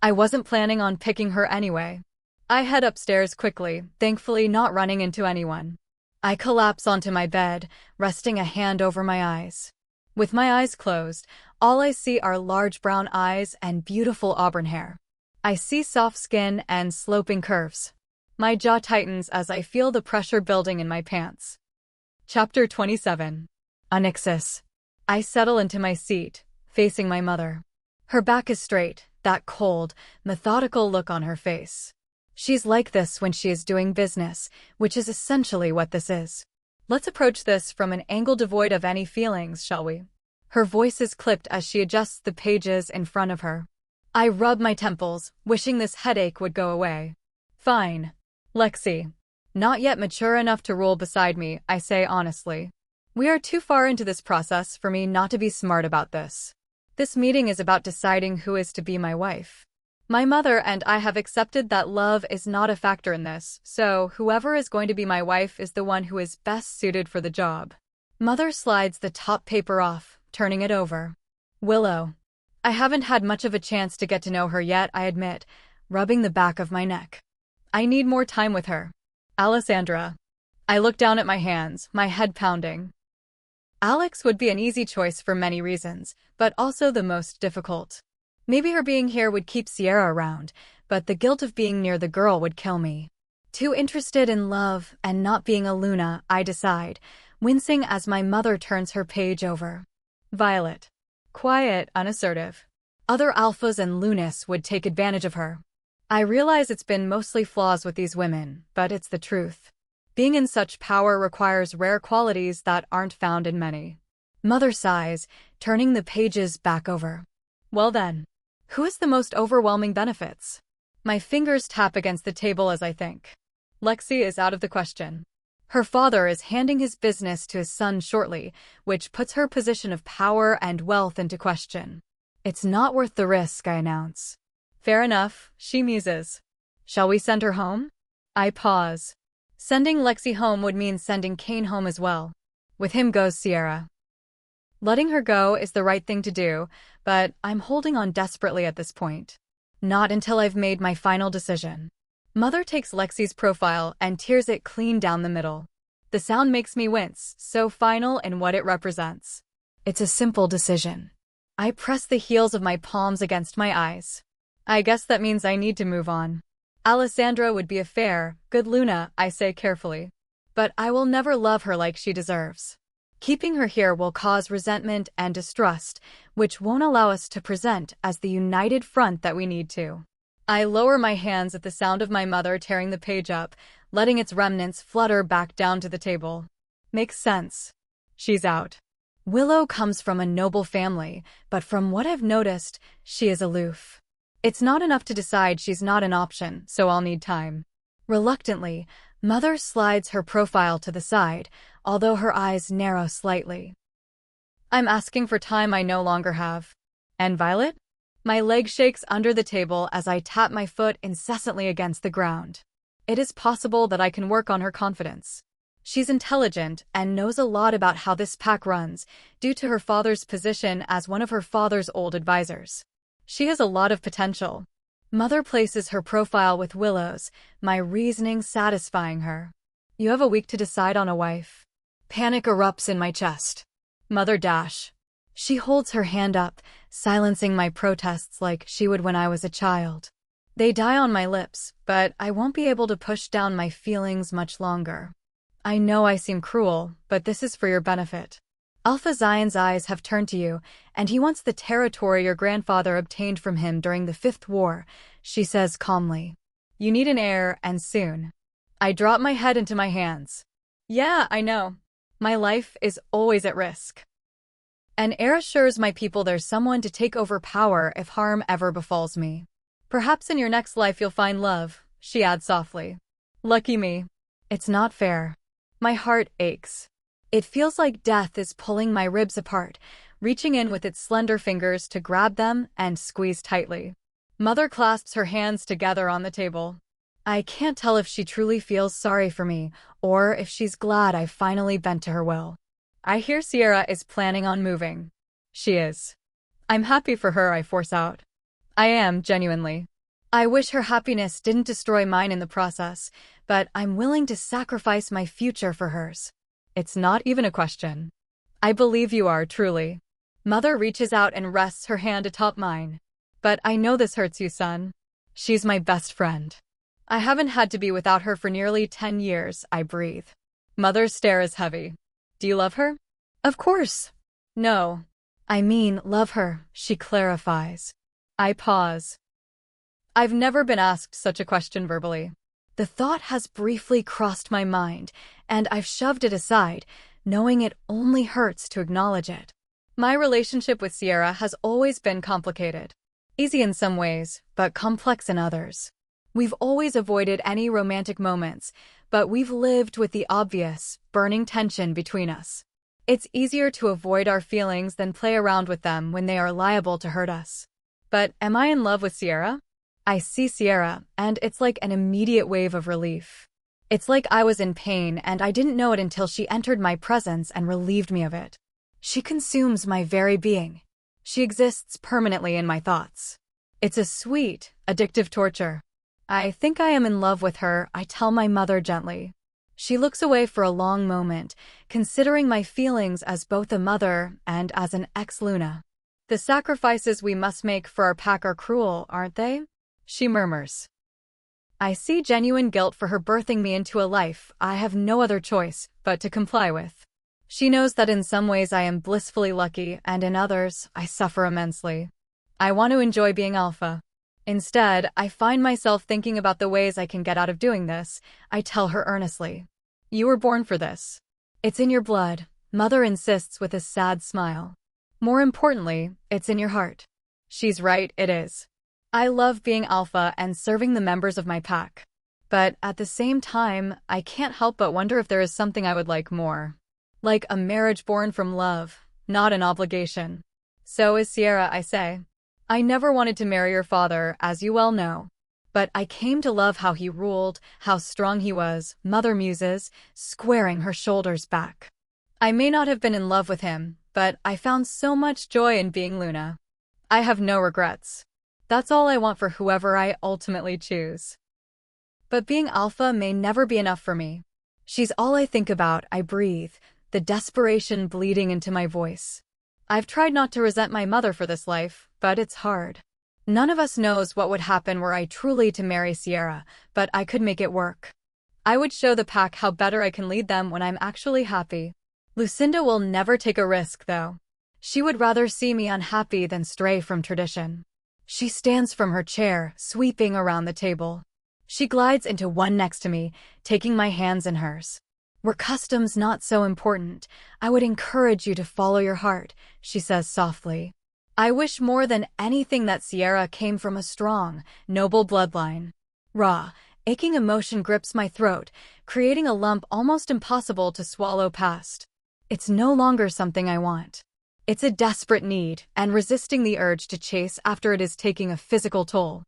I wasn't planning on picking her anyway. I head upstairs quickly, thankfully not running into anyone. I collapse onto my bed, resting a hand over my eyes. With my eyes closed, all I see are large brown eyes and beautiful auburn hair. I see soft skin and sloping curves. My jaw tightens as I feel the pressure building in my pants. Chapter 27. Onyxus. I settle into my seat, facing my mother. Her back is straight, that cold, methodical look on her face. She's like this when she is doing business, which is essentially what this is. Let's approach this from an angle devoid of any feelings, shall we? Her voice is clipped as she adjusts the pages in front of her. I rub my temples, wishing this headache would go away. Fine. Lexi. Not yet mature enough to rule beside me, I say honestly. We are too far into this process for me not to be smart about this. This meeting is about deciding who is to be my wife. My mother and I have accepted that love is not a factor in this, so whoever is going to be my wife is the one who is best suited for the job. Mother slides the top paper off, turning it over. Willow. I haven't had much of a chance to get to know her yet, I admit, rubbing the back of my neck. I need more time with her. Alessandra. I look down at my hands, my head pounding. Alex would be an easy choice for many reasons, but also the most difficult. Maybe her being here would keep Sierra around, but the guilt of being near the girl would kill me. Too interested in love and not being a Luna, I decide, wincing as my mother turns her page over. Violet. Quiet, unassertive. Other alphas and Lunas would take advantage of her. I realize it's been mostly flaws with these women, but it's the truth. Being in such power requires rare qualities that aren't found in many. Mother sighs, turning the pages back over. Well then, who has the most overwhelming benefits? My fingers tap against the table as I think. Lexi is out of the question. Her father is handing his business to his son shortly, which puts her position of power and wealth into question. It's not worth the risk, I announce. Fair enough, she muses. Shall we send her home? I pause. Sending Lexi home would mean sending Kane home as well. With him goes Sierra. Letting her go is the right thing to do, but I'm holding on desperately at this point. Not until I've made my final decision. Mother takes Lexi's profile and tears it clean down the middle. The sound makes me wince, so final in what it represents. It's a simple decision. I press the heels of my palms against my eyes. I guess that means I need to move on. Alessandra would be a fair, good Luna, I say carefully. But I will never love her like she deserves. Keeping her here will cause resentment and distrust, which won't allow us to present as the united front that we need to. I lower my hands at the sound of my mother tearing the page up, letting its remnants flutter back down to the table. Makes sense. She's out. Willow comes from a noble family, but from what I've noticed, she is aloof. It's not enough to decide she's not an option, so I'll need time. Reluctantly, Mother slides her profile to the side, although her eyes narrow slightly. I'm asking for time I no longer have. And Violet? My leg shakes under the table as I tap my foot incessantly against the ground. It is possible that I can work on her confidence. She's intelligent and knows a lot about how this pack runs, due to her father's position as one of her father's old advisors. She has a lot of potential. Mother places her profile with Willow's, my reasoning satisfying her. You have a week to decide on a wife. Panic erupts in my chest. Mother dash. She holds her hand up, silencing my protests like she would when I was a child. They die on my lips, but I won't be able to push down my feelings much longer. I know I seem cruel, but this is for your benefit. Alpha Zion's eyes have turned to you, and he wants the territory your grandfather obtained from him during the Fifth War, she says calmly. You need an heir, and soon. I drop my head into my hands. Yeah, I know. My life is always at risk. An heir assures my people there's someone to take over power if harm ever befalls me. Perhaps in your next life you'll find love, she adds softly. Lucky me. It's not fair. My heart aches. It feels like death is pulling my ribs apart, reaching in with its slender fingers to grab them and squeeze tightly. Mother clasps her hands together on the table. I can't tell if she truly feels sorry for me, or if she's glad I finally bent to her will. I hear Sierra is planning on moving. She is. I'm happy for her, I force out. I am, genuinely. I wish her happiness didn't destroy mine in the process, but I'm willing to sacrifice my future for hers. It's not even a question. I believe you are, truly. Mother reaches out and rests her hand atop mine. But I know this hurts you, son. She's my best friend. I haven't had to be without her for nearly 10 years, I breathe. Mother's stare is heavy. Do you love her? Of course. No. I mean, love her, she clarifies. I pause. I've never been asked such a question verbally. The thought has briefly crossed my mind, and I've shoved it aside, knowing it only hurts to acknowledge it. My relationship with Sierra has always been complicated. Easy in some ways, but complex in others. We've always avoided any romantic moments, but we've lived with the obvious, burning tension between us. It's easier to avoid our feelings than play around with them when they are liable to hurt us. But am I in love with Sierra? I see Sierra, and it's like an immediate wave of relief. It's like I was in pain and I didn't know it until she entered my presence and relieved me of it. She consumes my very being. She exists permanently in my thoughts. It's a sweet, addictive torture. I think I am in love with her, I tell my mother gently. She looks away for a long moment, considering my feelings as both a mother and as an ex-Luna. The sacrifices we must make for our pack are cruel, aren't they? She murmurs. I see genuine guilt for her birthing me into a life I have no other choice but to comply with. She knows that in some ways I am blissfully lucky, and in others, I suffer immensely. I want to enjoy being alpha. Instead, I find myself thinking about the ways I can get out of doing this. I tell her earnestly. You were born for this. It's in your blood, Mother insists with a sad smile. More importantly, it's in your heart. She's right, it is. I love being alpha and serving the members of my pack. But at the same time, I can't help but wonder if there is something I would like more. Like a marriage born from love, not an obligation. So is Sierra, I say. I never wanted to marry your father, as you well know. But I came to love how he ruled, how strong he was, Mother muses, squaring her shoulders back. I may not have been in love with him, but I found so much joy in being Luna. I have no regrets. That's all I want for whoever I ultimately choose. But being alpha may never be enough for me. She's all I think about, I breathe, the desperation bleeding into my voice. I've tried not to resent my mother for this life, but it's hard. None of us knows what would happen were I truly to marry Sierra, but I could make it work. I would show the pack how better I can lead them when I'm actually happy. Lucinda will never take a risk, though. She would rather see me unhappy than stray from tradition. She stands from her chair, sweeping around the table. She glides into one next to me, taking my hands in hers. Were customs not so important, I would encourage you to follow your heart, she says softly. I wish more than anything that Sierra came from a strong, noble bloodline. Raw, aching emotion grips my throat, creating a lump almost impossible to swallow past. It's no longer something I want. It's a desperate need, and resisting the urge to chase after it is taking a physical toll.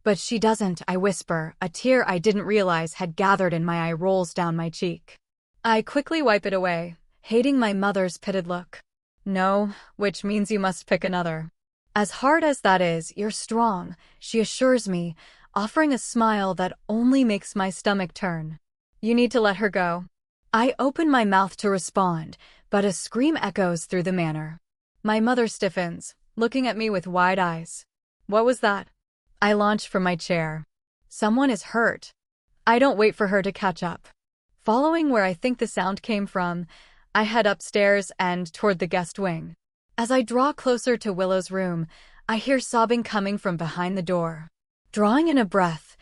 But she doesn't, I whisper, a tear I didn't realize had gathered in my eye rolls down my cheek. I quickly wipe it away, hating my mother's pitted look. No, which means you must pick another. As hard as that is, you're strong, she assures me, offering a smile that only makes my stomach turn. You need to let her go. I open my mouth to respond, but a scream echoes through the manor. My mother stiffens, looking at me with wide eyes. What was that? I launch from my chair. Someone is hurt. I don't wait for her to catch up. Following where I think the sound came from, I head upstairs and toward the guest wing. As I draw closer to Willow's room, I hear sobbing coming from behind the door. Drawing in a breath,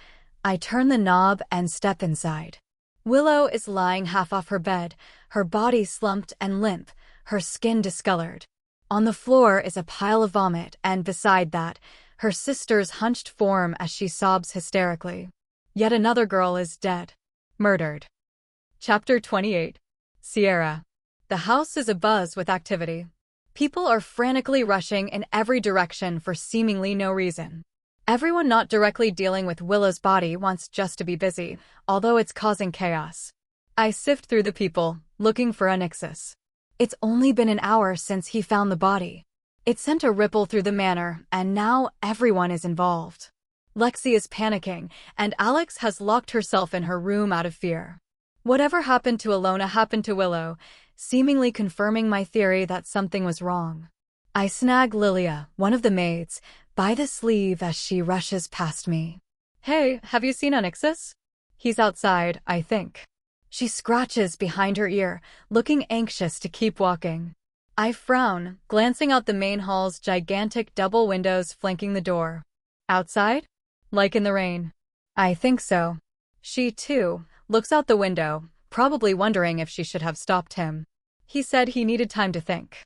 I turn the knob and step inside. Willow is lying half off her bed, her body slumped and limp, her skin discolored. On the floor is a pile of vomit, and beside that, her sister's hunched form as she sobs hysterically. Yet another girl is dead. Murdered. Chapter 28. Sierra. The house is abuzz with activity. People are frantically rushing in every direction for seemingly no reason. Everyone not directly dealing with Willow's body wants just to be busy, although it's causing chaos. I sift through the people, looking for Onyxus. It's only been an hour since he found the body. It sent a ripple through the manor, and now everyone is involved. Lexi is panicking, and Alex has locked herself in her room out of fear. Whatever happened to Alona happened to Willow, seemingly confirming my theory that something was wrong. I snag Lilia, one of the maids, by the sleeve as she rushes past me. Hey, have you seen Onyxus? He's outside, I think. She scratches behind her ear, looking anxious to keep walking. I frown, glancing out the main hall's gigantic double windows flanking the door. Outside? Like in the rain. I think so. She, too, looks out the window, probably wondering if she should have stopped him. He said he needed time to think.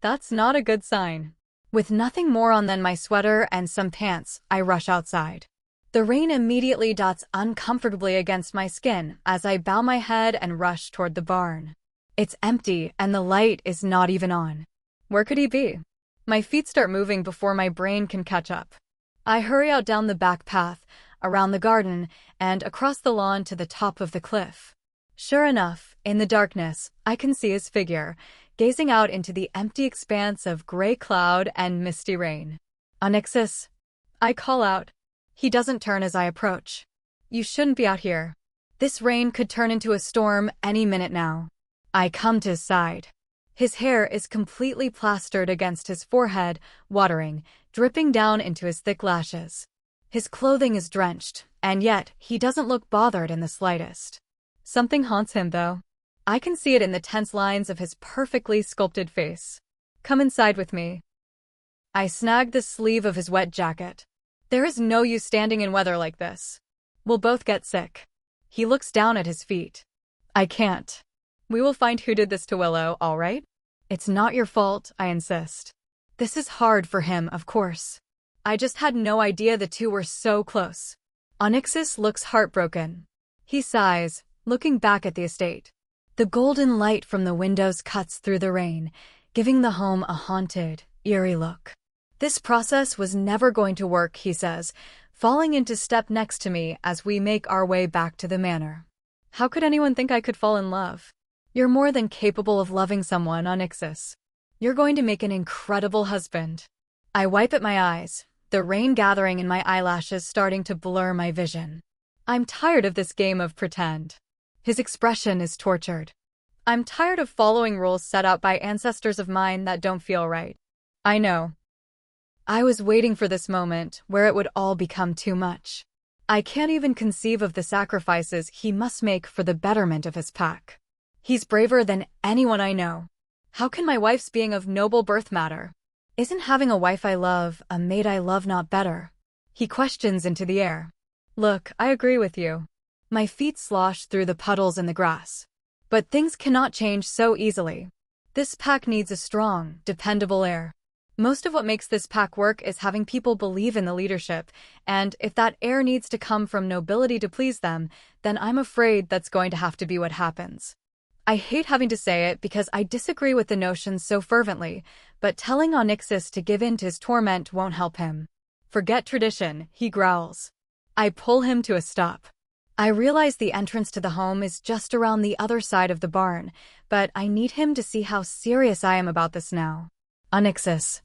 That's not a good sign. With nothing more on than my sweater and some pants, I rush outside. The rain immediately dots uncomfortably against my skin as I bow my head and rush toward the barn. It's empty, and the light is not even on. Where could he be? My feet start moving before my brain can catch up. I hurry out down the back path, around the garden, and across the lawn to the top of the cliff. Sure enough, in the darkness, I can see his figure, gazing out into the empty expanse of gray cloud and misty rain. Onyxus, I call out. He doesn't turn as I approach. You shouldn't be out here. This rain could turn into a storm any minute now. I come to his side. His hair is completely plastered against his forehead, watering, dripping down into his thick lashes. His clothing is drenched, and yet he doesn't look bothered in the slightest. Something haunts him, though. I can see it in the tense lines of his perfectly sculpted face. Come inside with me. I snag the sleeve of his wet jacket. There is no use standing in weather like this. We'll both get sick. He looks down at his feet. I can't. We will find who did this to Willow, all right? It's not your fault, I insist. This is hard for him, of course. I just had no idea the two were so close. Onyxus looks heartbroken. He sighs, looking back at the estate. The golden light from the windows cuts through the rain, giving the home a haunted, eerie look. This process was never going to work, he says, falling into step next to me as we make our way back to the manor. How could anyone think I could fall in love? You're more than capable of loving someone, Onyxus. You're going to make an incredible husband. I wipe at my eyes, the rain gathering in my eyelashes starting to blur my vision. I'm tired of this game of pretend. His expression is tortured. I'm tired of following rules set out by ancestors of mine that don't feel right. I know. I was waiting for this moment where it would all become too much. I can't even conceive of the sacrifices he must make for the betterment of his pack. He's braver than anyone I know. How can my wife's being of noble birth matter? Isn't having a wife I love, a mate I love not better? He questions into the air. Look, I agree with you. My feet slosh through the puddles in the grass. But things cannot change so easily. This pack needs a strong, dependable heir. Most of what makes this pack work is having people believe in the leadership, and if that heir needs to come from nobility to please them, then I'm afraid that's going to have to be what happens. I hate having to say it because I disagree with the notion so fervently, but telling Onyxus to give in to his torment won't help him. Forget tradition, he growls. I pull him to a stop. I realize the entrance to the home is just around the other side of the barn, but I need him to see how serious I am about this now. Onyxus.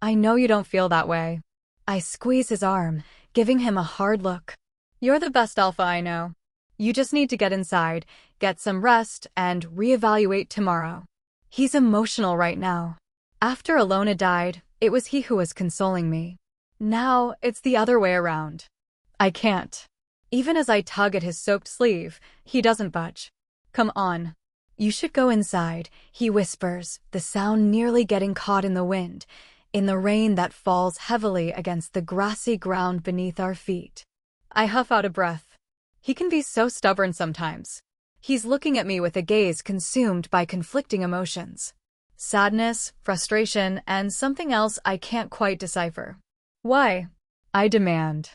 I know you don't feel that way. I squeeze his arm, giving him a hard look. You're the best alpha I know. You just need to get inside, get some rest, and reevaluate tomorrow. He's emotional right now. After Alona died, it was he who was consoling me. Now, it's the other way around. I can't. Even as I tug at his soaked sleeve, he doesn't budge. Come on. You should go inside, he whispers, the sound nearly getting caught in the wind, in the rain that falls heavily against the grassy ground beneath our feet. I huff out a breath. He can be so stubborn sometimes. He's looking at me with a gaze consumed by conflicting emotions. Sadness, frustration, and something else I can't quite decipher. Why? I demand.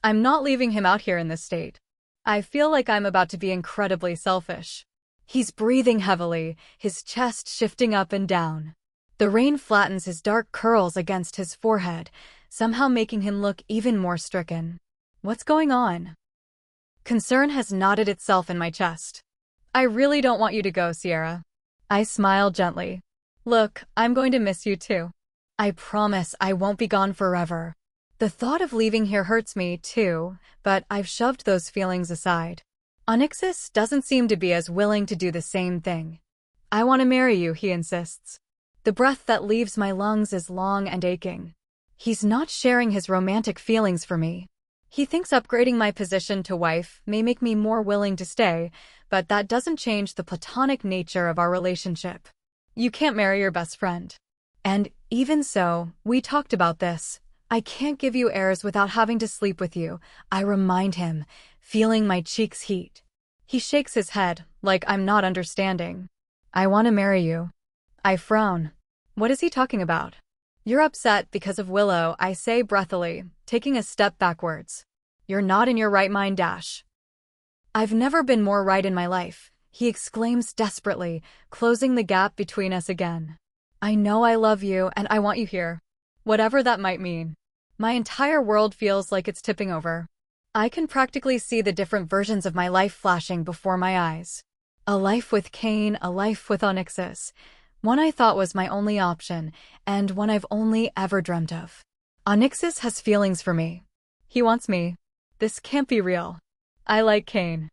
I'm not leaving him out here in this state. I feel like I'm about to be incredibly selfish. He's breathing heavily, his chest shifting up and down. The rain flattens his dark curls against his forehead, somehow making him look even more stricken. What's going on? Concern has knotted itself in my chest. I really don't want you to go, Sierra. I smile gently. Look, I'm going to miss you too. I promise I won't be gone forever. The thought of leaving here hurts me too, but I've shoved those feelings aside. Onyxus doesn't seem to be as willing to do the same thing. I want to marry you, he insists. The breath that leaves my lungs is long and aching. He's not sharing his romantic feelings for me. He thinks upgrading my position to wife may make me more willing to stay, but that doesn't change the platonic nature of our relationship. You can't marry your best friend. And even so, we talked about this. I can't give you heirs without having to sleep with you, I remind him, feeling my cheeks heat. He shakes his head, like I'm not understanding. I want to marry you. I frown. What is he talking about? You're upset because of Willow, I say breathily, taking a step backwards. You're not in your right mind, Dash. I've never been more right in my life, he exclaims desperately, closing the gap between us again. I know I love you and I want you here. Whatever that might mean. My entire world feels like it's tipping over. I can practically see the different versions of my life flashing before my eyes. A life with Cain, a life with Onyxus. One I thought was my only option, and one I've only ever dreamt of. Onyxus has feelings for me. He wants me. This can't be real. I like Cain.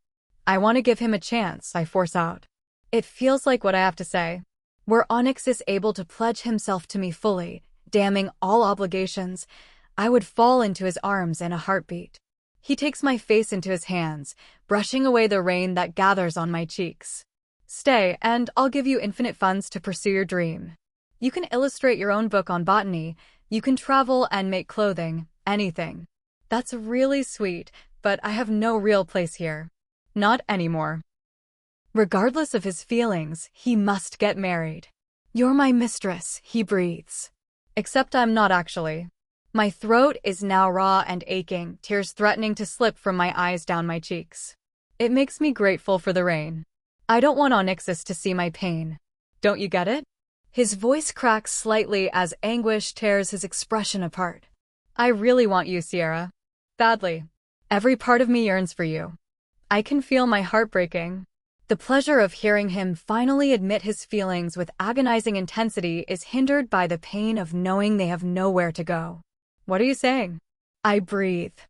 I want to give him a chance, I force out. It feels like what I have to say. Were Onyxus able to pledge himself to me fully, damning all obligations, I would fall into his arms in a heartbeat. He takes my face into his hands, brushing away the rain that gathers on my cheeks. Stay, and I'll give you infinite funds to pursue your dream. You can illustrate your own book on botany, you can travel and make clothing, anything. That's really sweet, but I have no real place here. Not anymore. Regardless of his feelings, he must get married. You're my mistress, he breathes. Except I'm not actually. My throat is now raw and aching, tears threatening to slip from my eyes down my cheeks. It makes me grateful for the rain. I don't want Onyxus to see my pain. Don't you get it? His voice cracks slightly as anguish tears his expression apart. I really want you, Sierra. Badly. Every part of me yearns for you. I can feel my heart breaking. The pleasure of hearing him finally admit his feelings with agonizing intensity is hindered by the pain of knowing they have nowhere to go. What are you saying? I breathe.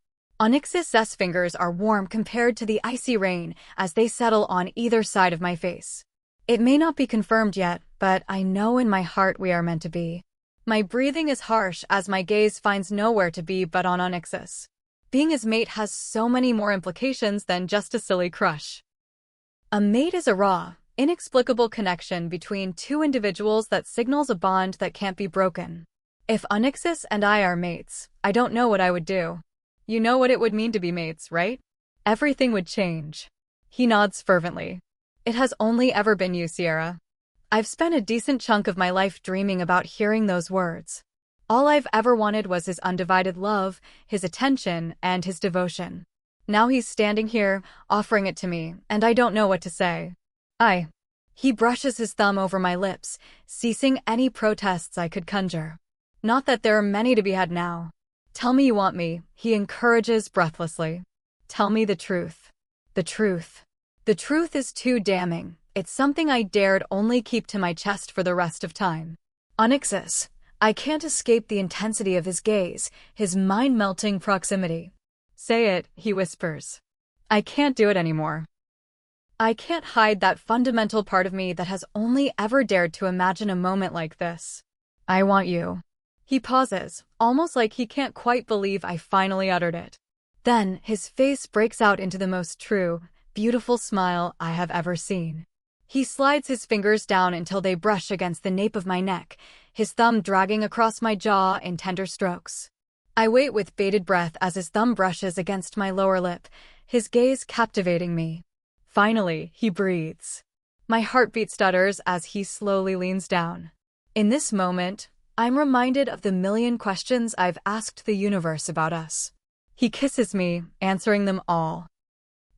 Onyxus's fingers are warm compared to the icy rain as they settle on either side of my face. It may not be confirmed yet, but I know in my heart we are meant to be. My breathing is harsh as my gaze finds nowhere to be but on Onyxus. Being his mate has so many more implications than just a silly crush. A mate is a raw, inexplicable connection between two individuals that signals a bond that can't be broken. If Onyxus and I are mates, I don't know what I would do. You know what it would mean to be mates, right? Everything would change. He nods fervently. It has only ever been you, Sierra. I've spent a decent chunk of my life dreaming about hearing those words. All I've ever wanted was his undivided love, his attention, and his devotion. Now he's standing here, offering it to me, and I don't know what to say. He brushes his thumb over my lips, ceasing any protests I could conjure. Not that there are many to be had now. Tell me you want me, he encourages breathlessly. Tell me the truth. The truth. The truth is too damning. It's something I dared only keep to my chest for the rest of time. Onyxus. I can't escape the intensity of his gaze, his mind-melting proximity. Say it, he whispers. I can't do it anymore. I can't hide that fundamental part of me that has only ever dared to imagine a moment like this. I want you. He pauses, almost like he can't quite believe I finally uttered it. Then, his face breaks out into the most true, beautiful smile I have ever seen. He slides his fingers down until they brush against the nape of my neck, his thumb dragging across my jaw in tender strokes. I wait with bated breath as his thumb brushes against my lower lip, his gaze captivating me. Finally, he breathes. My heartbeat stutters as he slowly leans down. In this moment, I'm reminded of the million questions I've asked the universe about us. He kisses me, answering them all.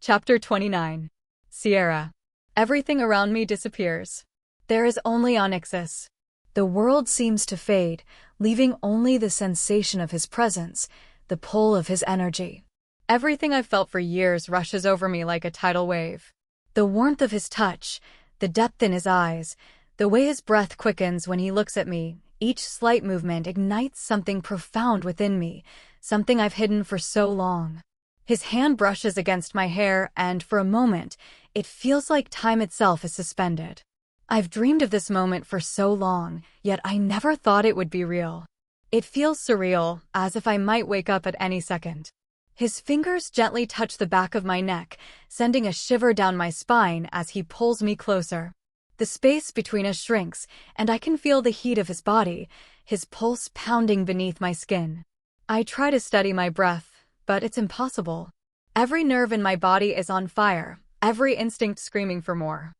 Chapter 29. Sierra. Everything around me disappears. There is only Onyxus. The world seems to fade, leaving only the sensation of his presence, the pull of his energy. Everything I've felt for years rushes over me like a tidal wave. The warmth of his touch, the depth in his eyes, the way his breath quickens when he looks at me, each slight movement ignites something profound within me, something I've hidden for so long. His hand brushes against my hair, and for a moment, it feels like time itself is suspended. I've dreamed of this moment for so long, yet I never thought it would be real. It feels surreal, as if I might wake up at any second. His fingers gently touch the back of my neck, sending a shiver down my spine as he pulls me closer. The space between us shrinks, and I can feel the heat of his body, his pulse pounding beneath my skin. I try to steady my breath, but it's impossible. Every nerve in my body is on fire, every instinct screaming for more.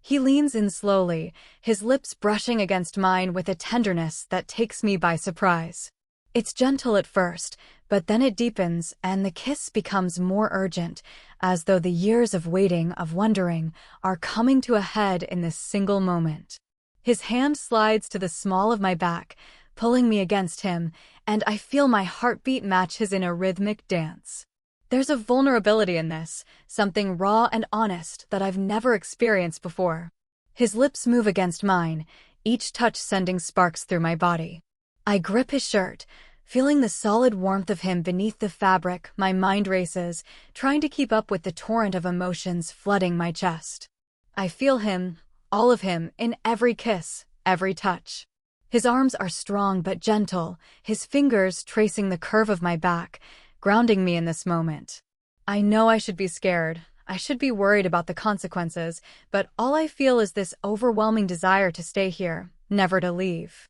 He leans in slowly, his lips brushing against mine with a tenderness that takes me by surprise. It's gentle at first, but then it deepens, and the kiss becomes more urgent, as though the years of waiting, of wondering, are coming to a head in this single moment. His hand slides to the small of my back, pulling me against him, and I feel my heartbeat match his in a rhythmic dance. There's a vulnerability in this, something raw and honest that I've never experienced before. His lips move against mine, each touch sending sparks through my body. I grip his shirt, feeling the solid warmth of him beneath the fabric. My mind races, trying to keep up with the torrent of emotions flooding my chest. I feel him, all of him, in every kiss, every touch. His arms are strong but gentle, his fingers tracing the curve of my back, grounding me in this moment. I know I should be scared, I should be worried about the consequences, but all I feel is this overwhelming desire to stay here, never to leave.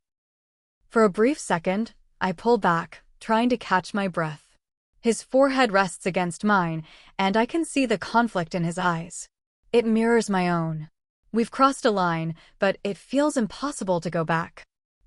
For a brief second, I pull back, trying to catch my breath. His forehead rests against mine, and I can see the conflict in his eyes. It mirrors my own. We've crossed a line, but it feels impossible to go back.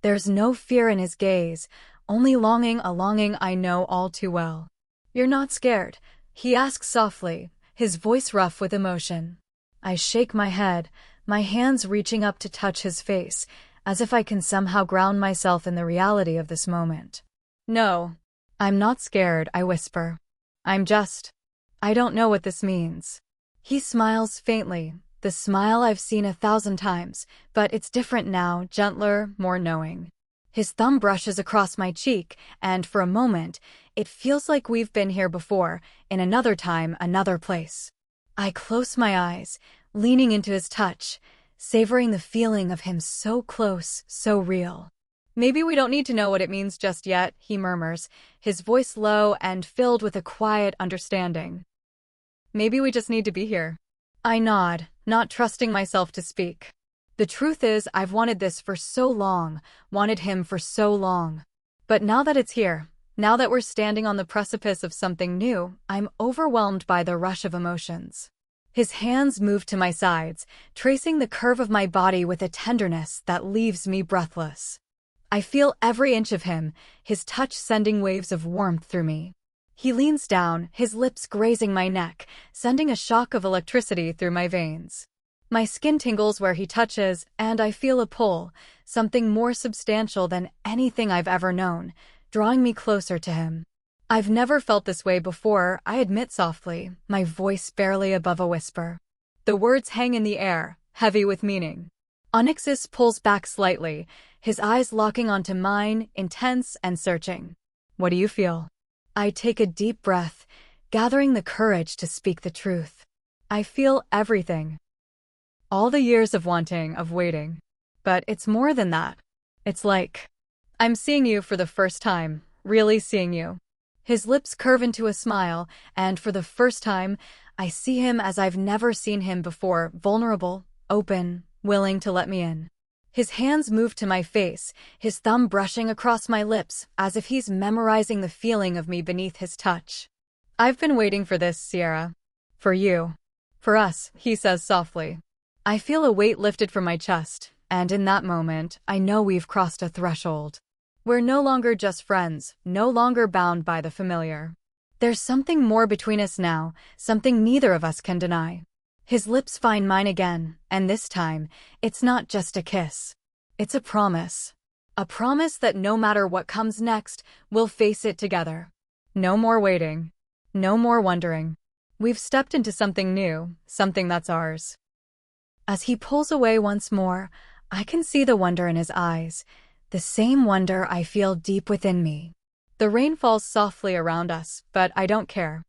There's no fear in his gaze, only longing, a longing I know all too well. "You're not scared?" he asks softly, his voice rough with emotion. I shake my head, my hands reaching up to touch his face, as if I can somehow ground myself in the reality of this moment. "No, I'm not scared," I whisper. I don't know what this means." He smiles faintly, the smile I've seen 1,000 times, but it's different now, gentler, more knowing. His thumb brushes across my cheek, and for a moment, it feels like we've been here before, in another time, another place. I close my eyes, leaning into his touch, savoring the feeling of him so close, so real. "Maybe we don't need to know what it means just yet," he murmurs, his voice low and filled with a quiet understanding. "Maybe we just need to be here." I nod, not trusting myself to speak. The truth is, I've wanted this for so long, wanted him for so long. But now that it's here, now that we're standing on the precipice of something new, I'm overwhelmed by the rush of emotions. His hands move to my sides, tracing the curve of my body with a tenderness that leaves me breathless. I feel every inch of him, his touch sending waves of warmth through me. He leans down, his lips grazing my neck, sending a shock of electricity through my veins. My skin tingles where he touches, and I feel a pull, something more substantial than anything I've ever known, drawing me closer to him. I've never felt this way before, I admit softly, my voice barely above a whisper. The words hang in the air, heavy with meaning. Onyxus pulls back slightly, his eyes locking onto mine, intense and searching. "What do you feel?" I take a deep breath, gathering the courage to speak the truth. "I feel everything. All the years of wanting, of waiting. But it's more than that. It's like I'm seeing you for the first time, really seeing you." His lips curve into a smile, and for the first time, I see him as I've never seen him before, vulnerable, open, willing to let me in. His hands move to my face, his thumb brushing across my lips, as if he's memorizing the feeling of me beneath his touch. "I've been waiting for this, Sierra. For you. For us," he says softly. I feel a weight lifted from my chest, and in that moment, I know we've crossed a threshold. We're no longer just friends, no longer bound by the familiar. There's something more between us now, something neither of us can deny. His lips find mine again, and this time, it's not just a kiss. It's a promise. A promise that no matter what comes next, we'll face it together. No more waiting. No more wondering. We've stepped into something new, something that's ours. As he pulls away once more, I can see the wonder in his eyes, the same wonder I feel deep within me. The rain falls softly around us, but I don't care.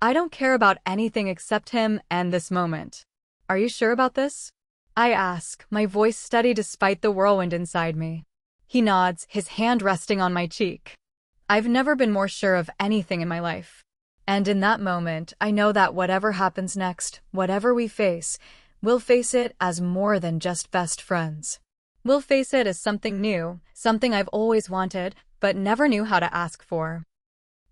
I don't care about anything except him and this moment. "Are you sure about this?" I ask, my voice steady despite the whirlwind inside me. He nods, his hand resting on my cheek. I've never been more sure of anything in my life. And in that moment, I know that whatever happens next, whatever we face, we'll face it as more than just best friends. We'll face it as something new, something I've always wanted, but never knew how to ask for.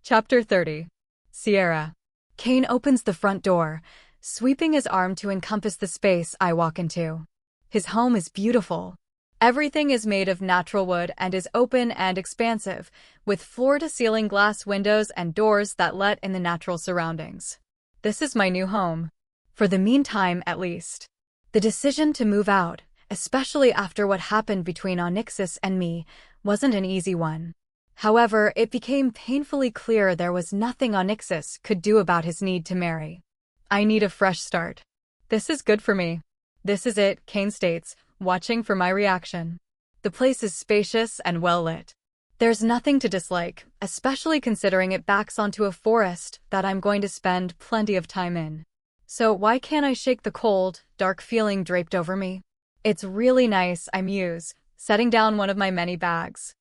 Chapter 30. Sierra. Kane opens the front door, sweeping his arm to encompass the space I walk into. His home is beautiful. Everything is made of natural wood and is open and expansive, with floor-to-ceiling glass windows and doors that let in the natural surroundings. This is my new home. For the meantime, at least. The decision to move out, especially after what happened between Onyxus and me, wasn't an easy one. However, it became painfully clear there was nothing Onyxus could do about his need to marry. I need a fresh start. This is good for me. This is it, Kane states, watching for my reaction. The place is spacious and well-lit. There's nothing to dislike, especially considering it backs onto a forest that I'm going to spend plenty of time in. So why can't I shake the cold, dark feeling draped over me? "It's really nice," I muse, setting down one of my many bags.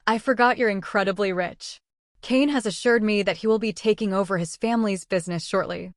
"I forgot you're incredibly rich." Kane has assured me that he will be taking over his family's business shortly.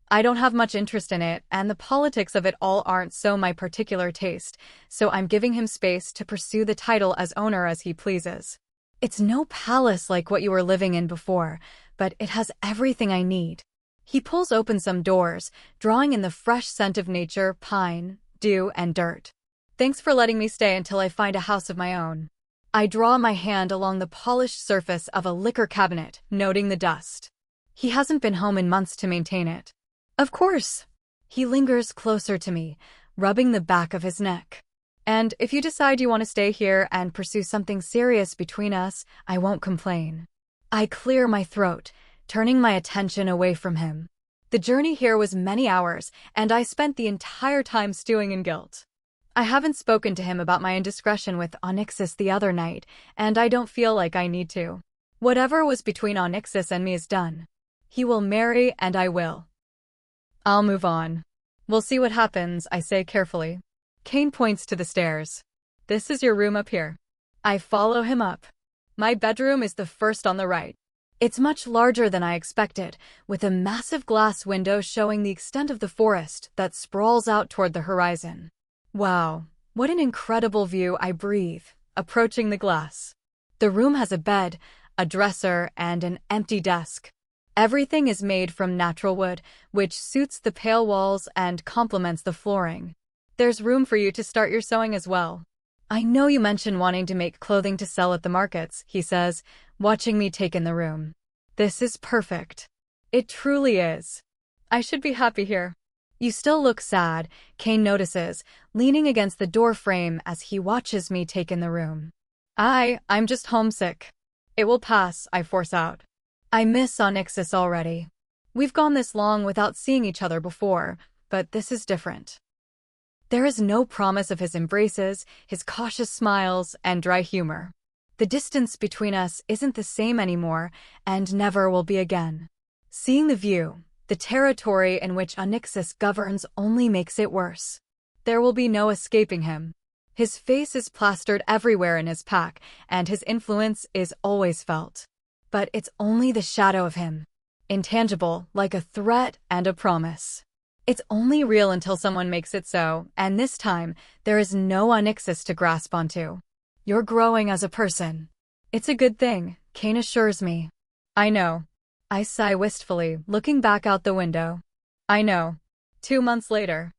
I don't have much interest in it, and the politics of it all aren't so my particular taste, so I'm giving him space to pursue the title as owner as he pleases. It's no palace like what you were living in before, but it has everything I need. He pulls open some doors, drawing in the fresh scent of nature, pine, dew, and dirt. Thanks for letting me stay until I find a house of my own. I draw my hand along the polished surface of a liquor cabinet, noting the dust. He hasn't been home in months to maintain it. Of course. He lingers closer to me, rubbing the back of his neck. And if you decide you want to stay here and pursue something serious between us, I won't complain. I clear my throat, turning my attention away from him. The journey here was many hours, and I spent the entire time stewing in guilt. I haven't spoken to him about my indiscretion with Onyxus the other night, and I don't feel like I need to. Whatever was between Onyxus and me is done. He will marry, and I will. I'll move on. We'll see what happens, I say carefully. Kane points to the stairs. This is your room up here. I follow him up. My bedroom is the first on the right. It's much larger than I expected, with a massive glass window showing the extent of the forest that sprawls out toward the horizon. Wow, what an incredible view, I breathe, approaching the glass. The room has a bed, a dresser, and an empty desk. Everything is made from natural wood, which suits the pale walls and complements the flooring. There's room for you to start your sewing as well. I know you mentioned wanting to make clothing to sell at the markets, he says, watching me take in the room. This is perfect. It truly is. I should be happy here. You still look sad, Kane notices, leaning against the door frame as he watches me take in the room. I'm just homesick. It will pass, I force out. I miss Onyxus already. We've gone this long without seeing each other before, but this is different. There is no promise of his embraces, his cautious smiles, and dry humor. The distance between us isn't the same anymore, and never will be again. Seeing the view, the territory in which Onyxus governs only makes it worse. There will be no escaping him. His face is plastered everywhere in his pack, and his influence is always felt. But it's only the shadow of him. Intangible, like a threat and a promise. It's only real until someone makes it so, and this time, there is no Onyxus to grasp onto. You're growing as a person. It's a good thing, Kane assures me. I know. I sigh wistfully, looking back out the window. I know. 2 months later.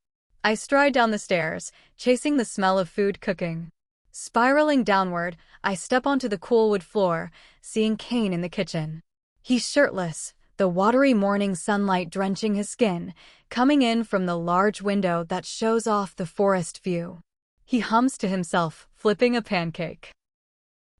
I stride down the stairs, chasing the smell of food cooking. Spiraling downward, I step onto the cool wood floor, seeing Kane in the kitchen. He's shirtless, the watery morning sunlight drenching his skin, coming in from the large window that shows off the forest view. He hums to himself, flipping a pancake.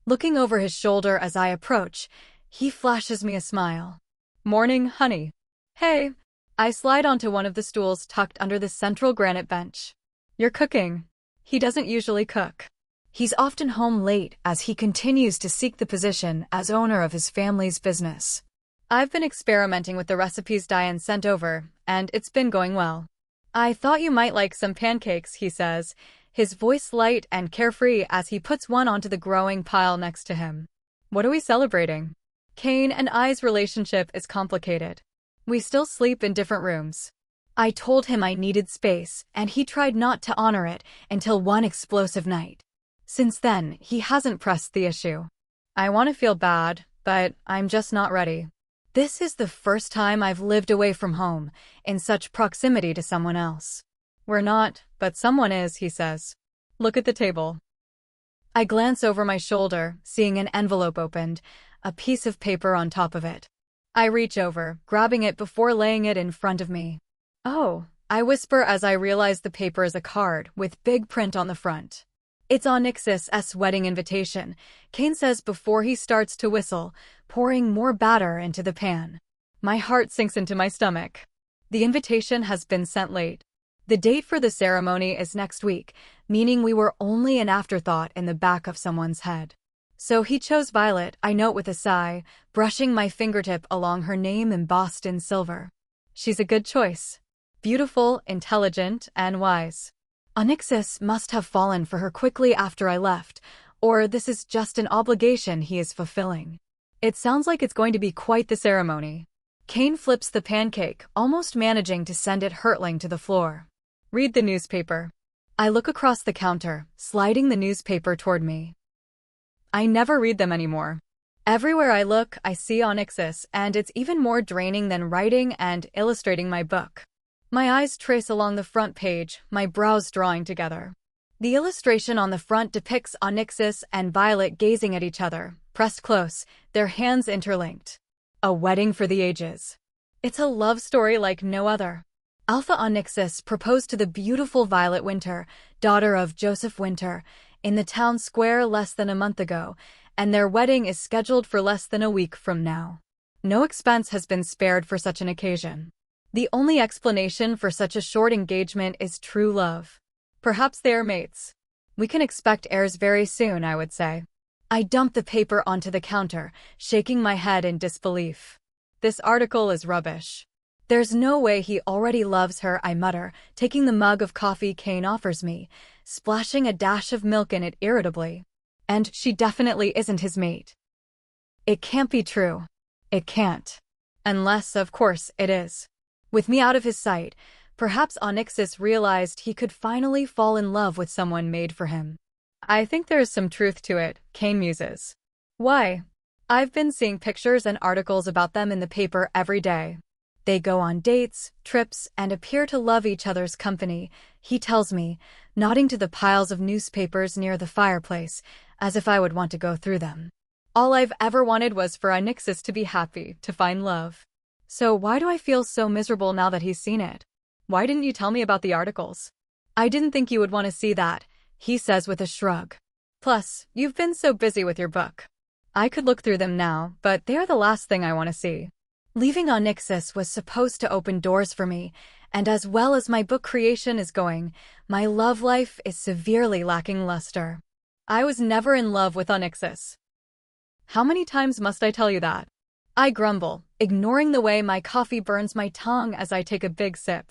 Looking over his shoulder as I approach, he flashes me a smile. Morning, honey. Hey. I slide onto one of the stools tucked under the central granite bench. You're cooking. He doesn't usually cook. He's often home late as he continues to seek the position as owner of his family's business. I've been experimenting with the recipes Diane sent over, and it's been going well. I thought you might like some pancakes, he says, his voice light and carefree as he puts one onto the growing pile next to him. What are we celebrating? Kane and I's relationship is complicated. We still sleep in different rooms. I told him I needed space, and he tried not to honor it until one explosive night. Since then, he hasn't pressed the issue. I want to feel bad, but I'm just not ready. This is the first time I've lived away from home, in such proximity to someone else. We're not, but someone is, he says. Look at the table. I glance over my shoulder, seeing an envelope opened, a piece of paper on top of it. I reach over, grabbing it before laying it in front of me. Oh, I whisper as I realize the paper is a card with big print on the front. It's Onyxus' wedding invitation, Kane says before he starts to whistle, pouring more batter into the pan. My heart sinks into my stomach. The invitation has been sent late. The date for the ceremony is next week, meaning we were only an afterthought in the back of someone's head. So he chose Violet, I note with a sigh, brushing my fingertip along her name embossed in silver. She's a good choice. Beautiful, intelligent, and wise. Onyxus must have fallen for her quickly after I left, or this is just an obligation he is fulfilling. It sounds like it's going to be quite the ceremony. Kane flips the pancake, almost managing to send it hurtling to the floor. Read the newspaper. I look across the counter, sliding the newspaper toward me. I never read them anymore. Everywhere I look, I see Onyxus, and it's even more draining than writing and illustrating my book. My eyes trace along the front page, my brows drawing together. The illustration on the front depicts Onyxus and Violet gazing at each other, pressed close, their hands interlinked. A wedding for the ages. It's a love story like no other. Alpha Onyxus proposed to the beautiful Violet Winter, daughter of Joseph Winter, in the town square less than a month ago, and their wedding is scheduled for less than a week from now. No expense has been spared for such an occasion. The only explanation for such a short engagement is true love. Perhaps they are mates. We can expect heirs very soon, I would say. I dump the paper onto the counter, shaking my head in disbelief. This article is rubbish. There's no way he already loves her, I mutter, taking the mug of coffee Kane offers me, splashing a dash of milk in it irritably. And she definitely isn't his mate. It can't be true. It can't. Unless, of course, it is. With me out of his sight, perhaps Onyxus realized he could finally fall in love with someone made for him. I think there's some truth to it, Kane muses. Why? I've been seeing pictures and articles about them in the paper every day. They go on dates, trips, and appear to love each other's company, he tells me, nodding to the piles of newspapers near the fireplace, as if I would want to go through them. All I've ever wanted was for Onyxus to be happy, to find love. So why do I feel so miserable now that he's seen it? Why didn't you tell me about the articles? I didn't think you would want to see that, he says with a shrug. Plus, you've been so busy with your book. I could look through them now, but they are the last thing I want to see. Leaving Onyxus was supposed to open doors for me, and as well as my book creation is going, my love life is severely lacking luster. I was never in love with Onyxus. How many times must I tell you that? I grumble, ignoring the way my coffee burns my tongue as I take a big sip.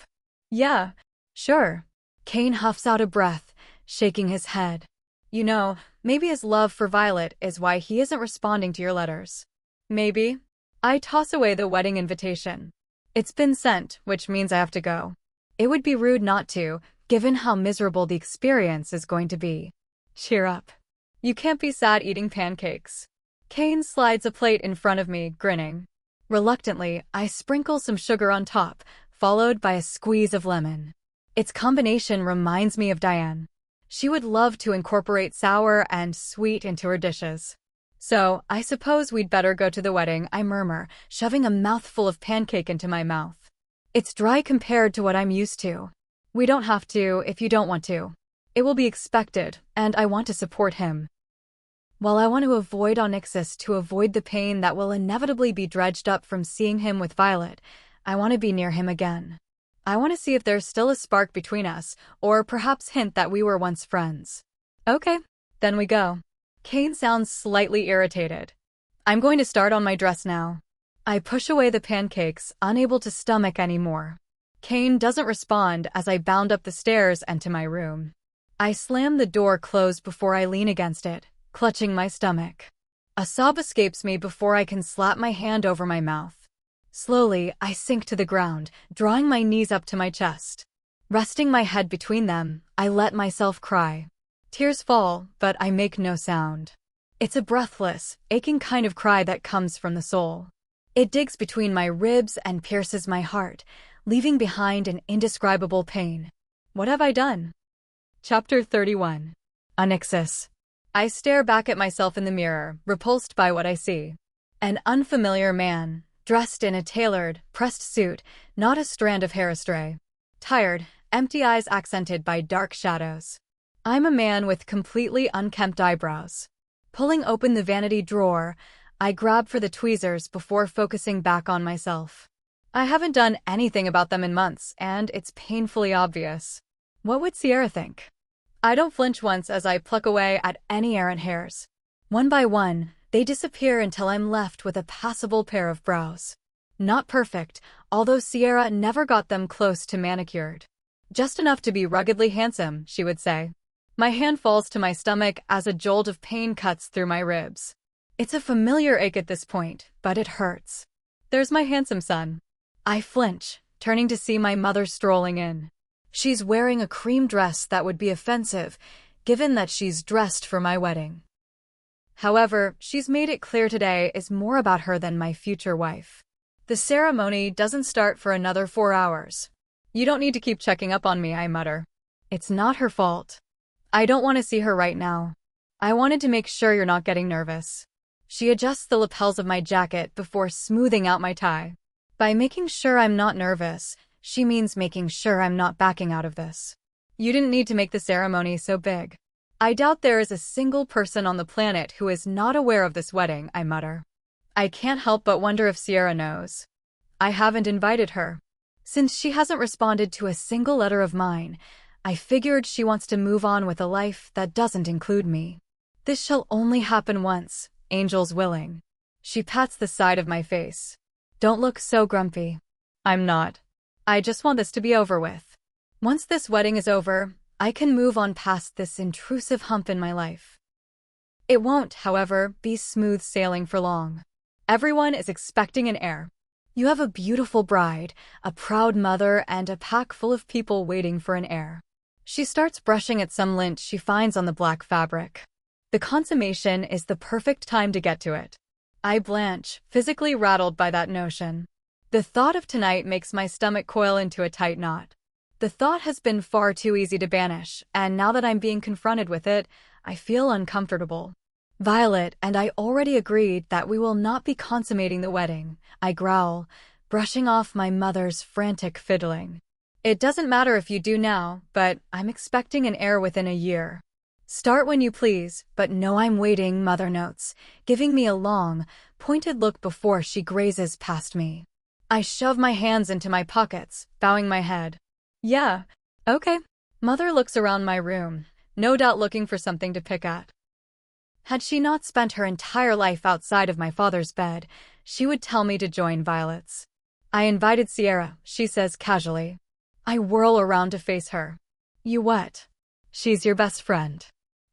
Yeah, sure. Kane huffs out a breath, shaking his head. You know, maybe his love for Violet is why he isn't responding to your letters. Maybe. I toss away the wedding invitation. It's been sent, which means I have to go. It would be rude not to, given how miserable the experience is going to be. Cheer up. You can't be sad eating pancakes. Kane slides a plate in front of me, grinning. Reluctantly, I sprinkle some sugar on top, followed by a squeeze of lemon. Its combination reminds me of Diane. She would love to incorporate sour and sweet into her dishes. So, I suppose we'd better go to the wedding, I murmur, shoving a mouthful of pancake into my mouth. It's dry compared to what I'm used to. We don't have to if you don't want to. It will be expected, and I want to support him. While I want to avoid Onyxus to avoid the pain that will inevitably be dredged up from seeing him with Violet, I want to be near him again. I want to see if there's still a spark between us, or perhaps hint that we were once friends. Okay, then we go. Kane sounds slightly irritated. I'm going to start on my dress now. I push away the pancakes, unable to stomach any more. Kane doesn't respond as I bound up the stairs and to my room. I slam the door closed before I lean against it, clutching my stomach. A sob escapes me before I can slap my hand over my mouth. Slowly, I sink to the ground, drawing my knees up to my chest. Resting my head between them, I let myself cry. Tears fall, but I make no sound. It's a breathless, aching kind of cry that comes from the soul. It digs between my ribs and pierces my heart, leaving behind an indescribable pain. What have I done? Chapter 31. Onyxus. I stare back at myself in the mirror, repulsed by what I see. An unfamiliar man, dressed in a tailored, pressed suit, not a strand of hair astray. Tired, empty eyes accented by dark shadows. I'm a man with completely unkempt eyebrows. Pulling open the vanity drawer, I grab for the tweezers before focusing back on myself. I haven't done anything about them in months, and it's painfully obvious. What would Sierra think? I don't flinch once as I pluck away at any errant hairs. One by one, they disappear until I'm left with a passable pair of brows. Not perfect, although Sierra never got them close to manicured. Just enough to be ruggedly handsome, she would say. My hand falls to my stomach as a jolt of pain cuts through my ribs. It's a familiar ache at this point, but it hurts. There's my handsome son. I flinch, turning to see my mother strolling in. She's wearing a cream dress that would be offensive, given that she's dressed for my wedding. However, she's made it clear today is more about her than my future wife. The ceremony doesn't start for another 4 hours. You don't need to keep checking up on me, I mutter. It's not her fault. I don't want to see her right now. I wanted to make sure you're not getting nervous. She adjusts the lapels of my jacket before smoothing out my tie. By making sure I'm not nervous, she means making sure I'm not backing out of this. You didn't need to make the ceremony so big. I doubt there is a single person on the planet who is not aware of this wedding, I mutter. I can't help but wonder if Sierra knows. I haven't invited her. Since she hasn't responded to a single letter of mine, I figured she wants to move on with a life that doesn't include me. This shall only happen once, angels willing. She pats the side of my face. Don't look so grumpy. I'm not. I just want this to be over with. Once this wedding is over, I can move on past this intrusive hump in my life. It won't, however, be smooth sailing for long. Everyone is expecting an heir. You have a beautiful bride, a proud mother, and a pack full of people waiting for an heir. She starts brushing at some lint she finds on the black fabric. The consummation is the perfect time to get to it. I blanch, physically rattled by that notion. The thought of tonight makes my stomach coil into a tight knot. The thought has been far too easy to banish, and now that I'm being confronted with it, I feel uncomfortable. Violet and I already agreed that we will not be consummating the wedding, I growl, brushing off my mother's frantic fiddling. It doesn't matter if you do now, but I'm expecting an heir within a year. Start when you please, but know I'm waiting, Mother notes, giving me a long, pointed look before she grazes past me. I shove my hands into my pockets, bowing my head. Yeah, okay. Mother looks around my room, no doubt looking for something to pick at. Had she not spent her entire life outside of my father's bed, she would tell me to join Violet's. I invited Sierra, she says casually. I whirl around to face her. You what? She's your best friend.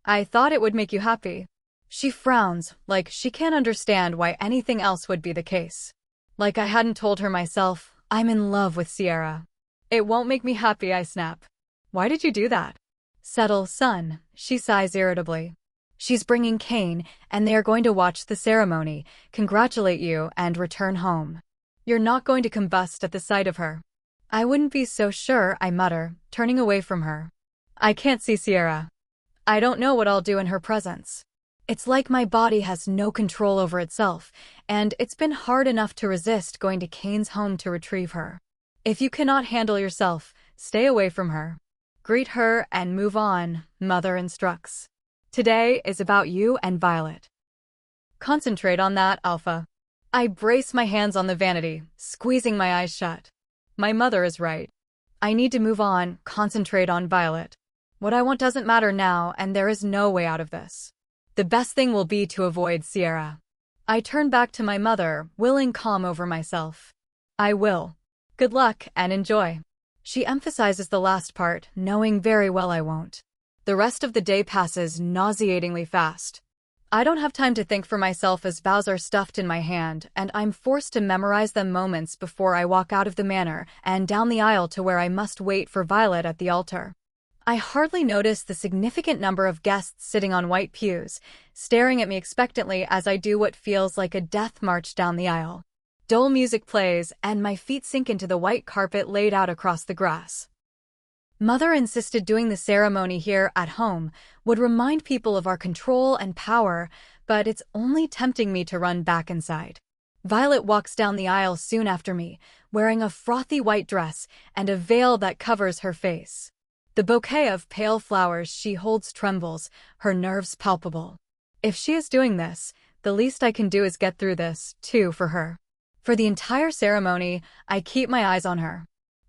I thought it would make you happy. She frowns, like she can't understand why anything else would be the case. Like I hadn't told her myself, I'm in love with Sierra. It won't make me happy, I snap. Why did you do that? Settle, son, she sighs irritably. She's bringing Kane, and they are going to watch the ceremony, congratulate you, and return home. You're not going to combust at the sight of her. I wouldn't be so sure, I mutter, turning away from her. I can't see Sierra. I don't know what I'll do in her presence. It's like my body has no control over itself, and it's been hard enough to resist going to Kane's home to retrieve her. If you cannot handle yourself, stay away from her. Greet her and move on, Mother instructs. Today is about you and Violet. Concentrate on that, Alpha. I brace my hands on the vanity, squeezing my eyes shut. My mother is right. I need to move on, concentrate on Violet. What I want doesn't matter now, and there is no way out of this. The best thing will be to avoid Sierra. I turn back to my mother, willing calm over myself. I will. Good luck and enjoy. She emphasizes the last part, knowing very well I won't. The rest of the day passes nauseatingly fast. I don't have time to think for myself as vows are stuffed in my hand, and I'm forced to memorize them moments before I walk out of the manor and down the aisle to where I must wait for Violet at the altar. I hardly notice the significant number of guests sitting on white pews, staring at me expectantly as I do what feels like a death march down the aisle. Dull music plays, and my feet sink into the white carpet laid out across the grass. Mother insisted doing the ceremony here at home would remind people of our control and power, but it's only tempting me to run back inside. Violet walks down the aisle soon after me, wearing a frothy white dress and a veil that covers her face. The bouquet of pale flowers she holds trembles, her nerves palpable. If she is doing this, the least I can do is get through this, too, for her. For the entire ceremony, I keep my eyes on her.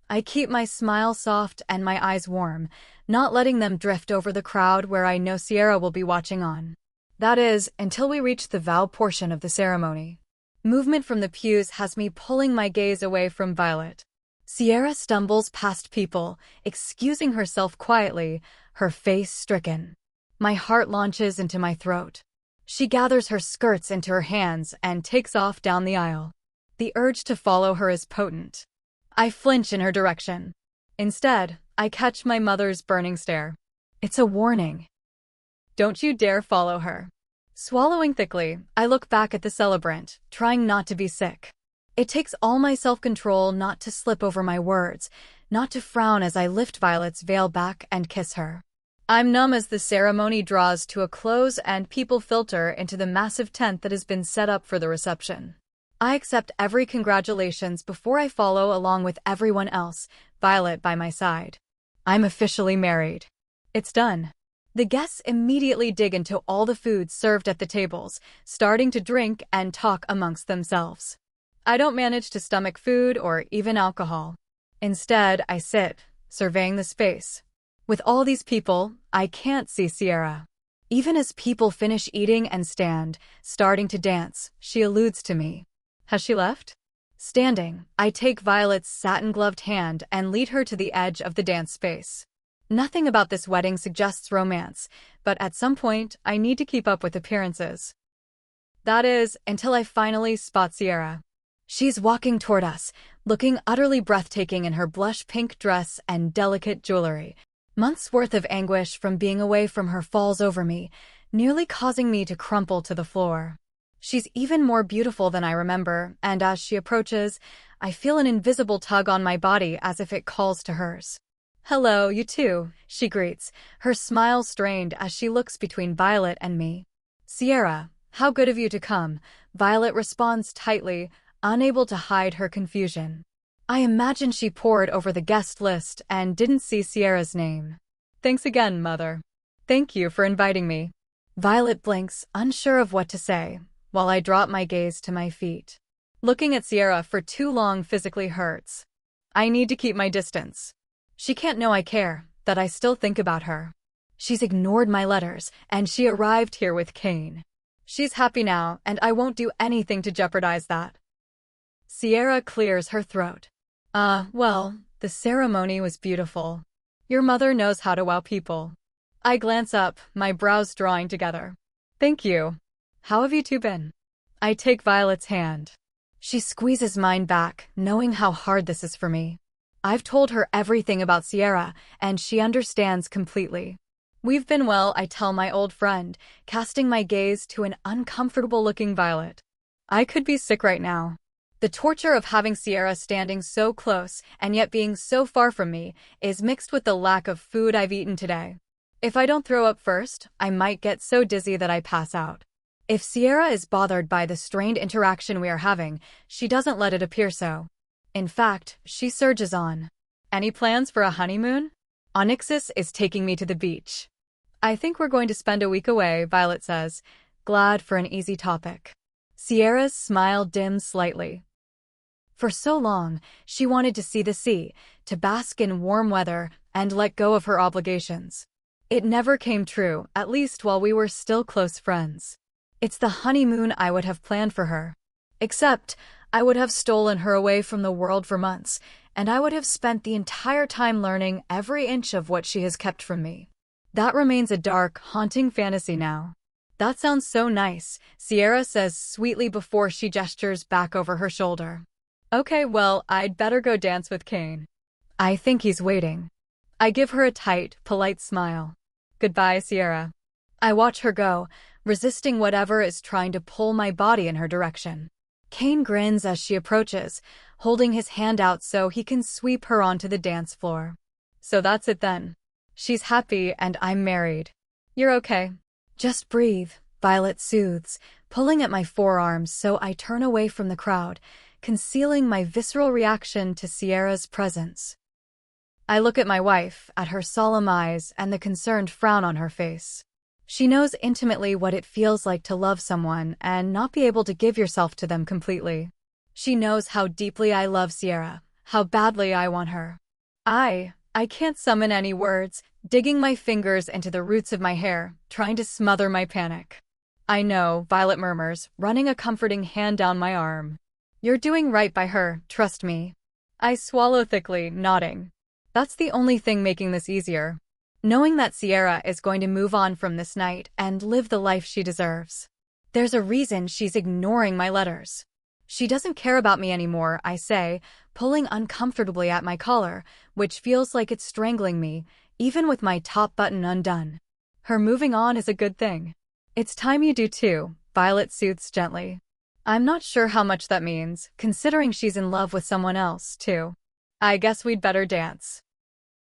I keep my smile soft and my eyes warm, not letting them drift over the crowd where I know Sierra will be watching on. That is, until we reach the vow portion of the ceremony. Movement from the pews has me pulling my gaze away from Violet. Sierra stumbles past people, excusing herself quietly, her face stricken. My heart launches into my throat. She gathers her skirts into her hands and takes off down the aisle. The urge to follow her is potent. I flinch in her direction. Instead, I catch my mother's burning stare. It's a warning. Don't you dare follow her. Swallowing thickly, I look back at the celebrant, trying not to be sick. It takes all my self-control not to slip over my words, not to frown as I lift Violet's veil back and kiss her. I'm numb as the ceremony draws to a close and people filter into the massive tent that has been set up for the reception. I accept every congratulations before I follow along with everyone else, Violet by my side. I'm officially married. It's done. The guests immediately dig into all the food served at the tables, starting to drink and talk amongst themselves. I don't manage to stomach food or even alcohol. Instead, I sit, surveying the space. With all these people, I can't see Sierra. Even as people finish eating and stand, starting to dance, she alludes to me. Has she left? Standing, I take Violet's satin-gloved hand and lead her to the edge of the dance space. Nothing about this wedding suggests romance, but at some point, I need to keep up with appearances. That is, until I finally spot Sierra. She's walking toward us, looking utterly breathtaking in her blush-pink dress and delicate jewelry. Months' worth of anguish from being away from her falls over me, nearly causing me to crumple to the floor. She's even more beautiful than I remember, and as she approaches, I feel an invisible tug on my body as if it calls to hers. "Hello, you too," she greets, her smile strained as she looks between Violet and me. "Sierra, how good of you to come," Violet responds tightly, unable to hide her confusion. I imagine she pored over the guest list and didn't see Sierra's name. "Thanks again, Mother. Thank you for inviting me." Violet blinks, unsure of what to say, while I drop my gaze to my feet. Looking at Sierra for too long physically hurts. I need to keep my distance. She can't know I care, that I still think about her. She's ignored my letters, and she arrived here with Kane. She's happy now, and I won't do anything to jeopardize that. Sierra clears her throat. Well, the ceremony was beautiful. Your mother knows how to wow people. I glance up, my brows drawing together. Thank you. How have you two been? I take Violet's hand. She squeezes mine back, knowing how hard this is for me. I've told her everything about Sierra, and she understands completely. We've been well, I tell my old friend, casting my gaze to an uncomfortable-looking Violet. I could be sick right now. The torture of having Sierra standing so close and yet being so far from me is mixed with the lack of food I've eaten today. If I don't throw up first, I might get so dizzy that I pass out. If Sierra is bothered by the strained interaction we are having, she doesn't let it appear so. In fact, she surges on. Any plans for a honeymoon? Onyxus is taking me to the beach. I think we're going to spend a week away, Violet says, glad for an easy topic. Sierra's smile dims slightly. For so long, she wanted to see the sea, to bask in warm weather, and let go of her obligations. It never came true, at least while we were still close friends. It's the honeymoon I would have planned for her. Except, I would have stolen her away from the world for months, and I would have spent the entire time learning every inch of what she has kept from me. That remains a dark, haunting fantasy now. That sounds so nice, Sierra says sweetly before she gestures back over her shoulder. Okay, well, I'd better go dance with Kane. I think he's waiting. I give her a tight, polite smile. Goodbye, Sierra. I watch her go, resisting whatever is trying to pull my body in her direction. Kane grins as she approaches, holding his hand out so he can sweep her onto the dance floor. So that's it then. She's happy and I'm married. You're okay. Just breathe, Violet soothes, pulling at my forearms so I turn away from the crowd, concealing my visceral reaction to Sierra's presence. I look at my wife, at her solemn eyes and the concerned frown on her face. She knows intimately what it feels like to love someone and not be able to give yourself to them completely. She knows how deeply I love Sierra, how badly I want her. I can't summon any words, digging my fingers into the roots of my hair, trying to smother my panic. I know, Violet murmurs, running a comforting hand down my arm. You're doing right by her, trust me. I swallow thickly, nodding. That's the only thing making this easier. Knowing that Sierra is going to move on from this night and live the life she deserves. There's a reason she's ignoring my letters. She doesn't care about me anymore, I say, pulling uncomfortably at my collar, which feels like it's strangling me, even with my top button undone. Her moving on is a good thing. It's time you do too, Violet soothes gently. I'm not sure how much that means, considering she's in love with someone else, too. I guess we'd better dance.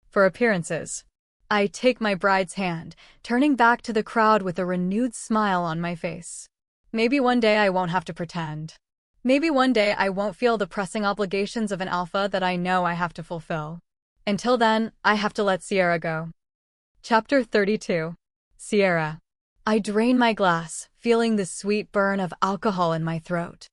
For appearances. I take my bride's hand, turning back to the crowd with a renewed smile on my face. Maybe one day I won't have to pretend. Maybe one day I won't feel the pressing obligations of an alpha that I know I have to fulfill. Until then, I have to let Sierra go. Chapter 32. Sierra. I drain my glass, feeling the sweet burn of alcohol in my throat.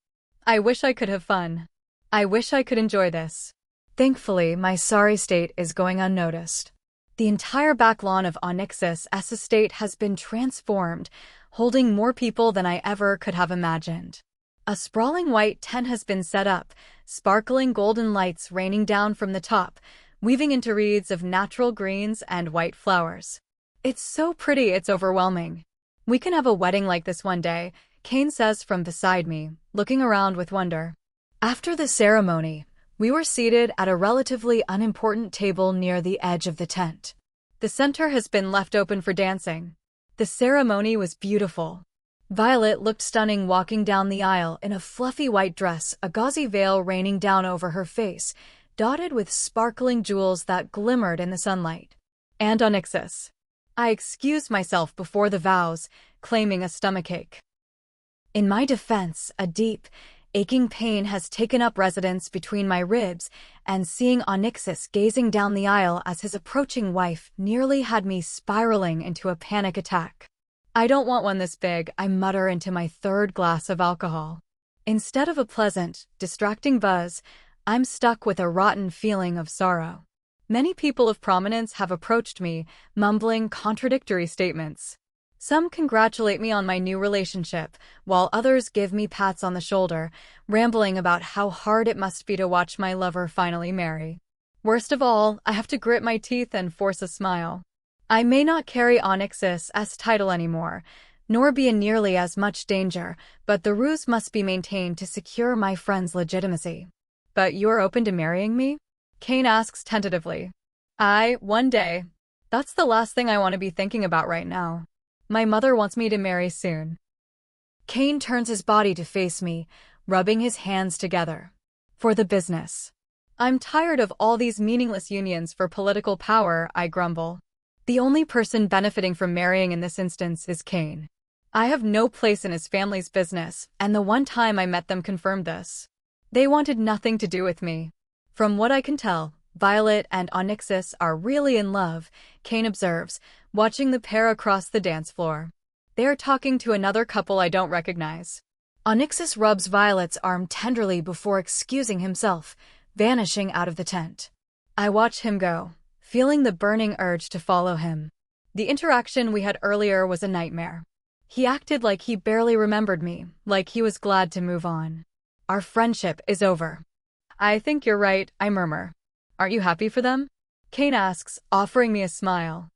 I wish I could have fun. I wish I could enjoy this. Thankfully, my sorry state is going unnoticed. The entire back lawn of Onyx's estate has been transformed, holding more people than I ever could have imagined. A sprawling white tent has been set up, sparkling golden lights raining down from the top, weaving into wreaths of natural greens and white flowers. It's so pretty it's overwhelming. We can have a wedding like this one day, Kane says from beside me, looking around with wonder. After the ceremony, we were seated at a relatively unimportant table near the edge of the tent. The center has been left open for dancing. The ceremony was beautiful. Violet looked stunning walking down the aisle in a fluffy white dress, a gauzy veil raining down over her face, dotted with sparkling jewels that glimmered in the sunlight. And Onyxus. I excused myself before the vows, claiming a stomachache. In my defense, a deep, aching pain has taken up residence between my ribs, and seeing Onyxus gazing down the aisle as his approaching wife nearly had me spiraling into a panic attack. I don't want one this big, I mutter into my third glass of alcohol. Instead of a pleasant, distracting buzz, I'm stuck with a rotten feeling of sorrow. Many people of prominence have approached me, mumbling contradictory statements. Some congratulate me on my new relationship, while others give me pats on the shoulder, rambling about how hard it must be to watch my lover finally marry. Worst of all, I have to grit my teeth and force a smile. I may not carry Onyx's title anymore, nor be in nearly as much danger, but the ruse must be maintained to secure my friend's legitimacy. But you're open to marrying me? Kane asks tentatively. One day. That's the last thing I want to be thinking about right now. My mother wants me to marry soon. Kane turns his body to face me, rubbing his hands together. For the business. I'm tired of all these meaningless unions for political power, I grumble. The only person benefiting from marrying in this instance is Kane. I have no place in his family's business, and the one time I met them confirmed this. They wanted nothing to do with me. From what I can tell, Violet and Onyxus are really in love, Kane observes, watching the pair across the dance floor. They are talking to another couple I don't recognize. Onyxus rubs Violet's arm tenderly before excusing himself, vanishing out of the tent. I watch him go, feeling the burning urge to follow him. The interaction we had earlier was a nightmare. He acted like he barely remembered me, like he was glad to move on. Our friendship is over. I think you're right, I murmur. Aren't you happy for them? Kane asks, offering me a smile.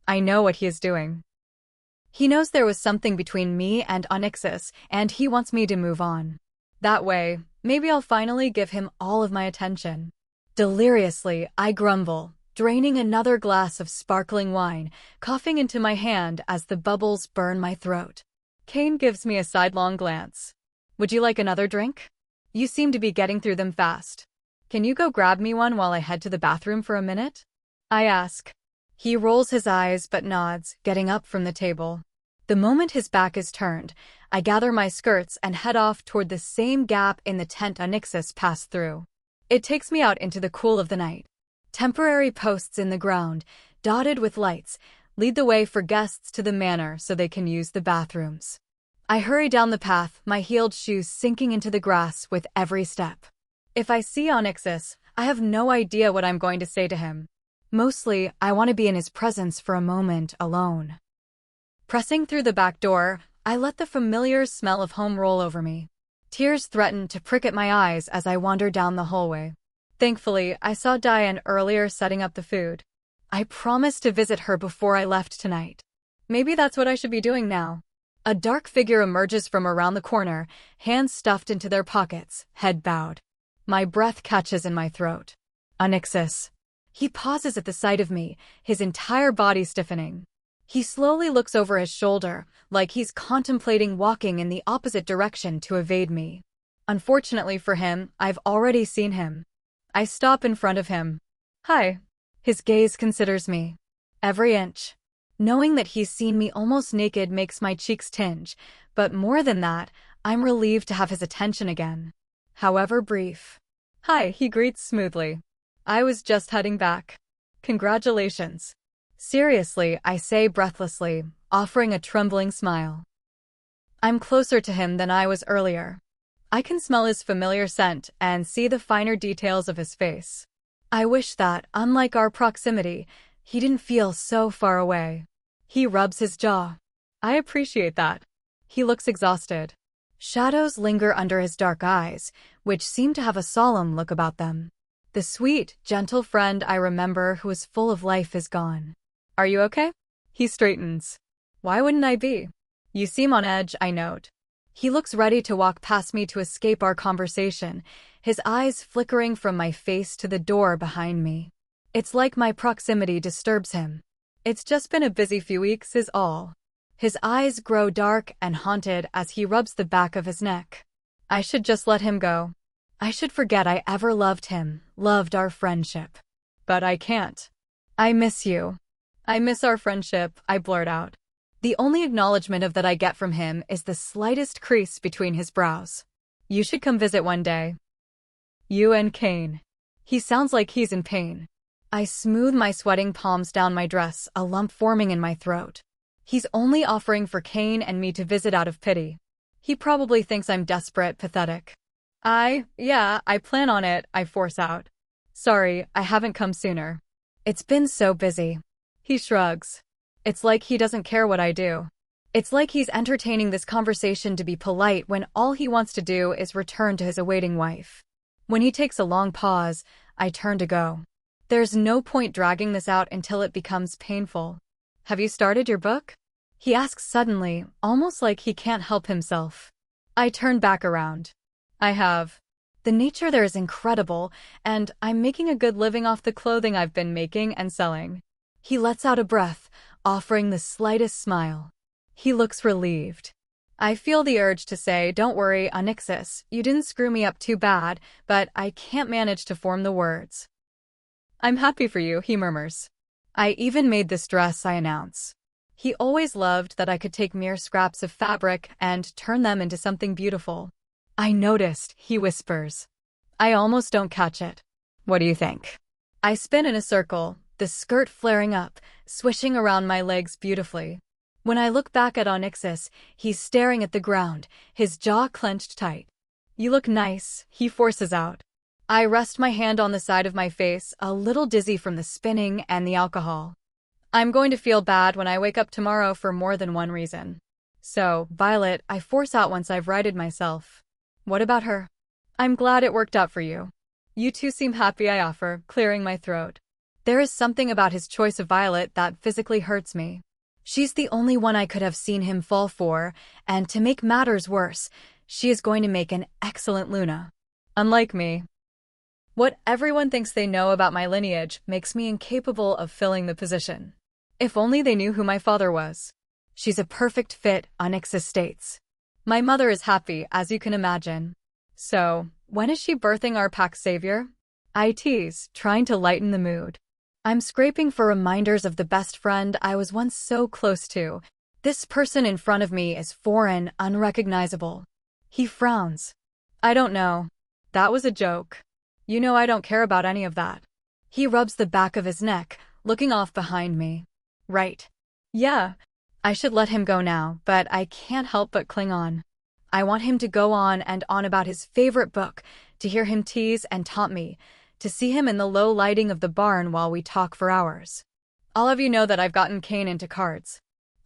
I know what he is doing. He knows there was something between me and Onyxus, and he wants me to move on. That way, maybe I'll finally give him all of my attention. Deliriously, I grumble, draining another glass of sparkling wine, coughing into my hand as the bubbles burn my throat. Kane gives me a sidelong glance. Would you like another drink? You seem to be getting through them fast. Can you go grab me one while I head to the bathroom for a minute? I ask. He rolls his eyes but nods, getting up from the table. The moment his back is turned, I gather my skirts and head off toward the same gap in the tent Onyxus passed through. It takes me out into the cool of the night. Temporary posts in the ground, dotted with lights, lead the way for guests to the manor so they can use the bathrooms. I hurry down the path, my heeled shoes sinking into the grass with every step. If I see Onyxus, I have no idea what I'm going to say to him. Mostly, I want to be in his presence for a moment alone. Pressing through the back door, I let the familiar smell of home roll over me. Tears threaten to prick at my eyes as I wander down the hallway. Thankfully, I saw Diane earlier setting up the food. I promised to visit her before I left tonight. Maybe that's what I should be doing now. A dark figure emerges from around the corner, hands stuffed into their pockets, head bowed. My breath catches in my throat. Onyxus. He pauses at the sight of me, his entire body stiffening. He slowly looks over his shoulder, like he's contemplating walking in the opposite direction to evade me. Unfortunately for him, I've already seen him. I stop in front of him. Hi. His gaze considers me. Every inch. Knowing that he's seen me almost naked makes my cheeks tinge, but more than that, I'm relieved to have his attention again. However brief. Hi, he greets smoothly. I was just heading back. Congratulations. Seriously, I say breathlessly, offering a trembling smile. I'm closer to him than I was earlier. I can smell his familiar scent and see the finer details of his face. I wish that, unlike our proximity, he didn't feel so far away. He rubs his jaw. I appreciate that. He looks exhausted. Shadows linger under his dark eyes, which seem to have a solemn look about them. The sweet, gentle friend I remember who was full of life is gone. Are you okay? He straightens. Why wouldn't I be? You seem on edge, I note. He looks ready to walk past me to escape our conversation, his eyes flickering from my face to the door behind me. It's like my proximity disturbs him. It's just been a busy few weeks is all. His eyes grow dark and haunted as he rubs the back of his neck. I should just let him go. I should forget I ever loved him, loved our friendship. But I can't. I miss you. I miss our friendship, I blurt out. The only acknowledgement of that I get from him is the slightest crease between his brows. You should come visit one day. You and Kane. He sounds like he's in pain. I smooth my sweating palms down my dress, a lump forming in my throat. He's only offering for Kane and me to visit out of pity. He probably thinks I'm desperate, pathetic. I plan on it, I force out. Sorry, I haven't come sooner. It's been so busy. He shrugs. It's like he doesn't care what I do. It's like he's entertaining this conversation to be polite when all he wants to do is return to his awaiting wife. When he takes a long pause, I turn to go. There's no point dragging this out until it becomes painful. Have you started your book? He asks suddenly, almost like he can't help himself. I turn back around. I have. The nature there is incredible, and I'm making a good living off the clothing I've been making and selling. He lets out a breath, offering the slightest smile. He looks relieved. I feel the urge to say, don't worry, Onyxus, you didn't screw me up too bad, but I can't manage to form the words. I'm happy for you, he murmurs. I even made this dress, I announce. He always loved that I could take mere scraps of fabric and turn them into something beautiful. I noticed, he whispers. I almost don't catch it. What do you think? I spin in a circle, the skirt flaring up, swishing around my legs beautifully. When I look back at Onyxus, he's staring at the ground, his jaw clenched tight. You look nice, he forces out. I rest my hand on the side of my face, a little dizzy from the spinning and the alcohol. I'm going to feel bad when I wake up tomorrow for more than one reason. So, Violet, I force out once I've righted myself. What about her? I'm glad it worked out for you. You two seem happy, I offer, clearing my throat. There is something about his choice of Violet that physically hurts me. She's the only one I could have seen him fall for, and to make matters worse, she is going to make an excellent Luna. Unlike me. What everyone thinks they know about my lineage makes me incapable of filling the position. If only they knew who my father was. She's a perfect fit, Onyxus states. My mother is happy, as you can imagine. So, when is she birthing our pack savior? I tease, trying to lighten the mood. I'm scraping for reminders of the best friend I was once so close to. This person in front of me is foreign, unrecognizable. He frowns. I don't know. That was a joke. You know I don't care about any of that. He rubs the back of his neck, looking off behind me. Right. Yeah. I should let him go now, but I can't help but cling on. I want him to go on and on about his favorite book, to hear him tease and taunt me, to see him in the low lighting of the barn while we talk for hours. All of you know that I've gotten Kane into cards.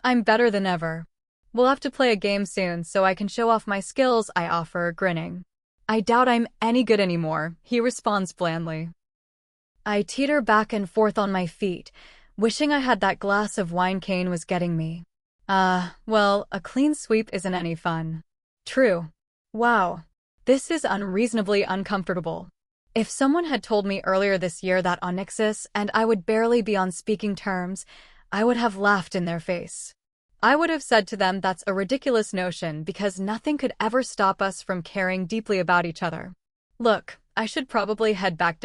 I'm better than ever. We'll have to play a game soon so I can show off my skills, I offer, grinning. I doubt I'm any good anymore, he responds blandly. I teeter back and forth on my feet, wishing I had that glass of wine Kane was getting me. Well, a clean sweep isn't any fun. True. Wow. This is unreasonably uncomfortable. If someone had told me earlier this year that Onyxus and I would barely be on speaking terms, I would have laughed in their face. I would have said to them that's a ridiculous notion because nothing could ever stop us from caring deeply about each other. Look, I should probably head back.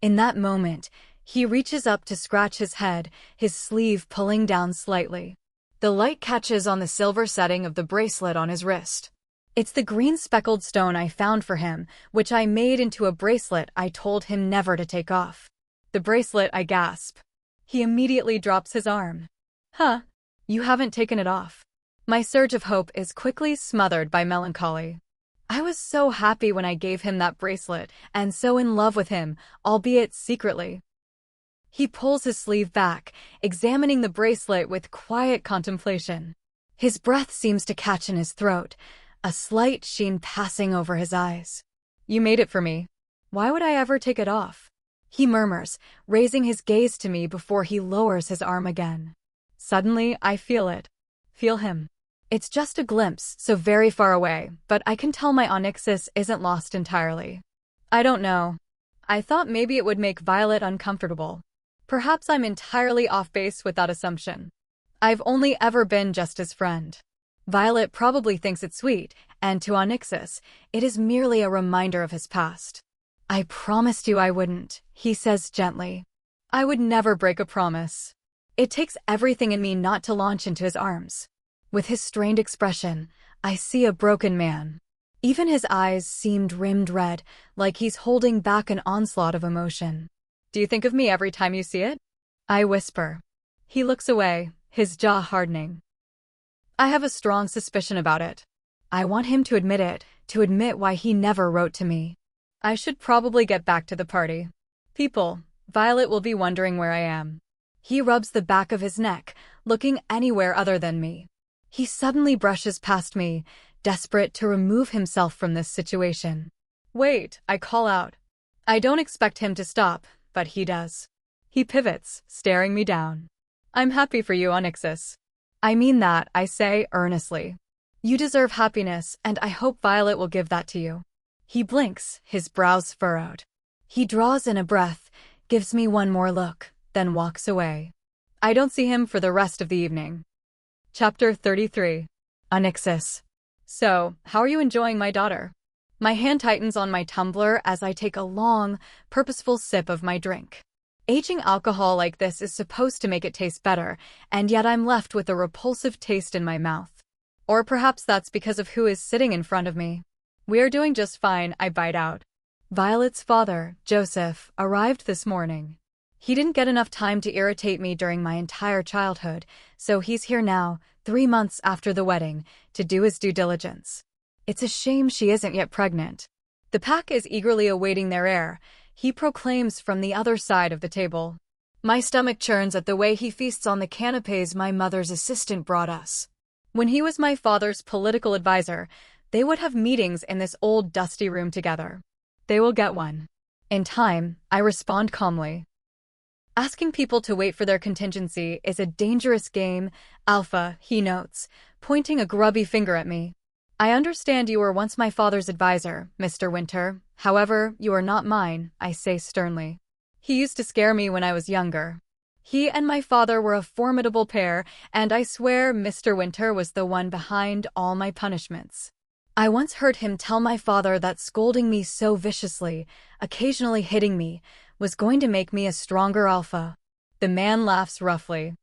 In that moment, He reaches up to scratch his head, his sleeve pulling down slightly. The light catches on the silver setting of the bracelet on his wrist. It's the green speckled stone I found for him, which I made into a bracelet I told him never to take off. The bracelet, I gasp. He immediately drops his arm. Huh? You haven't taken it off. My surge of hope is quickly smothered by melancholy. I was so happy when I gave him that bracelet, and so in love with him, albeit secretly. He pulls his sleeve back, examining the bracelet with quiet contemplation. His breath seems to catch in his throat, a slight sheen passing over his eyes. You made it for me. Why would I ever take it off? He murmurs, raising his gaze to me before he lowers his arm again. Suddenly, I feel it. Feel him. It's just a glimpse, so very far away, but I can tell my onyxus isn't lost entirely. I don't know. I thought maybe it would make Violet uncomfortable. Perhaps I'm entirely off base with that assumption. I've only ever been just his friend. Violet probably thinks it's sweet, and to Onyxus, it is merely a reminder of his past. I promised you I wouldn't, he says gently. I would never break a promise. It takes everything in me not to launch into his arms. With his strained expression, I see a broken man. Even his eyes seemed rimmed red, like he's holding back an onslaught of emotion. Do you think of me every time you see it? I whisper. He looks away, his jaw hardening. I have a strong suspicion about it. I want him to admit it, to admit why he never wrote to me. I should probably get back to the party. Violet will be wondering where I am. He rubs the back of his neck, looking anywhere other than me. He suddenly brushes past me, desperate to remove himself from this situation. Wait, I call out. I don't expect him to stop, but he does. He pivots, staring me down. I'm happy for you, Onyxus. I mean that, I say earnestly. You deserve happiness, and I hope Violet will give that to you. He blinks, his brows furrowed. He draws in a breath, gives me one more look, then walks away. I don't see him for the rest of the evening. Chapter 33. Onyxus. So, how are you enjoying my daughter? My hand tightens on my tumbler as I take a long, purposeful sip of my drink. Aging alcohol like this is supposed to make it taste better, and yet I'm left with a repulsive taste in my mouth. Or perhaps that's because of who is sitting in front of me. We are doing just fine, I bite out. Violet's father, Joseph, arrived this morning. He didn't get enough time to irritate me during my entire childhood, so he's here now, 3 months after the wedding, to do his due diligence. It's a shame she isn't yet pregnant. The pack is eagerly awaiting their heir, he proclaims from the other side of the table. My stomach churns at the way he feasts on the canapes my mother's assistant brought us. When he was my father's political advisor, they would have meetings in this old dusty room together. They will get one. In time, I respond calmly. Asking people to wait for their contingency is a dangerous game, Alpha, he notes, pointing a grubby finger at me. I understand you were once my father's advisor, Mr. Winter. However, you are not mine, I say sternly. He used to scare me when I was younger. He and my father were a formidable pair, and I swear Mr. Winter was the one behind all my punishments. I once heard him tell my father that scolding me so viciously, occasionally hitting me, was going to make me a stronger alpha. The man laughs roughly.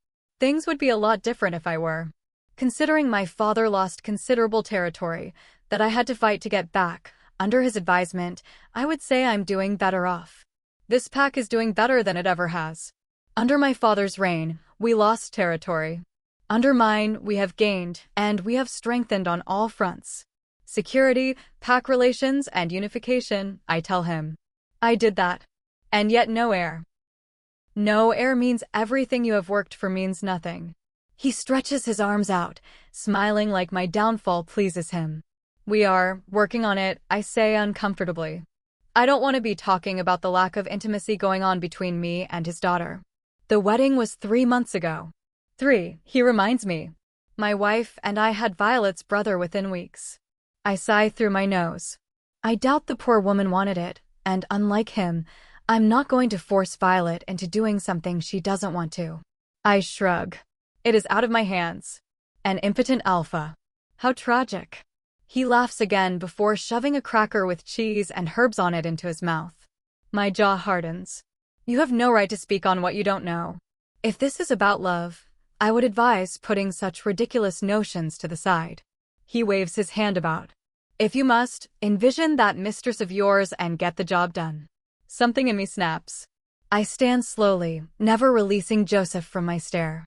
Things would be a lot different if I were. Considering my father lost considerable territory that I had to fight to get back, under his advisement, I would say I'm doing better off. This pack is doing better than it ever has. Under my father's reign, we lost territory. Under mine, we have gained, and we have strengthened on all fronts. Security, pack relations, and unification, I tell him. I did that. And yet no heir. No heir means everything you have worked for means nothing. He stretches his arms out, smiling like my downfall pleases him. We are working on it, I say uncomfortably. I don't want to be talking about the lack of intimacy going on between me and his daughter. The wedding was 3 months ago. 3, he reminds me. My wife and I had Violet's brother within weeks. I sigh through my nose. I doubt the poor woman wanted it, and unlike him, I'm not going to force Violet into doing something she doesn't want to. I shrug. It is out of my hands. An impotent alpha. How tragic. He laughs again before shoving a cracker with cheese and herbs on it into his mouth. My jaw hardens. You have no right to speak on what you don't know. If this is about love, I would advise putting such ridiculous notions to the side. He waves his hand about. If you must, envision that mistress of yours and get the job done. Something in me snaps. I stand slowly, never releasing Joseph from my stare.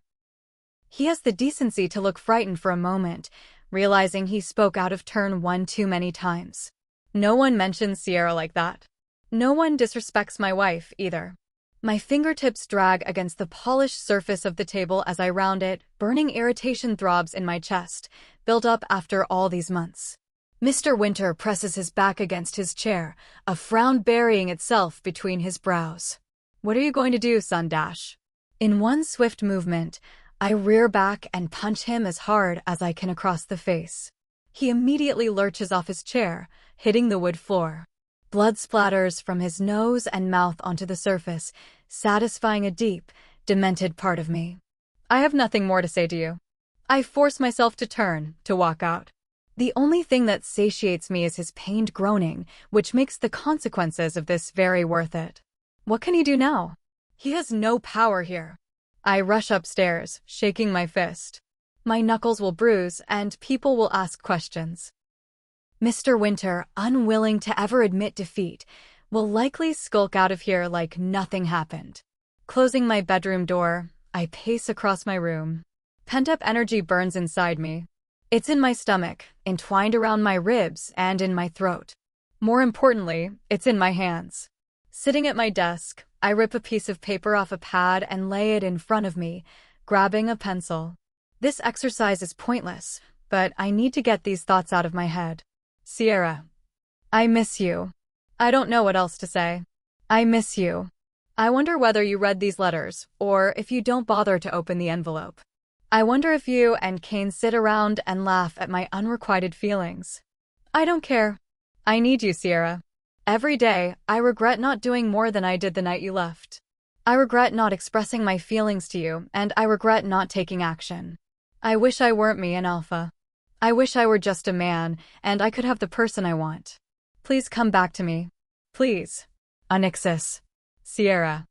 He has the decency to look frightened for a moment, realizing he spoke out of turn one too many times. No one mentions Sierra like that. No one disrespects my wife, either. My fingertips drag against the polished surface of the table as I round it, burning irritation throbs in my chest, built up after all these months. Mr. Winter presses his back against his chair, a frown burying itself between his brows. What are you going to do, son dash? In one swift movement, I rear back and punch him as hard as I can across the face. He immediately lurches off his chair, hitting the wood floor. Blood splatters from his nose and mouth onto the surface, satisfying a deep, demented part of me. I have nothing more to say to you. I force myself to turn, to walk out. The only thing that satiates me is his pained groaning, which makes the consequences of this very worth it. What can he do now? He has no power here. I rush upstairs, shaking my fist. My knuckles will bruise, and people will ask questions. Mr. Winter, unwilling to ever admit defeat, will likely skulk out of here like nothing happened. Closing my bedroom door, I pace across my room. Pent-up energy burns inside me. It's in my stomach, entwined around my ribs and in my throat. More importantly, it's in my hands. Sitting at my desk, I rip a piece of paper off a pad and lay it in front of me, grabbing a pencil. This exercise is pointless, but I need to get these thoughts out of my head. Sierra. I miss you. I don't know what else to say. I miss you. I wonder whether you read these letters, or if you don't bother to open the envelope. I wonder if you and Kane sit around and laugh at my unrequited feelings. I don't care. I need you, Sierra. Every day, I regret not doing more than I did the night you left. I regret not expressing my feelings to you, and I regret not taking action. I wish I weren't me and Alpha. I wish I were just a man, and I could have the person I want. Please come back to me. Please. Onyxus. Sierra.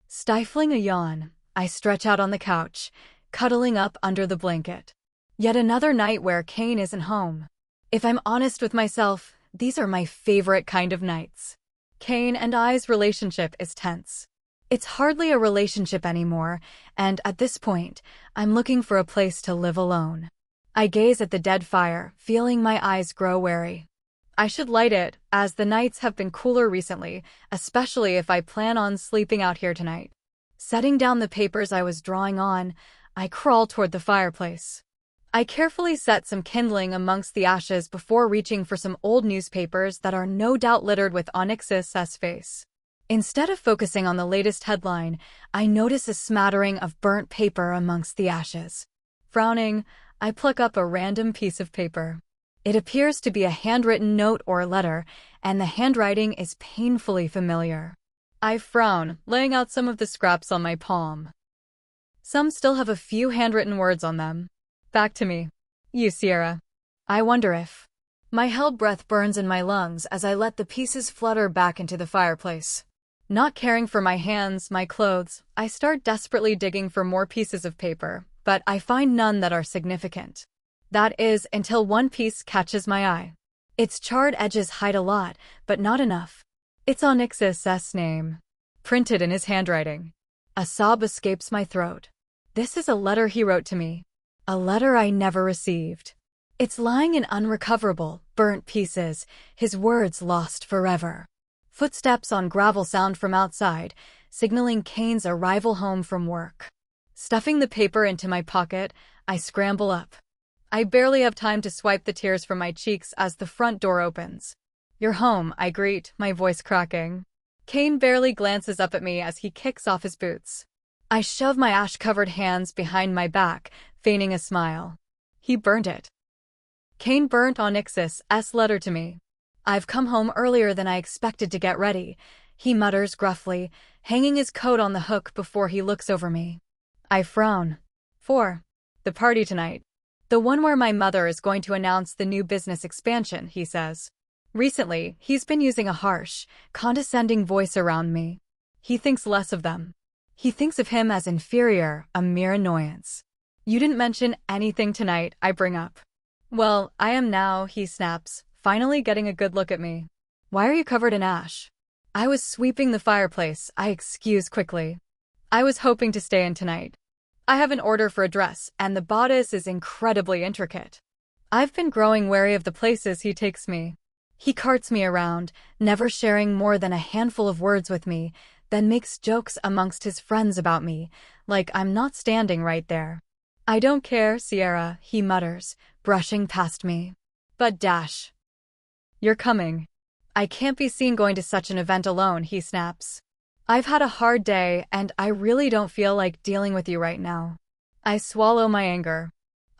Stifling a yawn, I stretch out on the couch, cuddling up under the blanket. Yet another night where Kane isn't home. If I'm honest with myself, these are my favorite kind of nights. Kane and I's relationship is tense. It's hardly a relationship anymore, and at this point, I'm looking for a place to live alone. I gaze at the dead fire, feeling my eyes grow wary. I should light it, as the nights have been cooler recently, especially if I plan on sleeping out here tonight. Setting down the papers I was drawing on, I crawl toward the fireplace. I carefully set some kindling amongst the ashes before reaching for some old newspapers that are no doubt littered with Onyxus's face. Instead of focusing on the latest headline, I notice a smattering of burnt paper amongst the ashes. Frowning, I pluck up a random piece of paper. It appears to be a handwritten note or letter, and the handwriting is painfully familiar. I frown, laying out some of the scraps on my palm. Some still have a few handwritten words on them. Back to me. You, Sierra. I wonder if... My held breath burns in my lungs as I let the pieces flutter back into the fireplace. Not caring for my hands, my clothes, I start desperately digging for more pieces of paper, but I find none that are significant. That is, until one piece catches my eye. Its charred edges hide a lot, but not enough. It's Onyxus's name, printed in his handwriting. A sob escapes my throat. This is a letter he wrote to me. A letter I never received. It's lying in unrecoverable, burnt pieces, his words lost forever. Footsteps on gravel sound from outside, signaling Kane's arrival home from work. Stuffing the paper into my pocket, I scramble up. I barely have time to swipe the tears from my cheeks as the front door opens. You're home, I greet, my voice cracking. Kane barely glances up at me as he kicks off his boots. I shove my ash-covered hands behind my back, feigning a smile. He burnt it. Kane burnt Onyxus's letter to me. I've come home earlier than I expected to get ready, he mutters gruffly, hanging his coat on the hook before he looks over me. I frown. For the party tonight. The one where my mother is going to announce the new business expansion, he says. Recently, he's been using a harsh, condescending voice around me. He thinks less of them. He thinks of him as inferior, a mere annoyance. You didn't mention anything tonight, I bring up. Well, I am now, he snaps, finally getting a good look at me. Why are you covered in ash? I was sweeping the fireplace, I excuse quickly. I was hoping to stay in tonight. I have an order for a dress, and the bodice is incredibly intricate. I've been growing wary of the places he takes me. He carts me around, never sharing more than a handful of words with me, then makes jokes amongst his friends about me, like I'm not standing right there. I don't care, Sierra, he mutters, brushing past me. But dash. You're coming. I can't be seen going to such an event alone, he snaps. I've had a hard day, and I really don't feel like dealing with you right now. I swallow my anger.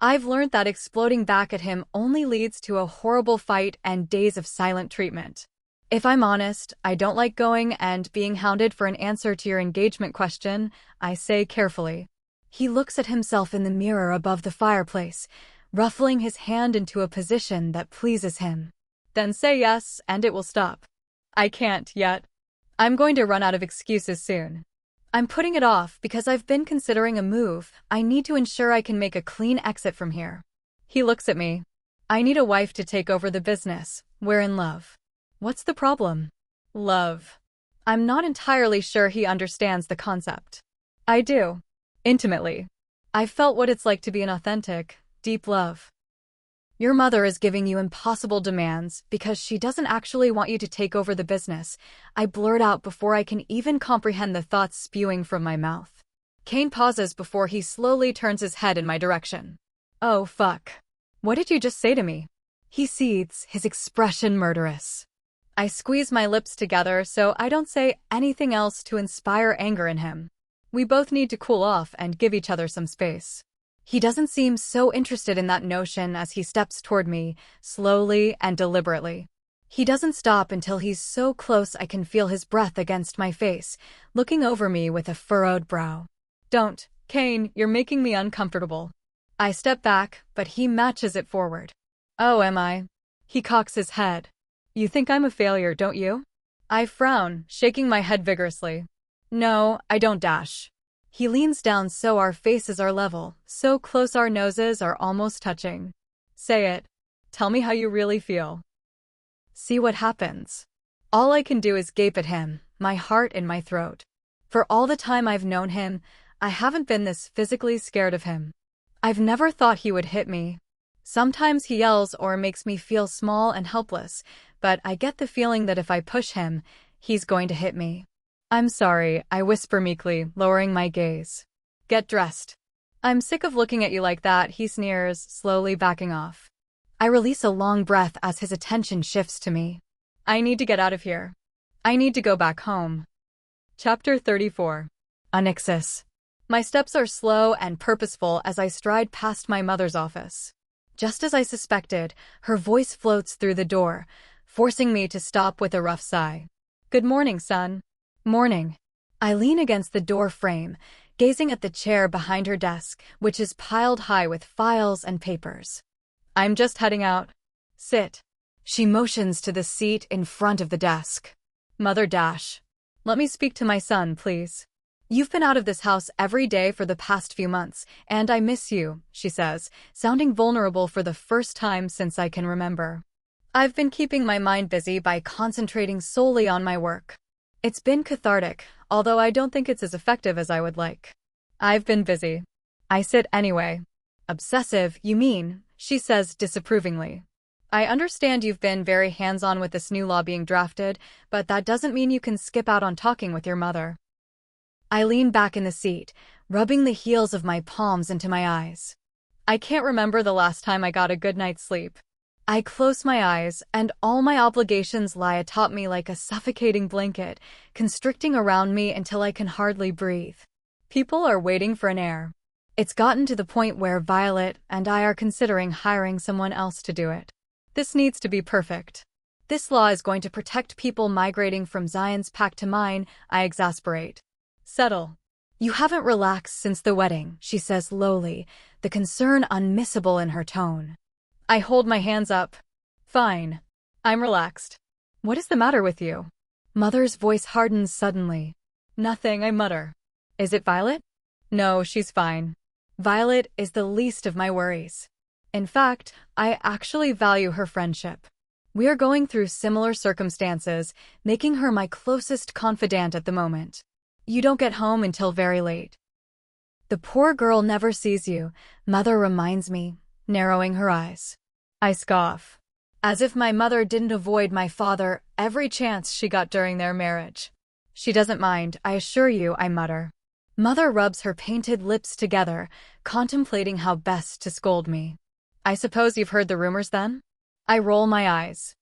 I've learned that exploding back at him only leads to a horrible fight and days of silent treatment. If I'm honest, I don't like going and being hounded for an answer to your engagement question, I say carefully. He looks at himself in the mirror above the fireplace, ruffling his hand into a position that pleases him. Then say yes, and it will stop. I can't yet. I'm going to run out of excuses soon. I'm putting it off because I've been considering a move. I need to ensure I can make a clean exit from here. He looks at me. I need a wife to take over the business. We're in love. What's the problem? Love. I'm not entirely sure he understands the concept. I do. Intimately. I've felt what it's like to be in authentic, deep love. Your mother is giving you impossible demands because she doesn't actually want you to take over the business, I blurt out before I can even comprehend the thoughts spewing from my mouth. Kane pauses before he slowly turns his head in my direction. Oh, fuck. What did you just say to me? He seethes, his expression murderous. I squeeze my lips together so I don't say anything else to inspire anger in him. We both need to cool off and give each other some space. He doesn't seem so interested in that notion as he steps toward me, slowly and deliberately. He doesn't stop until he's so close I can feel his breath against my face, looking over me with a furrowed brow. Don't, Kane, you're making me uncomfortable. I step back, but he matches it forward. Oh, am I? He cocks his head. You think I'm a failure, don't you? I frown, shaking my head vigorously. No, I don't dash. He leans down so our faces are level, so close our noses are almost touching. Say it. Tell me how you really feel. See what happens. All I can do is gape at him, my heart in my throat. For all the time I've known him, I haven't been this physically scared of him. I've never thought he would hit me. Sometimes he yells or makes me feel small and helpless, but I get the feeling that if I push him, he's going to hit me. I'm sorry, I whisper meekly, lowering my gaze. Get dressed. I'm sick of looking at you like that, he sneers, slowly backing off. I release a long breath as his attention shifts to me. I need to get out of here. I need to go back home. Chapter 34. Onyxus. My steps are slow and purposeful as I stride past my mother's office. Just as I suspected, her voice floats through the door, forcing me to stop with a rough sigh. Good morning, son. Morning. I lean against the door frame, gazing at the chair behind her desk, which is piled high with files and papers. I'm just heading out. Sit. She motions to the seat in front of the desk. Mother dash. Let me speak to my son, please. You've been out of this house every day for the past few months, and I miss you, she says, sounding vulnerable for the first time since I can remember. I've been keeping my mind busy by concentrating solely on my work. It's been cathartic, although I don't think it's as effective as I would like. I've been busy. I sit anyway. Obsessive, you mean, she says disapprovingly. I understand you've been very hands-on with this new law being drafted, but that doesn't mean you can skip out on talking with your mother. I lean back in the seat, rubbing the heels of my palms into my eyes. I can't remember the last time I got a good night's sleep. I close my eyes, and all my obligations lie atop me like a suffocating blanket, constricting around me until I can hardly breathe. People are waiting for an heir. It's gotten to the point where Violet and I are considering hiring someone else to do it. This needs to be perfect. This law is going to protect people migrating from Zion's pack to mine, I exasperate. Settle. You haven't relaxed since the wedding, she says lowly, the concern unmissable in her tone. I hold my hands up. Fine. I'm relaxed. What is the matter with you? Mother's voice hardens suddenly. Nothing, I mutter. Is it Violet? No, she's fine. Violet is the least of my worries. In fact, I actually value her friendship. We are going through similar circumstances, making her my closest confidant at the moment. You don't get home until very late. The poor girl never sees you, Mother reminds me, narrowing her eyes. I scoff. As if my mother didn't avoid my father every chance she got during their marriage. She doesn't mind, I assure you, I mutter. Mother rubs her painted lips together, contemplating how best to scold me. I suppose you've heard the rumors then? I roll my eyes.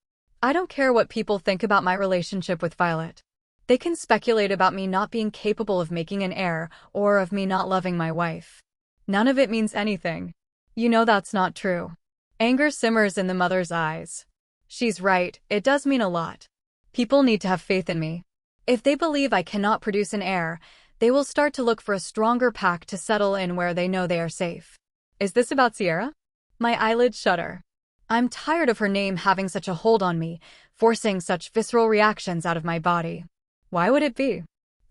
I don't care what people think about my relationship with Violet. They can speculate about me not being capable of making an heir or of me not loving my wife. None of it means anything. You know that's not true. Anger simmers in the mother's eyes. She's right, it does mean a lot. People need to have faith in me. If they believe I cannot produce an heir, they will start to look for a stronger pack to settle in where they know they are safe. Is this about Sierra? My eyelids shudder. I'm tired of her name having such a hold on me, forcing such visceral reactions out of my body. Why would it be?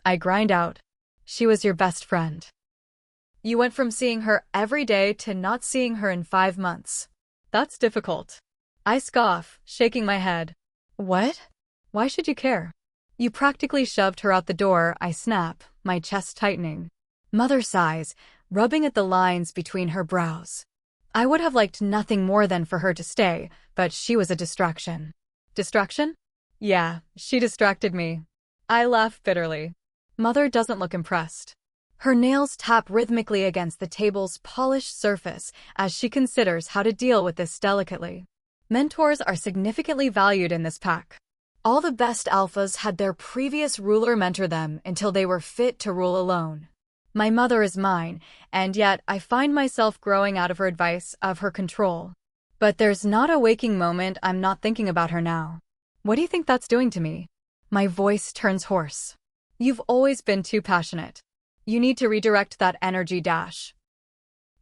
I grind out. She was your best friend. You went from seeing her every day to not seeing her in 5 months. That's difficult. I scoff, shaking my head. What? Why should you care? You practically shoved her out the door, I snap, my chest tightening. Mother sighs, rubbing at the lines between her brows. I would have liked nothing more than for her to stay, but she was a distraction. Distraction? Yeah, she distracted me. I laugh bitterly. Mother doesn't look impressed. Her nails tap rhythmically against the table's polished surface as she considers how to deal with this delicately. Mentors are significantly valued in this pack. All the best alphas had their previous ruler mentor them until they were fit to rule alone. My mother is mine, and yet I find myself growing out of her advice, of her control. But there's not a waking moment I'm not thinking about her now. What do you think that's doing to me? My voice turns hoarse. You've always been too passionate. You need to redirect that energy dash.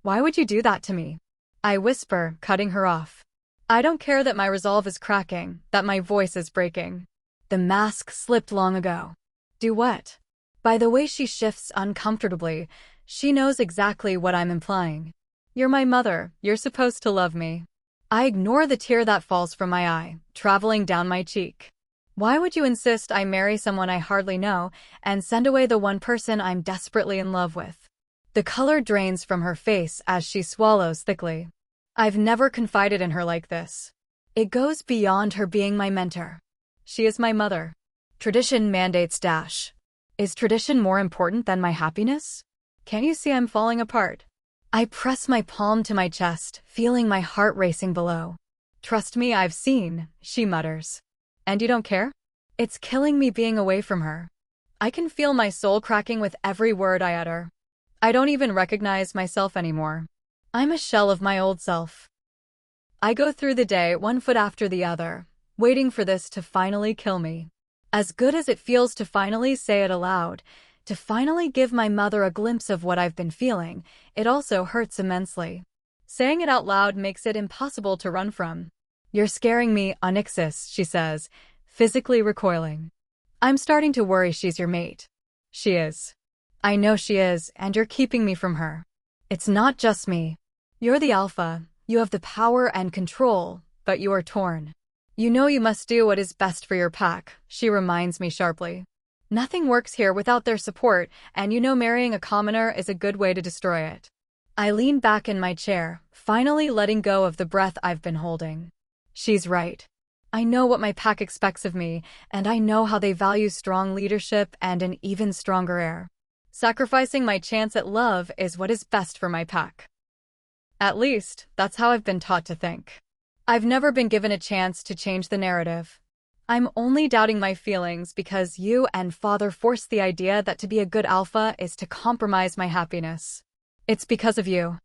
Why would you do that to me? I whisper, cutting her off. I don't care that my resolve is cracking, that my voice is breaking. The mask slipped long ago. Do what? By the way she shifts uncomfortably, she knows exactly what I'm implying. You're my mother, you're supposed to love me. I ignore the tear that falls from my eye, traveling down my cheek. Why would you insist I marry someone I hardly know and send away the one person I'm desperately in love with? The color drains from her face as she swallows thickly. I've never confided in her like this. It goes beyond her being my mentor. She is my mother. Tradition mandates dash. Is tradition more important than my happiness? Can't you see I'm falling apart? I press my palm to my chest, feeling my heart racing below. Trust me, I've seen, she mutters. And you don't care? It's killing me being away from her. I can feel my soul cracking with every word I utter. I don't even recognize myself anymore. I'm a shell of my old self. I go through the day one foot after the other, waiting for this to finally kill me. As good as it feels to finally say it aloud, to finally give my mother a glimpse of what I've been feeling, it also hurts immensely. Saying it out loud makes it impossible to run from. You're scaring me, Onyxus, she says, physically recoiling. I'm starting to worry she's your mate. She is. I know she is, and you're keeping me from her. It's not just me. You're the alpha, you have the power and control, but you are torn. You know you must do what is best for your pack, she reminds me sharply. Nothing works here without their support, and you know marrying a commoner is a good way to destroy it. I lean back in my chair, finally letting go of the breath I've been holding. She's right. I know what my pack expects of me, and I know how they value strong leadership and an even stronger heir. Sacrificing my chance at love is what is best for my pack. At least, that's how I've been taught to think. I've never been given a chance to change the narrative. I'm only doubting my feelings because you and Father forced the idea that to be a good alpha is to compromise my happiness. It's because of you.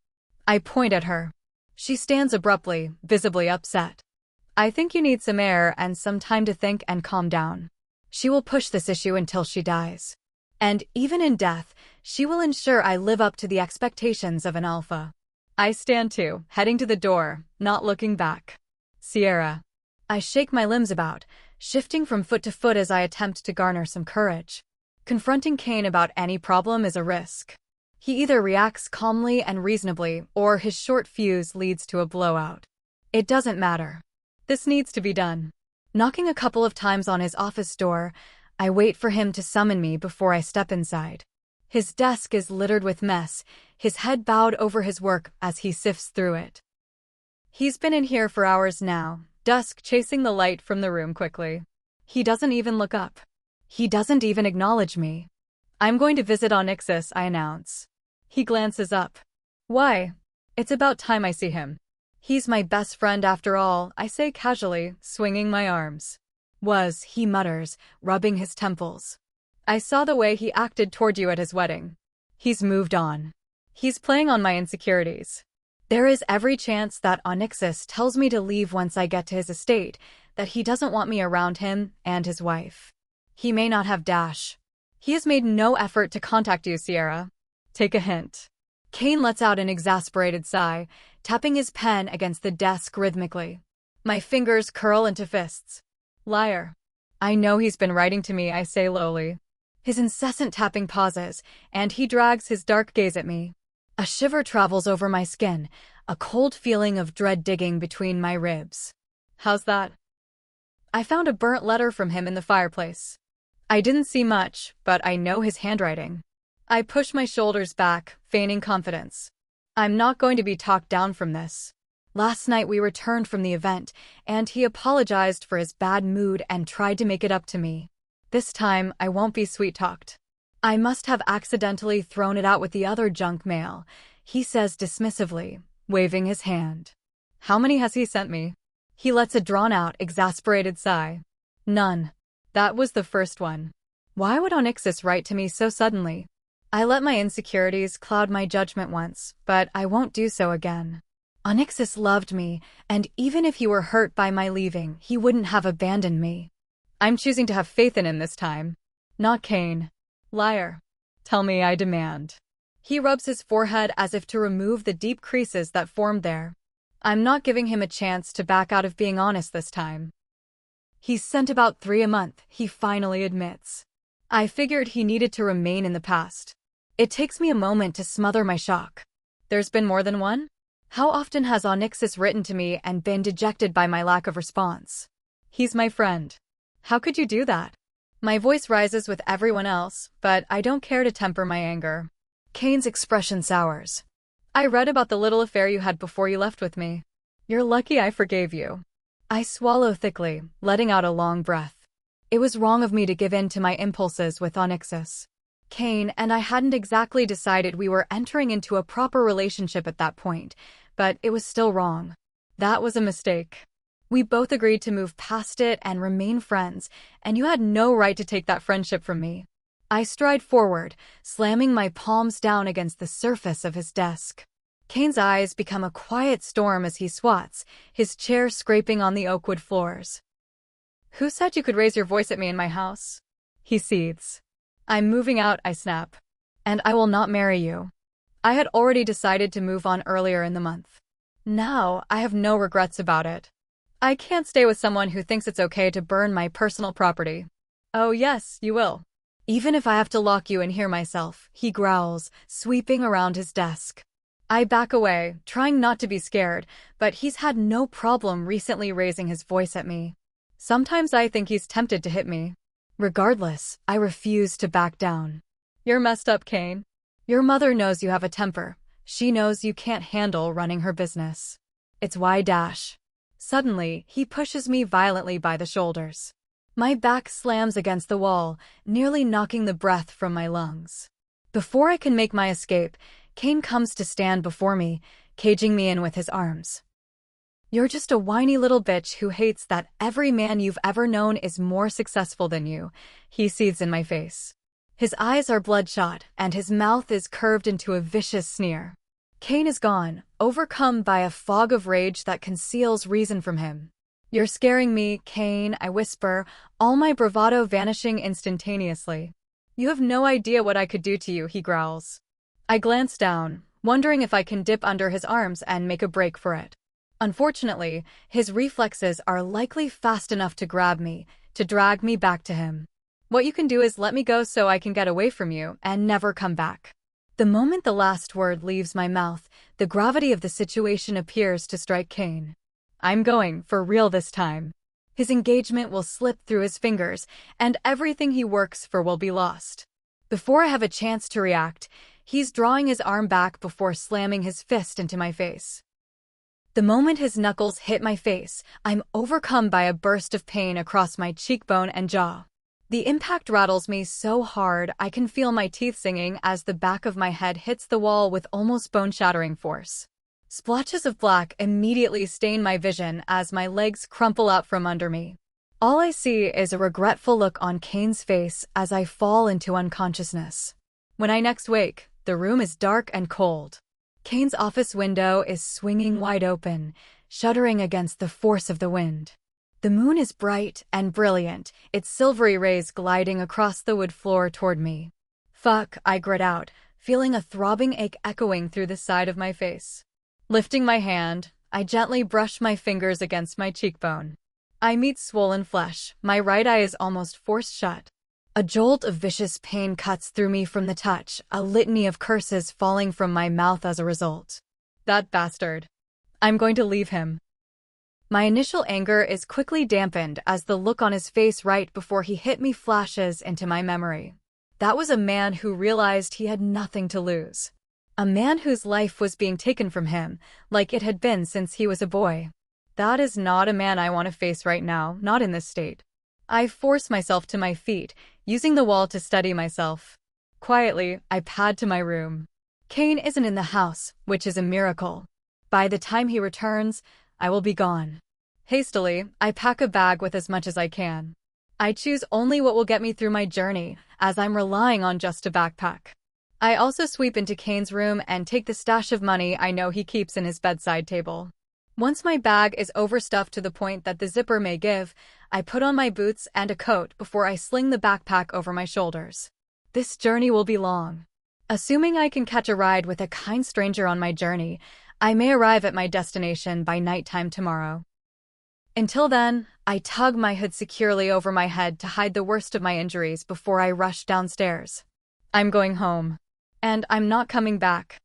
I point at her. She stands abruptly, visibly upset. I think you need some air and some time to think and calm down. She will push this issue until she dies. And even in death, she will ensure I live up to the expectations of an alpha. I stand too, heading to the door, not looking back. Sierra. I shake my limbs about, shifting from foot to foot as I attempt to garner some courage. Confronting Kane about any problem is a risk. He either reacts calmly and reasonably, or his short fuse leads to a blowout. It doesn't matter. This needs to be done. Knocking a couple of times on his office door, I wait for him to summon me before I step inside. His desk is littered with mess, his head bowed over his work as he sifts through it. He's been in here for hours now, dusk chasing the light from the room quickly. He doesn't even look up. He doesn't even acknowledge me. I'm going to visit Onyxus, I announce. He glances up. Why? It's about time I see him. He's my best friend after all, I say casually, swinging my arms. He mutters, rubbing his temples. I saw the way he acted toward you at his wedding. He's moved on. He's playing on my insecurities. There is every chance that Onyxus tells me to leave once I get to his estate, that he doesn't want me around him and his wife. He may not have Dash. He has made no effort to contact you, Sierra. Take a hint. Kane lets out an exasperated sigh, tapping his pen against the desk rhythmically. My fingers curl into fists. Liar. I know he's been writing to me, I say lowly. His incessant tapping pauses, and he drags his dark gaze at me. A shiver travels over my skin, a cold feeling of dread digging between my ribs. How's that? I found a burnt letter from him in the fireplace. I didn't see much, but I know his handwriting. I push my shoulders back, feigning confidence. I'm not going to be talked down from this. Last night we returned from the event, and he apologized for his bad mood and tried to make it up to me. This time, I won't be sweet-talked. I must have accidentally thrown it out with the other junk mail, he says dismissively, waving his hand. How many has he sent me? He lets a drawn-out, exasperated sigh. None. That was the first one. Why would Onyxus write to me so suddenly? I let my insecurities cloud my judgment once, but I won't do so again. Onyxus loved me, and even if he were hurt by my leaving, he wouldn't have abandoned me. I'm choosing to have faith in him this time. Not Kane. Liar. Tell me, I demand. He rubs his forehead as if to remove the deep creases that formed there. I'm not giving him a chance to back out of being honest this time. He's sent about 3 a month, he finally admits. I figured he needed to remain in the past. It takes me a moment to smother my shock. There's been more than one? How often has Onyxus written to me and been dejected by my lack of response? He's my friend. How could you do that? My voice rises with everyone else, but I don't care to temper my anger. Kane's expression sours. I read about the little affair you had before you left with me. You're lucky I forgave you. I swallow thickly, letting out a long breath. It was wrong of me to give in to my impulses with Onyxus. Kane and I hadn't exactly decided we were entering into a proper relationship at that point, but it was still wrong. That was a mistake. We both agreed to move past it and remain friends, and you had no right to take that friendship from me. I stride forward, slamming my palms down against the surface of his desk. Kane's eyes become a quiet storm as he swats, his chair scraping on the oakwood floors. Who said you could raise your voice at me in my house? He seethes. I'm moving out, I snap. And I will not marry you. I had already decided to move on earlier in the month. Now, I have no regrets about it. I can't stay with someone who thinks it's okay to burn my personal property. Oh yes, you will. Even if I have to lock you in here myself, he growls, sweeping around his desk. I back away, trying not to be scared, but he's had no problem recently raising his voice at me. Sometimes I think he's tempted to hit me. Regardless, I refuse to back down. You're messed up, Kane. Your mother knows you have a temper. She knows you can't handle running her business. It's why dash. Suddenly, he pushes me violently by the shoulders. My back slams against the wall, nearly knocking the breath from my lungs. Before I can make my escape, Kane comes to stand before me, caging me in with his arms. You're just a whiny little bitch who hates that every man you've ever known is more successful than you, he seethes in my face. His eyes are bloodshot, and his mouth is curved into a vicious sneer. Kane is gone, overcome by a fog of rage that conceals reason from him. You're scaring me, Kane, I whisper, all my bravado vanishing instantaneously. You have no idea what I could do to you, he growls. I glance down, wondering if I can dip under his arms and make a break for it. Unfortunately, his reflexes are likely fast enough to grab me, to drag me back to him. What you can do is let me go so I can get away from you and never come back. The moment the last word leaves my mouth, the gravity of the situation appears to strike Kane. I'm going for real this time. His engagement will slip through his fingers, and everything he works for will be lost. Before I have a chance to react, he's drawing his arm back before slamming his fist into my face. The moment his knuckles hit my face, I'm overcome by a burst of pain across my cheekbone and jaw. The impact rattles me so hard I can feel my teeth singing as the back of my head hits the wall with almost bone-shattering force. Splotches of black immediately stain my vision as my legs crumple out from under me. All I see is a regretful look on Kane's face as I fall into unconsciousness. When I next wake, the room is dark and cold. Kane's office window is swinging wide open, shuddering against the force of the wind. The moon is bright and brilliant, its silvery rays gliding across the wood floor toward me. Fuck, I grit out, feeling a throbbing ache echoing through the side of my face. Lifting my hand, I gently brush my fingers against my cheekbone. I meet swollen flesh, my right eye is almost forced shut. A jolt of vicious pain cuts through me from the touch, a litany of curses falling from my mouth as a result. That bastard. I'm going to leave him. My initial anger is quickly dampened as the look on his face right before he hit me flashes into my memory. That was a man who realized he had nothing to lose. A man whose life was being taken from him, like it had been since he was a boy. That is not a man I want to face right now, not in this state. I force myself to my feet, using the wall to steady myself. Quietly, I pad to my room. Kane isn't in the house, which is a miracle. By the time he returns, I will be gone. Hastily, I pack a bag with as much as I can. I choose only what will get me through my journey, as I'm relying on just a backpack. I also sweep into Kane's room and take the stash of money I know he keeps in his bedside table. Once my bag is overstuffed to the point that the zipper may give, I put on my boots and a coat before I sling the backpack over my shoulders. This journey will be long. Assuming I can catch a ride with a kind stranger on my journey, I may arrive at my destination by nighttime tomorrow. Until then, I tug my hood securely over my head to hide the worst of my injuries before I rush downstairs. I'm going home. And I'm not coming back.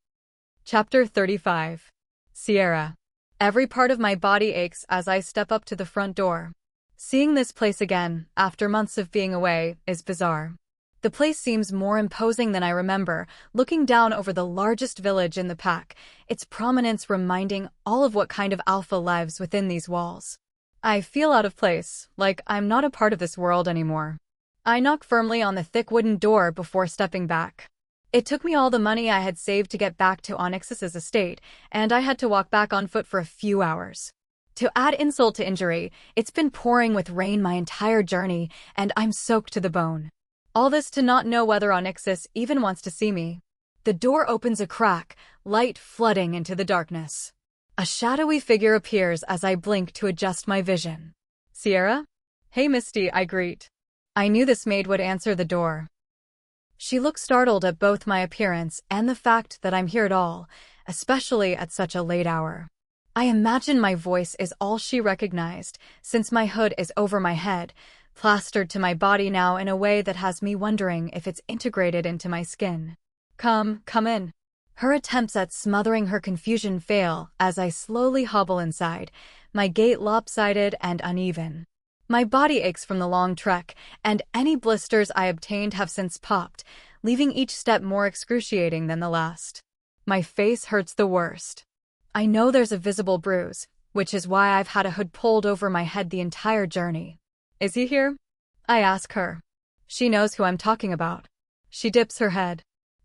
Chapter 35. Sierra. Every part of my body aches as I step up to the front door. Seeing this place again, after months of being away, is bizarre. The place seems more imposing than I remember, looking down over the largest village in the pack, its prominence reminding all of what kind of alpha lives within these walls. I feel out of place, like I'm not a part of this world anymore. I knock firmly on the thick wooden door before stepping back. It took me all the money I had saved to get back to Onyx's estate, and I had to walk back on foot for a few hours. To add insult to injury, it's been pouring with rain my entire journey, and I'm soaked to the bone. All this to not know whether Onyx even wants to see me. The door opens a crack, light flooding into the darkness. A shadowy figure appears as I blink to adjust my vision. Sierra? Hey Misty, I greet. I knew this maid would answer the door. She looks startled at both my appearance and the fact that I'm here at all, especially at such a late hour. I imagine my voice is all she recognized, since my hood is over my head, plastered to my body now in a way that has me wondering if it's integrated into my skin. Come in. Her attempts at smothering her confusion fail as I slowly hobble inside, my gait lopsided and uneven. My body aches from the long trek, and any blisters I obtained have since popped, leaving each step more excruciating than the last. My face hurts the worst. I know there's a visible bruise, which is why I've had a hood pulled over my head the entire journey. Is he here? I ask her. She knows who I'm talking about. She dips her head.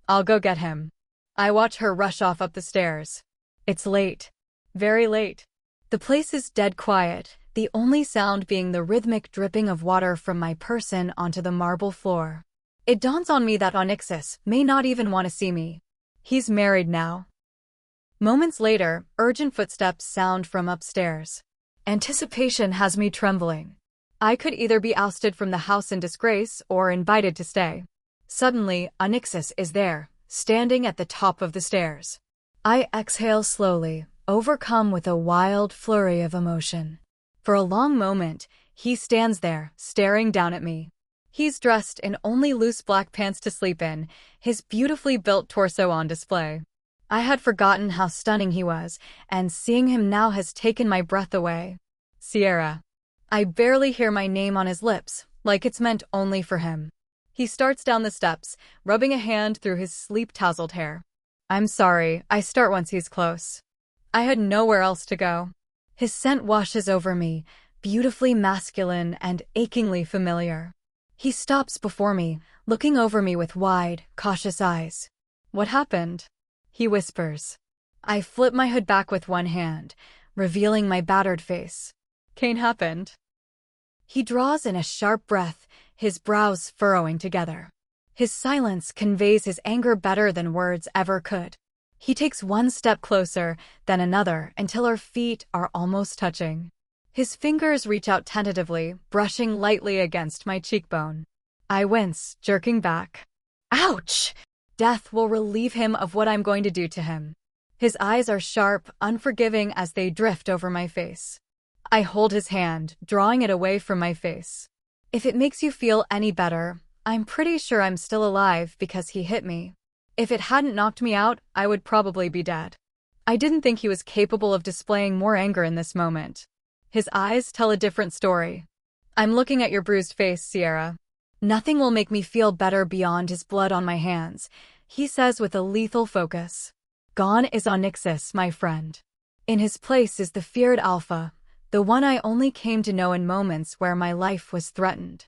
I'll go get him. I watch her rush off up the stairs. It's late. Very late. The place is dead quiet, the only sound being the rhythmic dripping of water from my person onto the marble floor. It dawns on me that Onyx may not even want to see me. He's married now. Moments later, urgent footsteps sound from upstairs. Anticipation has me trembling. I could either be ousted from the house in disgrace or invited to stay. Suddenly, Onyx is there, standing at the top of the stairs. I exhale slowly, overcome with a wild flurry of emotion. For a long moment, he stands there, staring down at me. He's dressed in only loose black pants to sleep in, his beautifully built torso on display. I had forgotten how stunning he was, and seeing him now has taken my breath away. Sierra. I barely hear my name on his lips, like it's meant only for him. He starts down the steps, rubbing a hand through his sleep-tousled hair. I'm sorry, I start once he's close. I had nowhere else to go. His scent washes over me, beautifully masculine and achingly familiar. He stops before me, looking over me with wide, cautious eyes. What happened? He whispers. I flip my hood back with one hand, revealing my battered face. Kane happened. He draws in a sharp breath, his brows furrowing together. His silence conveys his anger better than words ever could. He takes one step closer, then another, until our feet are almost touching. His fingers reach out tentatively, brushing lightly against my cheekbone. I wince, jerking back. Ouch! Death will relieve him of what I'm going to do to him. His eyes are sharp, unforgiving as they drift over my face. I hold his hand, drawing it away from my face. If it makes you feel any better, I'm pretty sure I'm still alive because he hit me. If it hadn't knocked me out, I would probably be dead. I didn't think he was capable of displaying more anger in this moment. His eyes tell a different story. I'm looking at your bruised face, Sierra. Nothing will make me feel better beyond his blood on my hands, he says with a lethal focus. Gone is Onyxus, my friend. In his place is the feared Alpha, the one I only came to know in moments where my life was threatened.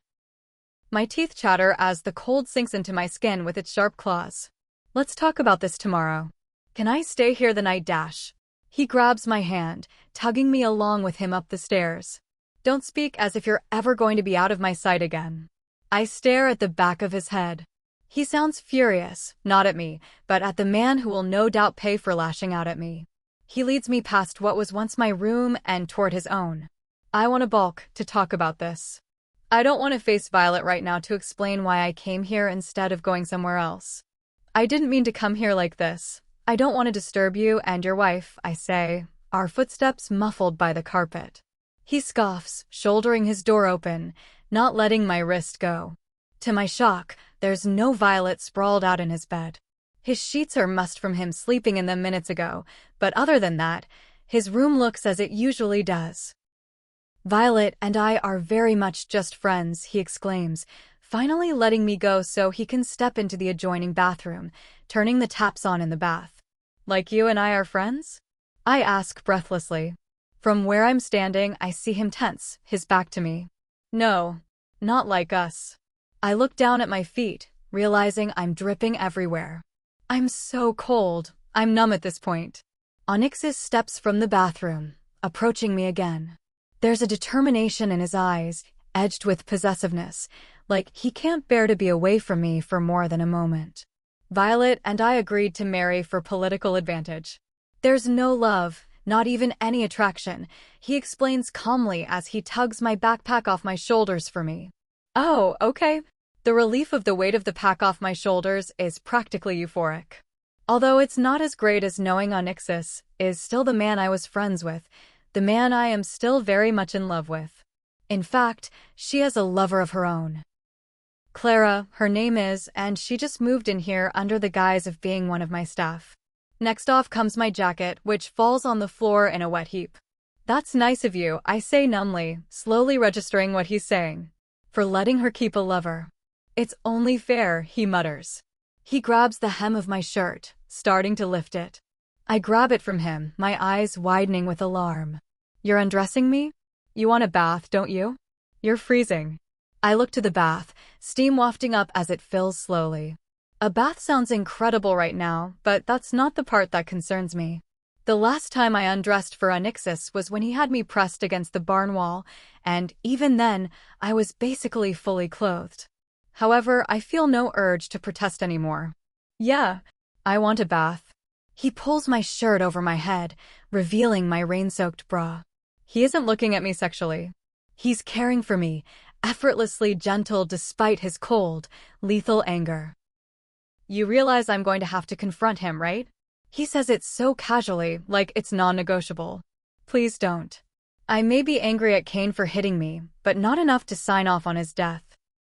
My teeth chatter as the cold sinks into my skin with its sharp claws. Let's talk about this tomorrow. Can I stay here the night? He grabs my hand, tugging me along with him up the stairs. Don't speak as if you're ever going to be out of my sight again. I stare at the back of his head. He sounds furious, not at me, but at the man who will no doubt pay for lashing out at me. He leads me past what was once my room and toward his own. I want a bulk to talk about this. I don't want to face Violet right now to explain why I came here instead of going somewhere else. I didn't mean to come here like this. I don't want to disturb you and your wife, I say, our footsteps muffled by the carpet. He scoffs, shouldering his door open, not letting my wrist go. To my shock, there's no Violet sprawled out in his bed. His sheets are mussed from him sleeping in them minutes ago, but other than that, his room looks as it usually does. Violet and I are very much just friends, he exclaims, finally letting me go so he can step into the adjoining bathroom, turning the taps on in the bath. Like you and I are friends? I ask breathlessly. From where I'm standing, I see him tense, his back to me. No, not like us. I look down at my feet, realizing I'm dripping everywhere. I'm so cold, I'm numb at this point. Onyxus steps from the bathroom, approaching me again. There's a determination in his eyes, edged with possessiveness, like he can't bear to be away from me for more than a moment. Violet and I agreed to marry for political advantage. There's no love, not even any attraction, he explains calmly as he tugs my backpack off my shoulders for me. Oh, okay. The relief of the weight of the pack off my shoulders is practically euphoric. Although it's not as great as knowing Onyxus is still the man I was friends with, the man I am still very much in love with. In fact, she has a lover of her own. Clara, her name is, and she just moved in here under the guise of being one of my staff. Next off comes my jacket, which falls on the floor in a wet heap. That's nice of you, I say numbly, slowly registering what he's saying. For letting her keep a lover. It's only fair, he mutters. He grabs the hem of my shirt, starting to lift it. I grab it from him, my eyes widening with alarm. You're undressing me? You want a bath, don't you? You're freezing. I look to the bath, steam wafting up as it fills slowly. A bath sounds incredible right now, but that's not the part that concerns me. The last time I undressed for Onyxus was when he had me pressed against the barn wall, and even then, I was basically fully clothed. However, I feel no urge to protest anymore. Yeah, I want a bath. He pulls my shirt over my head, revealing my rain-soaked bra. He isn't looking at me sexually. He's caring for me, effortlessly gentle despite his cold, lethal anger. You realize I'm going to have to confront him, right? He says it so casually, like it's non-negotiable. Please don't. I may be angry at Kane for hitting me, but not enough to sign off on his death.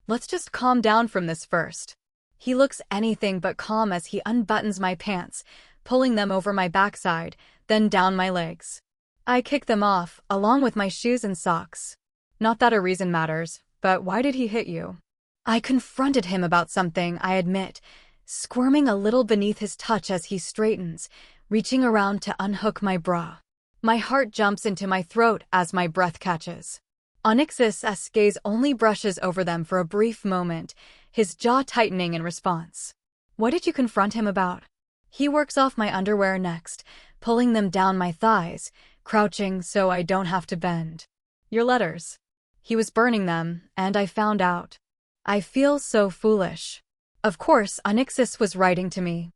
Let's just calm down from this first. He looks anything but calm as he unbuttons my pants, pulling them over my backside, then down my legs. I kick them off, along with my shoes and socks. Not that a reason matters, but why did he hit you? I confronted him about something, I admit, squirming a little beneath his touch as he straightens, reaching around to unhook my bra. My heart jumps into my throat as my breath catches. Onyx's gaze only brushes over them for a brief moment, his jaw tightening in response. What did you confront him about? He works off my underwear next, pulling them down my thighs, crouching so I don't have to bend. Your letters. He was burning them, and I found out. I feel so foolish. Of course, Onyx was writing to me.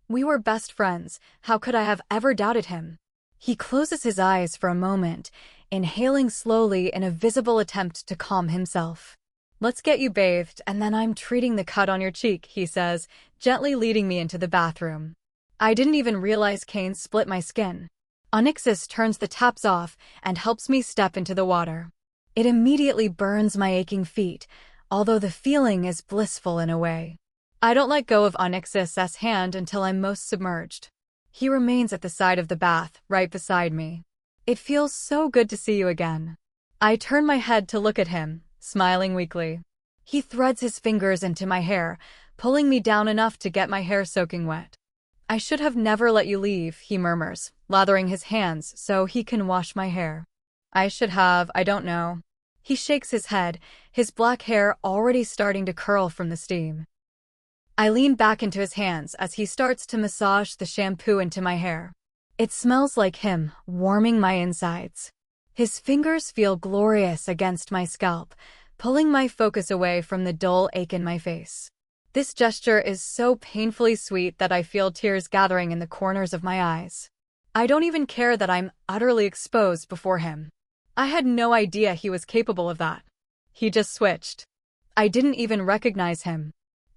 We were best friends. How could I have ever doubted him? He closes his eyes for a moment, inhaling slowly in a visible attempt to calm himself. Let's get you bathed, and then I'm treating the cut on your cheek, he says, gently leading me into the bathroom. I didn't even realize Kane split my skin. Onyx turns the taps off and helps me step into the water. It immediately burns my aching feet, although the feeling is blissful in a way. I don't let go of Onyx's hand until I'm most submerged. He remains at the side of the bath, right beside me. It feels so good to see you again. I turn my head to look at him, smiling weakly. He threads his fingers into my hair, pulling me down enough to get my hair soaking wet. I should have never let you leave, he murmurs, lathering his hands so he can wash my hair. I should have, I don't know. He shakes his head, his black hair already starting to curl from the steam. I lean back into his hands as he starts to massage the shampoo into my hair. It smells like him, warming my insides. His fingers feel glorious against my scalp, pulling my focus away from the dull ache in my face. This gesture is so painfully sweet that I feel tears gathering in the corners of my eyes. I don't even care that I'm utterly exposed before him. I had no idea he was capable of that. He just switched. I didn't even recognize him.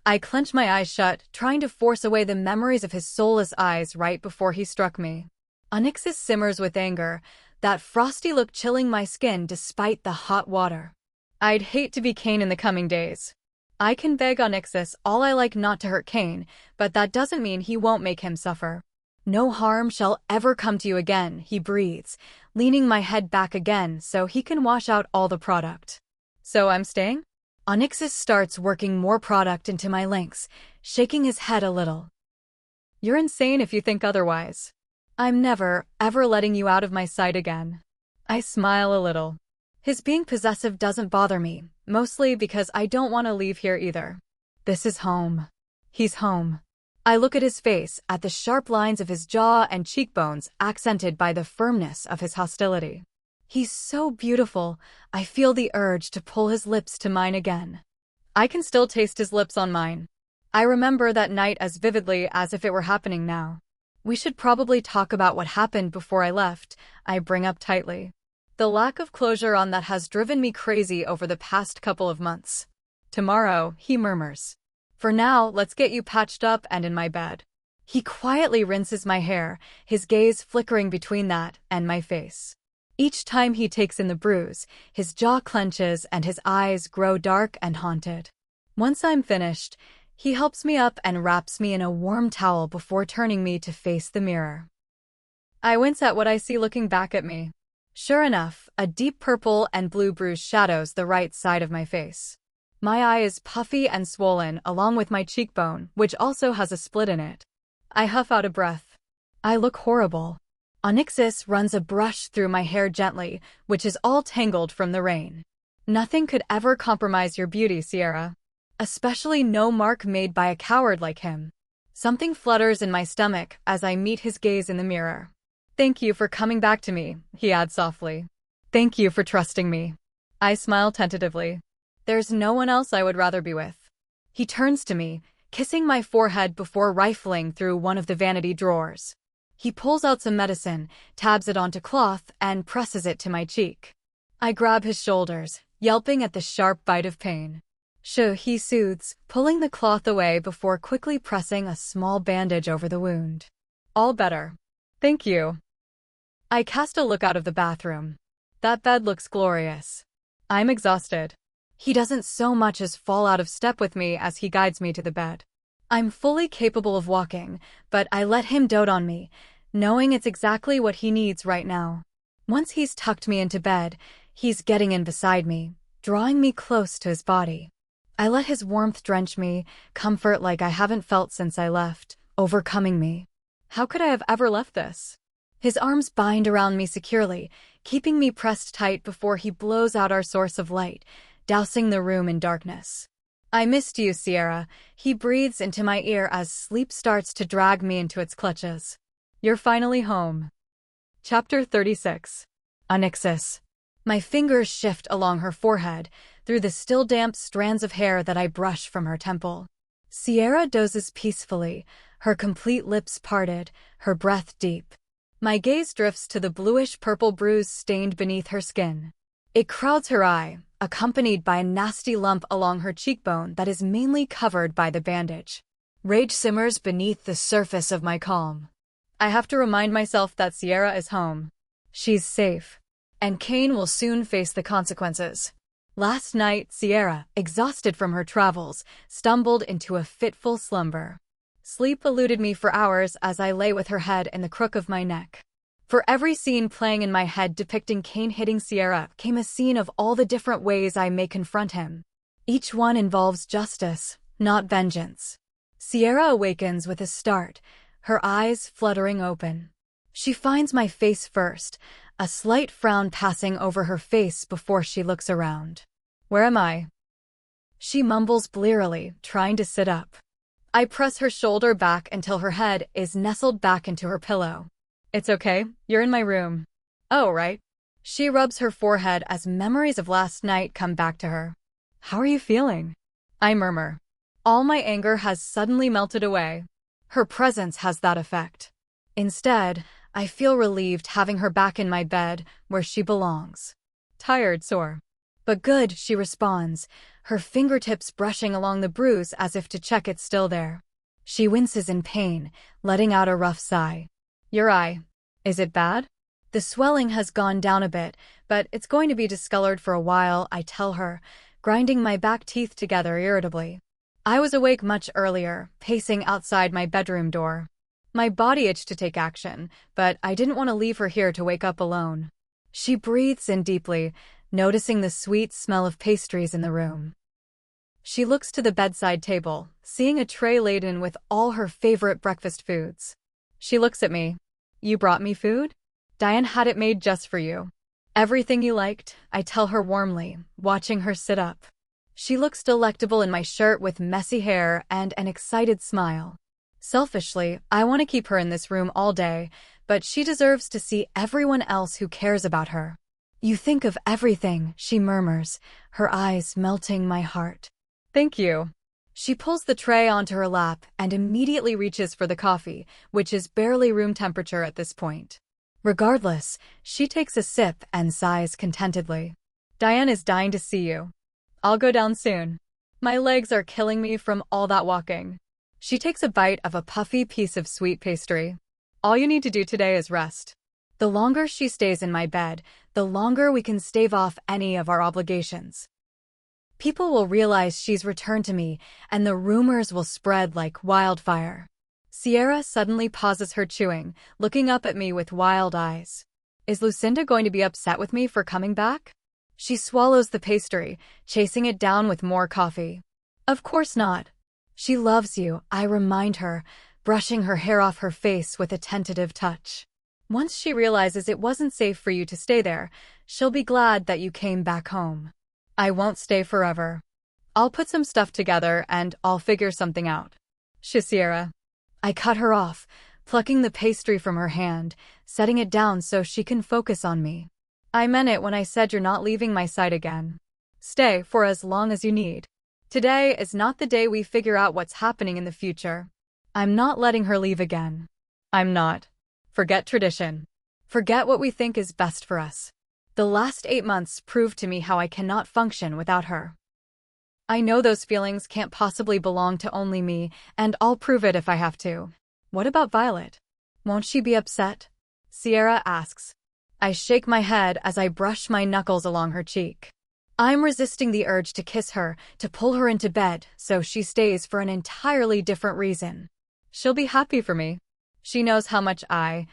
I clenched my eyes shut, trying to force away the memories of his soulless eyes right before he struck me. Onyx simmers with anger, that frosty look chilling my skin despite the hot water. I'd hate to be Kane in the coming days. I can beg Onyx all I like not to hurt Kane, but that doesn't mean he won't make him suffer. No harm shall ever come to you again, he breathes, leaning my head back again so he can wash out all the product. So I'm staying? Onyx starts working more product into my links, shaking his head a little. You're insane if you think otherwise. I'm never, ever letting you out of my sight again. I smile a little. His being possessive doesn't bother me, mostly because I don't want to leave here either. This is home. He's home. I look at his face, at the sharp lines of his jaw and cheekbones accented by the firmness of his hostility. He's so beautiful, I feel the urge to pull his lips to mine again. I can still taste his lips on mine. I remember that night as vividly as if it were happening now. We should probably talk about what happened before I left, I bring up tightly. The lack of closure on that has driven me crazy over the past couple of months. Tomorrow, he murmurs. For now, let's get you patched up and in my bed. He quietly rinses my hair, his gaze flickering between that and my face. Each time he takes in the bruise, his jaw clenches and his eyes grow dark and haunted. Once I'm finished, he helps me up and wraps me in a warm towel before turning me to face the mirror. I wince at what I see looking back at me. Sure enough, a deep purple and blue bruise shadows the right side of my face. My eye is puffy and swollen along with my cheekbone, which also has a split in it. I huff out a breath. I look horrible. Onyx runs a brush through my hair gently, which is all tangled from the rain. Nothing could ever compromise your beauty, Sierra. Especially no mark made by a coward like him. Something flutters in my stomach as I meet his gaze in the mirror. Thank you for coming back to me, he adds softly. Thank you for trusting me. I smile tentatively. There's no one else I would rather be with. He turns to me, kissing my forehead before rifling through one of the vanity drawers. He pulls out some medicine, tabs it onto cloth, and presses it to my cheek. I grab his shoulders, yelping at the sharp bite of pain. Shoo, he soothes, pulling the cloth away before quickly pressing a small bandage over the wound. All better. Thank you. I cast a look out of the bathroom. That bed looks glorious. I'm exhausted. He doesn't so much as fall out of step with me as he guides me to the bed. I'm fully capable of walking, but I let him dote on me, knowing it's exactly what he needs right now. Once he's tucked me into bed, he's getting in beside me, drawing me close to his body. I let his warmth drench me, comfort like I haven't felt since I left, overcoming me. How could I have ever left this? His arms bind around me securely, keeping me pressed tight before he blows out our source of light, dousing the room in darkness. I missed you, Sierra. He breathes into my ear as sleep starts to drag me into its clutches. You're finally home. Chapter 36. Onyxus. My fingers shift along her forehead, through the still damp strands of hair that I brush from her temple. Sierra dozes peacefully, her complete lips parted, her breath deep. My gaze drifts to the bluish-purple bruise stained beneath her skin. It crowds her eye, accompanied by a nasty lump along her cheekbone that is mainly covered by the bandage. Rage simmers beneath the surface of my calm. I have to remind myself that Sierra is home. She's safe. And Kane will soon face the consequences. Last night, Sierra, exhausted from her travels, stumbled into a fitful slumber. Sleep eluded me for hours as I lay with her head in the crook of my neck. For every scene playing in my head depicting Kane hitting Sierra came a scene of all the different ways I may confront him. Each one involves justice, not vengeance. Sierra awakens with a start, her eyes fluttering open. She finds my face first, a slight frown passing over her face before she looks around. Where am I? She mumbles blearily, trying to sit up. I press her shoulder back until her head is nestled back into her pillow. It's okay, you're in my room. Oh, right. She rubs her forehead as memories of last night come back to her. How are you feeling? I murmur. All my anger has suddenly melted away. Her presence has that effect. Instead, I feel relieved having her back in my bed, where she belongs. Tired, sore. But good, she responds, her fingertips brushing along the bruise as if to check it's still there. She winces in pain, letting out a rough sigh. Your eye. Is it bad? The swelling has gone down a bit, but it's going to be discolored for a while, I tell her, grinding my back teeth together irritably. I was awake much earlier, pacing outside my bedroom door. My body itched to take action, but I didn't want to leave her here to wake up alone. She breathes in deeply, noticing the sweet smell of pastries in the room. She looks to the bedside table, seeing a tray laden with all her favorite breakfast foods. She looks at me. You brought me food? Diane had it made just for you. Everything you liked, I tell her warmly, watching her sit up. She looks delectable in my shirt with messy hair and an excited smile. Selfishly, I want to keep her in this room all day, but she deserves to see everyone else who cares about her. You think of everything, she murmurs, her eyes melting my heart. Thank you. She pulls the tray onto her lap and immediately reaches for the coffee, which is barely room temperature at this point. Regardless, she takes a sip and sighs contentedly. Diane is dying to see you. I'll go down soon. My legs are killing me from all that walking. She takes a bite of a puffy piece of sweet pastry. All you need to do today is rest. The longer she stays in my bed, the longer we can stave off any of our obligations. People will realize she's returned to me, and the rumors will spread like wildfire. Sierra suddenly pauses her chewing, looking up at me with wild eyes. Is Lucinda going to be upset with me for coming back? She swallows the pastry, chasing it down with more coffee. Of course not. She loves you, I remind her, brushing her hair off her face with a tentative touch. Once she realizes it wasn't safe for you to stay there, she'll be glad that you came back home. I won't stay forever. I'll put some stuff together and I'll figure something out. Sierra. I cut her off, plucking the pastry from her hand, setting it down so she can focus on me. I meant it when I said you're not leaving my side again. Stay for as long as you need. Today is not the day we figure out what's happening in the future. I'm not letting her leave again. I'm not. Forget tradition. Forget what we think is best for us. The last 8 months proved to me how I cannot function without her. I know those feelings can't possibly belong to only me, and I'll prove it if I have to. What about Violet? Won't she be upset? Sierra asks. I shake my head as I brush my knuckles along her cheek. I'm resisting the urge to kiss her, to pull her into bed, so she stays for an entirely different reason. She'll be happy for me. She knows how much I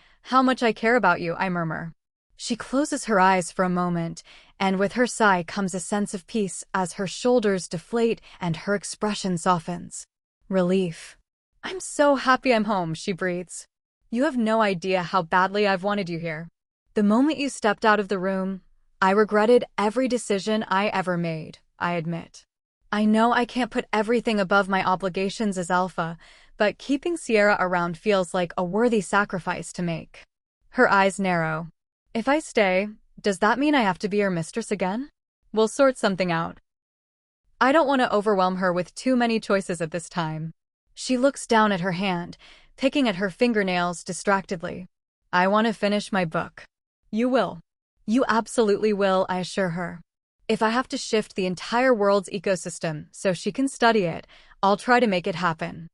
care about you, I murmur. She closes her eyes for a moment, and with her sigh comes a sense of peace as her shoulders deflate and her expression softens. Relief. I'm so happy I'm home, she breathes. You have no idea how badly I've wanted you here. The moment you stepped out of the room, I regretted every decision I ever made, I admit. I know I can't put everything above my obligations as alpha, but keeping Sierra around feels like a worthy sacrifice to make. Her eyes narrow. If I stay, does that mean I have to be your mistress again? We'll sort something out. I don't want to overwhelm her with too many choices at this time. She looks down at her hand, picking at her fingernails distractedly. I want to finish my book. You will. You absolutely will, I assure her. If I have to shift the entire world's ecosystem so she can study it, I'll try to make it happen.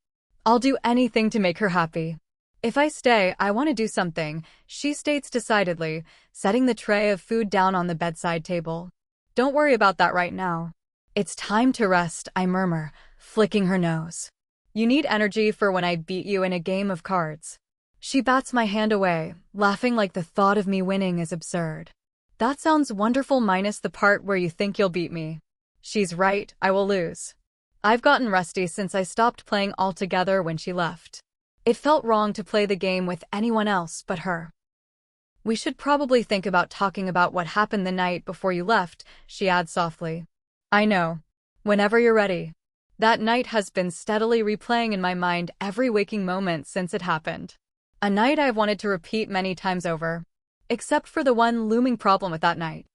I'll do anything to make her happy. If I stay, I want to do something, she states decidedly, setting the tray of food down on the bedside table. Don't worry about that right now. It's time to rest, I murmur, flicking her nose. You need energy for when I beat you in a game of cards. She bats my hand away, laughing like the thought of me winning is absurd. That sounds wonderful minus the part where you think you'll beat me. She's right, I will lose. I've gotten rusty since I stopped playing altogether when she left. It felt wrong to play the game with anyone else but her. We should probably think about talking about what happened the night before you left, she adds softly. I know. Whenever you're ready. That night has been steadily replaying in my mind every waking moment since it happened. A night I've wanted to repeat many times over. Except for the one looming problem with that night.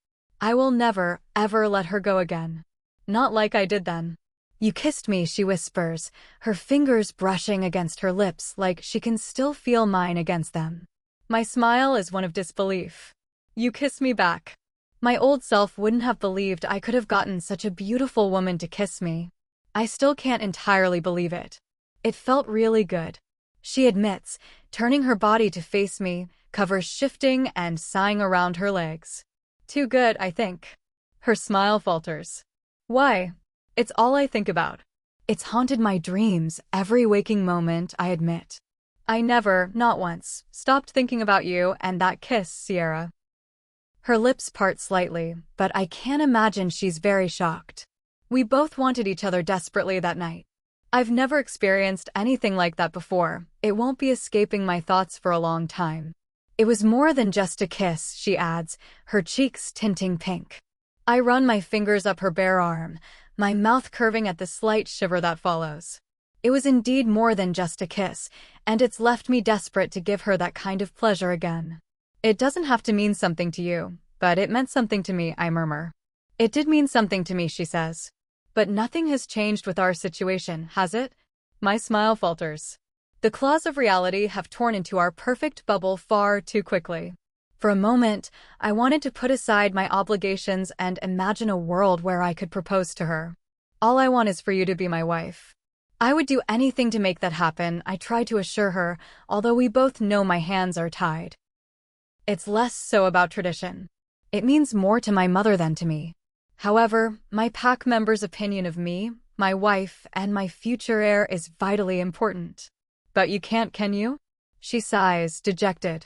I will never, ever let her go again. Not like I did then. You kissed me, she whispers, her fingers brushing against her lips like she can still feel mine against them. My smile is one of disbelief. You kissed me back. My old self wouldn't have believed I could have gotten such a beautiful woman to kiss me. I still can't entirely believe it. It felt really good. She admits, turning her body to face me, covers shifting and sighing around her legs. Too good, I think. Her smile falters. Why? It's all I think about. It's haunted my dreams every waking moment, I admit. I never, not once, stopped thinking about you and that kiss, Sierra. Her lips part slightly, but I can't imagine she's very shocked. We both wanted each other desperately that night. I've never experienced anything like that before. It won't be escaping my thoughts for a long time. It was more than just a kiss, she adds, her cheeks tinting pink. I run my fingers up her bare arm, my mouth curving at the slight shiver that follows. It was indeed more than just a kiss, and it's left me desperate to give her that kind of pleasure again. It doesn't have to mean something to you, but it meant something to me, I murmur. It did mean something to me, she says. But nothing has changed with our situation, has it? My smile falters. The claws of reality have torn into our perfect bubble far too quickly. For a moment, I wanted to put aside my obligations and imagine a world where I could propose to her. All I want is for you to be my wife. I would do anything to make that happen, I tried to assure her, although we both know my hands are tied. It's less so about tradition. It means more to my mother than to me. However, my pack members' opinion of me, my wife, and my future heir is vitally important. But you can't, can you? She sighs, dejected.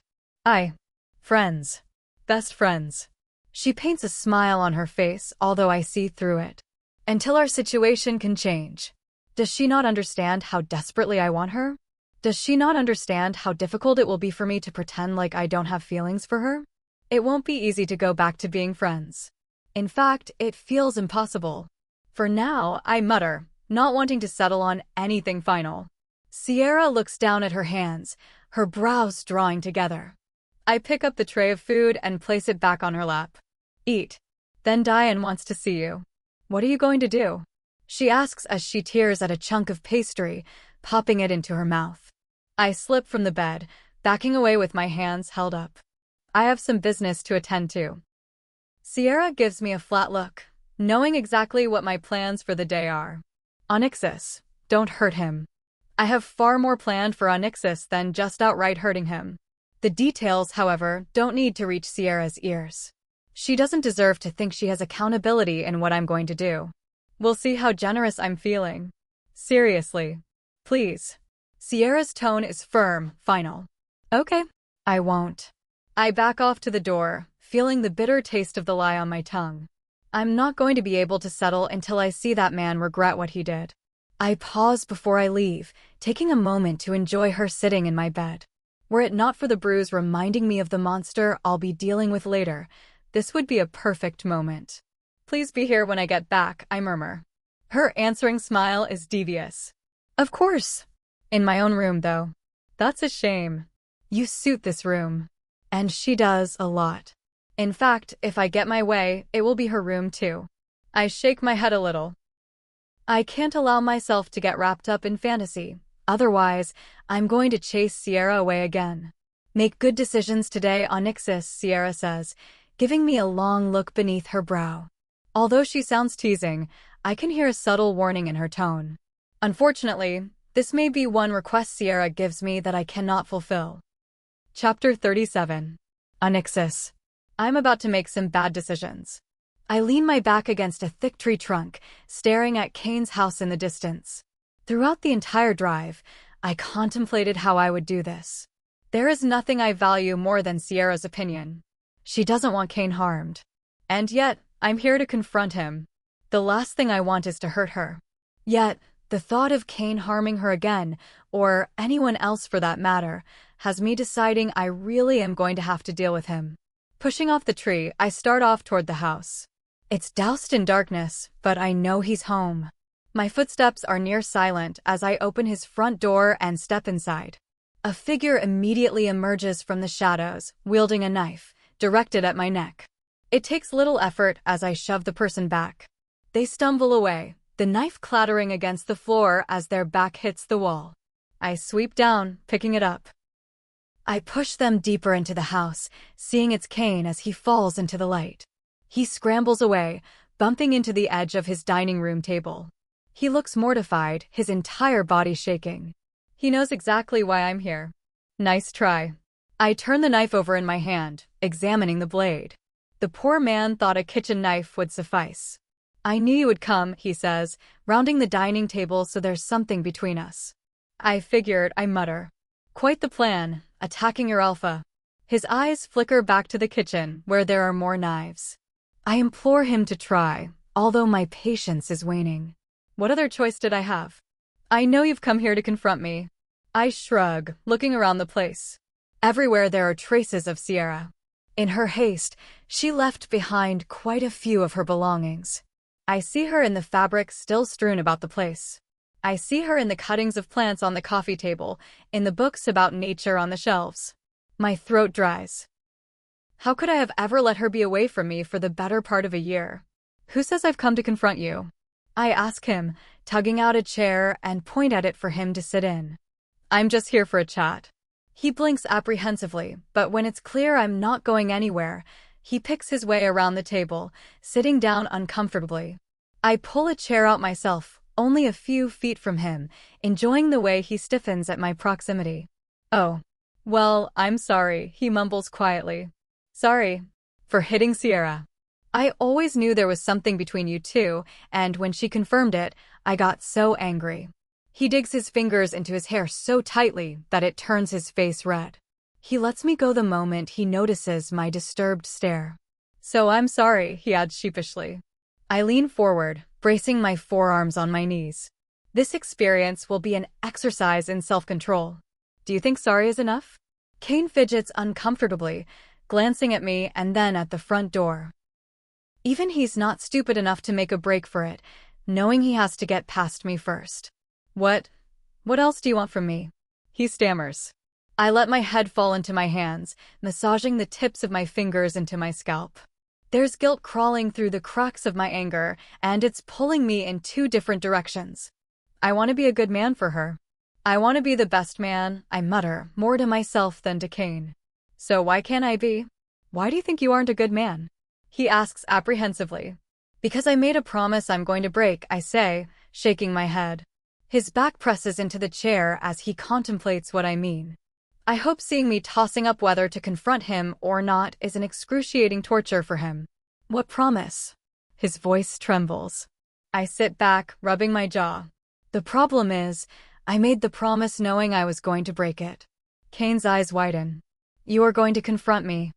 Friends. Best friends. She paints a smile on her face, although I see through it. Until our situation can change. Does she not understand how desperately I want her? Does she not understand how difficult it will be for me to pretend like I don't have feelings for her? It won't be easy to go back to being friends. In fact, it feels impossible. For now, I mutter, not wanting to settle on anything final. Sierra looks down at her hands, her brows drawing together. I pick up the tray of food and place it back on her lap. Eat. Then Diane wants to see you. What are you going to do? She asks as she tears at a chunk of pastry, popping it into her mouth. I slip from the bed, backing away with my hands held up. I have some business to attend to. Sierra gives me a flat look, knowing exactly what my plans for the day are. Onyxus, don't hurt him. I have far more planned for Onyxus than just outright hurting him. The details, however, don't need to reach Sierra's ears. She doesn't deserve to think she has accountability in what I'm going to do. We'll see how generous I'm feeling. Seriously. Please. Sierra's tone is firm, final. Okay. I won't. I back off to the door, feeling the bitter taste of the lie on my tongue. I'm not going to be able to settle until I see that man regret what he did. I pause before I leave, taking a moment to enjoy her sitting in my bed. Were it not for the bruise reminding me of the monster I'll be dealing with later, this would be a perfect moment. Please be here when I get back, I murmur. Her answering smile is devious. Of course. In my own room, though. That's a shame. You suit this room. And she does a lot. In fact, if I get my way, it will be her room too. I shake my head a little. I can't allow myself to get wrapped up in fantasy. Otherwise, I'm going to chase Sierra away again. Make good decisions today, Onyxus, Sierra says, giving me a long look beneath her brow. Although she sounds teasing, I can hear a subtle warning in her tone. Unfortunately, this may be one request Sierra gives me that I cannot fulfill. Chapter 37. Onyxus. I'm about to make some bad decisions. I lean my back against a thick tree trunk, staring at Kane's house in the distance. Throughout the entire drive, I contemplated how I would do this. There is nothing I value more than Sierra's opinion. She doesn't want Kane harmed. And yet, I'm here to confront him. The last thing I want is to hurt her. Yet, the thought of Kane harming her again, or anyone else for that matter, has me deciding I really am going to have to deal with him. Pushing off the tree, I start off toward the house. It's doused in darkness, but I know he's home. My footsteps are near silent as I open his front door and step inside. A figure immediately emerges from the shadows, wielding a knife, directed at my neck. It takes little effort as I shove the person back. They stumble away, the knife clattering against the floor as their back hits the wall. I sweep down, picking it up. I push them deeper into the house, seeing it's Kane as he falls into the light. He scrambles away, bumping into the edge of his dining room table. He looks mortified, his entire body shaking. He knows exactly why I'm here. Nice try. I turn the knife over in my hand, examining the blade. The poor man thought a kitchen knife would suffice. I knew you would come, he says, rounding the dining table so there's something between us. I figured, I mutter. Quite the plan, attacking your alpha. His eyes flicker back to the kitchen, where there are more knives. I implore him to try, although my patience is waning. What other choice did I have? I know you've come here to confront me. I shrug, looking around the place. Everywhere there are traces of Sierra. In her haste, she left behind quite a few of her belongings. I see her in the fabric still strewn about the place. I see her in the cuttings of plants on the coffee table, in the books about nature on the shelves. My throat dries. How could I have ever let her be away from me for the better part of a year? Who says I've come to confront you? I ask him, tugging out a chair and point at it for him to sit in. I'm just here for a chat. He blinks apprehensively, but when it's clear I'm not going anywhere, he picks his way around the table, sitting down uncomfortably. I pull a chair out myself, only a few feet from him, enjoying the way he stiffens at my proximity. Oh. Well, I'm sorry, he mumbles quietly. Sorry. For hitting Sierra. I always knew there was something between you two, and when she confirmed it, I got so angry. He digs his fingers into his hair so tightly that it turns his face red. He lets me go the moment he notices my disturbed stare. So I'm sorry, he adds sheepishly. I lean forward, bracing my forearms on my knees. This experience will be an exercise in self-control. Do you think sorry is enough? Kane fidgets uncomfortably, glancing at me and then at the front door. Even he's not stupid enough to make a break for it, knowing he has to get past me first. What else do you want from me? He stammers. I let my head fall into my hands, massaging the tips of my fingers into my scalp. There's guilt crawling through the cracks of my anger, and it's pulling me in two different directions. I want to be a good man for her. I want to be the best man, I mutter, more to myself than to Kane. So why can't I be? Why do you think you aren't a good man? He asks apprehensively. Because I made a promise I'm going to break, I say, shaking my head. His back presses into the chair as he contemplates what I mean. I hope seeing me tossing up whether to confront him or not is an excruciating torture for him. What promise? His voice trembles. I sit back, rubbing my jaw. The problem is, I made the promise knowing I was going to break it. Kane's eyes widen. You are going to confront me.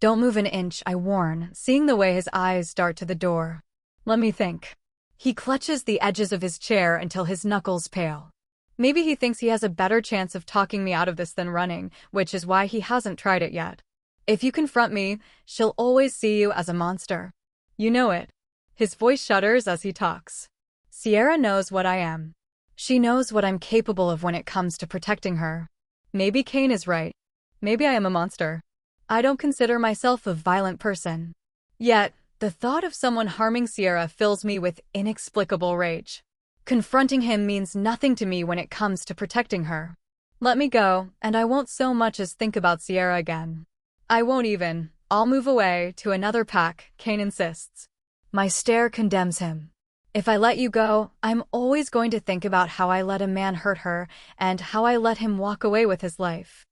Don't move an inch, I warn, seeing the way his eyes dart to the door. Let me think. He clutches the edges of his chair until his knuckles pale. Maybe he thinks he has a better chance of talking me out of this than running, which is why he hasn't tried it yet. If you confront me, she'll always see you as a monster. You know it. His voice shudders as he talks. Sierra knows what I am. She knows what I'm capable of when it comes to protecting her. Maybe Kane is right. Maybe I am a monster. I don't consider myself a violent person. Yet, the thought of someone harming Sierra fills me with inexplicable rage. Confronting him means nothing to me when it comes to protecting her. Let me go, and I won't so much as think about Sierra again. I won't even. I'll move away to another pack, Kane insists. My stare condemns him. If I let you go, I'm always going to think about how I let a man hurt her and how I let him walk away with his life.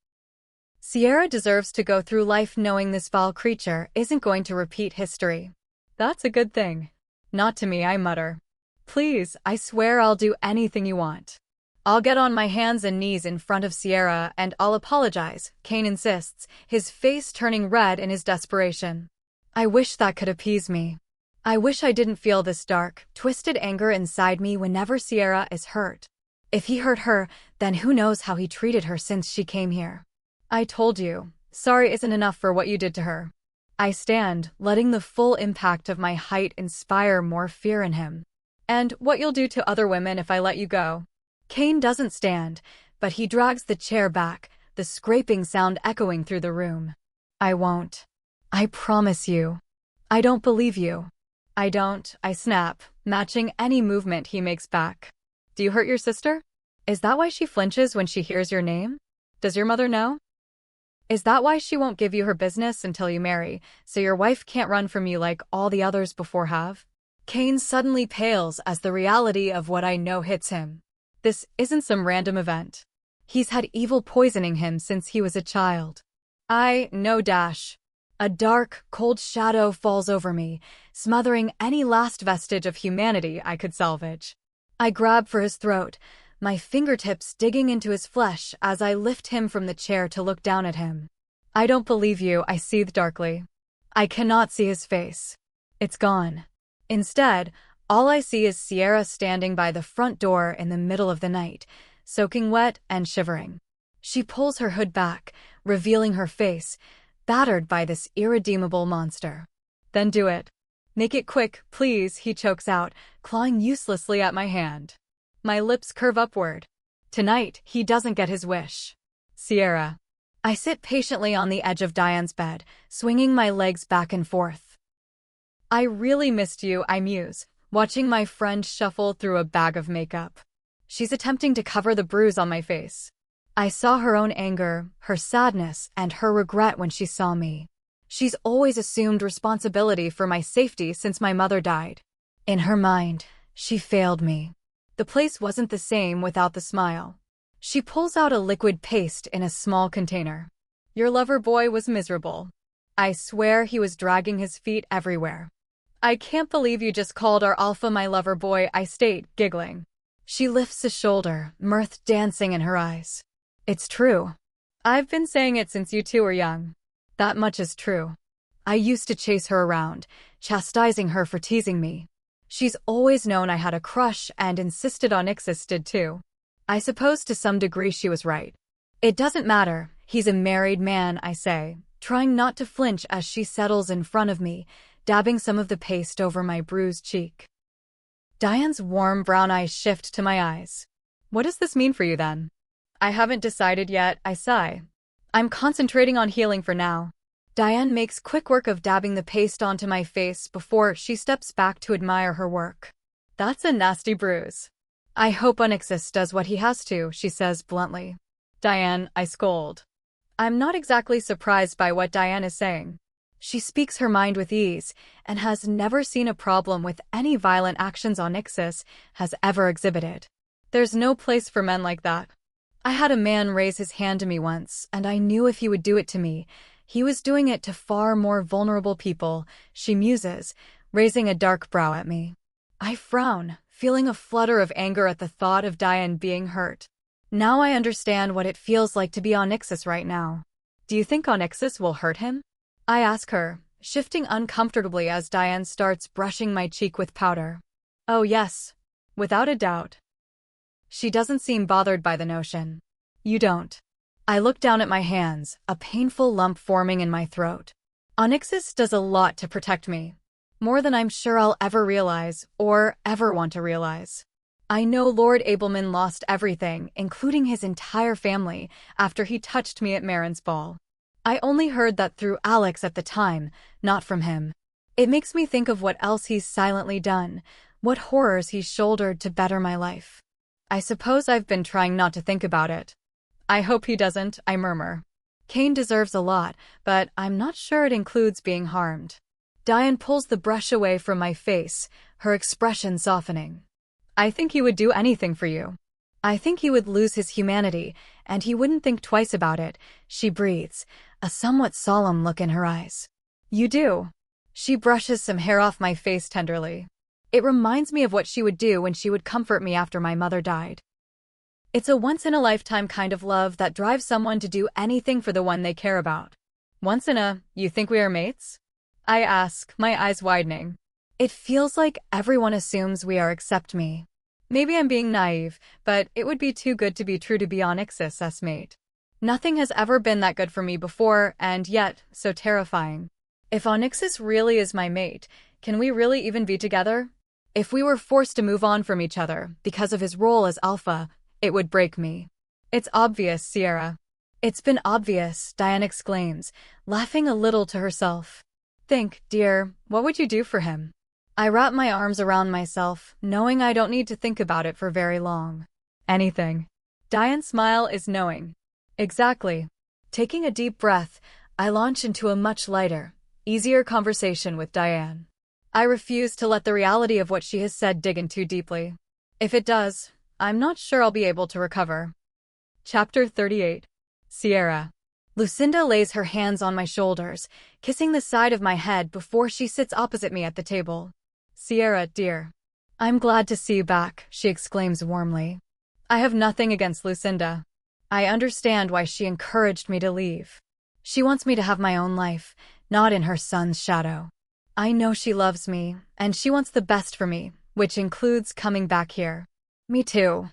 Sierra deserves to go through life knowing this foul creature isn't going to repeat history. That's a good thing. Not to me, I mutter. Please, I swear I'll do anything you want. I'll get on my hands and knees in front of Sierra and I'll apologize, Kane insists, his face turning red in his desperation. I wish that could appease me. I wish I didn't feel this dark, twisted anger inside me whenever Sierra is hurt. If he hurt her, then who knows how he treated her since she came here. I told you, sorry isn't enough for what you did to her. I stand, letting the full impact of my height inspire more fear in him. And what you'll do to other women if I let you go. Kane doesn't stand, but he drags the chair back, the scraping sound echoing through the room. I won't. I promise you. I don't believe you. I don't, I snap, matching any movement he makes back. Do you hurt your sister? Is that why she flinches when she hears your name? Does your mother know? Is that why she won't give you her business until you marry, so your wife can't run from you like all the others before have? Kane suddenly pales as the reality of what I know hits him. This isn't some random event. He's had evil poisoning him since he was a child. I know dash. A dark, cold shadow falls over me, smothering any last vestige of humanity I could salvage. I grab for his throat, my fingertips digging into his flesh as I lift him from the chair to look down at him. I don't believe you, I seethe darkly. I cannot see his face. It's gone. Instead, all I see is Sierra standing by the front door in the middle of the night, soaking wet and shivering. She pulls her hood back, revealing her face, battered by this irredeemable monster. Then do it. Make it quick, please, he chokes out, clawing uselessly at my hand. My lips curve upward. Tonight, he doesn't get his wish. Sierra. I sit patiently on the edge of Diane's bed, swinging my legs back and forth. I really missed you, I muse, watching my friend shuffle through a bag of makeup. She's attempting to cover the bruise on my face. I saw her own anger, her sadness, and her regret when she saw me. She's always assumed responsibility for my safety since my mother died. In her mind, she failed me. The place wasn't the same without the smile. She pulls out a liquid paste in a small container. Your lover boy was miserable. I swear he was dragging his feet everywhere. I can't believe you just called our alpha my lover boy, I state, giggling. She lifts a shoulder, mirth dancing in her eyes. It's true. I've been saying it since you two were young. That much is true. I used to chase her around, chastising her for teasing me. She's always known I had a crush and insisted Onyxus did too. I suppose to some degree she was right. It doesn't matter, he's a married man, I say, trying not to flinch as she settles in front of me, dabbing some of the paste over my bruised cheek. Diane's warm brown eyes shift to my eyes. What does this mean for you then? I haven't decided yet, I sigh. I'm concentrating on healing for now. Diane makes quick work of dabbing the paste onto my face before she steps back to admire her work. That's a nasty bruise. I hope Onyxus does what he has to, she says bluntly. Diane, I scold. I'm not exactly surprised by what Diane is saying. She speaks her mind with ease and has never seen a problem with any violent actions Onyxus has ever exhibited. There's no place for men like that. I had a man raise his hand to me once, and I knew if he would do it to me, he was doing it to far more vulnerable people, she muses, raising a dark brow at me. I frown, feeling a flutter of anger at the thought of Diane being hurt. Now I understand what it feels like to be Onyxus right now. Do you think Onyxus will hurt him? I ask her, shifting uncomfortably as Diane starts brushing my cheek with powder. Oh yes, without a doubt. She doesn't seem bothered by the notion. You don't. I look down at my hands, a painful lump forming in my throat. Onyxus does a lot to protect me. More than I'm sure I'll ever realize, or ever want to realize. I know Lord Abelman lost everything, including his entire family, after he touched me at Marin's ball. I only heard that through Alex at the time, not from him. It makes me think of what else he's silently done, what horrors he's shouldered to better my life. I suppose I've been trying not to think about it. I hope he doesn't, I murmur. Kane deserves a lot, but I'm not sure it includes being harmed. Diane pulls the brush away from my face, her expression softening. I think he would do anything for you. I think he would lose his humanity, and he wouldn't think twice about it, she breathes, a somewhat solemn look in her eyes. You do. She brushes some hair off my face tenderly. It reminds me of what she would do when she would comfort me after my mother died. It's a once-in-a-lifetime kind of love that drives someone to do anything for the one they care about. You think we are mates? I ask, my eyes widening. It feels like everyone assumes we are except me. Maybe I'm being naive, but it would be too good to be true to be Onyxus' mate. Nothing has ever been that good for me before, and yet, so terrifying. If Onyxus really is my mate, can we really even be together? If we were forced to move on from each other because of his role as alpha, it would break me. It's obvious, Sierra. It's been obvious, Diane exclaims, laughing a little to herself. Think, dear, what would you do for him? I wrap my arms around myself, knowing I don't need to think about it for very long. Anything. Diane's smile is knowing. Exactly. Taking a deep breath, I launch into a much lighter, easier conversation with Diane. I refuse to let the reality of what she has said dig in too deeply. If it does, I'm not sure I'll be able to recover. Chapter 38. Sierra. Lucinda lays her hands on my shoulders, kissing the side of my head before she sits opposite me at the table. Sierra, dear. I'm glad to see you back, she exclaims warmly. I have nothing against Lucinda. I understand why she encouraged me to leave. She wants me to have my own life, not in her son's shadow. I know she loves me, and she wants the best for me, which includes coming back here. Me too.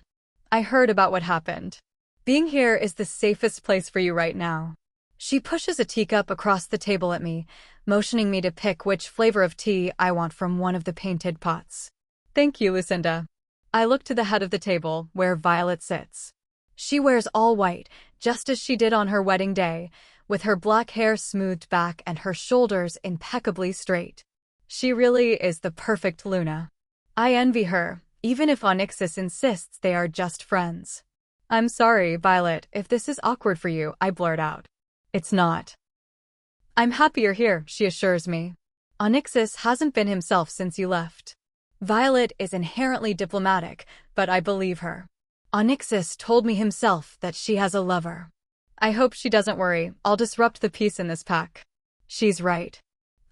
I heard about what happened. Being here is the safest place for you right now. She pushes a teacup across the table at me, motioning me to pick which flavor of tea I want from one of the painted pots. Thank you, Lucinda. I look to the head of the table, where Violet sits. She wears all white, just as she did on her wedding day, with her black hair smoothed back and her shoulders impeccably straight. She really is the perfect Luna. I envy her, even if Onyxus insists they are just friends. I'm sorry, Violet, if this is awkward for you, I blurt out. It's not. I'm happy you're here, she assures me. Onyxus hasn't been himself since you left. Violet is inherently diplomatic, but I believe her. Onyxus told me himself that she has a lover. I hope she doesn't worry, I'll disrupt the peace in this pack. She's right.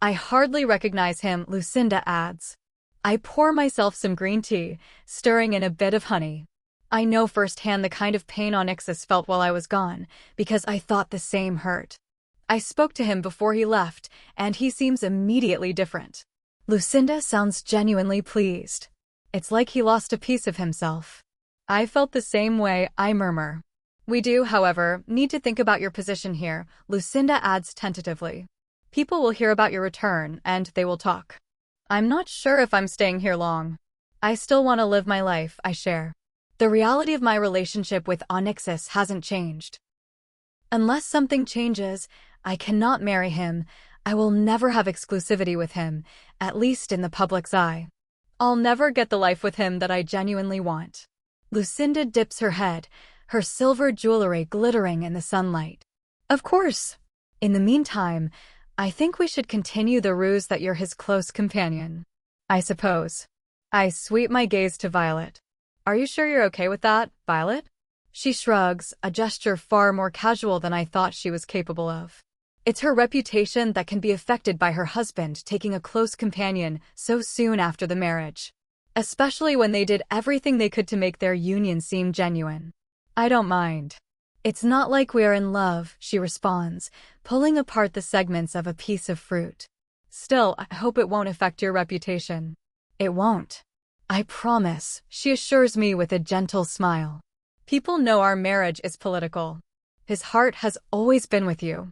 I hardly recognize him, Lucinda adds. I pour myself some green tea, stirring in a bit of honey. I know firsthand the kind of pain Onyxus felt while I was gone, because I thought the same hurt. I spoke to him before he left, and he seems immediately different. Lucinda sounds genuinely pleased. It's like he lost a piece of himself. I felt the same way, I murmur. We do, however, need to think about your position here, Lucinda adds tentatively. People will hear about your return, and they will talk. I'm not sure if I'm staying here long. I still want to live my life, I share. The reality of my relationship with Onyxus hasn't changed. Unless something changes, I cannot marry him. I will never have exclusivity with him, at least in the public's eye. I'll never get the life with him that I genuinely want. Lucinda dips her head, her silver jewelry glittering in the sunlight. Of course. In the meantime, I think we should continue the ruse that you're his close companion. I suppose. I sweep my gaze to Violet. Are you sure you're okay with that, Violet? She shrugs, a gesture far more casual than I thought she was capable of. It's her reputation that can be affected by her husband taking a close companion so soon after the marriage. Especially when they did everything they could to make their union seem genuine. I don't mind. It's not like we are in love, she responds, pulling apart the segments of a piece of fruit. Still, I hope it won't affect your reputation. It won't. I promise, she assures me with a gentle smile. People know our marriage is political. His heart has always been with you.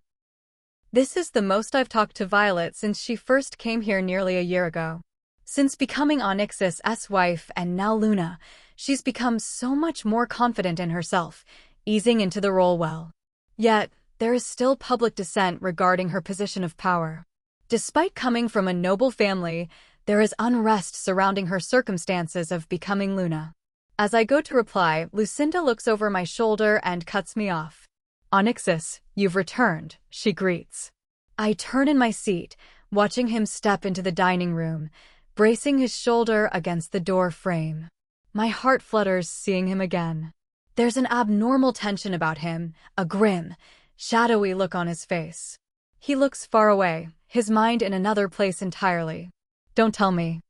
This is the most I've talked to Violet since she first came here nearly a year ago. Since becoming Onyx's wife and now Luna, she's become so much more confident in herself, easing into the role well. Yet, there is still public dissent regarding her position of power. Despite coming from a noble family, there is unrest surrounding her circumstances of becoming Luna. As I go to reply, Lucinda looks over my shoulder and cuts me off. Onyxus, you've returned, she greets. I turn in my seat, watching him step into the dining room, bracing his shoulder against the door frame. My heart flutters seeing him again. There's an abnormal tension about him, a grim, shadowy look on his face. He looks far away, his mind in another place entirely. Don't tell me.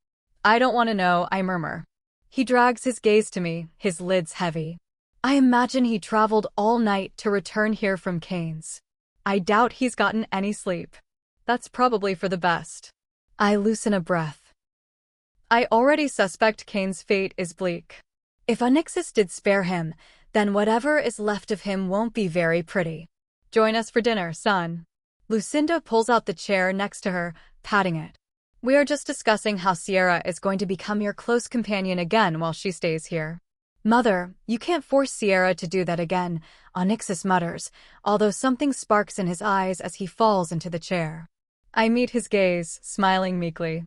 I don't want to know, I murmur. He drags his gaze to me, his lids heavy. I imagine he traveled all night to return here from Kane's. I doubt he's gotten any sleep. That's probably for the best. I loosen a breath. I already suspect Kane's fate is bleak. If Onyxus did spare him, then whatever is left of him won't be very pretty. Join us for dinner, son. Lucinda pulls out the chair next to her, patting it. We are just discussing how Sierra is going to become your close companion again while she stays here. Mother, you can't force Sierra to do that again, Onyxus mutters, although something sparks in his eyes as he falls into the chair. I meet his gaze, smiling meekly.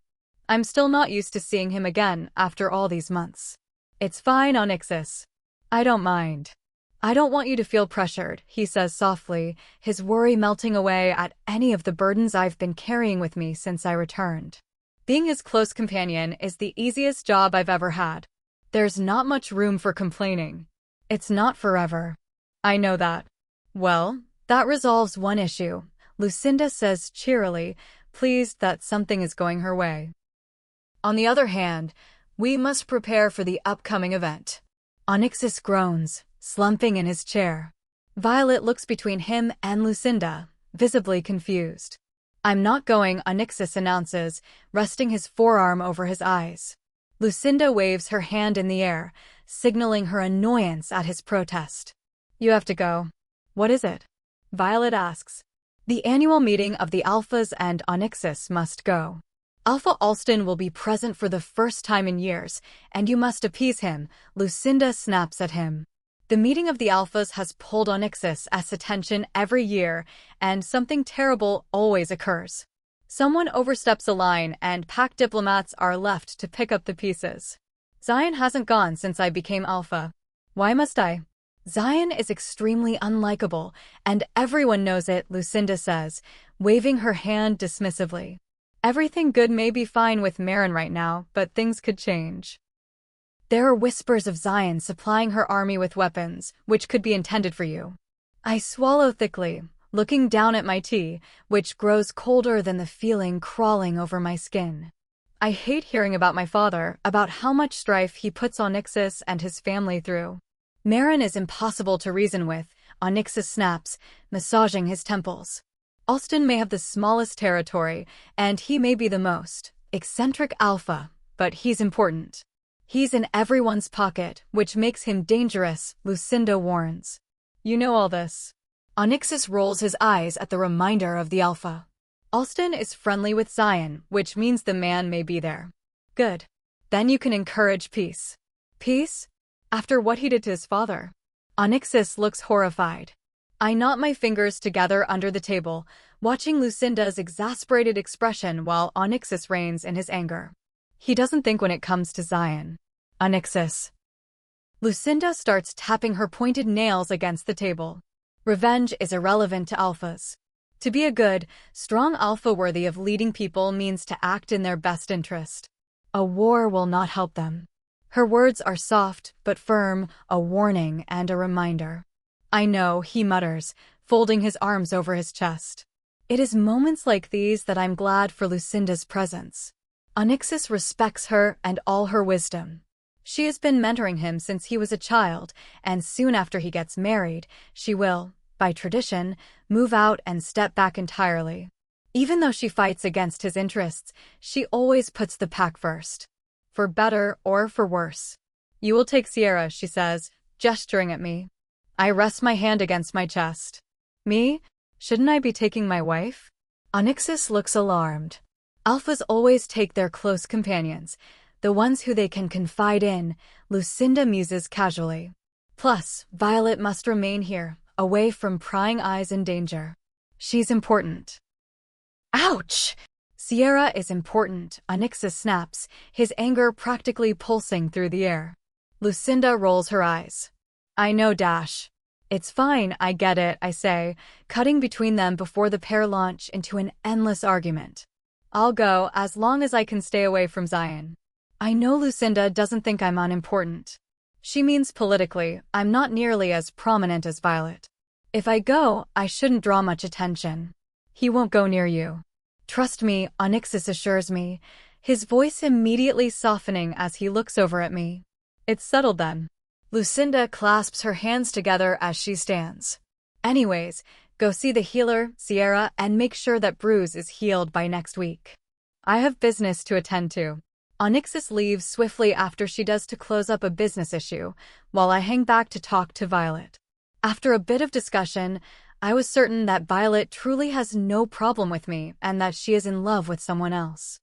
I'm still not used to seeing him again after all these months. It's fine, Onyxus. I don't mind. I don't want you to feel pressured, he says softly, his worry melting away at any of the burdens I've been carrying with me since I returned. Being his close companion is the easiest job I've ever had. There's not much room for complaining. It's not forever. I know that. Well, that resolves one issue, Lucinda says cheerily, pleased that something is going her way. On the other hand, we must prepare for the upcoming event. Onyxus groans, slumping in his chair. Violet looks between him and Lucinda, visibly confused. I'm not going, Onyxus announces, resting his forearm over his eyes. Lucinda waves her hand in the air, signaling her annoyance at his protest. You have to go. What is it? Violet asks. The annual meeting of the Alphas and Onyxus must go. Alpha Alston will be present for the first time in years, and you must appease him, Lucinda snaps at him. The meeting of the Alphas has pulled Onyxus' attention every year, and something terrible always occurs. Someone oversteps a line and pack diplomats are left to pick up the pieces. Zion hasn't gone since I became Alpha. Why must I? Zion is extremely unlikable, and everyone knows it, Lucinda says, waving her hand dismissively. Everything good may be fine with Marin right now, but things could change. There are whispers of Zion supplying her army with weapons, which could be intended for you. I swallow thickly, looking down at my tea, which grows colder than the feeling crawling over my skin. I hate hearing about my father, about how much strife he puts Onyxus and his family through. Marin is impossible to reason with, Onyxus snaps, massaging his temples. Alston may have the smallest territory, and he may be the most eccentric alpha, but he's important. He's in everyone's pocket, which makes him dangerous, Lucinda warns. You know all this. Onyxus rolls his eyes at the reminder of the alpha. Alston is friendly with Zion, which means the man may be there. Good. Then you can encourage peace. Peace? After what he did to his father? Onyxus looks horrified. I knot my fingers together under the table, watching Lucinda's exasperated expression while Onyxus reigns in his anger. He doesn't think when it comes to Zion. Onyxus. Lucinda starts tapping her pointed nails against the table. Revenge is irrelevant to alphas. To be a good, strong alpha worthy of leading people means to act in their best interest. A war will not help them. Her words are soft but firm, a warning and a reminder. I know, he mutters, folding his arms over his chest. It is moments like these that I'm glad for Lucinda's presence. Onyxus respects her and all her wisdom. She has been mentoring him since he was a child, and soon after he gets married, she will, by tradition, move out and step back entirely. Even though she fights against his interests, she always puts the pack first. For better or for worse. You will take Sierra, she says, gesturing at me. I rest my hand against my chest. Me? Shouldn't I be taking my wife? Onyxus looks alarmed. Alphas always take their close companions, the ones who they can confide in, Lucinda muses casually. Plus, Violet must remain here, away from prying eyes and danger. She's important. Ouch! Sierra is important, Onyxus snaps, his anger practically pulsing through the air. Lucinda rolls her eyes. I know, Dash. It's fine, I get it, I say, cutting between them before the pair launch into an endless argument. I'll go as long as I can stay away from Zion. I know Lucinda doesn't think I'm unimportant. She means politically, I'm not nearly as prominent as Violet. If I go, I shouldn't draw much attention. He won't go near you. Trust me, Onyxus assures me, his voice immediately softening as he looks over at me. It's settled then. Lucinda clasps her hands together as she stands. Anyways, go see the healer, Sierra, and make sure that bruise is healed by next week. I have business to attend to. Onyxus leaves swiftly after she does to close up a business issue, while I hang back to talk to Violet. After a bit of discussion, I was certain that Violet truly has no problem with me and that she is in love with someone else.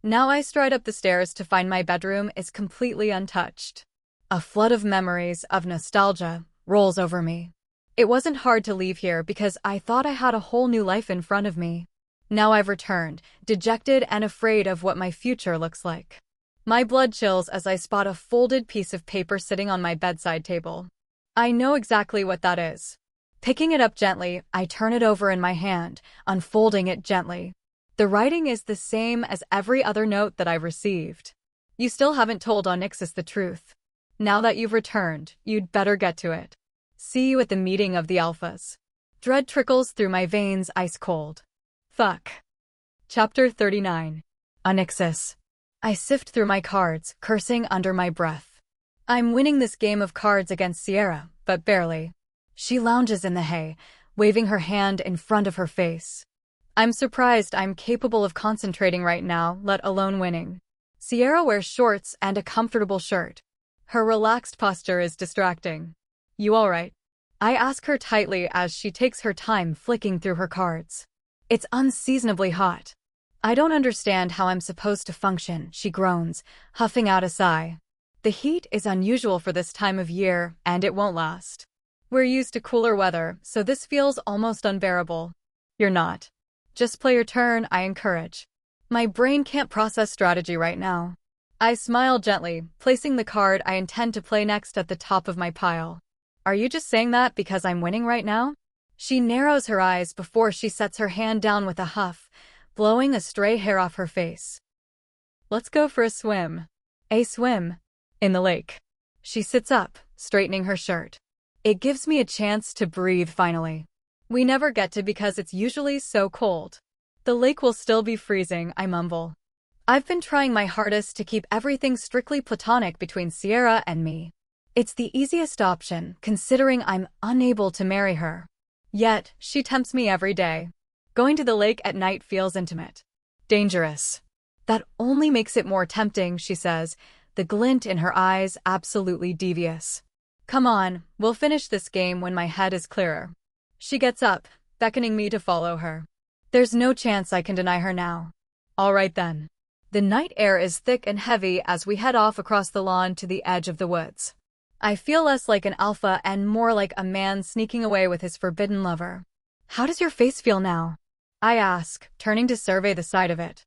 Now I stride up the stairs to find my bedroom is completely untouched. A flood of memories, of nostalgia, rolls over me. It wasn't hard to leave here because I thought I had a whole new life in front of me. Now I've returned, dejected and afraid of what my future looks like. My blood chills as I spot a folded piece of paper sitting on my bedside table. I know exactly what that is. Picking it up gently, I turn it over in my hand, unfolding it gently. The writing is the same as every other note that I've received. You still haven't told Onyxus the truth. Now that you've returned, you'd better get to it. See you at the meeting of the Alphas. Dread trickles through my veins ice cold. Fuck. Chapter 39. Onyxus. I sift through my cards, cursing under my breath. I'm winning this game of cards against Sierra, but barely. She lounges in the hay, waving her hand in front of her face. I'm surprised I'm capable of concentrating right now, let alone winning. Sierra wears shorts and a comfortable shirt. Her relaxed posture is distracting. You all right? I ask her tightly as she takes her time flicking through her cards. It's unseasonably hot. I don't understand how I'm supposed to function, she groans, huffing out a sigh. The heat is unusual for this time of year, and it won't last. We're used to cooler weather, so this feels almost unbearable. You're not. Just play your turn, I encourage. My brain can't process strategy right now. I smile gently, placing the card I intend to play next at the top of my pile. Are you just saying that because I'm winning right now? She narrows her eyes before she sets her hand down with a huff, blowing a stray hair off her face. Let's go for a swim. A swim. In the lake. She sits up, straightening her shirt. It gives me a chance to breathe finally. We never get to because it's usually so cold. The lake will still be freezing, I mumble. I've been trying my hardest to keep everything strictly platonic between Sierra and me. It's the easiest option, considering I'm unable to marry her. Yet, she tempts me every day. Going to the lake at night feels intimate. Dangerous. That only makes it more tempting, she says, the glint in her eyes absolutely devious. Come on, we'll finish this game when my head is clearer. She gets up, beckoning me to follow her. There's no chance I can deny her now. All right then. The night air is thick and heavy as we head off across the lawn to the edge of the woods. I feel less like an alpha and more like a man sneaking away with his forbidden lover. How does your face feel now? I ask, turning to survey the side of it.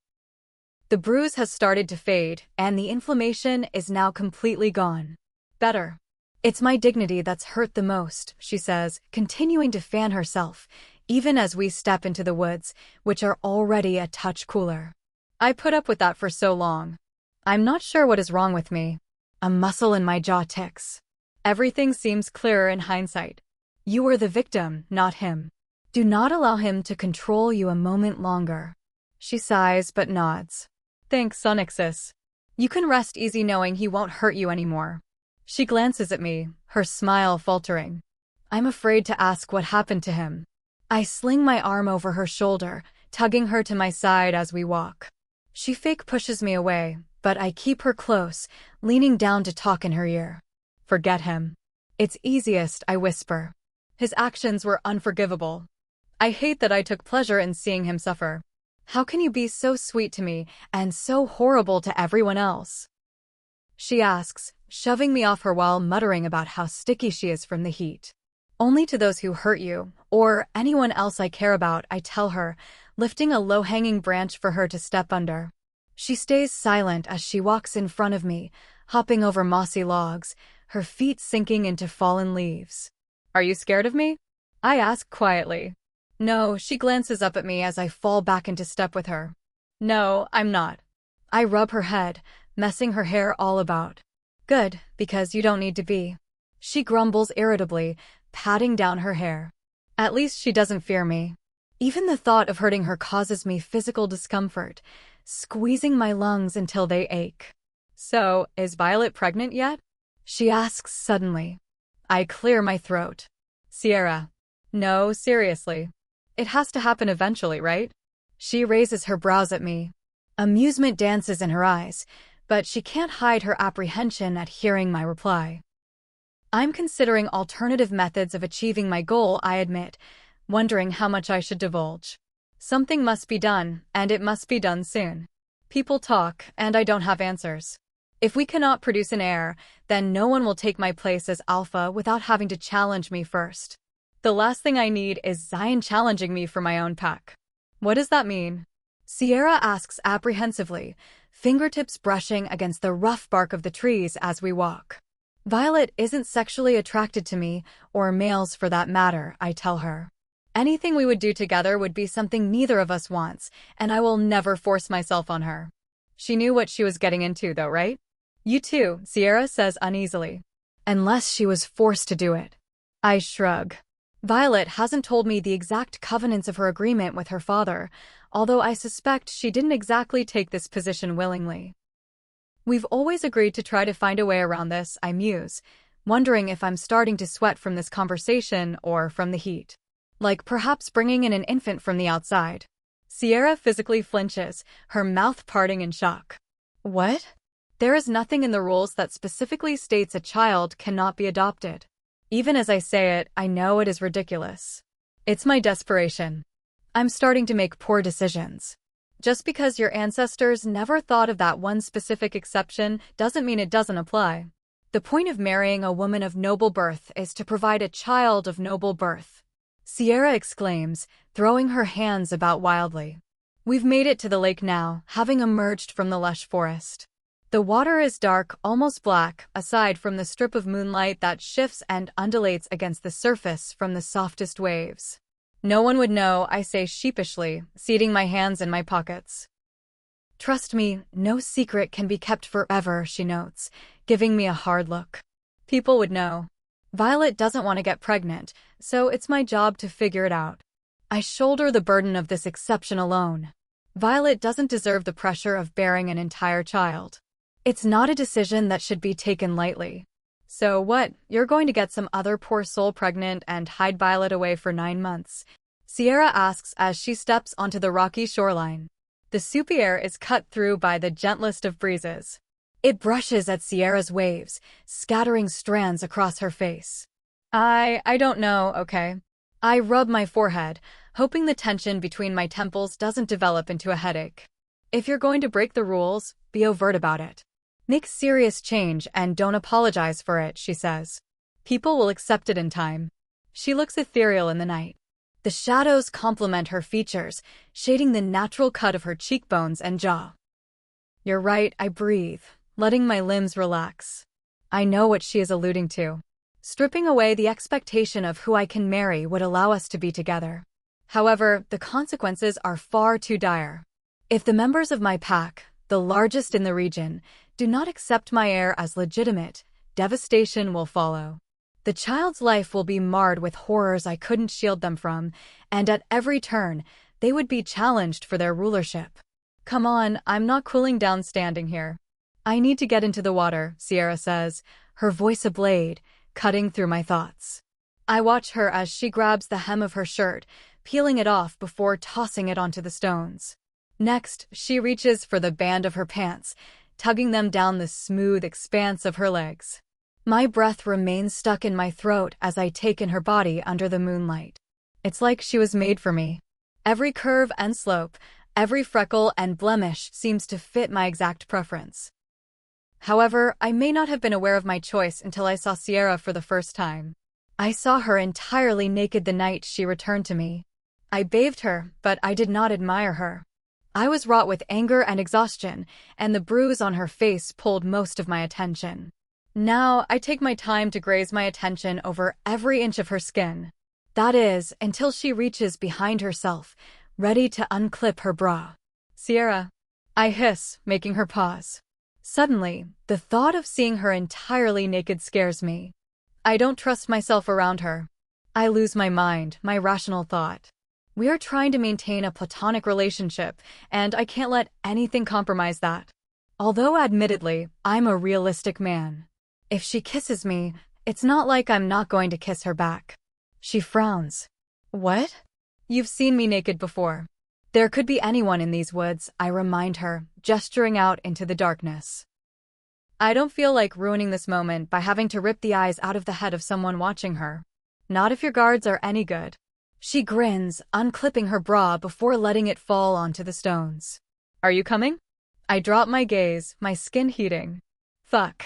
The bruise has started to fade, and the inflammation is now completely gone. Better. It's my dignity that's hurt the most, she says, continuing to fan herself, even as we step into the woods, which are already a touch cooler. I put up with that for so long. I'm not sure what is wrong with me. A muscle in my jaw ticks. Everything seems clearer in hindsight. You were the victim, not him. Do not allow him to control you a moment longer. She sighs but nods. Thanks, Onyxus. You can rest easy knowing he won't hurt you anymore. She glances at me, her smile faltering. I'm afraid to ask what happened to him. I sling my arm over her shoulder, tugging her to my side as we walk. She fake pushes me away, but I keep her close, leaning down to talk in her ear. Forget him. It's easiest, I whisper. His actions were unforgivable. I hate that I took pleasure in seeing him suffer. How can you be so sweet to me and so horrible to everyone else? She asks, shoving me off her while muttering about how sticky she is from the heat. Only to those who hurt you, or anyone else I care about, I tell her, lifting a low-hanging branch for her to step under. She stays silent as she walks in front of me, hopping over mossy logs, her feet sinking into fallen leaves. Are you scared of me? I ask quietly. No, she glances up at me as I fall back into step with her. No, I'm not. I rub her head, messing her hair all about. Good, because you don't need to be. She grumbles irritably, patting down her hair. At least she doesn't fear me. Even the thought of hurting her causes me physical discomfort, squeezing my lungs until they ache. So, is Violet pregnant yet? She asks suddenly. I clear my throat. Sierra. No, seriously. It has to happen eventually, right? She raises her brows at me. Amusement dances in her eyes, but she can't hide her apprehension at hearing my reply. I'm considering alternative methods of achieving my goal, I admit, wondering how much I should divulge. Something must be done, and it must be done soon. People talk, and I don't have answers. If we cannot produce an heir, then no one will take my place as alpha without having to challenge me first. The last thing I need is Zion challenging me for my own pack. What does that mean? Sierra asks apprehensively, fingertips brushing against the rough bark of the trees as we walk. Violet isn't sexually attracted to me, or males for that matter, I tell her. Anything we would do together would be something neither of us wants, and I will never force myself on her. She knew what she was getting into though, right? You too, Sierra says uneasily. Unless she was forced to do it. I shrug. Violet hasn't told me the exact covenants of her agreement with her father, although I suspect she didn't exactly take this position willingly. We've always agreed to try to find a way around this, I muse, wondering if I'm starting to sweat from this conversation or from the heat. Like perhaps bringing in an infant from the outside. Sierra physically flinches, her mouth parting in shock. What? There is nothing in the rules that specifically states a child cannot be adopted. Even as I say it, I know it is ridiculous. It's my desperation. I'm starting to make poor decisions. Just because your ancestors never thought of that one specific exception doesn't mean it doesn't apply. The point of marrying a woman of noble birth is to provide a child of noble birth. Sierra exclaims, throwing her hands about wildly. We've made it to the lake now, having emerged from the lush forest. The water is dark, almost black, aside from the strip of moonlight that shifts and undulates against the surface from the softest waves. No one would know, I say sheepishly, seating my hands in my pockets. Trust me, no secret can be kept forever, she notes, giving me a hard look. People would know. Violet doesn't want to get pregnant, so it's my job to figure it out. I shoulder the burden of this exception alone. Violet doesn't deserve the pressure of bearing an entire child. It's not a decision that should be taken lightly. So what, you're going to get some other poor soul pregnant and hide Violet away for 9 months? Sierra asks as she steps onto the rocky shoreline. The soupy air is cut through by the gentlest of breezes. It brushes at Sierra's waves, scattering strands across her face. I don't know, okay? I rub my forehead, hoping the tension between my temples doesn't develop into a headache. If you're going to break the rules, be overt about it. Make serious change and don't apologize for it, she says. People will accept it in time. She looks ethereal in the night. The shadows complement her features, shading the natural cut of her cheekbones and jaw. You're right, I breathe, letting my limbs relax. I know what she is alluding to. Stripping away the expectation of who I can marry would allow us to be together. However, the consequences are far too dire. If the members of my pack, the largest in the region, Do not accept my heir as legitimate. Devastation will follow. The child's life will be marred with horrors I couldn't shield them from, and at every turn, they would be challenged for their rulership. Come on, I'm not cooling down standing here. I need to get into the water, Sierra says, her voice a blade, cutting through my thoughts. I watch her as she grabs the hem of her shirt, peeling it off before tossing it onto the stones. Next, she reaches for the band of her pants, tugging them down the smooth expanse of her legs. My breath remains stuck in my throat as I take in her body under the moonlight. It's like she was made for me. Every curve and slope, every freckle and blemish seems to fit my exact preference. However, I may not have been aware of my choice until I saw Sierra for the first time. I saw her entirely naked the night she returned to me. I bathed her, but I did not admire her. I was wrought with anger and exhaustion, and the bruise on her face pulled most of my attention. Now, I take my time to graze my attention over every inch of her skin. That is, until she reaches behind herself, ready to unclip her bra. Sierra, I hiss, making her pause. Suddenly, the thought of seeing her entirely naked scares me. I don't trust myself around her. I lose my mind, my rational thought. We are trying to maintain a platonic relationship, and I can't let anything compromise that. Although admittedly, I'm a realistic man. If she kisses me, it's not like I'm not going to kiss her back. She frowns. What? You've seen me naked before. There could be anyone in these woods, I remind her, gesturing out into the darkness. I don't feel like ruining this moment by having to rip the eyes out of the head of someone watching her. Not if your guards are any good. She grins, unclipping her bra before letting it fall onto the stones. Are you coming? I drop my gaze, my skin heating. Fuck.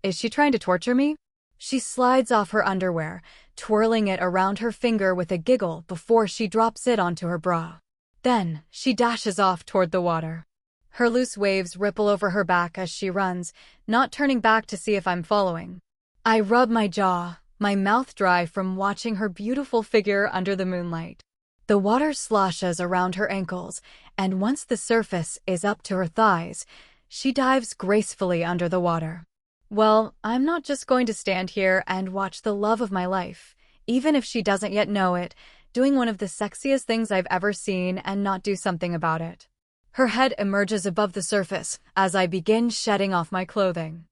Is she trying to torture me? She slides off her underwear, twirling it around her finger with a giggle before she drops it onto her bra. Then, she dashes off toward the water. Her loose waves ripple over her back as she runs, not turning back to see if I'm following. I rub my jaw, my mouth dry from watching her beautiful figure under the moonlight. The water sloshes around her ankles, and once the surface is up to her thighs, she dives gracefully under the water. Well, I'm not just going to stand here and watch the love of my life, even if she doesn't yet know it, doing one of the sexiest things I've ever seen and not do something about it. Her head emerges above the surface as I begin shedding off my clothing.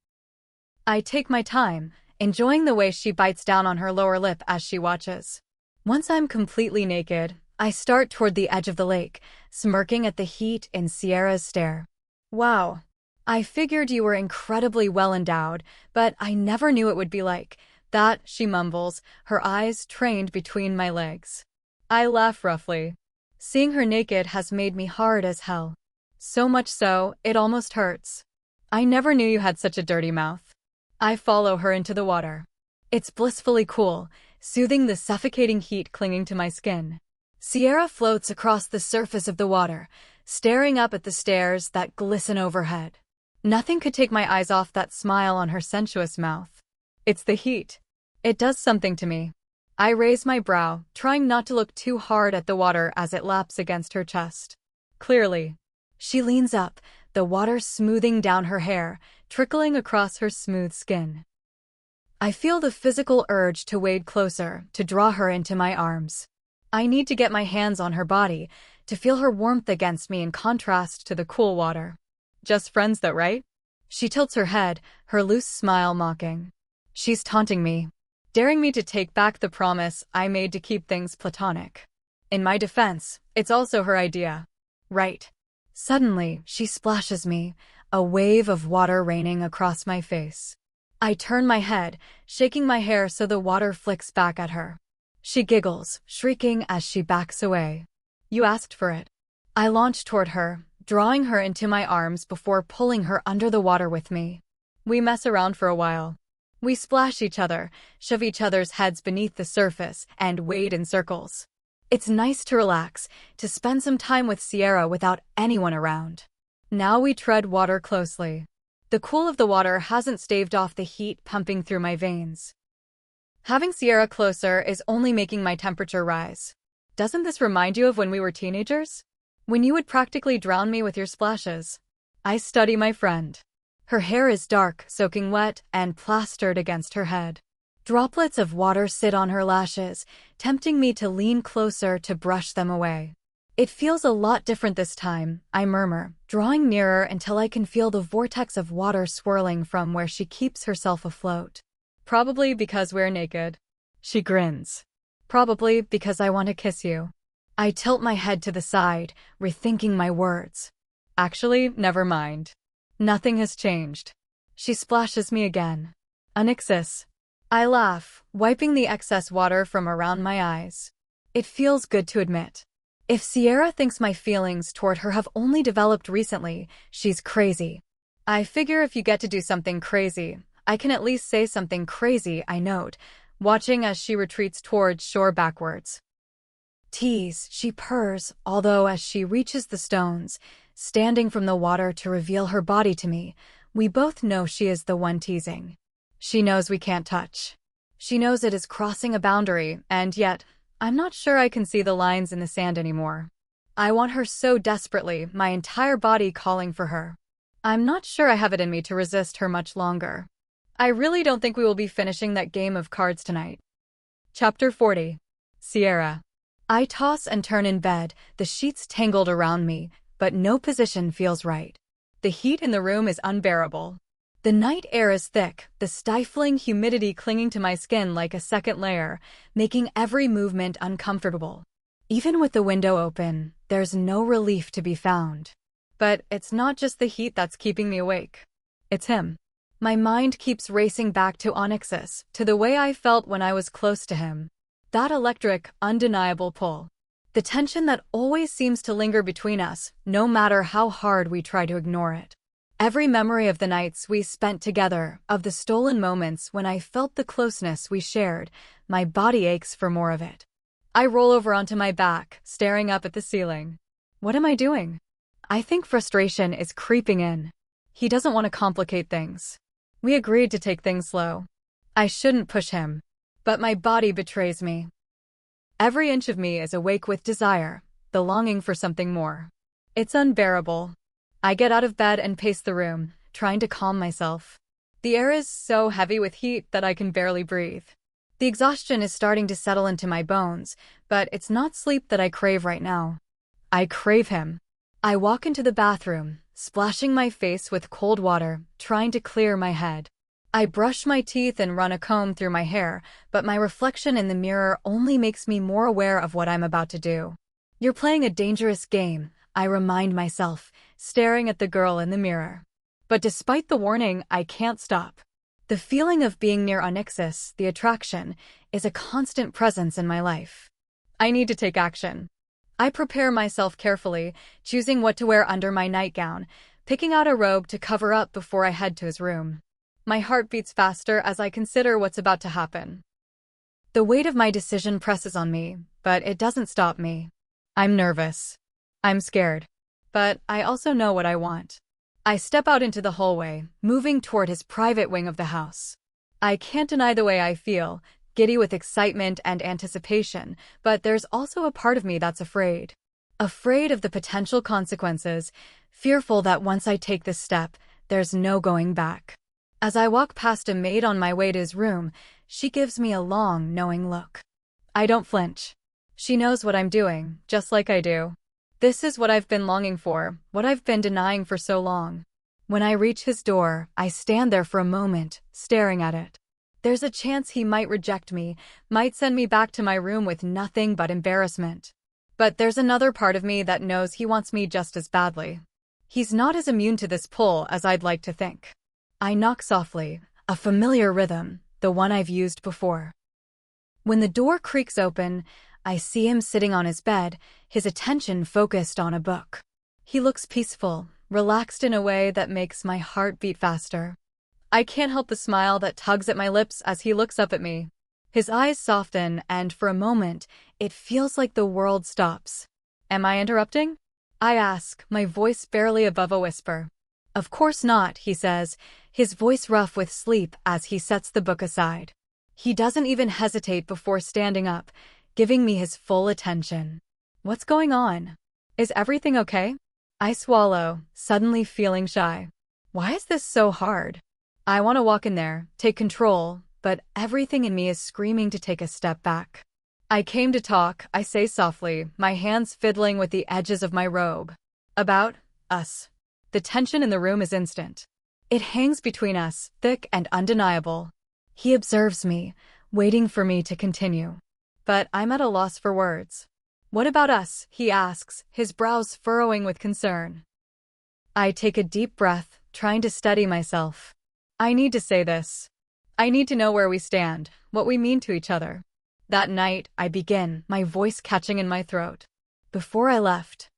I take my time, enjoying the way she bites down on her lower lip as she watches. Once I'm completely naked, I start toward the edge of the lake, smirking at the heat in Sierra's stare. Wow. I figured you were incredibly well endowed, but I never knew it would be like that, she mumbles, her eyes trained between my legs. I laugh roughly. Seeing her naked has made me hard as hell. So much so, it almost hurts. I never knew you had such a dirty mouth. I follow her into the water. It's blissfully cool, soothing the suffocating heat clinging to my skin. Sierra floats across the surface of the water, staring up at the stairs that glisten overhead. Nothing could take my eyes off that smile on her sensuous mouth. It's the heat. It does something to me. I raise my brow, trying not to look too hard at the water as it laps against her chest. Clearly. She leans up, the water smoothing down her hair, trickling across her smooth skin. I feel the physical urge to wade closer, to draw her into my arms. I need to get my hands on her body, to feel her warmth against me in contrast to the cool water. Just friends though, right? She tilts her head, her loose smile mocking. She's taunting me, daring me to take back the promise I made to keep things platonic. In my defense, it's also her idea. Right. Suddenly, she splashes me, a wave of water raining across my face. I turn my head, shaking my hair so the water flicks back at her. She giggles, shrieking as she backs away. You asked for it. I launch toward her, drawing her into my arms before pulling her under the water with me. We mess around for a while. We splash each other, shove each other's heads beneath the surface, and wade in circles. It's nice to relax, to spend some time with Sierra without anyone around. Now we tread water closely. The cool of the water hasn't staved off the heat pumping through my veins. Having Sierra closer is only making my temperature rise. Doesn't this remind you of when we were teenagers? When you would practically drown me with your splashes. I study my friend. Her hair is dark, soaking wet, and plastered against her head. Droplets of water sit on her lashes, tempting me to lean closer to brush them away. It feels a lot different this time, I murmur, drawing nearer until I can feel the vortex of water swirling from where she keeps herself afloat. Probably because we're naked. She grins. Probably because I want to kiss you. I tilt my head to the side, rethinking my words. Actually, never mind. Nothing has changed. She splashes me again. Onyxus. I laugh, wiping the excess water from around my eyes. It feels good to admit. If Sierra thinks my feelings toward her have only developed recently, she's crazy. I figure if you get to do something crazy, I can at least say something crazy, I note, watching as she retreats towards shore backwards. Tease, she purrs, although as she reaches the stones, standing from the water to reveal her body to me, we both know she is the one teasing. She knows we can't touch. She knows it is crossing a boundary, and yet, I'm not sure I can see the lines in the sand anymore. I want her so desperately, my entire body calling for her. I'm not sure I have it in me to resist her much longer. I really don't think we will be finishing that game of cards tonight. Chapter 40. Sierra. I toss and turn in bed, the sheets tangled around me, but no position feels right. The heat in the room is unbearable. The night air is thick, the stifling humidity clinging to my skin like a second layer, making every movement uncomfortable. Even with the window open, there's no relief to be found. But it's not just the heat that's keeping me awake. It's him. My mind keeps racing back to Onyxus, to the way I felt when I was close to him. That electric, undeniable pull. The tension that always seems to linger between us, no matter how hard we try to ignore it. Every memory of the nights we spent together, of the stolen moments when I felt the closeness we shared, my body aches for more of it. I roll over onto my back, staring up at the ceiling. What am I doing? I think frustration is creeping in. He doesn't want to complicate things. We agreed to take things slow. I shouldn't push him. But my body betrays me. Every inch of me is awake with desire, the longing for something more. It's unbearable. I get out of bed and pace the room, trying to calm myself. The air is so heavy with heat that I can barely breathe. The exhaustion is starting to settle into my bones, but it's not sleep that I crave right now. I crave him. I walk into the bathroom, splashing my face with cold water, trying to clear my head. I brush my teeth and run a comb through my hair, but my reflection in the mirror only makes me more aware of what I'm about to do. You're playing a dangerous game, I remind myself, staring at the girl in the mirror. But despite the warning, I can't stop. The feeling of being near Onyxus, the attraction, is a constant presence in my life. I need to take action. I prepare myself carefully, choosing what to wear under my nightgown, picking out a robe to cover up before I head to his room. My heart beats faster as I consider what's about to happen. The weight of my decision presses on me, but it doesn't stop me. I'm nervous. I'm scared. But I also know what I want. I step out into the hallway, moving toward his private wing of the house. I can't deny the way I feel, giddy with excitement and anticipation, but there's also a part of me that's afraid. Afraid of the potential consequences, fearful that once I take this step, there's no going back. As I walk past a maid on my way to his room, she gives me a long, knowing look. I don't flinch. She knows what I'm doing, just like I do. This is what I've been longing for, what I've been denying for so long. When I reach his door, I stand there for a moment, staring at it. There's a chance he might reject me, might send me back to my room with nothing but embarrassment. But there's another part of me that knows he wants me just as badly. He's not as immune to this pull as I'd like to think. I knock softly, a familiar rhythm, the one I've used before. When the door creaks open, I see him sitting on his bed, his attention focused on a book. He looks peaceful, relaxed in a way that makes my heart beat faster. I can't help the smile that tugs at my lips as he looks up at me. His eyes soften, and for a moment, it feels like the world stops. Am I interrupting? I ask, my voice barely above a whisper. Of course not, he says, his voice rough with sleep as he sets the book aside. He doesn't even hesitate before standing up, giving me his full attention. What's going on? Is everything okay? I swallow, suddenly feeling shy. Why is this so hard? I want to walk in there, take control, but everything in me is screaming to take a step back. I came to talk, I say softly, my hands fiddling with the edges of my robe. About us. The tension in the room is instant. It hangs between us, thick and undeniable. He observes me, waiting for me to continue. But I'm at a loss for words. What about us? He asks, his brows furrowing with concern. I take a deep breath, trying to steady myself. I need to say this. I need to know where we stand, what we mean to each other. That night, I begin, my voice catching in my throat. Before I left,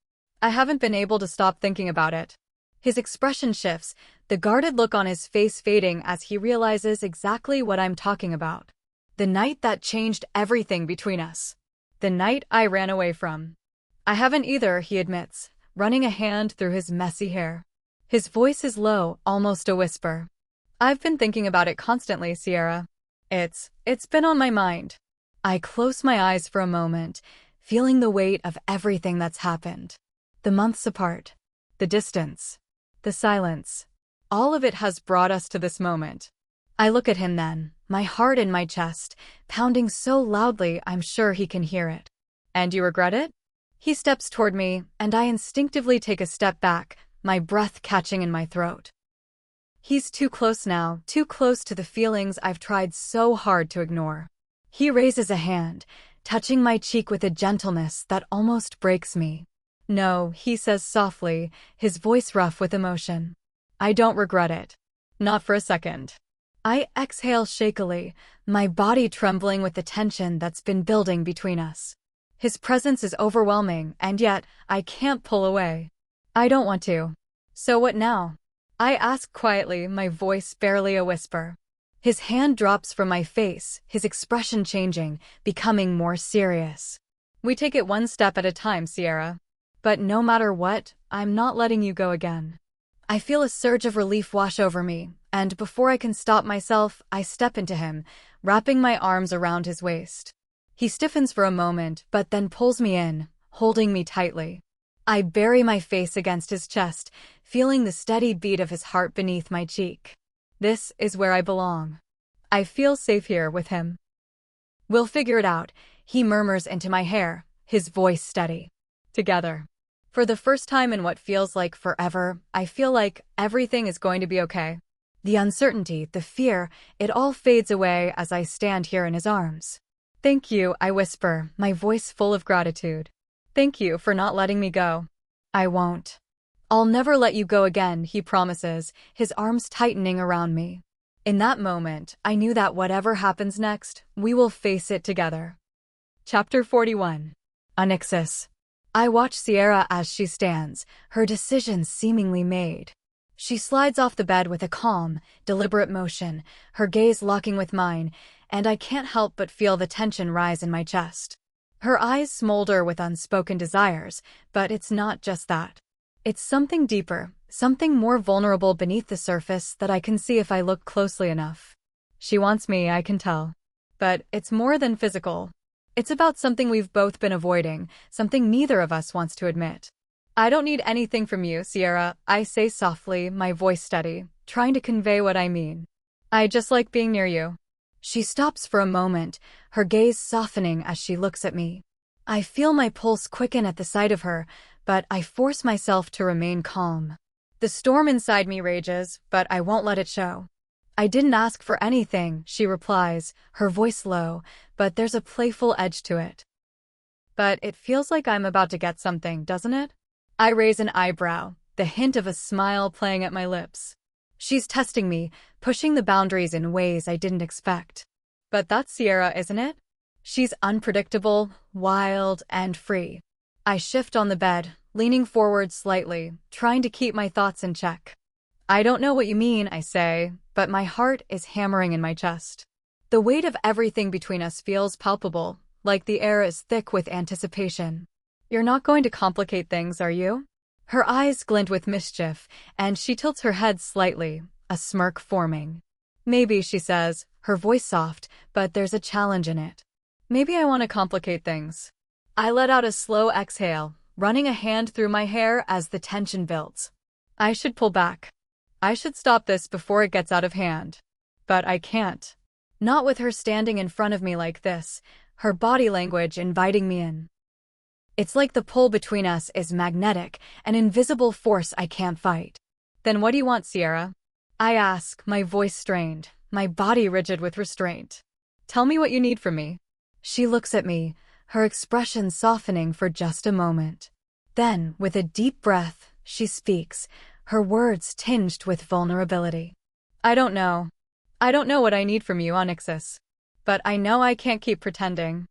I haven't been able to stop thinking about it. His expression shifts, the guarded look on his face fading as he realizes exactly what I'm talking about. The night that changed everything between us. The night I ran away from. I haven't either, he admits, running a hand through his messy hair. His voice is low, almost a whisper. I've been thinking about it constantly, Sierra. It's been on my mind. I close my eyes for a moment, feeling the weight of everything that's happened. The months apart, the distance, the silence. All of it has brought us to this moment. I look at him then, my heart in my chest, pounding so loudly I'm sure he can hear it. And you regret it? He steps toward me, and I instinctively take a step back, my breath catching in my throat. He's too close now, too close to the feelings I've tried so hard to ignore. He raises a hand, touching my cheek with a gentleness that almost breaks me. No, he says softly, his voice rough with emotion. I don't regret it. Not for a second. I exhale shakily, my body trembling with the tension that's been building between us. His presence is overwhelming, and yet, I can't pull away. I don't want to. So what now? I ask quietly, my voice barely a whisper. His hand drops from my face, his expression changing, becoming more serious. We take it one step at a time, Sierra. But no matter what, I'm not letting you go again. I feel a surge of relief wash over me, and before I can stop myself, I step into him, wrapping my arms around his waist. He stiffens for a moment, but then pulls me in, holding me tightly. I bury my face against his chest, feeling the steady beat of his heart beneath my cheek. This is where I belong. I feel safe here with him. We'll figure it out, he murmurs into my hair, his voice steady. Together. For the first time in what feels like forever, I feel like everything is going to be okay. The uncertainty, the fear, it all fades away as I stand here in his arms. Thank you, I whisper, my voice full of gratitude. Thank you for not letting me go. I won't. I'll never let you go again, he promises, his arms tightening around me. In that moment, I knew that whatever happens next, we will face it together. Chapter 41. Onyxus. I watch Sierra as she stands, her decision seemingly made. She slides off the bed with a calm, deliberate motion, her gaze locking with mine, and I can't help but feel the tension rise in my chest. Her eyes smolder with unspoken desires, but it's not just that. It's something deeper, something more vulnerable beneath the surface that I can see if I look closely enough. She wants me, I can tell. But it's more than physical. It's about something we've both been avoiding, something neither of us wants to admit. I don't need anything from you, Sierra, I say softly, my voice steady, trying to convey what I mean. I just like being near you. She stops for a moment, her gaze softening as she looks at me. I feel my pulse quicken at the sight of her, but I force myself to remain calm. The storm inside me rages, but I won't let it show. I didn't ask for anything, she replies, her voice low, but there's a playful edge to it. But it feels like I'm about to get something, doesn't it? I raise an eyebrow, the hint of a smile playing at my lips. She's testing me, pushing the boundaries in ways I didn't expect. But that's Sierra, isn't it? She's unpredictable, wild, and free. I shift on the bed, leaning forward slightly, trying to keep my thoughts in check. I don't know what you mean, I say, but my heart is hammering in my chest. The weight of everything between us feels palpable, like the air is thick with anticipation. You're not going to complicate things, are you? Her eyes glint with mischief, and she tilts her head slightly, a smirk forming. Maybe, she says, her voice soft, but there's a challenge in it. Maybe I want to complicate things. I let out a slow exhale, running a hand through my hair as the tension builds. I should pull back. I should stop this before it gets out of hand. But I can't. Not with her standing in front of me like this, her body language inviting me in. It's like the pull between us is magnetic, an invisible force I can't fight. Then what do you want, Sierra? I ask, my voice strained, my body rigid with restraint. Tell me what you need from me. She looks at me, her expression softening for just a moment. Then, with a deep breath, she speaks, her words tinged with vulnerability. I don't know. I don't know what I need from you, Onyxus. But I know I can't keep pretending.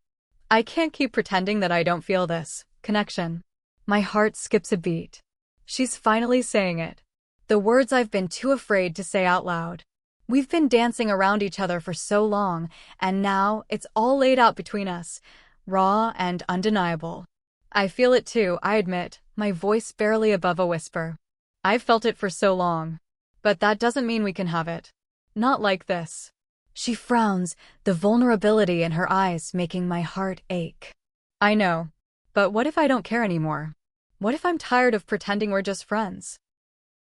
I can't keep pretending that I don't feel this connection. My heart skips a beat. She's finally saying it. The words I've been too afraid to say out loud. We've been dancing around each other for so long, and now it's all laid out between us, raw and undeniable. I feel it too, I admit, my voice barely above a whisper. I've felt it for so long. But that doesn't mean we can have it. Not like this. She frowns, the vulnerability in her eyes making my heart ache. I know. But what if I don't care anymore? What if I'm tired of pretending we're just friends?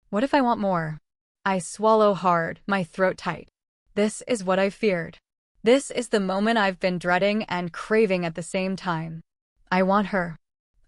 What if I want more? I swallow hard, my throat tight. This is what I feared. This is the moment I've been dreading and craving at the same time. I want her.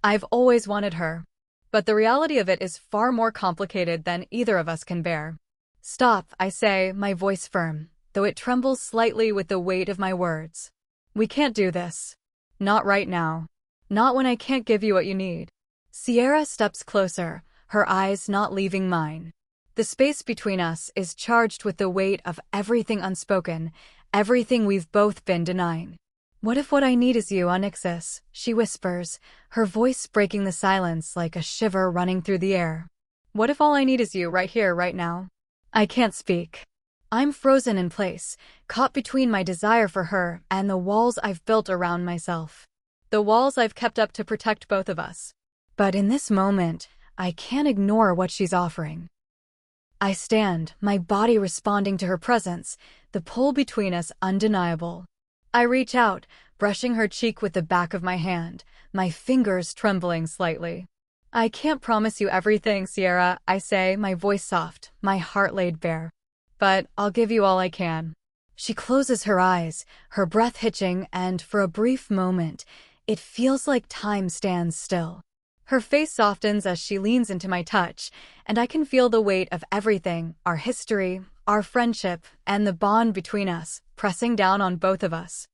I've always wanted her. But the reality of it is far more complicated than either of us can bear. Stop, I say, my voice firm, though it trembles slightly with the weight of my words. We can't do this. Not right now. Not when I can't give you what you need. Sierra steps closer, her eyes not leaving mine. The space between us is charged with the weight of everything unspoken, everything we've both been denying. What if what I need is you, Onyxus? She whispers, her voice breaking the silence like a shiver running through the air. What if all I need is you right here, right now? I can't speak. I'm frozen in place, caught between my desire for her and the walls I've built around myself. The walls I've kept up to protect both of us. But in this moment, I can't ignore what she's offering. I stand, my body responding to her presence, the pull between us undeniable. I reach out, brushing her cheek with the back of my hand, my fingers trembling slightly. I can't promise you everything, Sierra, I say, my voice soft, my heart laid bare. But I'll give you all I can. She closes her eyes, her breath hitching, and for a brief moment, it feels like time stands still. Her face softens as she leans into my touch, and I can feel the weight of everything, our history, our friendship, and the bond between us, pressing down on both of us.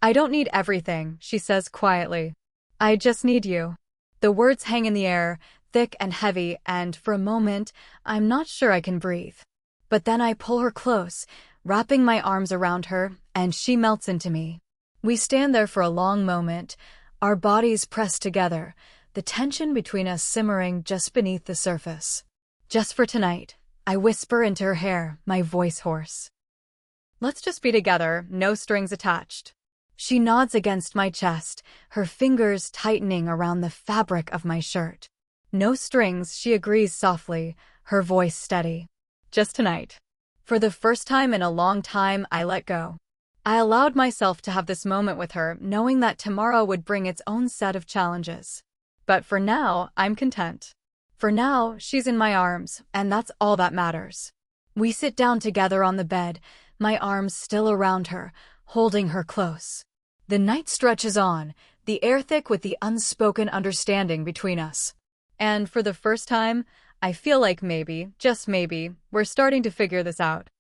I don't need everything, she says quietly. I just need you. The words hang in the air, thick and heavy, and for a moment, I'm not sure I can breathe. But then I pull her close, wrapping my arms around her, and she melts into me. We stand there for a long moment, our bodies pressed together, the tension between us simmering just beneath the surface. Just for tonight, I whisper into her hair, my voice hoarse. Let's just be together, no strings attached. She nods against my chest, her fingers tightening around the fabric of my shirt. No strings, she agrees softly, her voice steady. Just tonight. For the first time in a long time, I let go. I allowed myself to have this moment with her, knowing that tomorrow would bring its own set of challenges. But for now, I'm content. For now, she's in my arms, and that's all that matters. We sit down together on the bed, my arms still around her, holding her close. The night stretches on, the air thick with the unspoken understanding between us. And for the first time, I feel like maybe, just maybe, we're starting to figure this out.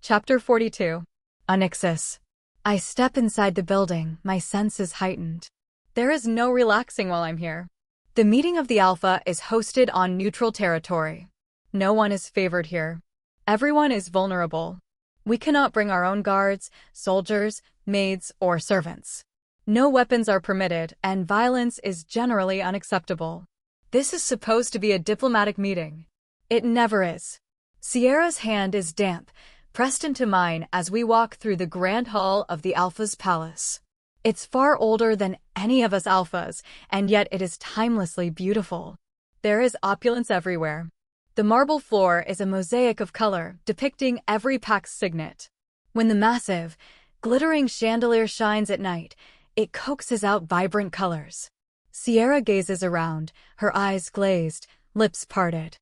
Chapter 42. Onyxus. I step inside the building, my senses heightened. There is no relaxing while I'm here. The meeting of the Alpha is hosted on neutral territory. No one is favored here. Everyone is vulnerable. We cannot bring our own guards, soldiers, maids, or servants. No weapons are permitted, and violence is generally unacceptable. This is supposed to be a diplomatic meeting. It never is. Sierra's hand is damp, pressed into mine as we walk through the grand hall of the Alpha's palace. It's far older than any of us Alphas, and yet it is timelessly beautiful. There is opulence everywhere. The marble floor is a mosaic of color, depicting every pack's signet. When the massive, glittering chandelier shines at night, it coaxes out vibrant colors. Sierra gazes around, her eyes glazed, lips parted.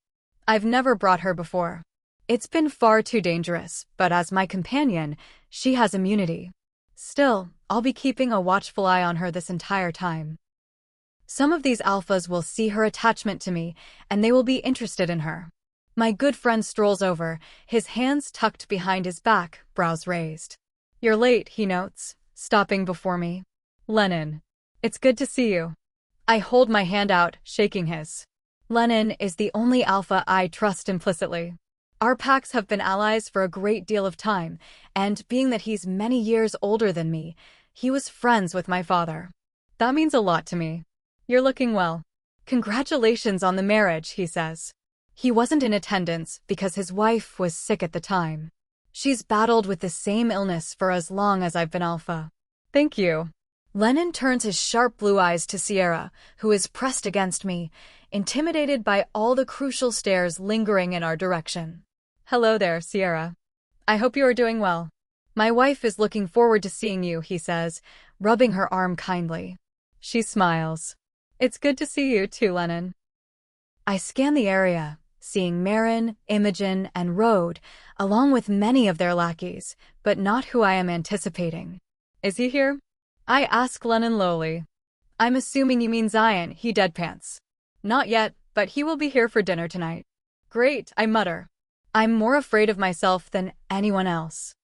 I've never brought her before. It's been far too dangerous, but as my companion, she has immunity. Still, I'll be keeping a watchful eye on her this entire time. Some of these alphas will see her attachment to me, and they will be interested in her. My good friend strolls over, his hands tucked behind his back, brows raised. You're late, he notes, stopping before me. Lennon. It's good to see you. I hold my hand out, shaking his. Lennon is the only alpha I trust implicitly. Our packs have been allies for a great deal of time, and being that he's many years older than me, he was friends with my father. That means a lot to me. You're looking well. Congratulations on the marriage, he says. He wasn't in attendance because his wife was sick at the time. She's battled with the same illness for as long as I've been alpha. Thank you. Lennon turns his sharp blue eyes to Sierra, who is pressed against me, intimidated by all the crucial stares lingering in our direction. Hello there, Sierra. I hope you are doing well. My wife is looking forward to seeing you, he says, rubbing her arm kindly. She smiles. It's good to see you too, Lennon. I scan the area, seeing Marin, Imogen, and Rode, along with many of their lackeys, but not who I am anticipating. Is he here? I ask Lennon lowly. I'm assuming you mean Zion, he deadpants. Not yet, but he will be here for dinner tonight. Great, I mutter. I'm more afraid of myself than anyone else.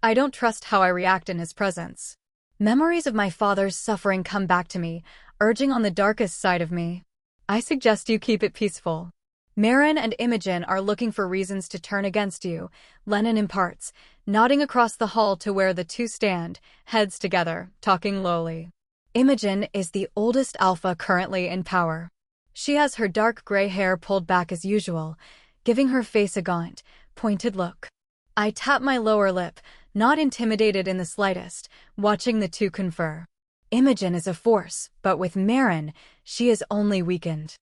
I don't trust how I react in his presence. Memories of my father's suffering come back to me, urging on the darkest side of me. I suggest you keep it peaceful. Marin and Imogen are looking for reasons to turn against you, Lennon imparts, nodding across the hall to where the two stand, heads together, talking lowly. Imogen is the oldest alpha currently in power. She has her dark gray hair pulled back as usual, giving her face a gaunt, pointed look. I tap my lower lip, not intimidated in the slightest, watching the two confer. Imogen is a force, but with Marin, she is only weakened.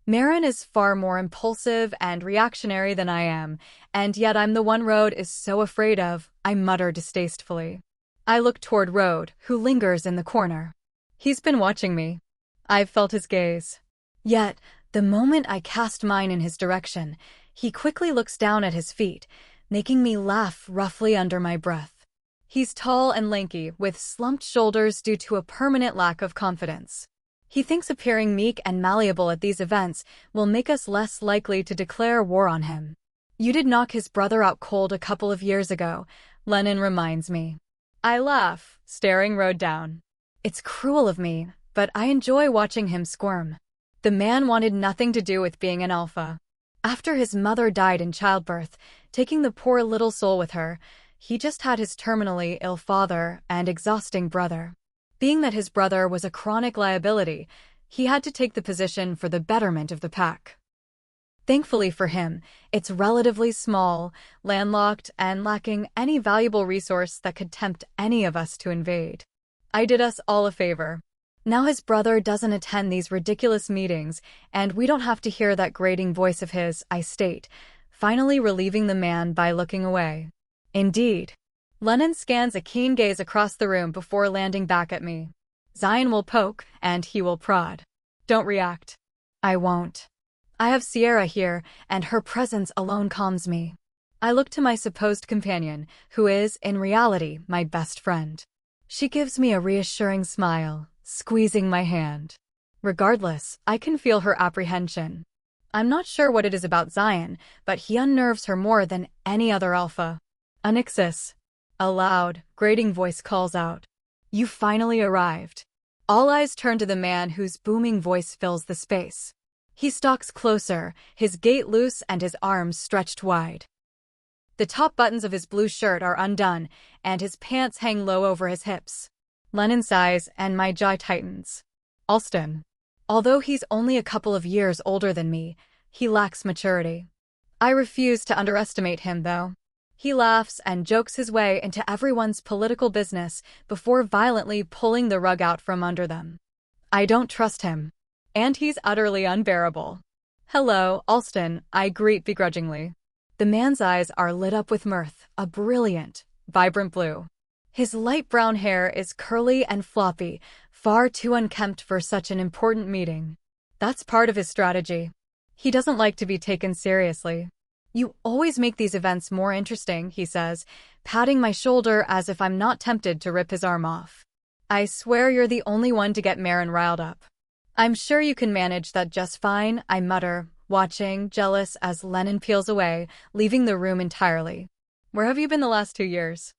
Marin is far more impulsive and reactionary than I am, and yet I'm the one Rode is so afraid of, I mutter distastefully. I look toward Rode, who lingers in the corner. He's been watching me. I've felt his gaze. Yet, the moment I cast mine in his direction, he quickly looks down at his feet, making me laugh roughly under my breath. He's tall and lanky, with slumped shoulders due to a permanent lack of confidence. He thinks appearing meek and malleable at these events will make us less likely to declare war on him. You did knock his brother out cold a couple of years ago, Lennon reminds me. I laugh, staring Rode down. It's cruel of me, but I enjoy watching him squirm. The man wanted nothing to do with being an alpha. After his mother died in childbirth, taking the poor little soul with her, he just had his terminally ill father and exhausting brother. Being that his brother was a chronic liability, he had to take the position for the betterment of the pack. Thankfully for him, it's relatively small, landlocked, and lacking any valuable resource that could tempt any of us to invade. I did us all a favor. Now his brother doesn't attend these ridiculous meetings, and we don't have to hear that grating voice of his, I state, finally relieving the man by looking away. Indeed. Lennon scans a keen gaze across the room before landing back at me. Zion will poke, and he will prod. Don't react. I won't. I have Sierra here, and her presence alone calms me. I look to my supposed companion, who is, in reality, my best friend. She gives me a reassuring smile, squeezing my hand. Regardless, I can feel her apprehension. I'm not sure what it is about Zion, but he unnerves her more than any other alpha. Anixis. A loud, grating voice calls out. You finally arrived. All eyes turn to the man whose booming voice fills the space. He stalks closer, his gait loose and his arms stretched wide. The top buttons of his blue shirt are undone, and his pants hang low over his hips. Lennon sighs, and my jaw tightens. Alston. Although he's only a couple of years older than me, he lacks maturity. I refuse to underestimate him, though. He laughs and jokes his way into everyone's political business before violently pulling the rug out from under them. I don't trust him. And he's utterly unbearable. Hello, Alston, I greet begrudgingly. The man's eyes are lit up with mirth, a brilliant, vibrant blue. His light brown hair is curly and floppy, far too unkempt for such an important meeting. That's part of his strategy. He doesn't like to be taken seriously. You always make these events more interesting, he says, patting my shoulder as if I'm not tempted to rip his arm off. I swear you're the only one to get Marin riled up. I'm sure you can manage that just fine, I mutter, watching, jealous as Lennon peels away, leaving the room entirely. Where have you been the last 2 years?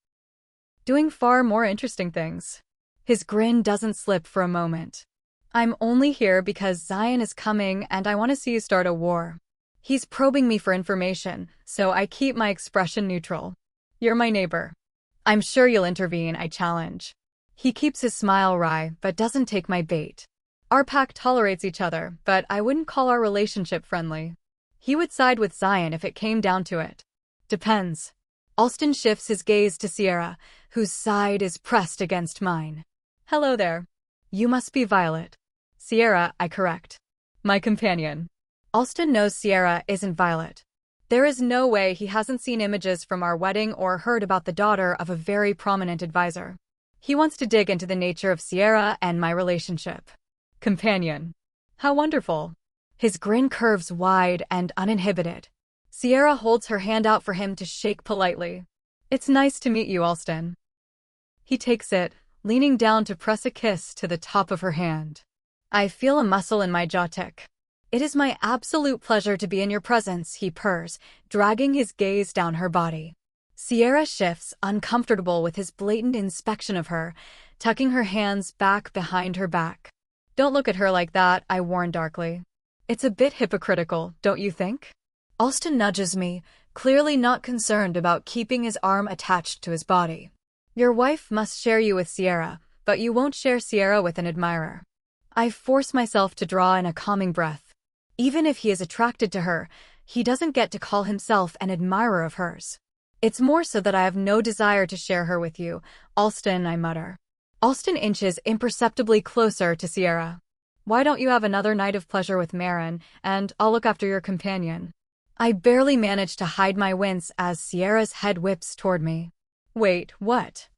Doing far more interesting things. His grin doesn't slip for a moment. I'm only here because Zion is coming and I want to see you start a war. He's probing me for information, so I keep my expression neutral. You're my neighbor. I'm sure you'll intervene, I challenge. He keeps his smile wry, but doesn't take my bait. Our pack tolerates each other, but I wouldn't call our relationship friendly. He would side with Zion if it came down to it. Depends. Alston shifts his gaze to Sierra, whose side is pressed against mine. Hello there. You must be Violet. Sierra, I correct. My companion. Alston knows Sierra isn't Violet. There is no way he hasn't seen images from our wedding or heard about the daughter of a very prominent advisor. He wants to dig into the nature of Sierra and my relationship. Companion. How wonderful. His grin curves wide and uninhibited. Sierra holds her hand out for him to shake politely. It's nice to meet you, Alston. He takes it, leaning down to press a kiss to the top of her hand. I feel a muscle in my jaw tick. It is my absolute pleasure to be in your presence, he purrs, dragging his gaze down her body. Sierra shifts, uncomfortable with his blatant inspection of her, tucking her hands back behind her back. Don't look at her like that, I warn darkly. It's a bit hypocritical, don't you think? Alston nudges me, clearly not concerned about keeping his arm attached to his body. Your wife must share you with Sierra, but you won't share Sierra with an admirer. I force myself to draw in a calming breath. Even if he is attracted to her, he doesn't get to call himself an admirer of hers. It's more so that I have no desire to share her with you, Alston, I mutter. Alston inches imperceptibly closer to Sierra. Why don't you have another night of pleasure with Marin, and I'll look after your companion? I barely manage to hide my wince as Sierra's head whips toward me. Wait, what?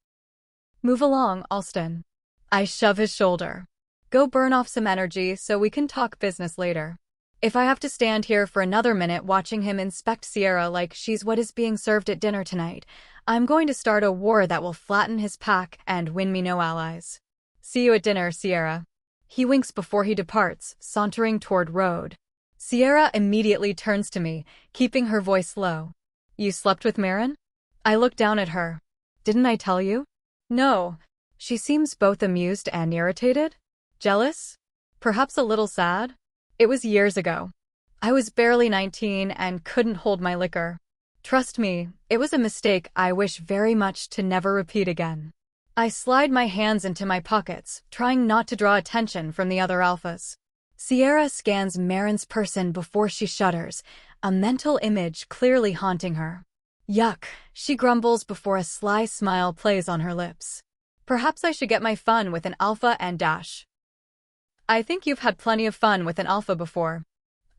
Move along, Alston. I shove his shoulder. Go burn off some energy so we can talk business later. If I have to stand here for another minute watching him inspect Sierra like she's what is being served at dinner tonight, I'm going to start a war that will flatten his pack and win me no allies. See you at dinner, Sierra. He winks before he departs, sauntering toward road. Sierra immediately turns to me, keeping her voice low. You slept with Marin? I look down at her. Didn't I tell you? No. She seems both amused and irritated. Jealous? Perhaps a little sad? It was years ago. I was barely 19 and couldn't hold my liquor. Trust me, it was a mistake I wish very much to never repeat again. I slide my hands into my pockets, trying not to draw attention from the other alphas. Sierra scans Marin's person before she shudders, a mental image clearly haunting her. Yuck, she grumbles before a sly smile plays on her lips. Perhaps I should get my fun with an alpha and dash. I think you've had plenty of fun with an alpha before.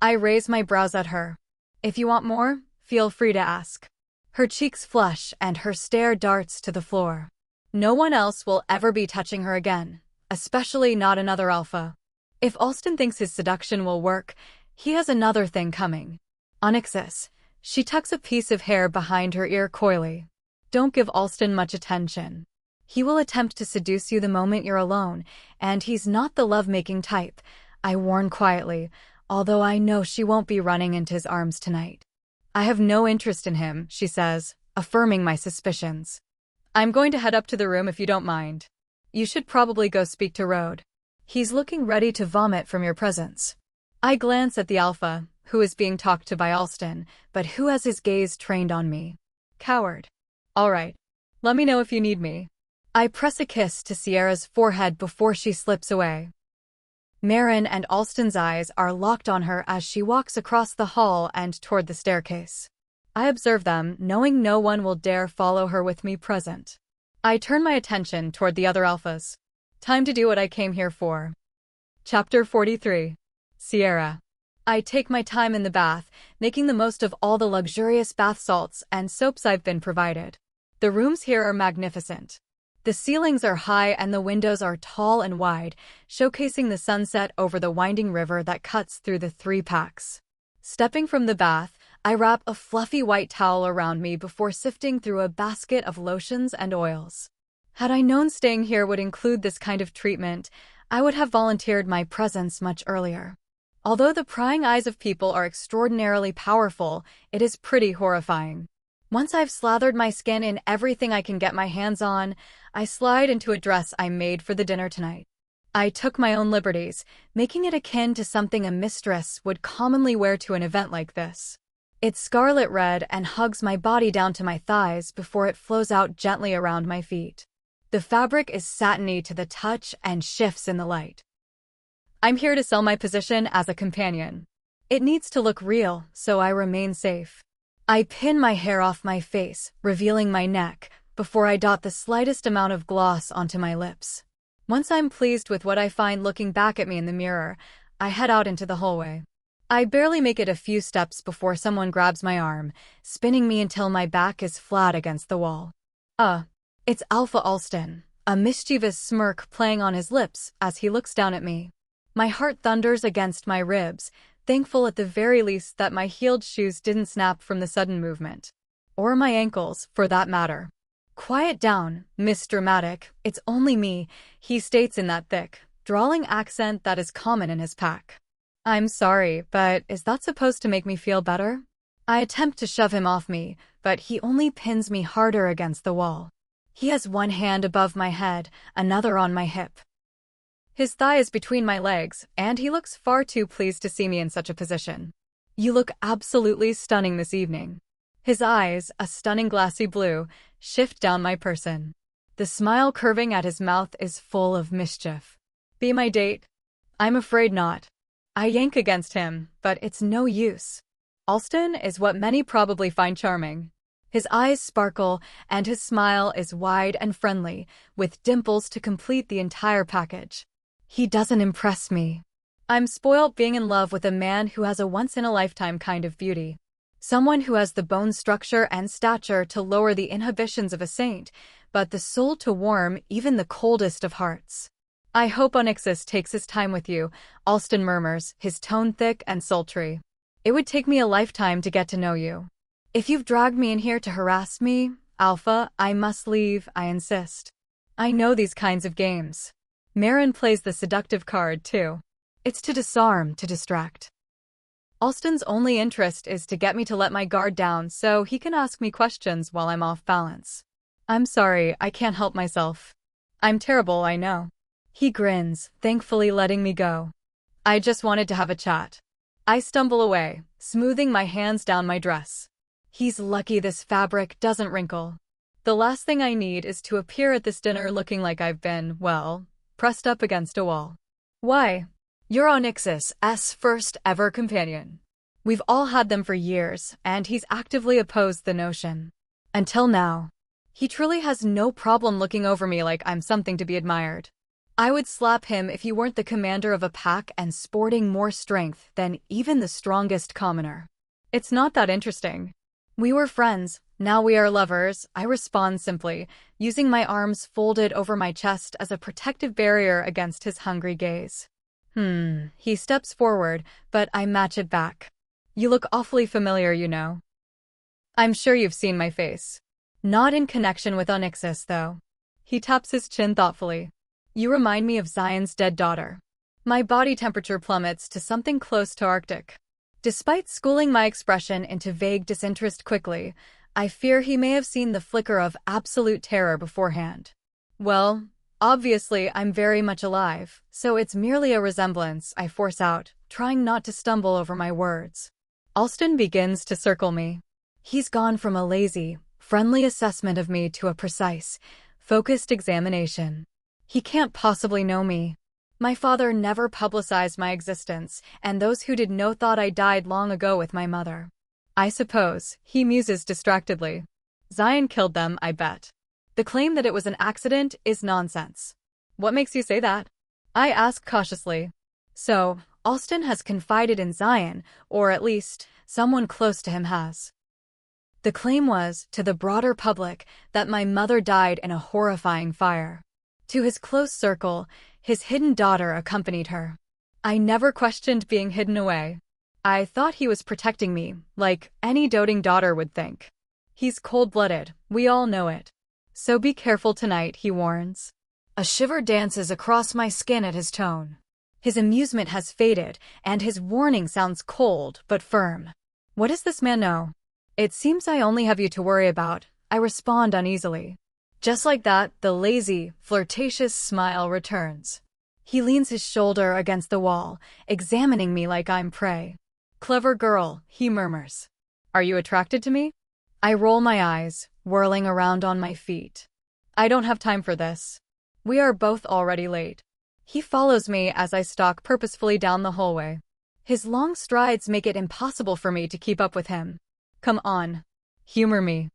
I raise my brows at her. If you want more, feel free to ask. Her cheeks flush and her stare darts to the floor. No one else will ever be touching her again, especially not another alpha. If Alston thinks his seduction will work, he has another thing coming. Onyxus. She tucks a piece of hair behind her ear coyly. Don't give Alston much attention. He will attempt to seduce you the moment you're alone, and he's not the love-making type, I warn quietly, although I know she won't be running into his arms tonight. I have no interest in him, she says, affirming my suspicions. I'm going to head up to the room if you don't mind. You should probably go speak to Rode. He's looking ready to vomit from your presence. I glance at the alpha, who is being talked to by Alston, but who has his gaze trained on me. Coward. All right. Let me know if you need me. I press a kiss to Sierra's forehead before she slips away. Marin and Alston's eyes are locked on her as she walks across the hall and toward the staircase. I observe them, knowing no one will dare follow her with me present. I turn my attention toward the other alphas. Time to do what I came here for. Chapter 43. Sierra. I take my time in the bath, making the most of all the luxurious bath salts and soaps I've been provided. The rooms here are magnificent. The ceilings are high and the windows are tall and wide, showcasing the sunset over the winding river that cuts through the three packs. Stepping from the bath, I wrap a fluffy white towel around me before sifting through a basket of lotions and oils. Had I known staying here would include this kind of treatment, I would have volunteered my presence much earlier. Although the prying eyes of people are extraordinarily powerful, it is pretty horrifying. Once I've slathered my skin in everything I can get my hands on, I slide into a dress I made for the dinner tonight. I took my own liberties, making it akin to something a mistress would commonly wear to an event like this. It's scarlet red and hugs my body down to my thighs before it flows out gently around my feet. The fabric is satiny to the touch and shifts in the light. I'm here to sell my position as a companion. It needs to look real, so I remain safe. I pin my hair off my face, revealing my neck, before I dot the slightest amount of gloss onto my lips. Once I'm pleased with what I find looking back at me in the mirror, I head out into the hallway. I barely make it a few steps before someone grabs my arm, spinning me until my back is flat against the wall. It's Alpha Alston, a mischievous smirk playing on his lips as he looks down at me. My heart thunders against my ribs, thankful at the very least that my heeled shoes didn't snap from the sudden movement. Or my ankles, for that matter. "Quiet down, Miss Dramatic, it's only me," he states in that thick, drawling accent that is common in his pack. "I'm sorry, but is that supposed to make me feel better?" I attempt to shove him off me, but he only pins me harder against the wall. He has one hand above my head, another on my hip. His thigh is between my legs, and he looks far too pleased to see me in such a position. "You look absolutely stunning this evening." His eyes, a stunning glassy blue, shift down my person. The smile curving at his mouth is full of mischief. "Be my date?" "I'm afraid not." I yank against him, but it's no use. Alston is what many probably find charming. His eyes sparkle, and his smile is wide and friendly, with dimples to complete the entire package. He doesn't impress me. I'm spoiled being in love with a man who has a once-in-a-lifetime kind of beauty. Someone who has the bone structure and stature to lower the inhibitions of a saint, but the soul to warm even the coldest of hearts. "I hope Onyxus takes his time with you," Alston murmurs, his tone thick and sultry. "It would take me a lifetime to get to know you. If you've dragged me in here to harass me, Alpha, I must leave, I insist. I know these kinds of games." Marin plays the seductive card, too. It's to disarm, to distract. Alston's only interest is to get me to let my guard down so he can ask me questions while I'm off balance. "I'm sorry, I can't help myself. I'm terrible, I know." He grins, thankfully letting me go. "I just wanted to have a chat." I stumble away, smoothing my hands down my dress. He's lucky this fabric doesn't wrinkle. The last thing I need is to appear at this dinner looking like I've been, well, pressed up against a wall. "Why? You're Onyxus' first ever companion. We've all had them for years, and he's actively opposed the notion. Until now. He truly has no problem looking over me like I'm something to be admired. I would slap him if he weren't the commander of a pack and sporting more strength than even the strongest commoner. It's not that interesting. We were friends, now we are lovers," I respond simply, using my arms folded over my chest as a protective barrier against his hungry gaze. He steps forward, but I match it back. "You look awfully familiar, you know." "I'm sure you've seen my face." "Not in connection with Onyxus, though." He taps his chin thoughtfully. "You remind me of Zion's dead daughter." My body temperature plummets to something close to Arctic. Despite schooling my expression into vague disinterest quickly, I fear he may have seen the flicker of absolute terror beforehand. "Well, obviously I'm very much alive, so it's merely a resemblance," I force out, trying not to stumble over my words. Alston begins to circle me. He's gone from a lazy, friendly assessment of me to a precise, focused examination. He can't possibly know me. My father never publicized my existence, and those who did know thought I died long ago with my mother. "I suppose," he muses distractedly. "Zion killed them, I bet. The claim that it was an accident is nonsense." "What makes you say that?" I ask cautiously. "So, Alston has confided in Zion, or at least, someone close to him has." The claim was, to the broader public, that my mother died in a horrifying fire. To his close circle, his hidden daughter accompanied her. I never questioned being hidden away. I thought he was protecting me, like any doting daughter would think. He's cold-blooded, we all know it. So be careful tonight, he warns. A shiver dances across my skin at his tone. His amusement has faded, and his warning sounds cold but firm. What does this man know? It seems I only have you to worry about, I respond uneasily. Just like that, the lazy, flirtatious smile returns. He leans his shoulder against the wall, examining me like I'm prey. Clever girl, he murmurs. Are you attracted to me? I roll my eyes, whirling around on my feet. I don't have time for this. We are both already late. He follows me as I stalk purposefully down the hallway. His long strides make it impossible for me to keep up with him. Come on. Humor me.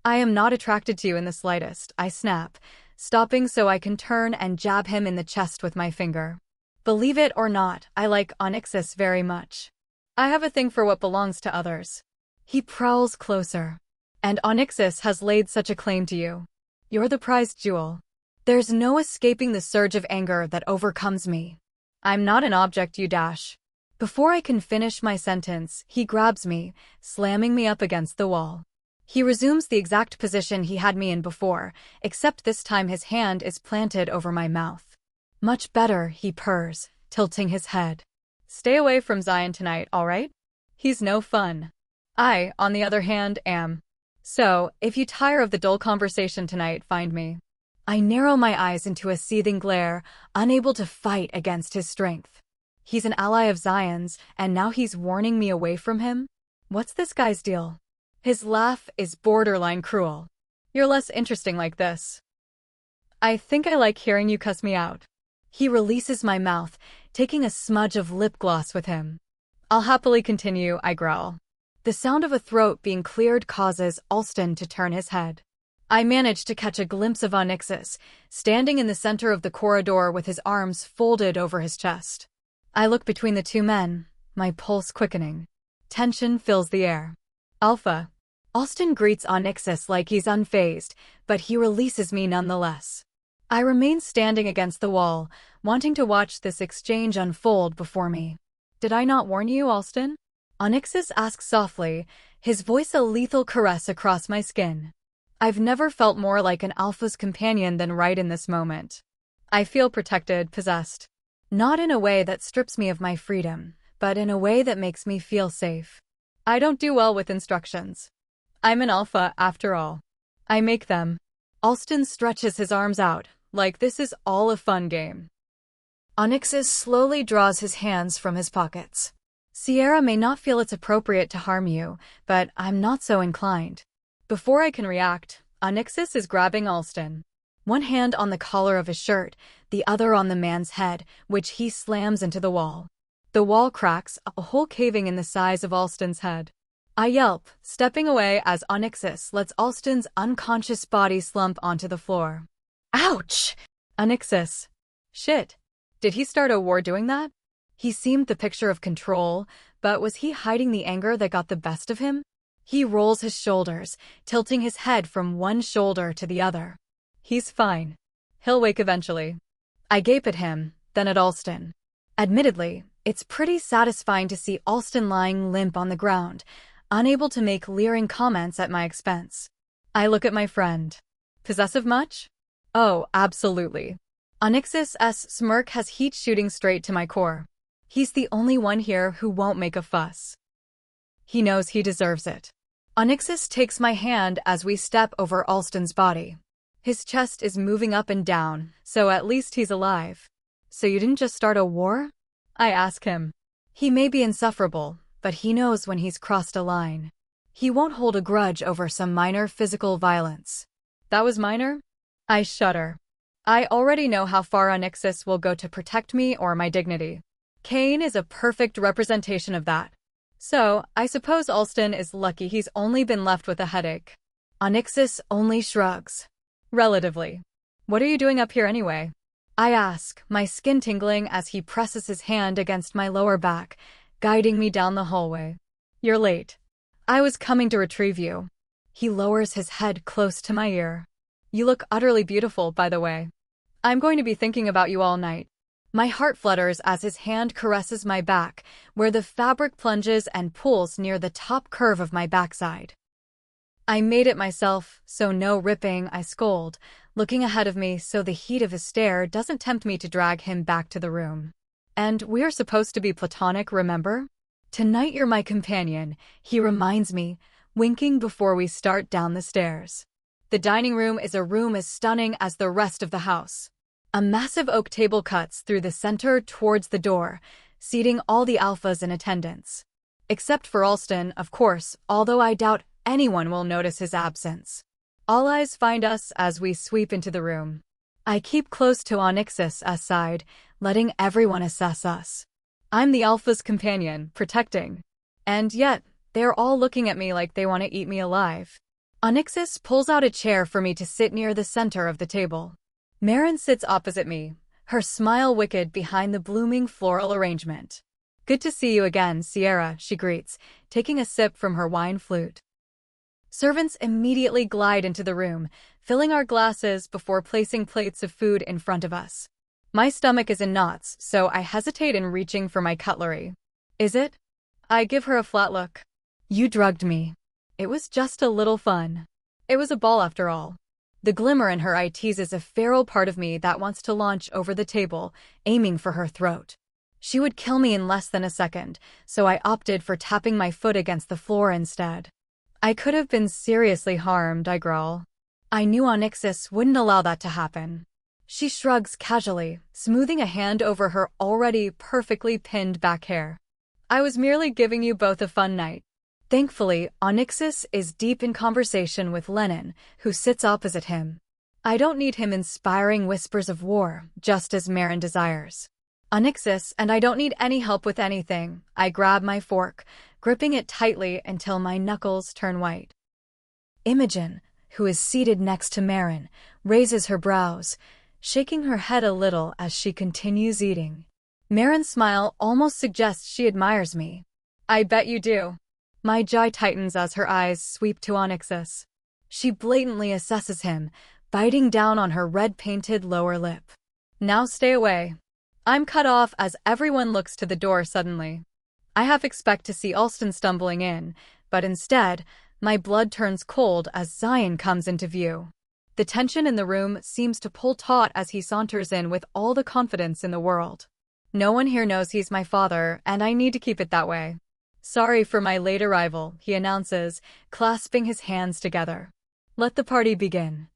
I am not attracted to you in the slightest, I snap, stopping so I can turn and jab him in the chest with my finger. Believe it or not, I like Onyxus very much. I have a thing for what belongs to others. He prowls closer. And Onyxus has laid such a claim to you. You're the prized jewel. There's no escaping the surge of anger that overcomes me. I'm not an object you dash. Before I can finish my sentence, he grabs me, slamming me up against the wall. He resumes the exact position he had me in before, except this time his hand is planted over my mouth. Much better, he purrs, tilting his head. Stay away from Zion tonight, all right? He's no fun. I, on the other hand, am. So, if you tire of the dull conversation tonight, find me. I narrow my eyes into a seething glare, unable to fight against his strength. He's an ally of Zion's, and now he's warning me away from him? What's this guy's deal? His laugh is borderline cruel. You're less interesting like this. I think I like hearing you cuss me out. He releases my mouth, taking a smudge of lip gloss with him. I'll happily continue, I growl. The sound of a throat being cleared causes Alston to turn his head. I manage to catch a glimpse of Onyxus, standing in the center of the corridor with his arms folded over his chest. I look between the two men, my pulse quickening. Tension fills the air. Alpha. Alston greets Onyxus like he's unfazed, but he releases me nonetheless. I remain standing against the wall, wanting to watch this exchange unfold before me. Did I not warn you, Alston? Onyxus asks softly, his voice a lethal caress across my skin. I've never felt more like an alpha's companion than right in this moment. I feel protected, possessed. Not in a way that strips me of my freedom, but in a way that makes me feel safe. I don't do well with instructions. I'm an alpha, after all. I make them. Alston stretches his arms out, like this is all a fun game. Onyxus slowly draws his hands from his pockets. Sierra may not feel it's appropriate to harm you, but I'm not so inclined. Before I can react, Onyxus is grabbing Alston. One hand on the collar of his shirt, the other on the man's head, which he slams into the wall. The wall cracks, a hole caving in the size of Alston's head. I yelp, stepping away as Onyxus lets Alston's unconscious body slump onto the floor. Ouch! Onyxus. Shit. Did he start a war doing that? He seemed the picture of control, but was he hiding the anger that got the best of him? He rolls his shoulders, tilting his head from one shoulder to the other. He's fine. He'll wake eventually. I gape at him, then at Alston. Admittedly, it's pretty satisfying to see Alston lying limp on the ground, unable to make leering comments at my expense. I look at my friend. Possessive much? Oh, absolutely. Onyxus' smirk has heat shooting straight to my core. He's the only one here who won't make a fuss. He knows he deserves it. Onyxus takes my hand as we step over Alston's body. His chest is moving up and down, so at least he's alive. So you didn't just start a war? I ask him. He may be insufferable, but he knows when he's crossed a line. He won't hold a grudge over some minor physical violence. That was minor? I shudder. I already know how far Onyxus will go to protect me or my dignity. Cain is a perfect representation of that. So, I suppose Alston is lucky he's only been left with a headache. Onyxus only shrugs. Relatively. What are you doing up here anyway? I ask, my skin tingling as he presses his hand against my lower back, guiding me down the hallway. You're late. I was coming to retrieve you. He lowers his head close to my ear. You look utterly beautiful, by the way. I'm going to be thinking about you all night. My heart flutters as his hand caresses my back, where the fabric plunges and pulls near the top curve of my backside. I made it myself, so no ripping, I scold, looking ahead of me so the heat of his stare doesn't tempt me to drag him back to the room. And we're supposed to be platonic, remember? Tonight you're my companion, he reminds me, winking before we start down the stairs. The dining room is a room as stunning as the rest of the house. A massive oak table cuts through the center towards the door, seating all the alphas in attendance. Except for Alston, of course, although I doubt anyone will notice his absence. All eyes find us as we sweep into the room. I keep close to Onyx's side, letting everyone assess us. I'm the alpha's companion, protecting. And yet, they're all looking at me like they want to eat me alive. Onyxus pulls out a chair for me to sit near the center of the table. Marin sits opposite me, her smile wicked behind the blooming floral arrangement. Good to see you again, Sierra, she greets, taking a sip from her wine flute. Servants immediately glide into the room, filling our glasses before placing plates of food in front of us. My stomach is in knots, so I hesitate in reaching for my cutlery. Is it? I give her a flat look. You drugged me. It was just a little fun. It was a ball after all. The glimmer in her eye teases a feral part of me that wants to launch over the table, aiming for her throat. She would kill me in less than a second, so I opted for tapping my foot against the floor instead. I could have been seriously harmed, I growl. I knew Onyxus wouldn't allow that to happen. She shrugs casually, smoothing a hand over her already perfectly pinned back hair. I was merely giving you both a fun night. Thankfully, Onyxus is deep in conversation with Lennon, who sits opposite him. I don't need him inspiring whispers of war, just as Marin desires. Onyxus, and I don't need any help with anything. I grab my fork, gripping it tightly until my knuckles turn white. Imogen, who is seated next to Marin, raises her brows, shaking her head a little as she continues eating. Marin's smile almost suggests she admires me. I bet you do. My jaw tightens as her eyes sweep to Onyxus. She blatantly assesses him, biting down on her red-painted lower lip. Now stay away. I'm cut off as everyone looks to the door suddenly. I half expect to see Alston stumbling in, but instead, my blood turns cold as Zion comes into view. The tension in the room seems to pull taut as he saunters in with all the confidence in the world. No one here knows he's my father, and I need to keep it that way. Sorry for my late arrival, he announces, clasping his hands together. Let the party begin.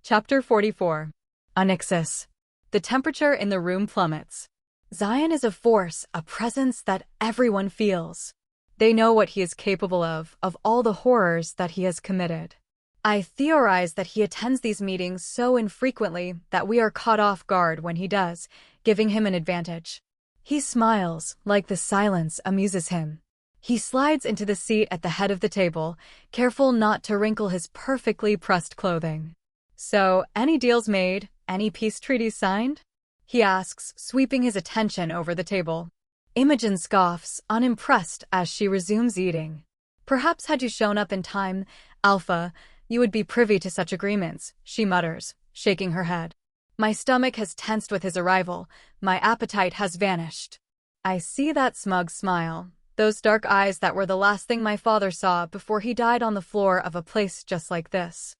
Chapter 44. Onyxus. The temperature in the room plummets. Zion is a force, a presence that everyone feels. They know what he is capable of all the horrors that he has committed. I theorize that he attends these meetings so infrequently that we are caught off guard when he does, giving him an advantage. He smiles, like the silence amuses him. He slides into the seat at the head of the table, careful not to wrinkle his perfectly pressed clothing. So, any deals made? Any peace treaties signed? He asks, sweeping his attention over the table. Imogen scoffs, unimpressed as she resumes eating. Perhaps had you shown up in time, Alpha, you would be privy to such agreements, she mutters, shaking her head. My stomach has tensed with his arrival, my appetite has vanished. I see that smug smile, those dark eyes that were the last thing my father saw before he died on the floor of a place just like this.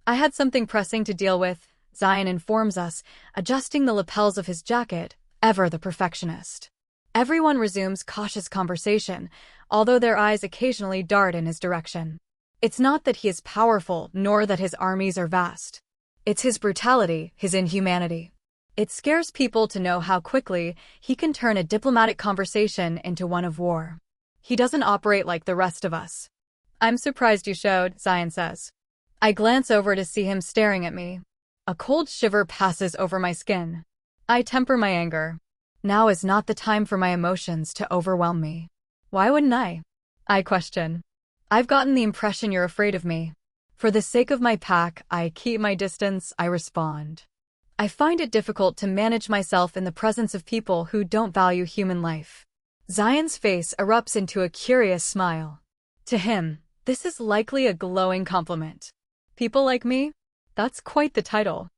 I had something pressing to deal with, Zion informs us, adjusting the lapels of his jacket, ever the perfectionist. Everyone resumes cautious conversation, although their eyes occasionally dart in his direction. It's not that he is powerful, nor that his armies are vast. It's his brutality, his inhumanity. It scares people to know how quickly he can turn a diplomatic conversation into one of war. He doesn't operate like the rest of us. I'm surprised you showed, Zion says. I glance over to see him staring at me. A cold shiver passes over my skin. I temper my anger. Now is not the time for my emotions to overwhelm me. Why wouldn't I? I question. I've gotten the impression you're afraid of me. For the sake of my pack, I keep my distance, I respond. I find it difficult to manage myself in the presence of people who don't value human life. Zion's face erupts into a curious smile. To him, this is likely a glowing compliment. People like me? That's quite the title.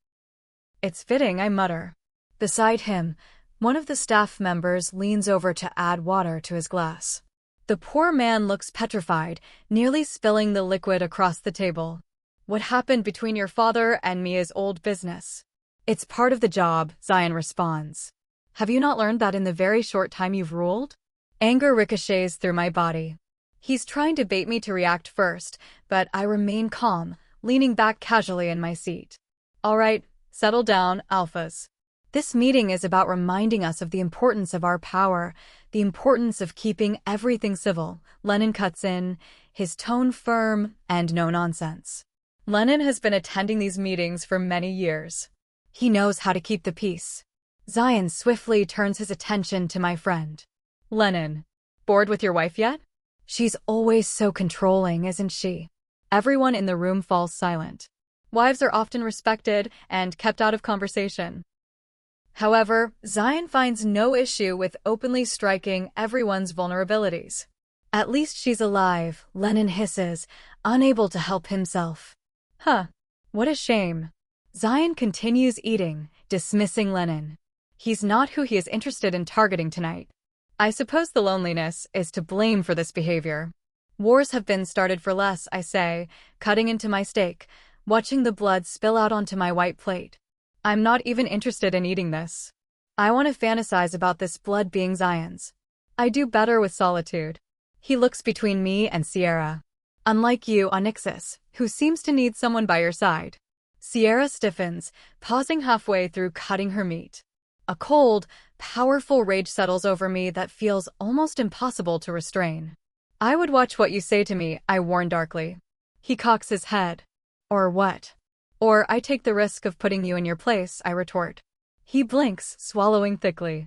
It's fitting, I mutter. Beside him, one of the staff members leans over to add water to his glass. The poor man looks petrified, nearly spilling the liquid across the table. What happened between your father and me is old business. It's part of the job, Zion responds. Have you not learned that in the very short time you've ruled? Anger ricochets through my body. He's trying to bait me to react first, but I remain calm, leaning back casually in my seat. All right, settle down, alphas. This meeting is about reminding us of the importance of our power, the importance of keeping everything civil. Lennon cuts in, his tone firm and no nonsense. Lennon has been attending these meetings for many years. He knows how to keep the peace. Zion swiftly turns his attention to my friend. Lennon, bored with your wife yet? She's always so controlling, isn't she? Everyone in the room falls silent. Wives are often respected and kept out of conversation. However, Zion finds no issue with openly striking everyone's vulnerabilities. At least she's alive, Lennon hisses, unable to help himself. Huh. What a shame. Zion continues eating, dismissing Lennon. He's not who he is interested in targeting tonight. I suppose the loneliness is to blame for this behavior. Wars have been started for less, I say, cutting into my steak, watching the blood spill out onto my white plate. I'm not even interested in eating this. I want to fantasize about this blood being Zion's. I do better with solitude. He looks between me and Sierra. Unlike you, Onyxus, who seems to need someone by your side. Sierra stiffens, pausing halfway through cutting her meat. A cold, powerful rage settles over me that feels almost impossible to restrain. I would watch what you say to me, I warn darkly. He cocks his head. Or what? Or I take the risk of putting you in your place, I retort. He blinks, swallowing thickly.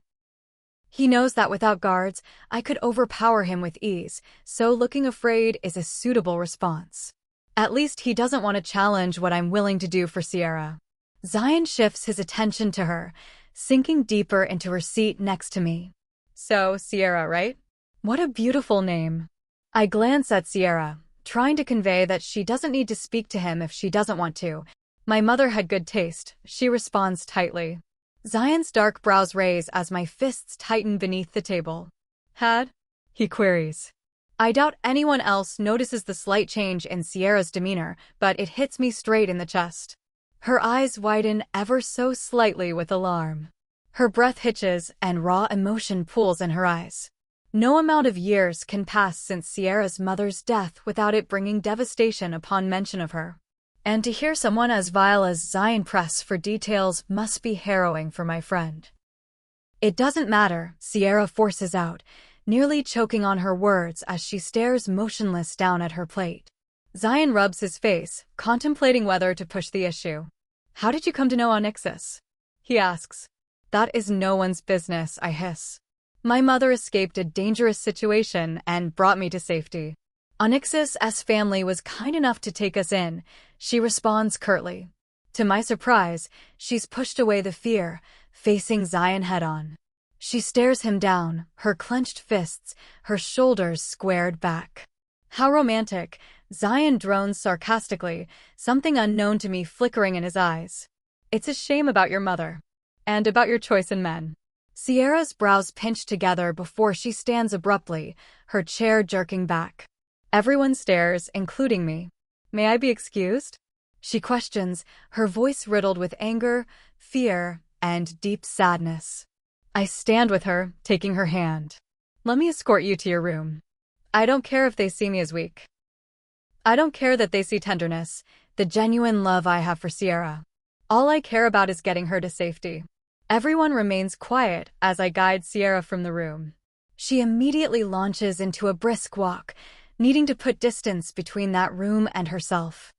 He knows that without guards, I could overpower him with ease, so looking afraid is a suitable response. At least he doesn't want to challenge what I'm willing to do for Sierra. Zion shifts his attention to her, sinking deeper into her seat next to me. So, Sierra, right? What a beautiful name. I glance at Sierra, trying to convey that she doesn't need to speak to him if she doesn't want to. My mother had good taste, she responds tightly. Zion's dark brows raise as my fists tighten beneath the table. Had? He queries. I doubt anyone else notices the slight change in Sierra's demeanor, but it hits me straight in the chest. Her eyes widen ever so slightly with alarm. Her breath hitches and raw emotion pools in her eyes. No amount of years can pass since Sierra's mother's death without it bringing devastation upon mention of her. And to hear someone as vile as Zion press for details must be harrowing for my friend. It doesn't matter, Sierra forces out, nearly choking on her words as she stares motionless down at her plate. Zion rubs his face, contemplating whether to push the issue. How did you come to know Onyxus? He asks. That is no one's business, I hiss. My mother escaped a dangerous situation and brought me to safety. Onyxus' family was kind enough to take us in, she responds curtly. To my surprise, she's pushed away the fear, facing Zion head-on. She stares him down, her clenched fists, her shoulders squared back. How romantic, Zion drones sarcastically, something unknown to me flickering in his eyes. It's a shame about your mother. And about your choice in men. Sierra's brows pinch together before she stands abruptly, her chair jerking back. Everyone stares, including me. May I be excused? She questions, her voice riddled with anger, fear, and deep sadness. I stand with her, taking her hand. Let me escort you to your room. I don't care if they see me as weak. I don't care that they see tenderness, the genuine love I have for Sierra. All I care about is getting her to safety. Everyone remains quiet as I guide Sierra from the room. She immediately launches into a brisk walk, needing to put distance between that room and herself.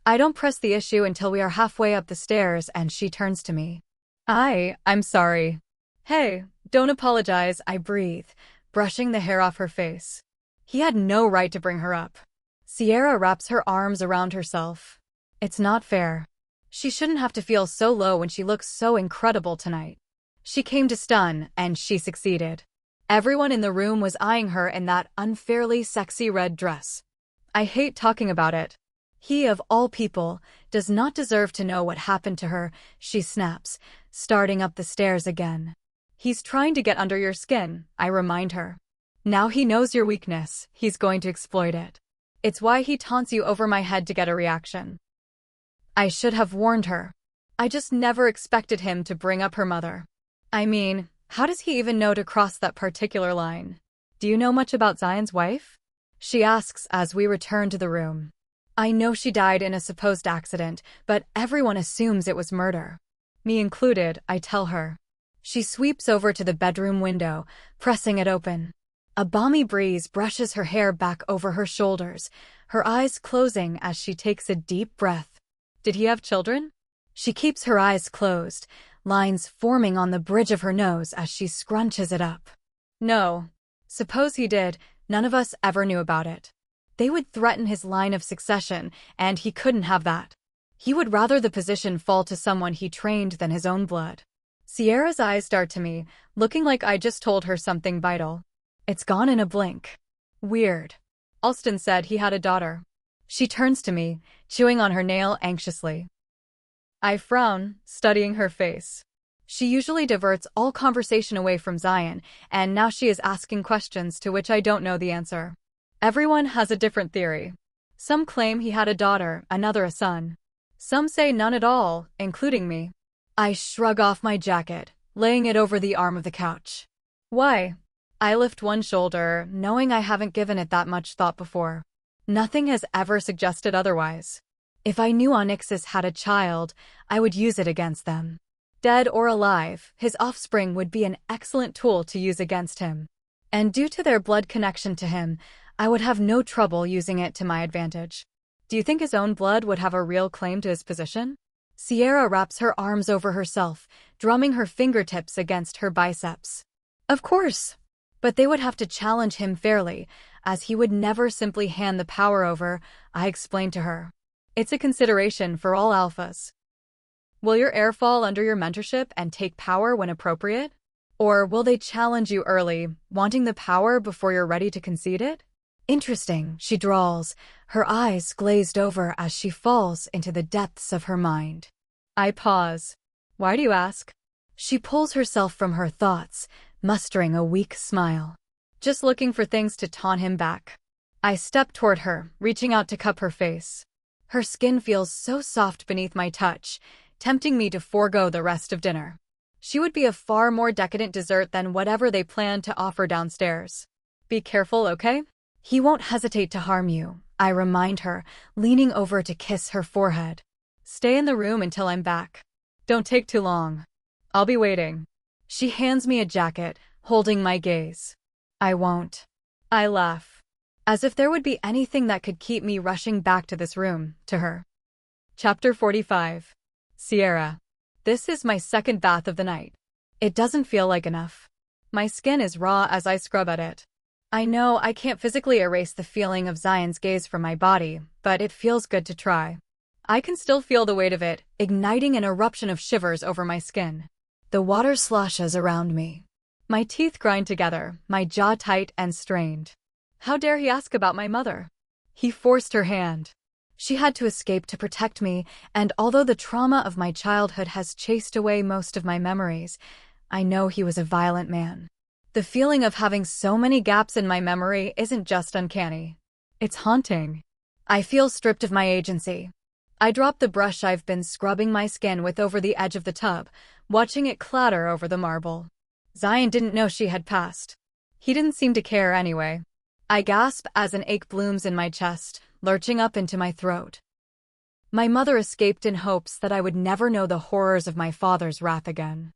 I don't press the issue until we are halfway up the stairs and she turns to me. I'm sorry. Hey, don't apologize, I breathe, brushing the hair off her face. He had no right to bring her up. Sierra wraps her arms around herself. It's not fair. She shouldn't have to feel so low when she looks so incredible tonight. She came to stun, and she succeeded. Everyone in the room was eyeing her in that unfairly sexy red dress. I hate talking about it. He, of all people, does not deserve to know what happened to her, she snaps, starting up the stairs again. He's trying to get under your skin, I remind her. Now he knows your weakness, he's going to exploit it. It's why he taunts you over my head to get a reaction. I should have warned her. I just never expected him to bring up her mother. I mean, how does he even know to cross that particular line? Do you know much about Zion's wife? She asks as we return to the room. I know she died in a supposed accident, but everyone assumes it was murder. Me included, I tell her. She sweeps over to the bedroom window, pressing it open. A balmy breeze brushes her hair back over her shoulders, her eyes closing as she takes a deep breath. Did he have children? She keeps her eyes closed, lines forming on the bridge of her nose as she scrunches it up. No. Suppose he did, none of us ever knew about it. They would threaten his line of succession, and he couldn't have that. He would rather the position fall to someone he trained than his own blood. Sierra's eyes dart to me, looking like I just told her something vital. It's gone in a blink. Weird. Alston said he had a daughter. She turns to me, chewing on her nail anxiously. I frown, studying her face. She usually diverts all conversation away from Zion, and now she is asking questions to which I don't know the answer. Everyone has a different theory. Some claim he had a daughter, another a son. Some say none at all, including me. I shrug off my jacket, laying it over the arm of the couch. Why? I lift one shoulder, knowing I haven't given it that much thought before. Nothing has ever suggested otherwise. If I knew Onyxus had a child, I would use it against them. Dead or alive, his offspring would be an excellent tool to use against him. And due to their blood connection to him, I would have no trouble using it to my advantage. Do you think his own blood would have a real claim to his position? Sierra wraps her arms over herself, drumming her fingertips against her biceps. Of course. But they would have to challenge him fairly, as he would never simply hand the power over, I explained to her. It's a consideration for all alphas. Will your heir fall under your mentorship and take power when appropriate? Or will they challenge you early, wanting the power before you're ready to concede it? Interesting, she drawls, her eyes glazed over as she falls into the depths of her mind. I pause. Why do you ask? She pulls herself from her thoughts, mustering a weak smile. Just looking for things to taunt him back. I step toward her, reaching out to cup her face. Her skin feels so soft beneath my touch, tempting me to forego the rest of dinner. She would be a far more decadent dessert than whatever they plan to offer downstairs. Be careful, okay? He won't hesitate to harm you, I remind her, leaning over to kiss her forehead. Stay in the room until I'm back. Don't take too long. I'll be waiting. She hands me a jacket, holding my gaze. I won't. I laugh. As if there would be anything that could keep me rushing back to this room, to her. Chapter 45. Sierra. This is my second bath of the night. It doesn't feel like enough. My skin is raw as I scrub at it. I know I can't physically erase the feeling of Zion's gaze from my body, but it feels good to try. I can still feel the weight of it, igniting an eruption of shivers over my skin. The water sloshes around me. My teeth grind together, my jaw tight and strained. How dare he ask about my mother? He forced her hand. She had to escape to protect me, and although the trauma of my childhood has chased away most of my memories, I know he was a violent man. The feeling of having so many gaps in my memory isn't just uncanny. It's haunting. I feel stripped of my agency. I drop the brush I've been scrubbing my skin with over the edge of the tub, watching it clatter over the marble. Zion didn't know she had passed. He didn't seem to care anyway. I gasp as an ache blooms in my chest, lurching up into my throat. My mother escaped in hopes that I would never know the horrors of my father's wrath again.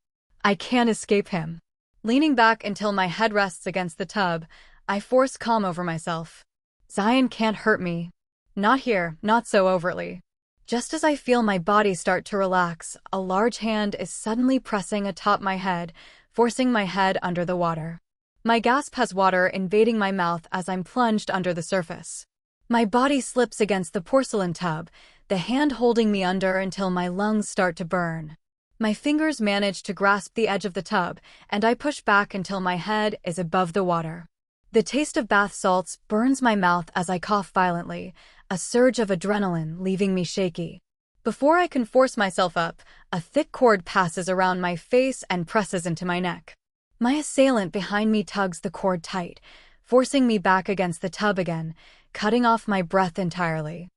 I can't escape him. Leaning back until my head rests against the tub, I force calm over myself. Zion can't hurt me. Not here, not so overtly. Just as I feel my body start to relax, a large hand is suddenly pressing atop my head, forcing my head under the water. My gasp has water invading my mouth as I'm plunged under the surface. My body slips against the porcelain tub, the hand holding me under until my lungs start to burn. My fingers manage to grasp the edge of the tub, and I push back until my head is above the water. The taste of bath salts burns my mouth as I cough violently, a surge of adrenaline leaving me shaky. Before I can force myself up, a thick cord passes around my face and presses into my neck. My assailant behind me tugs the cord tight, forcing me back against the tub again, cutting off my breath entirely.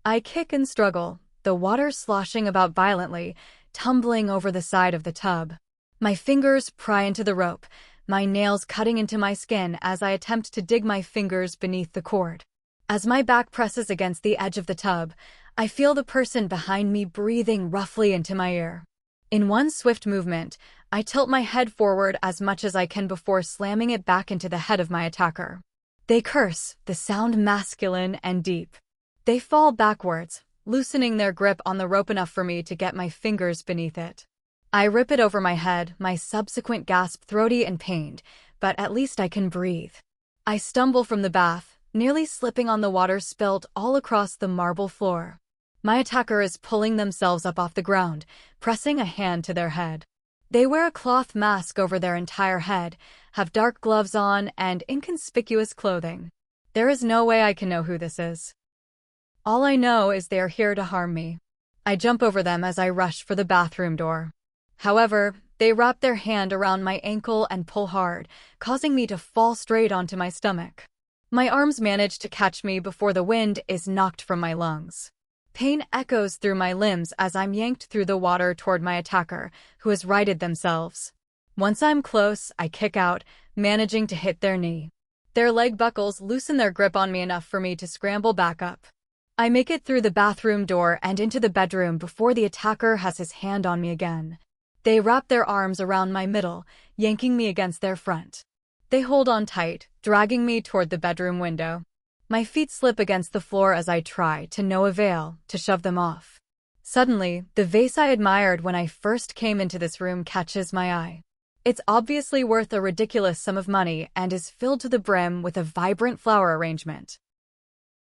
I kick and struggle, the water sloshing about violently, tumbling over the side of the tub. My fingers pry into the rope, my nails cutting into my skin as I attempt to dig my fingers beneath the cord. As my back presses against the edge of the tub, I feel the person behind me breathing roughly into my ear. In one swift movement, I tilt my head forward as much as I can before slamming it back into the head of my attacker. They curse, the sound masculine and deep. They fall backwards, loosening their grip on the rope enough for me to get my fingers beneath it. I rip it over my head, my subsequent gasp throaty and pained, but at least I can breathe. I stumble from the bath, nearly slipping on the water spilt all across the marble floor. My attacker is pulling themselves up off the ground, pressing a hand to their head. They wear a cloth mask over their entire head, have dark gloves on, and inconspicuous clothing. There is no way I can know who this is. All I know is they are here to harm me. I jump over them as I rush for the bathroom door. However, they wrap their hand around my ankle and pull hard, causing me to fall straight onto my stomach. My arms manage to catch me before the wind is knocked from my lungs. Pain echoes through my limbs as I'm yanked through the water toward my attacker, who has righted themselves. Once I'm close, I kick out, managing to hit their knee. Their leg buckles loosen their grip on me enough for me to scramble back up. I make it through the bathroom door and into the bedroom before the attacker has his hand on me again. They wrap their arms around my middle, yanking me against their front. They hold on tight, dragging me toward the bedroom window. My feet slip against the floor as I try, to no avail, to shove them off. Suddenly, the vase I admired when I first came into this room catches my eye. It's obviously worth a ridiculous sum of money and is filled to the brim with a vibrant flower arrangement.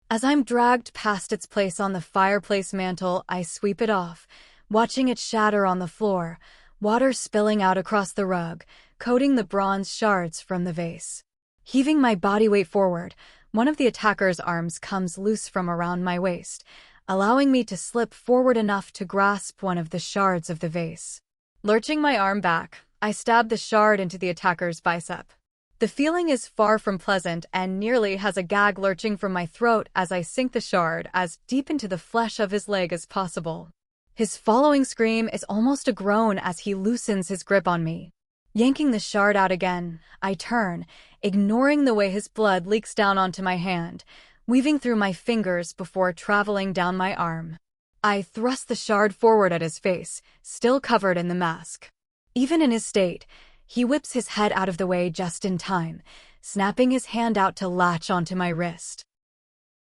As I'm dragged past its place on the fireplace mantel, I sweep it off, watching it shatter on the floor, water spilling out across the rug, coating the bronze shards from the vase. Heaving my body weight forward, one of the attacker's arms comes loose from around my waist, allowing me to slip forward enough to grasp one of the shards of the vase. Lurching my arm back, I stab the shard into the attacker's bicep. The feeling is far from pleasant and nearly has a gag lurching from my throat as I sink the shard as deep into the flesh of his leg as possible. His following scream is almost a groan as he loosens his grip on me. Yanking the shard out again, I turn, ignoring the way his blood leaks down onto my hand, weaving through my fingers before traveling down my arm. I thrust the shard forward at his face, still covered in the mask. Even in his state, he whips his head out of the way just in time, snapping his hand out to latch onto my wrist.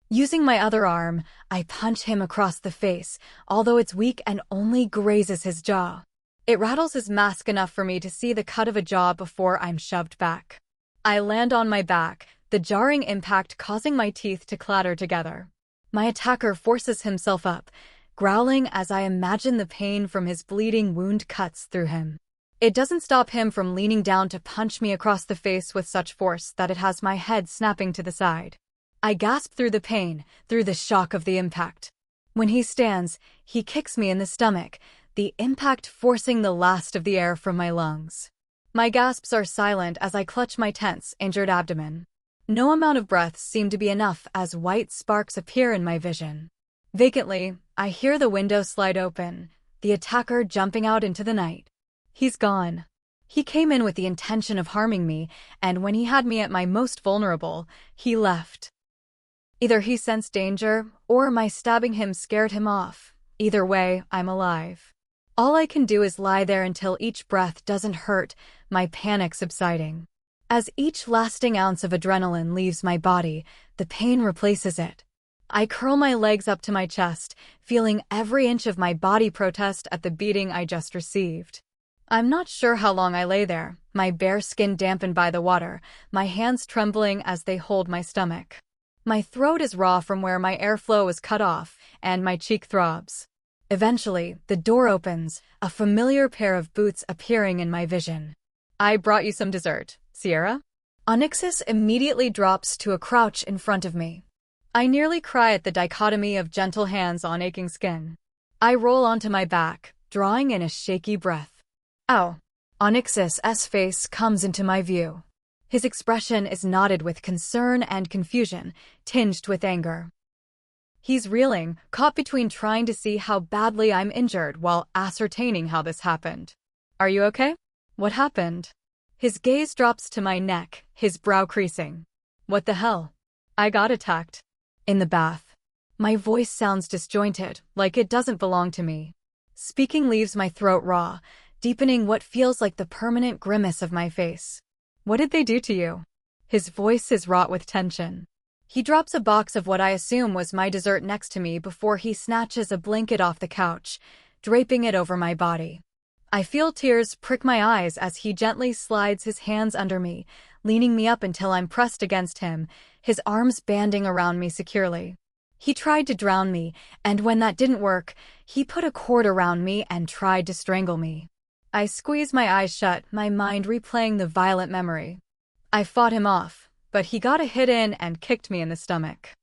Using my other arm, I punch him across the face, although it's weak and only grazes his jaw. It rattles his mask enough for me to see the cut of a jaw before I'm shoved back. I land on my back, the jarring impact causing my teeth to clatter together. My attacker forces himself up, growling as I imagine the pain from his bleeding wound cuts through him. It doesn't stop him from leaning down to punch me across the face with such force that it has my head snapping to the side. I gasp through the pain, through the shock of the impact. When he stands, he kicks me in the stomach, the impact forcing the last of the air from my lungs. My gasps are silent as I clutch my tense, injured abdomen. No amount of breaths seem to be enough as white sparks appear in my vision. Vacantly, I hear the window slide open, the attacker jumping out into the night. He's gone. He came in with the intention of harming me, and when he had me at my most vulnerable, he left. Either he sensed danger, or my stabbing him scared him off. Either way, I'm alive. All I can do is lie there until each breath doesn't hurt, my panic subsiding. As each lasting ounce of adrenaline leaves my body, the pain replaces it. I curl my legs up to my chest, feeling every inch of my body protest at the beating I just received. I'm not sure how long I lay there, my bare skin dampened by the water, my hands trembling as they hold my stomach. My throat is raw from where my airflow was cut off, and my cheek throbs. Eventually, the door opens, a familiar pair of boots appearing in my vision. I brought you some dessert, Sierra. Onyxus immediately drops to a crouch in front of me. I nearly cry at the dichotomy of gentle hands on aching skin. I roll onto my back, drawing in a shaky breath. Ow! Onyx's face comes into my view. His expression is knotted with concern and confusion, tinged with anger. He's reeling, caught between trying to see how badly I'm injured while ascertaining how this happened. Are you okay? What happened? His gaze drops to my neck, his brow creasing. What the hell? I got attacked. In the bath. My voice sounds disjointed, like it doesn't belong to me. Speaking leaves my throat raw, deepening what feels like the permanent grimace of my face. What did they do to you? His voice is wrought with tension. He drops a box of what I assume was my dessert next to me before he snatches a blanket off the couch, draping it over my body. I feel tears prick my eyes as he gently slides his hands under me, leaning me up until I'm pressed against him, his arms banding around me securely. He tried to drown me, and when that didn't work, he put a cord around me and tried to strangle me. I squeeze my eyes shut, my mind replaying the violent memory. I fought him off, but he got a hit in and kicked me in the stomach.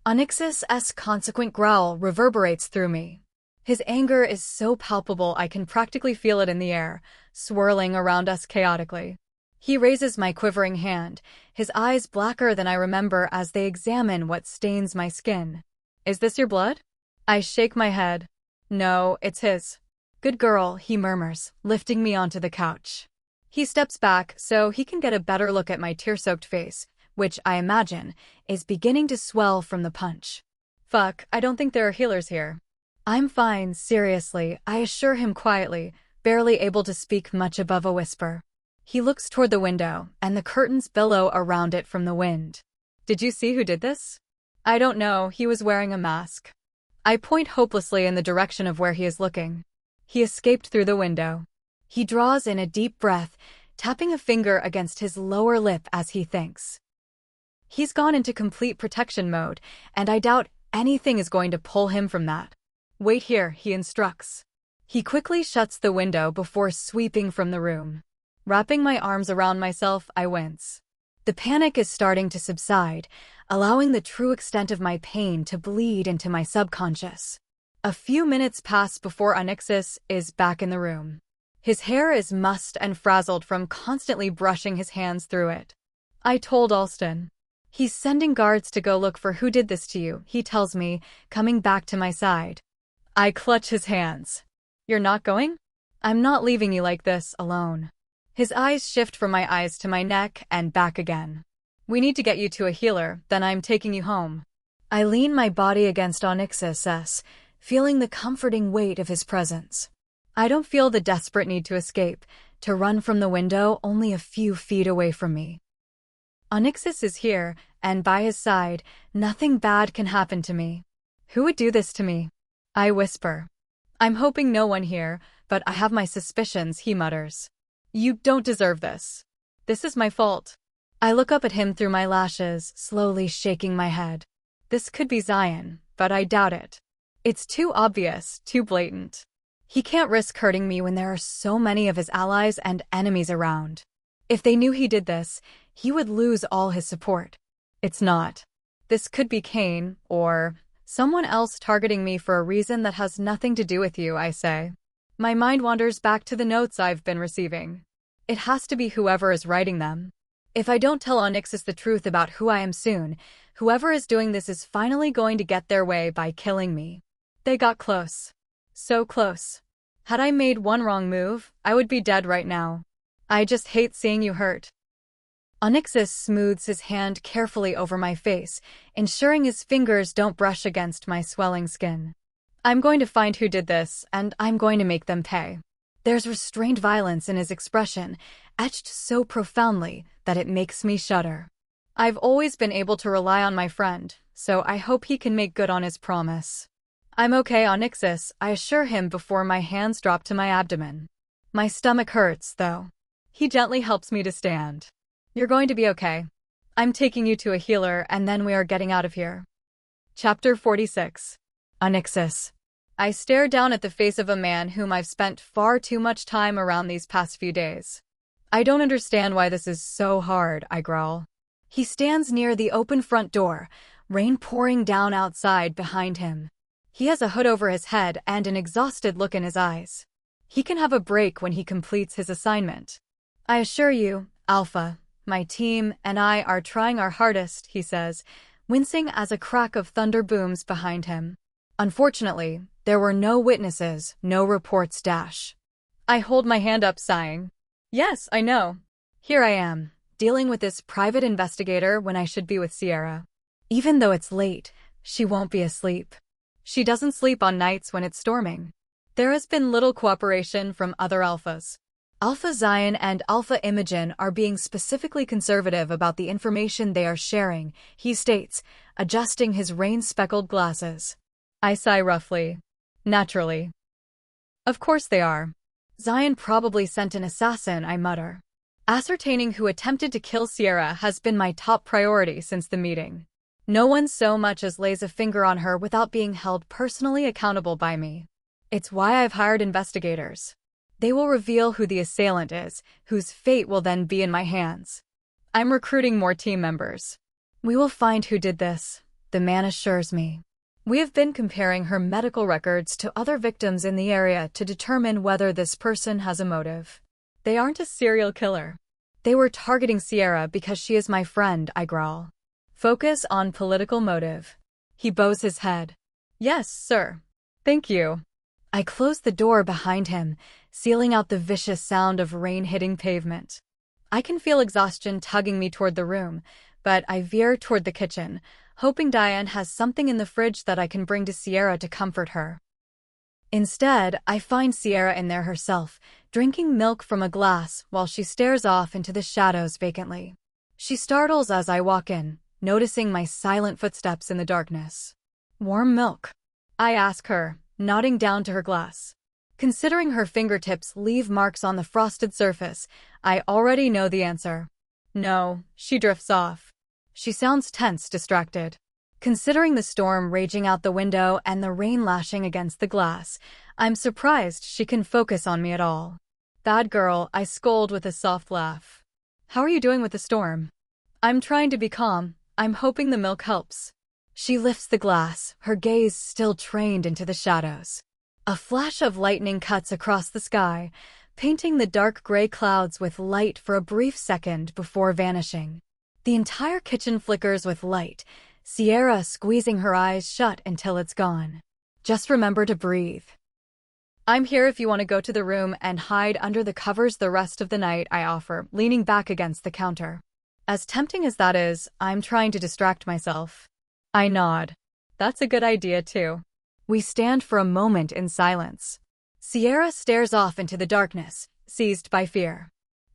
Onyx's consequent growl reverberates through me. His anger is so palpable I can practically feel it in the air, swirling around us chaotically. He raises my quivering hand, his eyes blacker than I remember as they examine what stains my skin. Is this your blood? I shake my head. No, it's his. Good girl, he murmurs, lifting me onto the couch. He steps back so he can get a better look at my tear-soaked face, which, I imagine, is beginning to swell from the punch. Fuck, I don't think there are healers here. I'm fine, seriously, I assure him quietly, barely able to speak much above a whisper. He looks toward the window, and the curtains billow around it from the wind. Did you see who did this? I don't know, he was wearing a mask. I point hopelessly in the direction of where he is looking. He escaped through the window. He draws in a deep breath, tapping a finger against his lower lip as he thinks. He's gone into complete protection mode, and I doubt anything is going to pull him from that. Wait here, he instructs. He quickly shuts the window before sweeping from the room. Wrapping my arms around myself, I wince. The panic is starting to subside, allowing the true extent of my pain to bleed into my subconscious. A few minutes pass before Onyx is back in the room. His hair is mussed and frazzled from constantly brushing his hands through it. I told Alston. He's sending guards to go look for who did this to you, he tells me, coming back to my side. I clutch his hands. You're not going? I'm not leaving you like this, alone. His eyes shift from my eyes to my neck and back again. We need to get you to a healer, then I'm taking you home. I lean my body against Onyx's, feeling the comforting weight of his presence. I don't feel the desperate need to escape, to run from the window only a few feet away from me. Onyx is here, and by his side, nothing bad can happen to me. Who would do this to me? I whisper. I'm hoping no one here, but I have my suspicions, he mutters. You don't deserve this. This is my fault. I look up at him through my lashes, slowly shaking my head. This could be Zion, but I doubt it. It's too obvious, too blatant. He can't risk hurting me when there are so many of his allies and enemies around. If they knew he did this, he would lose all his support. It's not. This could be Kane, or someone else targeting me for a reason that has nothing to do with you, I say. My mind wanders back to the notes I've been receiving. It has to be whoever is writing them. If I don't tell Onyx the truth about who I am soon, whoever is doing this is finally going to get their way by killing me. They got close. So close. Had I made one wrong move, I would be dead right now. I just hate seeing you hurt. Onyx smooths his hand carefully over my face, ensuring his fingers don't brush against my swelling skin. I'm going to find who did this, and I'm going to make them pay. There's restrained violence in his expression, etched so profoundly that it makes me shudder. I've always been able to rely on my friend, so I hope he can make good on his promise. I'm okay, Onyx, I assure him before my hands drop to my abdomen. My stomach hurts, though. He gently helps me to stand. You're going to be okay. I'm taking you to a healer, and then we are getting out of here. Chapter 46. Onyx. I stare down at the face of a man whom I've spent far too much time around these past few days. I don't understand why this is so hard, I growl. He stands near the open front door, rain pouring down outside behind him. He has a hood over his head and an exhausted look in his eyes. He can have a break when he completes his assignment. I assure you, Alpha, my team and I are trying our hardest, he says, wincing as a crack of thunder booms behind him. Unfortunately, there were no witnesses, no reports dash. I hold my hand up sighing. Yes, I know. Here I am, dealing with this private investigator when I should be with Sierra. Even though it's late, she won't be asleep. She doesn't sleep on nights when it's storming. There has been little cooperation from other alphas. Alpha Zion and Alpha Imogen are being specifically conservative about the information they are sharing, he states, adjusting his rain-speckled glasses. I sigh roughly. Naturally. Of course they are. Zion probably sent an assassin, I mutter. Ascertaining who attempted to kill Sierra has been my top priority since the meeting. No one so much as lays a finger on her without being held personally accountable by me. It's why I've hired investigators. They will reveal who the assailant is, whose fate will then be in my hands. I'm recruiting more team members. We will find who did this, the man assures me. We have been comparing her medical records to other victims in the area to determine whether this person has a motive. They aren't a serial killer. They were targeting Sierra because she is my friend, I growl. Focus on political motive. He bows his head. Yes, sir. Thank you. I close the door behind him, sealing out the vicious sound of rain hitting pavement. I can feel exhaustion tugging me toward the room, but I veer toward the kitchen, hoping Diane has something in the fridge that I can bring to Sierra to comfort her. Instead, I find Sierra in there herself, drinking milk from a glass while she stares off into the shadows vacantly. She startles as I walk in, noticing my silent footsteps in the darkness. Warm milk? I ask her, nodding down to her glass. Considering her fingertips leave marks on the frosted surface, I already know the answer. No, she drifts off. She sounds tense, distracted. Considering the storm raging out the window and the rain lashing against the glass, I'm surprised she can focus on me at all. Bad girl, I scold with a soft laugh. How are you doing with the storm? I'm trying to be calm. I'm hoping the milk helps. She lifts the glass, her gaze still trained into the shadows. A flash of lightning cuts across the sky, painting the dark gray clouds with light for a brief second before vanishing. The entire kitchen flickers with light, Sierra squeezing her eyes shut until it's gone. Just remember to breathe. I'm here if you want to go to the room and hide under the covers the rest of the night, I offer, leaning back against the counter. As tempting as that is, I'm trying to distract myself. I nod. That's a good idea too. We stand for a moment in silence. Sierra stares off into the darkness, seized by fear.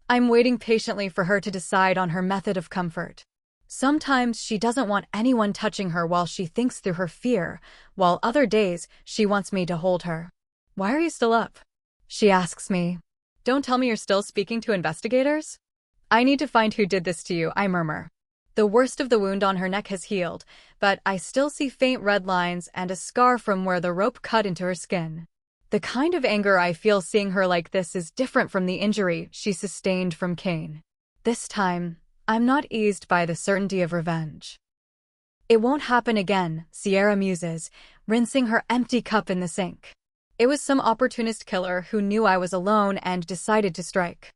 I'm waiting patiently for her to decide on her method of comfort. Sometimes she doesn't want anyone touching her while she thinks through her fear, while other days she wants me to hold her. Why are you still up? She asks me. Don't tell me you're still speaking to investigators? I need to find who did this to you, I murmur. The worst of the wound on her neck has healed, but I still see faint red lines and a scar from where the rope cut into her skin. The kind of anger I feel seeing her like this is different from the injury she sustained from Cain. This time, I'm not eased by the certainty of revenge. It won't happen again, Sierra muses, rinsing her empty cup in the sink. It was some opportunist killer who knew I was alone and decided to strike.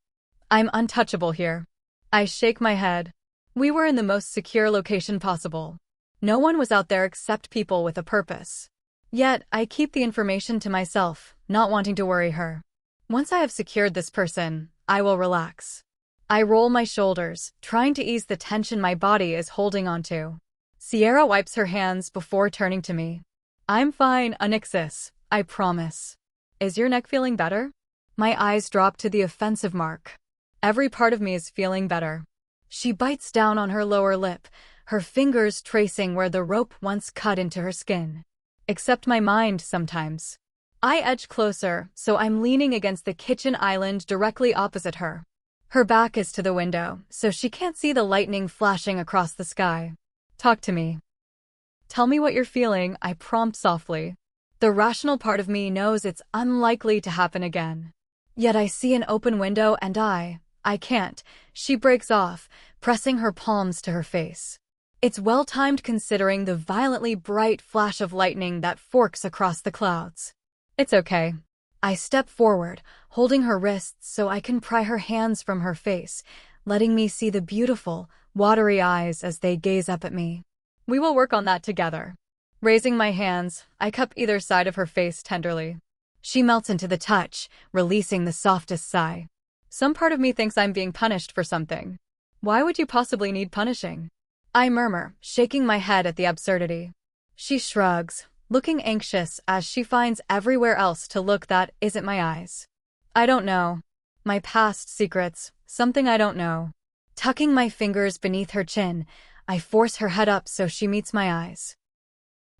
I'm untouchable here. I shake my head. We were in the most secure location possible. No one was out there except people with a purpose. Yet, I keep the information to myself, not wanting to worry her. Once I have secured this person, I will relax. I roll my shoulders, trying to ease the tension my body is holding onto. Sierra wipes her hands before turning to me. I'm fine, Onyxus, I promise. Is your neck feeling better? My eyes drop to the offensive mark. Every part of me is feeling better. She bites down on her lower lip, her fingers tracing where the rope once cut into her skin. Except my mind sometimes. I edge closer, so I'm leaning against the kitchen island directly opposite her. Her back is to the window, so she can't see the lightning flashing across the sky. Talk to me. Tell me what you're feeling, I prompt softly. The rational part of me knows it's unlikely to happen again. Yet I see an open window and I can't. She breaks off, pressing her palms to her face. It's well-timed considering the violently bright flash of lightning that forks across the clouds. It's okay. I step forward, holding her wrists so I can pry her hands from her face, letting me see the beautiful, watery eyes as they gaze up at me. We will work on that together. Raising my hands, I cup either side of her face tenderly. She melts into the touch, releasing the softest sigh. Some part of me thinks I'm being punished for something. Why would you possibly need punishing? I murmur, shaking my head at the absurdity. She shrugs, looking anxious as she finds everywhere else to look that isn't my eyes. I don't know. My past secrets, something I don't know. Tucking my fingers beneath her chin, I force her head up so she meets my eyes.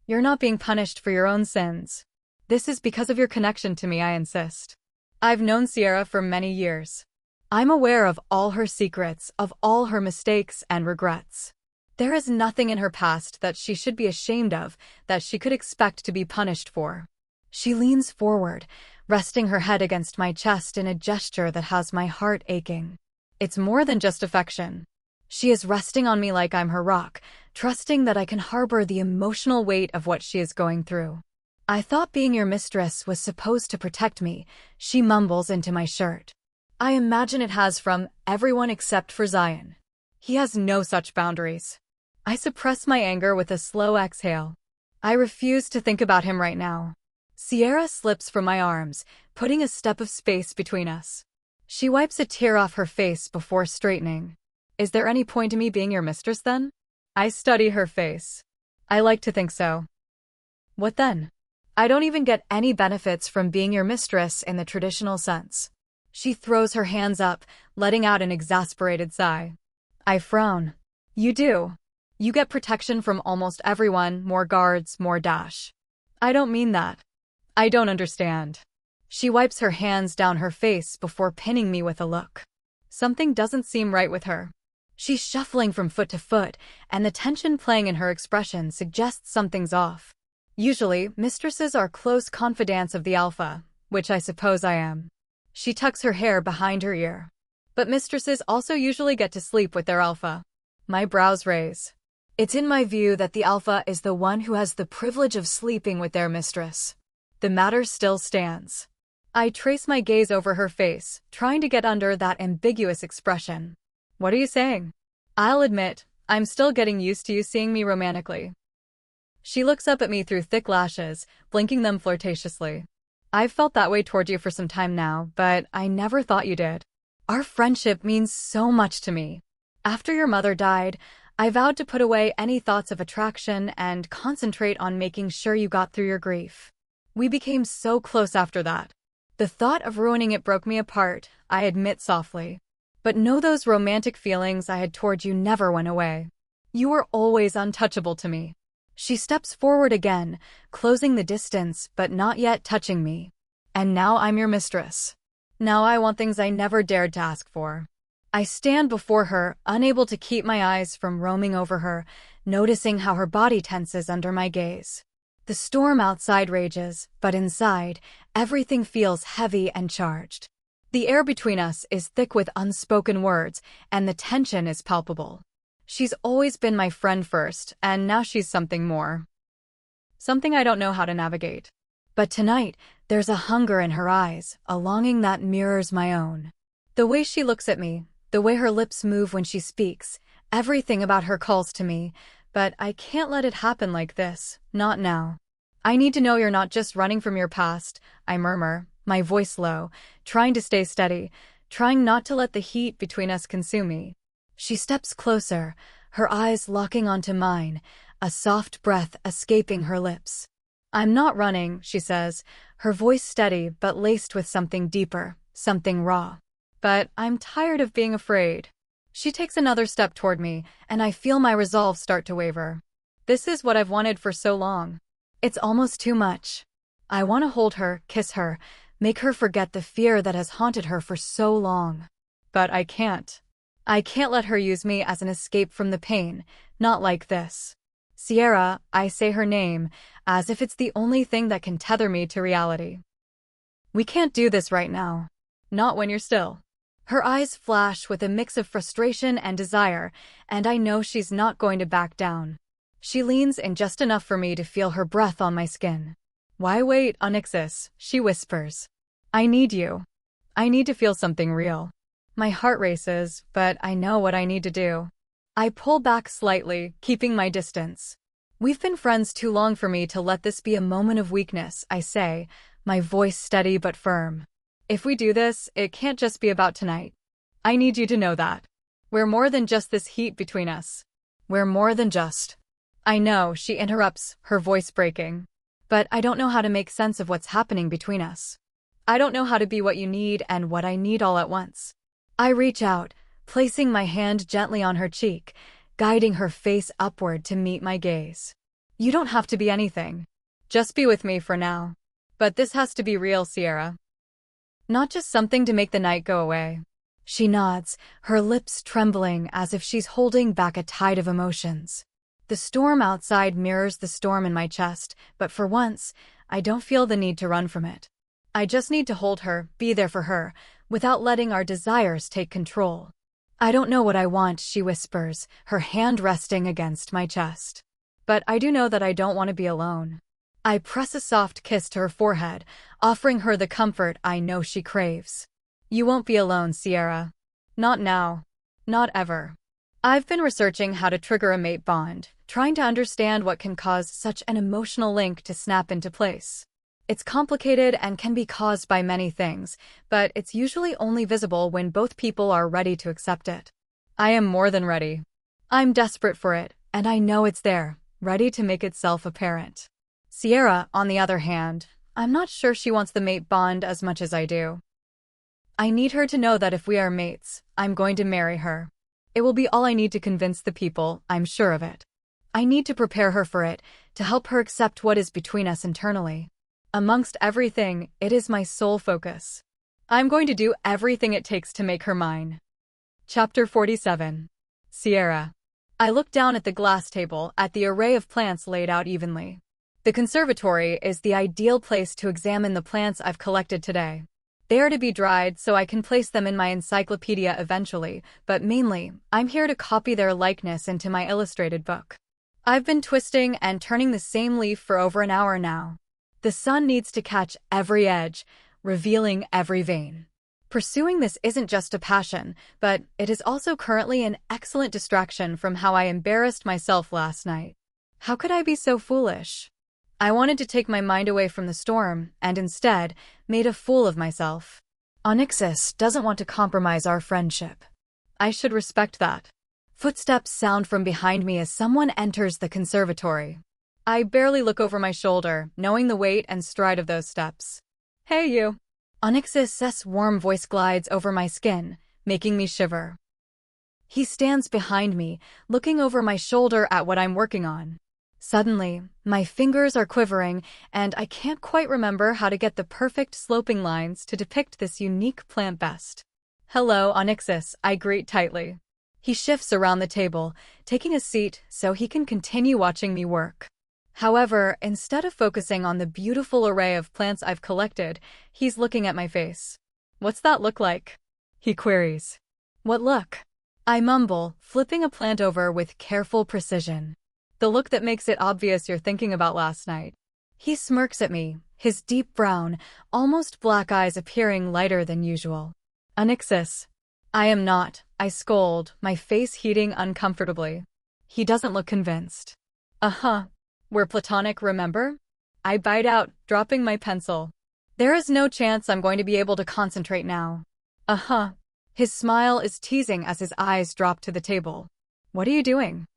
You're not being punished for your own sins. This is because of your connection to me, I insist. I've known Sierra for many years. I'm aware of all her secrets, of all her mistakes and regrets. There is nothing in her past that she should be ashamed of, that she could expect to be punished for. She leans forward, resting her head against my chest in a gesture that has my heart aching. It's more than just affection. She is resting on me like I'm her rock, trusting that I can harbor the emotional weight of what she is going through. I thought being your mistress was supposed to protect me, she mumbles into my shirt. I imagine it has from everyone except for Zion. He has no such boundaries. I suppress my anger with a slow exhale. I refuse to think about him right now. Sierra slips from my arms, putting a step of space between us. She wipes a tear off her face before straightening. Is there any point in me being your mistress then? I study her face. I like to think so. What then? I don't even get any benefits from being your mistress in the traditional sense. She throws her hands up, letting out an exasperated sigh. I frown. You do. You get protection from almost everyone, more guards, more dash. I don't mean that. I don't understand. She wipes her hands down her face before pinning me with a look. Something doesn't seem right with her. She's shuffling from foot to foot, and the tension playing in her expression suggests something's off. Usually, mistresses are close confidants of the alpha, which I suppose I am. She tucks her hair behind her ear. But mistresses also usually get to sleep with their alpha. My brows raise. It's in my view that the alpha is the one who has the privilege of sleeping with their mistress. The matter still stands. I trace my gaze over her face, trying to get under that ambiguous expression. What are you saying? I'll admit, I'm still getting used to you seeing me romantically. She looks up at me through thick lashes, blinking them flirtatiously. I've felt that way toward you for some time now, but I never thought you did. Our friendship means so much to me. After your mother died, I vowed to put away any thoughts of attraction and concentrate on making sure you got through your grief. We became so close after that. The thought of ruining it broke me apart, I admit softly. But know those romantic feelings I had toward you never went away. You were always untouchable to me. She steps forward again, closing the distance but not yet touching me. And now I'm your mistress. Now I want things I never dared to ask for. I stand before her, unable to keep my eyes from roaming over her, noticing how her body tenses under my gaze. The storm outside rages, but inside, everything feels heavy and charged. The air between us is thick with unspoken words, and the tension is palpable. She's always been my friend first, and now she's something more. Something I don't know how to navigate. But tonight, there's a hunger in her eyes, a longing that mirrors my own. The way she looks at me, the way her lips move when she speaks, everything about her calls to me, but I can't let it happen like this, not now. I need to know you're not just running from your past, I murmur, my voice low, trying to stay steady, trying not to let the heat between us consume me. She steps closer, her eyes locking onto mine, a soft breath escaping her lips. I'm not running, she says, her voice steady but laced with something deeper, something raw. But I'm tired of being afraid. She takes another step toward me, and I feel my resolve start to waver. This is what I've wanted for so long. It's almost too much. I want to hold her, kiss her, make her forget the fear that has haunted her for so long. But I can't. I can't let her use me as an escape from the pain, not like this. Sierra, I say her name, as if it's the only thing that can tether me to reality. We can't do this right now. Not when you're still. Her eyes flash with a mix of frustration and desire, and I know she's not going to back down. She leans in just enough for me to feel her breath on my skin. "Why wait, Onyxus?" she whispers. "I need you. I need to feel something real." My heart races, but I know what I need to do. I pull back slightly, keeping my distance. "We've been friends too long for me to let this be a moment of weakness," I say, my voice steady but firm. "If we do this, it can't just be about tonight. I need you to know that. We're more than just this heat between us. We're more than just—" "I know," she interrupts, her voice breaking. "But I don't know how to make sense of what's happening between us. I don't know how to be what you need and what I need all at once." I reach out, placing my hand gently on her cheek, guiding her face upward to meet my gaze. "You don't have to be anything. Just be with me for now. But this has to be real, Sierra. Not just something to make the night go away." She nods, her lips trembling as if she's holding back a tide of emotions. The storm outside mirrors the storm in my chest, but for once, I don't feel the need to run from it. I just need to hold her, be there for her, without letting our desires take control. "I don't know what I want," she whispers, her hand resting against my chest. "But I do know that I don't want to be alone." I press a soft kiss to her forehead, offering her the comfort I know she craves. "You won't be alone, Sierra. Not now. Not ever." I've been researching how to trigger a mate bond, trying to understand what can cause such an emotional link to snap into place. It's complicated and can be caused by many things, but it's usually only visible when both people are ready to accept it. I am more than ready. I'm desperate for it, and I know it's there, ready to make itself apparent. Sierra, on the other hand, I'm not sure she wants the mate bond as much as I do. I need her to know that if we are mates, I'm going to marry her. It will be all I need to convince the people, I'm sure of it. I need to prepare her for it, to help her accept what is between us internally. Amongst everything, it is my sole focus. I'm going to do everything it takes to make her mine. Chapter 47. Sierra. I look down at the glass table, at the array of plants laid out evenly. The conservatory is the ideal place to examine the plants I've collected today. They are to be dried so I can place them in my encyclopedia eventually, but mainly, I'm here to copy their likeness into my illustrated book. I've been twisting and turning the same leaf for over an hour now. The sun needs to catch every edge, revealing every vein. Pursuing this isn't just a passion, but it is also currently an excellent distraction from how I embarrassed myself last night. How could I be so foolish? I wanted to take my mind away from the storm, and instead, made a fool of myself. Onyxus doesn't want to compromise our friendship. I should respect that. Footsteps sound from behind me as someone enters the conservatory. I barely look over my shoulder, knowing the weight and stride of those steps. "Hey, you." Onyxus' warm voice glides over my skin, making me shiver. He stands behind me, looking over my shoulder at what I'm working on. Suddenly, my fingers are quivering, and I can't quite remember how to get the perfect sloping lines to depict this unique plant best. "Hello, Onyxus," I greet tightly. He shifts around the table, taking a seat so he can continue watching me work. However, instead of focusing on the beautiful array of plants I've collected, he's looking at my face. "What's that look like?" he queries. "What look?" I mumble, flipping a plant over with careful precision. "The look that makes it obvious you're thinking about last night." He smirks at me, his deep brown, almost black eyes appearing lighter than usual. "Onyxus." I am not, I scold, my face heating uncomfortably. He doesn't look convinced. "Uh-huh. We're platonic, remember?" I bite out, dropping my pencil. There is no chance I'm going to be able to concentrate now. "Uh-huh." His smile is teasing as his eyes drop to the table. "What are you doing?"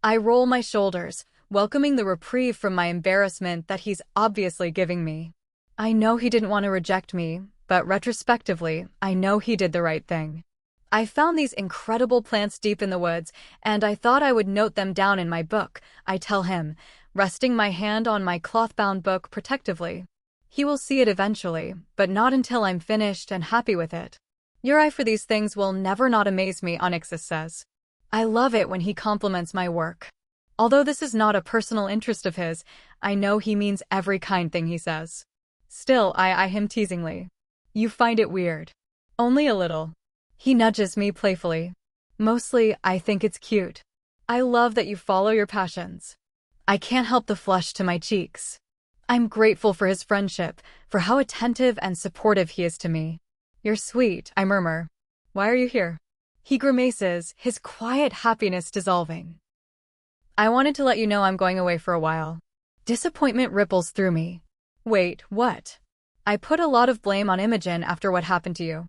I roll my shoulders, welcoming the reprieve from my embarrassment that he's obviously giving me. I know he didn't want to reject me, but retrospectively, I know he did the right thing. I found these incredible plants deep in the woods, and I thought I would note them down in my book, I tell him, resting my hand on my cloth-bound book protectively. He will see it eventually, but not until I'm finished and happy with it. "Your eye for these things will never not amaze me," Onyxus says. I love it when he compliments my work. Although this is not a personal interest of his, I know he means every kind thing he says. Still, I eye him teasingly. "You find it weird." Only a little. He nudges me playfully. Mostly, I think it's cute. I love that you follow your passions. I can't help the flush to my cheeks. I'm grateful for his friendship, for how attentive and supportive he is to me. You're sweet, I murmur. Why are you here? He grimaces, his quiet happiness dissolving. I wanted to let you know I'm going away for a while. Disappointment ripples through me. Wait, what? I put a lot of blame on Imogen after what happened to you.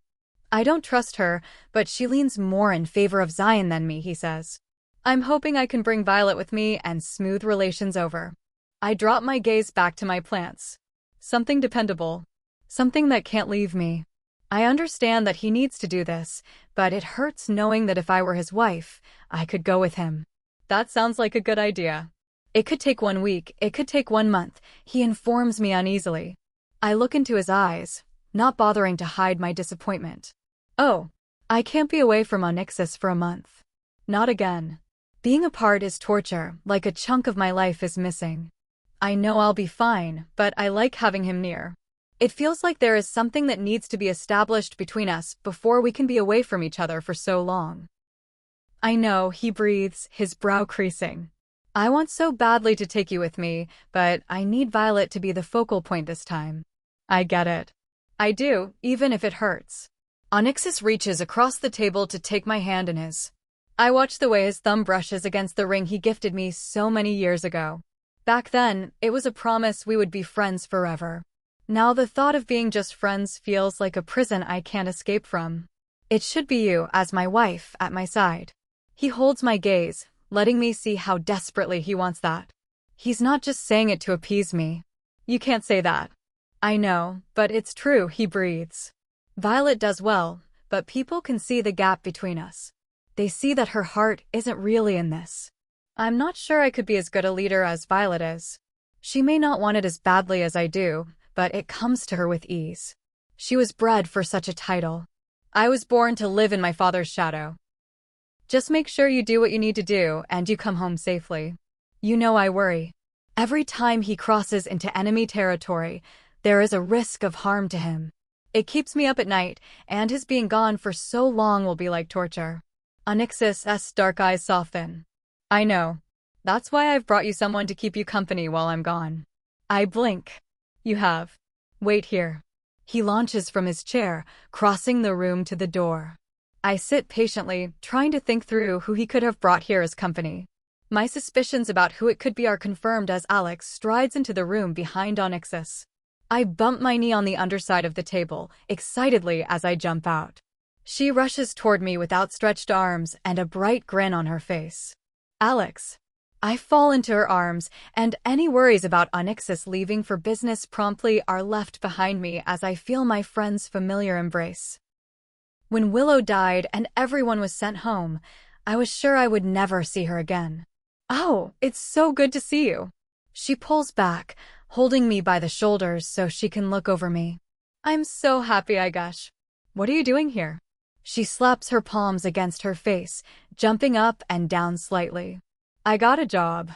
I don't trust her, but she leans more in favor of Zion than me, he says. I'm hoping I can bring Violet with me and smooth relations over. I drop my gaze back to my plants. Something dependable. Something that can't leave me. I understand that he needs to do this, but it hurts knowing that if I were his wife, I could go with him. That sounds like a good idea. It could take 1 week, it could take 1 month, he informs me uneasily. I look into his eyes, not bothering to hide my disappointment. Oh, I can't be away from Onyxus for a month. Not again. Being apart is torture, like a chunk of my life is missing. I know I'll be fine, but I like having him near. It feels like there is something that needs to be established between us before we can be away from each other for so long. I know, he breathes, his brow creasing. I want so badly to take you with me, but I need Violet to be the focal point this time. I get it. I do, even if it hurts. Onyxus reaches across the table to take my hand in his. I watch the way his thumb brushes against the ring he gifted me so many years ago. Back then, it was a promise we would be friends forever. Now the thought of being just friends feels like a prison I can't escape from. It should be you, as my wife, at my side. He holds my gaze, letting me see how desperately he wants that. He's not just saying it to appease me. You can't say that. I know, but it's true, he breathes. Violet does well, but people can see the gap between us. They see that her heart isn't really in this. I'm not sure I could be as good a leader as Violet is. She may not want it as badly as I do, but it comes to her with ease. She was bred for such a title. I was born to live in my father's shadow. Just make sure you do what you need to do and you come home safely. You know I worry. Every time he crosses into enemy territory, there is a risk of harm to him. It keeps me up at night, and his being gone for so long will be like torture. Onyxus' dark eyes soften. I know. That's why I've brought you someone to keep you company while I'm gone. I blink. You have. Wait here. He launches from his chair, crossing the room to the door. I sit patiently, trying to think through who he could have brought here as company. My suspicions about who it could be are confirmed as Alex strides into the room behind Onyxus. I bump my knee on the underside of the table, excitedly as I jump out. She rushes toward me with outstretched arms and a bright grin on her face. Alex. I fall into her arms, and any worries about Onyxus leaving for business promptly are left behind me as I feel my friend's familiar embrace. When Willow died and everyone was sent home, I was sure I would never see her again. Oh, it's so good to see you. She pulls back, holding me by the shoulders so she can look over me. I'm so happy, I gush. What are you doing here? She slaps her palms against her face, jumping up and down slightly. I got a job.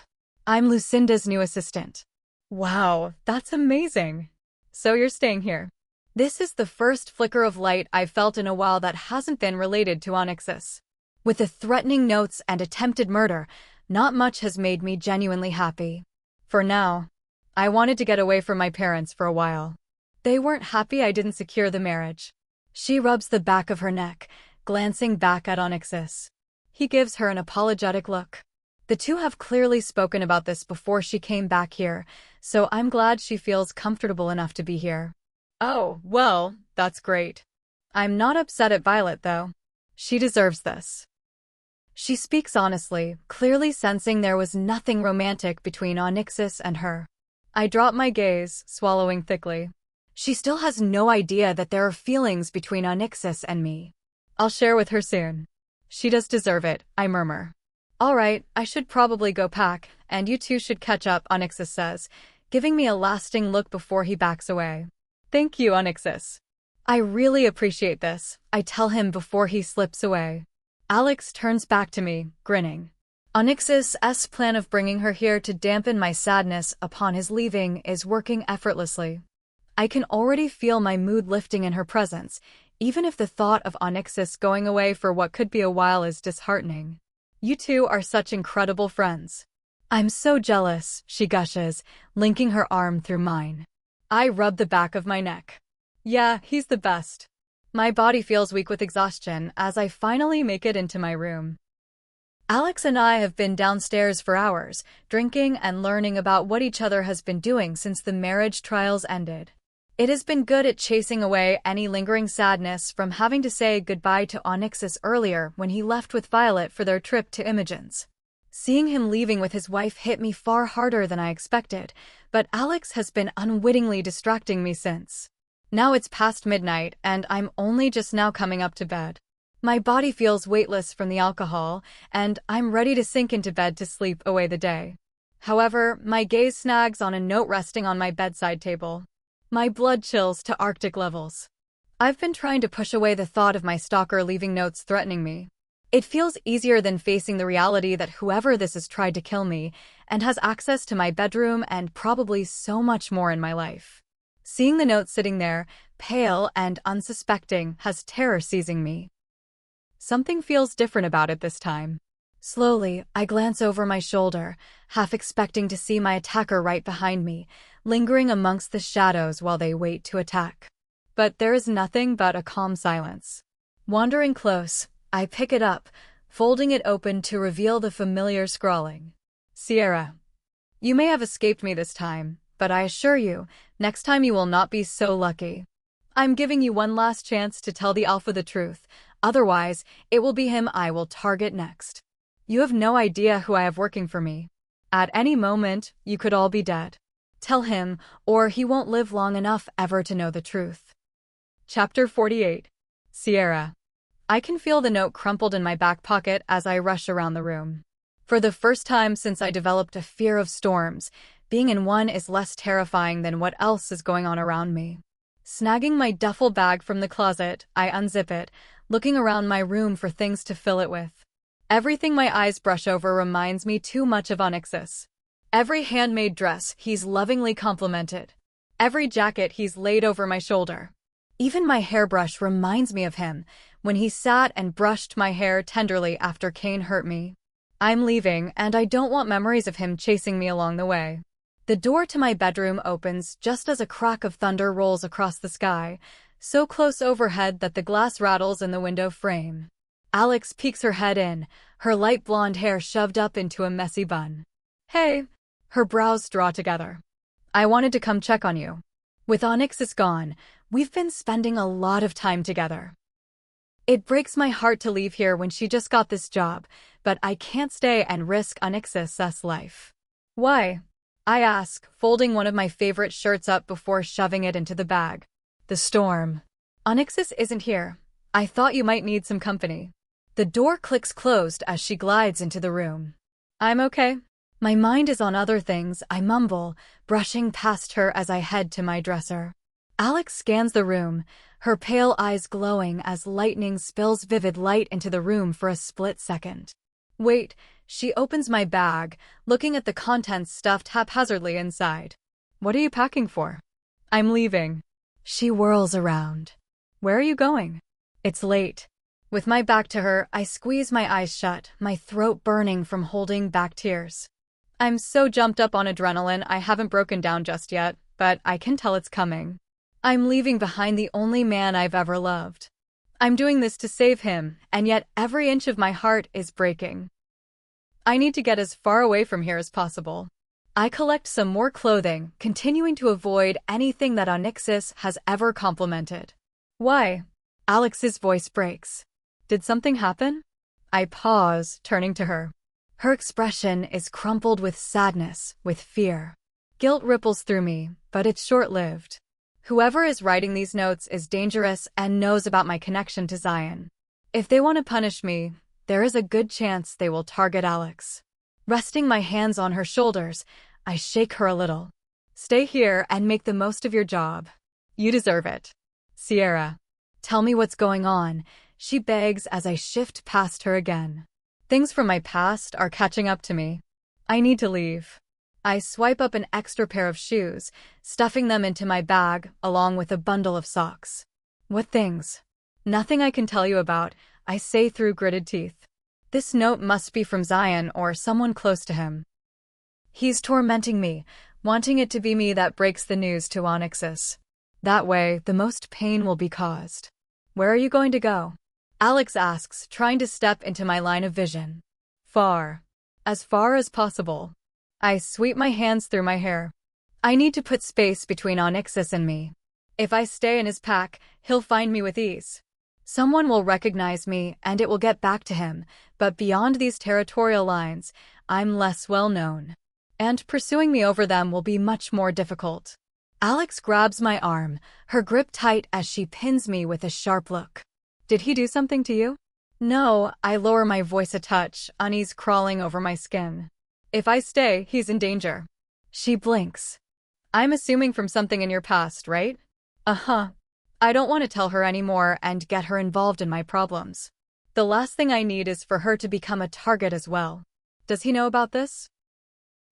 I'm Lucinda's new assistant. Wow, that's amazing. So you're staying here. This is the first flicker of light I've felt in a while that hasn't been related to Onyxus. With the threatening notes and attempted murder, not much has made me genuinely happy. For now, I wanted to get away from my parents for a while. They weren't happy I didn't secure the marriage. She rubs the back of her neck, glancing back at Onyxus. He gives her an apologetic look. The two have clearly spoken about this before she came back here, so I'm glad she feels comfortable enough to be here. Oh, well, that's great. I'm not upset at Violet, though. She deserves this. She speaks honestly, clearly sensing there was nothing romantic between Onyxus and her. I drop my gaze, swallowing thickly. She still has no idea that there are feelings between Onyxus and me. I'll share with her soon. She does deserve it, I murmur. All right, I should probably go pack, and you two should catch up, Onyxus says, giving me a lasting look before he backs away. Thank you, Onyxus. I really appreciate this, I tell him before he slips away. Alex turns back to me, grinning. Onyxus' plan of bringing her here to dampen my sadness upon his leaving is working effortlessly. I can already feel my mood lifting in her presence, Even if the thought of Onyxus going away for what could be a while is disheartening. You two are such incredible friends. I'm so jealous, she gushes, linking her arm through mine. I rub the back of my neck. Yeah, he's the best. My body feels weak with exhaustion as I finally make it into my room. Alex and I have been downstairs for hours, drinking and learning about what each other has been doing since the marriage trials ended. It has been good at chasing away any lingering sadness from having to say goodbye to Onyxus earlier when he left with Violet for their trip to Imogen's. Seeing him leaving with his wife hit me far harder than I expected, but Alex has been unwittingly distracting me since. Now it's past midnight and I'm only just now coming up to bed. My body feels weightless from the alcohol, and I'm ready to sink into bed to sleep away the day. However, my gaze snags on a note resting on my bedside table. My blood chills to Arctic levels. I've been trying to push away the thought of my stalker leaving notes threatening me. It feels easier than facing the reality that whoever this has tried to kill me and has access to my bedroom and probably so much more in my life. Seeing the note sitting there, pale and unsuspecting, has terror seizing me. Something feels different about it this time. Slowly, I glance over my shoulder, half expecting to see my attacker right behind me, lingering amongst the shadows while they wait to attack. But there is nothing but a calm silence. Wandering close, I pick it up, folding it open to reveal the familiar scrawling. Sierra. You may have escaped me this time, but I assure you, next time you will not be so lucky. I'm giving you one last chance to tell the Alpha the truth, otherwise, it will be him I will target next. You have no idea who I have working for me. At any moment, you could all be dead. Tell him, or he won't live long enough ever to know the truth. Chapter 48. Sierra. I can feel the note crumpled in my back pocket as I rush around the room. For the first time since I developed a fear of storms, being in one is less terrifying than what else is going on around me. Snagging my duffel bag from the closet, I unzip it, looking around my room for things to fill it with. Everything my eyes brush over reminds me too much of Onyxus. Every handmade dress he's lovingly complimented. Every jacket he's laid over my shoulder. Even my hairbrush reminds me of him, when he sat and brushed my hair tenderly after Cain hurt me. I'm leaving, and I don't want memories of him chasing me along the way. The door to my bedroom opens just as a crack of thunder rolls across the sky, so close overhead that the glass rattles in the window frame. Alex peeks her head in, her light blonde hair shoved up into a messy bun. Hey. Her brows draw together. I wanted to come check on you. With Onyxus gone, we've been spending a lot of time together. It breaks my heart to leave here when she just got this job, but I can't stay and risk Onyxus' life. Why? I ask, folding one of my favorite shirts up before shoving it into the bag. The storm. Onyxus isn't here. I thought you might need some company. The door clicks closed as she glides into the room. I'm okay. My mind is on other things, I mumble, brushing past her as I head to my dresser. Alex scans the room, her pale eyes glowing as lightning spills vivid light into the room for a split second. Wait, she opens my bag, looking at the contents stuffed haphazardly inside. What are you packing for? I'm leaving. She whirls around. Where are you going? It's late. With my back to her, I squeeze my eyes shut, my throat burning from holding back tears. I'm so jumped up on adrenaline I haven't broken down just yet, but I can tell it's coming. I'm leaving behind the only man I've ever loved. I'm doing this to save him, and yet every inch of my heart is breaking. I need to get as far away from here as possible. I collect some more clothing, continuing to avoid anything that Onyxus has ever complimented. Why? Alex's voice breaks. Did something happen? I pause, turning to her. Her expression is crumpled with sadness, with fear. Guilt ripples through me, but it's short-lived. Whoever is writing these notes is dangerous and knows about my connection to Zion. If they want to punish me, there is a good chance they will target Alex. Resting my hands on her shoulders, I shake her a little. Stay here and make the most of your job. You deserve it. Sierra. Tell me what's going on, she begs as I shift past her again. Things from my past are catching up to me. I need to leave. I swipe up an extra pair of shoes, stuffing them into my bag, along with a bundle of socks. What things? Nothing I can tell you about, I say through gritted teeth. This note must be from Zion or someone close to him. He's tormenting me, wanting it to be me that breaks the news to Onyxus. That way, the most pain will be caused. Where are you going to go? Alex asks, trying to step into my line of vision. Far. As far as possible. I sweep my hands through my hair. I need to put space between Onyxus and me. If I stay in his pack, he'll find me with ease. Someone will recognize me, and it will get back to him, but beyond these territorial lines, I'm less well known. And pursuing me over them will be much more difficult. Alex grabs my arm, her grip tight as she pins me with a sharp look. Did he do something to you? No, I lower my voice a touch, unease crawling over my skin. If I stay, he's in danger. She blinks. I'm assuming from something in your past, right? Uh-huh. I don't want to tell her anymore and get her involved in my problems. The last thing I need is for her to become a target as well. Does he know about this?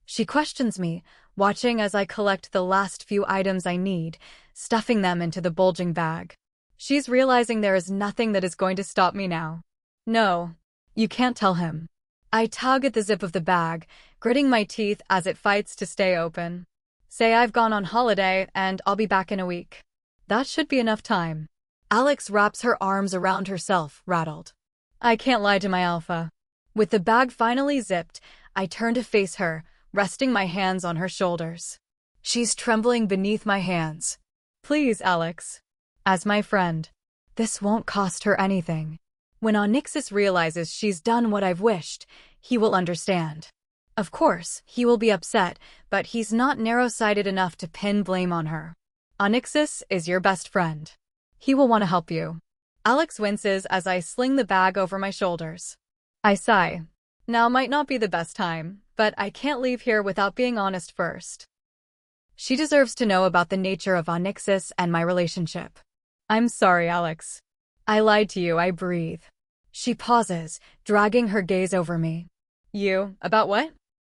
She questions me, watching as I collect the last few items I need, stuffing them into the bulging bag. She's realizing there is nothing that is going to stop me now. No, you can't tell him. I tug at the zip of the bag, gritting my teeth as it fights to stay open. Say I've gone on holiday and I'll be back in a week. That should be enough time. Alex wraps her arms around herself, rattled. I can't lie to my alpha. With the bag finally zipped, I turn to face her, resting my hands on her shoulders. She's trembling beneath my hands. Please, Alex. As my friend. This won't cost her anything. When Onyxus realizes she's done what I've wished, he will understand. Of course, he will be upset, but he's not narrow-sighted enough to pin blame on her. Onyxus is your best friend. He will want to help you. Alex winces as I sling the bag over my shoulders. I sigh. Now might not be the best time, but I can't leave here without being honest first. She deserves to know about the nature of Onyxus and my relationship. I'm sorry, Alex. I lied to you, I breathe. She pauses, dragging her gaze over me. You, about what?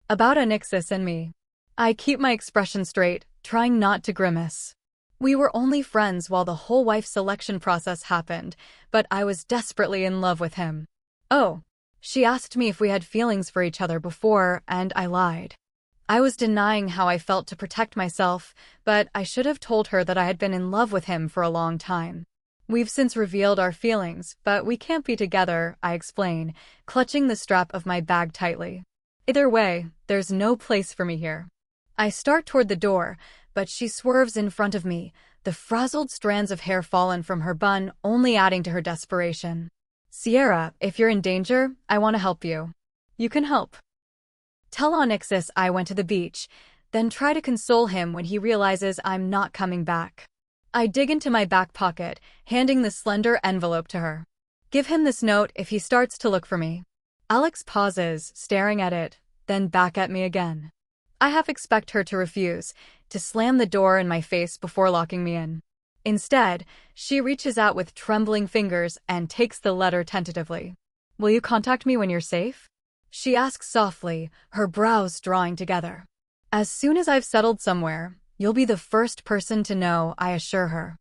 About Onyxus and me. I keep my expression straight, trying not to grimace. We were only friends while the whole wife selection process happened, but I was desperately in love with him. Oh, she asked me if we had feelings for each other before, and I lied. I was denying how I felt to protect myself, but I should have told her that I had been in love with him for a long time. We've since revealed our feelings, but we can't be together, I explain, clutching the strap of my bag tightly. Either way, there's no place for me here. I start toward the door, but she swerves in front of me, the frazzled strands of hair fallen from her bun only adding to her desperation. Sierra, if you're in danger, I want to help you. You can help. Tell Onyxus I went to the beach, then try to console him when he realizes I'm not coming back. I dig into my back pocket, handing the slender envelope to her. Give him this note if he starts to look for me. Alex pauses, staring at it, then back at me again. I half expect her to refuse, to slam the door in my face before locking me in. Instead, she reaches out with trembling fingers and takes the letter tentatively. Will you contact me when you're safe? She asks softly, her brows drawing together. As soon as I've settled somewhere, you'll be the first person to know, I assure her.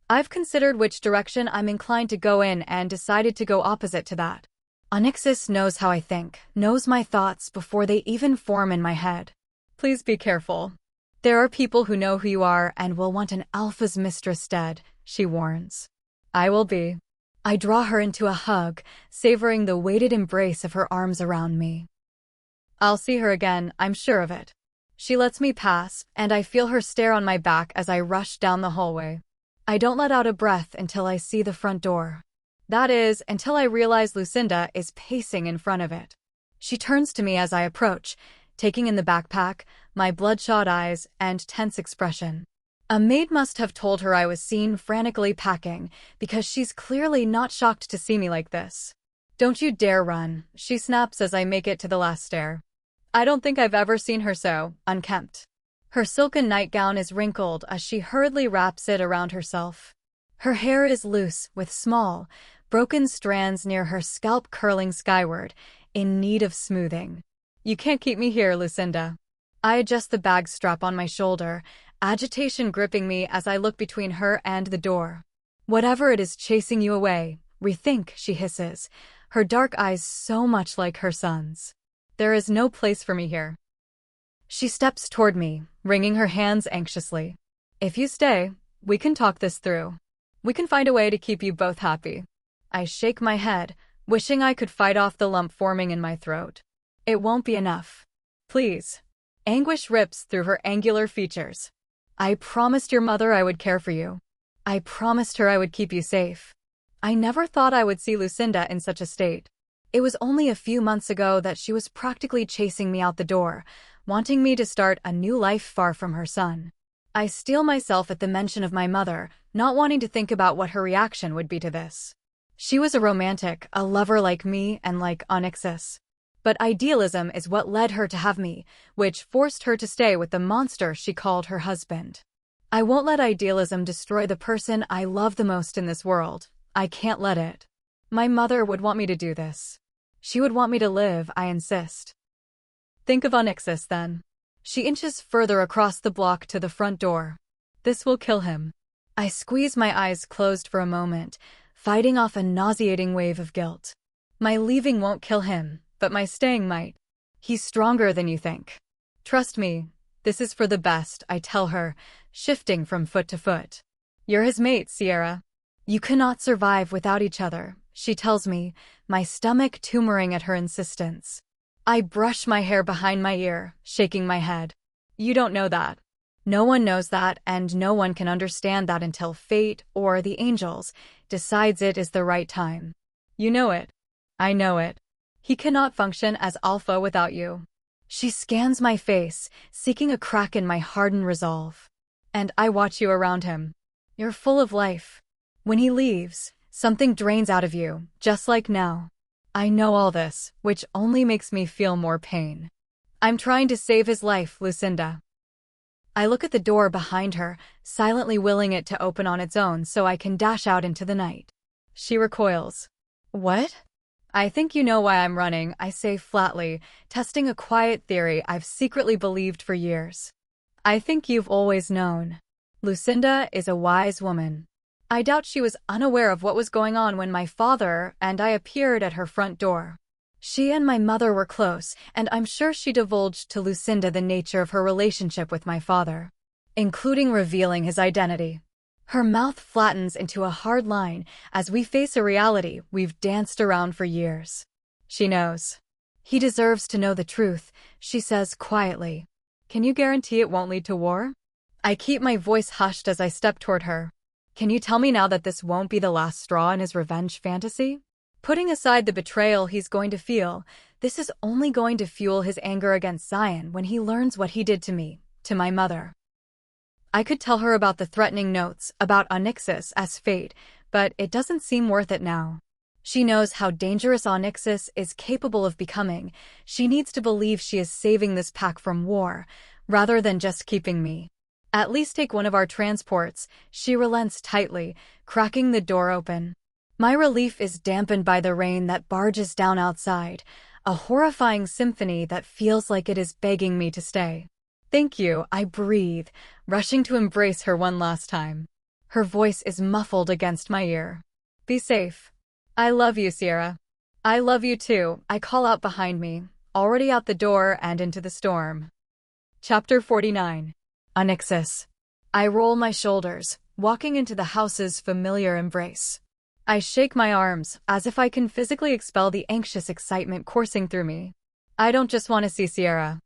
I've considered which direction I'm inclined to go in and decided to go opposite to that. Onyxus knows how I think, knows my thoughts before they even form in my head. Please be careful. There are people who know who you are and will want an alpha's mistress dead, she warns. I will be. I draw her into a hug, savoring the weighted embrace of her arms around me. I'll see her again, I'm sure of it. She lets me pass, and I feel her stare on my back as I rush down the hallway. I don't let out a breath until I see the front door. That is, until I realize Lucinda is pacing in front of it. She turns to me as I approach, taking in the backpack, my bloodshot eyes, and tense expression. A maid must have told her I was seen frantically packing, because she's clearly not shocked to see me like this. Don't you dare run, she snaps as I make it to the last stair. I don't think I've ever seen her so unkempt. Her silken nightgown is wrinkled as she hurriedly wraps it around herself. Her hair is loose, with small, broken strands near her scalp curling skyward, in need of smoothing. You can't keep me here, Lucinda. I adjust the bag strap on my shoulder, agitation gripping me as I look between her and the door. Whatever it is chasing you away, rethink, she hisses, her dark eyes so much like her son's. There is no place for me here. She steps toward me, wringing her hands anxiously. If you stay, we can talk this through. We can find a way to keep you both happy. I shake my head, wishing I could fight off the lump forming in my throat. It won't be enough. Please. Anguish rips through her angular features. I promised your mother I would care for you. I promised her I would keep you safe. I never thought I would see Lucinda in such a state. It was only a few months ago that she was practically chasing me out the door, wanting me to start a new life far from her son. I steel myself at the mention of my mother, not wanting to think about what her reaction would be to this. She was a romantic, a lover like me and like Onyxus. But idealism is what led her to have me, which forced her to stay with the monster she called her husband. I won't let idealism destroy the person I love the most in this world. I can't let it. My mother would want me to do this. She would want me to live, I insist. Think of Onyxus, then. She inches further across the block to the front door. This will kill him. I squeeze my eyes closed for a moment, fighting off a nauseating wave of guilt. My leaving won't kill him, but my staying might. He's stronger than you think. Trust me, this is for the best, I tell her, shifting from foot to foot. You're his mate, Sierra. You cannot survive without each other, she tells me, my stomach tumoring at her insistence. I brush my hair behind my ear, shaking my head. You don't know that. No one knows that, and no one can understand that until fate, or the angels, decides it is the right time. You know it. I know it. He cannot function as alpha without you. She scans my face, seeking a crack in my hardened resolve. And I watch you around him. You're full of life. When he leaves, something drains out of you, just like now. I know all this, which only makes me feel more pain. I'm trying to save his life, Lucinda. I look at the door behind her, silently willing it to open on its own so I can dash out into the night. She recoils. What? I think you know why I'm running, I say flatly, testing a quiet theory I've secretly believed for years. I think you've always known. Lucinda is a wise woman. I doubt she was unaware of what was going on when my father and I appeared at her front door. She and my mother were close, and I'm sure she divulged to Lucinda the nature of her relationship with my father, including revealing his identity. Her mouth flattens into a hard line as we face a reality we've danced around for years. She knows. He deserves to know the truth, she says quietly. Can you guarantee it won't lead to war? I keep my voice hushed as I step toward her. Can you tell me now that this won't be the last straw in his revenge fantasy? Putting aside the betrayal he's going to feel, this is only going to fuel his anger against Zion when he learns what he did to me, to my mother. I could tell her about the threatening notes, about Onyxus as fate, but it doesn't seem worth it now. She knows how dangerous Onyxus is capable of becoming. She needs to believe she is saving this pack from war, rather than just keeping me. At least take one of our transports, she relents tightly, cracking the door open. My relief is dampened by the rain that barges down outside, a horrifying symphony that feels like it is begging me to stay. Thank you, I breathe, rushing to embrace her one last time. Her voice is muffled against my ear. Be safe. I love you, Sierra. I love you too, I call out behind me, already out the door and into the storm. Chapter 49. Onyxus. I roll my shoulders, walking into the house's familiar embrace. I shake my arms, as if I can physically expel the anxious excitement coursing through me. I don't just want to see Sierra.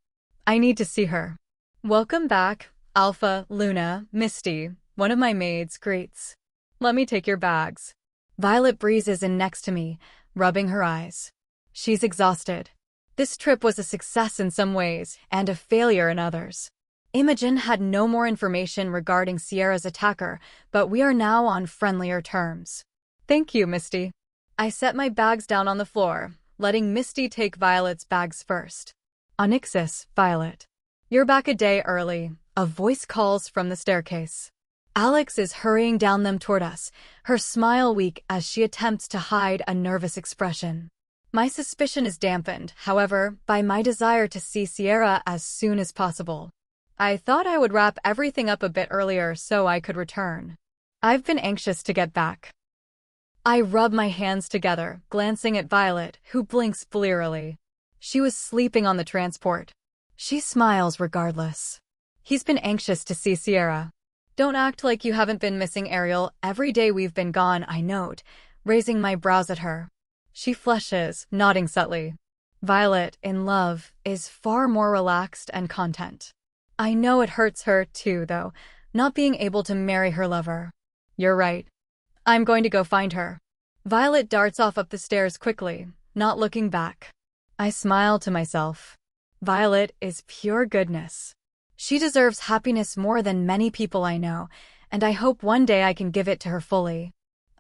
I need to see her. Welcome back, Alpha, Luna, Misty, one of my maids greets. Let me take your bags. Violet breezes in next to me, rubbing her eyes. She's exhausted. This trip was a success in some ways, and a failure in others. Imogen had no more information regarding Sierra's attacker, but we are now on friendlier terms. Thank you, Misty. I set my bags down on the floor, letting Misty take Violet's bags first. Onyxus, Violet. You're back a day early, a voice calls from the staircase. Alex is hurrying down them toward us, her smile weak as she attempts to hide a nervous expression. My suspicion is dampened, however, by my desire to see Sierra as soon as possible. I thought I would wrap everything up a bit earlier so I could return. I've been anxious to get back. I rub my hands together, glancing at Violet, who blinks blearily. She was sleeping on the transport. She smiles regardless. He's been anxious to see Sierra. Don't act like you haven't been missing Ariel every day we've been gone, I note, raising my brows at her. She flushes, nodding subtly. Violet, in love, is far more relaxed and content. I know it hurts her, too, though, not being able to marry her lover. You're right. I'm going to go find her. Violet darts off up the stairs quickly, not looking back. I smile to myself. Violet is pure goodness. She deserves happiness more than many people I know, and I hope one day I can give it to her fully.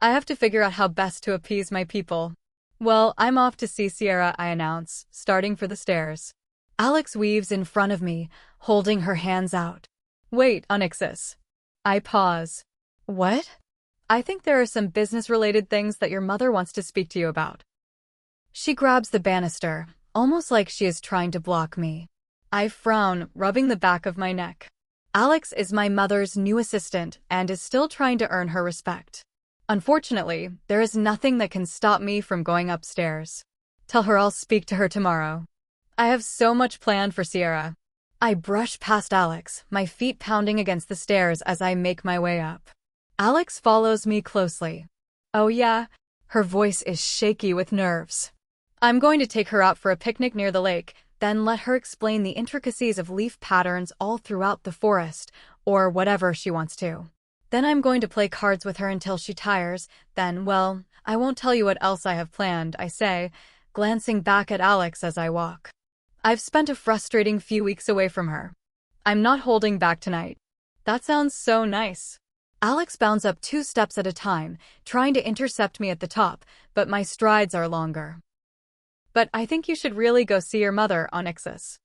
I have to figure out how best to appease my people. Well, I'm off to see Sierra, I announce, starting for the stairs. Alex weaves in front of me, holding her hands out. Wait, Onyxus. I pause. What? I think there are some business-related things that your mother wants to speak to you about. She grabs the banister, almost like she is trying to block me. I frown, rubbing the back of my neck. Alex is my mother's new assistant and is still trying to earn her respect. Unfortunately, there is nothing that can stop me from going upstairs. Tell her I'll speak to her tomorrow. I have so much planned for Sierra. I brush past Alex, my feet pounding against the stairs as I make my way up. Alex follows me closely. Oh yeah? Her voice is shaky with nerves. I'm going to take her out for a picnic near the lake, then let her explain the intricacies of leaf patterns all throughout the forest, or whatever she wants to. Then I'm going to play cards with her until she tires, then, well, I won't tell you what else I have planned, I say, glancing back at Alex as I walk. I've spent a frustrating few weeks away from her. I'm not holding back tonight. That sounds so nice. Alex bounds up 2 steps at a time, trying to intercept me at the top, but my strides are longer. But I think you should really go see your mother, Onyxus.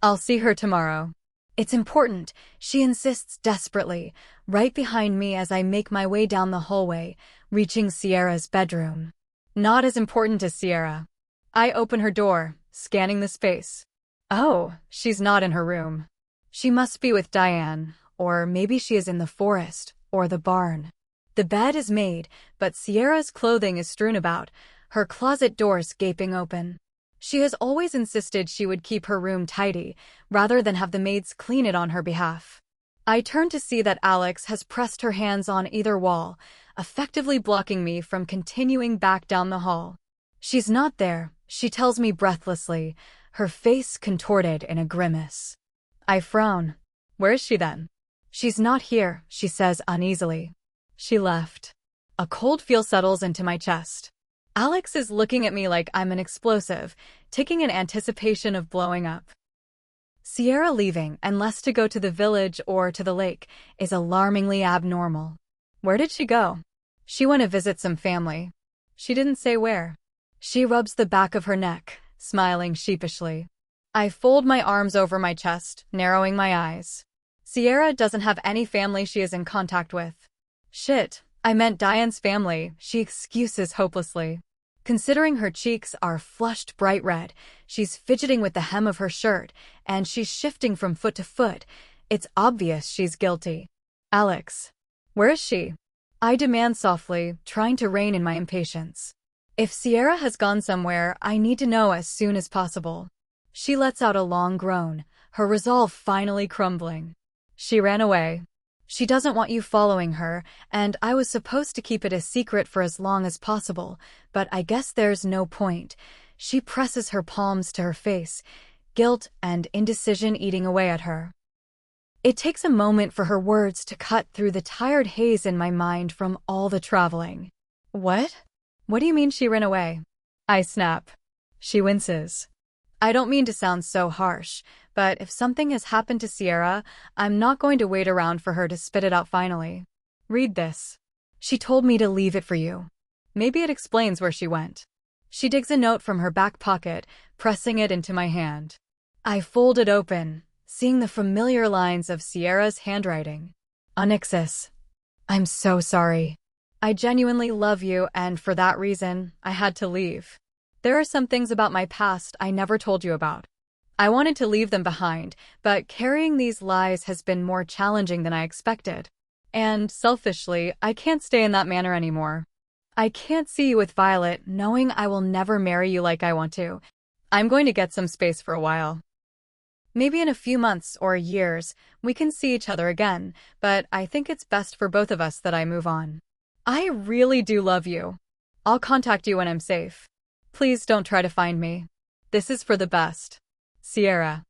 I'll see her tomorrow. It's important, she insists desperately, right behind me as I make my way down the hallway, reaching Sierra's bedroom. Not as important as Sierra. I open her door, scanning the space. Oh, she's not in her room. She must be with Diane, or maybe she is in the forest, or the barn. The bed is made, but Sierra's clothing is strewn about, her closet doors gaping open. She has always insisted she would keep her room tidy, rather than have the maids clean it on her behalf. I turn to see that Alex has pressed her hands on either wall, effectively blocking me from continuing back down the hall. She's not there, she tells me breathlessly, her face contorted in a grimace. I frown. Where is she then? She's not here, she says uneasily. She left. A cold feel settles into my chest. Alex is looking at me like I'm an explosive, ticking in anticipation of blowing up. Sierra leaving, unless to go to the village or to the lake, is alarmingly abnormal. Where did she go? She went to visit some family. She didn't say where. She rubs the back of her neck, smiling sheepishly. I fold my arms over my chest, narrowing my eyes. Sierra doesn't have any family she is in contact with. Shit, I meant Diane's family, she excuses hopelessly. Considering her cheeks are flushed bright red, she's fidgeting with the hem of her shirt, and she's shifting from foot to foot. It's obvious she's guilty. Alex. Where is she? I demand softly, trying to rein in my impatience. If Sierra has gone somewhere, I need to know as soon as possible. She lets out a long groan, her resolve finally crumbling. She ran away. She doesn't want you following her, and I was supposed to keep it a secret for as long as possible, but I guess there's no point. She presses her palms to her face, guilt and indecision eating away at her. It takes a moment for her words to cut through the tired haze in my mind from all the traveling. What? What do you mean she ran away? I snap. She winces. I don't mean to sound so harsh, but if something has happened to Sierra, I'm not going to wait around for her to spit it out finally. Read this. She told me to leave it for you. Maybe it explains where she went. She digs a note from her back pocket, pressing it into my hand. I fold it open, seeing the familiar lines of Sierra's handwriting. Onyxus. I'm so sorry. I genuinely love you, and for that reason, I had to leave. There are some things about my past I never told you about. I wanted to leave them behind, but carrying these lies has been more challenging than I expected. And selfishly, I can't stay in that manner anymore. I can't see you with Violet, knowing I will never marry you like I want to. I'm going to get some space for a while. Maybe in a few months or years, we can see each other again, but I think it's best for both of us that I move on. I really do love you. I'll contact you when I'm safe. Please don't try to find me. This is for the best. Sierra.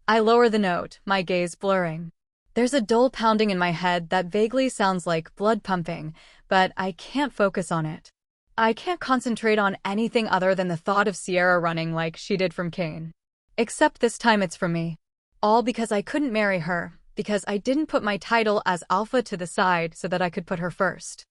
I lower the note, my gaze blurring. There's a dull pounding in my head that vaguely sounds like blood pumping, but I can't focus on it. I can't concentrate on anything other than the thought of Sierra running like she did from Cain. Except this time it's from me. All because I couldn't marry her, because I didn't put my title as Alpha to the side so that I could put her first.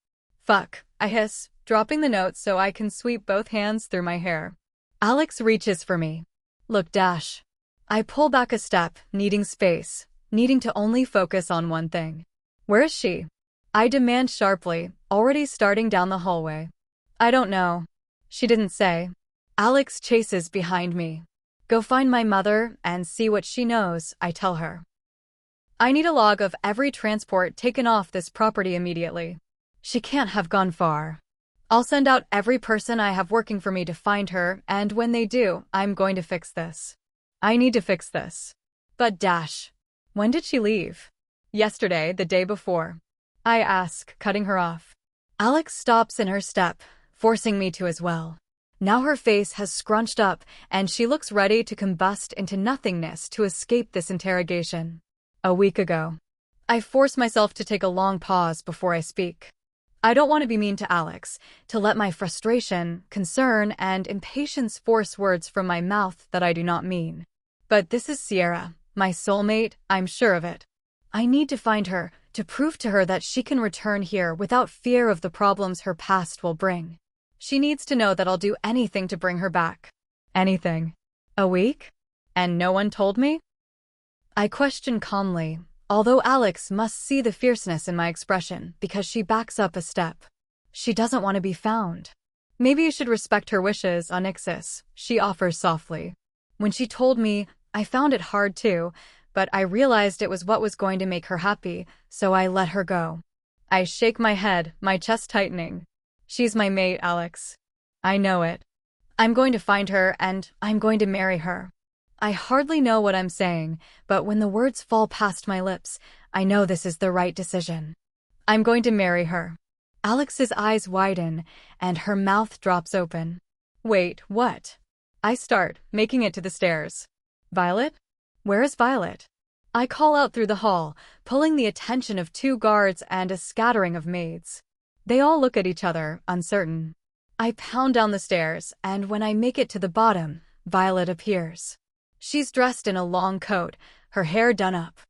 Fuck, I hiss, dropping the note so I can sweep both hands through my hair. Alex reaches for me. Look, Dash. I pull back a step, needing space, needing to only focus on one thing. Where is she? I demand sharply, already starting down the hallway. I don't know. She didn't say. Alex chases behind me. Go find my mother and see what she knows, I tell her. I need a log of every transport taken off this property immediately. She can't have gone far. I'll send out every person I have working for me to find her, and when they do, I'm going to fix this. I need to fix this. But Dash, when did she leave? Yesterday, the day before. I ask, cutting her off. Alex stops in her step, forcing me to as well. Now her face has scrunched up, and she looks ready to combust into nothingness to escape this interrogation. A week ago. I force myself to take a long pause before I speak. I don't want to be mean to Alex, to let my frustration, concern, and impatience force words from my mouth that I do not mean. But this is Sierra, my soulmate, I'm sure of it. I need to find her, to prove to her that she can return here without fear of the problems her past will bring. She needs to know that I'll do anything to bring her back. Anything. A week? And no one told me? I question calmly, although Alex must see the fierceness in my expression because she backs up a step. She doesn't want to be found. Maybe you should respect her wishes, Onyxus, she offers softly. When she told me, I found it hard too, but I realized it was what was going to make her happy, so I let her go. I shake my head, my chest tightening. She's my mate, Alex. I know it. I'm going to find her and I'm going to marry her. I hardly know what I'm saying, but when the words fall past my lips, I know this is the right decision. I'm going to marry her. Alex's eyes widen, and her mouth drops open. Wait, what? I start, making it to the stairs. Violet? Where is Violet? I call out through the hall, pulling the attention of 2 guards and a scattering of maids. They all look at each other, uncertain. I pound down the stairs, and when I make it to the bottom, Violet appears. She's dressed in a long coat, her hair done up.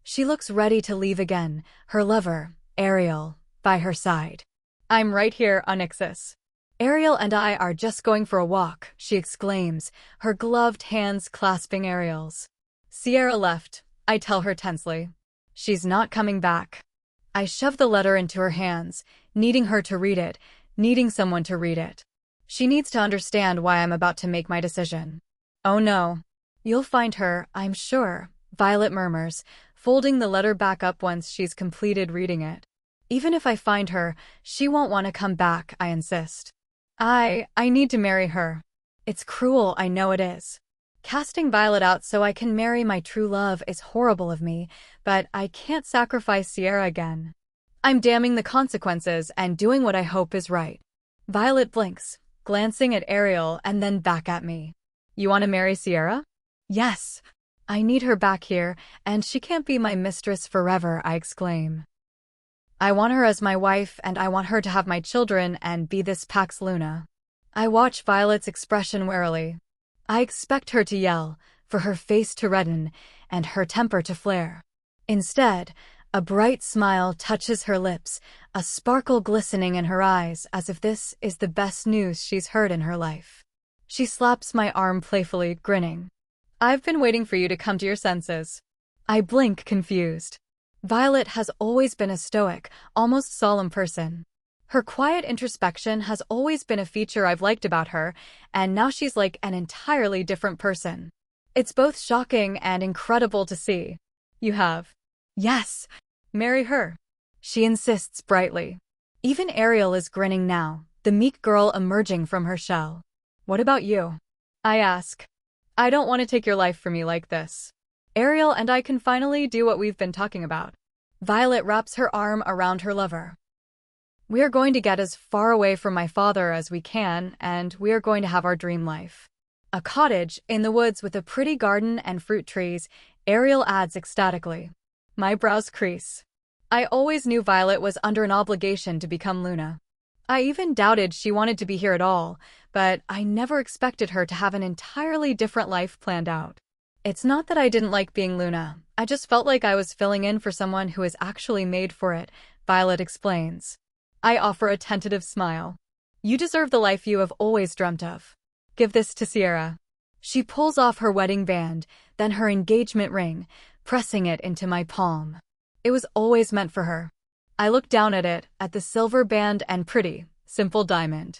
She looks ready to leave again, her lover, Ariel, by her side. I'm right here, Onyxus. Ariel and I are just going for a walk, she exclaims, her gloved hands clasping Ariel's. Sierra left, I tell her tensely. She's not coming back. I shove the letter into her hands, needing her to read it, needing someone to read it. She needs to understand why I'm about to make my decision. Oh no. You'll find her, I'm sure, Violet murmurs, folding the letter back up once she's completed reading it. Even if I find her, she won't want to come back, I insist. I need to marry her. It's cruel, I know it is. Casting Violet out so I can marry my true love is horrible of me, but I can't sacrifice Sierra again. I'm damning the consequences and doing what I hope is right. Violet blinks, glancing at Ariel and then back at me. You want to marry Sierra? Yes. I need her back here, and she can't be my mistress forever, I exclaim. I want her as my wife, and I want her to have my children and be this Pax Luna. I watch Violet's expression warily. I expect her to yell, for her face to redden, and her temper to flare. Instead, a bright smile touches her lips, a sparkle glistening in her eyes as if this is the best news she's heard in her life. She slaps my arm playfully, grinning. I've been waiting for you to come to your senses. I blink, confused. Violet has always been a stoic, almost solemn person. Her quiet introspection has always been a feature I've liked about her, and now she's like an entirely different person. It's both shocking and incredible to see. You have. Yes. Marry her. She insists brightly. Even Ariel is grinning now, the meek girl emerging from her shell. What about you? I ask. I don't want to take your life from you like this. Ariel and I can finally do what we've been talking about. Violet wraps her arm around her lover. We are going to get as far away from my father as we can, and we are going to have our dream life. A cottage in the woods with a pretty garden and fruit trees, Ariel adds ecstatically. My brows crease. I always knew Violet was under an obligation to become Luna. I even doubted she wanted to be here at all, but I never expected her to have an entirely different life planned out. It's not that I didn't like being Luna, I just felt like I was filling in for someone who is actually made for it, Violet explains. I offer a tentative smile. You deserve the life you have always dreamt of. Give this to Sierra. She pulls off her wedding band, then her engagement ring, pressing it into my palm. It was always meant for her. I look down at it, at the silver band and pretty, simple diamond.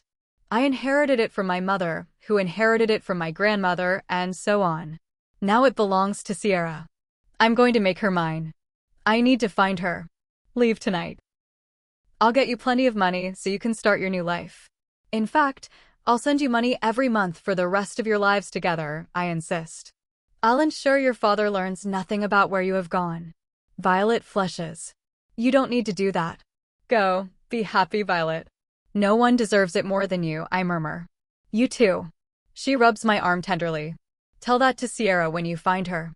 I inherited it from my mother, who inherited it from my grandmother, and so on. Now it belongs to Sierra. I'm going to make her mine. I need to find her. Leave tonight. I'll get you plenty of money so you can start your new life. In fact, I'll send you money every month for the rest of your lives together, I insist. I'll ensure your father learns nothing about where you have gone. Violet flushes. You don't need to do that. Go, be happy, Violet. No one deserves it more than you, I murmur. You too. She rubs my arm tenderly. Tell that to Sierra when you find her.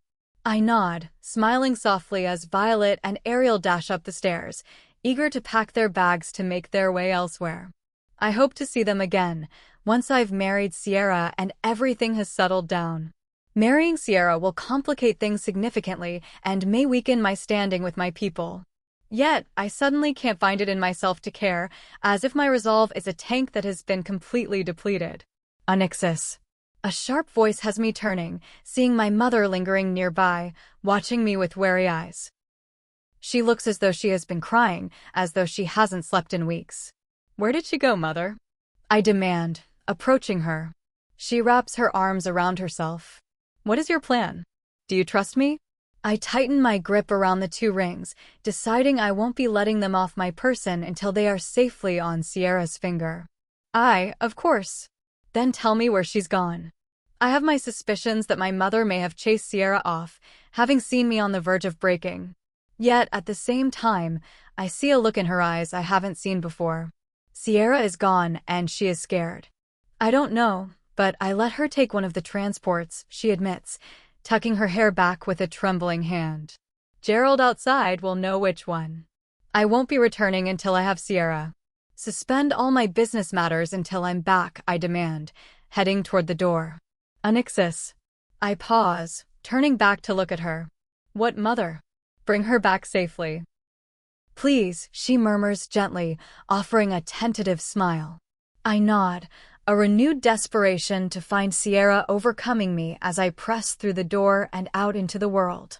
I nod, smiling softly as Violet and Ariel dash up the stairs, eager to pack their bags to make their way elsewhere. I hope to see them again, once I've married Sierra and everything has settled down. Marrying Sierra will complicate things significantly and may weaken my standing with my people. Yet, I suddenly can't find it in myself to care, as if my resolve is a tank that has been completely depleted. Onyxus. A sharp voice has me turning, seeing my mother lingering nearby, watching me with wary eyes. She looks as though she has been crying, as though she hasn't slept in weeks. Where did she go, Mother? I demand, approaching her. She wraps her arms around herself. What is your plan? Do you trust me? I tighten my grip around the two rings, deciding I won't be letting them off my person until they are safely on Sierra's finger. Of course. Then tell me where she's gone. I have my suspicions that my mother may have chased Sierra off, having seen me on the verge of breaking. Yet, at the same time, I see a look in her eyes I haven't seen before. Sierra is gone, and she is scared. I don't know, but I let her take one of the transports, she admits, tucking her hair back with a trembling hand. Gerald outside will know which one. I won't be returning until I have Sierra. Suspend all my business matters until I'm back, I demand, heading toward the door. Onyxus. I pause, turning back to look at her. What mother? Bring her back safely. Please, she murmurs gently, offering a tentative smile. I nod, a renewed desperation to find Sierra overcoming me as I press through the door and out into the world.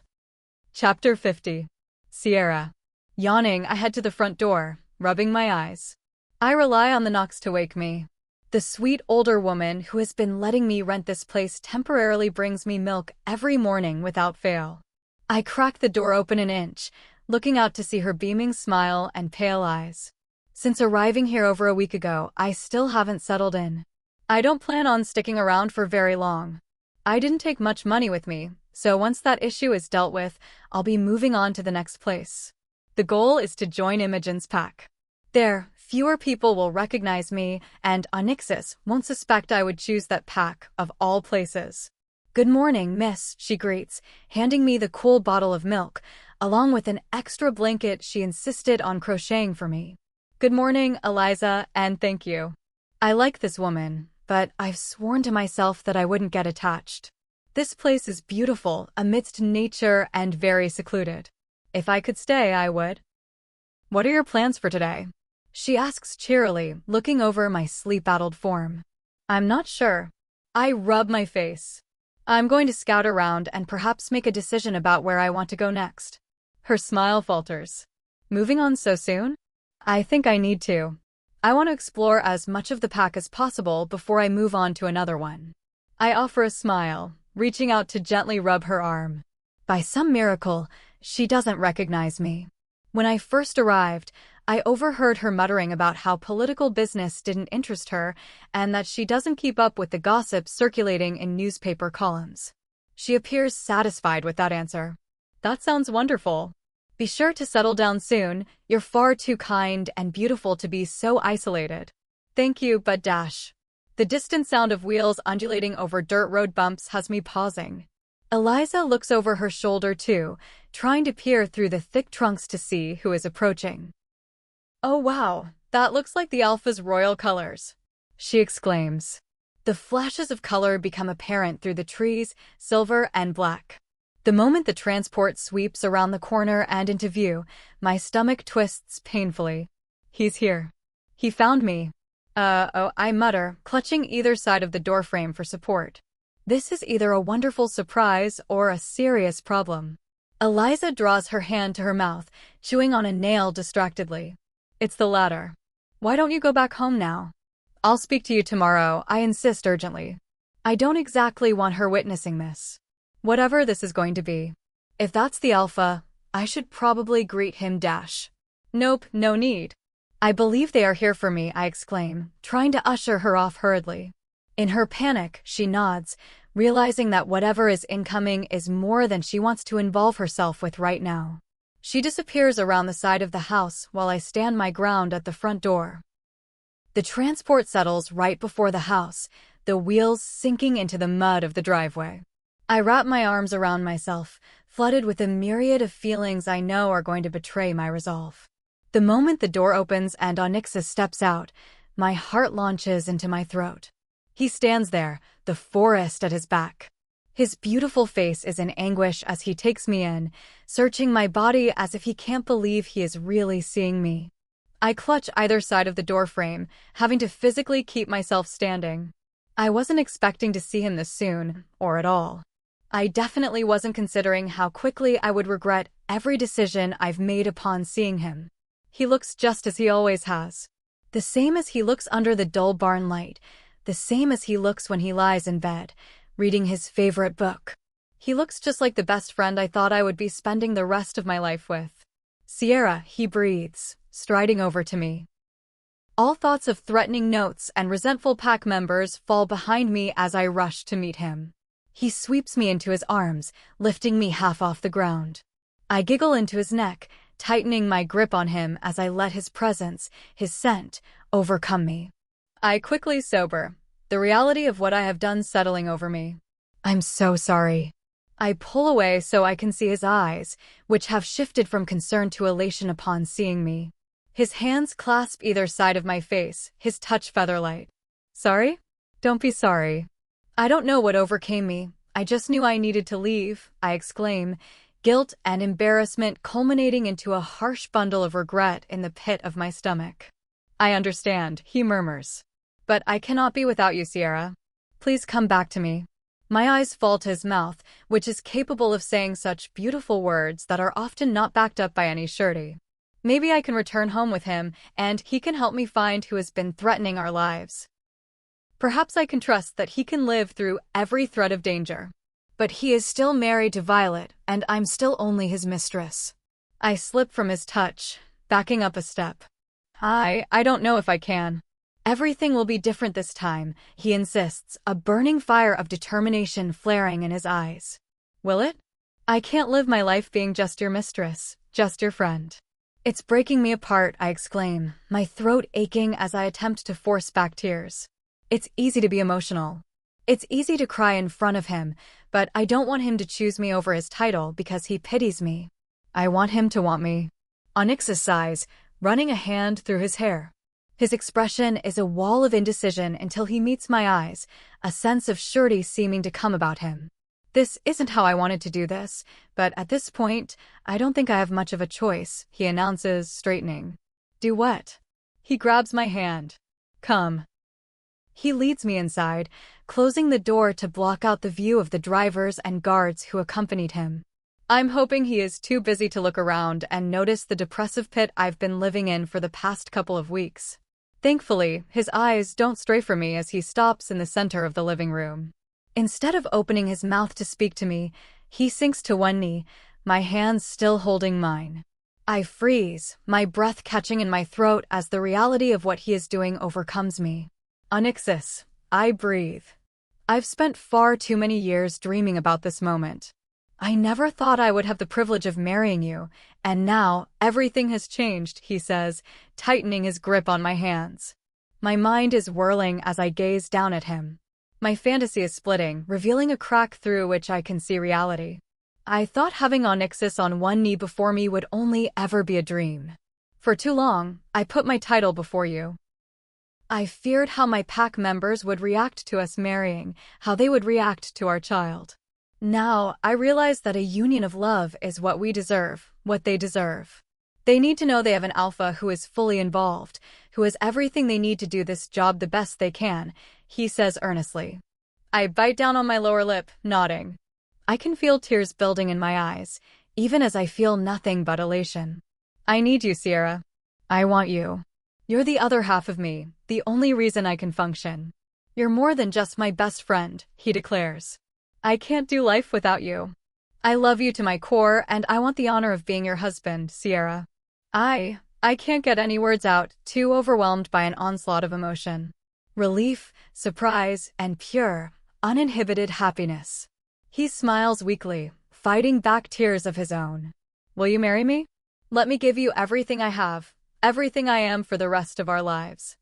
Chapter 50. Sierra. Yawning, I head to the front door, rubbing my eyes. I rely on the knocks to wake me. The sweet older woman who has been letting me rent this place temporarily brings me milk every morning without fail. I crack the door open an inch, looking out to see her beaming smile and pale eyes. Since arriving here over a week ago, I still haven't settled in. I don't plan on sticking around for very long. I didn't take much money with me, so once that issue is dealt with, I'll be moving on to the next place. The goal is to join Imogen's pack. There, fewer people will recognize me, and Onyxus won't suspect I would choose that pack, of all places. Good morning, miss, she greets, handing me the cool bottle of milk, along with an extra blanket she insisted on crocheting for me. Good morning, Eliza, and thank you. I like this woman, but I've sworn to myself that I wouldn't get attached. This place is beautiful, amidst nature and very secluded. If I could stay, I would. What are your plans for today? She asks cheerily, looking over my sleep-addled form. I'm not sure. I rub my face. I'm going to scout around and perhaps make a decision about where I want to go next. Her smile falters. Moving on so soon? I think I need to. I want to explore as much of the pack as possible before I move on to another one. I offer a smile, reaching out to gently rub her arm. By some miracle, she doesn't recognize me. When I first arrived, I overheard her muttering about how political business didn't interest her and that she doesn't keep up with the gossip circulating in newspaper columns. She appears satisfied with that answer. That sounds wonderful. Be sure to settle down soon. You're far too kind and beautiful to be so isolated. Thank you, but dash. The distant sound of wheels undulating over dirt road bumps has me pausing. Eliza looks over her shoulder too, trying to peer through the thick trunks to see who is approaching. Oh wow, that looks like the Alpha's royal colors, she exclaims. The flashes of color become apparent through the trees, silver and black. The moment the transport sweeps around the corner and into view, my stomach twists painfully. He's here. He found me. I mutter, clutching either side of the doorframe for support. This is either a wonderful surprise or a serious problem. Eliza draws her hand to her mouth, chewing on a nail distractedly. It's the latter. Why don't you go back home now? I'll speak to you tomorrow, I insist urgently. I don't exactly want her witnessing this. Whatever this is going to be. If that's the Alpha, I should probably greet him dash. Nope, no need. I believe they are here for me, I exclaim, trying to usher her off hurriedly. In her panic, she nods, realizing that whatever is incoming is more than she wants to involve herself with right now. She disappears around the side of the house while I stand my ground at the front door. The transport settles right before the house, the wheels sinking into the mud of the driveway. I wrap my arms around myself, flooded with a myriad of feelings I know are going to betray my resolve. The moment the door opens and Onyxus steps out, my heart launches into my throat. He stands there, the forest at his back. His beautiful face is in anguish as he takes me in, searching my body as if he can't believe he is really seeing me. I clutch either side of the doorframe, having to physically keep myself standing. I wasn't expecting to see him this soon, or at all. I definitely wasn't considering how quickly I would regret every decision I've made upon seeing him. He looks just as he always has. The same as he looks under the dull barn light, the same as he looks when he lies in bed, reading his favorite book. He looks just like the best friend I thought I would be spending the rest of my life with. Sierra, he breathes, striding over to me. All thoughts of threatening notes and resentful pack members fall behind me as I rush to meet him. He sweeps me into his arms, lifting me half off the ground. I giggle into his neck, tightening my grip on him as I let his presence, his scent, overcome me. I quickly sober, the reality of what I have done settling over me. I'm so sorry. I pull away so I can see his eyes, which have shifted from concern to elation upon seeing me. His hands clasp either side of my face, his touch feather-light. Sorry? Don't be sorry. I don't know what overcame me. I just knew I needed to leave, I exclaim, guilt and embarrassment culminating into a harsh bundle of regret in the pit of my stomach. I understand, he murmurs. But I cannot be without you, Sierra. Please come back to me. My eyes fall to his mouth, which is capable of saying such beautiful words that are often not backed up by any surety. Maybe I can return home with him, and he can help me find who has been threatening our lives. Perhaps I can trust that he can live through every threat of danger. But he is still married to Violet, and I'm still only his mistress. I slip from his touch, backing up a step. I don't know if I can. Everything will be different this time, he insists, a burning fire of determination flaring in his eyes. Will it? I can't live my life being just your mistress, just your friend. It's breaking me apart, I exclaim, my throat aching as I attempt to force back tears. It's easy to be emotional. It's easy to cry in front of him, but I don't want him to choose me over his title because he pities me. I want him to want me. Onyxus sighs, running a hand through his hair. His expression is a wall of indecision until he meets my eyes, a sense of surety seeming to come about him. This isn't how I wanted to do this, but at this point, I don't think I have much of a choice, he announces, straightening. Do what? He grabs my hand. Come. He leads me inside, closing the door to block out the view of the drivers and guards who accompanied him. I'm hoping he is too busy to look around and notice the depressive pit I've been living in for the past couple of weeks. Thankfully, his eyes don't stray from me as he stops in the center of the living room. Instead of opening his mouth to speak to me, he sinks to one knee, my hands still holding mine. I freeze, my breath catching in my throat as the reality of what he is doing overcomes me. Onyxus, I breathe. I've spent far too many years dreaming about this moment. I never thought I would have the privilege of marrying you, and now everything has changed, he says, tightening his grip on my hands. My mind is whirling as I gaze down at him. My fantasy is splitting, revealing a crack through which I can see reality. I thought having Onyxus on one knee before me would only ever be a dream. For too long, I put my title before you. I feared how my pack members would react to us marrying, how they would react to our child. Now, I realize that a union of love is what we deserve, what they deserve. They need to know they have an alpha who is fully involved, who has everything they need to do this job the best they can, he says earnestly. I bite down on my lower lip, nodding. I can feel tears building in my eyes, even as I feel nothing but elation. I need you, Sierra. I want you. You're the other half of me, the only reason I can function. You're more than just my best friend, he declares. I can't do life without you. I love you to my core, and I want the honor of being your husband, Sierra. I can't get any words out, too overwhelmed by an onslaught of emotion. Relief, surprise, and pure, uninhibited happiness. He smiles weakly, fighting back tears of his own. Will you marry me? Let me give you everything I have, everything I am for the rest of our lives.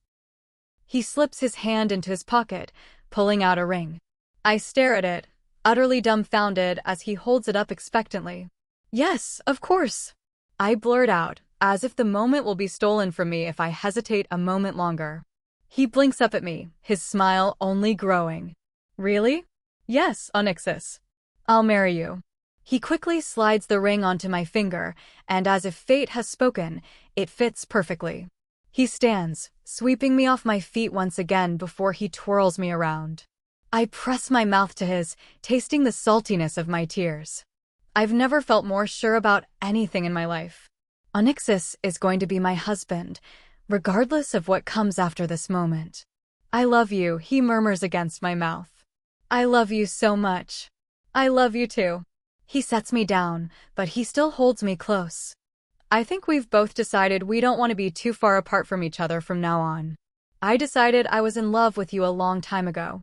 He slips his hand into his pocket, pulling out a ring. I stare at it, utterly dumbfounded as he holds it up expectantly. Yes, of course. I blurt out, as if the moment will be stolen from me if I hesitate a moment longer. He blinks up at me, his smile only growing. Really? Yes, Onyxus. I'll marry you. He quickly slides the ring onto my finger, and as if fate has spoken, it fits perfectly. He stands, sweeping me off my feet once again before he twirls me around. I press my mouth to his, tasting the saltiness of my tears. I've never felt more sure about anything in my life. Onyxus is going to be my husband, regardless of what comes after this moment. I love you, he murmurs against my mouth. I love you so much. I love you too. He sets me down, but he still holds me close. I think we've both decided we don't want to be too far apart from each other from now on. I decided I was in love with you a long time ago.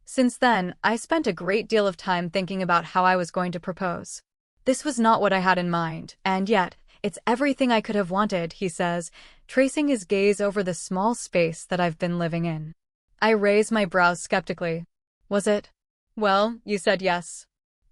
Since then, I spent a great deal of time thinking about how I was going to propose. This was not what I had in mind, and yet, it's everything I could have wanted, he says, tracing his gaze over the small space that I've been living in. I raise my brows skeptically. Was it? Well, you said yes.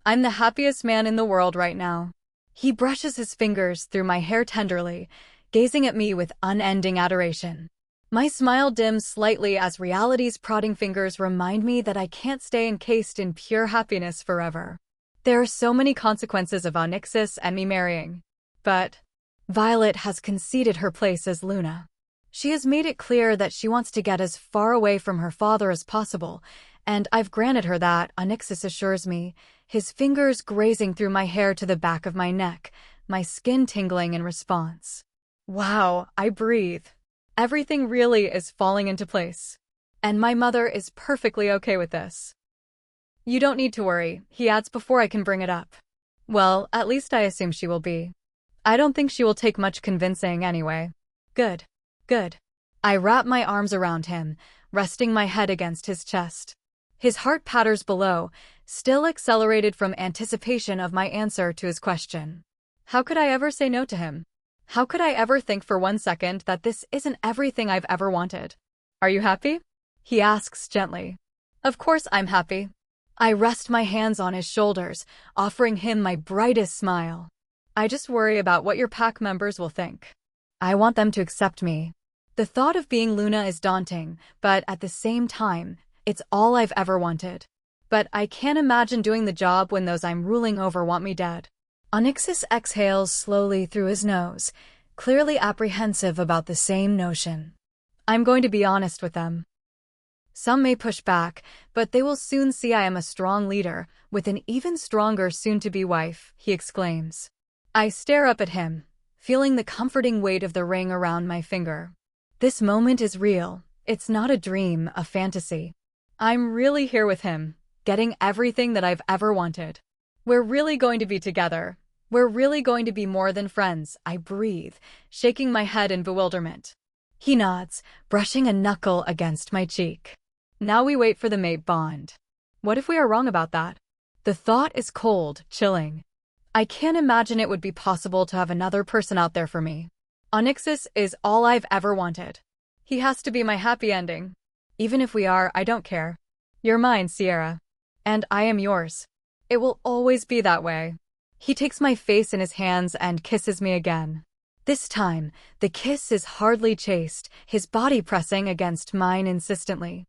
I'm the happiest man in the world right now. He brushes his fingers through my hair tenderly, gazing at me with unending adoration. My smile dims slightly as reality's prodding fingers remind me that I can't stay encased in pure happiness forever. There are so many consequences of Onyxus and me marrying. But Violet has conceded her place as Luna. She has made it clear that she wants to get as far away from her father as possible, and I've granted her that, Onyxus assures me, his fingers grazing through my hair to the back of my neck, my skin tingling in response. Wow, I breathe. Everything really is falling into place. And my mother is perfectly okay with this. You don't need to worry, he adds before I can bring it up. Well, at least I assume she will be. I don't think she will take much convincing anyway. Good. Good. I wrap my arms around him, resting my head against his chest. His heart patters below, still accelerated from anticipation of my answer to his question. How could I ever say no to him? How could I ever think for 1 second that this isn't everything I've ever wanted? Are you happy? He asks gently. Of course I'm happy. I rest my hands on his shoulders, offering him my brightest smile. I just worry about what your pack members will think. I want them to accept me. The thought of being Luna is daunting, but at the same time, it's all I've ever wanted. But I can't imagine doing the job when those I'm ruling over want me dead. Onyxus exhales slowly through his nose, clearly apprehensive about the same notion. I'm going to be honest with them. Some may push back, but they will soon see I am a strong leader, with an even stronger soon-to-be wife, he exclaims. I stare up at him, feeling the comforting weight of the ring around my finger. This moment is real. It's not a dream, a fantasy. I'm really here with him, getting everything that I've ever wanted. We're really going to be together. We're really going to be more than friends, I breathe, shaking my head in bewilderment. He nods, brushing a knuckle against my cheek. Now we wait for the mate bond. What if we are wrong about that? The thought is cold, chilling. I can't imagine it would be possible to have another person out there for me. Onyxus is all I've ever wanted. He has to be my happy ending. Even if we are, I don't care. You're mine, Sierra. And I am yours. It will always be that way. He takes my face in his hands and kisses me again. This time, the kiss is hardly chaste, his body pressing against mine insistently.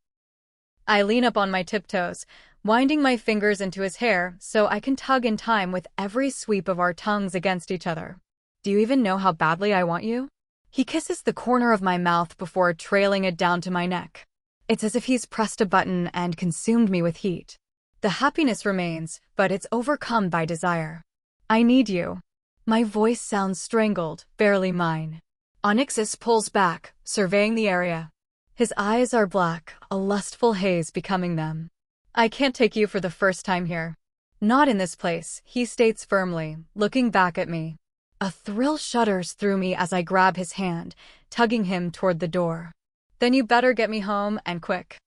I lean up on my tiptoes, winding my fingers into his hair so I can tug in time with every sweep of our tongues against each other. Do you even know how badly I want you? He kisses the corner of my mouth before trailing it down to my neck. It's as if he's pressed a button and consumed me with heat. The happiness remains, but it's overcome by desire. I need you. My voice sounds strangled, barely mine. Onyxus pulls back, surveying the area. His eyes are black, a lustful haze becoming them. I can't take you for the first time here. Not in this place, he states firmly, looking back at me. A thrill shudders through me as I grab his hand, tugging him toward the door. Then you better get me home, and quick.